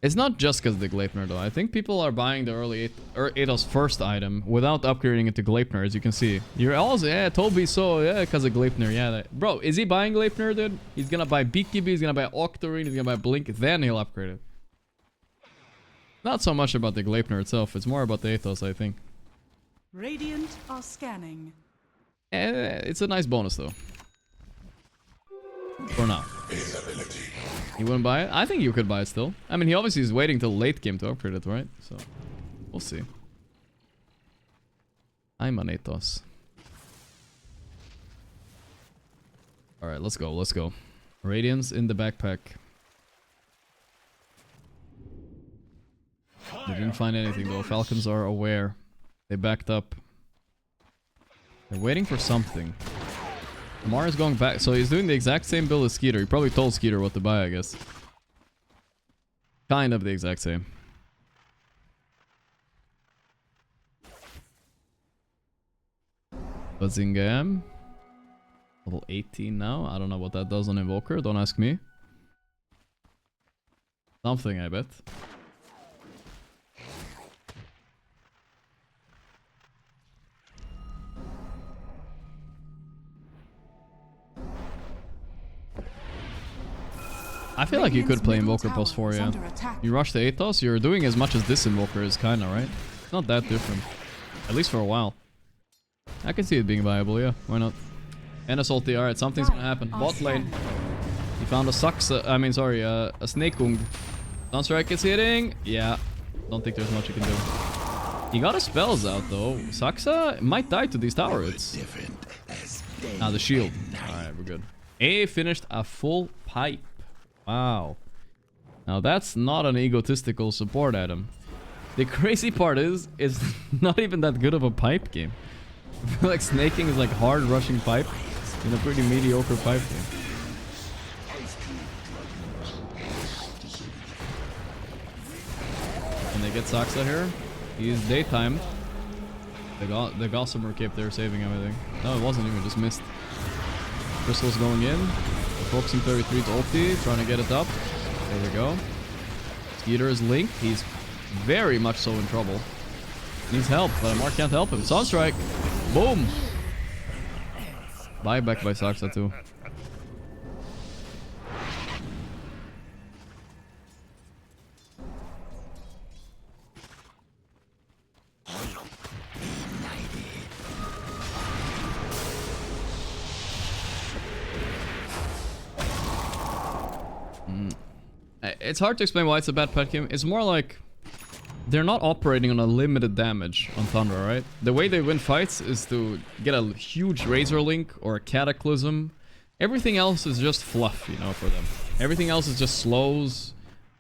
It's not just because of the Gleipnir though. I think people are buying the early Atos first item without upgrading it to Gleipnir, as you can see. You're also, yeah, Toby, so, yeah, because of Gleipnir, yeah. Bro, is he buying Gleipnir, dude? He's gonna buy BKB, he's gonna buy Octarine, he's gonna buy Blink, then he'll upgrade it. Not so much about the Gleipnir itself, it's more about the Atos, I think. Radiant are scanning. It's a nice bonus though. For now. You wouldn't buy it? I think you could buy it still. I mean, he obviously is waiting till late game to upgrade it, right? So, we'll see. I'm an Atos. Alright, let's go, let's go. Radiance in the backpack. They didn't find anything though. Falcons are aware. They backed up. They're waiting for something. Amar is going back, so he's doing the exact same build as Skeeter. He probably told Skeeter what to buy, I guess. Kind of the exact same. Bazingam. Level 18 now. I don't know what that does on Invoker. Don't ask me. Something, I bet. I feel like you could play Invoker post 4, yeah. You rush the Atos, you're doing as much as this Invoker is, kinda, right? It's not that different. At least for a while. I can see it being viable, yeah. Why not? And a salty, alright, something's gonna happen. Bot lane. He found a a Snake-Ung. Sunstrike is hitting. Yeah. Don't think there's much you can do. He got his spells out, though. Saxa might die to these tower hits. Ah, the shield. Alright, we're good. A finished a full pipe. Wow. Now that's not an egotistical support item. The crazy part is, it's not even that good of a pipe game. I feel like snaking is like hard rushing pipe in a pretty mediocre pipe game. And they get Saxa here. He's daytime. The Gossamer cape there saving everything. No, it wasn't even, just missed. Crystal's going in. Focusing 33's ulti, trying to get it up. There we go. Skeeter is linked. He's very much so in trouble. Needs help, but Amar can't help him. Sunstrike. Boom. Buyback by Saxa too. It's hard to explain why it's a bad pet game. It's more like they're not operating on a limited damage on Thunder, right? The way they win fights is to get a huge Razor Link or a Cataclysm. Everything else is just fluff, you know, for them. Everything else is just slows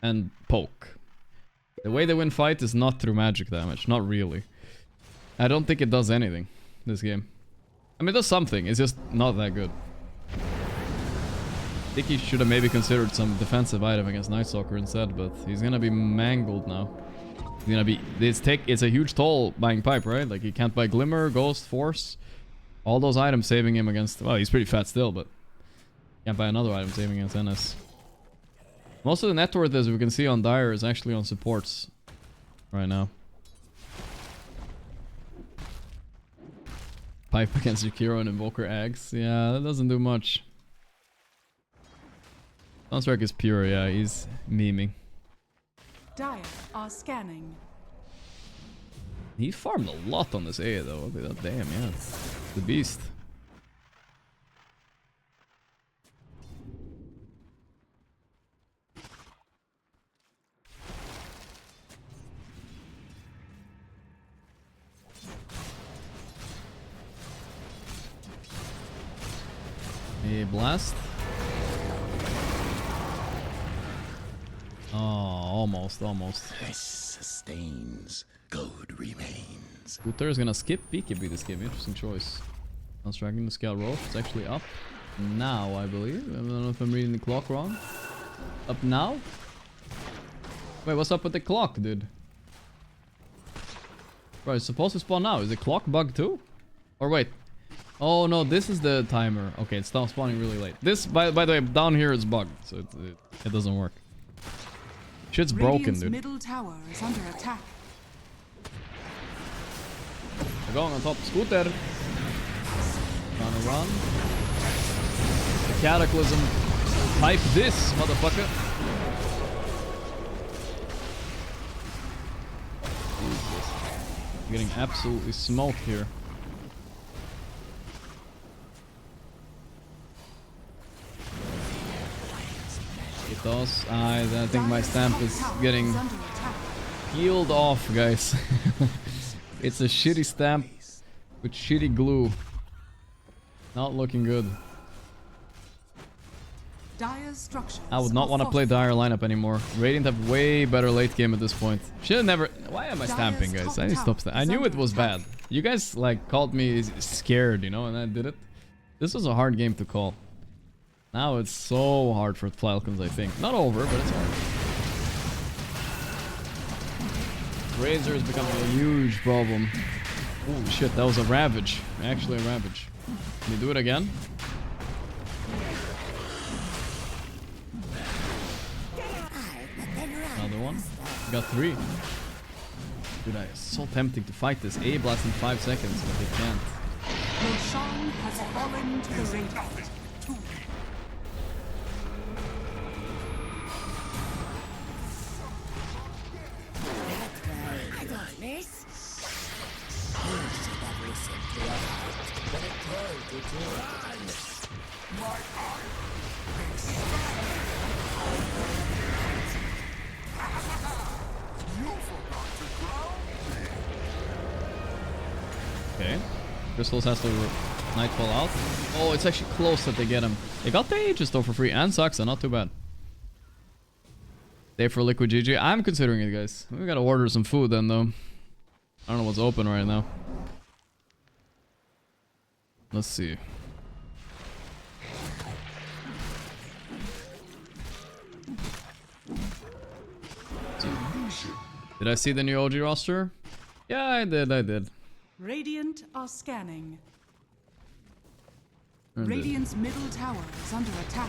and poke. The way they win fight is not through magic damage, not really. I don't think it does anything, this game. I mean, it does something, it's just not that good. think he should have maybe considered some defensive item against Night Stalker instead, but he's gonna be mangled now. He's gonna be... It's a huge toll buying Pipe, right? Like, he can't buy Glimmer, Ghost, Force. All those items saving him against... Well, he's pretty fat still, but... Can't buy another item saving against NS. Most of the net worth, as we can see on Dire, is actually on supports right now. Pipe against Jakiro and Invoker Axe. Yeah, that doesn't do much. Sunstrike is pure, yeah, he's memeing. Dire are scanning. He farmed a lot on this A though. Look at that, damn, yeah. The beast. A blast. Oh, almost. This sustains, gold remains. Uther is gonna skip BKB this game. Interesting choice. Constructing the Scout Roll. It's actually up now, I believe. I don't know if I'm reading the clock wrong. Up now? Wait, what's up with the clock, dude? Bro, it's supposed to spawn now. Is the clock bugged too? Or wait. Oh no, this is the timer. Okay, it's spawning really late. This, by the way, down here is bugged, so it doesn't work. Shit's broken, dude. Middle tower is under attack. They're going on top. Scooter. Trying to run. The Cataclysm. Pipe this, motherfucker. Jesus. Getting absolutely smoked here. I think my stamp is getting peeled off, guys. It's a shitty stamp with shitty glue. Not looking good. I would not want to play Dire lineup anymore. Radiant have way better late game at this point. Should never... Why am I stamping, guys? I need to stop stamping. I knew it was bad. You guys like called me scared, you know, and I did it. This was a hard game to call. Now it's so hard for Falcons, I think. Not over, but it's hard. Razor is becoming a huge problem. Oh shit, that was a Ravage. Actually a Ravage. Can you do it again? Another one. Got 3. Dude, it's so tempting to fight this A blast in 5 seconds, but they can't. Roshan has fallen to the Radiant. Okay. Crystals has to Nightfall out. Oh, it's actually close that they get him. They got the Aegis though for free and Saxa, not too bad. Day for Liquid GG. I'm considering it, guys. We gotta order some food then though. I don't know what's open right now. Let's see. Did I see the new OG roster? Yeah, I did. Radiant are scanning. Radiant's middle tower is under attack.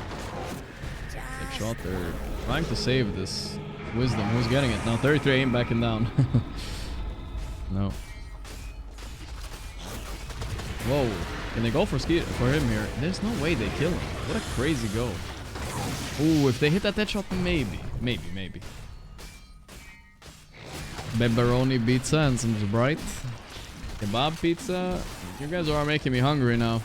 Good shot. They're trying to save this Wisdom. Who's getting it? Now 33 aim backing down. No. Whoa. Can they go for him here? There's no way they kill him. What a crazy go. Ooh, if they hit that dead shot, maybe. Maybe. Pepperoni pizza and some Sprite. Kebab pizza. You guys are making me hungry now.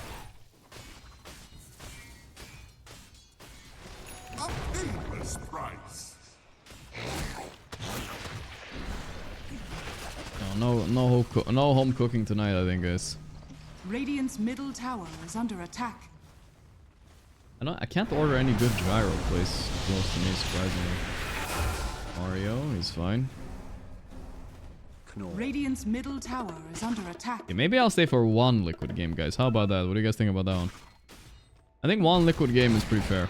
No home cooking tonight, I think, guys. Radiant's middle tower is under attack. I can't order any good gyro place close to me, surprisingly. Mario, he's fine. Radiant's middle tower is under attack. Okay, maybe I'll stay for one liquid game, guys. How about that? What do you guys think about that one? I think one liquid game is pretty fair.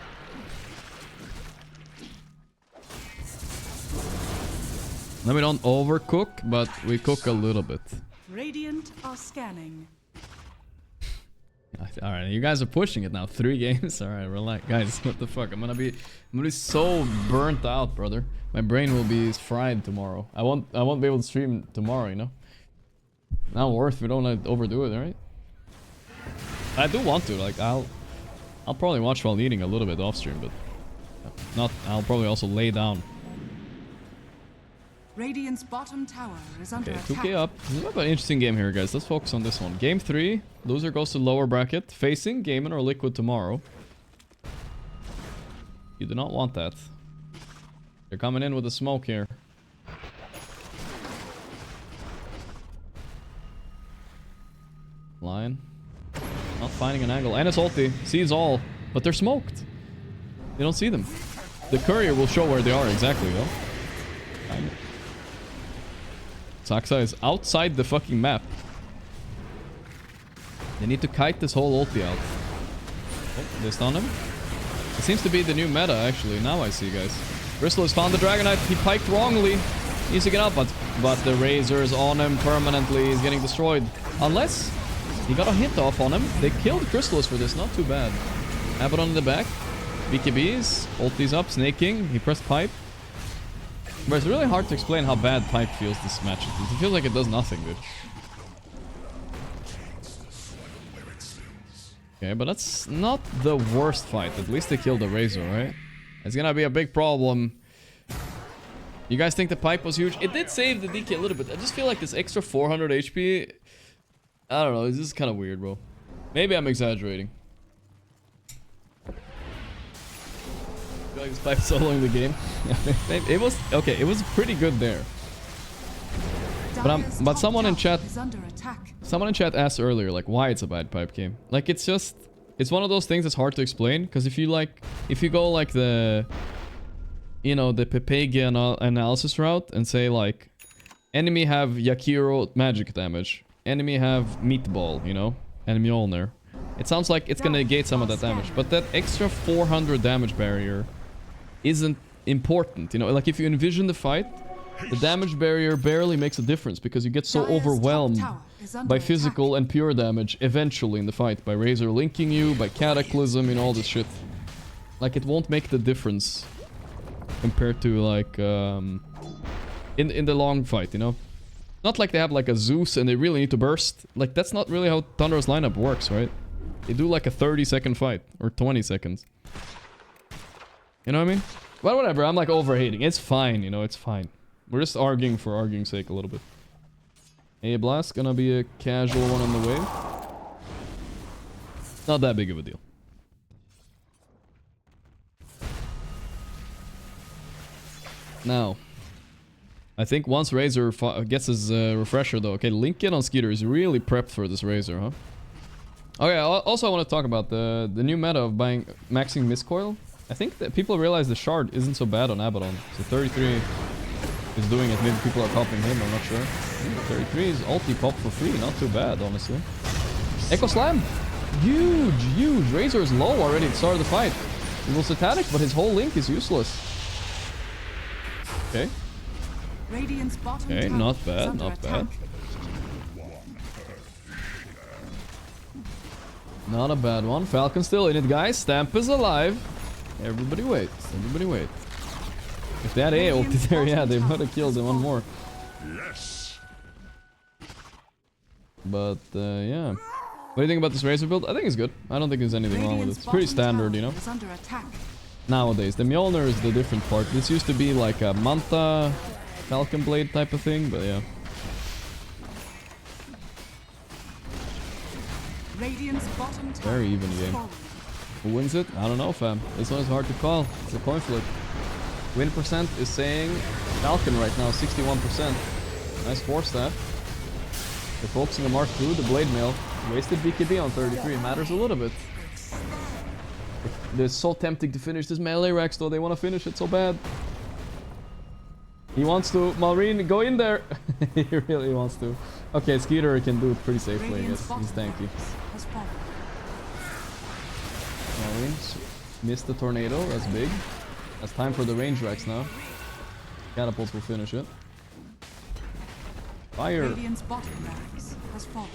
Then we don't overcook, but we cook a little bit. Radiant are scanning. Alright, you guys are pushing it now. 3 games? Alright, relax. Guys, what the fuck? I'm gonna be so burnt out, brother. My brain will be fried tomorrow. I won't be able to stream tomorrow, you know? Not worth, we don't like, overdo it, alright? I do want to, like, I'll probably watch while eating a little bit off stream, but not, I'll probably also lay down. Radiant's bottom tower is under Okay, attack. 2k up. This is an interesting game here, guys. Let's focus on this one. Game 3. Loser goes to lower bracket. Facing Gamin or Liquid tomorrow. You do not want that. They're coming in with a smoke here. Lion. Not finding an angle. And it's ulti. Sees all. But they're smoked. They don't see them. The courier will show where they are exactly, though. Saksa is outside the fucking map. They need to kite this whole ulti out. Oh, they stun him. It seems to be the new meta, actually. Now I see, guys. Bristol has found the Dragonite. He piked wrongly. He needs to get up, but the Razor is on him permanently. He's getting destroyed. Unless he got a hit off on him. They killed Chrysalis for this. Not too bad. Abaddon in the back. BKBs. Ulti's up. Snake King. He pressed pipe. But it's really hard to explain how bad pipe feels this match. It feels like it does nothing, dude. Okay, but that's not the worst fight. At least they killed the Razor, right? It's gonna be a big problem. You guys think the pipe was huge? It did save the DK a little bit. I just feel like this extra 400 HP... I don't know, this is kind of weird, bro. Maybe I'm exaggerating. I feel like this pipe soloing the game. It was... Okay, it was pretty good there. But someone in chat... Someone in chat asked earlier, like, why it's a bad pipe game. Like, it's just... It's one of those things that's hard to explain. Because if you, like... If you go, like, the... You know, the Pepegi analysis route and say, like... Enemy have Yakiro magic damage. Enemy have Meatball, you know? And Mjolnir. It sounds like it's gonna negate some of that damage. But that extra 400 damage barrier isn't important, you know? Like, if you envision the fight... The damage barrier barely makes a difference because you get so overwhelmed by physical and pure damage eventually in the fight. By Razor linking you, by Cataclysm and all this shit. Like, it won't make the difference compared to, like, in the long fight, you know? Not like they have, like, a Zeus and they really need to burst. Like, that's not really how Thunder's lineup works, right? They do, like, a 30-second fight. Or 20 seconds. You know what I mean? But whatever, I'm, like, overhating. It's fine, you know? It's fine. We're just arguing for arguing's sake a little bit. A blast gonna be a casual one on the wave. Not that big of a deal. Now, I think once Razor gets his refresher though. Okay, Lincoln on Skeeter is really prepped for this Razor, huh? Okay, also I want to talk about the new meta of maxing Miscoil. I think that people realize the shard isn't so bad on Abaddon. So 33... is doing it. Maybe people are copying him, I'm not sure. 33 is ulti pop for free, not too bad, honestly. Echo Slam! Huge, huge! Razor is low already at the start of the fight. He will Satanic, but his whole link is useless. Okay. Okay, not bad, not bad. Not a bad one. Falcon still in it, guys. Stamp is alive. Everybody wait. Everybody wait. If they had A ulti there, yeah, they would have killed him one more. Yes. But, yeah. What do you think about this Razor build? I think it's good. I don't think there's anything wrong with it. It's pretty standard, you know? Nowadays. The Mjolnir is the different part. This used to be like a Manta Falcon Blade type of thing, but yeah. Very even game. Who wins it? I don't know, fam. This one is hard to call. It's a coin flip. Win percent is saying Falcon right now, 61%. Nice 4-stat. They're focusing on Mark II, the Blade Mail. Wasted BKB on 33, matters a little bit. They're so tempting to finish this melee Rex though, they want to finish it so bad. He wants to, Malrine, go in there! He really wants to. Okay, Skeeter can do it pretty safely, I guess. He's tanky. Malrine missed the tornado, that's big. That's time for the range Rex now. Catapults will finish it. Fire. Radiant's bottom barracks has fallen.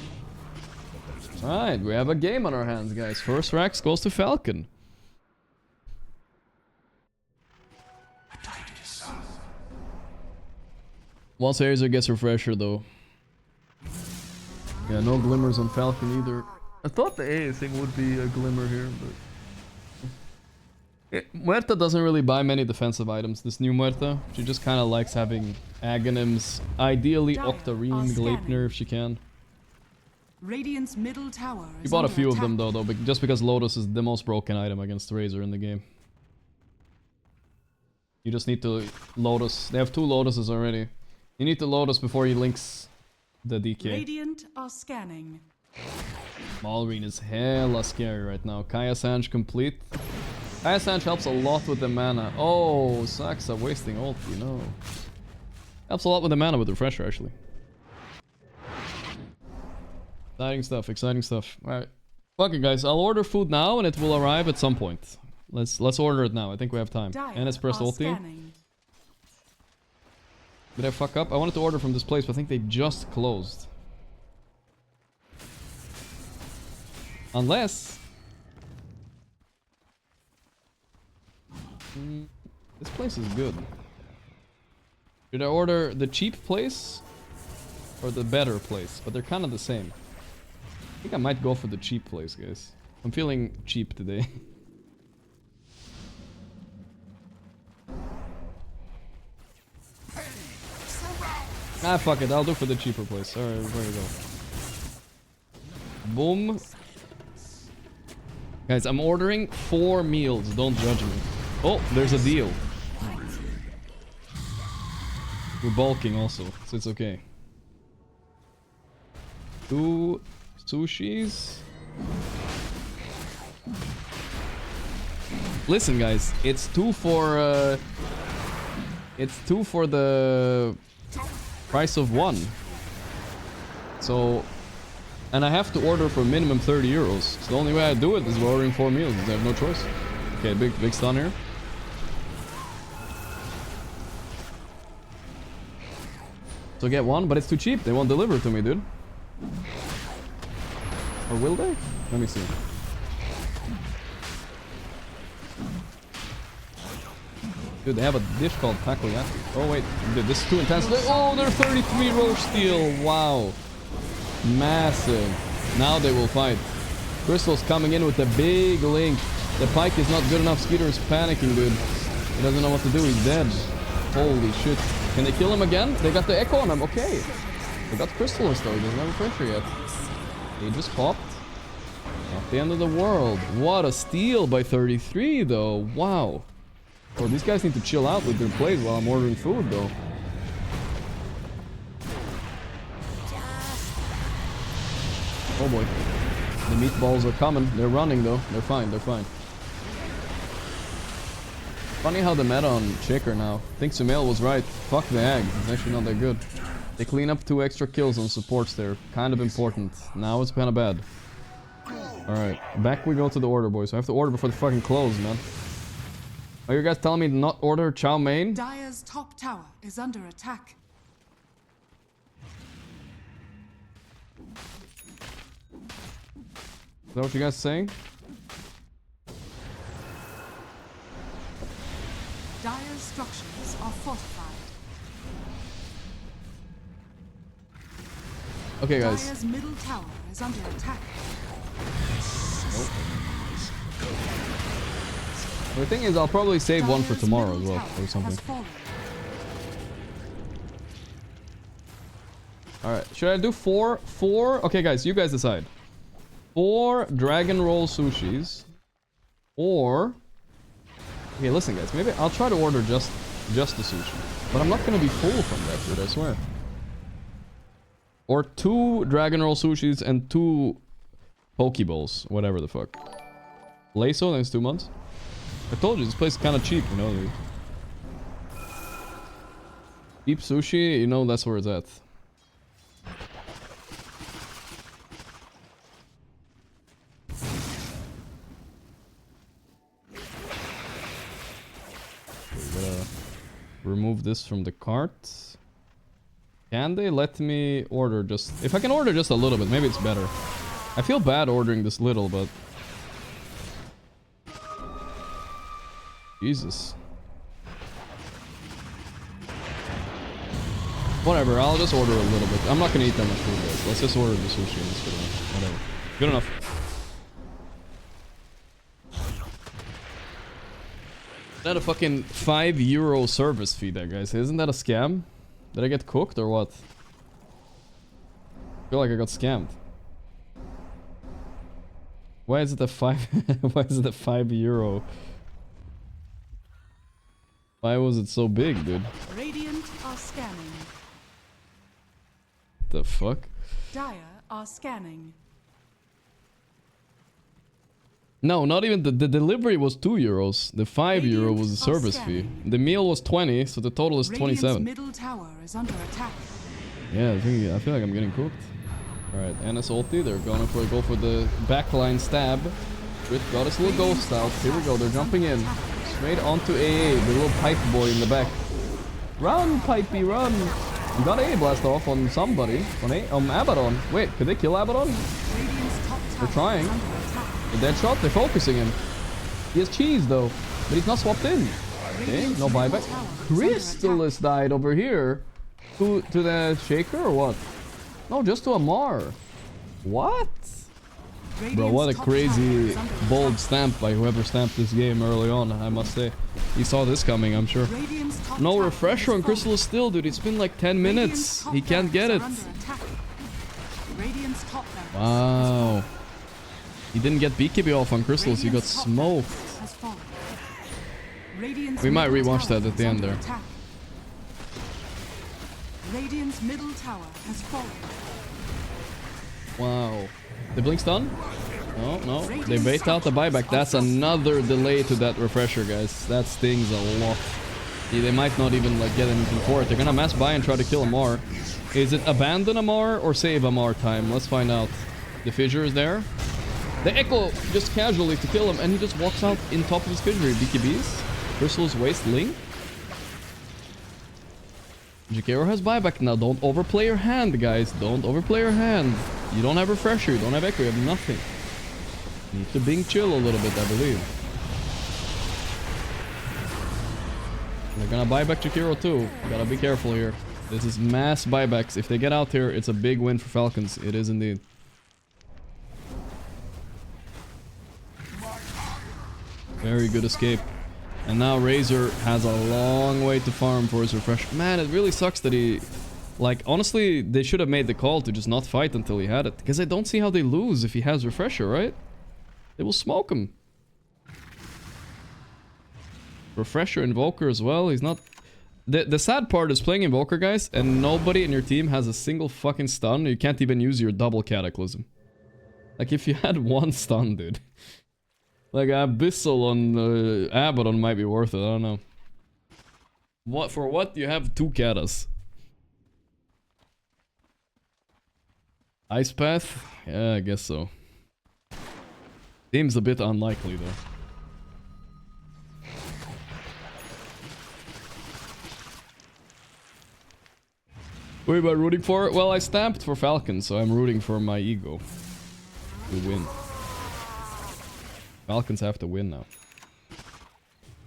Alright, we have a game on our hands, guys. First Rax goes to Falcon. Once Azer gets Refresher, though. Yeah, no glimmers on Falcon either. I thought the AA thing would be a glimmer here, but... Muerta doesn't really buy many defensive items, this new Muerta. She just kind of likes having Aghanims, ideally Octarine, Gleipnir if she can. Radiant's middle tower She bought a few of them though, just because Lotus is the most broken item against Razor in the game. You just need to Lotus. They have 2 Lotuses already. You need to Lotus before he links the DK. Radiant are scanning. Malrine is hella scary right now. Kaya Sanj complete. Kaya Sanj helps a lot with the mana. Oh, Saxa wasting ult, you know. Helps a lot with the mana with Refresher, actually. Exciting stuff, exciting stuff. Alright. Fuck it, guys. I'll order food now and it will arrive at some point. Let's order it now. I think we have time. And it's press ulti. Did I fuck up? I wanted to order from this place, but I think they just closed. Unless... this place is good. Should I order the cheap place? Or the better place? But they're kind of the same. I think I might go for the cheap place, guys. I'm feeling cheap today. Ah, fuck it. I'll do for the cheaper place. Alright, there we go. Boom. Guys, I'm ordering 4 meals. Don't judge me. Oh, there's a deal. We're bulking also, so it's okay. 2 sushis. Listen, guys, it's 2 for the price of 1. So, and I have to order for minimum 30 euros. So the only way I do it is ordering 4 meals. I have no choice. Okay, big stun here. So get 1, but it's too cheap. They won't deliver to me, dude. Or will they? Let me see. Dude, they have a dish called takoyaki. Oh wait, dude, this is too intense. Oh, they're 33 roach steel. Wow. Massive. Now they will fight. Crystal's coming in with a big link. The pike is not good enough. Skeeter is panicking, dude. He doesn't know what to do. He's dead. Holy shit. Can they kill him again? They got the echo on him. Okay. They got Crystalist though. He doesn't have a pressure yet. He just popped. Not the end of the world. What a steal by 33 though. Wow. Oh, these guys need to chill out with their plays while I'm ordering food though. Oh boy. The meatballs are coming. They're running though. They're fine. They're fine. Funny how the meta on Shaker now. I think Sumail was right. Fuck the Ag. It's actually not that good. They clean up 2 extra kills on supports there. Kind of important. Now it's kind of bad. Alright. Back we go to the order, boys. I have to order before the fucking close, man. Are you guys telling me to not order chow mein? Dire's top tower is under attack. Is that what you guys are saying? Dire's structures are fortified. Okay, guys. Dire's middle tower is under attack. Nope. The thing is, I'll probably save one for tomorrow as well, or something. Alright, should I do 4? Okay, guys, you guys decide. 4 dragon roll sushis. Or... Okay, listen, guys, maybe I'll try to order just the sushi. But I'm not gonna be full from that, dude, I swear. Or 2 dragon roll sushis and 2 pokeballs, whatever the fuck. Laso, that's 2 months. I told you, this place is kind of cheap, you know, dude. Cheap sushi, you know, that's where it's at. We gotta remove this from the cart. Can they let me order just... If I can order just a little bit, maybe it's better. I feel bad ordering this little, but... Jesus. Whatever, I'll just order a little bit. I'm not gonna eat that much food, guys. Let's just order the sushi and it's good enough. Whatever. Good enough. Is that a fucking €5 service fee there, guys? Isn't that a scam? Did I get cooked or what? I feel like I got scammed. Why is it a why is it a €5? Why was it so big, dude? Radiant are scanning. The fuck? Dire are scanning. No, not even the delivery was €2. The €5 was the service fee. The meal was 20, so the total is 27. Middle tower is under attack. Yeah, I feel like I'm getting cooked. Alright, Anna's ulti, they're going for go for the backline stab. With got his little ghost out. Here we go, they're jumping in. Straight onto AA, the little pipe boy in the back. Run, Pipey, run! You got A blast off on somebody. On Abaddon. Wait, could they kill Abaddon? They're trying. The dead shot, they're focusing him. He has cheese though, but he's not swapped in. Okay, no buyback. Crystallis died over here. To the Shaker or what? No, just to Amar. What? Bro, what a crazy bold stamp by whoever stamped this game early on, I must say. He saw this coming, I'm sure. No refresher on Crystallis still, dude. It's been like 10 minutes. He can't get it. Wow. He didn't get BKB off on Crystals, he got smoked. We might rewatch that at the end there. Radiant's middle tower has fallen. Wow. The blink's done? No, no. They bait out the buyback. That's another delay to that refresher, guys. That stings a lot. They might not even like get anything for it. They're gonna mass buy and try to kill Amar. Is it abandon Amar or save Amar time? Let's find out. The fissure is there. The Echo just casually to kill him, and he just walks out in top of his fissure. BKBs. Crystal's waste link. Jakiro has buyback now. Don't overplay your hand, guys. Don't overplay your hand. You don't have refresher. You don't have Echo. You have nothing. Need to Bing chill a little bit, I believe. They're gonna buy back Jakiro too. Gotta be careful here. This is mass buybacks. If they get out here, it's a big win for Falcons. It is indeed. Very good escape. And now Razor has a long way to farm for his refresh. Man, it really sucks that he... Like, honestly, they should have made the call to just not fight until he had it. Because I don't see how they lose if he has refresher, right? They will smoke him. Refresher, Invoker as well. He's not... The sad part is playing Invoker, guys, and nobody in your team has a single fucking stun. You can't even use your double Cataclysm. Like, if you had one stun, dude... Like, Abyssal on Abaddon might be worth it, I don't know. What, for what? You have 2 Katas. Ice Path? Yeah, I guess so. Seems a bit unlikely, though. Who am I rooting for? Well, I stamped for Falcon, so I'm rooting for my ego to win. Falcons have to win now.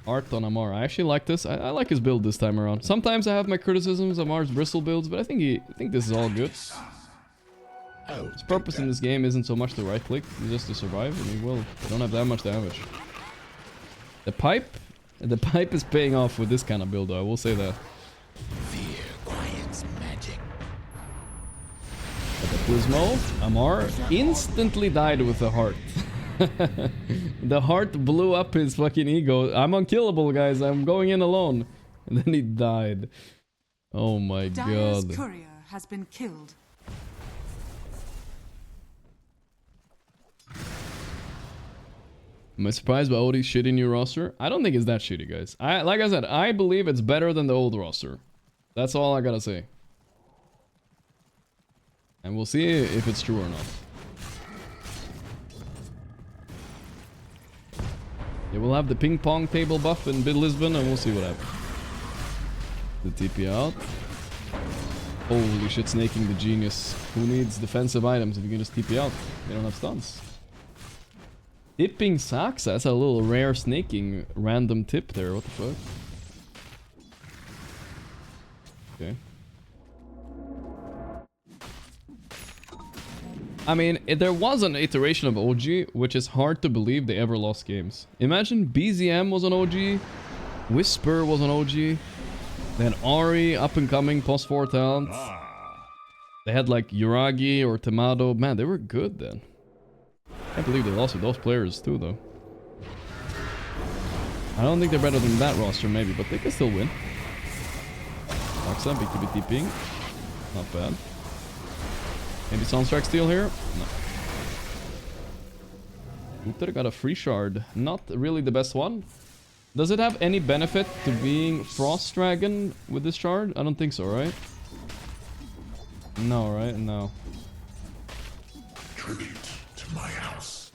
Art on Amar. I actually like this. I like his build this time around. Sometimes I have my criticisms of Amar's bristle builds, but I think this is all good. His purpose in this game isn't so much to right click, it's just to survive, and he will. They don't have that much damage. The pipe is paying off with this kind of build, though, I will say that. Fear quiets magic. But the Plismo, Amar instantly died with the heart. The heart blew up his fucking ego. I'm unkillable, guys. I'm going in alone. And then he died. Oh my Dire's god. courier has been killed. Am I surprised by Odie's shitty new roster? I don't think it's that shitty, guys. Like I said, I believe it's better than the old roster. That's all I gotta say. And we'll see if it's true or not. Yeah, we'll have the ping pong table buff in Lisbon, and we'll see what happens. The TP out. Holy shit, snaking the genius. Who needs defensive items if you can just TP out? They don't have stuns. Tipping Saxa. That's a little rare snaking random tip there. What the fuck? Okay. I mean, there was an iteration of OG, which is hard to believe they ever lost games. Imagine BZM was an OG, Whisper was an OG, then Ari, up and coming, post 4 talent. They had like Yuragi or Tomato. Man, they were good then. I can't believe they lost with those players too, though. I don't think they're better than that roster, maybe, but they can still win. Aksa, BKB TPing. Not bad. Maybe Soundstrike steal here? No. Uther got a free shard. Not really the best one. Does it have any benefit to being Frost Dragon with this shard? I don't think so, right? No, right? No. Tribute to my house.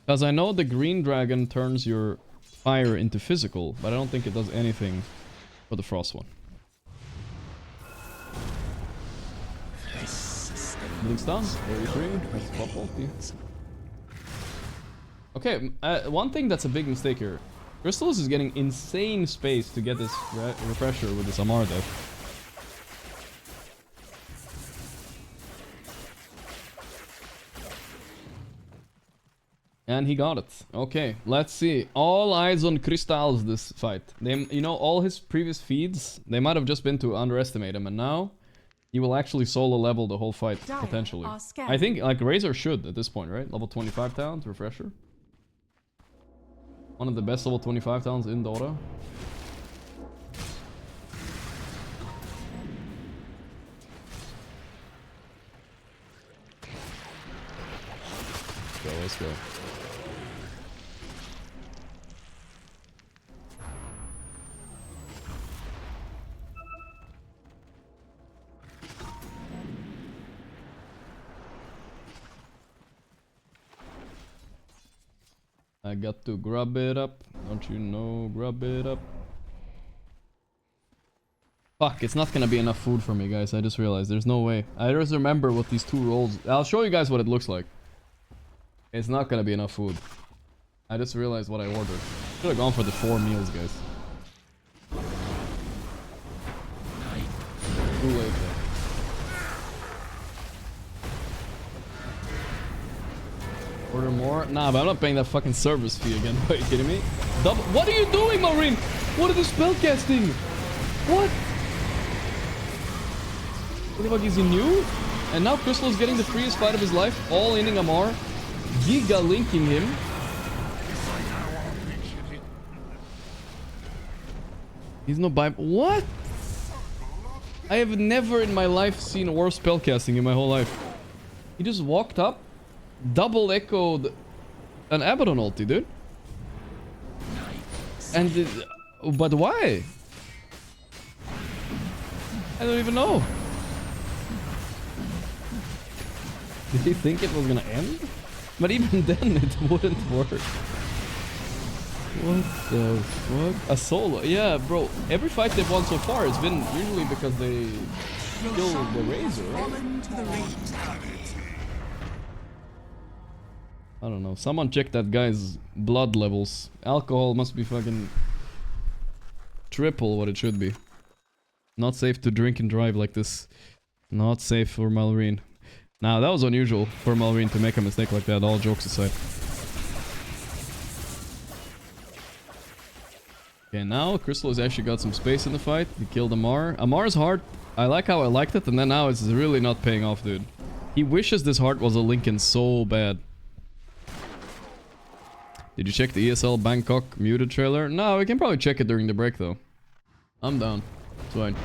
Because I know the green dragon turns your fire into physical, but I don't think it does anything for the frost one. Blink stun, 33, that's pop ulti. Okay, one thing that's a big mistake here. Crystallis is getting insane space to get this refresher with this Amar deck. And he got it. Okay, let's see. All eyes on Crystals this fight. You know, all his previous feeds, they might have just been to underestimate him, and now he will actually solo level the whole fight, potentially. I think, like, Razor should at this point, right? Level 25 talent, refresher. One of the best level 25 talents in Dota. Let's go. I got to grab it up. Don't you know? Grab it up. Fuck, it's not gonna be enough food for me, guys. I just realized there's no way. I just remember what these two rolls... I'll show you guys what it looks like. It's not gonna be enough food. I just realized what I ordered. Should have gone for the 4 meals, guys. Too late, though. Order more? Nah, but I'm not paying that fucking service fee again. Are you kidding me? Double. What are you doing, Maureen? What are you spellcasting? What? What the fuck, is he new? And now Crystal is getting the freest fight of his life. All inning Amar. Giga linking him. He's no vibe. What? I have never in my life seen worse spellcasting in my whole life. He just walked up, double echoed an Abaddon ulti, dude. And but why? I don't even know. Did he think it was gonna end? But even then, it wouldn't work. What the fuck? A solo? Yeah, bro. Every fight they've won so far, it's been usually because they killed the Razor, right? I don't know. Someone check that guy's blood levels. Alcohol must be fucking triple what it should be. Not safe to drink and drive like this. Not safe for Malrine. Now, that was unusual for Malrine to make a mistake like that, all jokes aside. Okay, now Crystal has actually got some space in the fight. He killed Amar. Amar's heart, I like how I liked it, and then now it's really not paying off, dude. He wishes this heart was a Lincoln so bad. Did you check the ESL Bangkok muted trailer? No, we can probably check it during the break, though. I'm down. It's fine.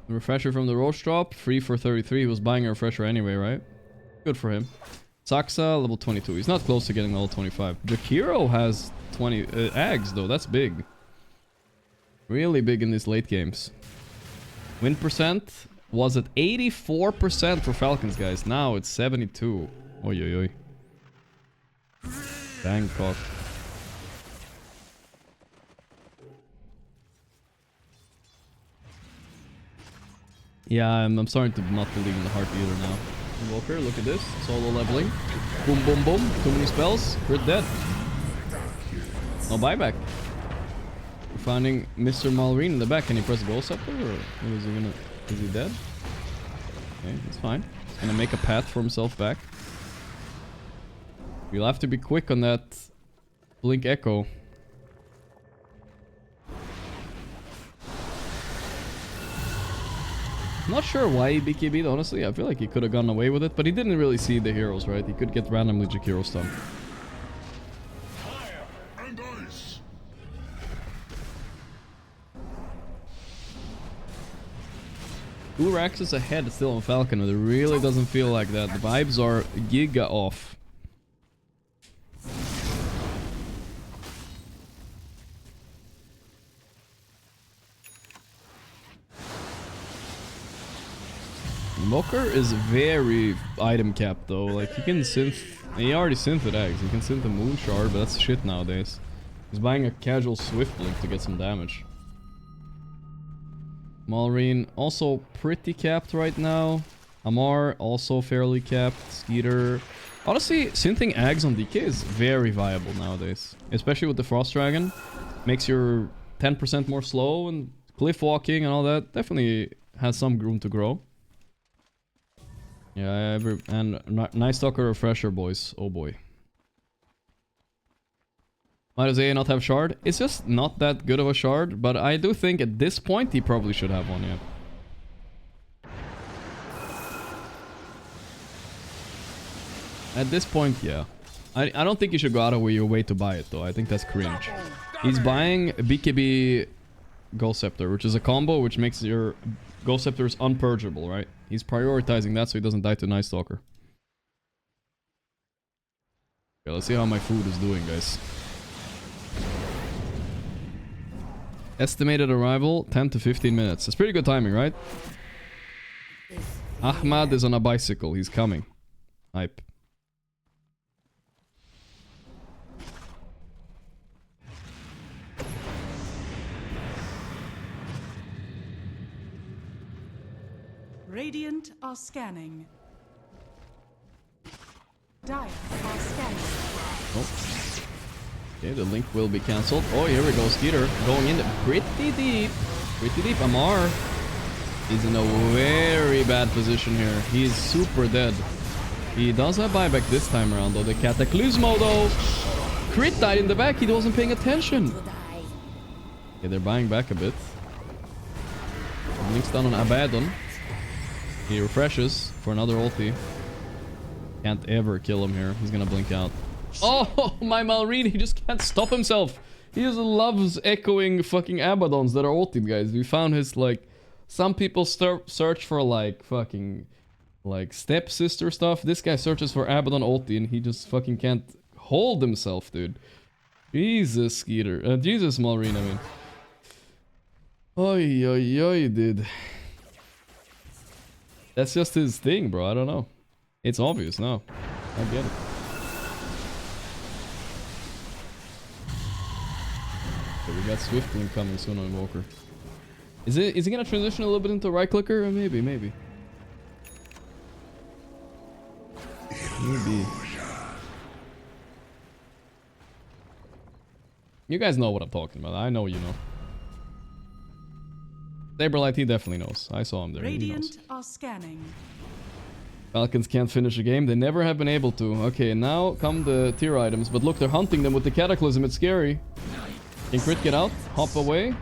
The refresher from the Roche drop, free for 33. He was buying a refresher anyway, right? Good for him. Saxa, level 22. He's not close to getting level 25. Jakiro has 20 Ags, though. That's big. Really big in these late games. Win percent was at 84% for Falcons, guys. Now it's 72. Oi, oi, oi. Bangkok. Yeah, I'm starting to not believe in the heart either now. Walker, look at this. Solo leveling. Boom, boom, boom. Too many spells. Crit dead. No buyback. We're finding Mr. Malrine in the back. Can he press Goal Scepter? Or is he gonna... Is he dead? Okay, that's fine. He's gonna make a path for himself back. We'll have to be quick on that Blink Echo. Not sure why he BKB'd, honestly. I feel like he could have gone away with it, but he didn't really see the heroes, right? He could get randomly Jakiro stun. Fire and ice. Two racks is ahead still on Falcon, but it really doesn't feel like that. The vibes are giga off. Mocker is very item capped though. Like he can synth. He already synthed eggs. He can synth a moon shard, but that's shit nowadays. He's buying a casual swift blink to get some damage. Malrine also pretty capped right now. Amar also fairly capped. Skeeter. Honestly, synthing eggs on DK is very viable nowadays, especially with the Frost Dragon. Makes your 10% more slow and cliff walking and all that. Definitely has some room to grow. Yeah, and Night Stalker Refresher, boys. Oh boy. Why does AA not have shard? It's just not that good of a shard, but I do think at this point he probably should have one, yeah. At this point, yeah. I don't think you should go out of your way to buy it, though. I think that's cringe. He's buying BKB Goal Scepter, which is a combo which makes your Goal Scepters unpurgeable, right? He's prioritizing that so he doesn't die to Night Stalker. Okay, let's see how my food is doing, guys. Estimated arrival, 10 to 15 minutes. It's pretty good timing, right? Ahmad is on a bicycle. He's coming. Hype. Radiant are scanning. Dire are scanning. Oh. Okay, the link will be cancelled. Oh, here we go. Skeeter going in pretty deep. Pretty deep. Amar is in a very bad position here. He is super dead. He does have buyback this time around, though. The Cataclysmo, though. Crit died in the back. He wasn't paying attention. Okay, they're buying back a bit. Link's down on Abaddon. He refreshes for another ulti. Can't ever kill him here. He's gonna blink out. Oh, my Malrine, he just can't stop himself. He just loves echoing fucking Abaddons that are ulted, guys. We found his, like... Some people search for, like, fucking... Like, stepsister stuff. This guy searches for Abaddon ulti and he just fucking can't hold himself, dude. Jesus, Skeeter. Jesus, Malrine, I mean. Oi, oi, oi, dude. That's just his thing, bro. I don't know. It's obvious now. I get it. Okay, we got Swiftling coming soon on Walker. Is he gonna transition a little bit into right clicker? Maybe, maybe. Maybe. You guys know what I'm talking about. I know you know. Saberlight, he definitely knows. I saw him there. Radiant are scanning. Falcons can't finish a game. They never have been able to. Okay, now come the tier items. But look, they're hunting them with the Cataclysm. It's scary. Can Crit get out? Hop away.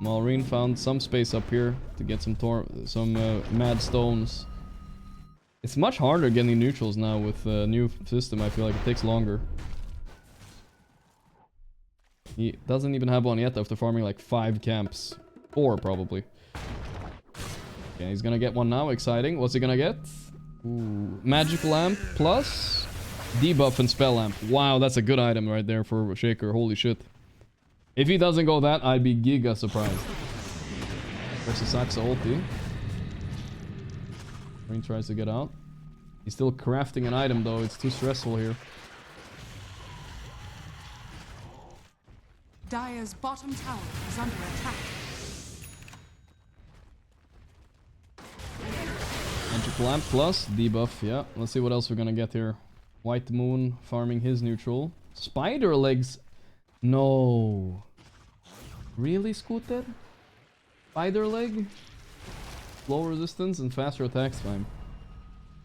Malrine found some space up here to get some mad stones. It's much harder getting neutrals now with the new system. I feel like it takes longer. He doesn't even have one yet after farming like 5 camps. 4 probably. Okay, he's gonna get one now. Exciting. What's he gonna get? Ooh, Magic Lamp plus debuff and Spell Lamp. Wow, that's a good item right there for Shaker. Holy shit. If he doesn't go that, I'd be giga surprised. Versus Saxa ulti. Rain tries to get out. He's still crafting an item though. It's too stressful here. Dire's bottom tower is under attack. Magic Lamp plus debuff. Yeah, let's see what else we're gonna get here. White Moon farming his neutral. Spider Legs. No. Really, Scooter? Spider Leg? Low resistance and faster attack time.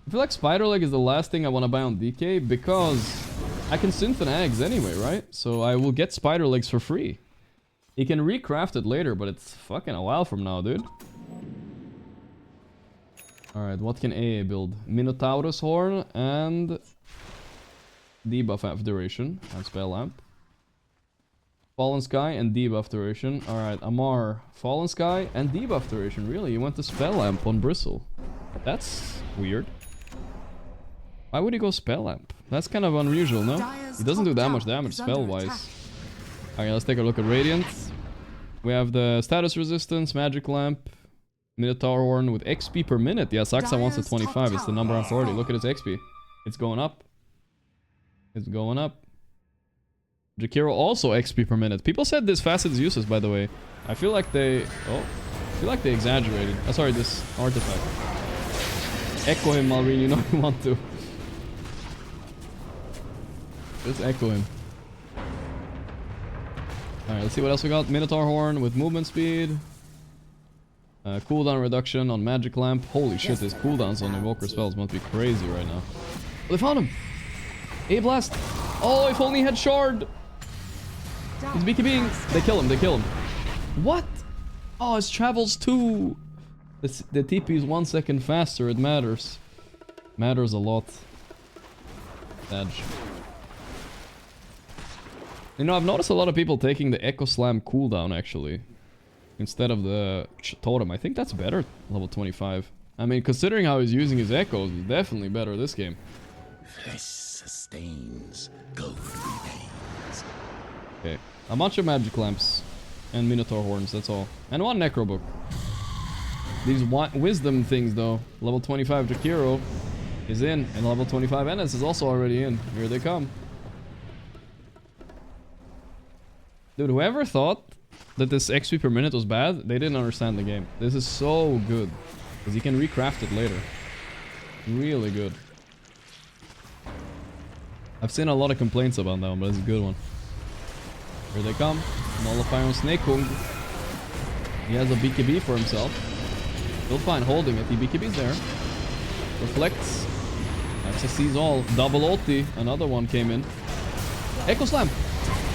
I feel like Spider Leg is the last thing I want to buy on DK because I can synth and eggs anyway, right? So I will get Spider Legs for free. You can recraft it later, but it's fucking a while from now, dude. Alright, what can AA build? Minotaurus Horn and debuff half duration and spell lamp. Fallen Sky and debuff duration. Alright, Amar, Fallen Sky and debuff duration. Really? You went to spell lamp on Bristle. That's weird. Why would he go spell lamp? That's kind of unusual, no? He doesn't do that much damage spell-wise. Okay, let's take a look at Radiant. We have the status resistance, magic lamp, Minotaur Horn with XP per minute. Yeah, Saxa wants the 25. It's the number one authority. Look at his XP. It's going up. It's going up. Jakiro also XP per minute. People said this facet is useless, by the way. I feel like they... Oh. I feel like they exaggerated. Oh, sorry, this artifact. Echo him, Malrine. You know you want to. Just echo him. Alright, let's see what else we got. Minotaur Horn with movement speed. Cooldown reduction on Magic Lamp. Holy shit, his cooldowns on Invoker spells must be crazy right now. Oh, they found him! A-Blast! Oh, if only he had Shard! He's BKBing! They kill him, they kill him. What? Oh, his travels too! The TP is 1 second faster, it matters. Matters a lot. Edge. You know, I've noticed a lot of people taking the Echo Slam cooldown, actually. Instead of the Totem. I think that's better, level 25. I mean, considering how he's using his Echoes, it's definitely better this game. Flesh sustains, gold remains. Okay, a bunch of Magic Lamps. And Minotaur Horns, that's all. And one Necro Book. These Wisdom things, though. Level 25 Jakiro is in. And level 25 Ennis is also already in. Here they come. Dude, whoever thought that this XP per minute was bad, they didn't understand the game. This is so good. Because you can recraft it later. Really good. I've seen a lot of complaints about that one, but it's a good one. Here they come. Nullify on Snakehung. He has a BKB for himself. Still fine holding it. The BKB's there. Reflects. Access sees all. Double ulti. Another one came in. Echo Slam.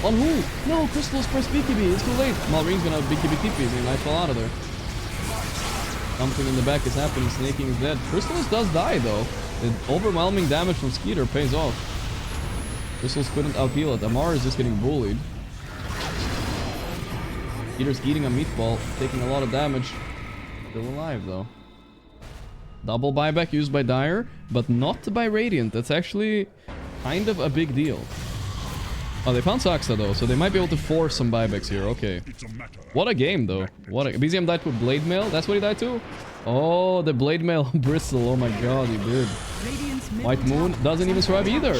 On who? No, Crystal's pressed BKB. It's too late. Malrine's gonna BKB TPs and he might fall out of there. Something in the back is happening. Snaking is dead. Crystals does die though. The overwhelming damage from Skeeter pays off. Crystals couldn't out-heal it. Amar is just getting bullied. Skeeter's eating a meatball, taking a lot of damage. Still alive though. Double buyback used by Dire, but not by Radiant. That's actually kind of a big deal. Oh, they found Saxa though, so they might be able to force some buybacks here. Okay. What a game though. What a... BZM died with Blade Mail? That's what he died to? Oh, the Blade Mail Bristle. Oh my god, he did. White Moon doesn't even survive either.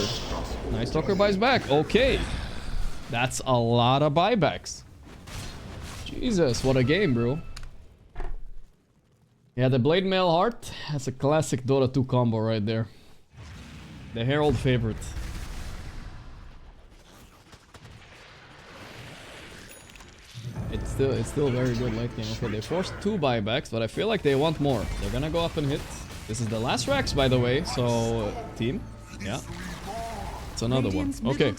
Nice Talker buys back. Okay. That's a lot of buybacks. Jesus, what a game, bro. Yeah, the Blade Mail Heart. That's a classic Dota 2 combo right there. The Herald favorite. It's still very good late game. Okay, they forced 2 buybacks, but I feel like they want more. They're gonna go up and hit. This is the last Rax, by the way, so team. Yeah. It's another one. Okay.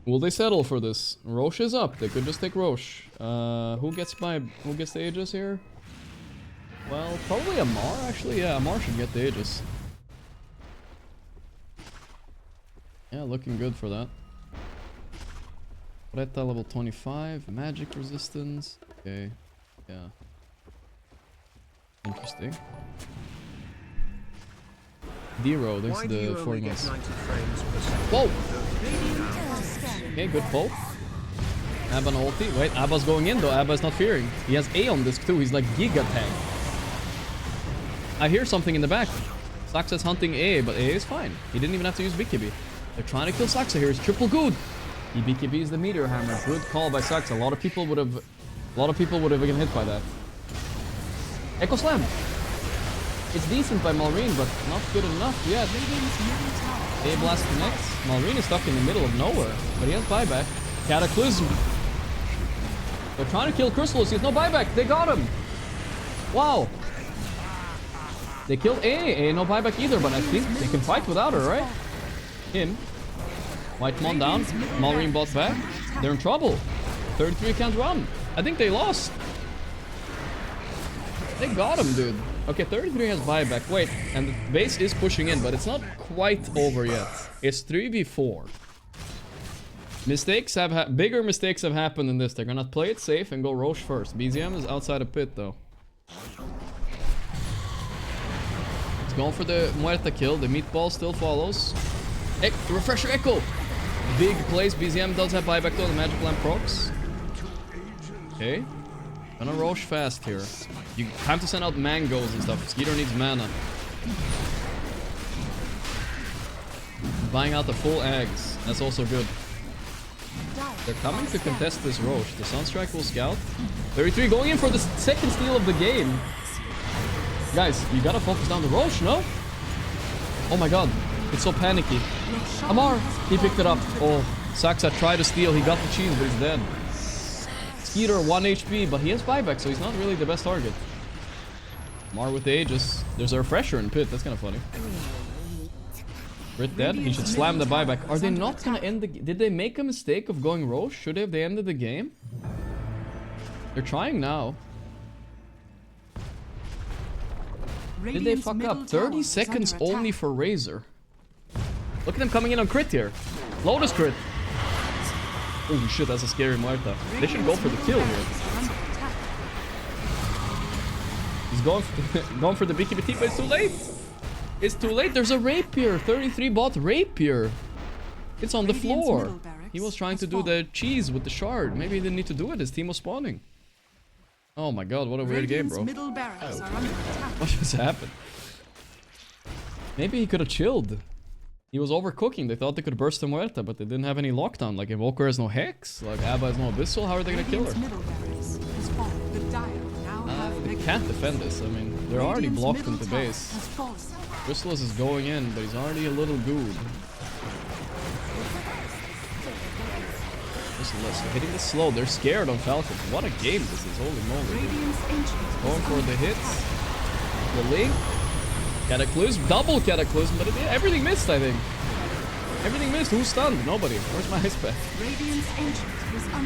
Will they settle for this? Roche is up. They could just take Roche. Who gets the Aegis here? Well, probably Amar, actually. Yeah, Amar should get the Aegis. Yeah, looking good for that. Reta level 25, magic resistance. Okay, yeah. Interesting. Dero, thanks to the 40 months. Whoa! Okay, good pull. Abba on ulti. Wait, Abba's going in though. Abba's not fearing. He has A on disc too. He's like Giga Tank. I hear something in the back. Saxa's hunting A, but A is fine. He didn't even have to use BKB. They're trying to kill Saxa here. It's triple good. He BKBs the Meteor Hammer. Good call by Saxa. A lot of people would have been hit by that. Echo Slam. It's decent by Malrine, but not good enough yet. A blast connects. Malrine is stuck in the middle of nowhere, but he has buyback. Cataclysm. They're trying to kill Crystallis. He has no buyback. They got him. Wow. They killed A. A no buyback either, but I think they can fight without her, right? Him. Whitemon down. Malrine bought back. They're in trouble. 33 can't run. I think they lost. They got him, dude. Okay, 33 has buyback. Wait, and the base is pushing in, but it's not quite over yet. It's 3v4. Mistakes have bigger mistakes have happened in this. They're gonna play it safe and go Roche first. BZM is outside a pit though. It's going for the Muerta kill. The meatball still follows. Refresher Echo. Big place. BZM does have buyback though. The magic lamp procs. Okay. Gonna Roche fast here. You time to send out mangoes and stuff. Skeeter needs mana. Buying out the full eggs. That's also good. They're coming to contest this Roche. The Sunstrike will scout. 33 going in for the second steal of the game. Guys, you gotta focus down the Roche, no? Oh my god. It's so panicky. Amar! He picked it up. Oh, Saxa tried to steal. He got the cheese, but he's dead. Skeeter, 1 HP, but he has buyback, so he's not really the best target. Amar with the Aegis. There's a refresher in pit. That's kind of funny. Crit dead. He should slam the buyback. Are they not gonna end the... Did they make a mistake of going Roche? Should they have they ended the game? They're trying now. Did they fuck up? 30 seconds only for Razor. Look at them coming in on crit here. Lotus crit. Oh shit, that's a scary Muerta. They should go for the kill here. He's going for the BKBT, but it's too late. It's too late. There's a Rapier. 33 bought Rapier. It's on the floor. He was trying to do the cheese with the shard. Maybe he didn't need to do it. His team was spawning. Oh my god, what a weird game, bro. What just happened? Maybe he could have chilled. He was overcooking. They thought they could burst the Muerta, but they didn't have any lockdown. Like, Invoker has no Hex. Like, Abba has no Abyssal. How are they gonna kill her? They can't defend this. I mean, they're already blocked into base. Crystallis is going in, but he's already a little good. Crystallis hitting this slow. They're scared on Falcon. What a game this is. Holy moly. Going for the hits. The link. Cataclysm. Double Cataclysm, but everything missed, I think. Everything missed. Who's stunned? Nobody. Where's my ice pack?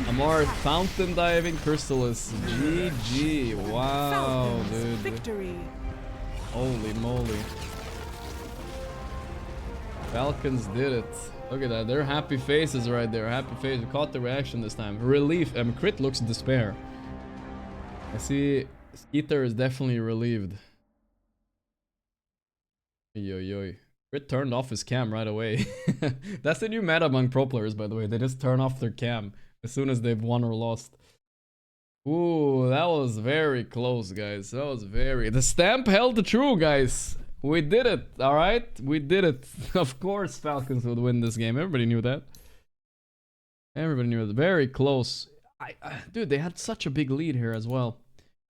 Amar fountain diving Crystallis. GG. Wow, dude. Victory. Holy moly. Falcons did it. Look at that. They're happy faces right there. Happy face. We caught the reaction this time. Relief. Crit looks despair. I see Skeeter is definitely relieved. Yo. Crit turned off his cam right away. That's the new meta among pro players, by the way. They just turn off their cam as soon as they've won or lost. Ooh, that was very close, guys. That was very... The stamp held true, guys. We did it, alright? We did it. Of course Falcons would win this game. Everybody knew that. Everybody knew it. Very close. Dude, they had such a big lead here as well.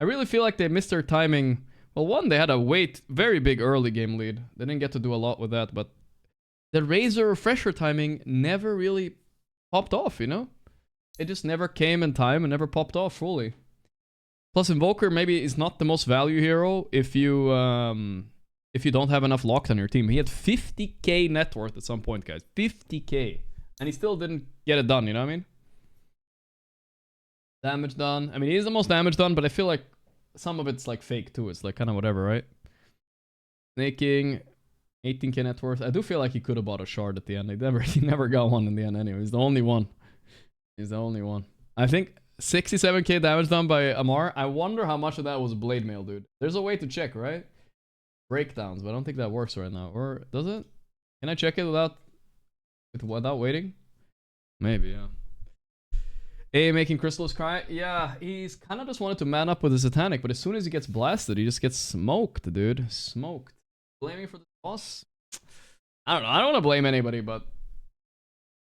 I really feel like they missed their timing. Well, one, they had a very big early game lead. They didn't get to do a lot with that, but the Razor refresher timing never really popped off, you know? It just never came in time and never popped off fully. Plus, Invoker maybe is not the most value hero if you don't have enough locked on your team. He had 50k net worth at some point, guys. 50k. And he still didn't get it done, you know what I mean? Damage done. I mean, he is the most damage done, but I feel like some of it's like fake too. It's like kind of whatever, right? Snaking, 18k net worth. I do feel like he could have bought a shard at the end. He never got one in the end anyway. He's the only one. He's the only one. I think 67k damage done by Amar. I wonder how much of that was blade mail, dude. There's a way to check, right? Breakdowns, but I don't think that works right now. Or does it? Can I check it without waiting? Maybe, yeah. A making Crystallis cry. Yeah, he's kind of just wanted to man up with his Satanic, but as soon as he gets blasted, he just gets smoked, dude. Smoked. Blaming for the boss? I don't know. I don't want to blame anybody, but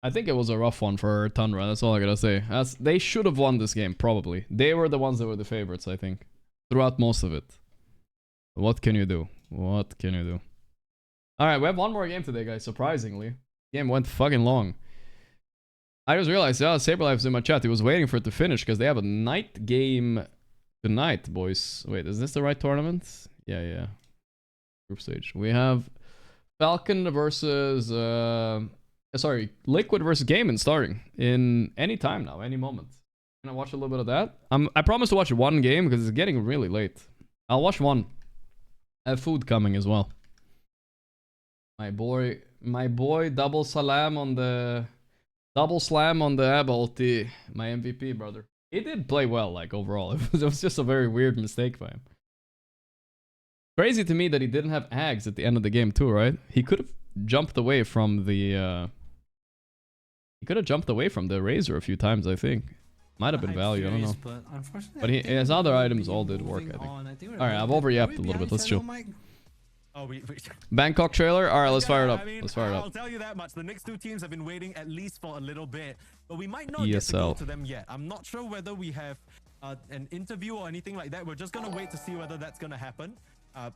I think it was a rough one for Tundra. That's all I gotta say. They should have won this game, probably. They were the ones that were the favorites, I think, throughout most of it. What can you do? What can you do? Alright, we have one more game today, guys, surprisingly. Game went fucking long. I just realized, Saberlife's in my chat. He was waiting for it to finish because they have a night game tonight, boys. Wait, is this the right tournament? Yeah. Group stage. We have Falcon versus... sorry, Liquid versus Gaiman starting in any time now, any moment. Can I watch a little bit of that? I promise to watch one game because it's getting really late. I'll watch one. I have food coming as well. My boy double slam on the Ab ulti. My MVP, brother. He did play well, like, overall. It was just a very weird mistake by him. Crazy to me that he didn't have Ags at the end of the game too, right? He could have jumped away from the Razor a few times, I think. Might have been value, I don't know. But his other items all did work, I think. Alright, I've overyapped a little bit, let's chill. Bangkok trailer? Alright, let's fire it up. Let's fire it up. I'll tell you that much. The next two teams have been waiting at least for a little bit, but we might not get to go to them yet. I'm not sure whether we have an interview or anything like that. We're just gonna wait to see whether that's gonna happen.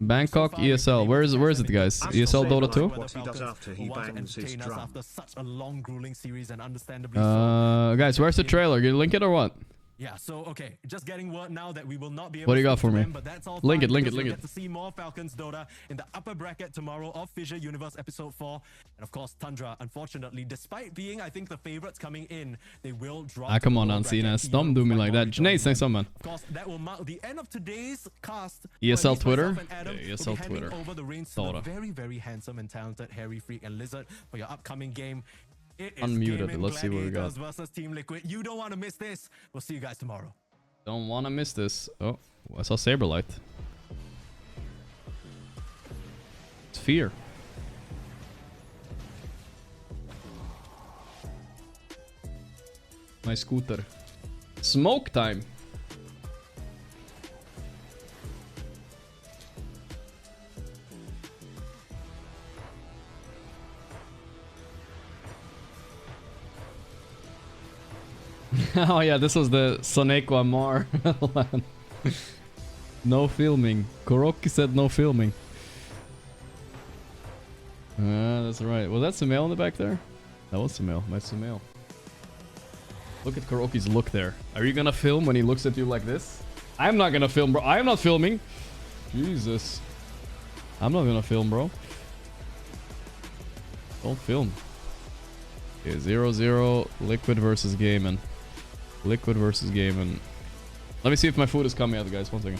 Bangkok ESL. Where is it, guys? ESL Dota 2? What he does after he bangs his drum. After such a long, grueling series, and understandably guys, where's the trailer? Can you link it or what? Yeah, so okay, just getting word now that we will not be able what do you to got for me? Them, but that's all link it. Get to see more Falcons Dota in the upper bracket tomorrow of Fissure Universe Episode 4. And of course, Tundra, unfortunately, despite being, I think, the favorites coming in, they will drop. Come on, Ancinas. Don't do me like that. Janae, say something. Of course, that will mark the end of today's cast. ESL Twitter? Adam, ESL Twitter. Over the reins to the very, very handsome and talented Harry, Freak, and Lizard for your upcoming game. It is unmuted. Let's see what we got. Versus Team Liquid. You don't want to miss this. We'll see you guys tomorrow. Don't want to miss this. Oh, I saw Saberlight. It's fear. My scooter. Smoke time. Oh yeah, this was the Sonequa Mar. No filming. Gorgc said no filming. That's right. Was that Sumail in the back there? That was Sumail. My Sumail. Look at Gorgc's look there. Are you gonna film when he looks at you like this? I'm not gonna film, bro. I am not filming. Jesus. I'm not gonna film, bro. Don't film. Okay, 0-0. Liquid versus Gaiman. Liquid versus Gaiman. Let me see if my food is coming out, guys. One second.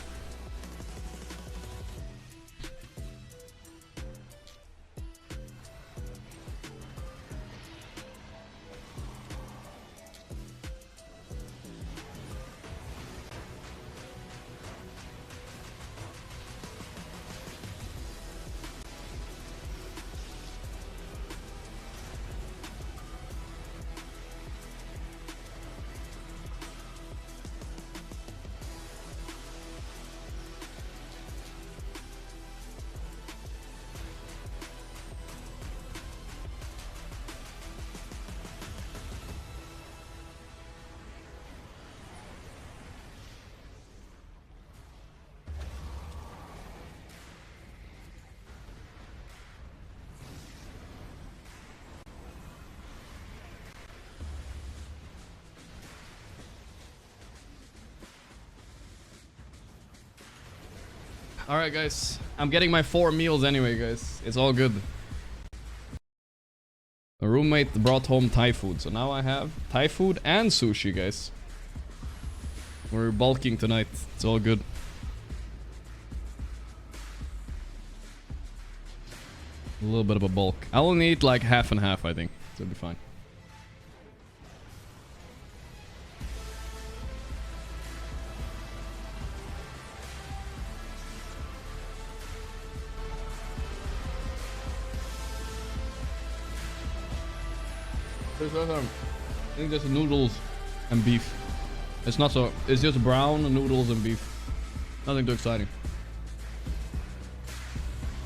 Alright, guys. I'm getting my 4 meals anyway, guys. It's all good. A roommate brought home Thai food, so now I have Thai food and sushi, guys. We're bulking tonight. It's all good. A little bit of a bulk. I'll only eat like half and half, I think. So it'll be fine. I think just noodles and beef. It's not so. It's just brown noodles and beef. Nothing too exciting.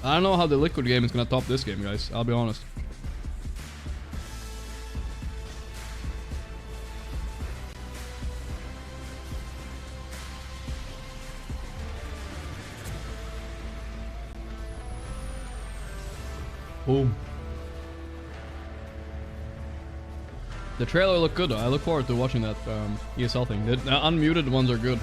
I don't know how the Liquid game is gonna top this game, guys. I'll be honest. Boom. The trailer looked good though. I look forward to watching that ESL thing. The unmuted ones are good.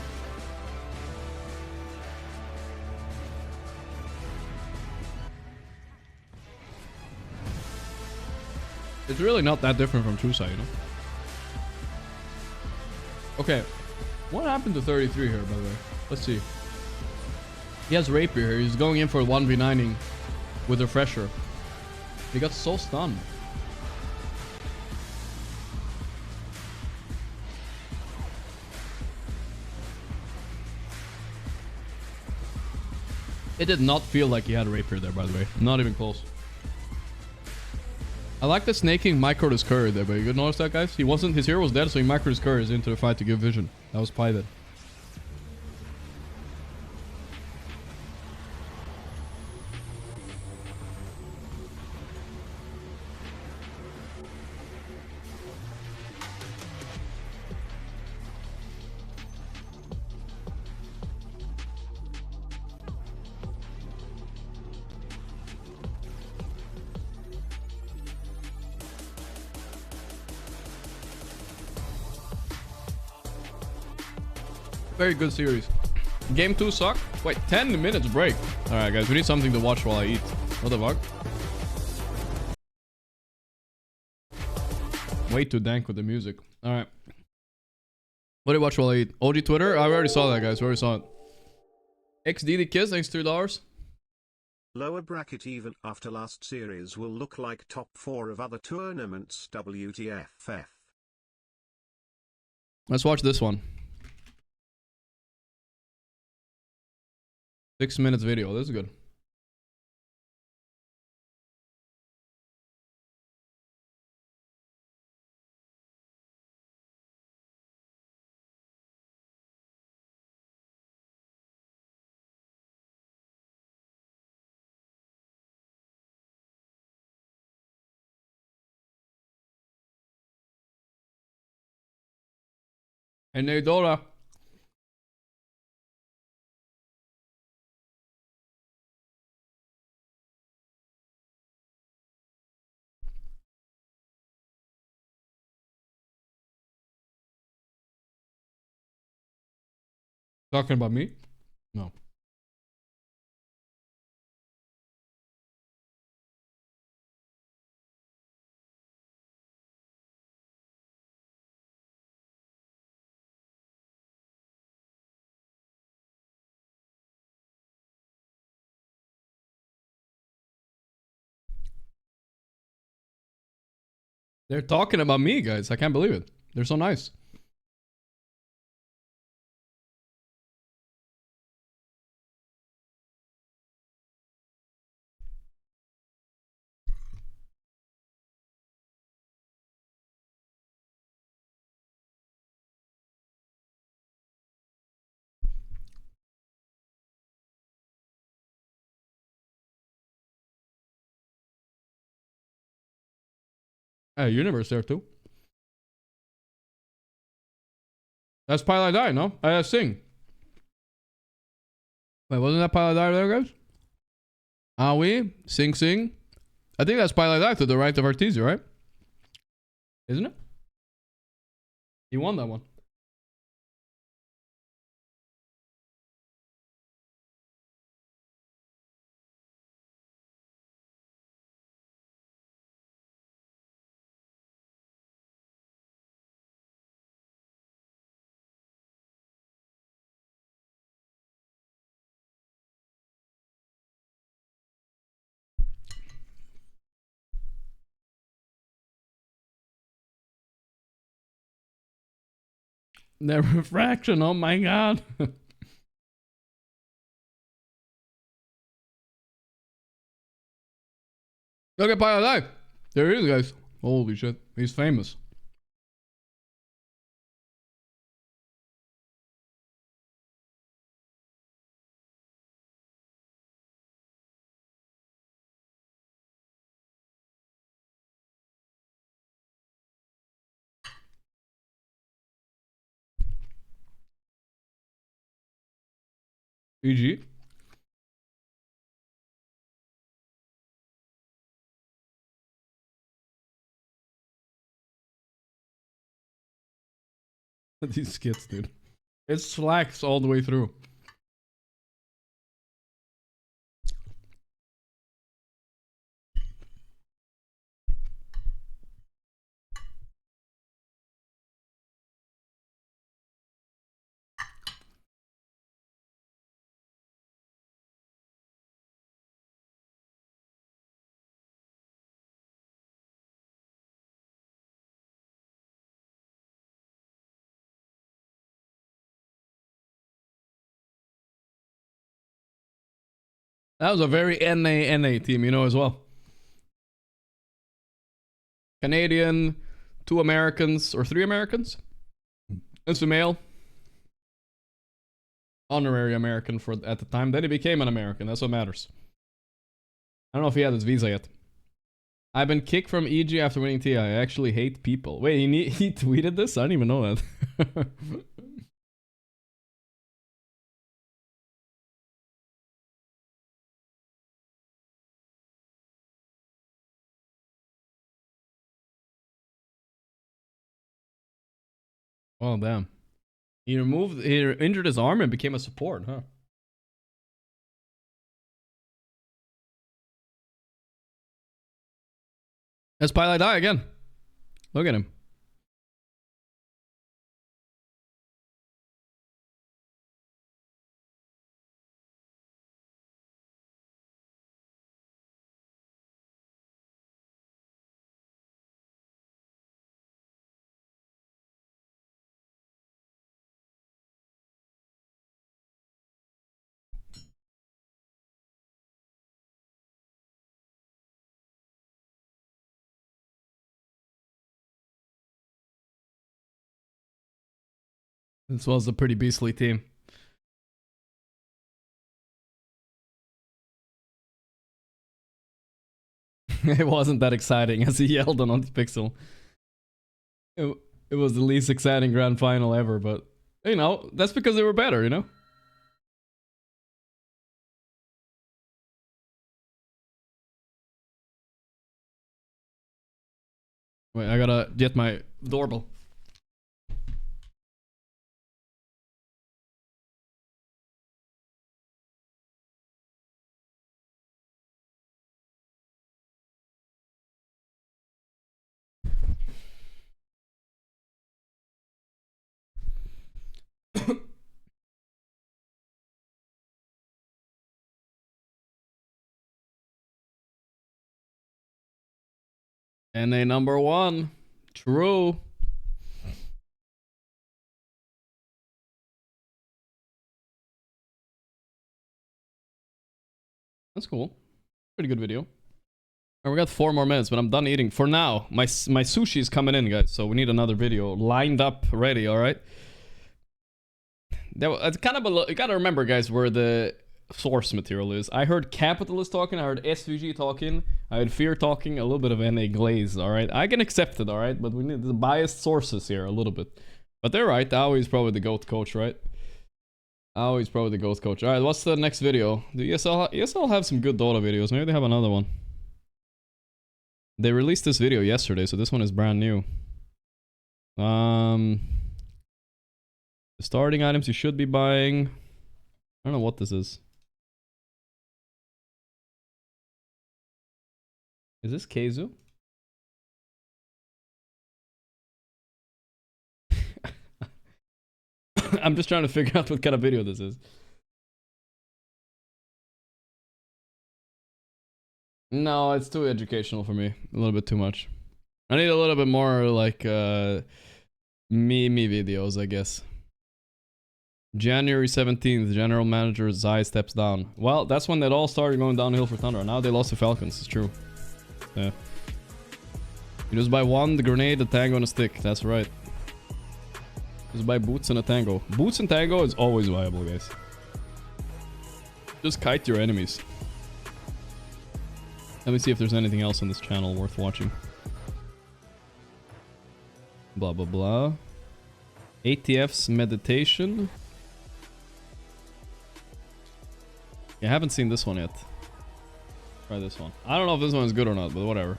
It's really not that different from True Sight, you know? Okay. What happened to 33 here, by the way? Let's see. He has Rapier here. He's going in for 1v9ing with Refresher. He got so stunned. It did not feel like he had a Rapier there, by the way. Not even close. I like the snaking microed his curry there, but you could notice that, guys? He wasn't, his hero was dead, so he microed his curries into the fight to give vision. That was Pivot. Very good series. Game 2 suck? Wait, 10 minutes break. Alright guys, we need something to watch while I eat. What the fuck? Way too dank with the music. Alright. What do you watch while I eat? OG Twitter? I already saw that, guys. We already saw it. XDD Kiss, thanks $2. Lower bracket even after last series will look like top 4 of other tournaments. WTFF. Let's watch this one. 6 minutes video. This is good. And Nedora. Talking about me? No. They're talking about me, guys. I can't believe it. They're so nice. Hey, Universe there too. That's Pilot Die, no? Sing. Wait, wasn't that Pilot Die there, guys? Ah, we? Sing Sing? I think that's Pilot Die to the right of Artesia, right? Isn't it? He won that one. The refraction, oh my god. Look at Pilot Die. There he is, guys. Holy shit. He's famous. GG. These skits, dude. It slacks all the way through. That was a very NA team, you know, as well. Canadian, 2 Americans, or 3 Americans. It's a male. Honorary American for at the time. Then he became an American. That's what matters. I don't know if he had his visa yet. I've been kicked from EG after winning TI. I actually hate people. Wait, he tweeted this? I didn't even know that. Oh, damn. He injured his arm and became a support, huh? That's Pilot Die again. Look at him. This was a pretty beastly team. It wasn't that exciting as he yelled on Pixel. It was the least exciting grand final ever, but you know, that's because they were better, you know? Wait, I gotta get my doorbell. NA number 1. True. That's cool. Pretty good video. Alright, we got 4 more minutes, but I'm done eating. For now, my sushi is coming in, guys. So we need another video lined up, ready, alright? It's kind of you gotta remember, guys, where the source material is. I heard Capitalist talking, I heard SVG talking, I heard Fear talking, a little bit of NA Glaze, alright? I can accept it, alright? But we need the biased sources here a little bit. But they're right, Aoi's probably the GOAT coach, right? Aoi's probably the GOAT coach. Alright, what's the next video? The ESL have some good Dota videos. Maybe they have another one. They released this video yesterday, so this one is brand new. The starting items you should be buying. I don't know what this is. Is this Keizu? I'm just trying to figure out what kind of video this is. No, it's too educational for me. A little bit too much. I need a little bit more like me videos, I guess. January 17th, general manager Zai steps down. Well, that's when it all started going downhill for Thunder. Now they lost to Falcons, it's true. Yeah. You just buy 1, the grenade, a tango, and a stick. That's right. Just buy boots and a tango. Boots and tango is always viable, guys. Just kite your enemies. Let me see if there's anything else on this channel worth watching. Blah, blah, blah. ATF's meditation. Yeah, I haven't seen this one yet. Try this one. I don't know if this one is good or not, but whatever.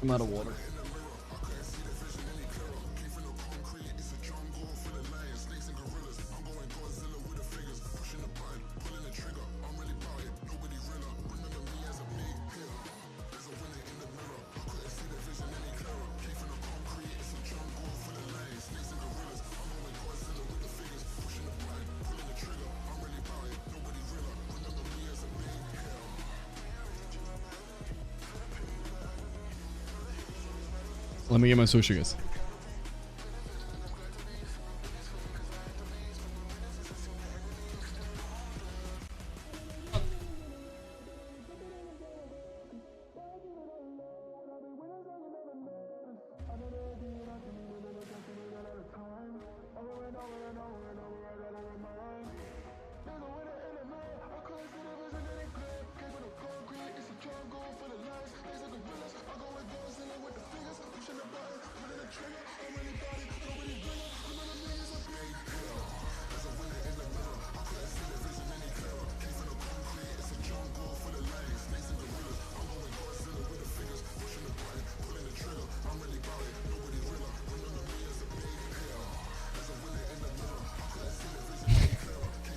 I'm out of water. Let me get my sushi, guys.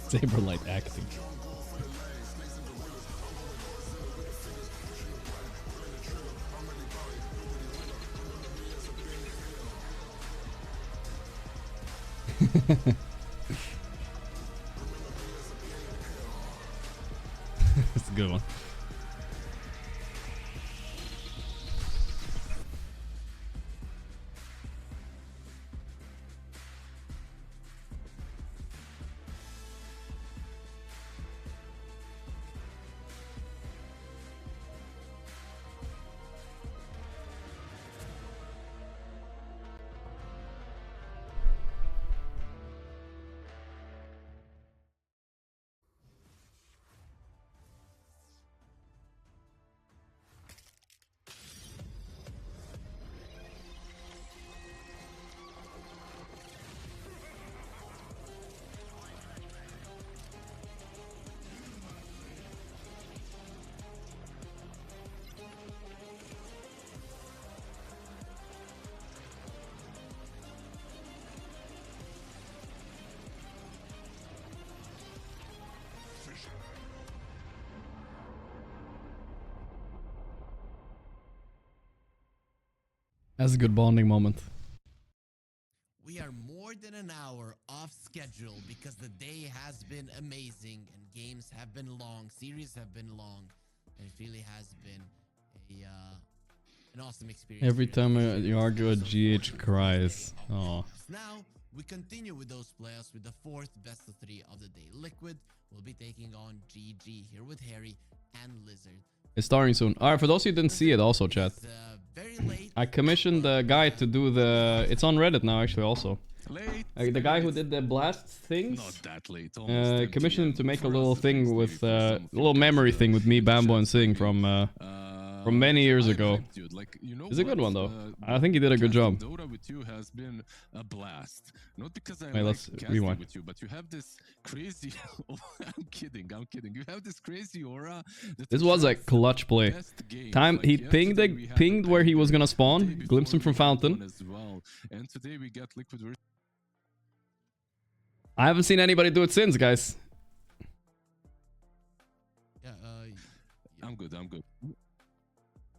Saberlight acting. That's a good one. That's a good bonding moment. We are more than an hour off schedule because the day has been amazing and games have been long, series have been long, and it really has been an awesome experience. Every time you argue, a GH cries. Oh. Now we continue with those playoffs with the fourth best of 3 of the day. Liquid will be taking on GG here with Harry and Lizard. It's starting soon. Alright, for those who didn't see it also, chat. I commissioned the guy to do the... It's on Reddit now, actually, also. The guy who did the blast things, commissioned him to make a little thing with... a little memory thing with me, Bambo, and Sing from many years ago. It's a good one, though. I think he did a good job. Has been a blast. Not because I Wait, let's rewind. With you, but you have this crazy... I'm kidding. You have this crazy aura. This was a clutch play. He pinged where he was gonna spawn, glimpsed him from fountain. And today we get Liquid. I haven't seen anybody do it since, guys. Yeah, I'm good.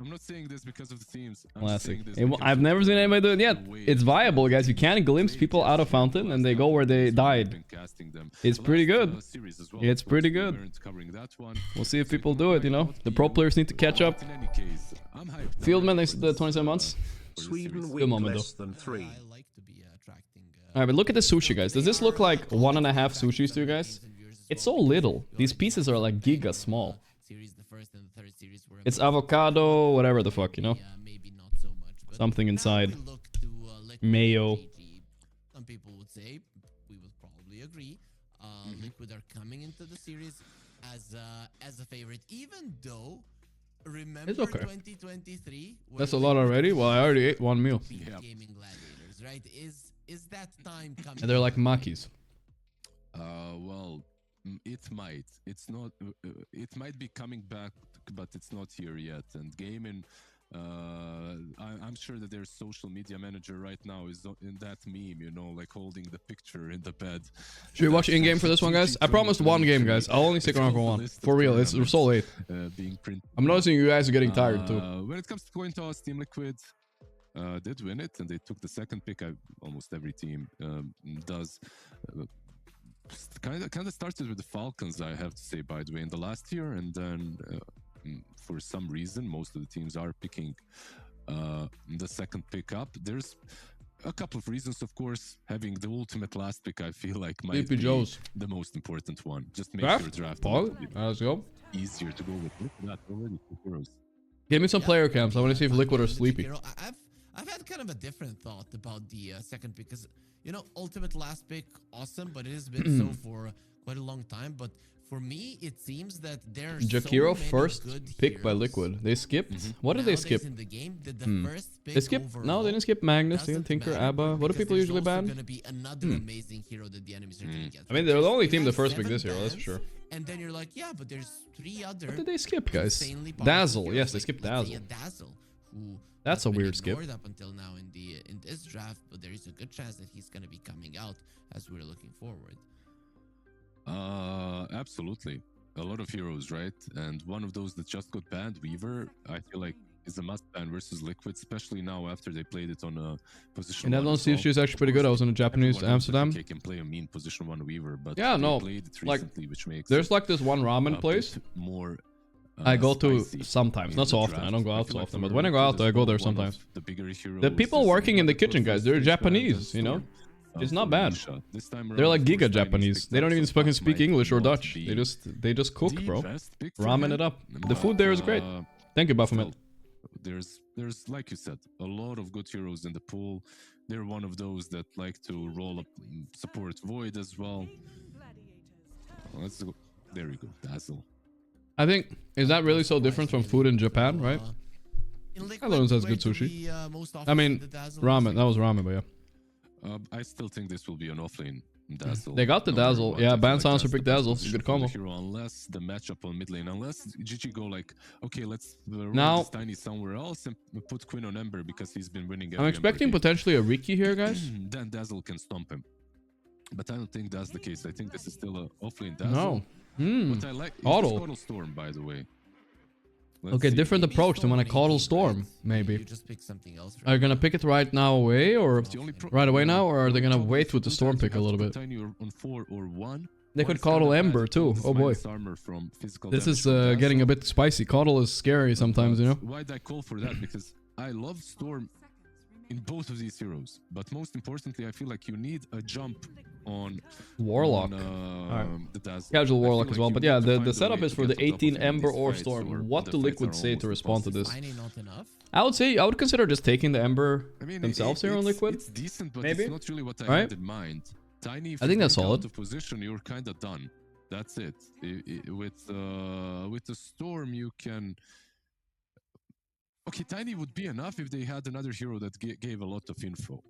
I'm not saying this because of the teams. Classic. I've never seen anybody do it yet. It's viable, guys. You can glimpse people out of fountain and they go where they died. It's pretty good. It's pretty good. We'll see if people do it, you know. The pro players need to catch up. Fieldman next to the 27 months. Sweden Good moment, less though. than 3. Alright, but look at the sushi, guys. Does this look like 1.5 sushis to you guys? It's so little. These pieces are like giga small. It's avocado, whatever the fuck, you know? Something inside. Mayo. Some people would say, we would probably agree, Liquid are coming into the series as a favorite, even though, remember, It's okay. 2023... That's a lot already? Well, I already ate one meal. Gaming gladiators, right? Is that time coming? And they're like makis. Well, it might. It's not. It might be coming back, but it's not here yet. And gaming I'm sure that their social media manager right now is in that meme, you know, like holding the picture in the bed. Should we watch in-game for this one, guys? I promised one game, guys. I'll only stick around for one. For real, it's so late. I'm noticing you guys are getting tired too. When it comes to coin toss, Team Liquid did win it, and they took the second pick. Almost every team does. Kind of started with the Falcons, I have to say, by the way, in the last year, and then for some reason, most of the teams are picking the second pick up. There's a couple of reasons, of course. Having the ultimate last pick, I feel like might be the most important one. Just make your draft let's go. Easier to go with. Look at that already. Give me some player camps. I want to see if Liquid are sleepy. I've had kind of a different thought about the second pick, because, you know, ultimate last pick, awesome, but it has been so for quite a long time. But for me, it seems that there's Jakiro first pick by Liquid. They skipped. What did they skip? In the game, the first pick they skipped. No, they didn't skip Magnus. They didn't Tinker, Abba. What do people usually ban? Going to be another amazing hero that the enemies are going to get. I mean, they're the only team the first pick this hero. That's for sure. And then you're like, yeah, but there's 3 other. What did they skip, guys? Dazzle. Yes, they skipped Dazzle. That's a weird skip. Up until now in this draft, but there is a good chance that he's going to be coming out as we're looking forward. Absolutely. A lot of heroes, right? And one of those that just got banned, Weaver, I feel like is a must ban versus Liquid, especially now after they played it on a position. And Netherlands Steve is actually pretty good. I was in a Japanese Amsterdam. They can play a mean position 1 Weaver, but yeah, no, like which makes there's like this one ramen place more. I go to sometimes, not so often. I don't go out so often, but when I go out, I go there sometimes. The people working in the kitchen, guys, they're Japanese, you know? It's not bad. They're like giga Japanese. They don't even fucking speak English or Dutch. They just cook, bro. Ramen it up. The food there is great. Thank you, Baphomet. There's like you said, a lot of good heroes in the pool. They're one of those that like to roll up support Void as well. Let's go. There we go, Dazzle. I think, is that really so different from food in Japan, right? Netherlands has good sushi. I mean, ramen. That was ramen, but yeah. I still think this will be an offlane Dazzle. They got the Dazzle. Yeah, ban silencer pick Dazzle. It's a good combo. Unless the matchup on mid lane, unless GG go like, okay, let's now this Tiny somewhere else and put Quinn on Ember because he's been winning. I'm expecting potentially a Riki here, guys. Then Dazzle can stomp him. But I don't think that's the case. I think this is still a offlane Dazzle. No. What I like is Caudal Storm, by the way. Okay, different approach than when I Caudal Storm, maybe. You just pick something else. Are you gonna pick it right now away, or right away now, or are they gonna wait with the Storm pick a little bit? They could Caudal Ember too. Oh boy. This is getting a bit spicy. Caudal is scary sometimes, you know? Why'd I call for that? Because I love Storm in both of these heroes, but most importantly, I feel like you need a jump on Warlock. Casual Warlock as well, but yeah, the setup is for the 18 Ember or Storm. What do Liquid say to respond to this? I would consider just taking the Ember themselves here on Liquid. It's decent, but maybe it's not really what I had in mind. Tiny, if I think that's solid. Out of position, you're kind of done. That's it. With the Storm, you can. Okay, Tiny would be enough if they had another hero that gave a lot of info,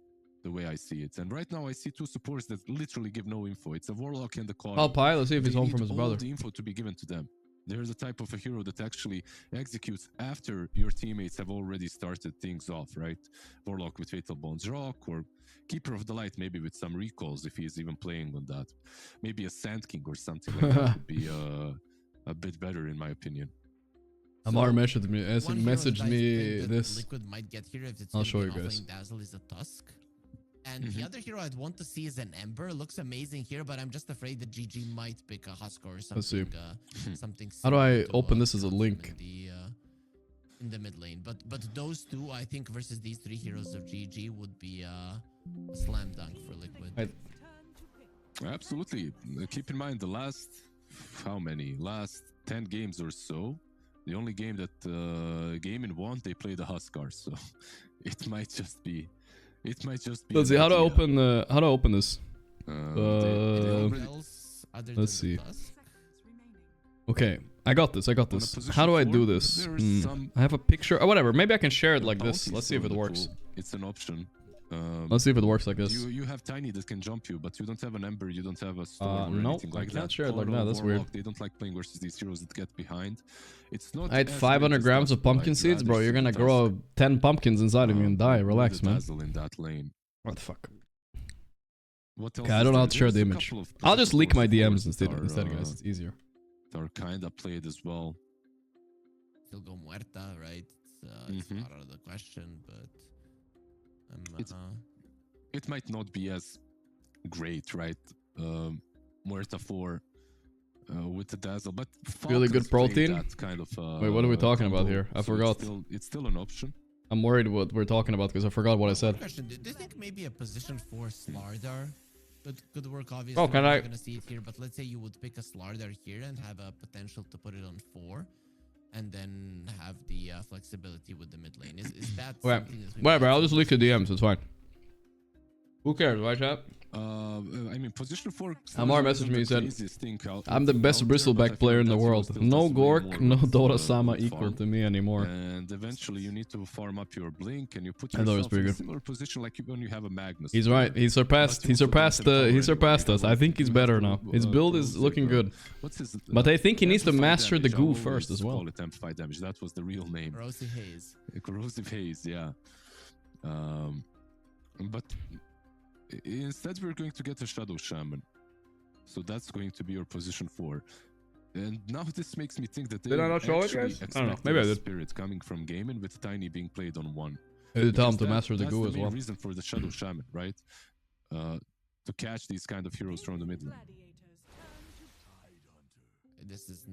the way I see it. And right now I see 2 supports that literally give no info. It's a Warlock and the Caudal. Alpine, let's see if he's home from his brother. The info to be given to them. There's a type of a hero that actually executes after your teammates have already started things off, right? Warlock with Fatal Bones Rock, or Keeper of the Light maybe with some recalls if he's even playing on that. Maybe a Sand King or something like that would be a bit better in my opinion. Amar messaged me this. Liquid might get here if it's I'll show you guys. Dazzle is a Tusk. And the other hero I'd want to see is an Ember. Looks amazing here, but I'm just afraid that GG might pick a Husk or something. Let's see. Something how do I open this as a link? In the mid lane. But those 2, I think, versus these 3 heroes of GG would be a slam dunk for Liquid. Absolutely. Keep in mind the last, last 10 games or so, the only game that Game in won, they played the Huskar, so it might just be. Let's see. How do I open this? Let's see. Okay, I got this. How do I do this? I have a picture. Or whatever. Maybe I can share it like this. Let's see if it works. It's an option. Let's see if it works like this. You have Tiny that can jump you, but you don't have an Ember, you don't have a Storm or Nope, anything like I can't that. share it like Coral, that, that's Warlock, weird. They don't like playing versus these heroes that get behind. It's not I had as 500 great as grams of Dazzle, pumpkin I'd seeds, bro. rather You're see gonna Dazzle. grow 10 pumpkins inside of you and die. With Relax, the man. Dazzle in that lane. What the fuck? What else Okay, I is don't know how there? to share the There's a image. couple of I'll just position leak my force DMs forwards instead, that are, guys. It's easier. That are kind of played as well. Still go Muerta, right? It's not out of the question, but It might not be as great, right? Muerta 4 with the Dazzle, but Really good Falcons play protein? that kind of, Wait, what are we talking about combo, here? I so forgot. It's still an option. I'm worried what we're talking about because I forgot what I said. Question: do you think maybe a position for Slardar could work? Obviously, Oh, can we're I- not gonna see it here, but let's say you would pick a Slardar here and have a potential to put it on 4, and then have the flexibility with the mid lane. Is that Okay, something that we whatever. might I'll see just leak the DMs. It's fine. Who cares, right, chat? I mean, position 4. Amar messaged me. He said, "I'm the best bristleback player in the world. No Gorgc, no Dota-sama equal to me anymore." And eventually, you need to farm up your blink, and you put I thought it was yourself pretty in a good. similar position like when you have a Magnus. He's right. He surpassed us. I think he's better now. His build is looking good. What's his? But I think he needs to amplified master the damage. I goo always first as well. Call it amplified damage. That was the real name. Corrosive Haze. Corrosive Haze, yeah. But instead, we're going to get a Shadow Shaman. So that's going to be your position 4. And now this makes me think that they Did I not show it, actually guys? I don't know. Maybe I did. Spirit coming from gaming with Tiny being played on 1. I did tell him Because to master the that's goo the as main well. reason for the Shadow Shaman, right? To catch these kind of heroes from the mid lane. This is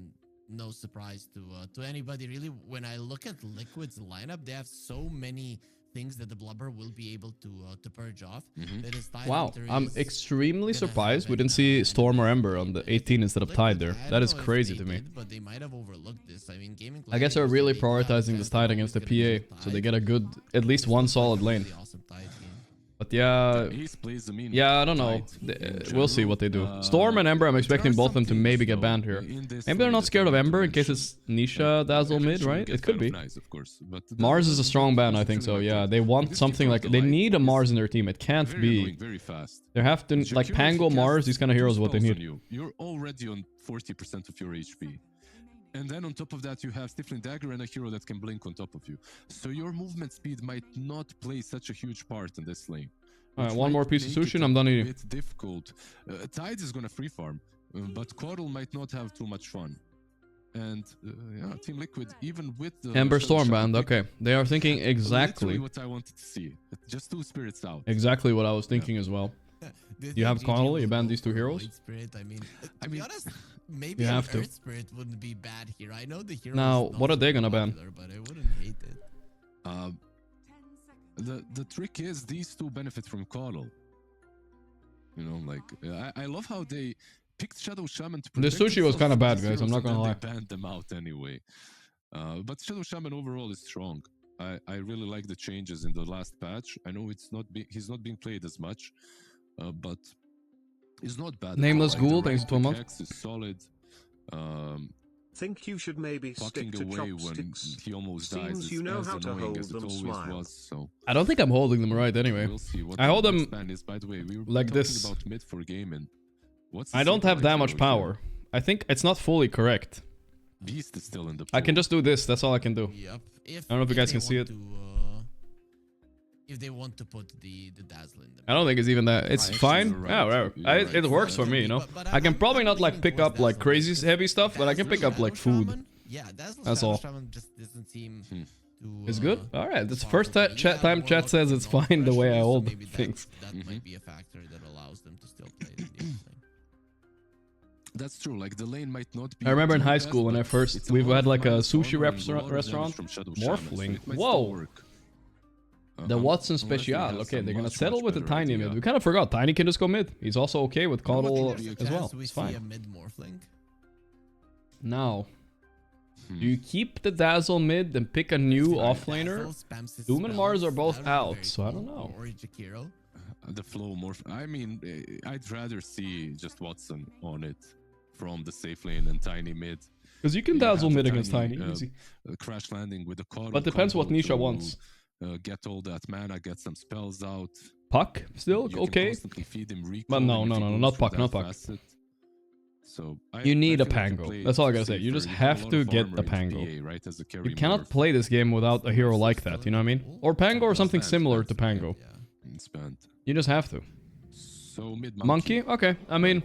no surprise to anybody really. When I look at Liquid's lineup, they have so many things that the Blubber will be able to purge off. That his Wow, Tidehunter I'm is extremely gonna surprised have we didn't an, see an Storm or advantage Ember on the 18 instead of Tide there. I That don't is know if crazy they to me. did, but they might have overlooked this. I mean, gaming. I guess they're really prioritizing this Tide against the PA, so they get a good, at least one solid lane. Awesome Tide game. But yeah, I don't know. We'll see what they do. Storm and Ember, I'm expecting both of them to maybe get banned here. Maybe they're not scared of Ember in case it's Nisha Dazzle mid, right? It could be. Mars is a strong ban, I think so. Yeah, they want something like they need a Mars in their team. It can't be. They have to like Pango, Mars. These kind of heroes, what they need. You're already on 40% of your HP. And then on top of that, you have Stifling Dagger and a hero that can blink on top of you. So your movement speed might not play such a huge part in this lane. Alright, one more piece of sushi and I'm done eating. It's difficult. Tide is gonna free farm, but Coral might not have too much fun. And yeah, Team Liquid, even with the Ember Shadow Storm Shaman band, pick, okay. They are thinking exactly. literally what I wanted to see. Just 2 spirits out. Exactly what I was thinking as well. You have Connell, you ban these 2 heroes. Spirit, I mean, to be honest, maybe You an have to. Earth Spirit wouldn't be bad here. I know the hero. Now, is not what are they gonna popular, ban? But I wouldn't hate it. The trick is these 2 benefit from Coral. You know, like I love how they picked Shadow Shaman to The protect sushi was themselves kind of from bad, these guys. I'm heroes, not and gonna then lie. They banned them out anyway. But Shadow Shaman overall is strong. I really like the changes in the last patch. I know he's not being played as much, but he's not bad. Nameless at all. Ghoul, The thanks right to a month. pickaxe is solid. Think you should maybe stick Fucking to away when chopsticks. he almost dies Seems is you know as how to annoying hold as it them always smile. was. So I don't think I'm holding them right anyway. we'll see what I hold the them next ban is. By the way, we were like talking this. about mid for gaming. What's the I don't have that synchronized much hero power. here? I think it's not fully correct. Beast is still in the I can pool. just do this. That's all I can do. Yep. I don't know if you guys can see it. If they want to put the dazzle in them. I don't think it's even that. It's Right, fine. you're right. Yeah, whatever. You're right. It works for me, you know. But I can I'm probably not like leaning pick towards up like Dazzle crazy because heavy stuff, but I can pick up like food. Shaman, yeah, Dazzle That's Shadow all. Shaman just doesn't seem to. It's good. All right. That's the far first from it. chat Yeah, time the chat Warlock says is it's not fine the way I pressure, so hold maybe things. That might be a factor that allows them to still play the game. That's true. Like the lane might not be. I remember in too high bad, school when but I first it's we lot had of like a minus sushi armor and a lot of damage restaurant. from Shadow Shaman, so Morphling. it might still Whoa. work. The Watson unless they Special. have Okay, some they're gonna much, settle much with the better Tiny idea. mid. We kind of forgot. Tiny can just go mid. He's also okay with Coddle There's a as well. chance we It's see a fine. mid morphling. Now, do you keep the Dazzle mid and pick a new offlaner? Dazzle spams his Doom and Mars are spells. both That would be out, very so I cool. don't know. Or Jakiro. The flow more. I mean, I'd rather see just Watson on it from the safe lane and Tiny mid. Because you can You dazzle have mid a against Tiny, tiny, easy. Crash landing with the Coddle But depends what combo Nisha to wants. get all that mana, get some spells out. Puck still You okay, can constantly feed him recall, but no, and no, if he no, goes not for Puck, that not Puck. facet- So You need a feel like you Pango. play That's all I gotta say. You safer. just You have a lot to of get armor the in Pango. PA, right, as a carry You cannot morph. play this game without a hero like that, you know what I mean? Or Pango or something similar to Pango. Spent. You just have to. So mid Monkey? Okay, I mean,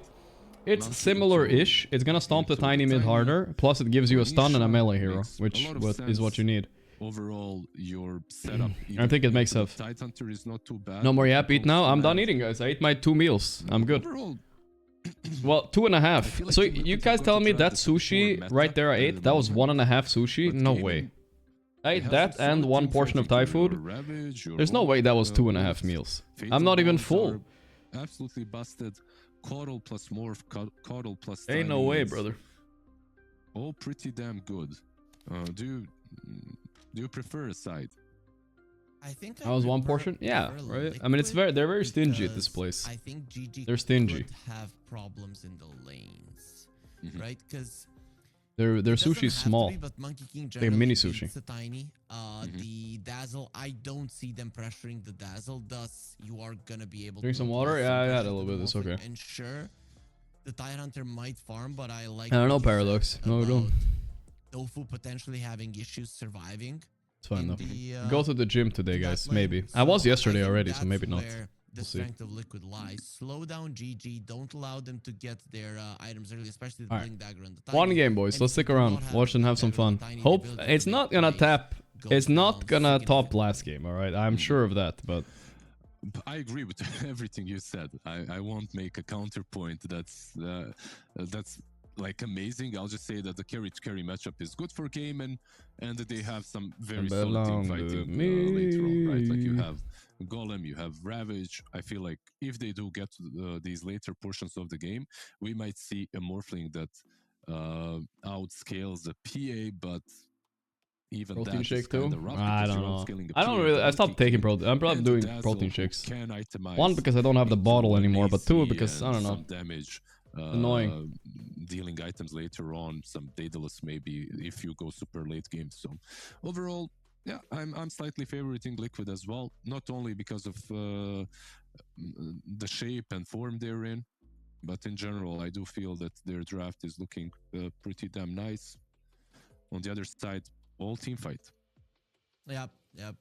it's similar-ish. It's gonna stomp the tiny mid harder, plus it gives you a stun and a melee hero, which is what you need. Overall, your setup. I think it makes sense. Tidehunter is not too bad. No more yap eat now? I'm done eating, guys. I ate my 2 meals. I'm good. Overall, well, 2.5. So you guys telling me that sushi right there I ate, that was 1.5 sushi? No way. I ate that and 1 portion of Thai food. There's no way that was 2.5 meals. I'm not even full. Absolutely busted. Coddle plus morph, coddle plus Ain't no way, brother. All pretty damn good. Do you prefer a side? I think That was 1 portion? Yeah, right? I mean, they're very stingy at this place. I think GG They're stingy. could have problems in the lanes, right? Because their sushi's small. but Monkey King They're mini generally sushi. beats the tiny. The Dazzle, I don't see them pressuring the Dazzle. Thus, you are gonna be able Drink to some water? Yeah, I had a little bit. It's Morphing. okay. And sure, the Tidehunter might farm, but I like. I don't know, what you said Paradox. No, we don't. about Tofu potentially having issues surviving. It's fine though. The, Go to the gym today, guys. lane. Maybe. I was So yesterday think already, so that's maybe not. where the We'll see. strength of Liquid lies. Slow down GG. Don't allow them to get their items early, especially the Alright. Blink Dagger and the Tiny. 1 game, boys. And Let's if you stick do around. not have Watch the and Blink have some Dagger and fun. the Tiny, Hope the ability to it's make not gonna plays tap. go It's not down gonna top significantly. last game. All right, I'm sure of that. But I agree with everything you said. I won't make a counterpoint. That's like amazing. I'll just say that the carry to carry matchup is good for game, and they have some very solid team fighting later on, right? Like you have Golem, you have Ravage. I feel like if they do get to these later portions of the game, we might see a Morphling that outscales the PA, but even protein that shake is too. kinda rough I because don't you're know. outscaling a I don't PA, really. the I stopped Monkey taking King, protein. I'm probably and doing Dazzle, protein who shakes. can itemize 1 because I don't have the bottle into anymore, but 2 AC because I and don't know. some damage. Annoying. Dealing items later on, some Daedalus maybe if you go super late game. So overall, yeah, I'm slightly favoriting Liquid as well. Not only because of the shape and form they're in, but in general, I do feel that their draft is looking pretty damn nice. On the other side, all team fight. Yep.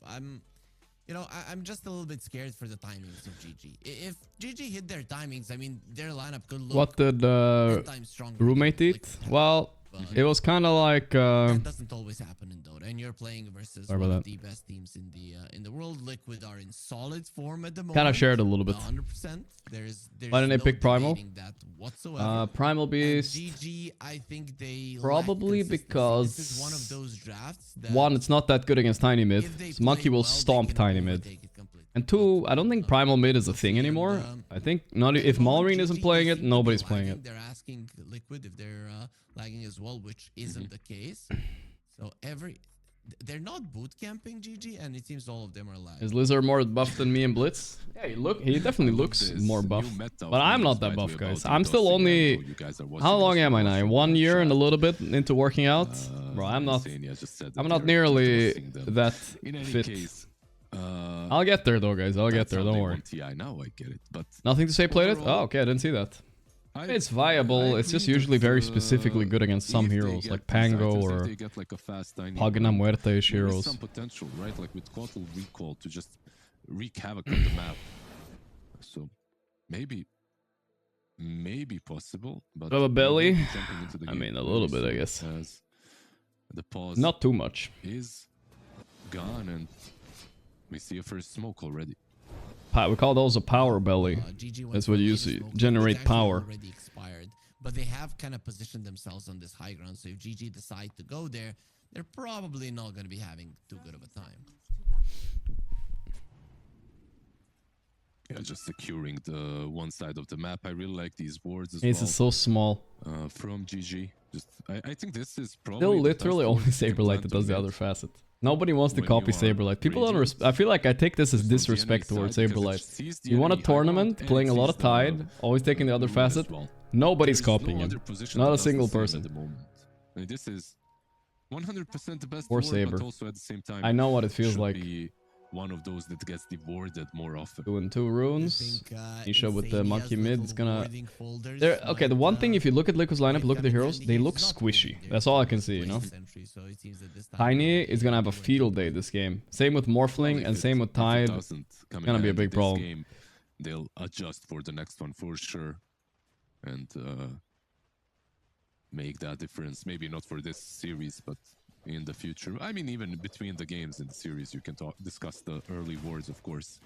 I'm just a little bit scared for the timings of GG. If GG hit their timings, I mean, their lineup could look. What did 10 times stronger roommate than eat? Well, it was kind of like. that doesn't always happen in Dota, and you're playing versus Sorry one about of that. the best teams in the world. Liquid are in solid form at the moment. Kind of shared a little bit. 100%. There's Why didn't they no pick Primal? debating that whatsoever. Primal Beast. And GG, I think they Probably lack consistency. because This is one of those drafts that 1, it's not that good against tiny mid. if they So Monkey play will well, they stomp can tiny mid. overtake it completely. And 2, I don't think primal mid is a thing anymore. I think not if Malrine isn't playing it, nobody's playing it. They're asking Liquid if they're lagging as well, which isn't the case. So they're not boot camping GG, and it seems all of them are lagging. Is Lizard more buff than me and Blitz? Yeah, he definitely looks more buff. But I'm not that buff, guys. I'm still only. How long am I now? 1 year and a little bit into working out, bro. I'm not nearly that fit. I'll get there though, guys. I'll get there. Don't worry. Now I get it, but nothing to say. Played it? Oh, okay. I didn't see that. It's viable. It's just usually very specifically good against some heroes, like Pango or Pagana Muerte-ish heroes. Some potential, right? Like with Kotal Recall to just wreak havoc on the map. So maybe possible, but Of a belly? Into the I game mean, a little bit, I soon, guess. as the pause Not too much. is gone, and we see a first smoke already. We call those a power belly. That's what you use to generate power. Already expired, but they have kind of positioned themselves on this high ground. So if GG decide to go there, they're probably not going to be having too good of a time. Yeah, just securing the one side of the map. I really like these wards as This well. is so small. From GG. Just I think this is probably Still the literally best only ward you can Saberlight plan that to does the get. other facet. Nobody wants to when copy you are Saberlight. People don't. Radiant. I feel like I take this as Just on the disrespect enemy towards side, because it Saberlight. sees the You want a enemy icon tournament, and playing it a lot sees of the Tide, always taking the other rune as facet. well. Nobody's There's copying no him. other position Not that a does the single same person. At the moment. I mean, this is 100% the best Poor ward, Saber. but also at the same time, I know what it feels should like. be one of those that gets devoured more often. 2 and 2 runes. Nisha with the monkey mid is gonna... Okay, the one thing, if you look at Liquid's lineup, look at the heroes, they look squishy. That's all I can see, you know? Tiny is gonna have a field day this game. Same with Morphling and same with Tide. It's gonna be a big problem. Game, they'll adjust for the next one for sure. And make that difference. Maybe not for this series, but in the future. I mean, even between the games in the series, you can discuss the early wards, of course.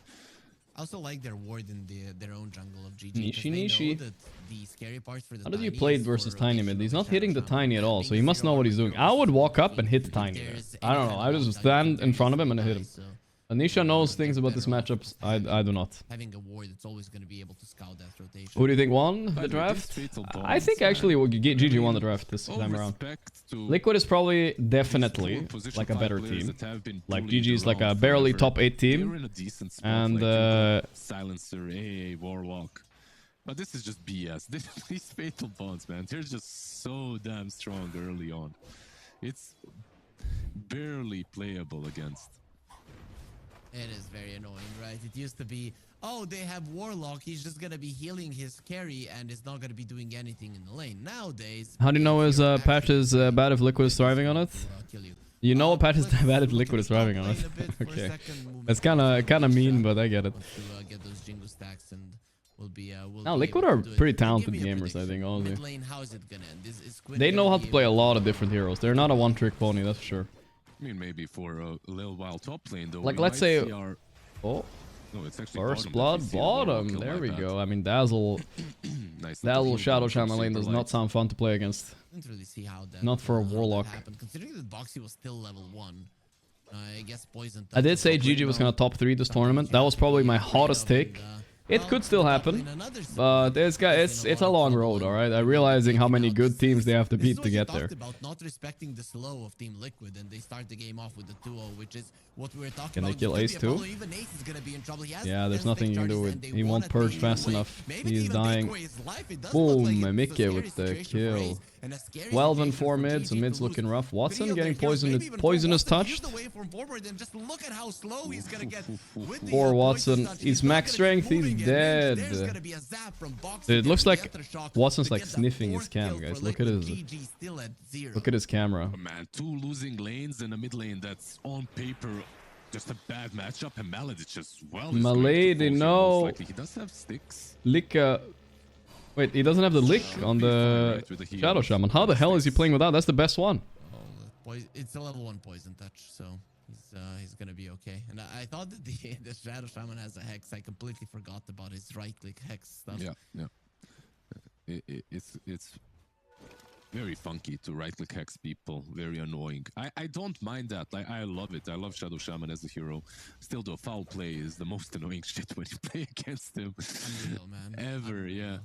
I also like their ward in their own jungle of GG. Nishi. The scary parts for the How did you play it versus Tiny mid? He's not hitting the Tiny at all, so he must know what he's doing. I would walk up and hit Tiny there. I don't know. I just stand in front of him and hit him. Anisha knows things about this matchups. I do not. Having a ward that's always going to be able to scout that rotation. Who do you think won the draft? I think actually GG won the draft this time around. Liquid is probably definitely like a better team. Like GG is like a barely top 8 team. And Silencer, AA, Warlock. But this is just BS. These fatal bonds, man, they're just so damn strong early on. It's barely playable against. It is very annoying, right? It used to be, oh, they have Warlock, he's just gonna be healing his carry and is not gonna be doing anything in the lane. Nowadays... How do you know his patch is bad if Liquid is thriving on it? You know a patch is bad if Liquid is thriving on it. Okay. That's kinda mean, but I get it. Get those Jingle stacks and now, Liquid are pretty talented gamers, I think, honestly. They know how to play a lot of different heroes. They're not a one-trick pony, that's for sure. I mean, maybe for a little while top lane, though. Like, let's say... Oh, no, it's actually First Blood bottom. There we go. I mean, Dazzle... Dazzle Shadow Shaman lane does not sound fun to play against. Not for a Warlock. Considering that Boxy was still level 1, I guess Poison... I did say GG was gonna top 3 this tournament. That was probably my hottest take. It could still happen, but it's a long road, all right? I'm realizing how many good teams they have to beat to get there. About not respecting the slow of Team Liquid, and they start the game off with the 2-0, which is what we were talking Can about. They kill Ace too? Yeah, there's nothing you can do with. He won't purge fast enough. He's dying. Boom, Mickey with the kill. 12 and 4 mids, so mid's looking rough. Watson getting poisonous touched. Poor Watson. He's max strength, he's dead. Dude, it looks like Watson's like sniffing his cam, guys. Look at his camera. Oh, man, 2 losing lanes in a mid lane that's on paper just a bad matchup, and Malad is just Malady, no. He does have sticks. Lick, wait, he doesn't have the lick on the Shadow Shaman. How the hell is he playing without? That's the best one. It's a level 1 poison touch, so he's gonna be okay. And I thought that the Shadow Shaman has a hex. I completely forgot about his right click hex stuff. Yeah. It's very funky to right click hex people. Very annoying. I don't mind that. Like, I love it. I love Shadow Shaman as a hero. Still, though, foul play is the most annoying shit when you play against him. Unreal, man. Ever, yeah.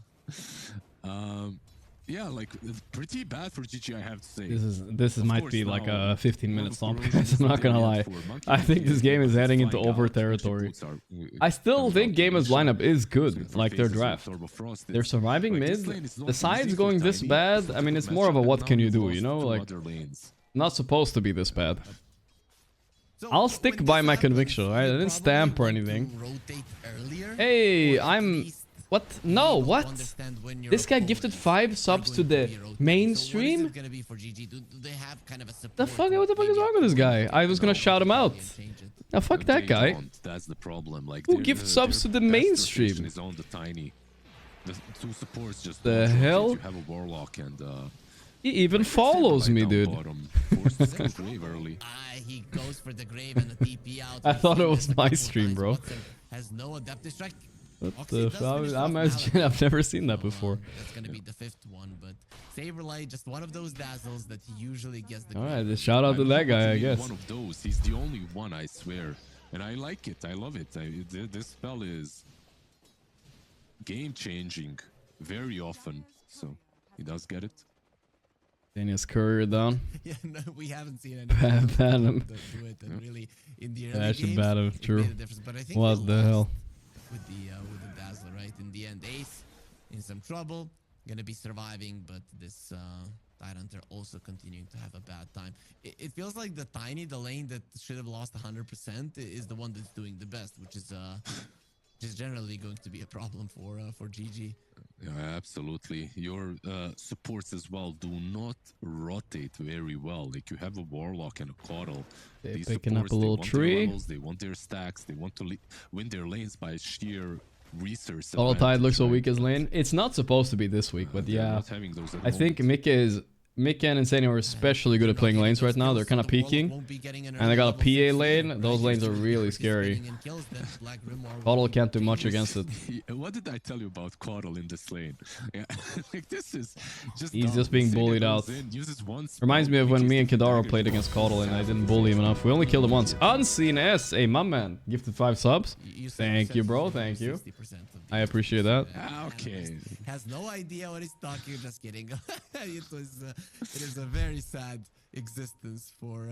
Yeah, like, pretty bad for GG, I have to say. This might be like a 15-minute stomp, guys. I'm not gonna lie. I think this game is heading into over territory. I still think Gamer's lineup is good, like their draft. They're surviving mid. The side's going this bad. I mean, it's more of a what can you do, you know? Like, not supposed to be this bad. I'll stick by my conviction, right? I didn't stamp or anything. Hey, What? No, what? This guy gifted 5 subs to the mainstream? The fuck? What the fuck is wrong with this guy? I was gonna shout him out. Now fuck that guy. That's the problem. Like, who gives subs to the mainstream? The hell? He even follows me, dude. He goes for the grave and the TP out. I thought it was my stream, bro. Has no adaptive strike. I've never seen that before. That's gonna be the 5th one, but Saberlight, just one of those dazzles that he usually gets the. Alright, just shout out to that guy, I guess. One of those. He's the only one, I swear. And I like it. I love it. This spell is game-changing very often. So, he does get it. Daniel's courier down. Yeah, no, we haven't seen any. Ban him. Do it, and really, in the I should ban him, true. But I think what the hell? With the Dazzler, right? In the end, Ace in some trouble, gonna be surviving, but this Tidehunter also continuing to have a bad time. It feels like the lane that should have lost 100% is the one that's doing the best, which is generally going to be a problem for GG. Yeah, absolutely. Your supports as well do not rotate very well. Like you have a Warlock and a Coddle. They're These picking supports, up a little they want tree. Their levels, they want their stacks. They want to win their lanes by sheer resource. Auto Tide looks so right? weak as lane. It's not supposed to be this week, but They're yeah. not having those at I think Mika and Insane are especially good at playing lanes right now. They're kind of peeking. And they got a PA lane. Those lanes are really scary. Coddle can't do much against it. What did I tell you about Coddle in this lane? Yeah. Like this is just He's dumb. just being Insane bullied goes out. in, uses one Reminds me of spell, when me and reaches the Kadaro dagger, played against Coddle and I didn't bully him enough. We only killed him once. Unseen S. Hey, my man. Gifted 5 subs. Thank you, bro. Thank you. I appreciate that. Okay. Has no idea what he's talking. Just kidding. It is a very sad existence for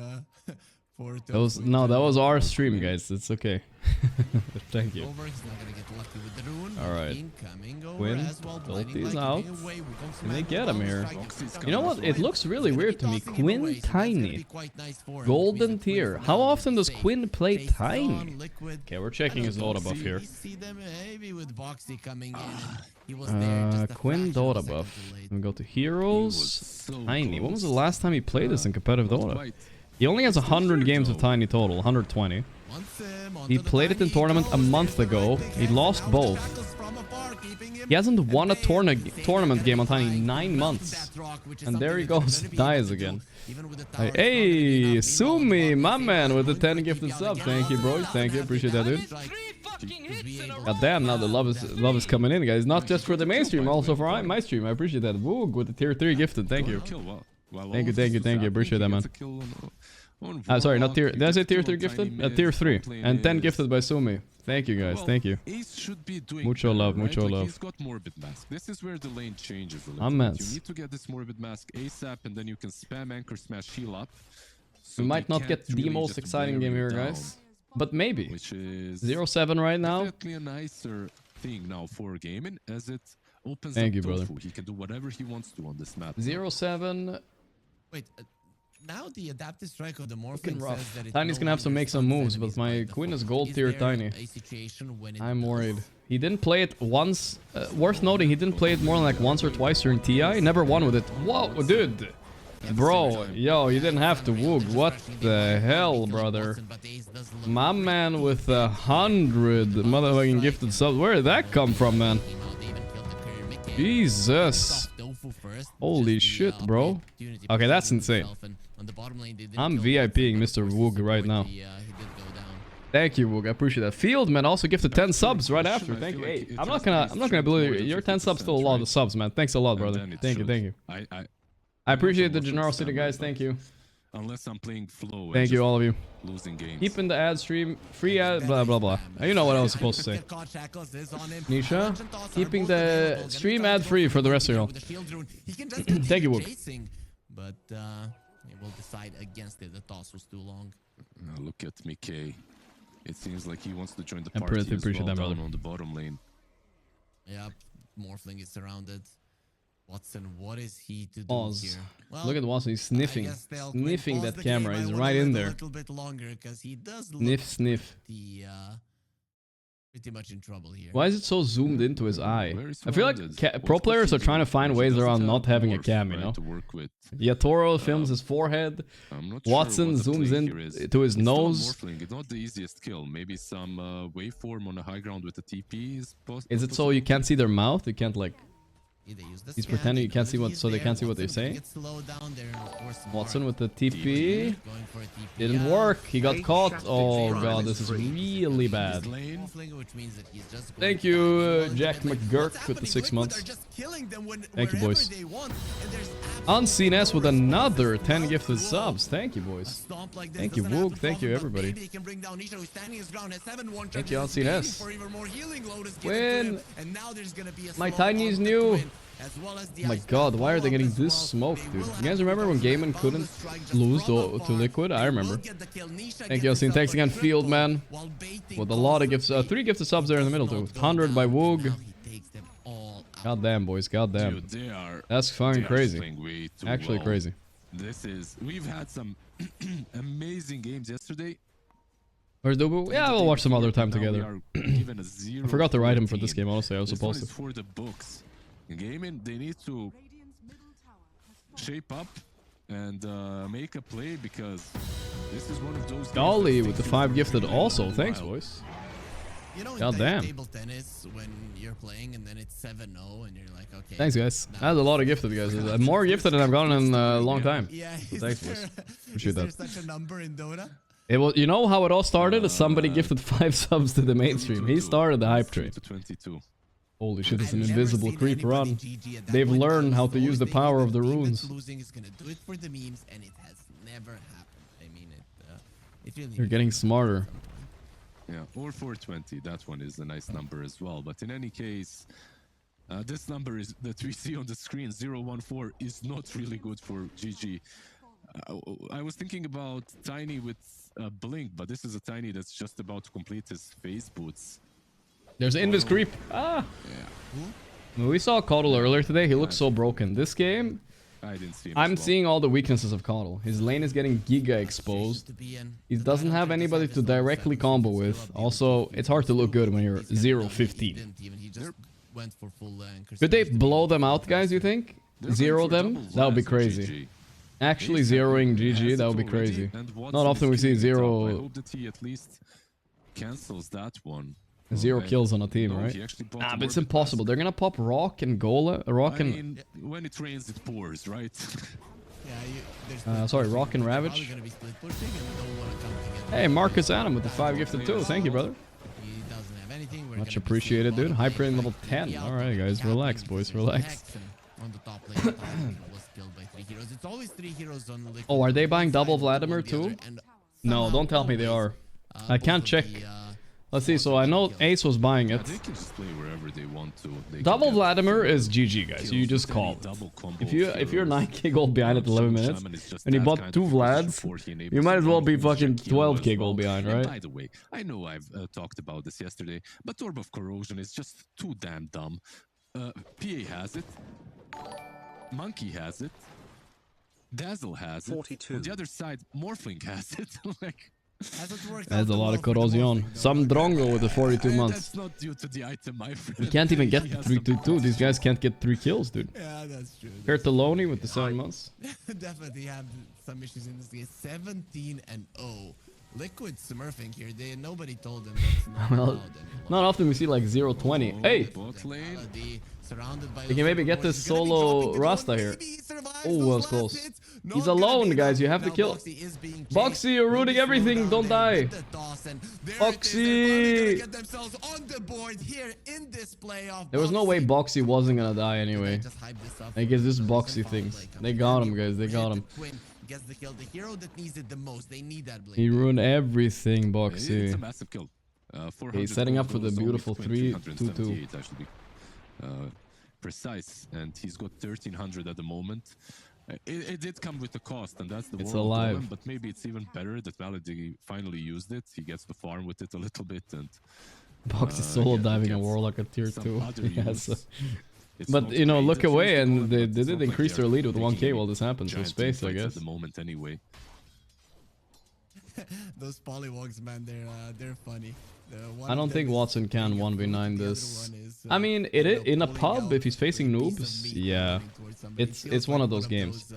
that was our stream, guys. It's okay. Thank you. All right. Quinn, ulti's out. Can they get him here? You know what? It looks really weird to me. Quinn Tiny. Golden tier. How often does Quinn play Tiny? Okay, we're checking his Dota buff here. Quinn Dota buff. We go to Heroes. Tiny. When was the last time he played this in competitive Dota? He only has 100 games of Tiny total, 120. He played it in tournament a month ago. He lost both. He hasn't won a tournament game on Tiny in 9 months. And there he goes, dies again. Hey, Sumi, my man, with the 10 gifted subs. Thank you, bro. Thank you. Appreciate that, dude. God damn, now the love is coming in, guys. Not just for the mainstream, also for my stream. I appreciate that. Woog with the tier 3 gifted. Thank you. Thank you. Appreciate that, man. Sorry, not tier. Did I say tier 3 gifted? Tier 3. And 10 gifted by Sumi. Thank you, guys. Thank you. Mucho love, mucho love. He's got Morbid Mask. This is where the lane changes a little Amen. bit. You need to get this Morbid Mask ASAP, and then you can spam Anchor Smash heal up. We might not get the most exciting game here, guys. But maybe. Which is 0-7 right now. Definitely a nicer thing now for gaming, as it opens Thank up you, brother. Tofu. He can do whatever he wants to on this map. 0-7. Wait, now the adaptive strike of the Morphling says that Tiny's gonna have to make some moves, but my Quinn is gold tier Tiny. I'm worried. He didn't play it once. Worth noting, he didn't play it more than like once or twice during TI. Never won with it. Whoa, dude. Bro, yo, you didn't have to woog. What the hell, brother? My man with 100 motherfucking gifted subs. Where did that come from, man? Jesus. Holy shit, bro. Okay, that's insane. I'm VIPing Mr. Woog right now. Thank you, Woog. I appreciate that. Fieldman also gifted 10 subs right after. Thank you. Hey, I'm not gonna believe your 10 subs still a lot of subs, man. Thanks a lot, brother. Thank you. I appreciate the generosity, guys. Thank you. Unless I'm playing flow. Thank you, all of you. Losing games. Keeping the ad stream free ad, blah blah blah. You know what I was supposed to say. Nisha, keeping the stream ad free for the rest of y'all. Thank you, Wook. But he will decide against it. The toss was too long. Look at Mickey. It seems like he wants to join the I party as appreciate well that, down brother. on the bottom lane. Yep, Morphling is surrounded. Watson, what is he to do Oz. here? Well, Look at Watson. He's sniffing. Sniffing pause that the camera. game. He's I wanna right in live there. A little bit longer because he does Sniff, look sniff. pretty much in trouble here. Why is it so zoomed into his eye? I feel like pro players are trying to find ways around not having a cam, you know? Yatoro films his forehead. Watson zooms in to his nose. It's not the easiest kill. Maybe some waveform on a high ground with a TP is possible. Is it so you can't see their mouth? You can't like... He's pretending you can't see what, so they can't see what they say. Watson with the TP. Didn't work. He got caught. Oh god, this is really bad. Thank you, Jack McGurk with the 6 months. Thank you, boys. Unseen S with another 10 gifted subs. Thank you, boys. Thank you, Woog. Thank you, everybody. Thank you, Unseen S. Win. My Tiny is new. Oh my god, why are they getting this smoke, dude? You guys remember when Gaiman couldn't lose to Liquid? I remember. Thank you, Unseen. Thanks again, Fieldman. With a lot of gifts. 3 gifted subs there in the middle, too. 100 by Woog. Goddamn, boys. Goddamn. Dude, That's fucking crazy. Actually crazy. We've had some amazing games yesterday. Or yeah, we'll watch some other time together. I forgot to write him for this game, honestly. I was supposed to. For the books. Gaming, they need to shape up and make a play, because this is one of those. Golly with the 5 gifted also. Thanks, boys. You know, Goddamn. table tennis, when you're playing and then it's 7-0 and you're like, okay. Thanks, guys. That's a lot of gifted, guys. More gifted than I've gotten in a long time. Yeah, Thanks, boys. Appreciate that. Is there such a number in Dota? It was, you know how it all started? Somebody gifted 5 subs to the mainstream. He started the hype train. Holy shit, it's an invisible creep run. They've learned how to use the power of the runes. Losing is gonna do it for the memes, and it has never happened. I mean, it really. You're getting smarter. Yeah, or 420. That one is a nice number as well. But in any case, this number is that we see on the screen, 014, is not really good for GG. I was thinking about Tiny with Blink, but this is a Tiny that's just about to complete his phase boots. There's Invis creep. Ah. Yeah. We saw Coddle earlier today. He looks so broken. This game, I didn't see him I'm seeing all the weaknesses of Coddle. His lane is getting giga exposed. He doesn't have anybody to directly combo with. Also, it's hard to look good when you're 0-15. Could they blow them out, guys, you think? Zero them? That would be crazy. Actually zeroing GG, that would be crazy. Not often we see zero... I hope that he at least cancels that one. 0 kills on a team, right? Ah, but it's impossible. They're gonna pop Rock and Gola. Rock and... I mean, when it rains, it pours, right? sorry, Rock and Ravage. Hey, Marcus Adam with the 5 gifted too. Thank you, brother. Much appreciated, dude. Hyper in level 10. Alright, guys. Relax, boys. Relax. Oh, are they buying double Vladimir too? No, don't tell me they are. I can't check. Let's see, so I know Ace was buying it. They can just play wherever they want to. Double Vladimir is GG, guys. You just call it. If you're 9k gold behind at 11 minutes, and you bought 2 Vlads, you might as well be fucking 12k gold behind, right? By the way, I know I've talked about this yesterday, but Orb of Corrosion is just too damn dumb. PA has it. Monkey has it. Dazzle has it. 42. On the other side, Morphling has it. Like... That's a lot of corrosion. Some Drongo with the 42 months. That's not due to the item, my friend. You can't even get 3-2-2. These guys can't get 3 kills, dude. Yeah, that's true. Bertoloni with the 7 months. Definitely have some issues in this game. 17-0. Liquid smurfing here. Nobody told them that's not Well, not often we see like 0-20. Hey! They can maybe get this solo Rasta here. Oh, that was close. He's alone, guys. You have to kill. Boxy, you're rooting everything. Don't die. Boxy! There was no way Boxy wasn't gonna die anyway. I guess this Boxy things. They got him, guys. They got him. Gets the kill, the hero that needs it the most. They need that blade. He ruined everything, Boxy. It's a massive kill. He's setting up for the beautiful 3-2-2. Actually, precise, and he's got 1300 at the moment. It did come with a cost, and that's the it's world alive. Problem, but maybe it's even better that Validi finally used it. He gets to farm with it a little bit, and Boxy solo diving a Warlock at tier 2. Yeah, so. But you know, look away, and they did increase their lead with 1k while this happened. So space, I guess. At the moment, anyway. Those polywogs, man, they're funny. I don't think Watson can 1v9 this. I mean, in a pub, if he's facing noobs, yeah, it's one of those games.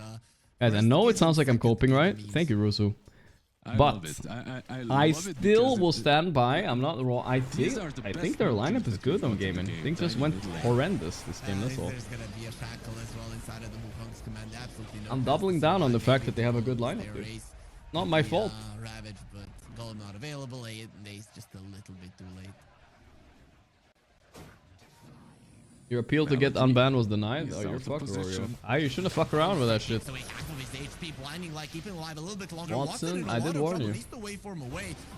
Guys, I know it sounds like I'm coping, right? Thank you, Rusu. But I still will stand by. I'm not wrong. I think their lineup is good on gaming. I think just went horrendous this game. That's all. I'm doubling down on the fact that they have a good lineup, dude. Not my fault. Ravage, but gold not available. Ace just a little bit too late. Your appeal to get unbanned was denied? Oh, you're fucked, Oreo. You shouldn't fuck around with that shit. Watson, I did warn you.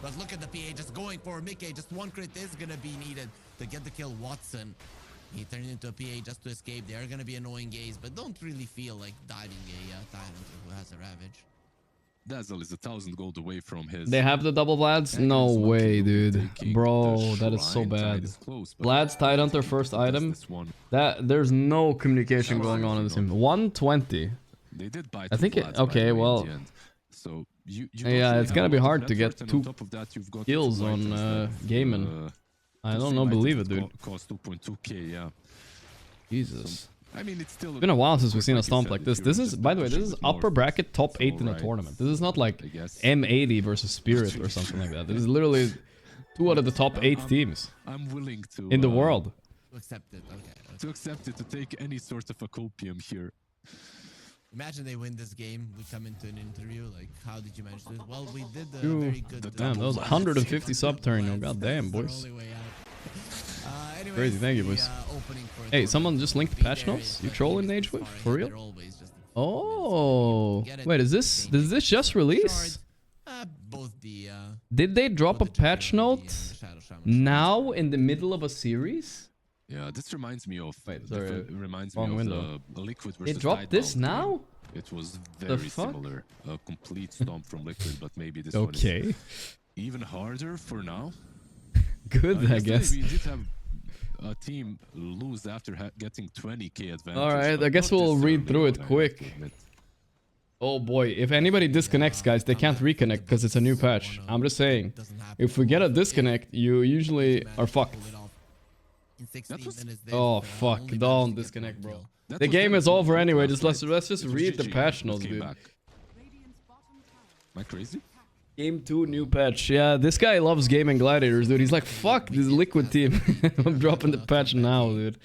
But look at the PA just going for Mickey. Just 1 crit is gonna be needed to get the kill. Watson. He turned into a PA just to escape. They are gonna be annoying gaze, but don't really feel like diving a Tyrant who has a Ravage. Dazzle is 1,000 gold away from his. They have the double Vlads? No way, dude. Bro, that is so bad. Vlad's Tidehunter first item. That there's no communication going on in this game. 120. They did buy I think it, okay, well. So yeah, it's gonna be hard to get 2 kills on Gaiman. I don't know, believe it, dude. Cost 2.2k, yeah. Jesus. I mean, it's still been a while since we've seen a stomp like this. This is, by the way, this is upper bracket top 8 in a tournament. This is not like M80 versus Spirit or something like that. This is literally 2 out of the top 8 teams I'm willing to in the world. To accept it, okay. To accept it, to take any sort of a copium here. Imagine they win this game, we come into an interview, like, how did you manage this? Well, we did a Ooh, very good... damn, that was 150 sub turn, oh, god damn, boys. Crazy, thank you, boys. Hey, someone just linked patch notes? You trolling Age Wave? For real? Oh, wait, is this just release? Did they drop a patch note now in the middle of a series? Yeah, this reminds me of. Wait, sorry, reminds me of the Liquid versus. They dropped this now? It was very similar. A complete stomp from Liquid, but maybe this one is even harder for now. Good, I guess. We did have a team lose after getting 20k advantage. Alright, I guess we'll read through it quick. Oh boy, if anybody disconnects, guys, they can't reconnect because it's a new patch. I'm just saying, if we get a disconnect, you usually are fucked. Oh fuck, don't disconnect, bro. The game is over anyway, just let's just read the patch notes, dude. Am I crazy? Game 2, new patch. Yeah, this guy loves gaming gladiators, dude. He's like, fuck this Liquid team. I'm dropping the patch now, dude.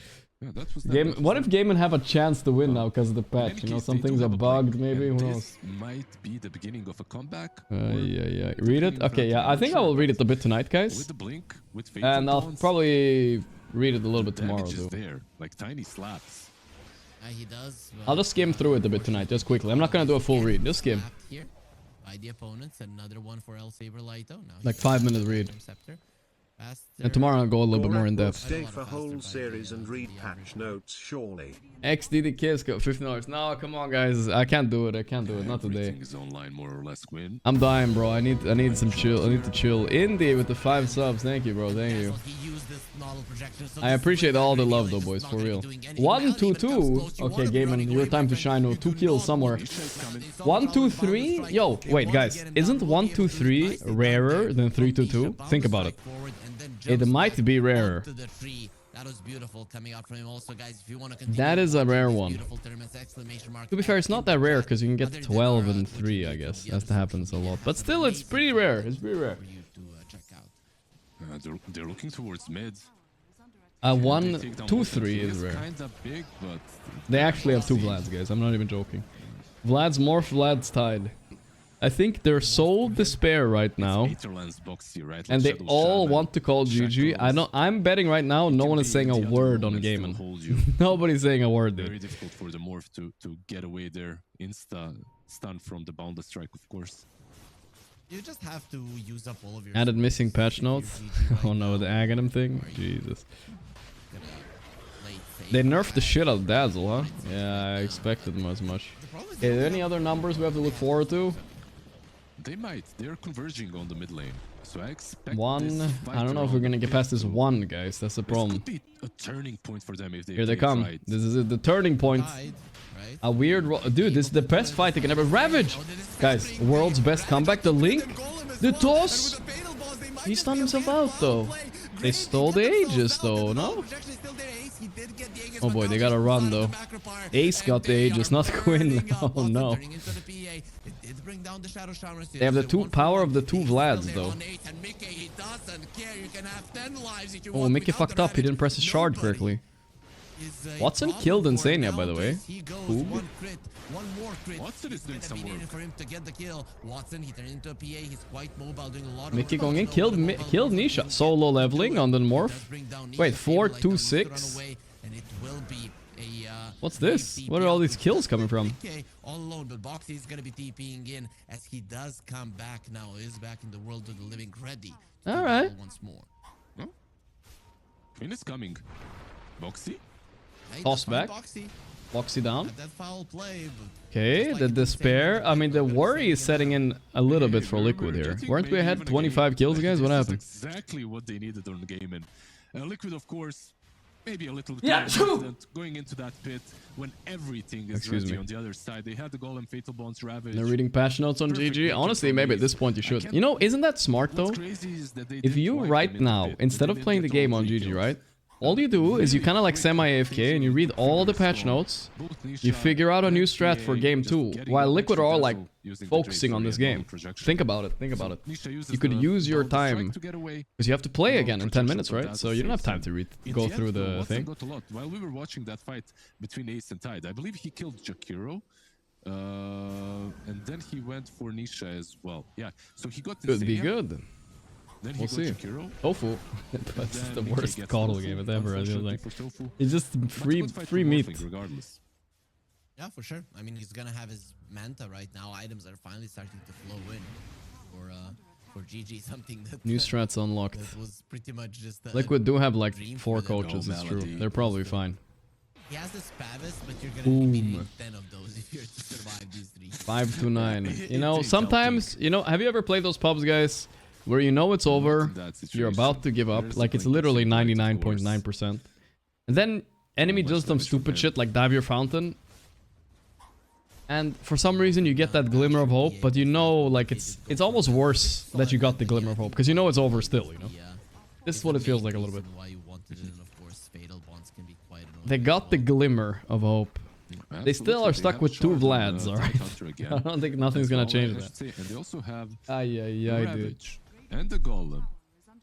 Yeah, what if Gaiman have a chance to win now because of the patch? You know, some things are bugged, maybe. Who knows? Might be the beginning of a comeback. Yeah. Read it? Okay, yeah. I think I will read it a bit tonight, guys. With the blink, with and I'll probably read it a little bit tomorrow, too. There, like tiny slaps. He does. I'll just skim through it a bit tonight, just quickly. I'm not gonna do a full read. Just skim. By the opponents, another one for El Saber Lighto. Like 5-minute read. And tomorrow I'll go a little bit more in depth. Stay for whole series and read patch notes, surely. XDD Kids got $15. No, come on, guys. I can't do it. I can't do it. Not today. Is online more or less win. I'm dying, bro. I need some chill. I need to chill. Indie with the 5 subs. Thank you, bro. Thank you. I appreciate all the love, though, boys. For real. 1, 2, 2. Okay, Gaiman, your time to shine. No, 2 kills somewhere. 1, 2, 3. Yo, wait, guys. Isn't 1, 2, 3 rarer than 3, 2, 2? Think about it. It might be rarer. That was beautiful coming out from him also, guys. If you want to that is a rare one. To be fair, it's not that rare because you can get 12 and 3, I guess. That happens a lot. But still, it's pretty rare. It's pretty rare. They're looking towards mid. 1, 2, 3 is rare. Big, but they actually have 2 Vlads, guys. I'm not even joking. Vlad's more Vlad's tied. I think they're so despair right now, and they all want to call GG. I'm betting right now no one is saying a word on Gaiman. Nobody's saying a word, dude. Very difficult for the Morph to get away there. Insta stun from the Boundless Strike, of course. You just have to use up all of your... Added missing patch notes. Oh no, the Aghanim thing. Jesus. They nerfed the shit out of Dazzle, huh? Yeah, I expected as much. Okay, are there any other numbers we have to look forward to? They might. They're converging on the mid lane. So I expect 1. I don't know if we're gonna get past this 1, guys. That's the problem. This could be a turning point for them if they Here they come. Right. This is it. The turning point. A weird... Dude, this is the best fight they can ever... Ravage! Guys, world's best comeback. The Link. The toss. He stunned himself out, though. They stole the Aegis, though, no? Oh boy, they gotta run, though. Ace got the Aegis, not Quinn. Oh no. They have the power of the 2 Vlads, though. Oh, Mickey fucked up. He didn't press his shard correctly. Watson killed Insania, by the way. Ooh. Watson is doing some work. For him to get the kill. Watson, he turned into a PA. He's quite mobile, doing a lot of Mickey going in, killed Nisha. Solo leveling on the morph. Wait, 4, 2, 6. What's this? Where are all these kills coming from? All alone, but Boxy is gonna be TPing in as he does come back now. Is back in the world of the living, ready. All right. Once more. Queen is coming. Boxy. Toss back. Boxy. Foxy down. That foul play, Okay, the despair. I mean, the worry is setting in a little bit for Liquid here. Weren't we ahead 25 kills, guys? What happened? Exactly what they needed on the game. And Liquid, of course, maybe a little bit going into that pit when everything is ready on the other side. They had the Golem, Fatal Bonds, Ravage. They're reading patch notes on GG. Honestly, maybe at this point you should. You know, isn't that smart though? If you right now, instead of playing the game on GG, right? All you do is you kind of like semi-AFK and you read all the patch notes. You figure out a new strat for game 2. While Liquid are all like focusing on this game. Think about it. Think about it. You could use your time because you have to play again in 10 minutes, right? So you don't have time to go through the thing. While we were watching that fight between Ace and Tide, I believe he killed Jakiro. And then he went for Nisha as well. Yeah, so he got Could be good. Then we'll see. Tofu. That's the worst Coddle game ever, I feel like. It's just free meat. Regardless. Yeah, for sure. I mean, he's gonna have his Manta right now. Items are finally starting to flow in for GG, something that new strats unlocked. That was pretty much just Liquid do have like 4 coaches, it's true. They're probably fine. He has the Spavis, but you're gonna be needing 10 of those if you're to survive these 3. 5 to 9. You know, sometimes, you know, have you ever played those pubs, guys? Where you know it's over, you're about to give up, like it's literally 99.9%. And then enemy does some stupid shit like dive your fountain. And for some reason you get that glimmer of hope, but you know like it's almost worse that you got the glimmer of hope, because you know it's over still, you know? This is what it feels like a little bit. They got the glimmer of hope. They still are stuck with 2 Vlads, alright? I don't think nothing's gonna change that. And they also have dude. And the Golem.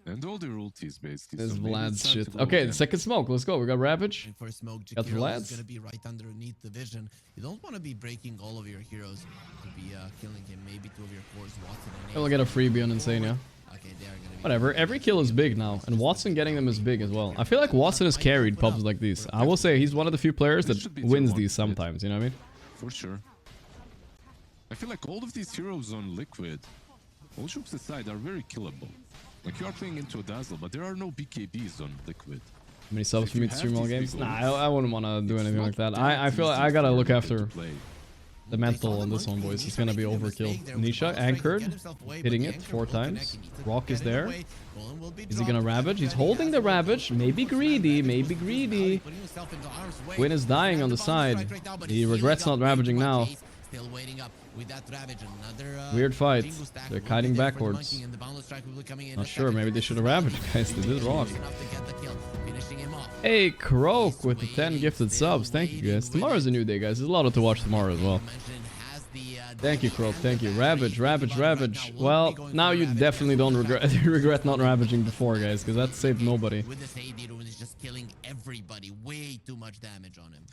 And all the ultis, basically. This Vlad's shit. Okay, the second smoke. Let's go. We got Ravage. For smoke, got Vlad's. Gonna be right underneath the vision. You don't want to be breaking all of your heroes to be killing him. Maybe 2 of your cores, Watson and We'll get a freebie on Insane, yeah. Okay, they are gonna be whatever. Every kill is big now, and Watson getting them is big as well. I feel like Watson has carried pubs like these. I will say he's one of the few players that wins these sometimes. You know what I mean? For sure. I feel like all of these heroes on Liquid, all jokes aside, are very killable. Like, you are playing into a Dazzle, but there are no BKBs on Liquid. How many subs for me to stream all games? Nah, I wouldn't want to do anything like that. I feel like I gotta look after the mental on this one, boys. It's gonna be overkill. Nisha anchored, hitting it 4 times. Rock is there. Is he gonna Ravage? He's holding the Ravage. Maybe greedy, maybe greedy. Gwyn is dying on the side. He regrets not Ravaging now. Still waiting up with that Ravage. Weird fight. They're kiting backwards. Not sure. Maybe they should have ravaged, guys. They did rock. Hey, Croak with the 10 gifted subs. Thank you, guys. Tomorrow's a new day, guys. There's a lot to watch tomorrow as well. Thank you, Croak. Thank you. Ravage, Ravage, Ravage. Well, now you definitely don't regret not ravaging before, guys, because that saved nobody. With this AD is just killing everybody. Way too much damage on him.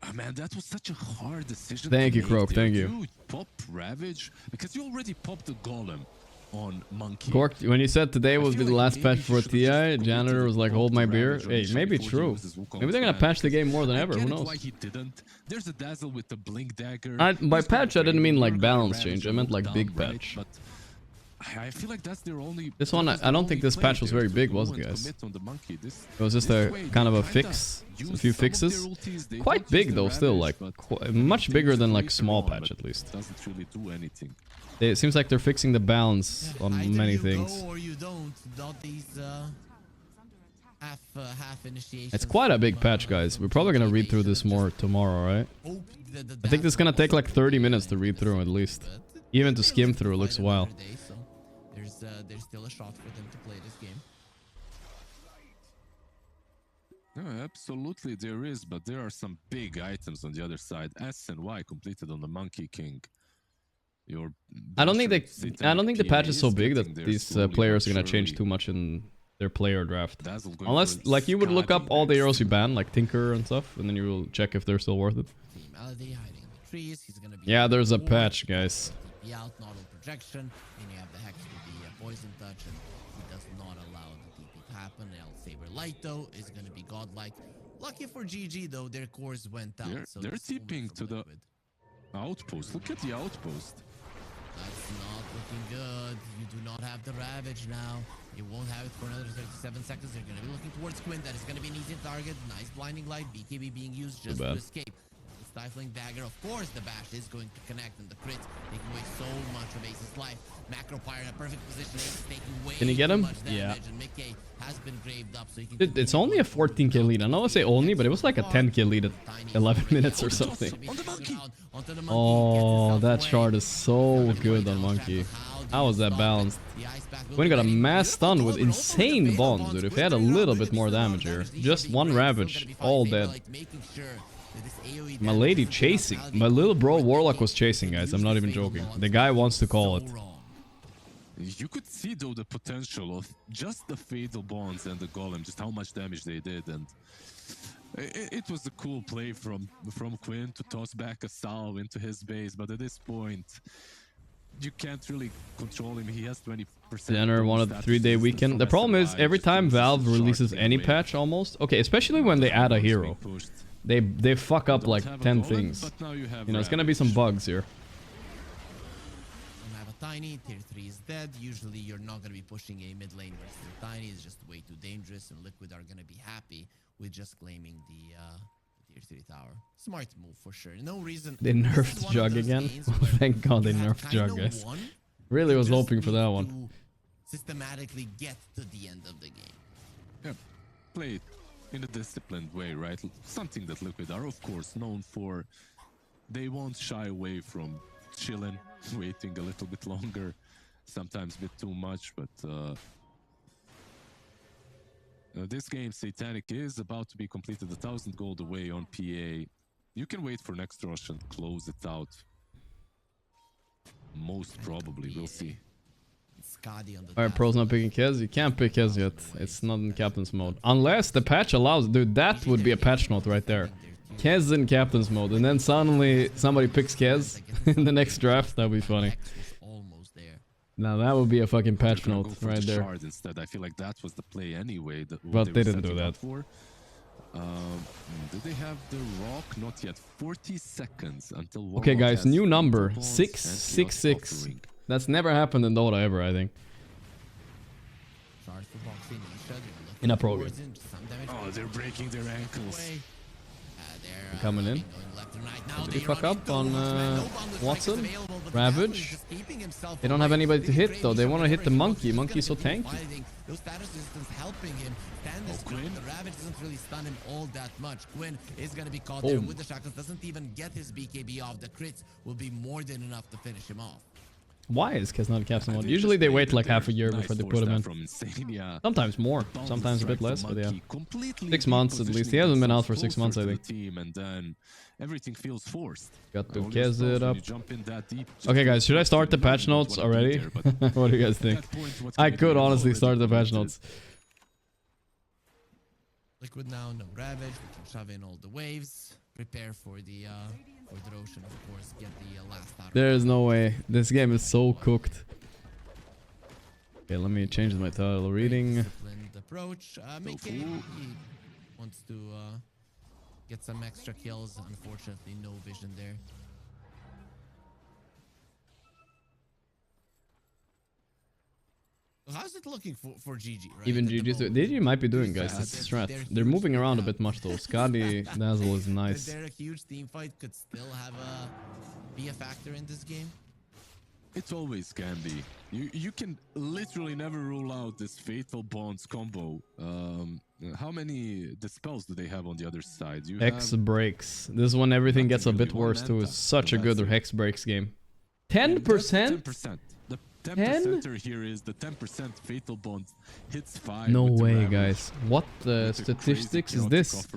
Oh, man, that was such a hard decision. Thank you, Croak. Thank you. You pop Ravage because you already popped the Golem on Monkey. Gorgc, when you said today will be the last patch for TI, Janitor was like, hold my beer. Hey, maybe true. Maybe they're gonna patch the game more than ever. Who knows? Why he didn't. There's a Dazzle with the Blink Dagger. By patch, I didn't mean like balance change. I meant like big patch. I feel like that's their only. This one, I don't think this patch was very big, was it, guys? It was just a kind of a fix, a few fixes. Quite big though, still, like much bigger than like small patch at least. Doesn't really do anything. It seems like they're fixing the balance on many things. Or you don't. Not these half initiations. It's quite a big patch, guys. We're probably gonna read through this more tomorrow, right? I think this is gonna take like 30 minutes to read through at least. Even to skim through it looks a while. There's still a shot for them to play this game. No, absolutely there is, but there are some big items on the other side. S and Y completed on the Monkey King. I don't think the patch is so big that these players are gonna change too much in their player draft. Unless, like, you would look up all the heroes you ban, like Tinker and stuff, and then you will check if they're still worth it. Yeah, there's a patch, guys. Out, not on projection, and you have the Hex with the poison touch, and he does not allow the TP to happen. El Saber Light, though, is going to be godlike. Lucky for GG, though, their cores went out. They're TPing to the outpost. Look at the outpost. That's not looking good. You do not have the Ravage now. You won't have it for another 37 seconds. They're going to be looking towards Quinn. That is going to be an easy target. Nice blinding light. BKB being used just to escape. Stifling Dagger. Of course, the bash is going to connect, and the crit taking away so much of Ace's life. Macro Pyre in a perfect position. Ace taking way Can you get him? yeah. And Mickey has been graved up, so he can It's only a 14k lead. I know I say only, but it was like a 10k lead at 11 minutes or something. Oh, that shard is so good on Monkey. How was that balanced? Quinn got a mass stun with insane bombs, dude. If he had a little bit more damage here. Just one Ravage, all dead. My lady chasing. My little bro Warlock was chasing, guys. I'm not even joking. The guy wants to call it. You could see though the potential of just the Fatal Bonds and the Golem, just how much damage they did, and it was a cool play from Quinn to toss back a Salve into his base, but at this point, you can't really control him. He has 20%. Jenner wanted the 3-day weekend. The problem is, every time Valve releases any patch almost, okay, especially when they add a hero, they fuck up like 10 things. You know, it's gonna be some bugs here. Tiny, tier 3 is dead. Usually you're not going to be pushing a mid lane versus the Tiny. It's just way too dangerous, and Liquid are going to be happy with just claiming the tier 3 tower. Smart move for sure. No reason. They nerfed Jug again. Thank God they nerfed Jug, guys. Really was hoping for that one. Systematically get to the end of the game. Yeah, play it in a disciplined way, right? Something that Liquid are, of course, known for. They won't shy away from chilling, waiting a little bit longer, sometimes a bit too much, but this game, Satanic, is about to be completed, 1,000 gold away on PA. You can wait for next rush and close it out. Most probably, we'll see. Alright, Pro's not picking Kez. You can't pick Kez yet. It's not in Captain's mode. Unless the patch allows... Dude, that would be a patch note right there. Kez in Captain's mode, and then suddenly somebody picks Kez in the next draft. That'd be funny. Now that would be a fucking patch note right there. Instead, I feel like that was the play anyway. But they didn't do that. Did they have the rock? Not yet. 40 seconds until Warlock. Okay, guys, new number 666. That's never happened in Dota ever, I think. In a pro game. Oh, they're breaking their ankles. Coming in. Did he fuck up on Watson? Ravage? They don't have anybody to hit though. They want to hit the Monkey. Monkey's so tanky. Those status resistance helping him. The Ravage doesn't really stun him all that much. Quinn is going to be caught there with the shackles. Doesn't even get his BKB off. The crits will be more than enough to finish him off. Why is Kez not Captain mode? Usually they wait like half a year before they put him in. Sometimes more, sometimes a bit less, but yeah. 6 months at least. He hasn't been out for 6 months, I think. Everything feels forced. Got to Kez it up. Okay, guys, should I start the patch notes already? What do you guys think? I could honestly start the patch notes. Liquid now, no Ravage. We can shove in all the waves. Prepare for the Roshan, of course. Get the last out. There is no way. This game is so cooked. Okay, let me change my title reading. Disciplined approach. Mickey, he wants to get some extra kills. Unfortunately, no vision there. How's it looking for GG, right? Even GG's GG might be doing, guys. It's a strat. They're moving around a bit much though. Scotty Dazzle is nice. Is there a huge team fight could still have be a factor in this game? It always can be. You can literally never rule out this Fatal Bonds combo. How many dispels do they have on the other side? Hex breaks. This is when everything gets a bit worse too. It's such a good Hex breaks game. 10%? 10%. 10% here is the 10% Fatal Bond hits 5. No way, guys. What statistics is this?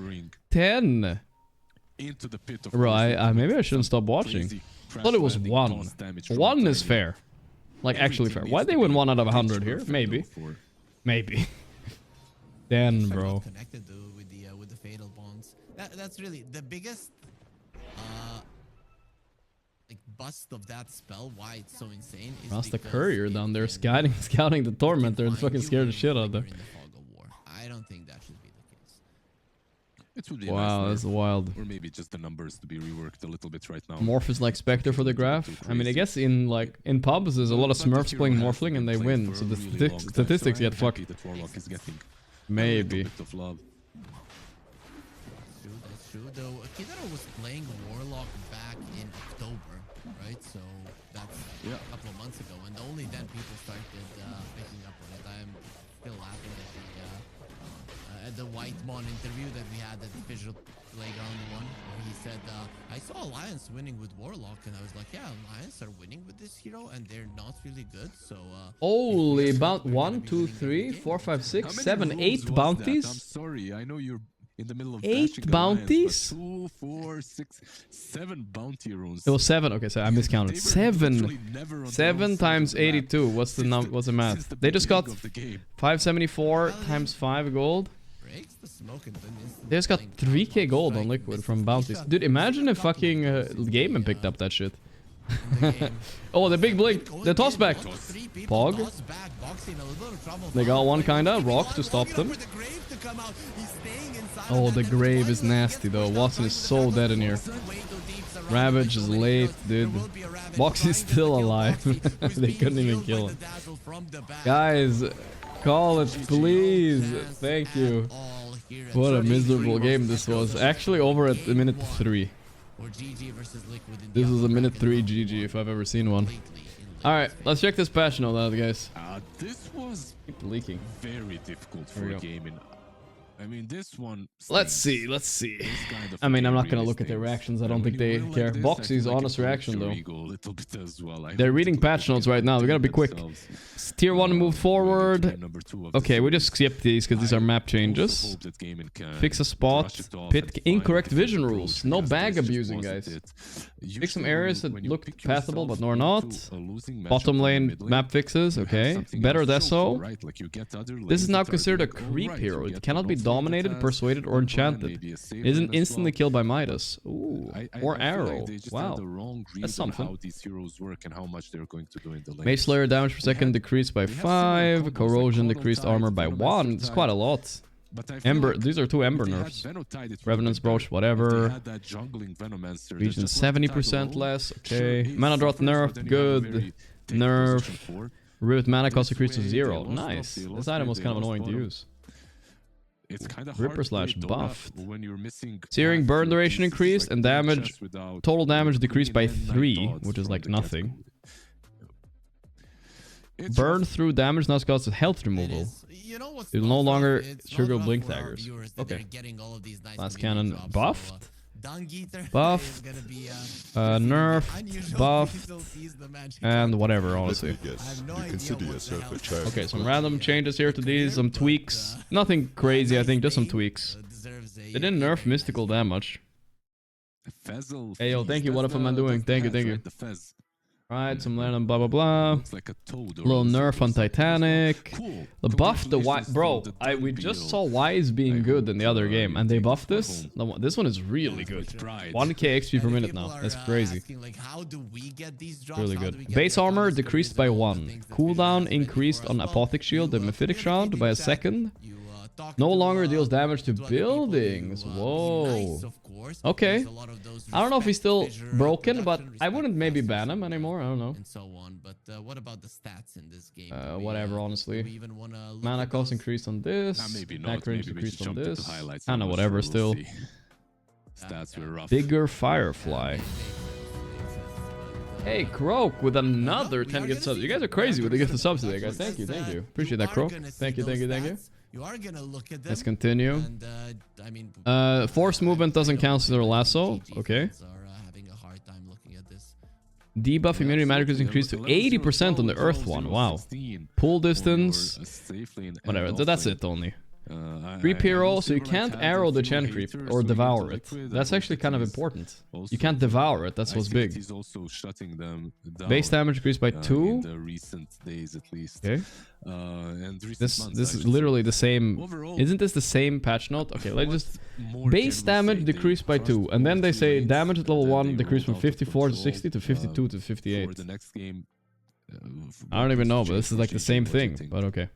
10. Into the pit of Bro, maybe I shouldn't stop watching. I thought it was 1. 1 is fair. Like, actually fair. Why they win 1 out of 100 here? Maybe. Maybe. 10, bro. Connected with the Fatal Bonds. That's really the biggest like bust of that spell. Why it's so insane is Rasta Courier down there scouting the Tormentor and fucking scared the shit out of them. I don't think that should be the case. It would be wow, that's wild. Or maybe just the numbers to be reworked a little bit right now. Morph is like Spectre for the graph. I mean, I guess in pubs there's a lot of Smurfs playing Morphling and they win, so the statistics get fucked. Maybe. That's true. Though Kidaro was playing Warlock back in October, right? So that's a couple of months ago, and only then people started picking up on it. I'm still laughing at the Whitemon interview that we had at the Visual Playground 1, where he said, I saw Alliance winning with Warlock, and I was like, yeah, Alliance are winning with this hero, and they're not really good, so... Holy, about 1, 2, 3, 4, 5, 6, 7, 8 bounties? I'm sorry, I know you're in the middle of 8 bounties? 2, 4, 6, 7 bounty runes. It was 7. Okay, so I miscounted. 7 times 82. What's the math? They just got 574 times 5 gold. They just got 3k gold on Liquid from bounties. Dude, imagine if fucking Gaiman picked up that shit. Oh, the big blink. The toss back. Pog. They got one kinda. Rock to stop them. Oh, the grave is nasty though. Watson is so dead in here. Ravage is late, dude. Box is still alive. They couldn't even kill him. Guys, call it, please. Thank you. What a miserable game this was. Actually over at the minute 3. This is a minute 3 GG if I've ever seen one. Alright, let's check this patch note out, guys. This was leaking. Very difficult for a game in... I mean, this one... Let's see. I mean, I'm not gonna look at their reactions. I don't think they care. Boxy's honest reaction, though. They're reading patch notes right now. We gotta be quick. Tier 1 moved forward. Okay, we just skip these because these are map changes. Fix a spot. Pit incorrect vision rules. No bag abusing, guys. Fix some areas that look passable, but nor not. Bottom lane map fixes. Okay. Better Deso. This is now considered a creep hero. It cannot be dominated, persuaded, or enchanted. It isn't instantly killed by Midas. Ooh. Or Arrow. Wow. That's something. Mace Slayer damage per second decreased by 5. Corrosion decreased armor by 1. It's quite a lot. Ember, these are 2 Ember nerfs. Revenant's Brooch, whatever. Region 70% less. Okay. Mana Drought nerfed. Good. Nerf. Rivet mana cost decreased to 0. Nice. This item was kind of annoying to use. It's kind of Ripper Slash buffed. Searing burn duration increased and damage, total damage decreased by 3, which is like nothing. Burn through damage now costs health removal. You'll no longer trigger blink daggers. Okay. Last cannon buffed. Buffed. Nerfed. Buffed. And whatever, honestly. Okay, some random changes here to these. Some tweaks. Nothing crazy, I think. Just some tweaks. They didn't nerf mystical that much. Hey, yo, thank you. What am I doing? Thank you. Right, some random blah blah blah. Little nerf on Titanic. The buff, the Y, bro. We just saw Wise being good in the other game, and they buffed this. This one is really good. 1k XP per minute now. That's crazy. Really good. Base armor decreased by 1. Cooldown increased on Apothic Shield and Mephitic Shroud by a second. No longer deals damage to buildings. Whoa. Okay. I don't know if he's still broken, but I wouldn't maybe ban him anymore. I don't know. And so on. But what about the stats in this game? Whatever, honestly. Mana cost increased on this. Attack range decreased on this. I don't know, whatever still. Stats were rough. Bigger Firefly. Hey, Croak with another 10 gift subs. You guys are crazy with the gift of subs today, guys. Thank you. Appreciate that, Croak. Thank you. You are gonna look at them. Let's continue. And, force movement doesn't count as their lasso. Okay. Debuff immunity magic is increased to 80% on the Earth one. Wow. Pull distance. Whatever. That's it only. Creep hero, so you can't arrow the Chen creep or devour it. That's actually kind of important. You can't devour it. That's what's big. Base damage increased by 2. Okay. This is literally the same. Isn't this the same patch note? Okay, let's just base damage decreased by 2, and then they say damage at level 1 decreased from 54 to 60 to 52 to 58. I don't even know, but this is like the same thing. But okay.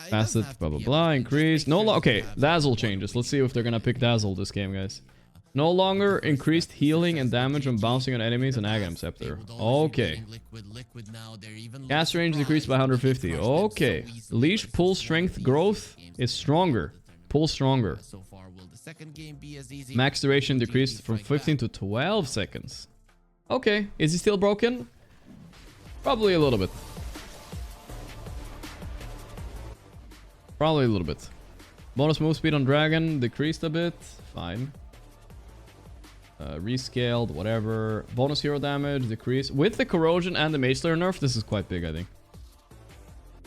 Facet, blah blah blah, increase. Okay, Dazzle changes. Let's see if they're gonna pick Dazzle this game, guys. No longer increased healing and damage when bouncing on enemies and Aghanim Scepter. Okay. Cast range decreased by 150. Okay. Leash pull strength growth is stronger. Pull stronger. So far, will the second game be as easy? Max duration decreased from 15 to 12 seconds. Okay, is he still broken? Probably a little bit. Probably a little bit. Bonus move speed on Dragon decreased a bit. Fine. Rescaled, whatever. Bonus hero damage decreased. With the corrosion and the Mage Slayer nerf, this is quite big, I think.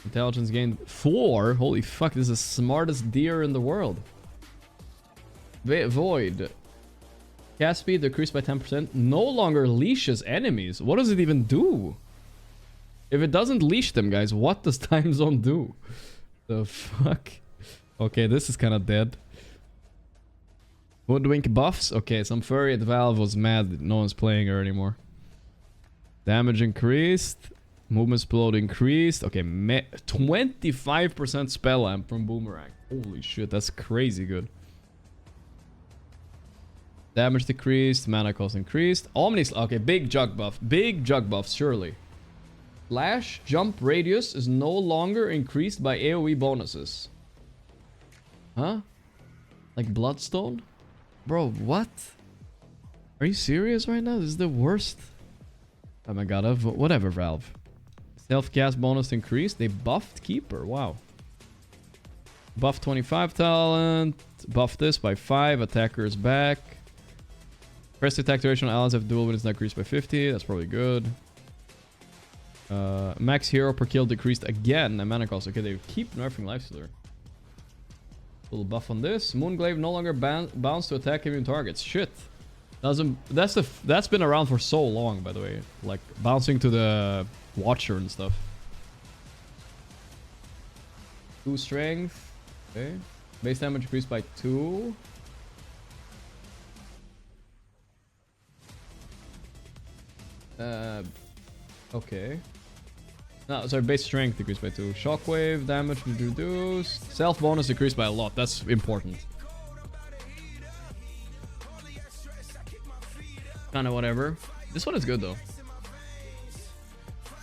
Intelligence gained 4. Holy fuck, this is the smartest deer in the world. Void. Cast speed decreased by 10%. No longer leashes enemies. What does it even do? If it doesn't leash them, guys, what does Time Zone do? The fuck? Okay, this is kind of dead. Hoodwink buffs. Okay, some furry at Valve was mad that no one's playing her anymore. Damage increased. Movement explode increased. Okay, 25% spell amp from Boomerang. Holy shit, that's crazy good. Damage decreased. Mana cost increased. Omni... Okay, big jug buff. Big jug buffs, surely. Flash jump radius is no longer increased by AoE bonuses. Huh? Like Bloodstone? Bro, what? Are you serious right now? This is the worst. Oh my god, whatever, Valve. Self-cast bonus increased. They buffed Keeper. Wow. Buff 25 talent. Buff this by 5. Attacker is back. Press attack duration on allies have dual when it's not increased by 50. That's probably good. Max hero per kill decreased again. And mana cost. Okay, they keep nerfing Lifestealer. Little buff on this. Moonglaive no longer bounce to attack immune targets. Shit. That's been around for so long, by the way. Like bouncing to the Watcher and stuff. 2 strength. Okay. Base damage increased by 2. Okay. No, sorry, base strength decreased by 2. Shockwave damage reduced. Self bonus decreased by a lot. That's important. Kinda whatever. This one is good though.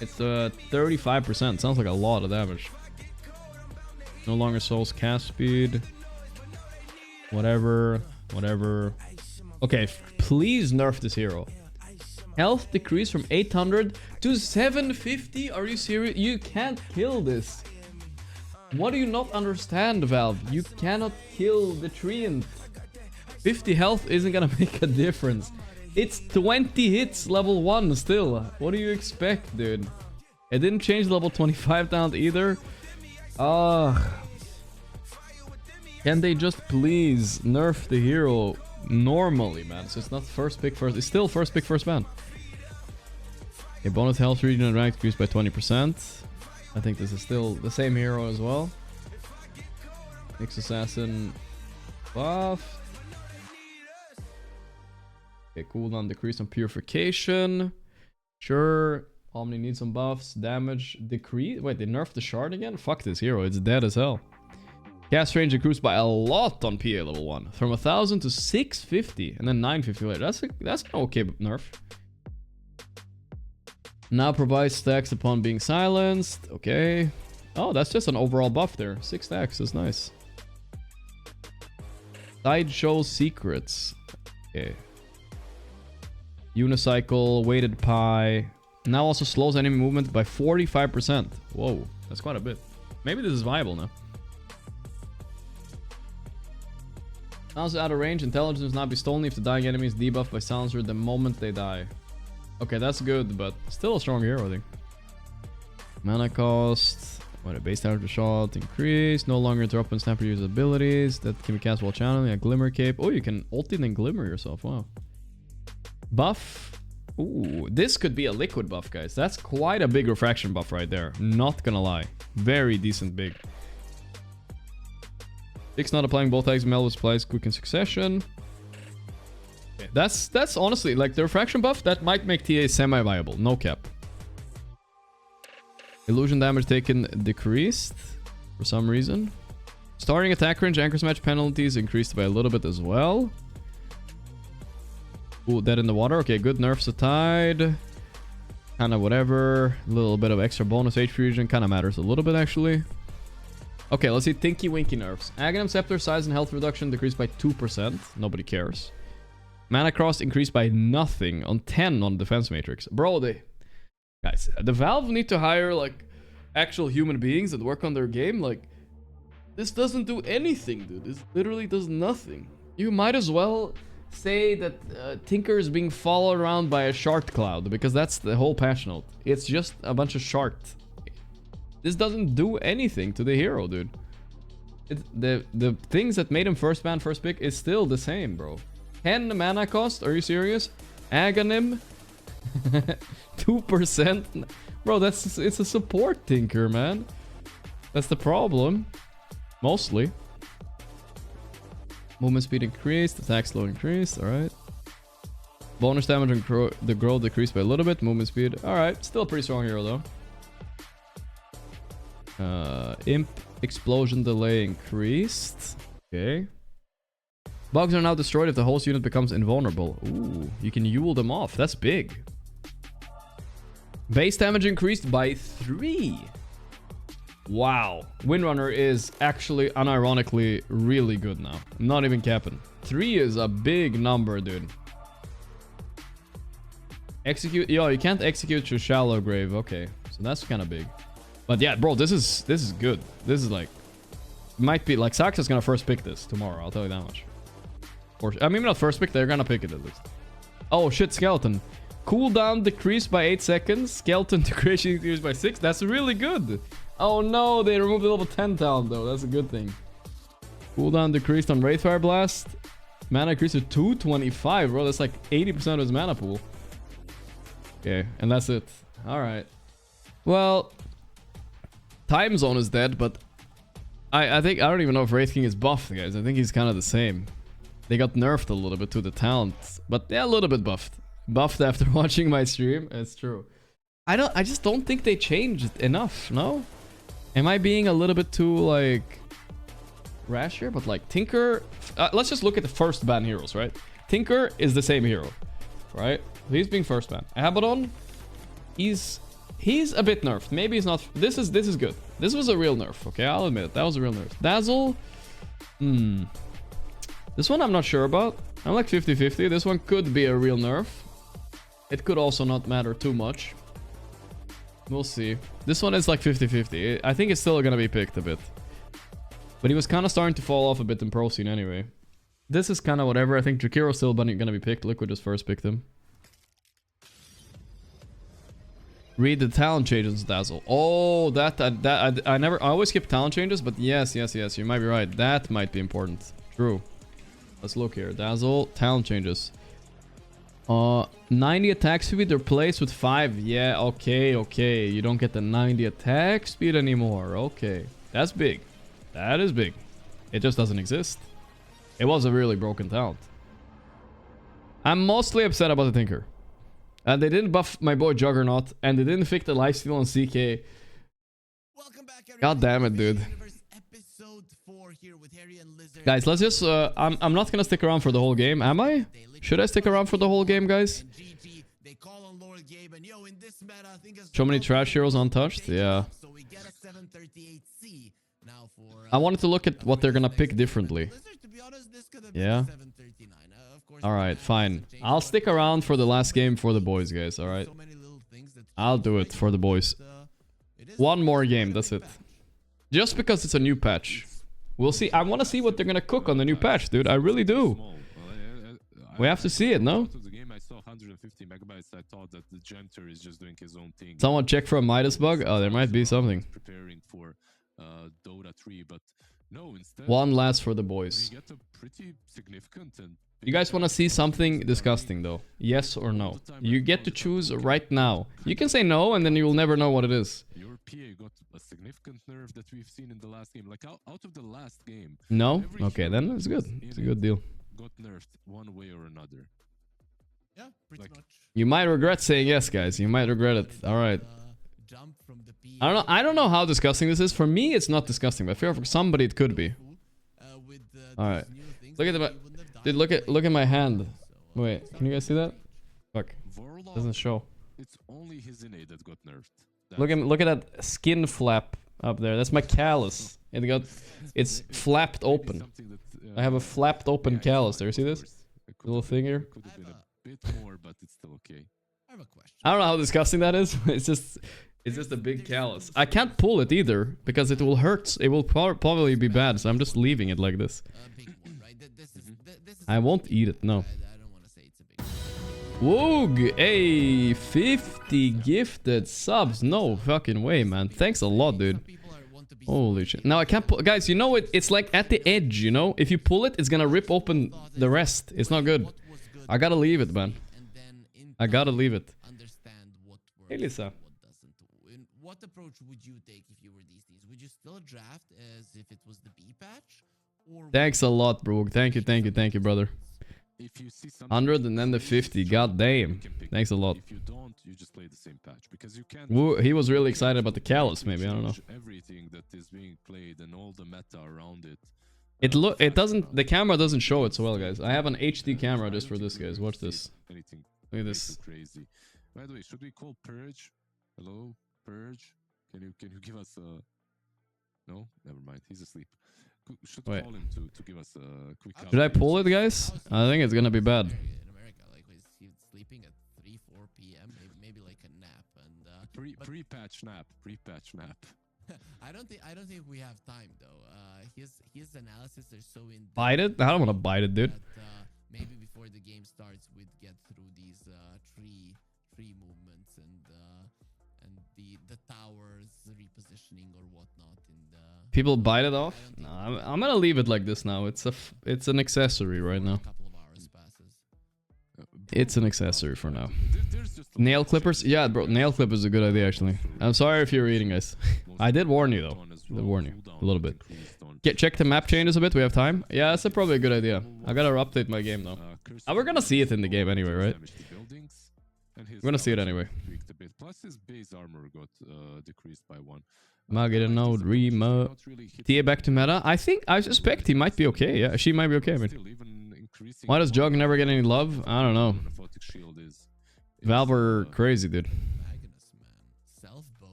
It's 35%. Sounds like a lot of damage. No longer souls cast speed. Whatever. Whatever. Okay, please nerf this hero. Health decreased from 800 to 750. Are you serious? You can't kill this. What do you not understand, Valve? You cannot kill the Treant. 50 health isn't gonna make a difference. It's 20 hits level 1 still. What do you expect, dude? It didn't change level 25 down either. Can they just please nerf the hero normally, man? So it's not first pick first. It's still first pick first ban. Okay, bonus health region and rank decreased by 20%. I think this is still the same hero as well. Nyx Assassin buff. Okay, cooldown decrease on purification. Sure. Omni needs some buffs. Damage decrease. Wait, they nerfed the shard again? Fuck this hero. It's dead as hell. Cast range decreased by a lot on PA level 1. From 1000 to 650. And then 950 later. That's an okay nerf. Now provides stacks upon being silenced. Okay. Oh, that's just an overall buff there. 6 stacks is nice. Sideshow secrets. Okay. Unicycle, weighted pie. Now also slows enemy movement by 45%. Whoa, that's quite a bit. Maybe this is viable now. Sounds out of range. Intelligence will not be stolen if the dying enemy is debuffed by silencer the moment they die. Okay, that's good, but still a strong hero, I think. Mana cost. What a base damage per shot increase. No longer interrupt when snapper uses abilities. That can be cast while channeling. A glimmer cape. Oh, you can ult it and glimmer yourself. Wow. Buff. Ooh, this could be a liquid buff, guys. That's quite a big refraction buff right there. Not gonna lie. Very decent big. 6 not applying both eggs. Mel applies quick in succession. Okay, that's honestly, like, the refraction buff, that might make TA semi-viable. No cap. Illusion damage taken decreased for some reason. Starting attack range, anchor smash penalties increased by a little bit as well. Ooh, dead in the water. Okay, good nerfs to Tide. Kind of whatever. A little bit of extra bonus HP region. Kind of matters a little bit, actually. Okay, let's see Tinky Winky nerfs. Aghanim Scepter size and health reduction decreased by 2%. Nobody cares. Mana Cross increased by nothing on 10 on Defense Matrix. Bro, guys, the Valve need to hire, like, actual human beings that work on their game. Like, this doesn't do anything, dude. This literally does nothing. You might as well say that Tinker is being followed around by a shard cloud, because that's the whole patch note. It's just a bunch of shards. This doesn't do anything to the hero, dude. The things that made him first ban, first pick is still the same, bro. 10 mana cost? Are you serious? Aghanim? 2%? Bro, it's a support Tinker, man. That's the problem. Mostly. Movement speed increased, attack slow increased, alright. Bonus damage and the growth decreased by a little bit, movement speed. Alright, still a pretty strong hero though. Imp explosion delay increased. Okay. Bugs are now destroyed if the host unit becomes invulnerable. Ooh, you can Yule them off. That's big. Base damage increased by 3. Wow. Windrunner is actually unironically really good now. I'm not even capping. 3 is a big number, dude. Execute. Yo, you can't execute your shallow grave. Okay, so that's kind of big. But yeah, bro, this is good. This is like, might be like Saxa's gonna first pick this tomorrow. I'll tell you that much. Or I mean, not first pick. They're gonna pick it at least. Oh shit, skeleton. Cooldown decreased by 8 seconds. Skeleton duration decreased by 6. That's really good. Oh no, they removed the level 10 talent though. That's a good thing. Cooldown decreased on Wraithfire Blast. Mana increased to 225, bro. That's like 80% of his mana pool. Okay, and that's it. Alright. Well, Time Zone is dead, but I think, I don't even know if Wraith King is buffed, guys. I think he's kind of the same. They got nerfed a little bit to the talent, but yeah, a little bit buffed. Buffed after watching my stream. It's true. I just don't think they changed enough, no? Am I being a little bit too, like, rash here? But, like, Tinker... let's just look at the first ban heroes, right? Tinker is the same hero, right? He's being first ban. Abaddon, he's a bit nerfed. Maybe he's not... This is good. This was a real nerf, okay? I'll admit it. That was a real nerf. Dazzle... This one I'm not sure about. I'm like 50-50. This one could be a real nerf. It could also not matter too much. We'll see. This one is like 50-50. I think it's still gonna be picked a bit. But he was kind of starting to fall off a bit in pro scene anyway. This is kind of whatever. I think Drakiro's still gonna be picked. Liquid just first picked him. Read the talent changes, Dazzle. Oh, I always skip talent changes, but yes, you might be right. That might be important. True. Let's look here. Dazzle, talent changes. 90 attack speed replaced with 5. Yeah, okay. You don't get the 90 attack speed anymore. Okay. That's big. That is big. It just doesn't exist. It was a really broken talent. I'm mostly upset about the Tinker. They didn't buff my boy Juggernaut, and they didn't fix the lifesteal on CK. God damn it, dude. Guys, let's just... I'm not gonna stick around for the whole game, am I? Should I stick around for the whole game, guys? So many trash heroes untouched? Yeah. I wanted to look at what they're gonna pick differently. Yeah. Alright, fine. I'll stick around for the last game for the boys, guys, alright? I'll do it for the boys. One more game, that's it. Just because it's a new patch. We'll see. I want to see what they're gonna cook on the new patch, dude. I really do. We have to see it, no? Someone check for a Midas bug? Oh, there might be something. One last for the boys. You guys want to see something disgusting, though? Yes or no? You get to choose right now. You can say no, and then you will never know what it is. Your PA got a significant nerf that we've seen in the last game. Like, out of the last game. No? Okay, then it's good. It's a good deal. Got nerfed one way or another. Yeah, pretty much. You might regret saying yes, guys. You might regret it. Alright. I don't know how disgusting this is. For me, it's not disgusting, but I feel for somebody it could be. Alright. Look at the... Dude, look at my hand. Wait, can you guys see that? Fuck. Doesn't show. It's only his innate that got nerfed. Look at that skin flap up there. That's my callus. It's flapped open. I have a flapped open callus. There, see this little thing here? Could have been a bit more, but it's still okay. I have a question. I don't know how disgusting that is. It's just a big callus. I can't pull it either because it will hurt. It will probably be bad. So I'm just leaving it like this. I won't eat it. No. Woog, hey, 50 gifted subs. No fucking way, man. Thanks a lot, dude. Holy shit. Now I can't pull. Guys, you know it's like at the edge, you know? If you pull it, it's gonna rip open the rest. It's not good. I gotta leave it, man. I gotta leave it. Hey, Lisa. What approach would you take if you were these teams? Would you still draft as if it was the B patch? Or Thanks a lot, bro. Thank you, brother. 100 and then the 50. God damn. Thanks a lot. If you don't, you just play the same patch because you can't. He was really excited about the callus, maybe. I don't know. Everything that is being played and all the meta around it. It doesn't. The camera doesn't show it so well, guys. I have an HD camera just for this, guys. Watch this. Look at this. Crazy. By the way, should we call Purge? Hello, Purge. Can you give us a? No, never mind. He's asleep. Should call him to give us a quick. Should I pull it, guys? I think it's gonna be bad. in America, like he's sleeping at 3-4 p.m. Maybe like a nap and pre-patch nap. I don't think we have time though. His analysis are so in. Bite it? I don't want to bite it, dude. That, maybe before the game starts, we'd get through these tree movements and the towers repositioning or whatnot. People bite it off? No, I'm gonna leave it like this now. It's an accessory right now. It's an accessory for now. Nail clippers? Yeah, bro. Nail clip is a good idea, actually. I'm sorry if you're eating, guys. I did warn you, though. I did warn you a little bit. Check the map changes a bit. We have time. Yeah, that's probably a good idea. I gotta update my game, though. We're gonna see it in the game anyway, right? We're gonna see it anyway. Plus his base armor got decreased by 1. Magida node Rima. TA back to meta. I suspect he might be okay. Yeah, she might be okay. I mean, why does Jog never get any love? I don't know. Valve are crazy, dude.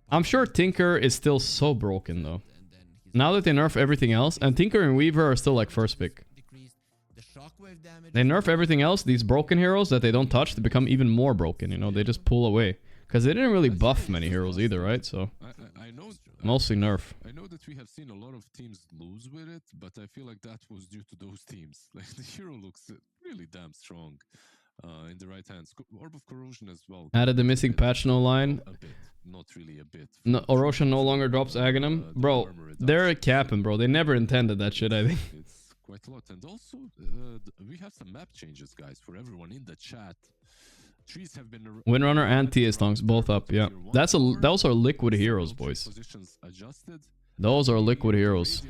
I'm sure Tinker is still so broken though. Now that they nerf everything else, and Tinker and Weaver are still like first pick. They nerf everything else, these broken heroes that they don't touch, they become even more broken, you know, they just pull away. Because they didn't really buff many heroes either, right? So, mostly nerf. I know that we have seen a lot of teams lose with it, but I feel like that was due to those teams. Like, the hero looks really damn strong in the right hands. Orb of Corrosion as well. Added the missing patch no line. A bit, not really a bit. No, Oroshan no longer drops Aghanim. Bro, they're capping, bro. They never intended that shit, I think. It's quite a lot. And also, we have some map changes, guys, for everyone in the chat. Trees have been Windrunner and TA Stonks both up, yeah. Those are liquid heroes, boys. Those are liquid heroes.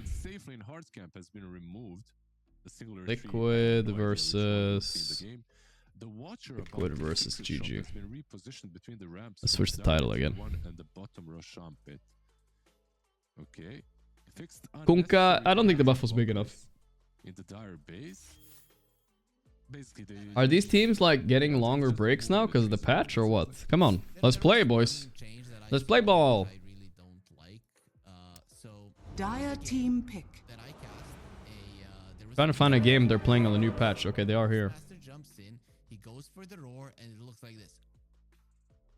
Liquid versus Liquid versus GG. Let's switch the title again. Kunkka, I don't think the buff was big enough. Are these teams like getting longer breaks now because of the patch or what? Come on, let's play, boys. Let's play ball. Dire team pick. Trying to find a game they're playing on the new patch. Okay, they are here.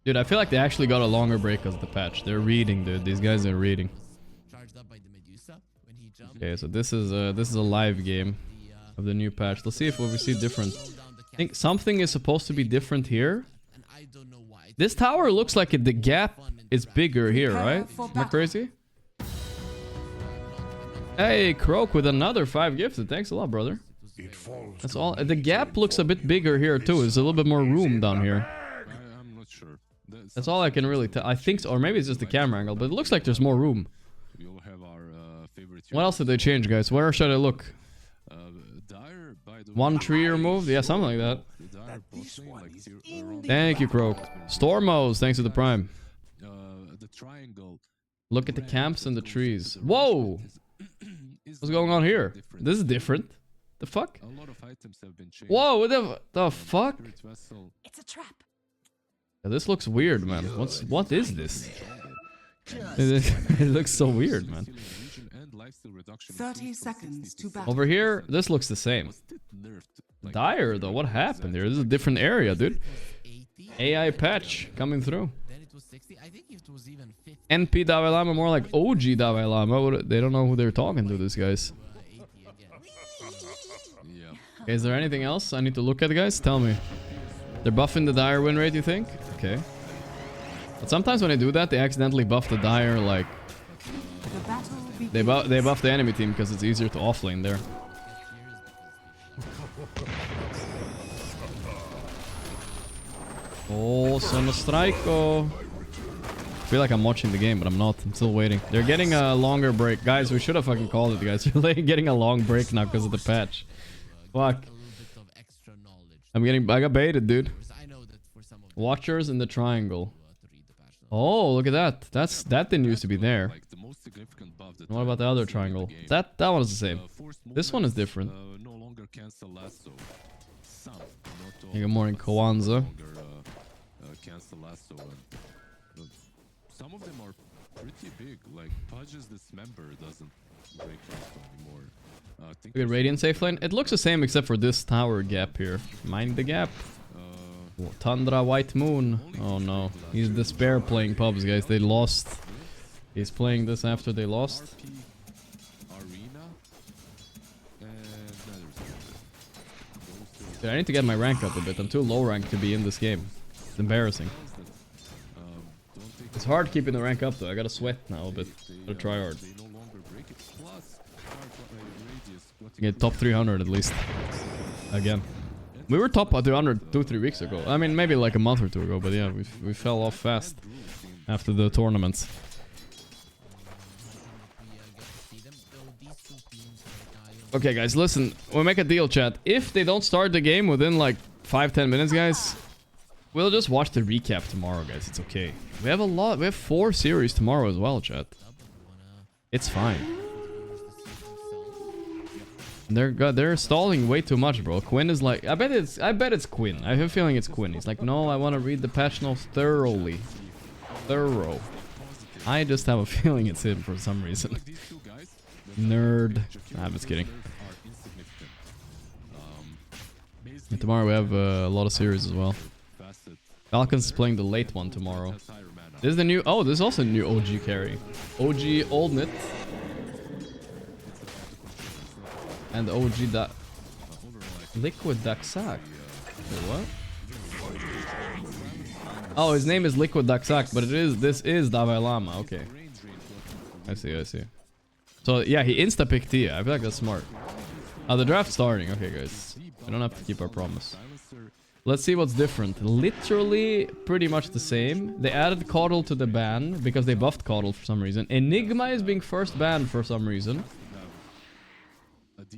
Dude, I feel like they actually got a longer break because of the patch. They're reading, dude. These guys are reading. Okay, so this is a live game of the new patch. Let's see if we see different. I think something is supposed to be different here. This tower looks like the gap is bigger here, right? Am I crazy? Hey, Croak with another 5 gifted. Thanks a lot, brother. That's all. The gap looks a bit bigger here too. There's a little bit more room down here. I'm not sure. That's all I can really tell. I think so, or maybe it's just the camera angle, but it looks like there's more room. What else did they change, guys? Where should I look? One tree removed? Yeah, something like that. Thank you, Croak. Stormos, thanks to the Prime. Look at the camps and the trees. Whoa! What's going on here? This is different. The fuck? Whoa, what the fuck? It's a trap. Yeah, this looks weird, man. What is this? It looks so weird, man. 30 seconds to battle. Over here, this looks the same. Dire, though, what happened there? This is a different area, dude. AI patch coming through. NP Dalai Lama, more like OG Dalai Lama. They don't know who they're talking to, these guys. Okay, is there anything else I need to look at, guys? Tell me. They're buffing the Dire win rate, you think? Okay. But sometimes when they do that, they accidentally buff the Dire, like... They buff the enemy team because it's easier to offlane there. Oh, sono striko. I feel like I'm watching the game, but I'm not. I'm still waiting. They're getting a longer break. Guys, we should have fucking called it, guys. You're getting a long break now because of the patch. Fuck. I got baited, dude. Watchers in the triangle. Oh, look at that. That didn't used to be there. What about the other triangle? That one is the same. This one is different. Hey, good morning, Kwanzaa. Some of them are pretty big, like Pudge's Dismember doesn't break lasso anymore. Look at Radiant safe lane. It looks the same except for this tower gap here. Mind the gap. Tundra White Moon. Oh no. He's despair playing pubs, guys. They lost. He's playing this after they lost. Dude, I need to get my rank up a bit. I'm too low rank to be in this game. It's embarrassing. It's hard keeping the rank up though. I gotta sweat now a bit. Gotta try hard. Get top 300 at least. Again. We were top 200 2-3 weeks ago. I mean, maybe like a month or two ago, but yeah, we fell off fast after the tournaments. Okay, guys, listen. We'll make a deal, chat. If they don't start the game within like 5-10 minutes, guys, we'll just watch the recap tomorrow, guys. It's okay. We have a lot. We have 4 series tomorrow as well, chat. It's fine. They're stalling way too much, bro. Quinn is like, I bet it's Quinn. I have a feeling it's Quinn. He's like, no, I want to read the patch notes thoroughly. Thorough. I just have a feeling it's him for some reason. Nerd. Nah, I'm just kidding. And tomorrow we have a lot of series as well. Falcons is playing the late one tomorrow. This is the new... Oh, this is also a new OG carry. OG Oldnit. And OG Liquid Daxak. Wait, what? Oh, his name is Liquid Daxak, but this is Dalai Lama. Okay. I see. So, yeah, he insta-picked Tia. I feel like that's smart. The draft's starting. Okay, guys. We don't have to keep our promise. Let's see what's different. Literally pretty much the same. They added Coddle to the ban because they buffed Coddle for some reason. Enigma is being first banned for some reason.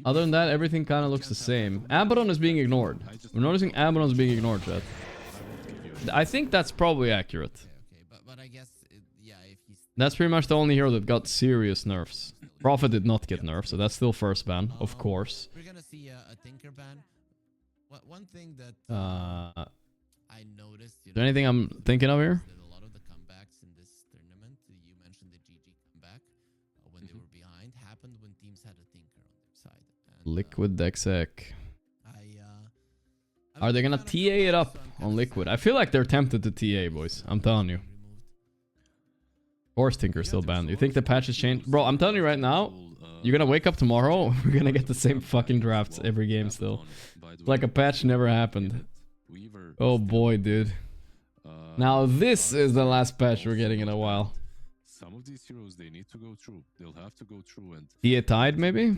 Other than that, everything kind of looks the same. Abaddon is being ignored. We're noticing Abaddon is being ignored, chat. I think that's probably accurate. But I guess, yeah, if he's... That's pretty much the only hero that got serious nerfs. Prophet did not get nerfed, so that's still first ban, of course. We're gonna see a Tinker ban. One thing that I noticed... Is there anything I'm thinking of here? A lot of the comebacks in this tournament, you mentioned the GG comeback, when they were behind, happened when teams had a Tinker on their side. And, Liquid Dexec. Are they gonna TA it up on Liquid? I feel like they're tempted to TA, boys. I'm telling you. Of course Tinker's still banned. You think the patch has changed? Bro, I'm telling you right now, you're gonna wake up tomorrow, we're gonna get the same fucking drafts every game still. Like a patch never happened. Oh boy, dude. Now this is the last patch we're getting in a while. Some of these heroes they need to go through. They'll have to go through and TA tied maybe?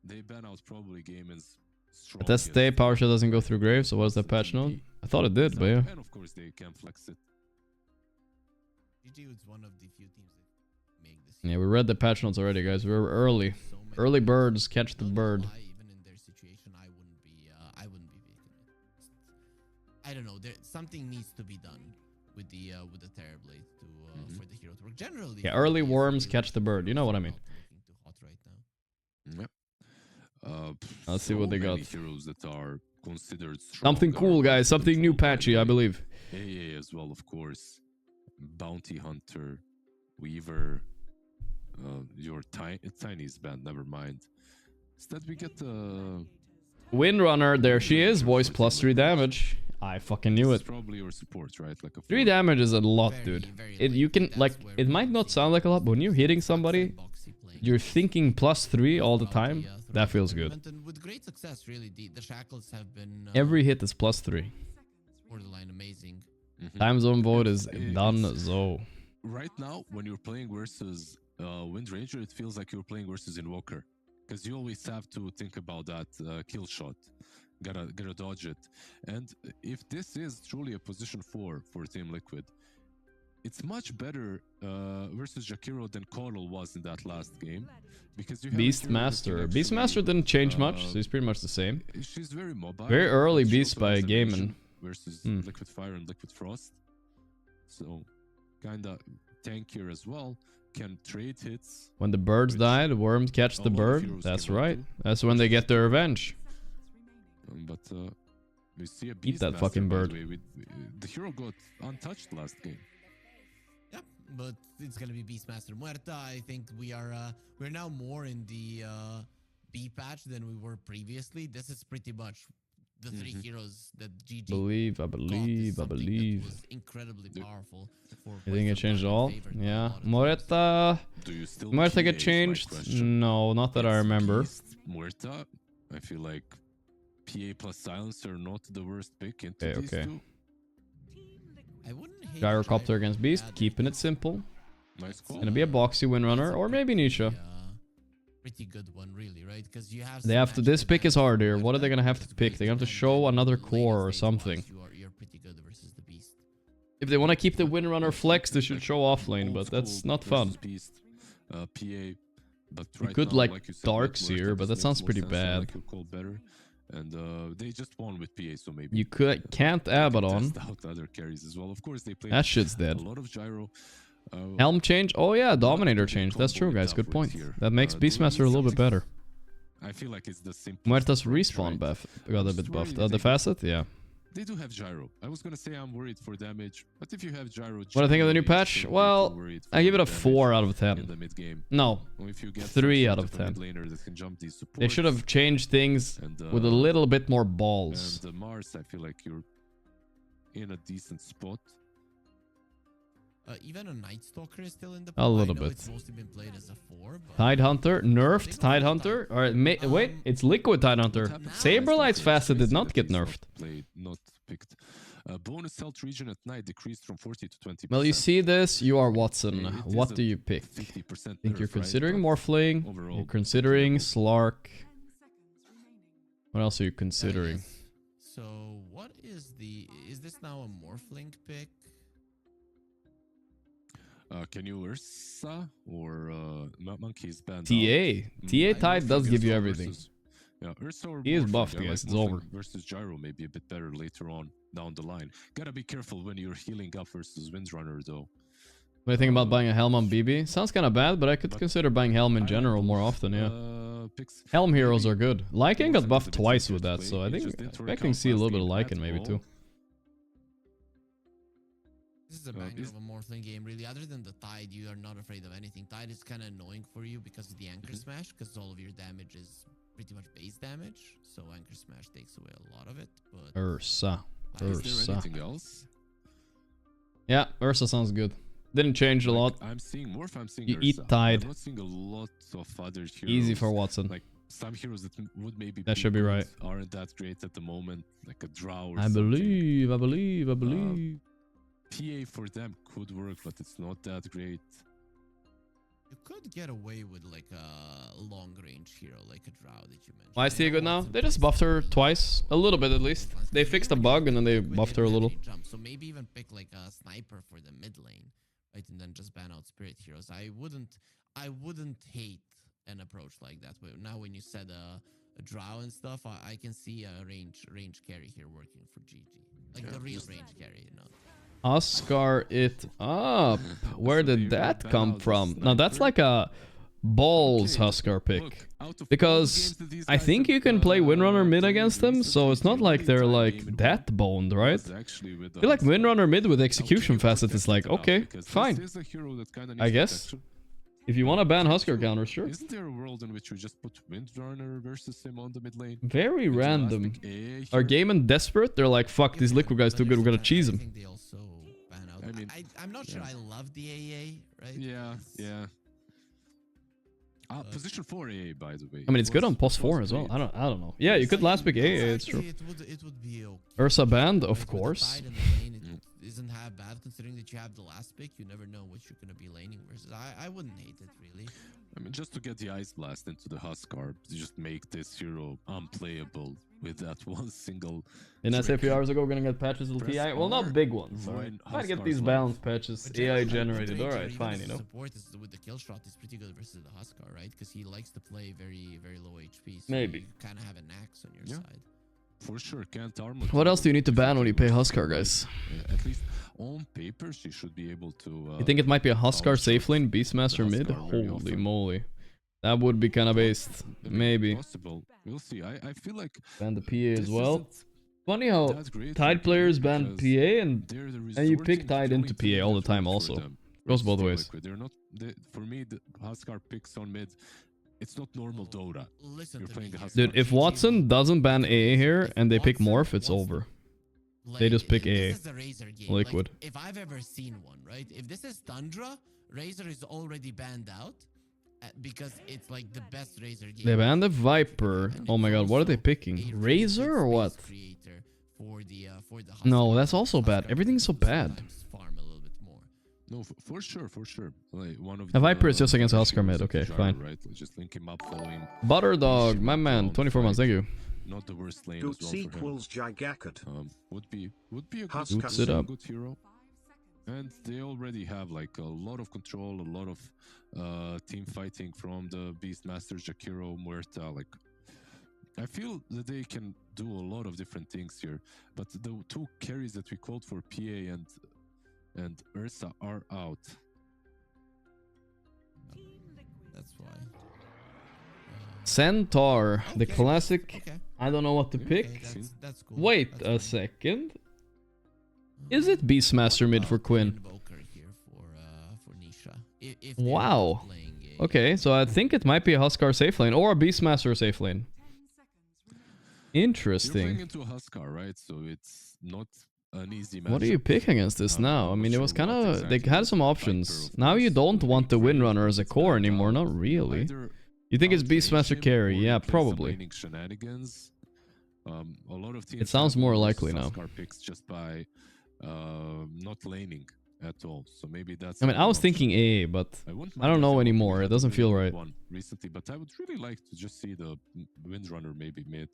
They ban out probably Gaiman's strongest. At that state, Power Shell doesn't go through grave, so what's that patch note? I thought it did, but yeah. And of course they can flex it. GG was one of the few teams that make this. Yeah, we read the patch notes already, guys. We were early. Early birds catch the bird. Even in their situation, I wouldn't be vacant. I don't know. Something needs to be done with the Terrorblade to for the hero to work. Generally, yeah, early worms catch the bird. You know what I mean. Too hot right now. Yep. Let's see what they got. Heroes that are considered something cool, guys. Something new patchy, I believe. AA as well, of course. Bounty Hunter. Weaver, your Tiny's banned, never mind. Instead, we get Windrunner, there she is. Voice plus 3 damage. I fucking knew it. Probably your support, right? Like a 3 damage is a lot, dude. You can, like, it might not sound like a lot, but when you're hitting somebody, you're thinking plus 3 all the time. That feels good. With great success, really. The shackles have been Every hit is plus 3. borderline amazing. Time zone vote is done, so. Right now, when you're playing versus Wind Ranger, it feels like you're playing versus Invoker. Because you always have to think about that kill shot. Gotta dodge it. And if this is truly a position 4 for Team Liquid, it's much better versus Jakiro than Coral was in that last game. Because you have Beastmaster. Beastmaster didn't change much, so he's pretty much the same. She's very mobile. Very early Beast by Gaiman. Versus Liquid Fire and Liquid Frost. So, kinda tankier as well. Can trade hits. When the birds died, worms catch the bird. That's right. That's when they get their revenge. But we see a Eat that fucking bird. The hero got untouched last game. Yep, but it's gonna be Beastmaster Muerta. I think we're now more in the B patch than we were previously. This is pretty much the 3 heroes that GG I believe. was incredibly powerful. You think it changed all? Yeah. Muerta get changed? No, not that I remember. Muerta, I feel like PA plus Silencer not the worst pick into these two. Gyrocopter against Beast, keeping it simple. Nice call. Gonna be a Boxy Windrunner, or maybe Nisha. Pretty good one, really, right? Because you have. They have to. This pick is harder. What are they gonna have to pick? They have to show another core or something. You're pretty good versus the Beast. If they want to keep the Windrunner flex, they should show off lane, but that's not fun. Beast, PA, but you could like Darkseer, but that sounds pretty bad. And they just won with PA, so maybe you can't Abaddon. Other carries as well. Of course, they play that shit's dead. A lot of gyro. Helm change? Oh yeah, Dominator change. That's true, guys. Good point. That makes Beastmaster a little bit better. I feel like it's the same. Muerta's respawn buff got a bit buffed. The facet, yeah. They do have gyro. I was gonna say I'm worried for damage, but if you have gyro, what I think of the new patch? Well, I give it a 4 out of 10. No, 3 out of 10. They should have changed things with a little bit more balls. And Mars, I feel like you're in a decent spot. Even a Night Stalker is still in the a little bit. It's mostly been played as a 4. Tide Hunter, nerfed Tide Hunter. All right, wait, it's Liquid Tide Hunter. Saberlight's facet did not get nerfed. Not picked. Bonus health region at night decreased from 40 to 20%. Well, you see this, you are Watson. What do you pick? Think you're considering Morphling? You're considering Slark. What else are you considering? So, what is is this now a Morphling pick? Can you Ursa or Monkey's banned? TA Tide does give you everything. Yeah, Ursa or he is buffed, guys. It's over. Versus Gyro may be a bit better later on down the line. Gotta be careful when you're healing up versus Windrunner, though. What do you think about buying a Helm on BB? Sounds kind of bad, but I could consider buying Helm in general more often, yeah. Helm heroes are good. Lycan got buffed twice with that, so I think expecting to see a little bit of Lycan maybe too. This is a banger of a Morphling game, really. Other than the Tide, you are not afraid of anything. Tide is kind of annoying for you because of the Anchor Smash, because all of your damage is pretty much base damage. So Anchor Smash takes away a lot of it. But Ursa. Is there anything else? Yeah, Ursa sounds good. Didn't change a lot. I'm seeing Morph, I'm seeing you Ursa. Eat Tide. I'm not seeing a lot of other heroes. Easy for Watson. Like some heroes that would maybe that should be right. Aren't that great at the moment, like a Drow or I believe. PA for them could work, but it's not that great. You could get away with like a long-range hero, like a Drow that you mentioned. Why is Tia good now? They just buffed her twice, a little bit at least. They fixed a bug and then they buffed her a little. So maybe even pick like a sniper for the mid lane, right? And then just ban out spirit heroes. I wouldn't hate an approach like that. But now when you said a Drow and stuff, I can see a range carry here working for GG, like the real range carry, you know. Oscar it up. Where did that come from? Now that's like a balls Huskar pick. Because I think you can play Windrunner mid against them, so it's not like they're like that boned, right? I feel like Windrunner mid with execution facet is like, okay, fine. I guess. If you want to ban Huskar counter, sure. Isn't there a world in which you just put Windrunner versus him on the mid lane? Very random. Are Gaiman desperate? They're like, fuck, these liquid guys too good, we're gonna cheese them. I mean, I'm not sure I love the AA, right? Yeah. Position 4 AA, by the way. I mean, it's good on plus 4 as well. I don't know. Yeah, you could last pick AA, it's true. It would be okay. Ursa band, of course. It isn't half bad considering that you have the last pick. You never know what you're gonna be laning versus. I wouldn't hate it really. I mean, just to get the Ice Blast into the Huskar, just make this hero unplayable with that one single. And I said a few hours ago, we're gonna get patches of TI. Well, not big ones. Might get these balance patches AI generated. Alright, fine, you know. Support is with the kill shot is pretty good versus the Huskar, right? Because he likes to play very, very low HP. So maybe. You kind of have an axe on your side. For sure, can't armor. What else do you need to ban when you pay Huskar, guys? At least on paper, she should be able to. You think it might be a Huskar safe lane, Beastmaster mid? Holy moly. That would be kind of based. Maybe. Possible. We'll see. I feel like. Ban the PA as well. Funny how Tide players ban PA and you pick Tide into PA all the time also. Goes both ways. They're not. For me, the Huskar picks on mid. It's not normal Dota. You're playing the Huskar. Dude, if Watson doesn't ban AA here and they pick Morph, it's over. They just pick AA. Liquid. Like, if I've ever seen one, right? If this is Tundra, Razor is already banned out because it's like the best Razor game. They banned the Viper. Oh my god, what are they picking? Razor or what? No, that's also bad. Everything's so bad. No, for sure. Like one of the Viper is just against Huskar mid. Okay, fine. Right, just link him up following. Butterdog, my man, 24 months. Thank you. Not the worst lane Goots as well equals Jagakat. Would be a good hero. And they already have like a lot of control, a lot of team fighting from the Beastmasters, Jakiro, Muerta. Like, I feel that they can do a lot of different things here. But the two carries that we called for, PA and Ursa, are out. That's why. Centaur, the classic. Okay. I don't know what to pick. That's cool. Wait a second. Is it Beastmaster mid for Quinn? Wow. Okay, so I think it might be a Huskar safe lane or a Beastmaster safe lane. Interesting. You're playing into a Huskar, right? So it's not an easy match. What do you pick against this now? I mean, it was kind of... They had some options. Now you don't want the Windrunner as a core anymore. Not really. You think it's Beastmaster carry? Yeah, probably. It sounds more likely now. Picks just by not laning at all. So maybe that's... I mean, I was thinking AA, but I don't know anymore. It doesn't feel right. Recently, but I would really like to just see the Windrunner maybe mid.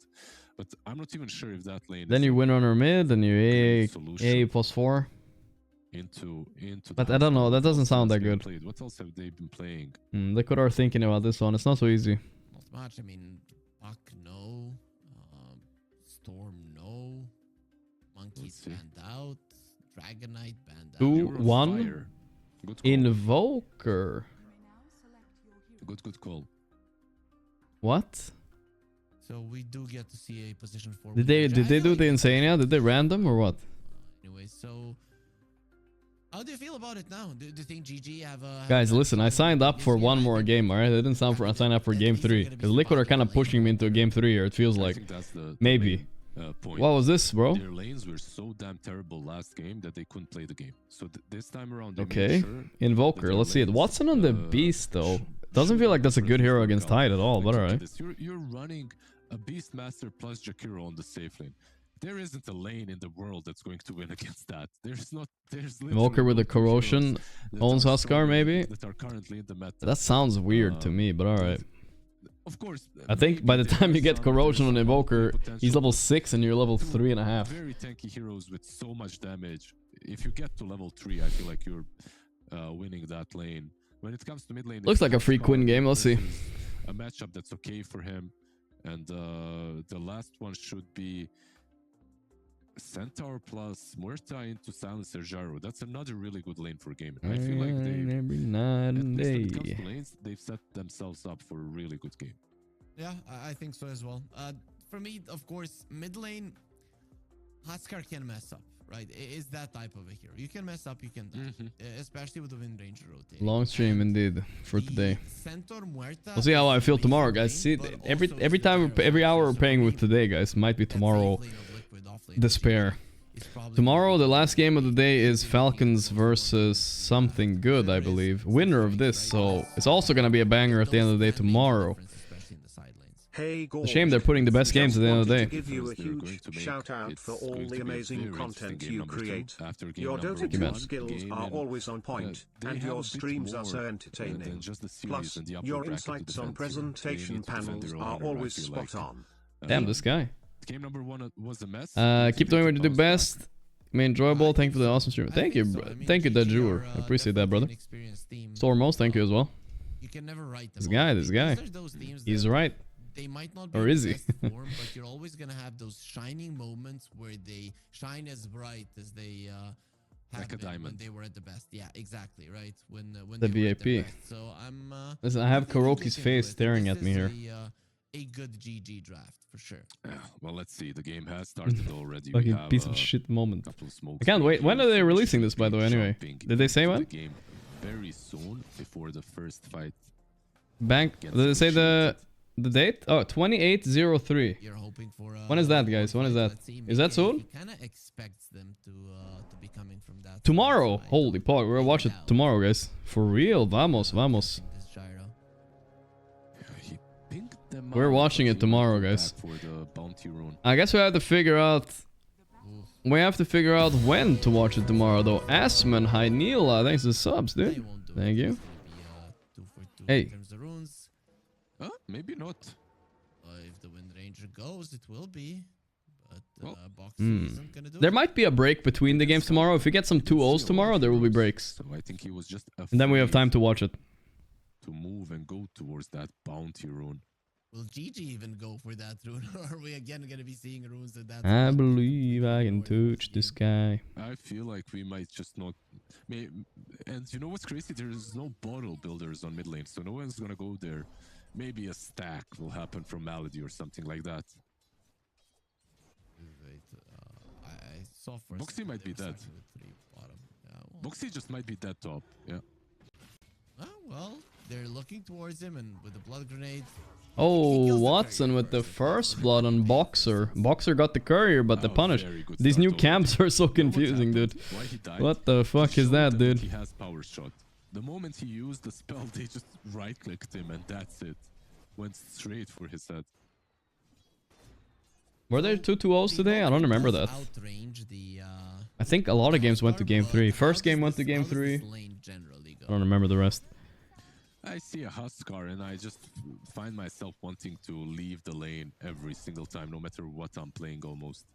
But I'm not even sure if that lane... Then you Windrunner mid, then you AA plus 4. Into but I don't know, that doesn't sound that good. What else have they been playing? They could are thinking about this one. It's not so easy. Not much. I mean, Buck no, Storm no, Monkeys banned out, Dragonite banned out. 2-1 Invoker. Good call. What? So we do get to see a position 4. Did they do the Insania? Did they random or what? Anyway, so how do you feel about it now? Do you think GG have a... Guys, listen, I signed up for one more game, alright? I didn't sign up for game 3. Because Liquid are kind of pushing me into a game 3 here, it feels like. Maybe. What was this, bro? Their lanes were so damn terrible last game that they couldn't play the game. So this time around, okay. Invoker, let's see it. Watson on the Beast, though. Doesn't feel like that's a good hero against Tide at all, but alright. You're running a Beastmaster plus Jakiro on the safe lane. There isn't a lane in the world that's going to win against that. There's Invoker with a Corrosion owns Huskar, maybe? That are currently in the meta. That sounds weird to me, but alright. Of course. I think by the time you get Corrosion on Invoker, he's level 6 and you're level 3.5. Very tanky heroes with so much damage. If you get to level 3, I feel like you're winning that lane. When it comes to mid lane... Looks like a free Quinn game, let's see. A matchup that's okay for him. And the last one should be... Centaur plus Muerta into Silencer Gyro. That's another really good lane for game. I feel like they, every night and at least when it comes day. to lanes, they've set themselves up for a really good game. Yeah, I think so as well. For me, of course, mid lane, Huskar can mess up, right? It is that type of a hero. You can mess up, you can die, especially with the Wind Ranger rotating. Long stream indeed for today. Centaur Muerta. We'll see how I feel tomorrow, guys. See, every time, every hour we're playing with today, guys. Might be tomorrow. Despair. Tomorrow, the last game of the day is Falcons versus something good, I believe. Winner of this, so it's also gonna be a banger at the end of the day tomorrow. Hey, It's a shame they're putting the best games at the end of the day. To give you a huge shout out for all the amazing content you create. Your Dota 2 skills are always on point, and your streams are so entertaining. Plus, your insights on presentation panels are always spot on. Damn, this guy. Game number 1 was a mess. Keep doing what you do best. Enjoyable. Thank you for the awesome stream. Thank you, thank you, Dajur. I appreciate that, brother. Stormos, thank you as well. This guy. He's right. They might not be or is he? form, but you're always gonna have those shining moments where they shine as bright as they have like a been diamond when they were at the best. Yeah, exactly, right. When the they were at their VIP. best. So I'm. Listen, I have Kuroki's face staring at me here. A good GG draft for sure. Well, let's see. The game has started already. Fucking piece of shit moment. I can't wait. When are they releasing this, by the way? Anyway, did they say when? Game very soon before the first fight. Bank. Did they say the date? Oh, 2803. You're hoping for. When is that, guys? When is that? Is that soon? Kind of expects them to be coming from that. Tomorrow. Holy fuck, we're gonna watch it tomorrow, guys. For real. Vamos, vamos. We're watching it tomorrow, guys. I guess we have to figure out. We have to figure out when to watch it tomorrow, though. Asman, hi Neela, thanks for the subs, dude. Thank you. Hey. Maybe not. If the Wind Ranger goes, it will be. But Boxy isn't gonna do There it. might be a break between the games tomorrow. If we get some 2-0s tomorrow, there will be breaks. So I think he was just And then we have time to watch it. To move and go towards that bounty rune. Will GG even go for that rune? Or are we again gonna be seeing runes at that? I believe I can touch the sky. I feel like we might just not. And you know what's crazy? There's no bottle builders on mid lane, so no one's gonna go there. Maybe a stack will happen from Malady or something like that. Wait, I saw first. Boxy might be dead. Boxy just might be dead top. Yeah. Oh, well, they're looking towards him, and with the blood grenade. Oh, Watson with the first blood on Boxer. Boxer got the courier, but the punish. These new camps are so confusing, dude. What the fuck is that, dude? He has power shot. The moment he used the spell, they just right-clicked him, and that's it. Went straight for his head. Were there 2-2-0s today? I don't remember that. I think a lot of games went to game 3. First game went to game 3. I don't remember the rest. I see a Huskar and I just find myself wanting to leave the lane every single time, no matter what I'm playing almost.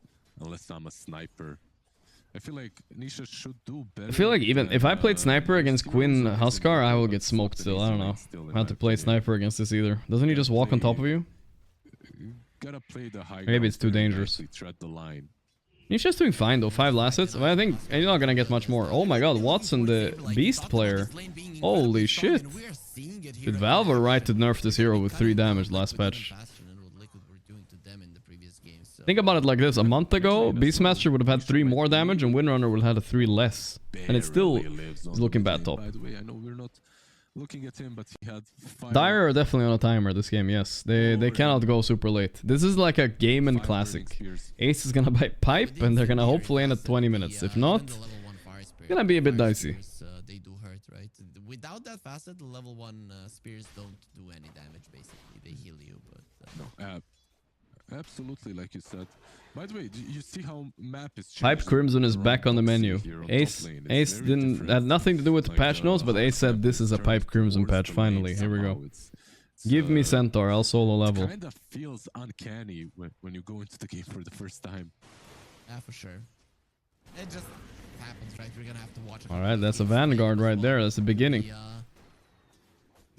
Unless I'm a sniper. I feel like Nisha should do better. I feel like even if I played sniper against Quinn Huskar, I will get smoked still. I don't know. I have to play sniper against this either. Doesn't he just walk on top of you? Gotta play the high. Maybe it's too dangerous. Tread the line. Nisha's doing fine though. 5 last hits. I think he's not gonna get much more. Oh my god, Watson, the beast player. Holy shit. Did Valve are right to nerf this hero with 3 damage last patch? Think about it like this. A month ago, Beastmaster would have had 3 more damage and Windrunner would have had 3 less. And it still is looking bad top. By the way, I know we're not looking at him, but he had 5. Dire are definitely on a timer this game, yes. They cannot go super late. This is like a game and classic. Ace is gonna buy pipe and they're gonna hopefully end at 20 minutes. If not, it's gonna be a bit dicey. They do hurt, right? Without that facet, the level 1 spears don't do any damage, basically. They heal you, but... Absolutely, like you said. By the way, you see how map is changing? Pipe Crimson is back on the menu. Ace had nothing to do with patch notes, but Ace said this is a Pipe Crimson patch. Finally, here we go. Give me Centaur, I'll solo level. It kind of feels uncanny when you go into the game for the first time. Yeah, for sure. It just happens, right? We're gonna have to watch it. Alright, that's a Vanguard right there. That's the beginning.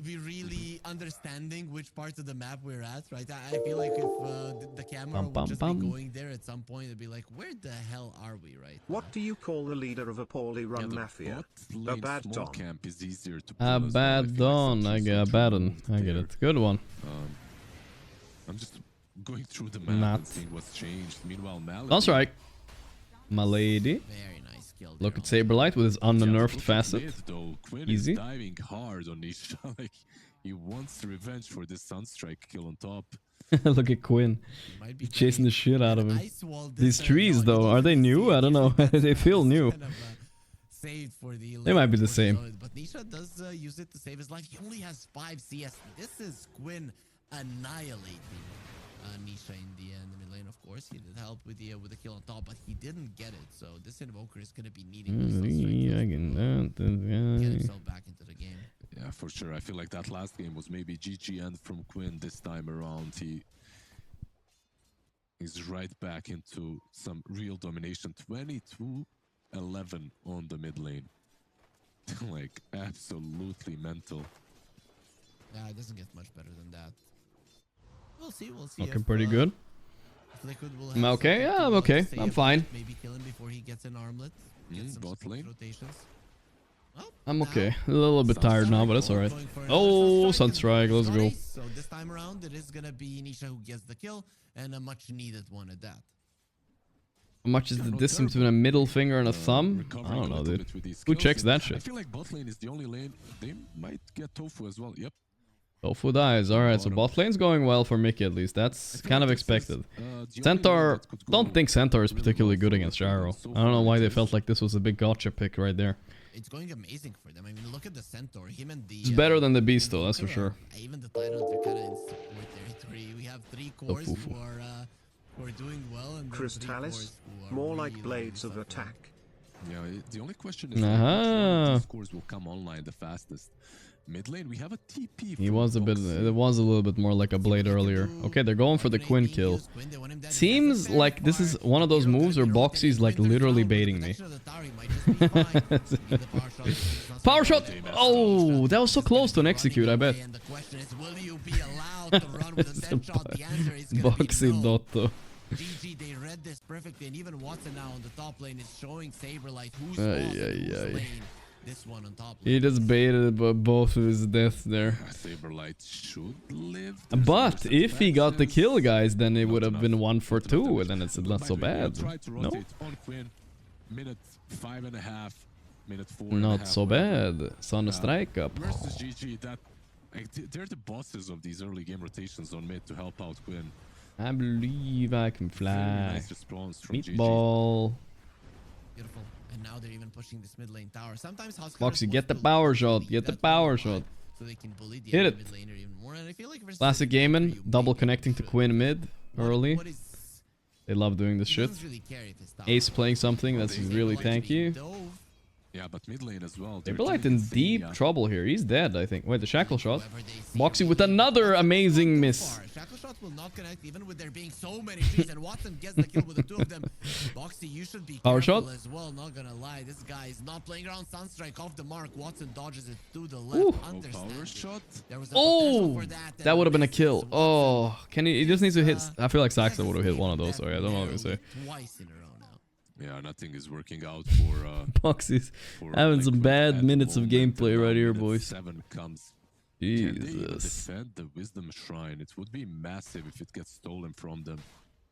we really understanding which part of the map we're at, right? I feel like if the camera would just be going there at some point, it'd be like, where the hell are we, right? What do you call the leader of a poorly run mafia? A bad don. Camp is easier to A bad don. I get a bad one. I get it. Good one. I'm just going through the map and seeing what's changed. Meanwhile, Malady. That's right. My lady. Very nice kill. Look at Saberlight with his unnerved facet. Quinn Easy. is diving hard on Nisha. Like, he wants revenge for this Sunstrike kill on top. Look at Quinn. Chasing the shit out of him. These trees, though, are they new? I don't know. They feel new. They might be the same. But Nisha does use it to save his life. He only has 5 CS. This is Quinn annihilating Nisha in the end. Mid lane, of course, he did help with the kill on top, but he didn't get it. So this Invoker is gonna be needing get himself back into the game. Yeah, for sure. I feel like that last game was maybe GG end from Quinn. This time around, he's right back into some real domination. 22-11 on the mid lane. Like, absolutely mental. Yeah, it doesn't get much better than that. We'll see. Looking pretty good. I'm okay. Yeah, I'm okay. I'm fine. Maybe kill him before he gets an armlet. Bot lane. Rotations. Well, I'm okay. A little bit tired now, but it's alright. Oh, Sunstrike. Let's go. So this time around, it is gonna be Nisha who gets the kill, and a much needed one at that. How much is the distance between a middle finger and a thumb? I don't know, dude. Who checks that shit? I feel like bot lane is the only lane. They might get Tofu as well. Yep. Tofu dies. Alright, so bot lane's going well for Mickey at least. That's kind of expected. Centaur... Don't think Centaur is particularly good against Gyro. I don't know why they felt like this was a big gotcha pick right there. It's going amazing for them. I mean, look at the Centaur. Him and the... It's better than the Beast though, that's for sure. Even the titles are kind of in support territory. We have 3 cores who are doing well. And Crystallis, more like blades of attack. Yeah, the only question is which these cores will come online the fastest. Mid lane, we have a TP. He was a bit. It was a little bit more like a blade earlier. Okay, they're going for the Quinn kill. Seems like this is one of those moves where Boxy's like literally baiting me. Power shot! Oh, that was so close to an execute, I bet. Boxy Dotto. GG, they read this perfectly, and even Watson now on the top lane is showing Saberlight who's lane. This one on top lane. He just baited both of his deaths there. Saberlight should live. But if he got the kill, guys, then it would have been 1 for 2, and then it's not so bad. No? Minute 5.5, minute 4. Not so bad. Sunstrike up. Versus GG, they're the bosses of these early game rotations on mid to help out Quinn. I believe I can fly. Nice response from Meatball. Beautiful. And now they're even pushing this mid lane tower. Sometimes Boxy, get the power shot. Get the power shot. So they can bully the hit it. mid laner even more. And I feel like Classic gaming. Double connecting to Quinn mid early. They love doing this shit. Ace playing something that's really tanky. Yeah, but mid lane as well. Saberlight in deep trouble here. He's dead, I think. Wait, the shackle shot. Boxy with another amazing miss. Shackle shots will not connect even with there being so many trees, and Watson gets the kill with the 2 of them. Boxy, you should be power careful shot as well, not gonna lie. This guy is not playing around. Sunstrike off the mark. Watson dodges it to the left. Power shot. There was a oh, for that would have been a kill. Oh, can he just needs to hit. I feel like Saxa would have hit one of those. Sorry, I don't know what to say. Twice in a row now. Yeah, nothing is working out for Boxy's having some bad minutes of gameplay right here, boys. 7 comes. Jesus. Can they even defend the Wisdom Shrine? It would be massive if it gets stolen from them.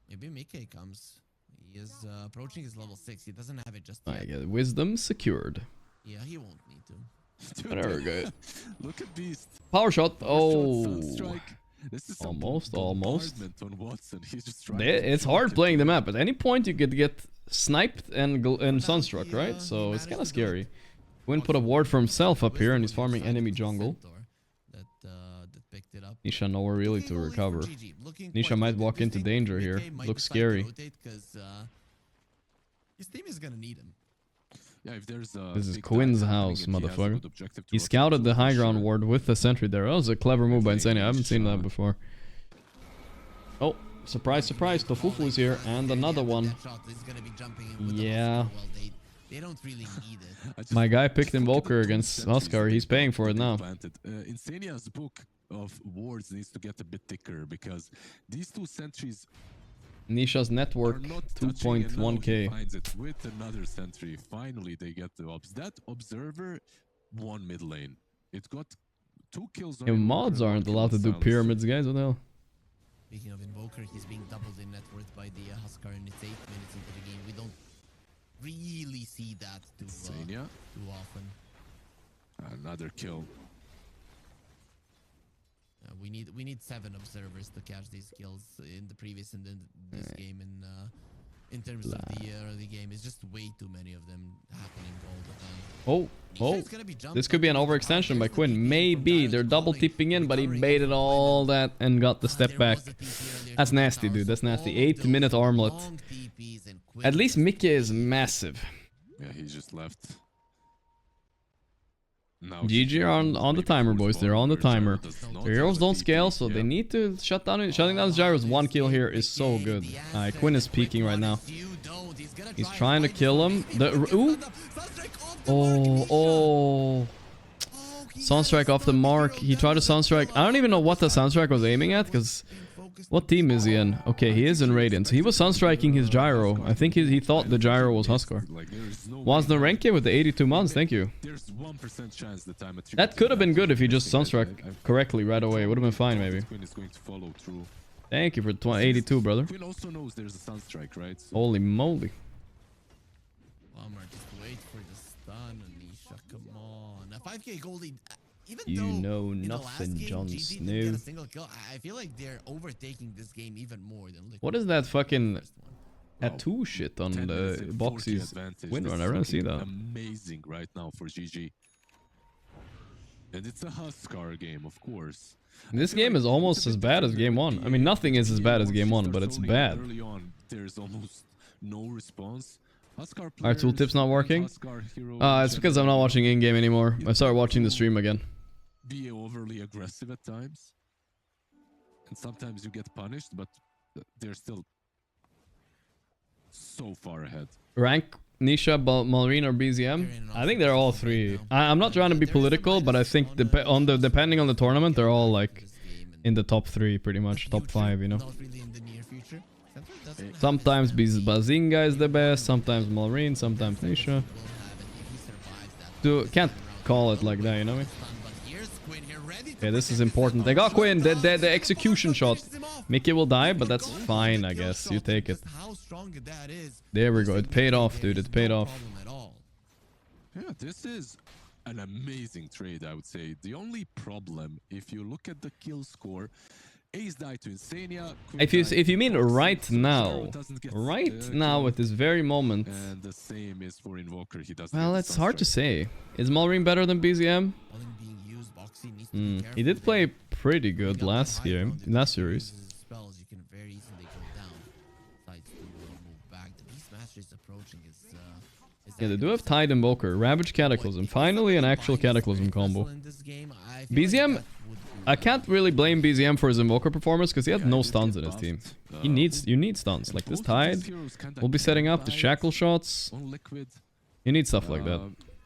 Maybe Mickey comes. He is approaching his level 6. He doesn't have it just yet. I get Wisdom secured. Yeah, he won't need to. Dude, whatever, guys. Look at Beast. Power shot. Oh. This is almost. On Watson. He's just it's hard playing the map. At any point, you could get sniped and sunstruck, right? So it's kind of scary. Quinn put a ward for himself up here, and he's farming enemy jungle. Nisha nowhere really to recover. Nisha might walk into danger here. Looks scary. His team is gonna need him. Yeah, if there's this is Quinn's house, motherfucker. He scouted the high ground ward with the sentry there. That was a clever move by Insania. I haven't seen that before. Oh, surprise, surprise. Tofufu is here, and another one. Yeah. They don't really need it. My guy picked Invoker against Oscar. He's paying for it now. Insania's book of wards needs to get a bit thicker because these two sentries. Nisha's network 2.1k. Finds it with another sentry. Finally, they get the obs. That observer won mid lane. It got 2 kills. Yeah, mods aren't allowed to do pyramids, guys. What the hell? Speaking of Invoker, he's being doubled in net worth by the Huskar, and it's 8 minutes into the game. We don't really see that too often. Another kill. We need 7 observers to catch these kills in the previous and then this game. In terms of the early game, it's just way too many of them happening all the time. Oh, this could be an overextension by Quinn. Maybe they're double tipping in, but he baited all that and got the step back. That's nasty, dude. That's nasty. 8-minute armlet. At least Mickey is massive. Yeah, he just left. GG are on the timer, boys. They're on the timer. Their heroes don't scale, so they need to shut down. Shutting down the gyros. 1 kill here is so good. Quinn is peeking right now. He's trying to kill him. Ooh. Oh. Sunstrike off the mark. He tried to Sunstrike. I don't even know what the Sunstrike was aiming at, because what team is he in? Okay, he is in Radiant. So he was Sunstriking his gyro. I think he thought the gyro was Huskar. Was the Renke with the 82 months? Thank you. That could have been good if he just Sunstruck correctly right away. It would have been fine, maybe. Thank you for 82, brother. Holy moly. Just wait for the stun, Anisha. Come on. A 5k goldie. Even you though know in nothing, Jon Snow. Didn't get a single kill, I feel like they're overtaking this game even more than Liquid. What is that fucking tattoo shit on the Boxy's win run? I don't see that. Amazing right now for GG. And it's a Huskar game, of course. This game is almost as bad as game 1. I mean, nothing is as bad as game 1, but it's bad. Early on, there's almost no response. Our tooltip's not working? It's because I'm not watching in-game anymore. I started watching the stream again. Be overly aggressive at times. And sometimes you get punished, but they're still so far ahead. Rank Nisha, Malrine, or BZM? I think they're all 3. I'm not trying to be political, but I think depending on the tournament, they're all like in the top 3 pretty much. Top 5, you know. Sometimes Bazinga is the best, sometimes Malrine, sometimes Nisha. Can't call it like that, you know what I mean? Okay, this is important. They got Quinn, the execution shot. Mickey will die, but that's fine, I guess. You take it. There we go. It paid off, dude. It paid off. Yeah, this is an amazing trade, I would say. The only problem, if you look at the kill score, Ace died to Insania. If you mean right now at this very moment. And the same is for Invoker. He doesn't. Well, it's hard to say. Is Malrine better than BZM? He did play pretty good last game, in that series. Yeah, they do have Tide Invoker, Ravage Cataclysm. Finally, an actual Cataclysm combo. BZM. I can't really blame BZM for his Invoker performance because he had no stuns in his team. You need stuns. Like this Tide, we'll be setting up the Shackle shots. You need stuff like that.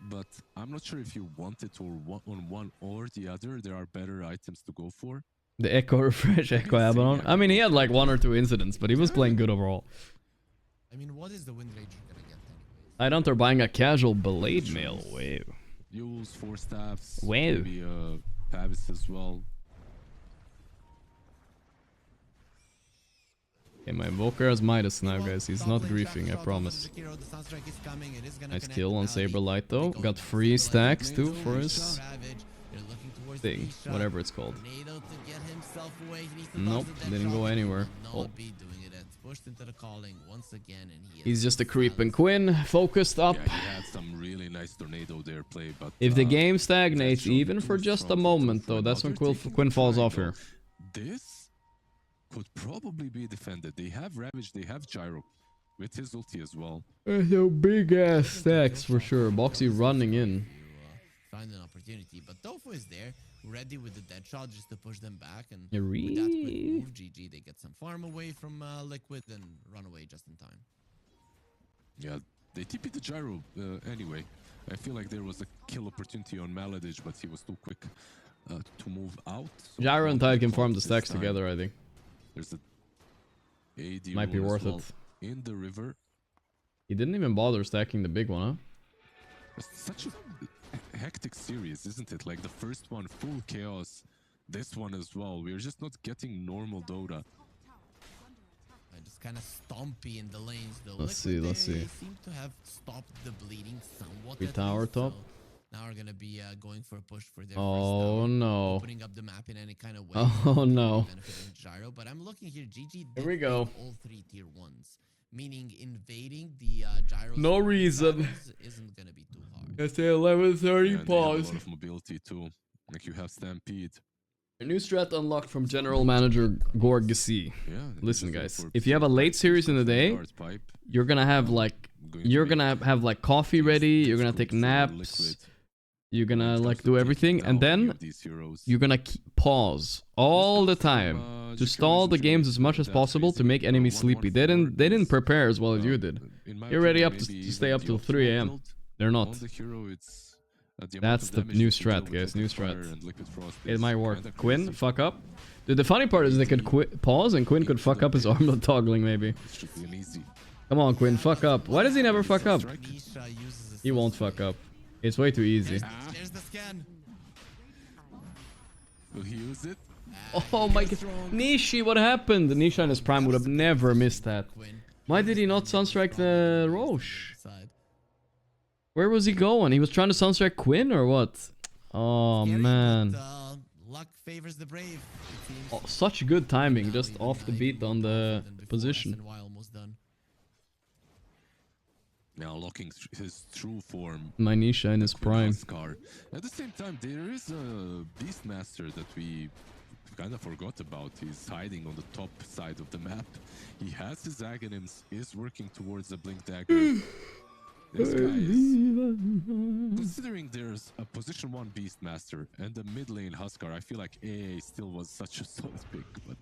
But I'm not sure if you want it on one or the other. There are better items to go for. The Echo Refresh, Echo Abaddon. I mean, he had like 1 or 2 incidents, but he was playing good overall. I mean, what is the win rate you're gonna get anyways? I don't are buying a casual Blade Mail. Wow. Yules, 4 staffs. Wow. Maybe Pavis as well. Okay, my Invoker has Midas now, guys. He's not griefing, I promise. Nice kill on Saberlight, though. Got 3 stacks, too, for his thing. Whatever it's called. Nope, didn't go anywhere. Oh. He's just a creep. And Quinn, focused up. Yeah, he had some really nice tornado there play, but if the game stagnates, even for just a moment, though, that's when Quinn falls off here. This could probably be defended. They have Ravage, they have Gyro with his ulti as well. So big ass stacks for sure. Boxy running in. Find an opportunity, but Tofu is there, ready with the dead shot just to push them back, and with that quick move, GG, they get some farm away from Liquid and run away just in time. Yeah, They TP'd the gyro anyway. I feel like there was a kill opportunity on Maladage, but he was too quick to move out. So Gyro and Tide can farm the stacks together, I think. There's a AD might be worth it. In the river. He didn't even bother stacking the big one, huh? It's such a hectic series, isn't it? Like the first one, full chaos. This one as well. We're just not getting normal Dota. Just kind of stompy in the lanes though. Let's see. They seem to have stopped the bleeding somewhat. We tower top. So now we're gonna be going for a push for their oh first no! Opening up the map in any kind of way. Oh no! Gyro, but I'm looking here. GG. Here we go. All 3 tier 1s, meaning invading the gyro. No reason. Isn't gonna be too hard. It's 11:30. Pause. A lot of mobility too. Like you have Stampede. A new strat unlocked from General Manager Gorgc. Yeah, listen, guys. If you have a late series in the day, you're gonna have like coffee ready. You're gonna take naps. You're gonna like do everything, and then you're gonna pause all the time to stall the games as much as possible to make enemies sleepy. They didn't prepare as well as you did. You're ready up to stay up till 3 AM. They're not. That's the new strat, guys. New strat. It might work. Quinn, fuck up. Dude, the funny part is they could pause and Quinn could fuck up his armlet toggling maybe. Come on, Quinn, fuck up. Why does he never fuck up? He won't fuck up. It's way too easy. There's the scan. Will he use it? Oh my god. Nishi, what happened? Nisha in his prime would have never missed that. Why did he not sunstrike the Roche? Where was he going? He was trying to sunstrike Quinn or what? Oh man. Luck favors the brave. Oh, such good timing, just off the beat on the position. Now locking his true form. My Nisha in his prime. At the same time, there is a Beastmaster that we kind of forgot about. He's hiding on the top side of the map. He has his Aghanims, is working towards the Blink Dagger. This guy is... Considering there's a position 1 Beastmaster and the mid lane Huskar, I feel like AA still was such a solid pick, but...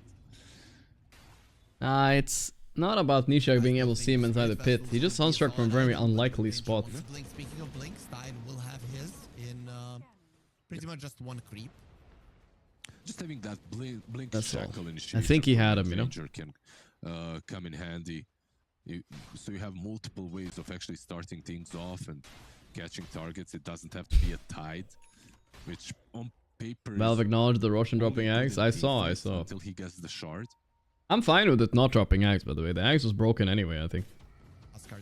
It's not about Nisha being able to see him inside the pit. He just sunstruck from a very unlikely spot. Speaking of Blink, Stein will have his in pretty much just 1 creep. Just having that blink shackle I think he had him, you know? Can come in handy. So you have multiple ways of actually starting things off and catching targets. It doesn't have to be a tide, which on paper... Valve acknowledged the Roshan dropping Axe. I saw. Until he gets the shard. I'm fine with it not dropping Axe, by the way. The Axe was broken anyway, I think.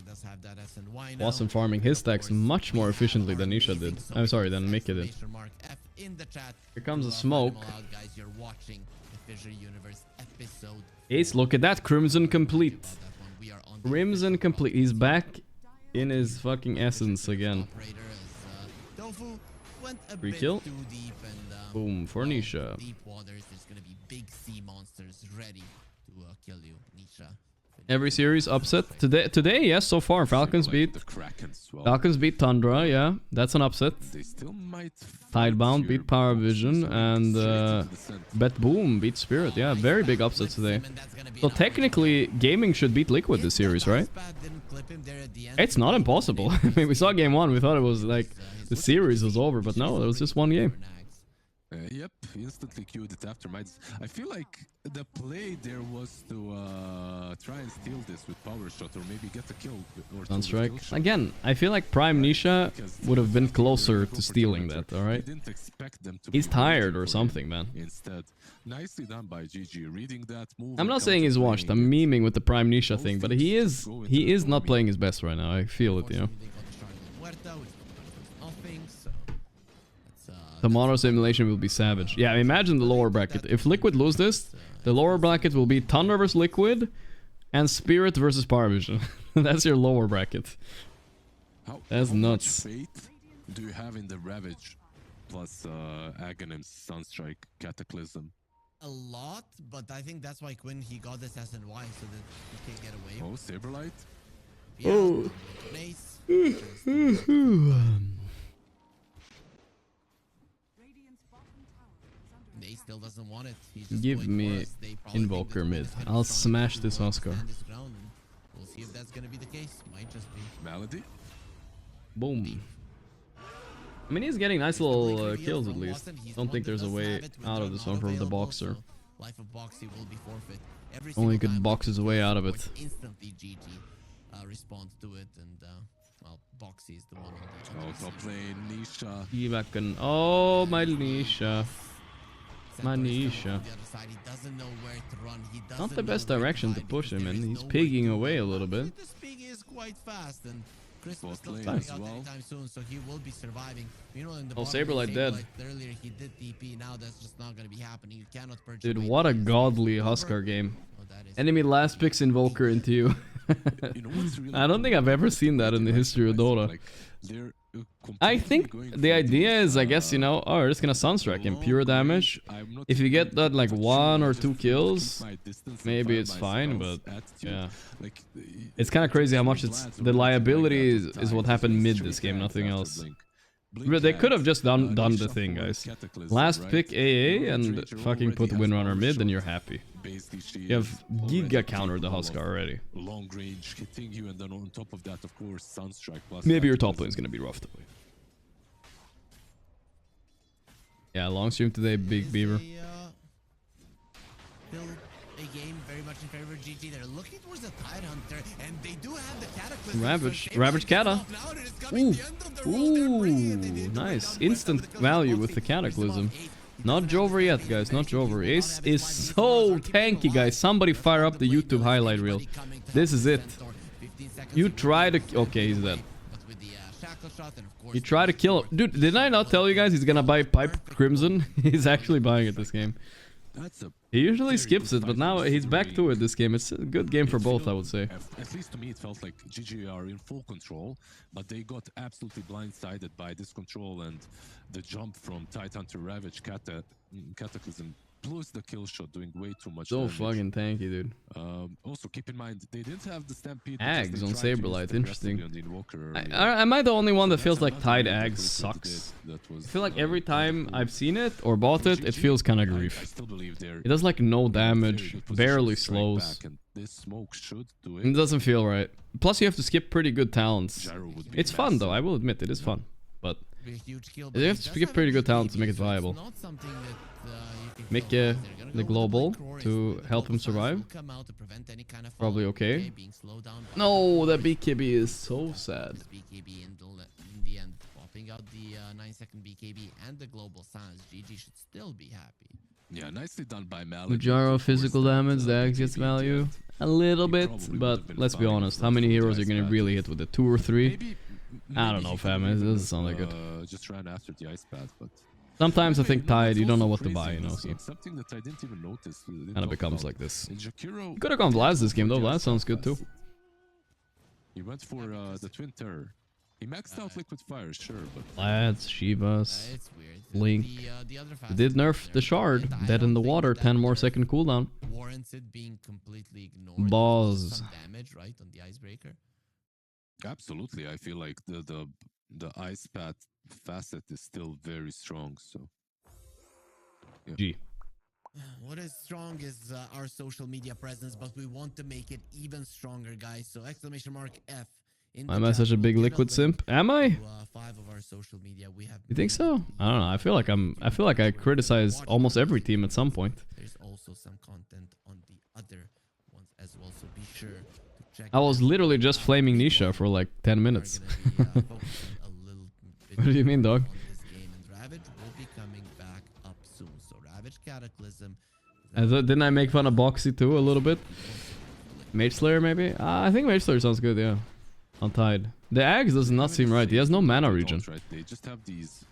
Does have that SNY Wasn't farming his stacks much more efficiently than Nisha did. I'm sorry, than Mickey did. Here comes the smoke. Ace, look at that. Crimson complete. Crimson complete. He's back in his fucking essence again. Free kill. Boom for Nisha. Deep waters, there's gonna be big sea monsters ready to kill you, Nisha. Every series upset. Today, yes, so far. Falcons beat. Falcons beat Tundra, yeah. That's an upset. They still might Tidebound beat Power Vision. And Bet Boom beat Spirit. Yeah, very big upsets today. So technically, Gaming should beat Liquid this series, right? It's not impossible. I mean, we saw game 1. We thought it was like the series was over. But no, it was just 1 game. Yep, instantly queued it after Midas. I feel like the play there was to try and steal this with power shot or maybe get a kill. Or Sunstrike. Again, I feel like Prime Nisha would have been closer to stealing that, alright? He's tired or something, man. Instead, nicely done by GG, reading that move. I'm not saying he's washed, I'm memeing with the Prime Nisha thing, but he is not playing his best right now, I feel it, you know? The mono simulation will be savage. Yeah, imagine the lower bracket. If Liquid lose this, the lower bracket will be Thunder vs Liquid and Spirit versus Power Vision. That's your lower bracket. That's nuts. How much faith do you have in the Ravage plus Aghanim, Sunstrike, Cataclysm? A lot, but I think that's why Quinn he got this SNY so that he can't get away. Oh, Saberlight? Yeah, oh. Nice. They still doesn't want it. Give me Invoker mid. I'll smash this Oscar. We'll see if that's gonna be the case. Might just be. Malady? Boom. I mean, he's getting nice little kills at least. Don't think there's a way out of this one from the boxer. Life of Boxy will be forfeit. Only could box his way out of it. Instantly GG responds to it, and well, Boxy is the one on the top lane, Nisha. Ivakan. Oh, my Nisha. My Nisha. Not the best direction to push him in. He's pigging away a little bit. This pig is quite fast, and Christmas Bot lane doesn't as out well. anytime soon, so he will be surviving. You know, in the Oh, bottom, Saberlight dead. Earlier he did TP. Now that's just not gonna be happening. You cannot purchase. Dude, what a godly Huskar game. Enemy last picks Invoker into you. I don't think I've ever seen that in the history of Dota. I think the idea is, I guess, you know, oh, we're just gonna Sunstrike him, pure damage. If you get that like 1 or 2 kills, maybe it's fine, but yeah. It's kind of crazy how much it's... The liability is what happened mid this game, nothing else. But they could have just done the thing, guys. Last pick AA and fucking put Windrunner mid, and you're happy. You have Giga countered the Huskar already. Long range hitting you, and then on top of that, of course, Sunstrike plus. Maybe your top lane is gonna be rough today. Yeah, long stream today, Big Beaver. A game very much in favor of GG. They're looking towards the Tidehunter, and they do have the Cataclysm. Ravage Cata. Ooh, nice. Instant value with the Cataclysm. Not Jover yet, guys, not Jover. Ace is so tanky, guys. Somebody fire up the YouTube highlight reel. This is it. You try to... Okay, he's dead. You try to kill him. Dude, didn't I not tell you guys he's gonna buy Pipe Crimson? He's actually buying it this game. He usually skips it, but now he's back to it this game. It's a good game for both, I would say. At least to me, it felt like GG are in full control, but they got absolutely blindsided by this control, and the jump from Tidehunter Ravage Cataclysm plus the kill shot doing way too much So damage. fucking tanky, dude. Also, keep in mind, they didn't have the Stampede. Ags on Saberlight, interesting. On Am I the only one that feels like Tide Ags sucks? I feel like every time I've seen it or bought it, it feels kind of grief. It does like no damage, barely slows. This smoke should do It doesn't feel right. Plus you have to skip pretty good talents. It's fun though, I will admit it is fun. But you have to skip pretty good talents to make it viable. Make the global to help him survive. Probably okay. No, that BKB is so sad. BKB in the end, popping out the 9-second BKB and the global silence. GG should still be happy. Yeah, nicely done by Malady. Mujaro physical damage, the Axe gets value. A little bit, but let's be honest, how many heroes are you gonna really hit with it? 2 or 3? I don't know, fam. It doesn't sound that good. Just ran after the ice path, but sometimes I think Tide, you don't know what to buy, you know, so something that I didn't even notice. kind of becomes like this. You could have gone Vlad this game though. Vlad sounds good too. He went for the Twin Terror. He maxed out Liquid Fire, sure, but Vlads, Shivas, Link. They did nerf the shard. Dead in the water. 10 more second cooldown. Warrants it being completely ignored. Boss. Some damage, right, on the icebreaker. absolutely, I feel like the ice path facet is still very strong. So, yeah. G. What is strong is our social media presence, but we want to make it even stronger, guys. So !F. Am I such a big Liquid simp? Am I? 5 of our social media we have. You think so? I don't know. I feel like I criticize almost every team at some point. There's also some content on the other ones as well, so be sure to check. I was literally just flaming Nisha for like 10 minutes. What do you mean, dog? Ravage will be coming back up soon. So Ravage Cataclysm. Didn't I make fun of Boxy too a little bit? Mage Slayer maybe? I think Mage Slayer sounds good, yeah. On Tide. The Axe does not seem right. He has no mana regen. Right. They just have these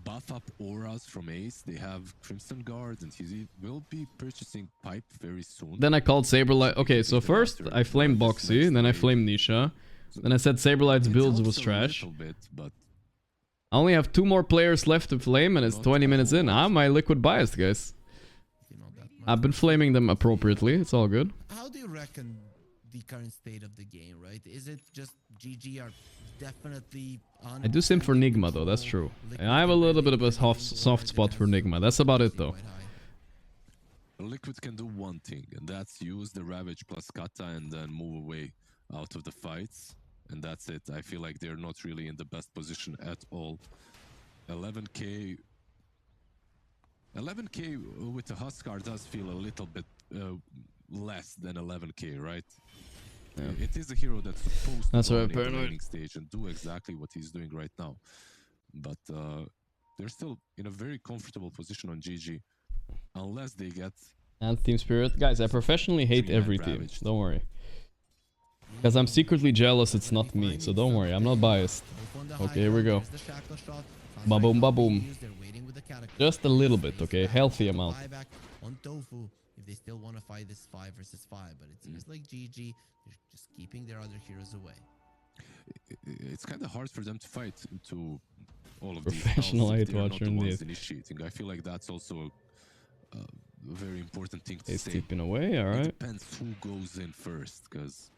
buff up auras from Ace. They have Crimson Guard, and he will be purchasing Pipe very soon. Then I called Saberlight. Okay, so first I flamed Boxy, then I flamed Nisha. Then I said Saberlight's builds was trash. I only have 2 more players left to flame, and it's 20 minutes in. I'm my Liquid biased, guys. I've been flaming them appropriately. It's all good. How do you reckon the current state of the game, right? Is it just GG are definitely on? I do sim for Nigma though, that's true. I have a little bit of a soft spot for Nigma. That's about it though. Liquid can do one thing, and that's use the Ravage plus Kata and then move away. out of the fights, and that's it. I feel like they're not really in the best position at all. 11k with the Huskar does feel a little bit less than 11k, right? Yeah. It is a hero that's supposed That's to why I'm dominate the paranoid. laning stage and do exactly what he's doing right now. But they're still in a very comfortable position on GG, unless they get... And Team Spirit. Guys, I professionally hate every team. Don't worry. Because I'm secretly jealous it's not me, so don't worry, I'm not biased. Okay, here we go. Ba-boom, ba-boom. Just a little bit, okay? Healthy amount. On Tofu, if they still want to fight this 5 versus 5, but it seems like GG, they're just keeping their other heroes away. It's kind of hard for them to fight into all of Professional these. hate watcher indeed. Initiating. I feel like that's also a very important thing to It's say. tipping away, alright. It depends who goes in first, because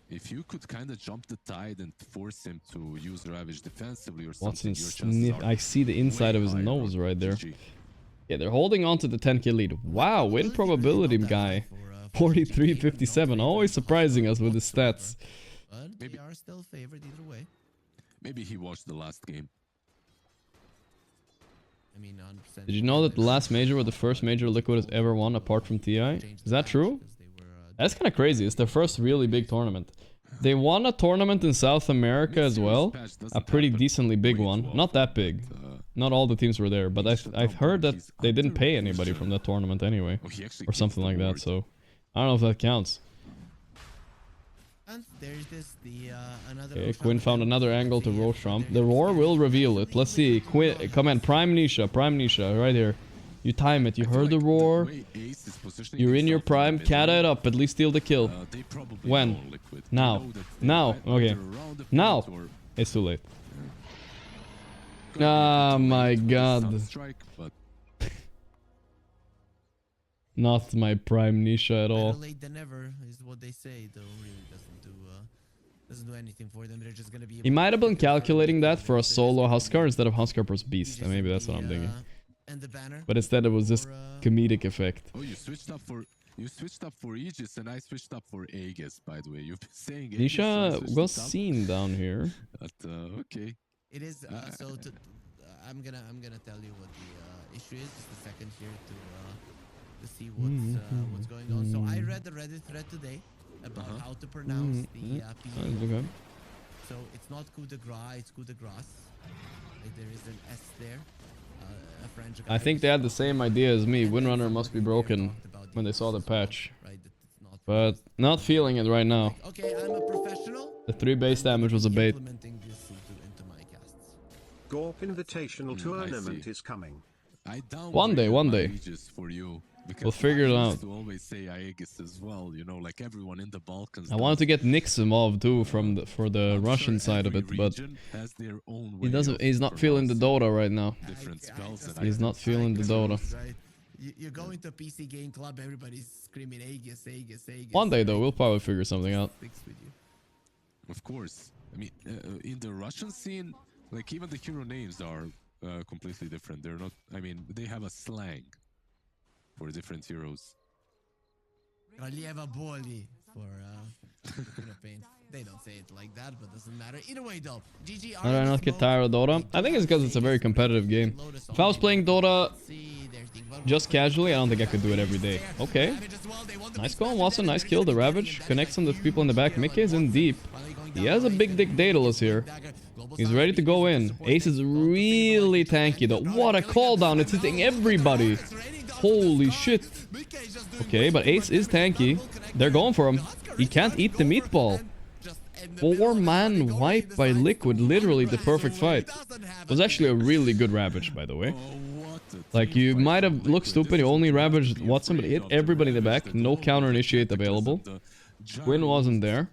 if you could kind of jump the tide and force him to use Ravage defensively or something, I see the inside of his nose right there. Yeah, they're holding on to the 10k lead. Wow, win probability guy. 43-57, always surprising us with his stats. But they are still favored either way. Maybe he watched the last game. I mean, did you know that the last major was the first major Liquid has ever won apart from TI? Is that true? That's kind of crazy. It's their first really big tournament. They won a tournament in South America as well. A pretty decently big one. Not that big. Not all the teams were there, but I've heard that they didn't pay anybody from that tournament anyway. Or something like that, so I don't know if that counts. And there's this, another Okay, Quinn found another angle to roll Trump. The roar will reveal it. Let's see. Quinn, come on, Prime Nisha, right here. You time it. You heard the roar. You're in your prime. Cat it up. At least steal the kill. When? Now. Now. Okay. Now. It's too late. Oh my god. Not my prime Nisha at all. Better late than never is what they say, though. Really doesn't do anything for them. They're just gonna be. He might have been calculating that for a solo Huskar instead of Huskar plus Beast. And maybe that's what I'm thinking. But instead it was this comedic effect. Oh, you switched up for Aegis, and I switched up for Aegis. By the way, you've been saying Aegis, Nisha was seen down here. But okay. It is so. I'm gonna tell you what the issue is. Just a second here to see what's going on. So I read the Reddit thread today about how to pronounce the P. Okay. So it's not coup de grace, it's coup de grace. Like there is an S there. A French guy. I think they had the same idea as me. Windrunner must be broken when they saw the patch. But not feeling it right now. Okay, I'm a professional. The 3 base damage was a bait. Gorgc Invitational Tournament is coming. One day. We'll figure it out. To always say Aegis as well, you know, like everyone in the Balkans. I wanted to get Niximov too for the Russian side of it, but he's not feeling the Dota right now. He's not feeling the Dota. You're going to a PC game club, everybody's screaming Aegis. One day though, we'll probably figure something out. Of course. I mean, in the Russian scene, like even the hero names are completely different. They're not, I mean, they have a slang for different heroes. Ralieva Boli for Philippines. They don't say it like that, but doesn't matter. Either way though, GG. How do I not get tired of Dota? I think it's because it's a very competitive game. If I was playing Dota just casually, I don't think I could do it every day. Okay. Nice call, Watson. Nice kill. The Ravage connects on the people in the back. Mickey is in deep. He has a big dick Daedalus here. He's ready to go in. Ace is really tanky though. What a cooldown. It's hitting everybody. Holy shit. Okay, but Ace is tanky. They're going for him. He can't eat the meatball. 4-man wipe by Liquid. Literally the perfect fight. It was actually a really good Ravage, by the way. Like, you might have looked stupid. You only ravaged Watson, but he hit everybody in the back. No counter initiate available. Quinn wasn't there.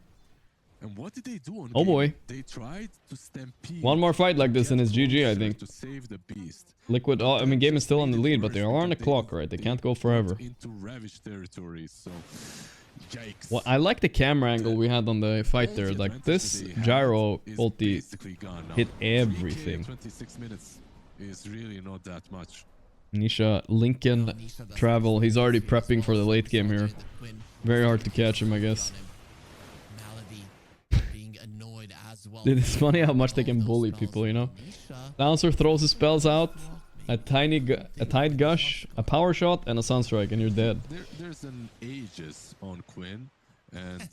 And what did they do? Oh boy. They tried to stampede. One more fight like this and it's GG, I think. To save the beast. Liquid, I mean, game is still on the lead, but they are on the clock, right? They can't go forever. Into Ravage territory, so yikes. Well, I like the camera angle we had on the fight there. Like, this gyro ulti hit everything. 26 minutes is really not that much. Nisha, Lincoln, travel. He's already prepping for the late game here. Very hard to catch him, I guess. Dude, it's funny how much they can bully people, you know? Bouncer throws his spells out, a tight gush, a power shot, and a sunstrike, and you're dead. There's an Aegis on Quinn, and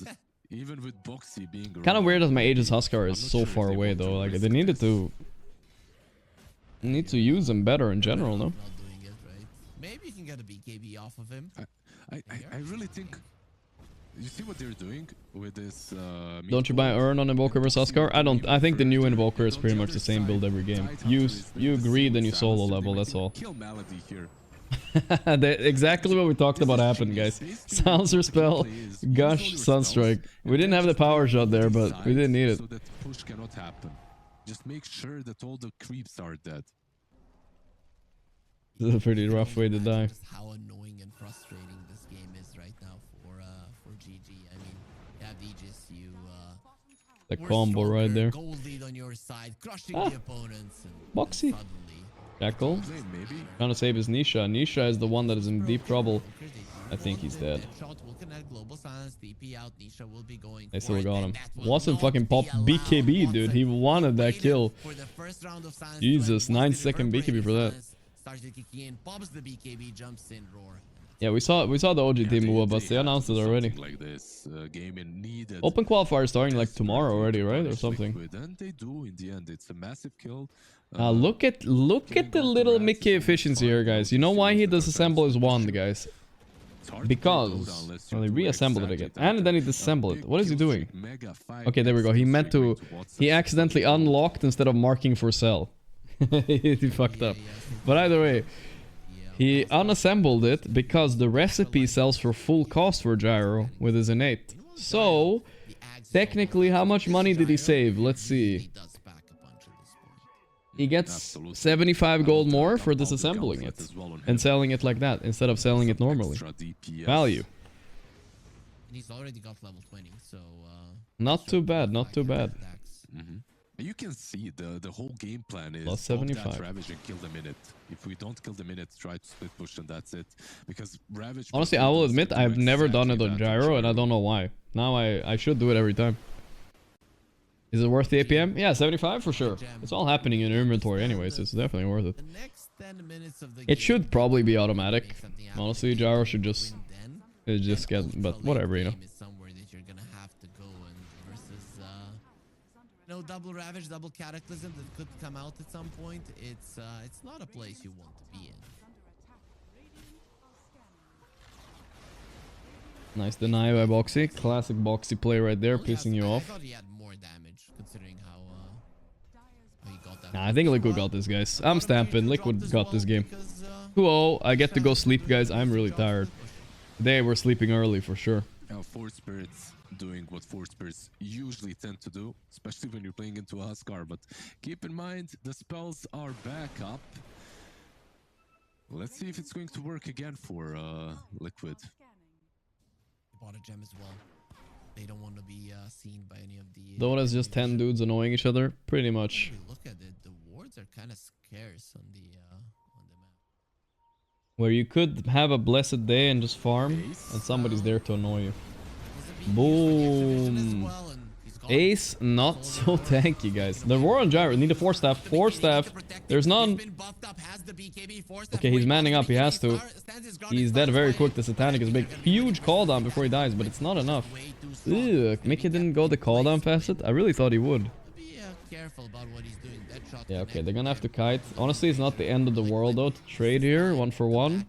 even with Boxy being Kind of weird that my Aegis Huskar is so far away, though. Like, they need to use them better in general, no? Maybe you can get a BKB off of him. I really think... You see what they're doing with this... Don't you buy Urn on Invoker vs Huskar? I don't. I think the new Invoker is pretty much the same build every game. You greed and you solo level, that's all. Kill Malady here. Exactly what we talked about happened, guys. Silencer spell, Gush, Sunstrike. We didn't have the power shot there, but we didn't need it. So that push cannot happen. Just make sure that all the creeps are dead. This is a pretty rough way to die. Just how annoying and frustrating this game is right now for GG. I mean, you have Aegis, The combo right there. gold lead on your side, crushing the opponents. Boxy. Jackal. Trying to save his Nisha. Nisha is the one that is in deep trouble. I think he's dead. They still got him. Watson fucking popped BKB, dude. He wanted that kill. Jesus, 9-second BKB for that. Yeah, we saw the OG team move up, but they announced it already. Open qualifier starting like tomorrow already, right, or something. And they do in the end. It's a massive kill. Look at the little Mickey efficiency here, guys. You know why he disassembled his wand, guys? Because well, he reassembled it again, and then he disassembled it. What is he doing? Okay, there we go. He accidentally unlocked instead of marking for sell. He fucked up. But either way, he unassembled it because the recipe sells for full cost for Gyro with his innate. So, technically, how much money did he save? Let's see. He gets 75 gold more for disassembling it and selling it like that instead of selling it normally. Value. He's already got level 20, so not too bad, not too bad. You can see the whole game plan is plus 75. Ravage and kill them in it. If we don't kill them in it, try to split push and that's it. Because Ravage... Honestly, I will admit I've never done it on Gyro and I don't know why. Now I should do it every time. Is it worth the APM? Yeah, 75 for sure. It's all happening in inventory anyways, so it's definitely worth it. It should probably be automatic. Honestly, Gyro should just get, but whatever, you know. No double Ravage, double Cataclysm that could come out at some point. It's not a place you want to be in. Nice deny by Boxy. Classic Boxy play right there, pissing you off. I thought he had more damage considering how he got that. Nah, I think Liquid got this, guys. I'm stamping. Liquid got this game. 2-0. I get to go sleep, guys. I'm really tired. Today we're sleeping early for sure. Force Spirits doing what Force Spirits usually tend to do, especially when you're playing into a Huskar. But keep in mind, the spells are back up. Let's see if it's going to work again for Liquid. They bought a gem as well. They don't want to be seen by any of the... Dota's just 10 dudes annoying each other, pretty much. Look at it, the wards are kind of scarce on the map. Where you could have a blessed day and just farm, and somebody's there to annoy you. Boom. Ace, not so tanky, guys. The war on Gyro. Need a 4-staff. 4-staff. There's none. Okay, he's manning up. He has to. He's dead very quick. The Satanic is big. Huge cooldown before he dies, but it's not enough. Ugh, Mickey didn't go the cooldown facet. I really thought he would. Yeah, okay, they're gonna have to kite. Honestly, it's not the end of the world, though, to trade here. 1-for-1.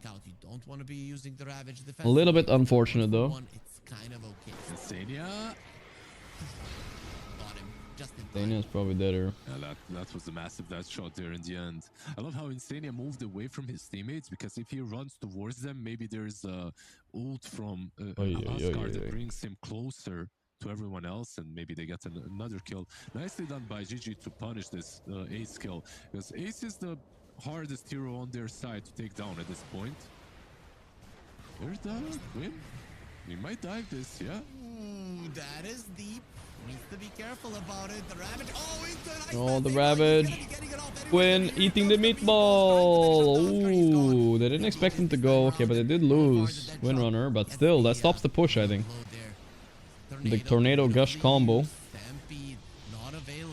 A little bit unfortunate, though. Insania is probably dead here. Yeah, that was a massive death shot there in the end. I love how Insania moved away from his teammates, because if he runs towards them, maybe there's a ult from Huskar that brings him closer to everyone else, and maybe they get another kill. Nicely done by GG to punish this Ace kill, because Ace is the hardest hero on their side to take down at this point. There's the win. We might dive this, yeah. Ooh, that is deep. Needs to be careful about it. The Ravage. Oh, the Ravage. Quinn eating the meatball. Ooh, they didn't expect him to go. Okay, but they did lose Windrunner, but still, that stops the push, I think. The Tornado Gush combo. Stampede not available.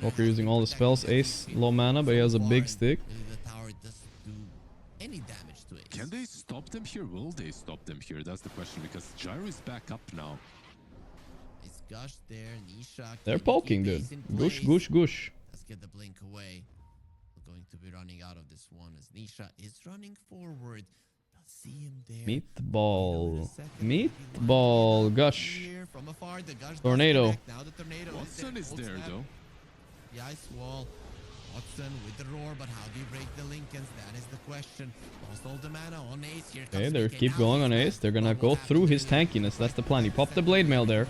Walker using all the spells. Ace low mana, but he has a big stick. The tower doesn't do any damage to it. Can they stop them here? Will they stop them here? That's the question, because Gyro is back up now. It's Gush there, Nisha. They're poking, dude. Gush, gush, gush. Let's get the blink away. We're going to be running out of this one as Nisha is running forward. See him there. Meatball. Meatball. Gush. From afar, the Gush Tornado. now the tornado Watson is there though. The ice wall. Watson with the roar, but how do you break the Lincolns? That is the question. Lost all the mana on Ace. Here Okay, they keep going on Ace. They're gonna go through his tankiness. That's the plan. He popped the Blade Mail there.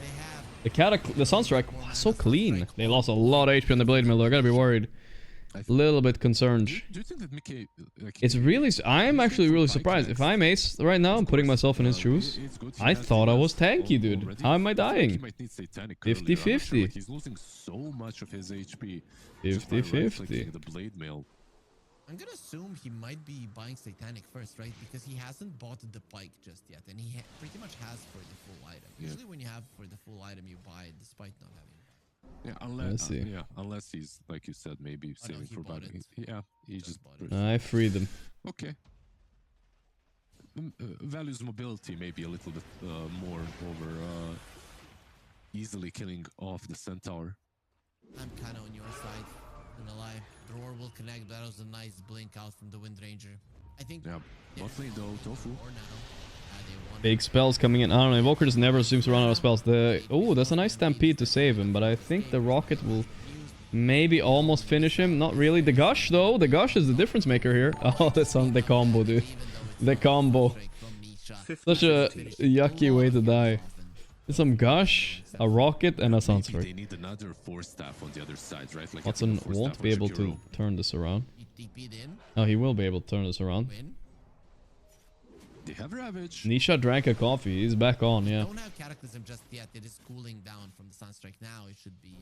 The Sunstrike, so clean. They lost a lot of HP on the Blade Mail. I gotta be worried. A little bit concerned. Do you think that Mickey, like, It's really... I'm actually really surprised. If I'm Ace right now, I'm putting myself in his shoes. I thought I was tanky, dude. How am I dying? 50-50. he's losing so much of his HP. 50-50. The Blade Mail. I'm gonna assume he might be buying Satanic first, right? Because he hasn't bought the Pike just yet, and he pretty much has for the full item. Usually when you have for the full item, you buy it despite not having. Yeah, unless he's, like you said, maybe saving for battle. Yeah, he just I freed them. Okay. Values mobility maybe a little bit more over easily killing off the Centaur. I'm kind of on your side, gonna lie. The roar will connect, but that was a nice blink out from the Wind Ranger. I think. Yeah, bot lane though, Tofu. Big spells coming in. I don't know. Invoker just never seems to run out of spells. Oh, that's a nice Stampede to save him, but I think the Rocket will maybe almost finish him. Not really. The Gush, though. The Gush is the difference maker here. Oh, that's on the combo, dude. The combo. Such a yucky way to die. Some Gush, a Rocket, and a Sunstrike. They need another Force Staff on the other side, right? Like Watson won't be able to turn this around. Oh, he will be able to turn this around. They have Ravage. Nisha drank a coffee. He's back on, yeah. Don't have Cataclysm just yet. It is cooling down from the Sunstrike now. It should be.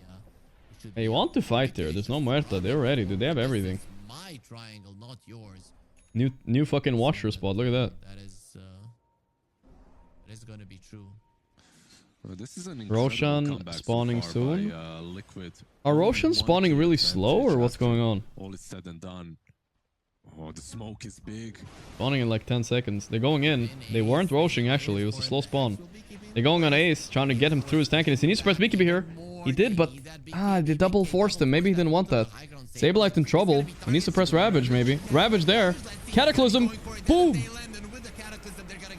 They want to fight there. There's no Muerta. They're ready, dude. They have everything. My triangle, not yours. New fucking washer spot. Look at that. That is going to be true. This is an Roshan spawning so soon. By, Liquid. Are Roshan spawning really slow, or what's going on? All is said and done. Oh, the smoke is big. Spawning in like 10 seconds. They're going in. They weren't Roshing, actually. It was a slow spawn. They're going on Ace, trying to get him through his tankiness. He needs to press Beekeeper here. He did, but... they double forced him. Maybe he didn't want that. Sableye in trouble. He needs to press Ravage, maybe. Ravage there. Cataclysm. Boom!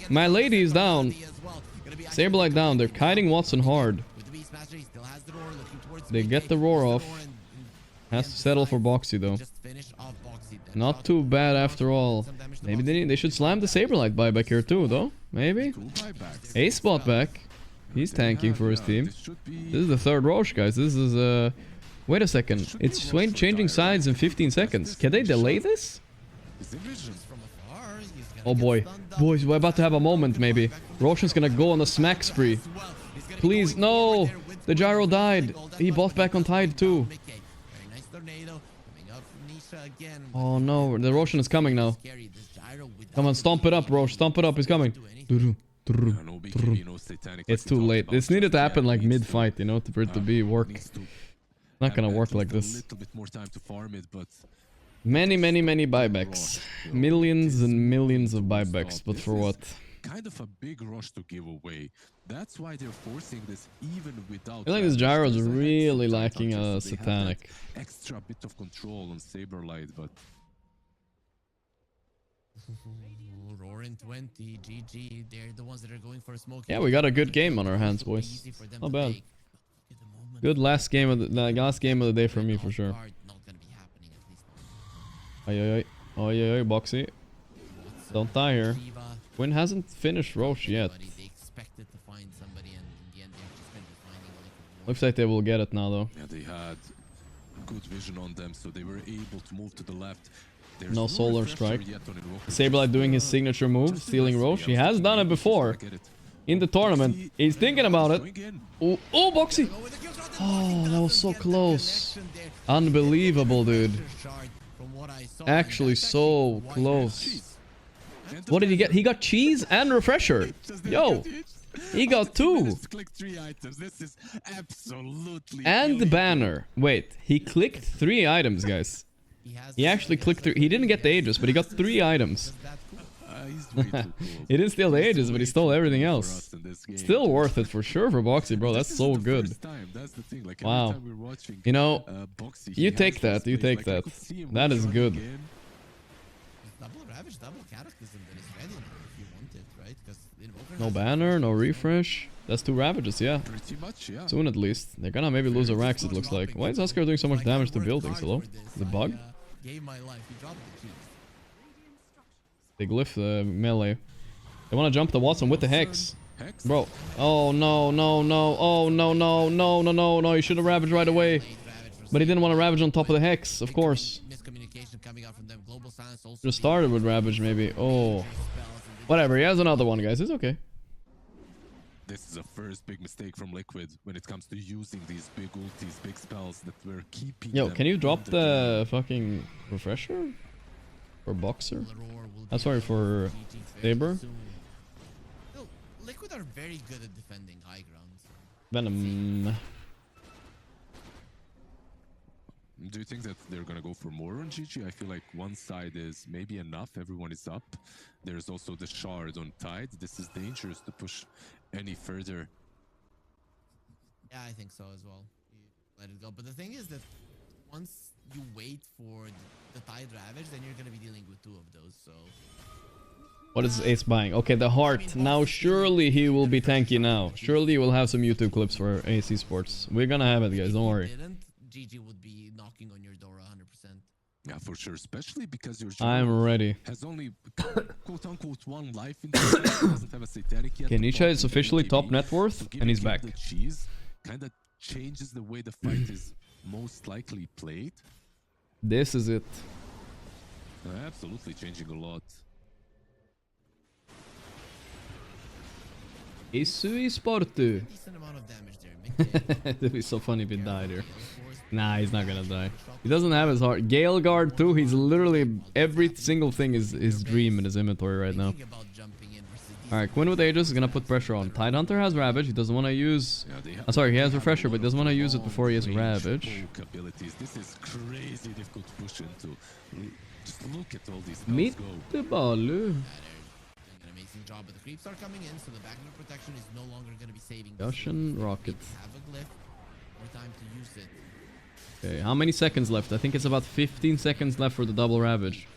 My lady is down. Sableye down. They're kiting Watson hard. They get the roar off. Has to settle for Boxy, though. Not too bad after all. Maybe they should slam the Saberlight buyback here too, though. Maybe. Ace bought back. He's tanking for his team. This is the third Roche, guys. This is wait a second. It's changing sides in 15 seconds. Can they delay this? Oh boy. Boys, we're about to have a moment, maybe. Roshan's gonna go on a smack spree. Please, no! The Gyro died. He bought back on Tide too. Oh no, the Roshan is coming now. Come on, stomp it up, Rosh. Stomp it up, he's coming. It's too late. This needed to happen like mid-fight, you know, for it to be work. Not gonna work like this. Many buybacks. Millions and millions of buybacks, but for what? Kind of a big rush to give away. That's why they're forcing this even without. I feel like this Gyro is really lacking a Satanic. Extra bit of control on Saberlight, but. Roaring 20, GG. They're the ones that are going for a smoke. Yeah, we got a good game on our hands, boys. Not bad. Good last game of the day for me, for sure. Oi, Boxy. Don't die here. Quinn hasn't finished Roche yet. Looks like they will get it now, though. Yeah, they had good vision on them, so they were able to move to the left. There's no Solar Strike. Saberlight doing his signature move, stealing Roche. He has done it before. In the tournament. He's thinking about it. Oh, Boxy! Oh, that was so close. Unbelievable, dude. Actually, so close. What did he get? He got cheese and refresher. Yo, He got 2. Click 3 items. This is absolutely. And the banner. Wait, he clicked 3 items, guys. He actually clicked 3. He didn't get the Aegis, but he got 3 items. He's way too cool. He didn't steal the Aegis, but he stole everything else. Still worth it for sure for Boxy, bro. That's so good. Wow. You know, you take that. You take that. That is good. Double Ravage, double Cataclysm that is ready now if you want it, right? Because No banner, no refresh. That's 2 Ravages, yeah. Pretty much, yeah. Soon at least. They're gonna maybe lose a Rax, it looks like. Why is Huskar doing so much damage to buildings? Hello? The bug? Gave my life. He dropped the keys. They glyph the melee. They wanna jump the Watson with the Hex. Bro. Oh no, no, no. Oh no, no, no, no, no, no. You should have Ravaged right away. But he didn't want to Ravage on top of the Hex, of course. Just started with Ravage, maybe. Oh. Whatever, he has another one, guys. It's okay. This is a first big mistake from Liquid when it comes to using these big ultis, big spells that we're keeping. Yo, can you drop the fucking refresher? For Boxer? I'm sorry, for Saber? Liquid are very good at defending high grounds. Venom. Do you think that they're gonna go for more on GG? I feel like one side is maybe enough, everyone is up. There's also the shard on Tide. This is dangerous to push any further. Yeah, I think so as well. You let it go. But the thing is that once you wait for the Tide Ravage, then you're gonna be dealing with 2 of those, so... What is Ace buying? Okay, the heart. Now surely he will be tanky now. Surely we'll have some YouTube clips for AC Sports. We're gonna have it, guys, don't worry. GG would be knocking on your door 100%. Yeah, for sure, especially because your I'm ready. Has only quote-unquote 1 life in the doesn't have a satanic yet. Okay, Nisha is officially top net worth, and he's back. The cheese kind of changes the way the fight is most likely played. This is it. Absolutely changing a lot. Isso esporte. Decent amount of damage there. It'd be so funny if he died here. Nah, he's not gonna die. He doesn't have his heart. Gale Guard too. He's literally every single thing is his dream in his inventory right now. Alright, Quinn with Aegis is gonna put pressure on. Tidehunter has Ravage. He doesn't want to use... I'm sorry, he has Refresher, but he doesn't want to use it before he has Ravage. This is crazy difficult to push into. Just look at all these Meet the Balu. Amazing job, but the creeps are coming in, so the backdoor protection is no longer going to be saving. Gushin Rocket. Have a glyph. More time to use it. Okay, how many seconds left? I think it's about 15 seconds left for the double Ravage.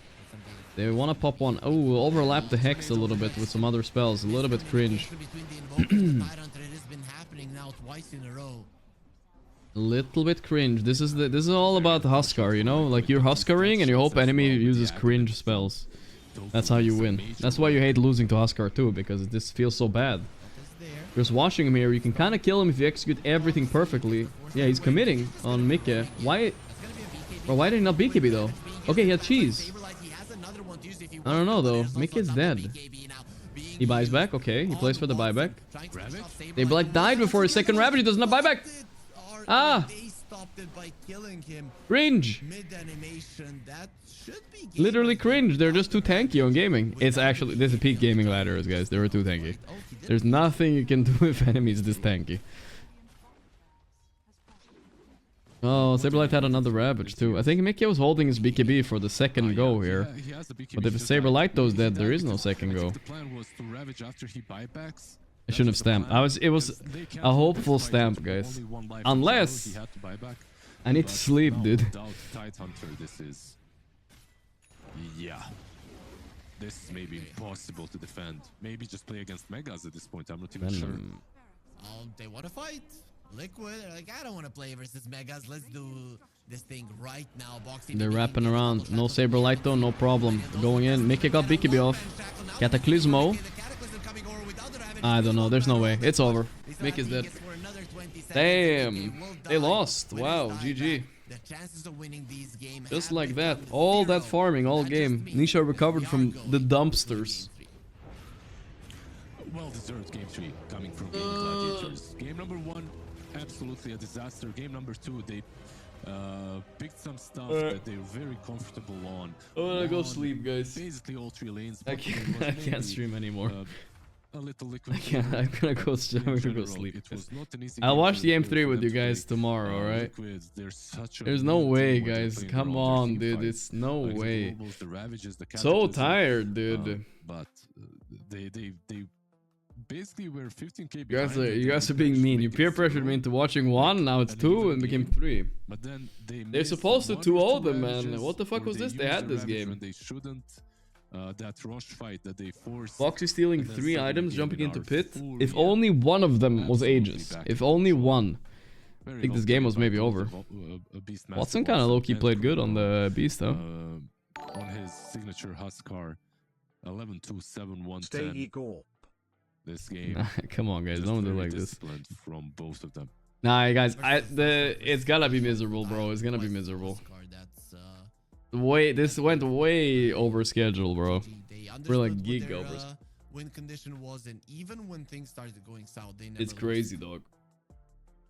They want to pop one. Oh, we'll overlap the Hex a little bit with some other spells. A little bit cringe. A little bit cringe. This is all about Huskar, you know? Like you're Huskaring and you hope enemy uses cringe spells. That's how you win. That's why you hate losing to Huskar too, because this feels so bad. Just watching him here, you can kind of kill him if you execute everything perfectly. Yeah, he's committing on Mikke. Why? Or why did he not BKB though? Okay, he had cheese. I don't know though. Mikke's dead. He buys back. Okay, he plays for the buyback. They like died before his second Ravage. He does not buy back. Ah! Cringe! Literally cringe. They're just too tanky on gaming. It's actually, this is peak gaming ladders, guys. They were too tanky. There's nothing you can do if enemies this tanky. Oh, Saberlight had another Ravage too. I think Mikke was holding his BKB for the second go here. But if Saberlight goes dead, there is no second go. I shouldn't have stamped. It was a hopeful stamp, guys. Unless I need to sleep, dude. Yeah. This may be impossible to defend. Maybe just play against Megas at this point. I'm not even sure. They want to fight. Liquid, like, I don't want to play versus Megas. Let's do this thing right now. Boxing. They're wrapping around. No Saberlight though, no problem. Going in. Mikke got BKB off. Cataclysmo. I don't know. There's no way. It's over. Mick is dead. Damn. They lost. Wow. GG. Just like that. All that farming, all game. Nisha recovered from the dumpsters. Well-deserved game 3 coming from Game Gladiators. Game number 1, absolutely a disaster. Game number 2, they picked some stuff that they're very comfortable on. I wanna go sleep, guys. Basically all 3 lanes. I can't stream anymore. a little liquid. I'm gonna go sleep. I'll watch the game 3 with you guys tomorrow, alright? There's no way, guys. Come on, dude. It's no way. So tired, dude. But they basically were 15k You behind. guys are being mean. You peer pressured me into watching 1, now it's 2 and became 3. But then they're supposed to 2-0 them, man. What the fuck was this? They had this game. They shouldn't. That rush fight that they forced. Foxy stealing 3 items, jumping into pit. If only one of them was Aegis. If only one. I think this game was maybe over. Watson kind of low-key played good on the Beast, though. On his signature Huskar, 11-2-7-1-10. Stay Gorp. This game. Nah, come on, guys, don't do like this. From both of them. Nah, guys, it's gonna be miserable, bro. It's gonna be miserable. This went way over schedule, bro. We're like gig over. Win condition was, and even when things started going south, they never It's crazy, dog.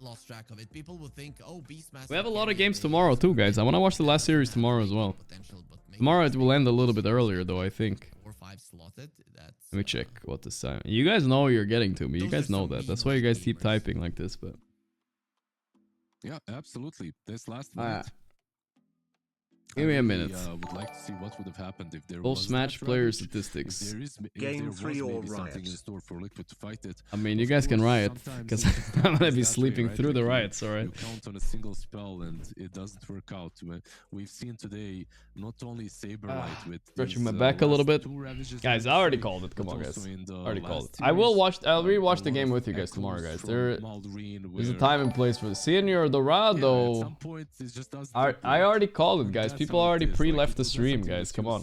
Lost track of it. People will think, oh, Beastmaster. We have a lot of games tomorrow too, guys. I want to watch the last series tomorrow as well. Tomorrow it will end a little bit earlier, though, I think. 4 or 5 slotted. Let me check what this time. You guys know you're getting to me. You guys know that. That's why you guys keep typing like this, but. Yeah, absolutely. This last night. Give me a minute. Would like to see what would have happened if there Post match player statistics. Game 3 or something in store for Liquid to fight it. I mean, you guys can riot because I'm gonna be sleeping through the riots, alright? You count on a single spell and it doesn't work out. We've seen today not only Saberlight with stretching my back a little bit. Guys, I already called it. Come on, guys. Already called it. I'll rewatch the game with you guys tomorrow, guys. There's a time and place for the Senior Dorado. I already called it, guys. People already pre-left the stream, guys. Come on.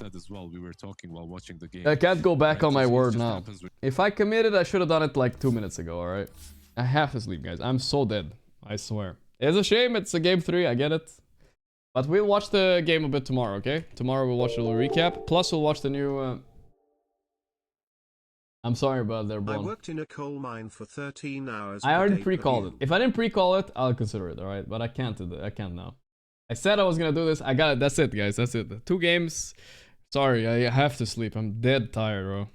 I can't go back on my word now. If I committed, I should have done it like 2 minutes ago, alright? I have to sleep, guys. I'm so dead. I swear. It's a shame. It's a game 3. I get it. But we'll watch the game a bit tomorrow, okay? Tomorrow we'll watch a little recap. Plus, we'll watch the new... I'm sorry about that, bro. I worked in a coal mine for 13 hours. I already pre-called it. If I didn't pre-call it, I'll consider it, alright? But I can't do that. I can't now. I said I was gonna do this. I got it. That's it, guys. That's it. 2 games. Sorry, I have to sleep. I'm dead tired, bro.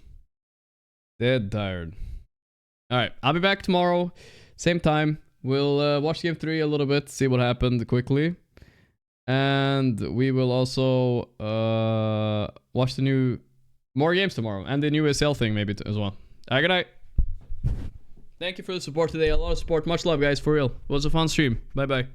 Dead tired. Alright, I'll be back tomorrow. Same time. We'll watch game 3 a little bit. See what happened quickly. And we will also watch the more games tomorrow. And the new SL thing maybe as well. Alright, good night. Thank you for the support today. A lot of support. Much love, guys. For real. It was a fun stream. Bye-bye.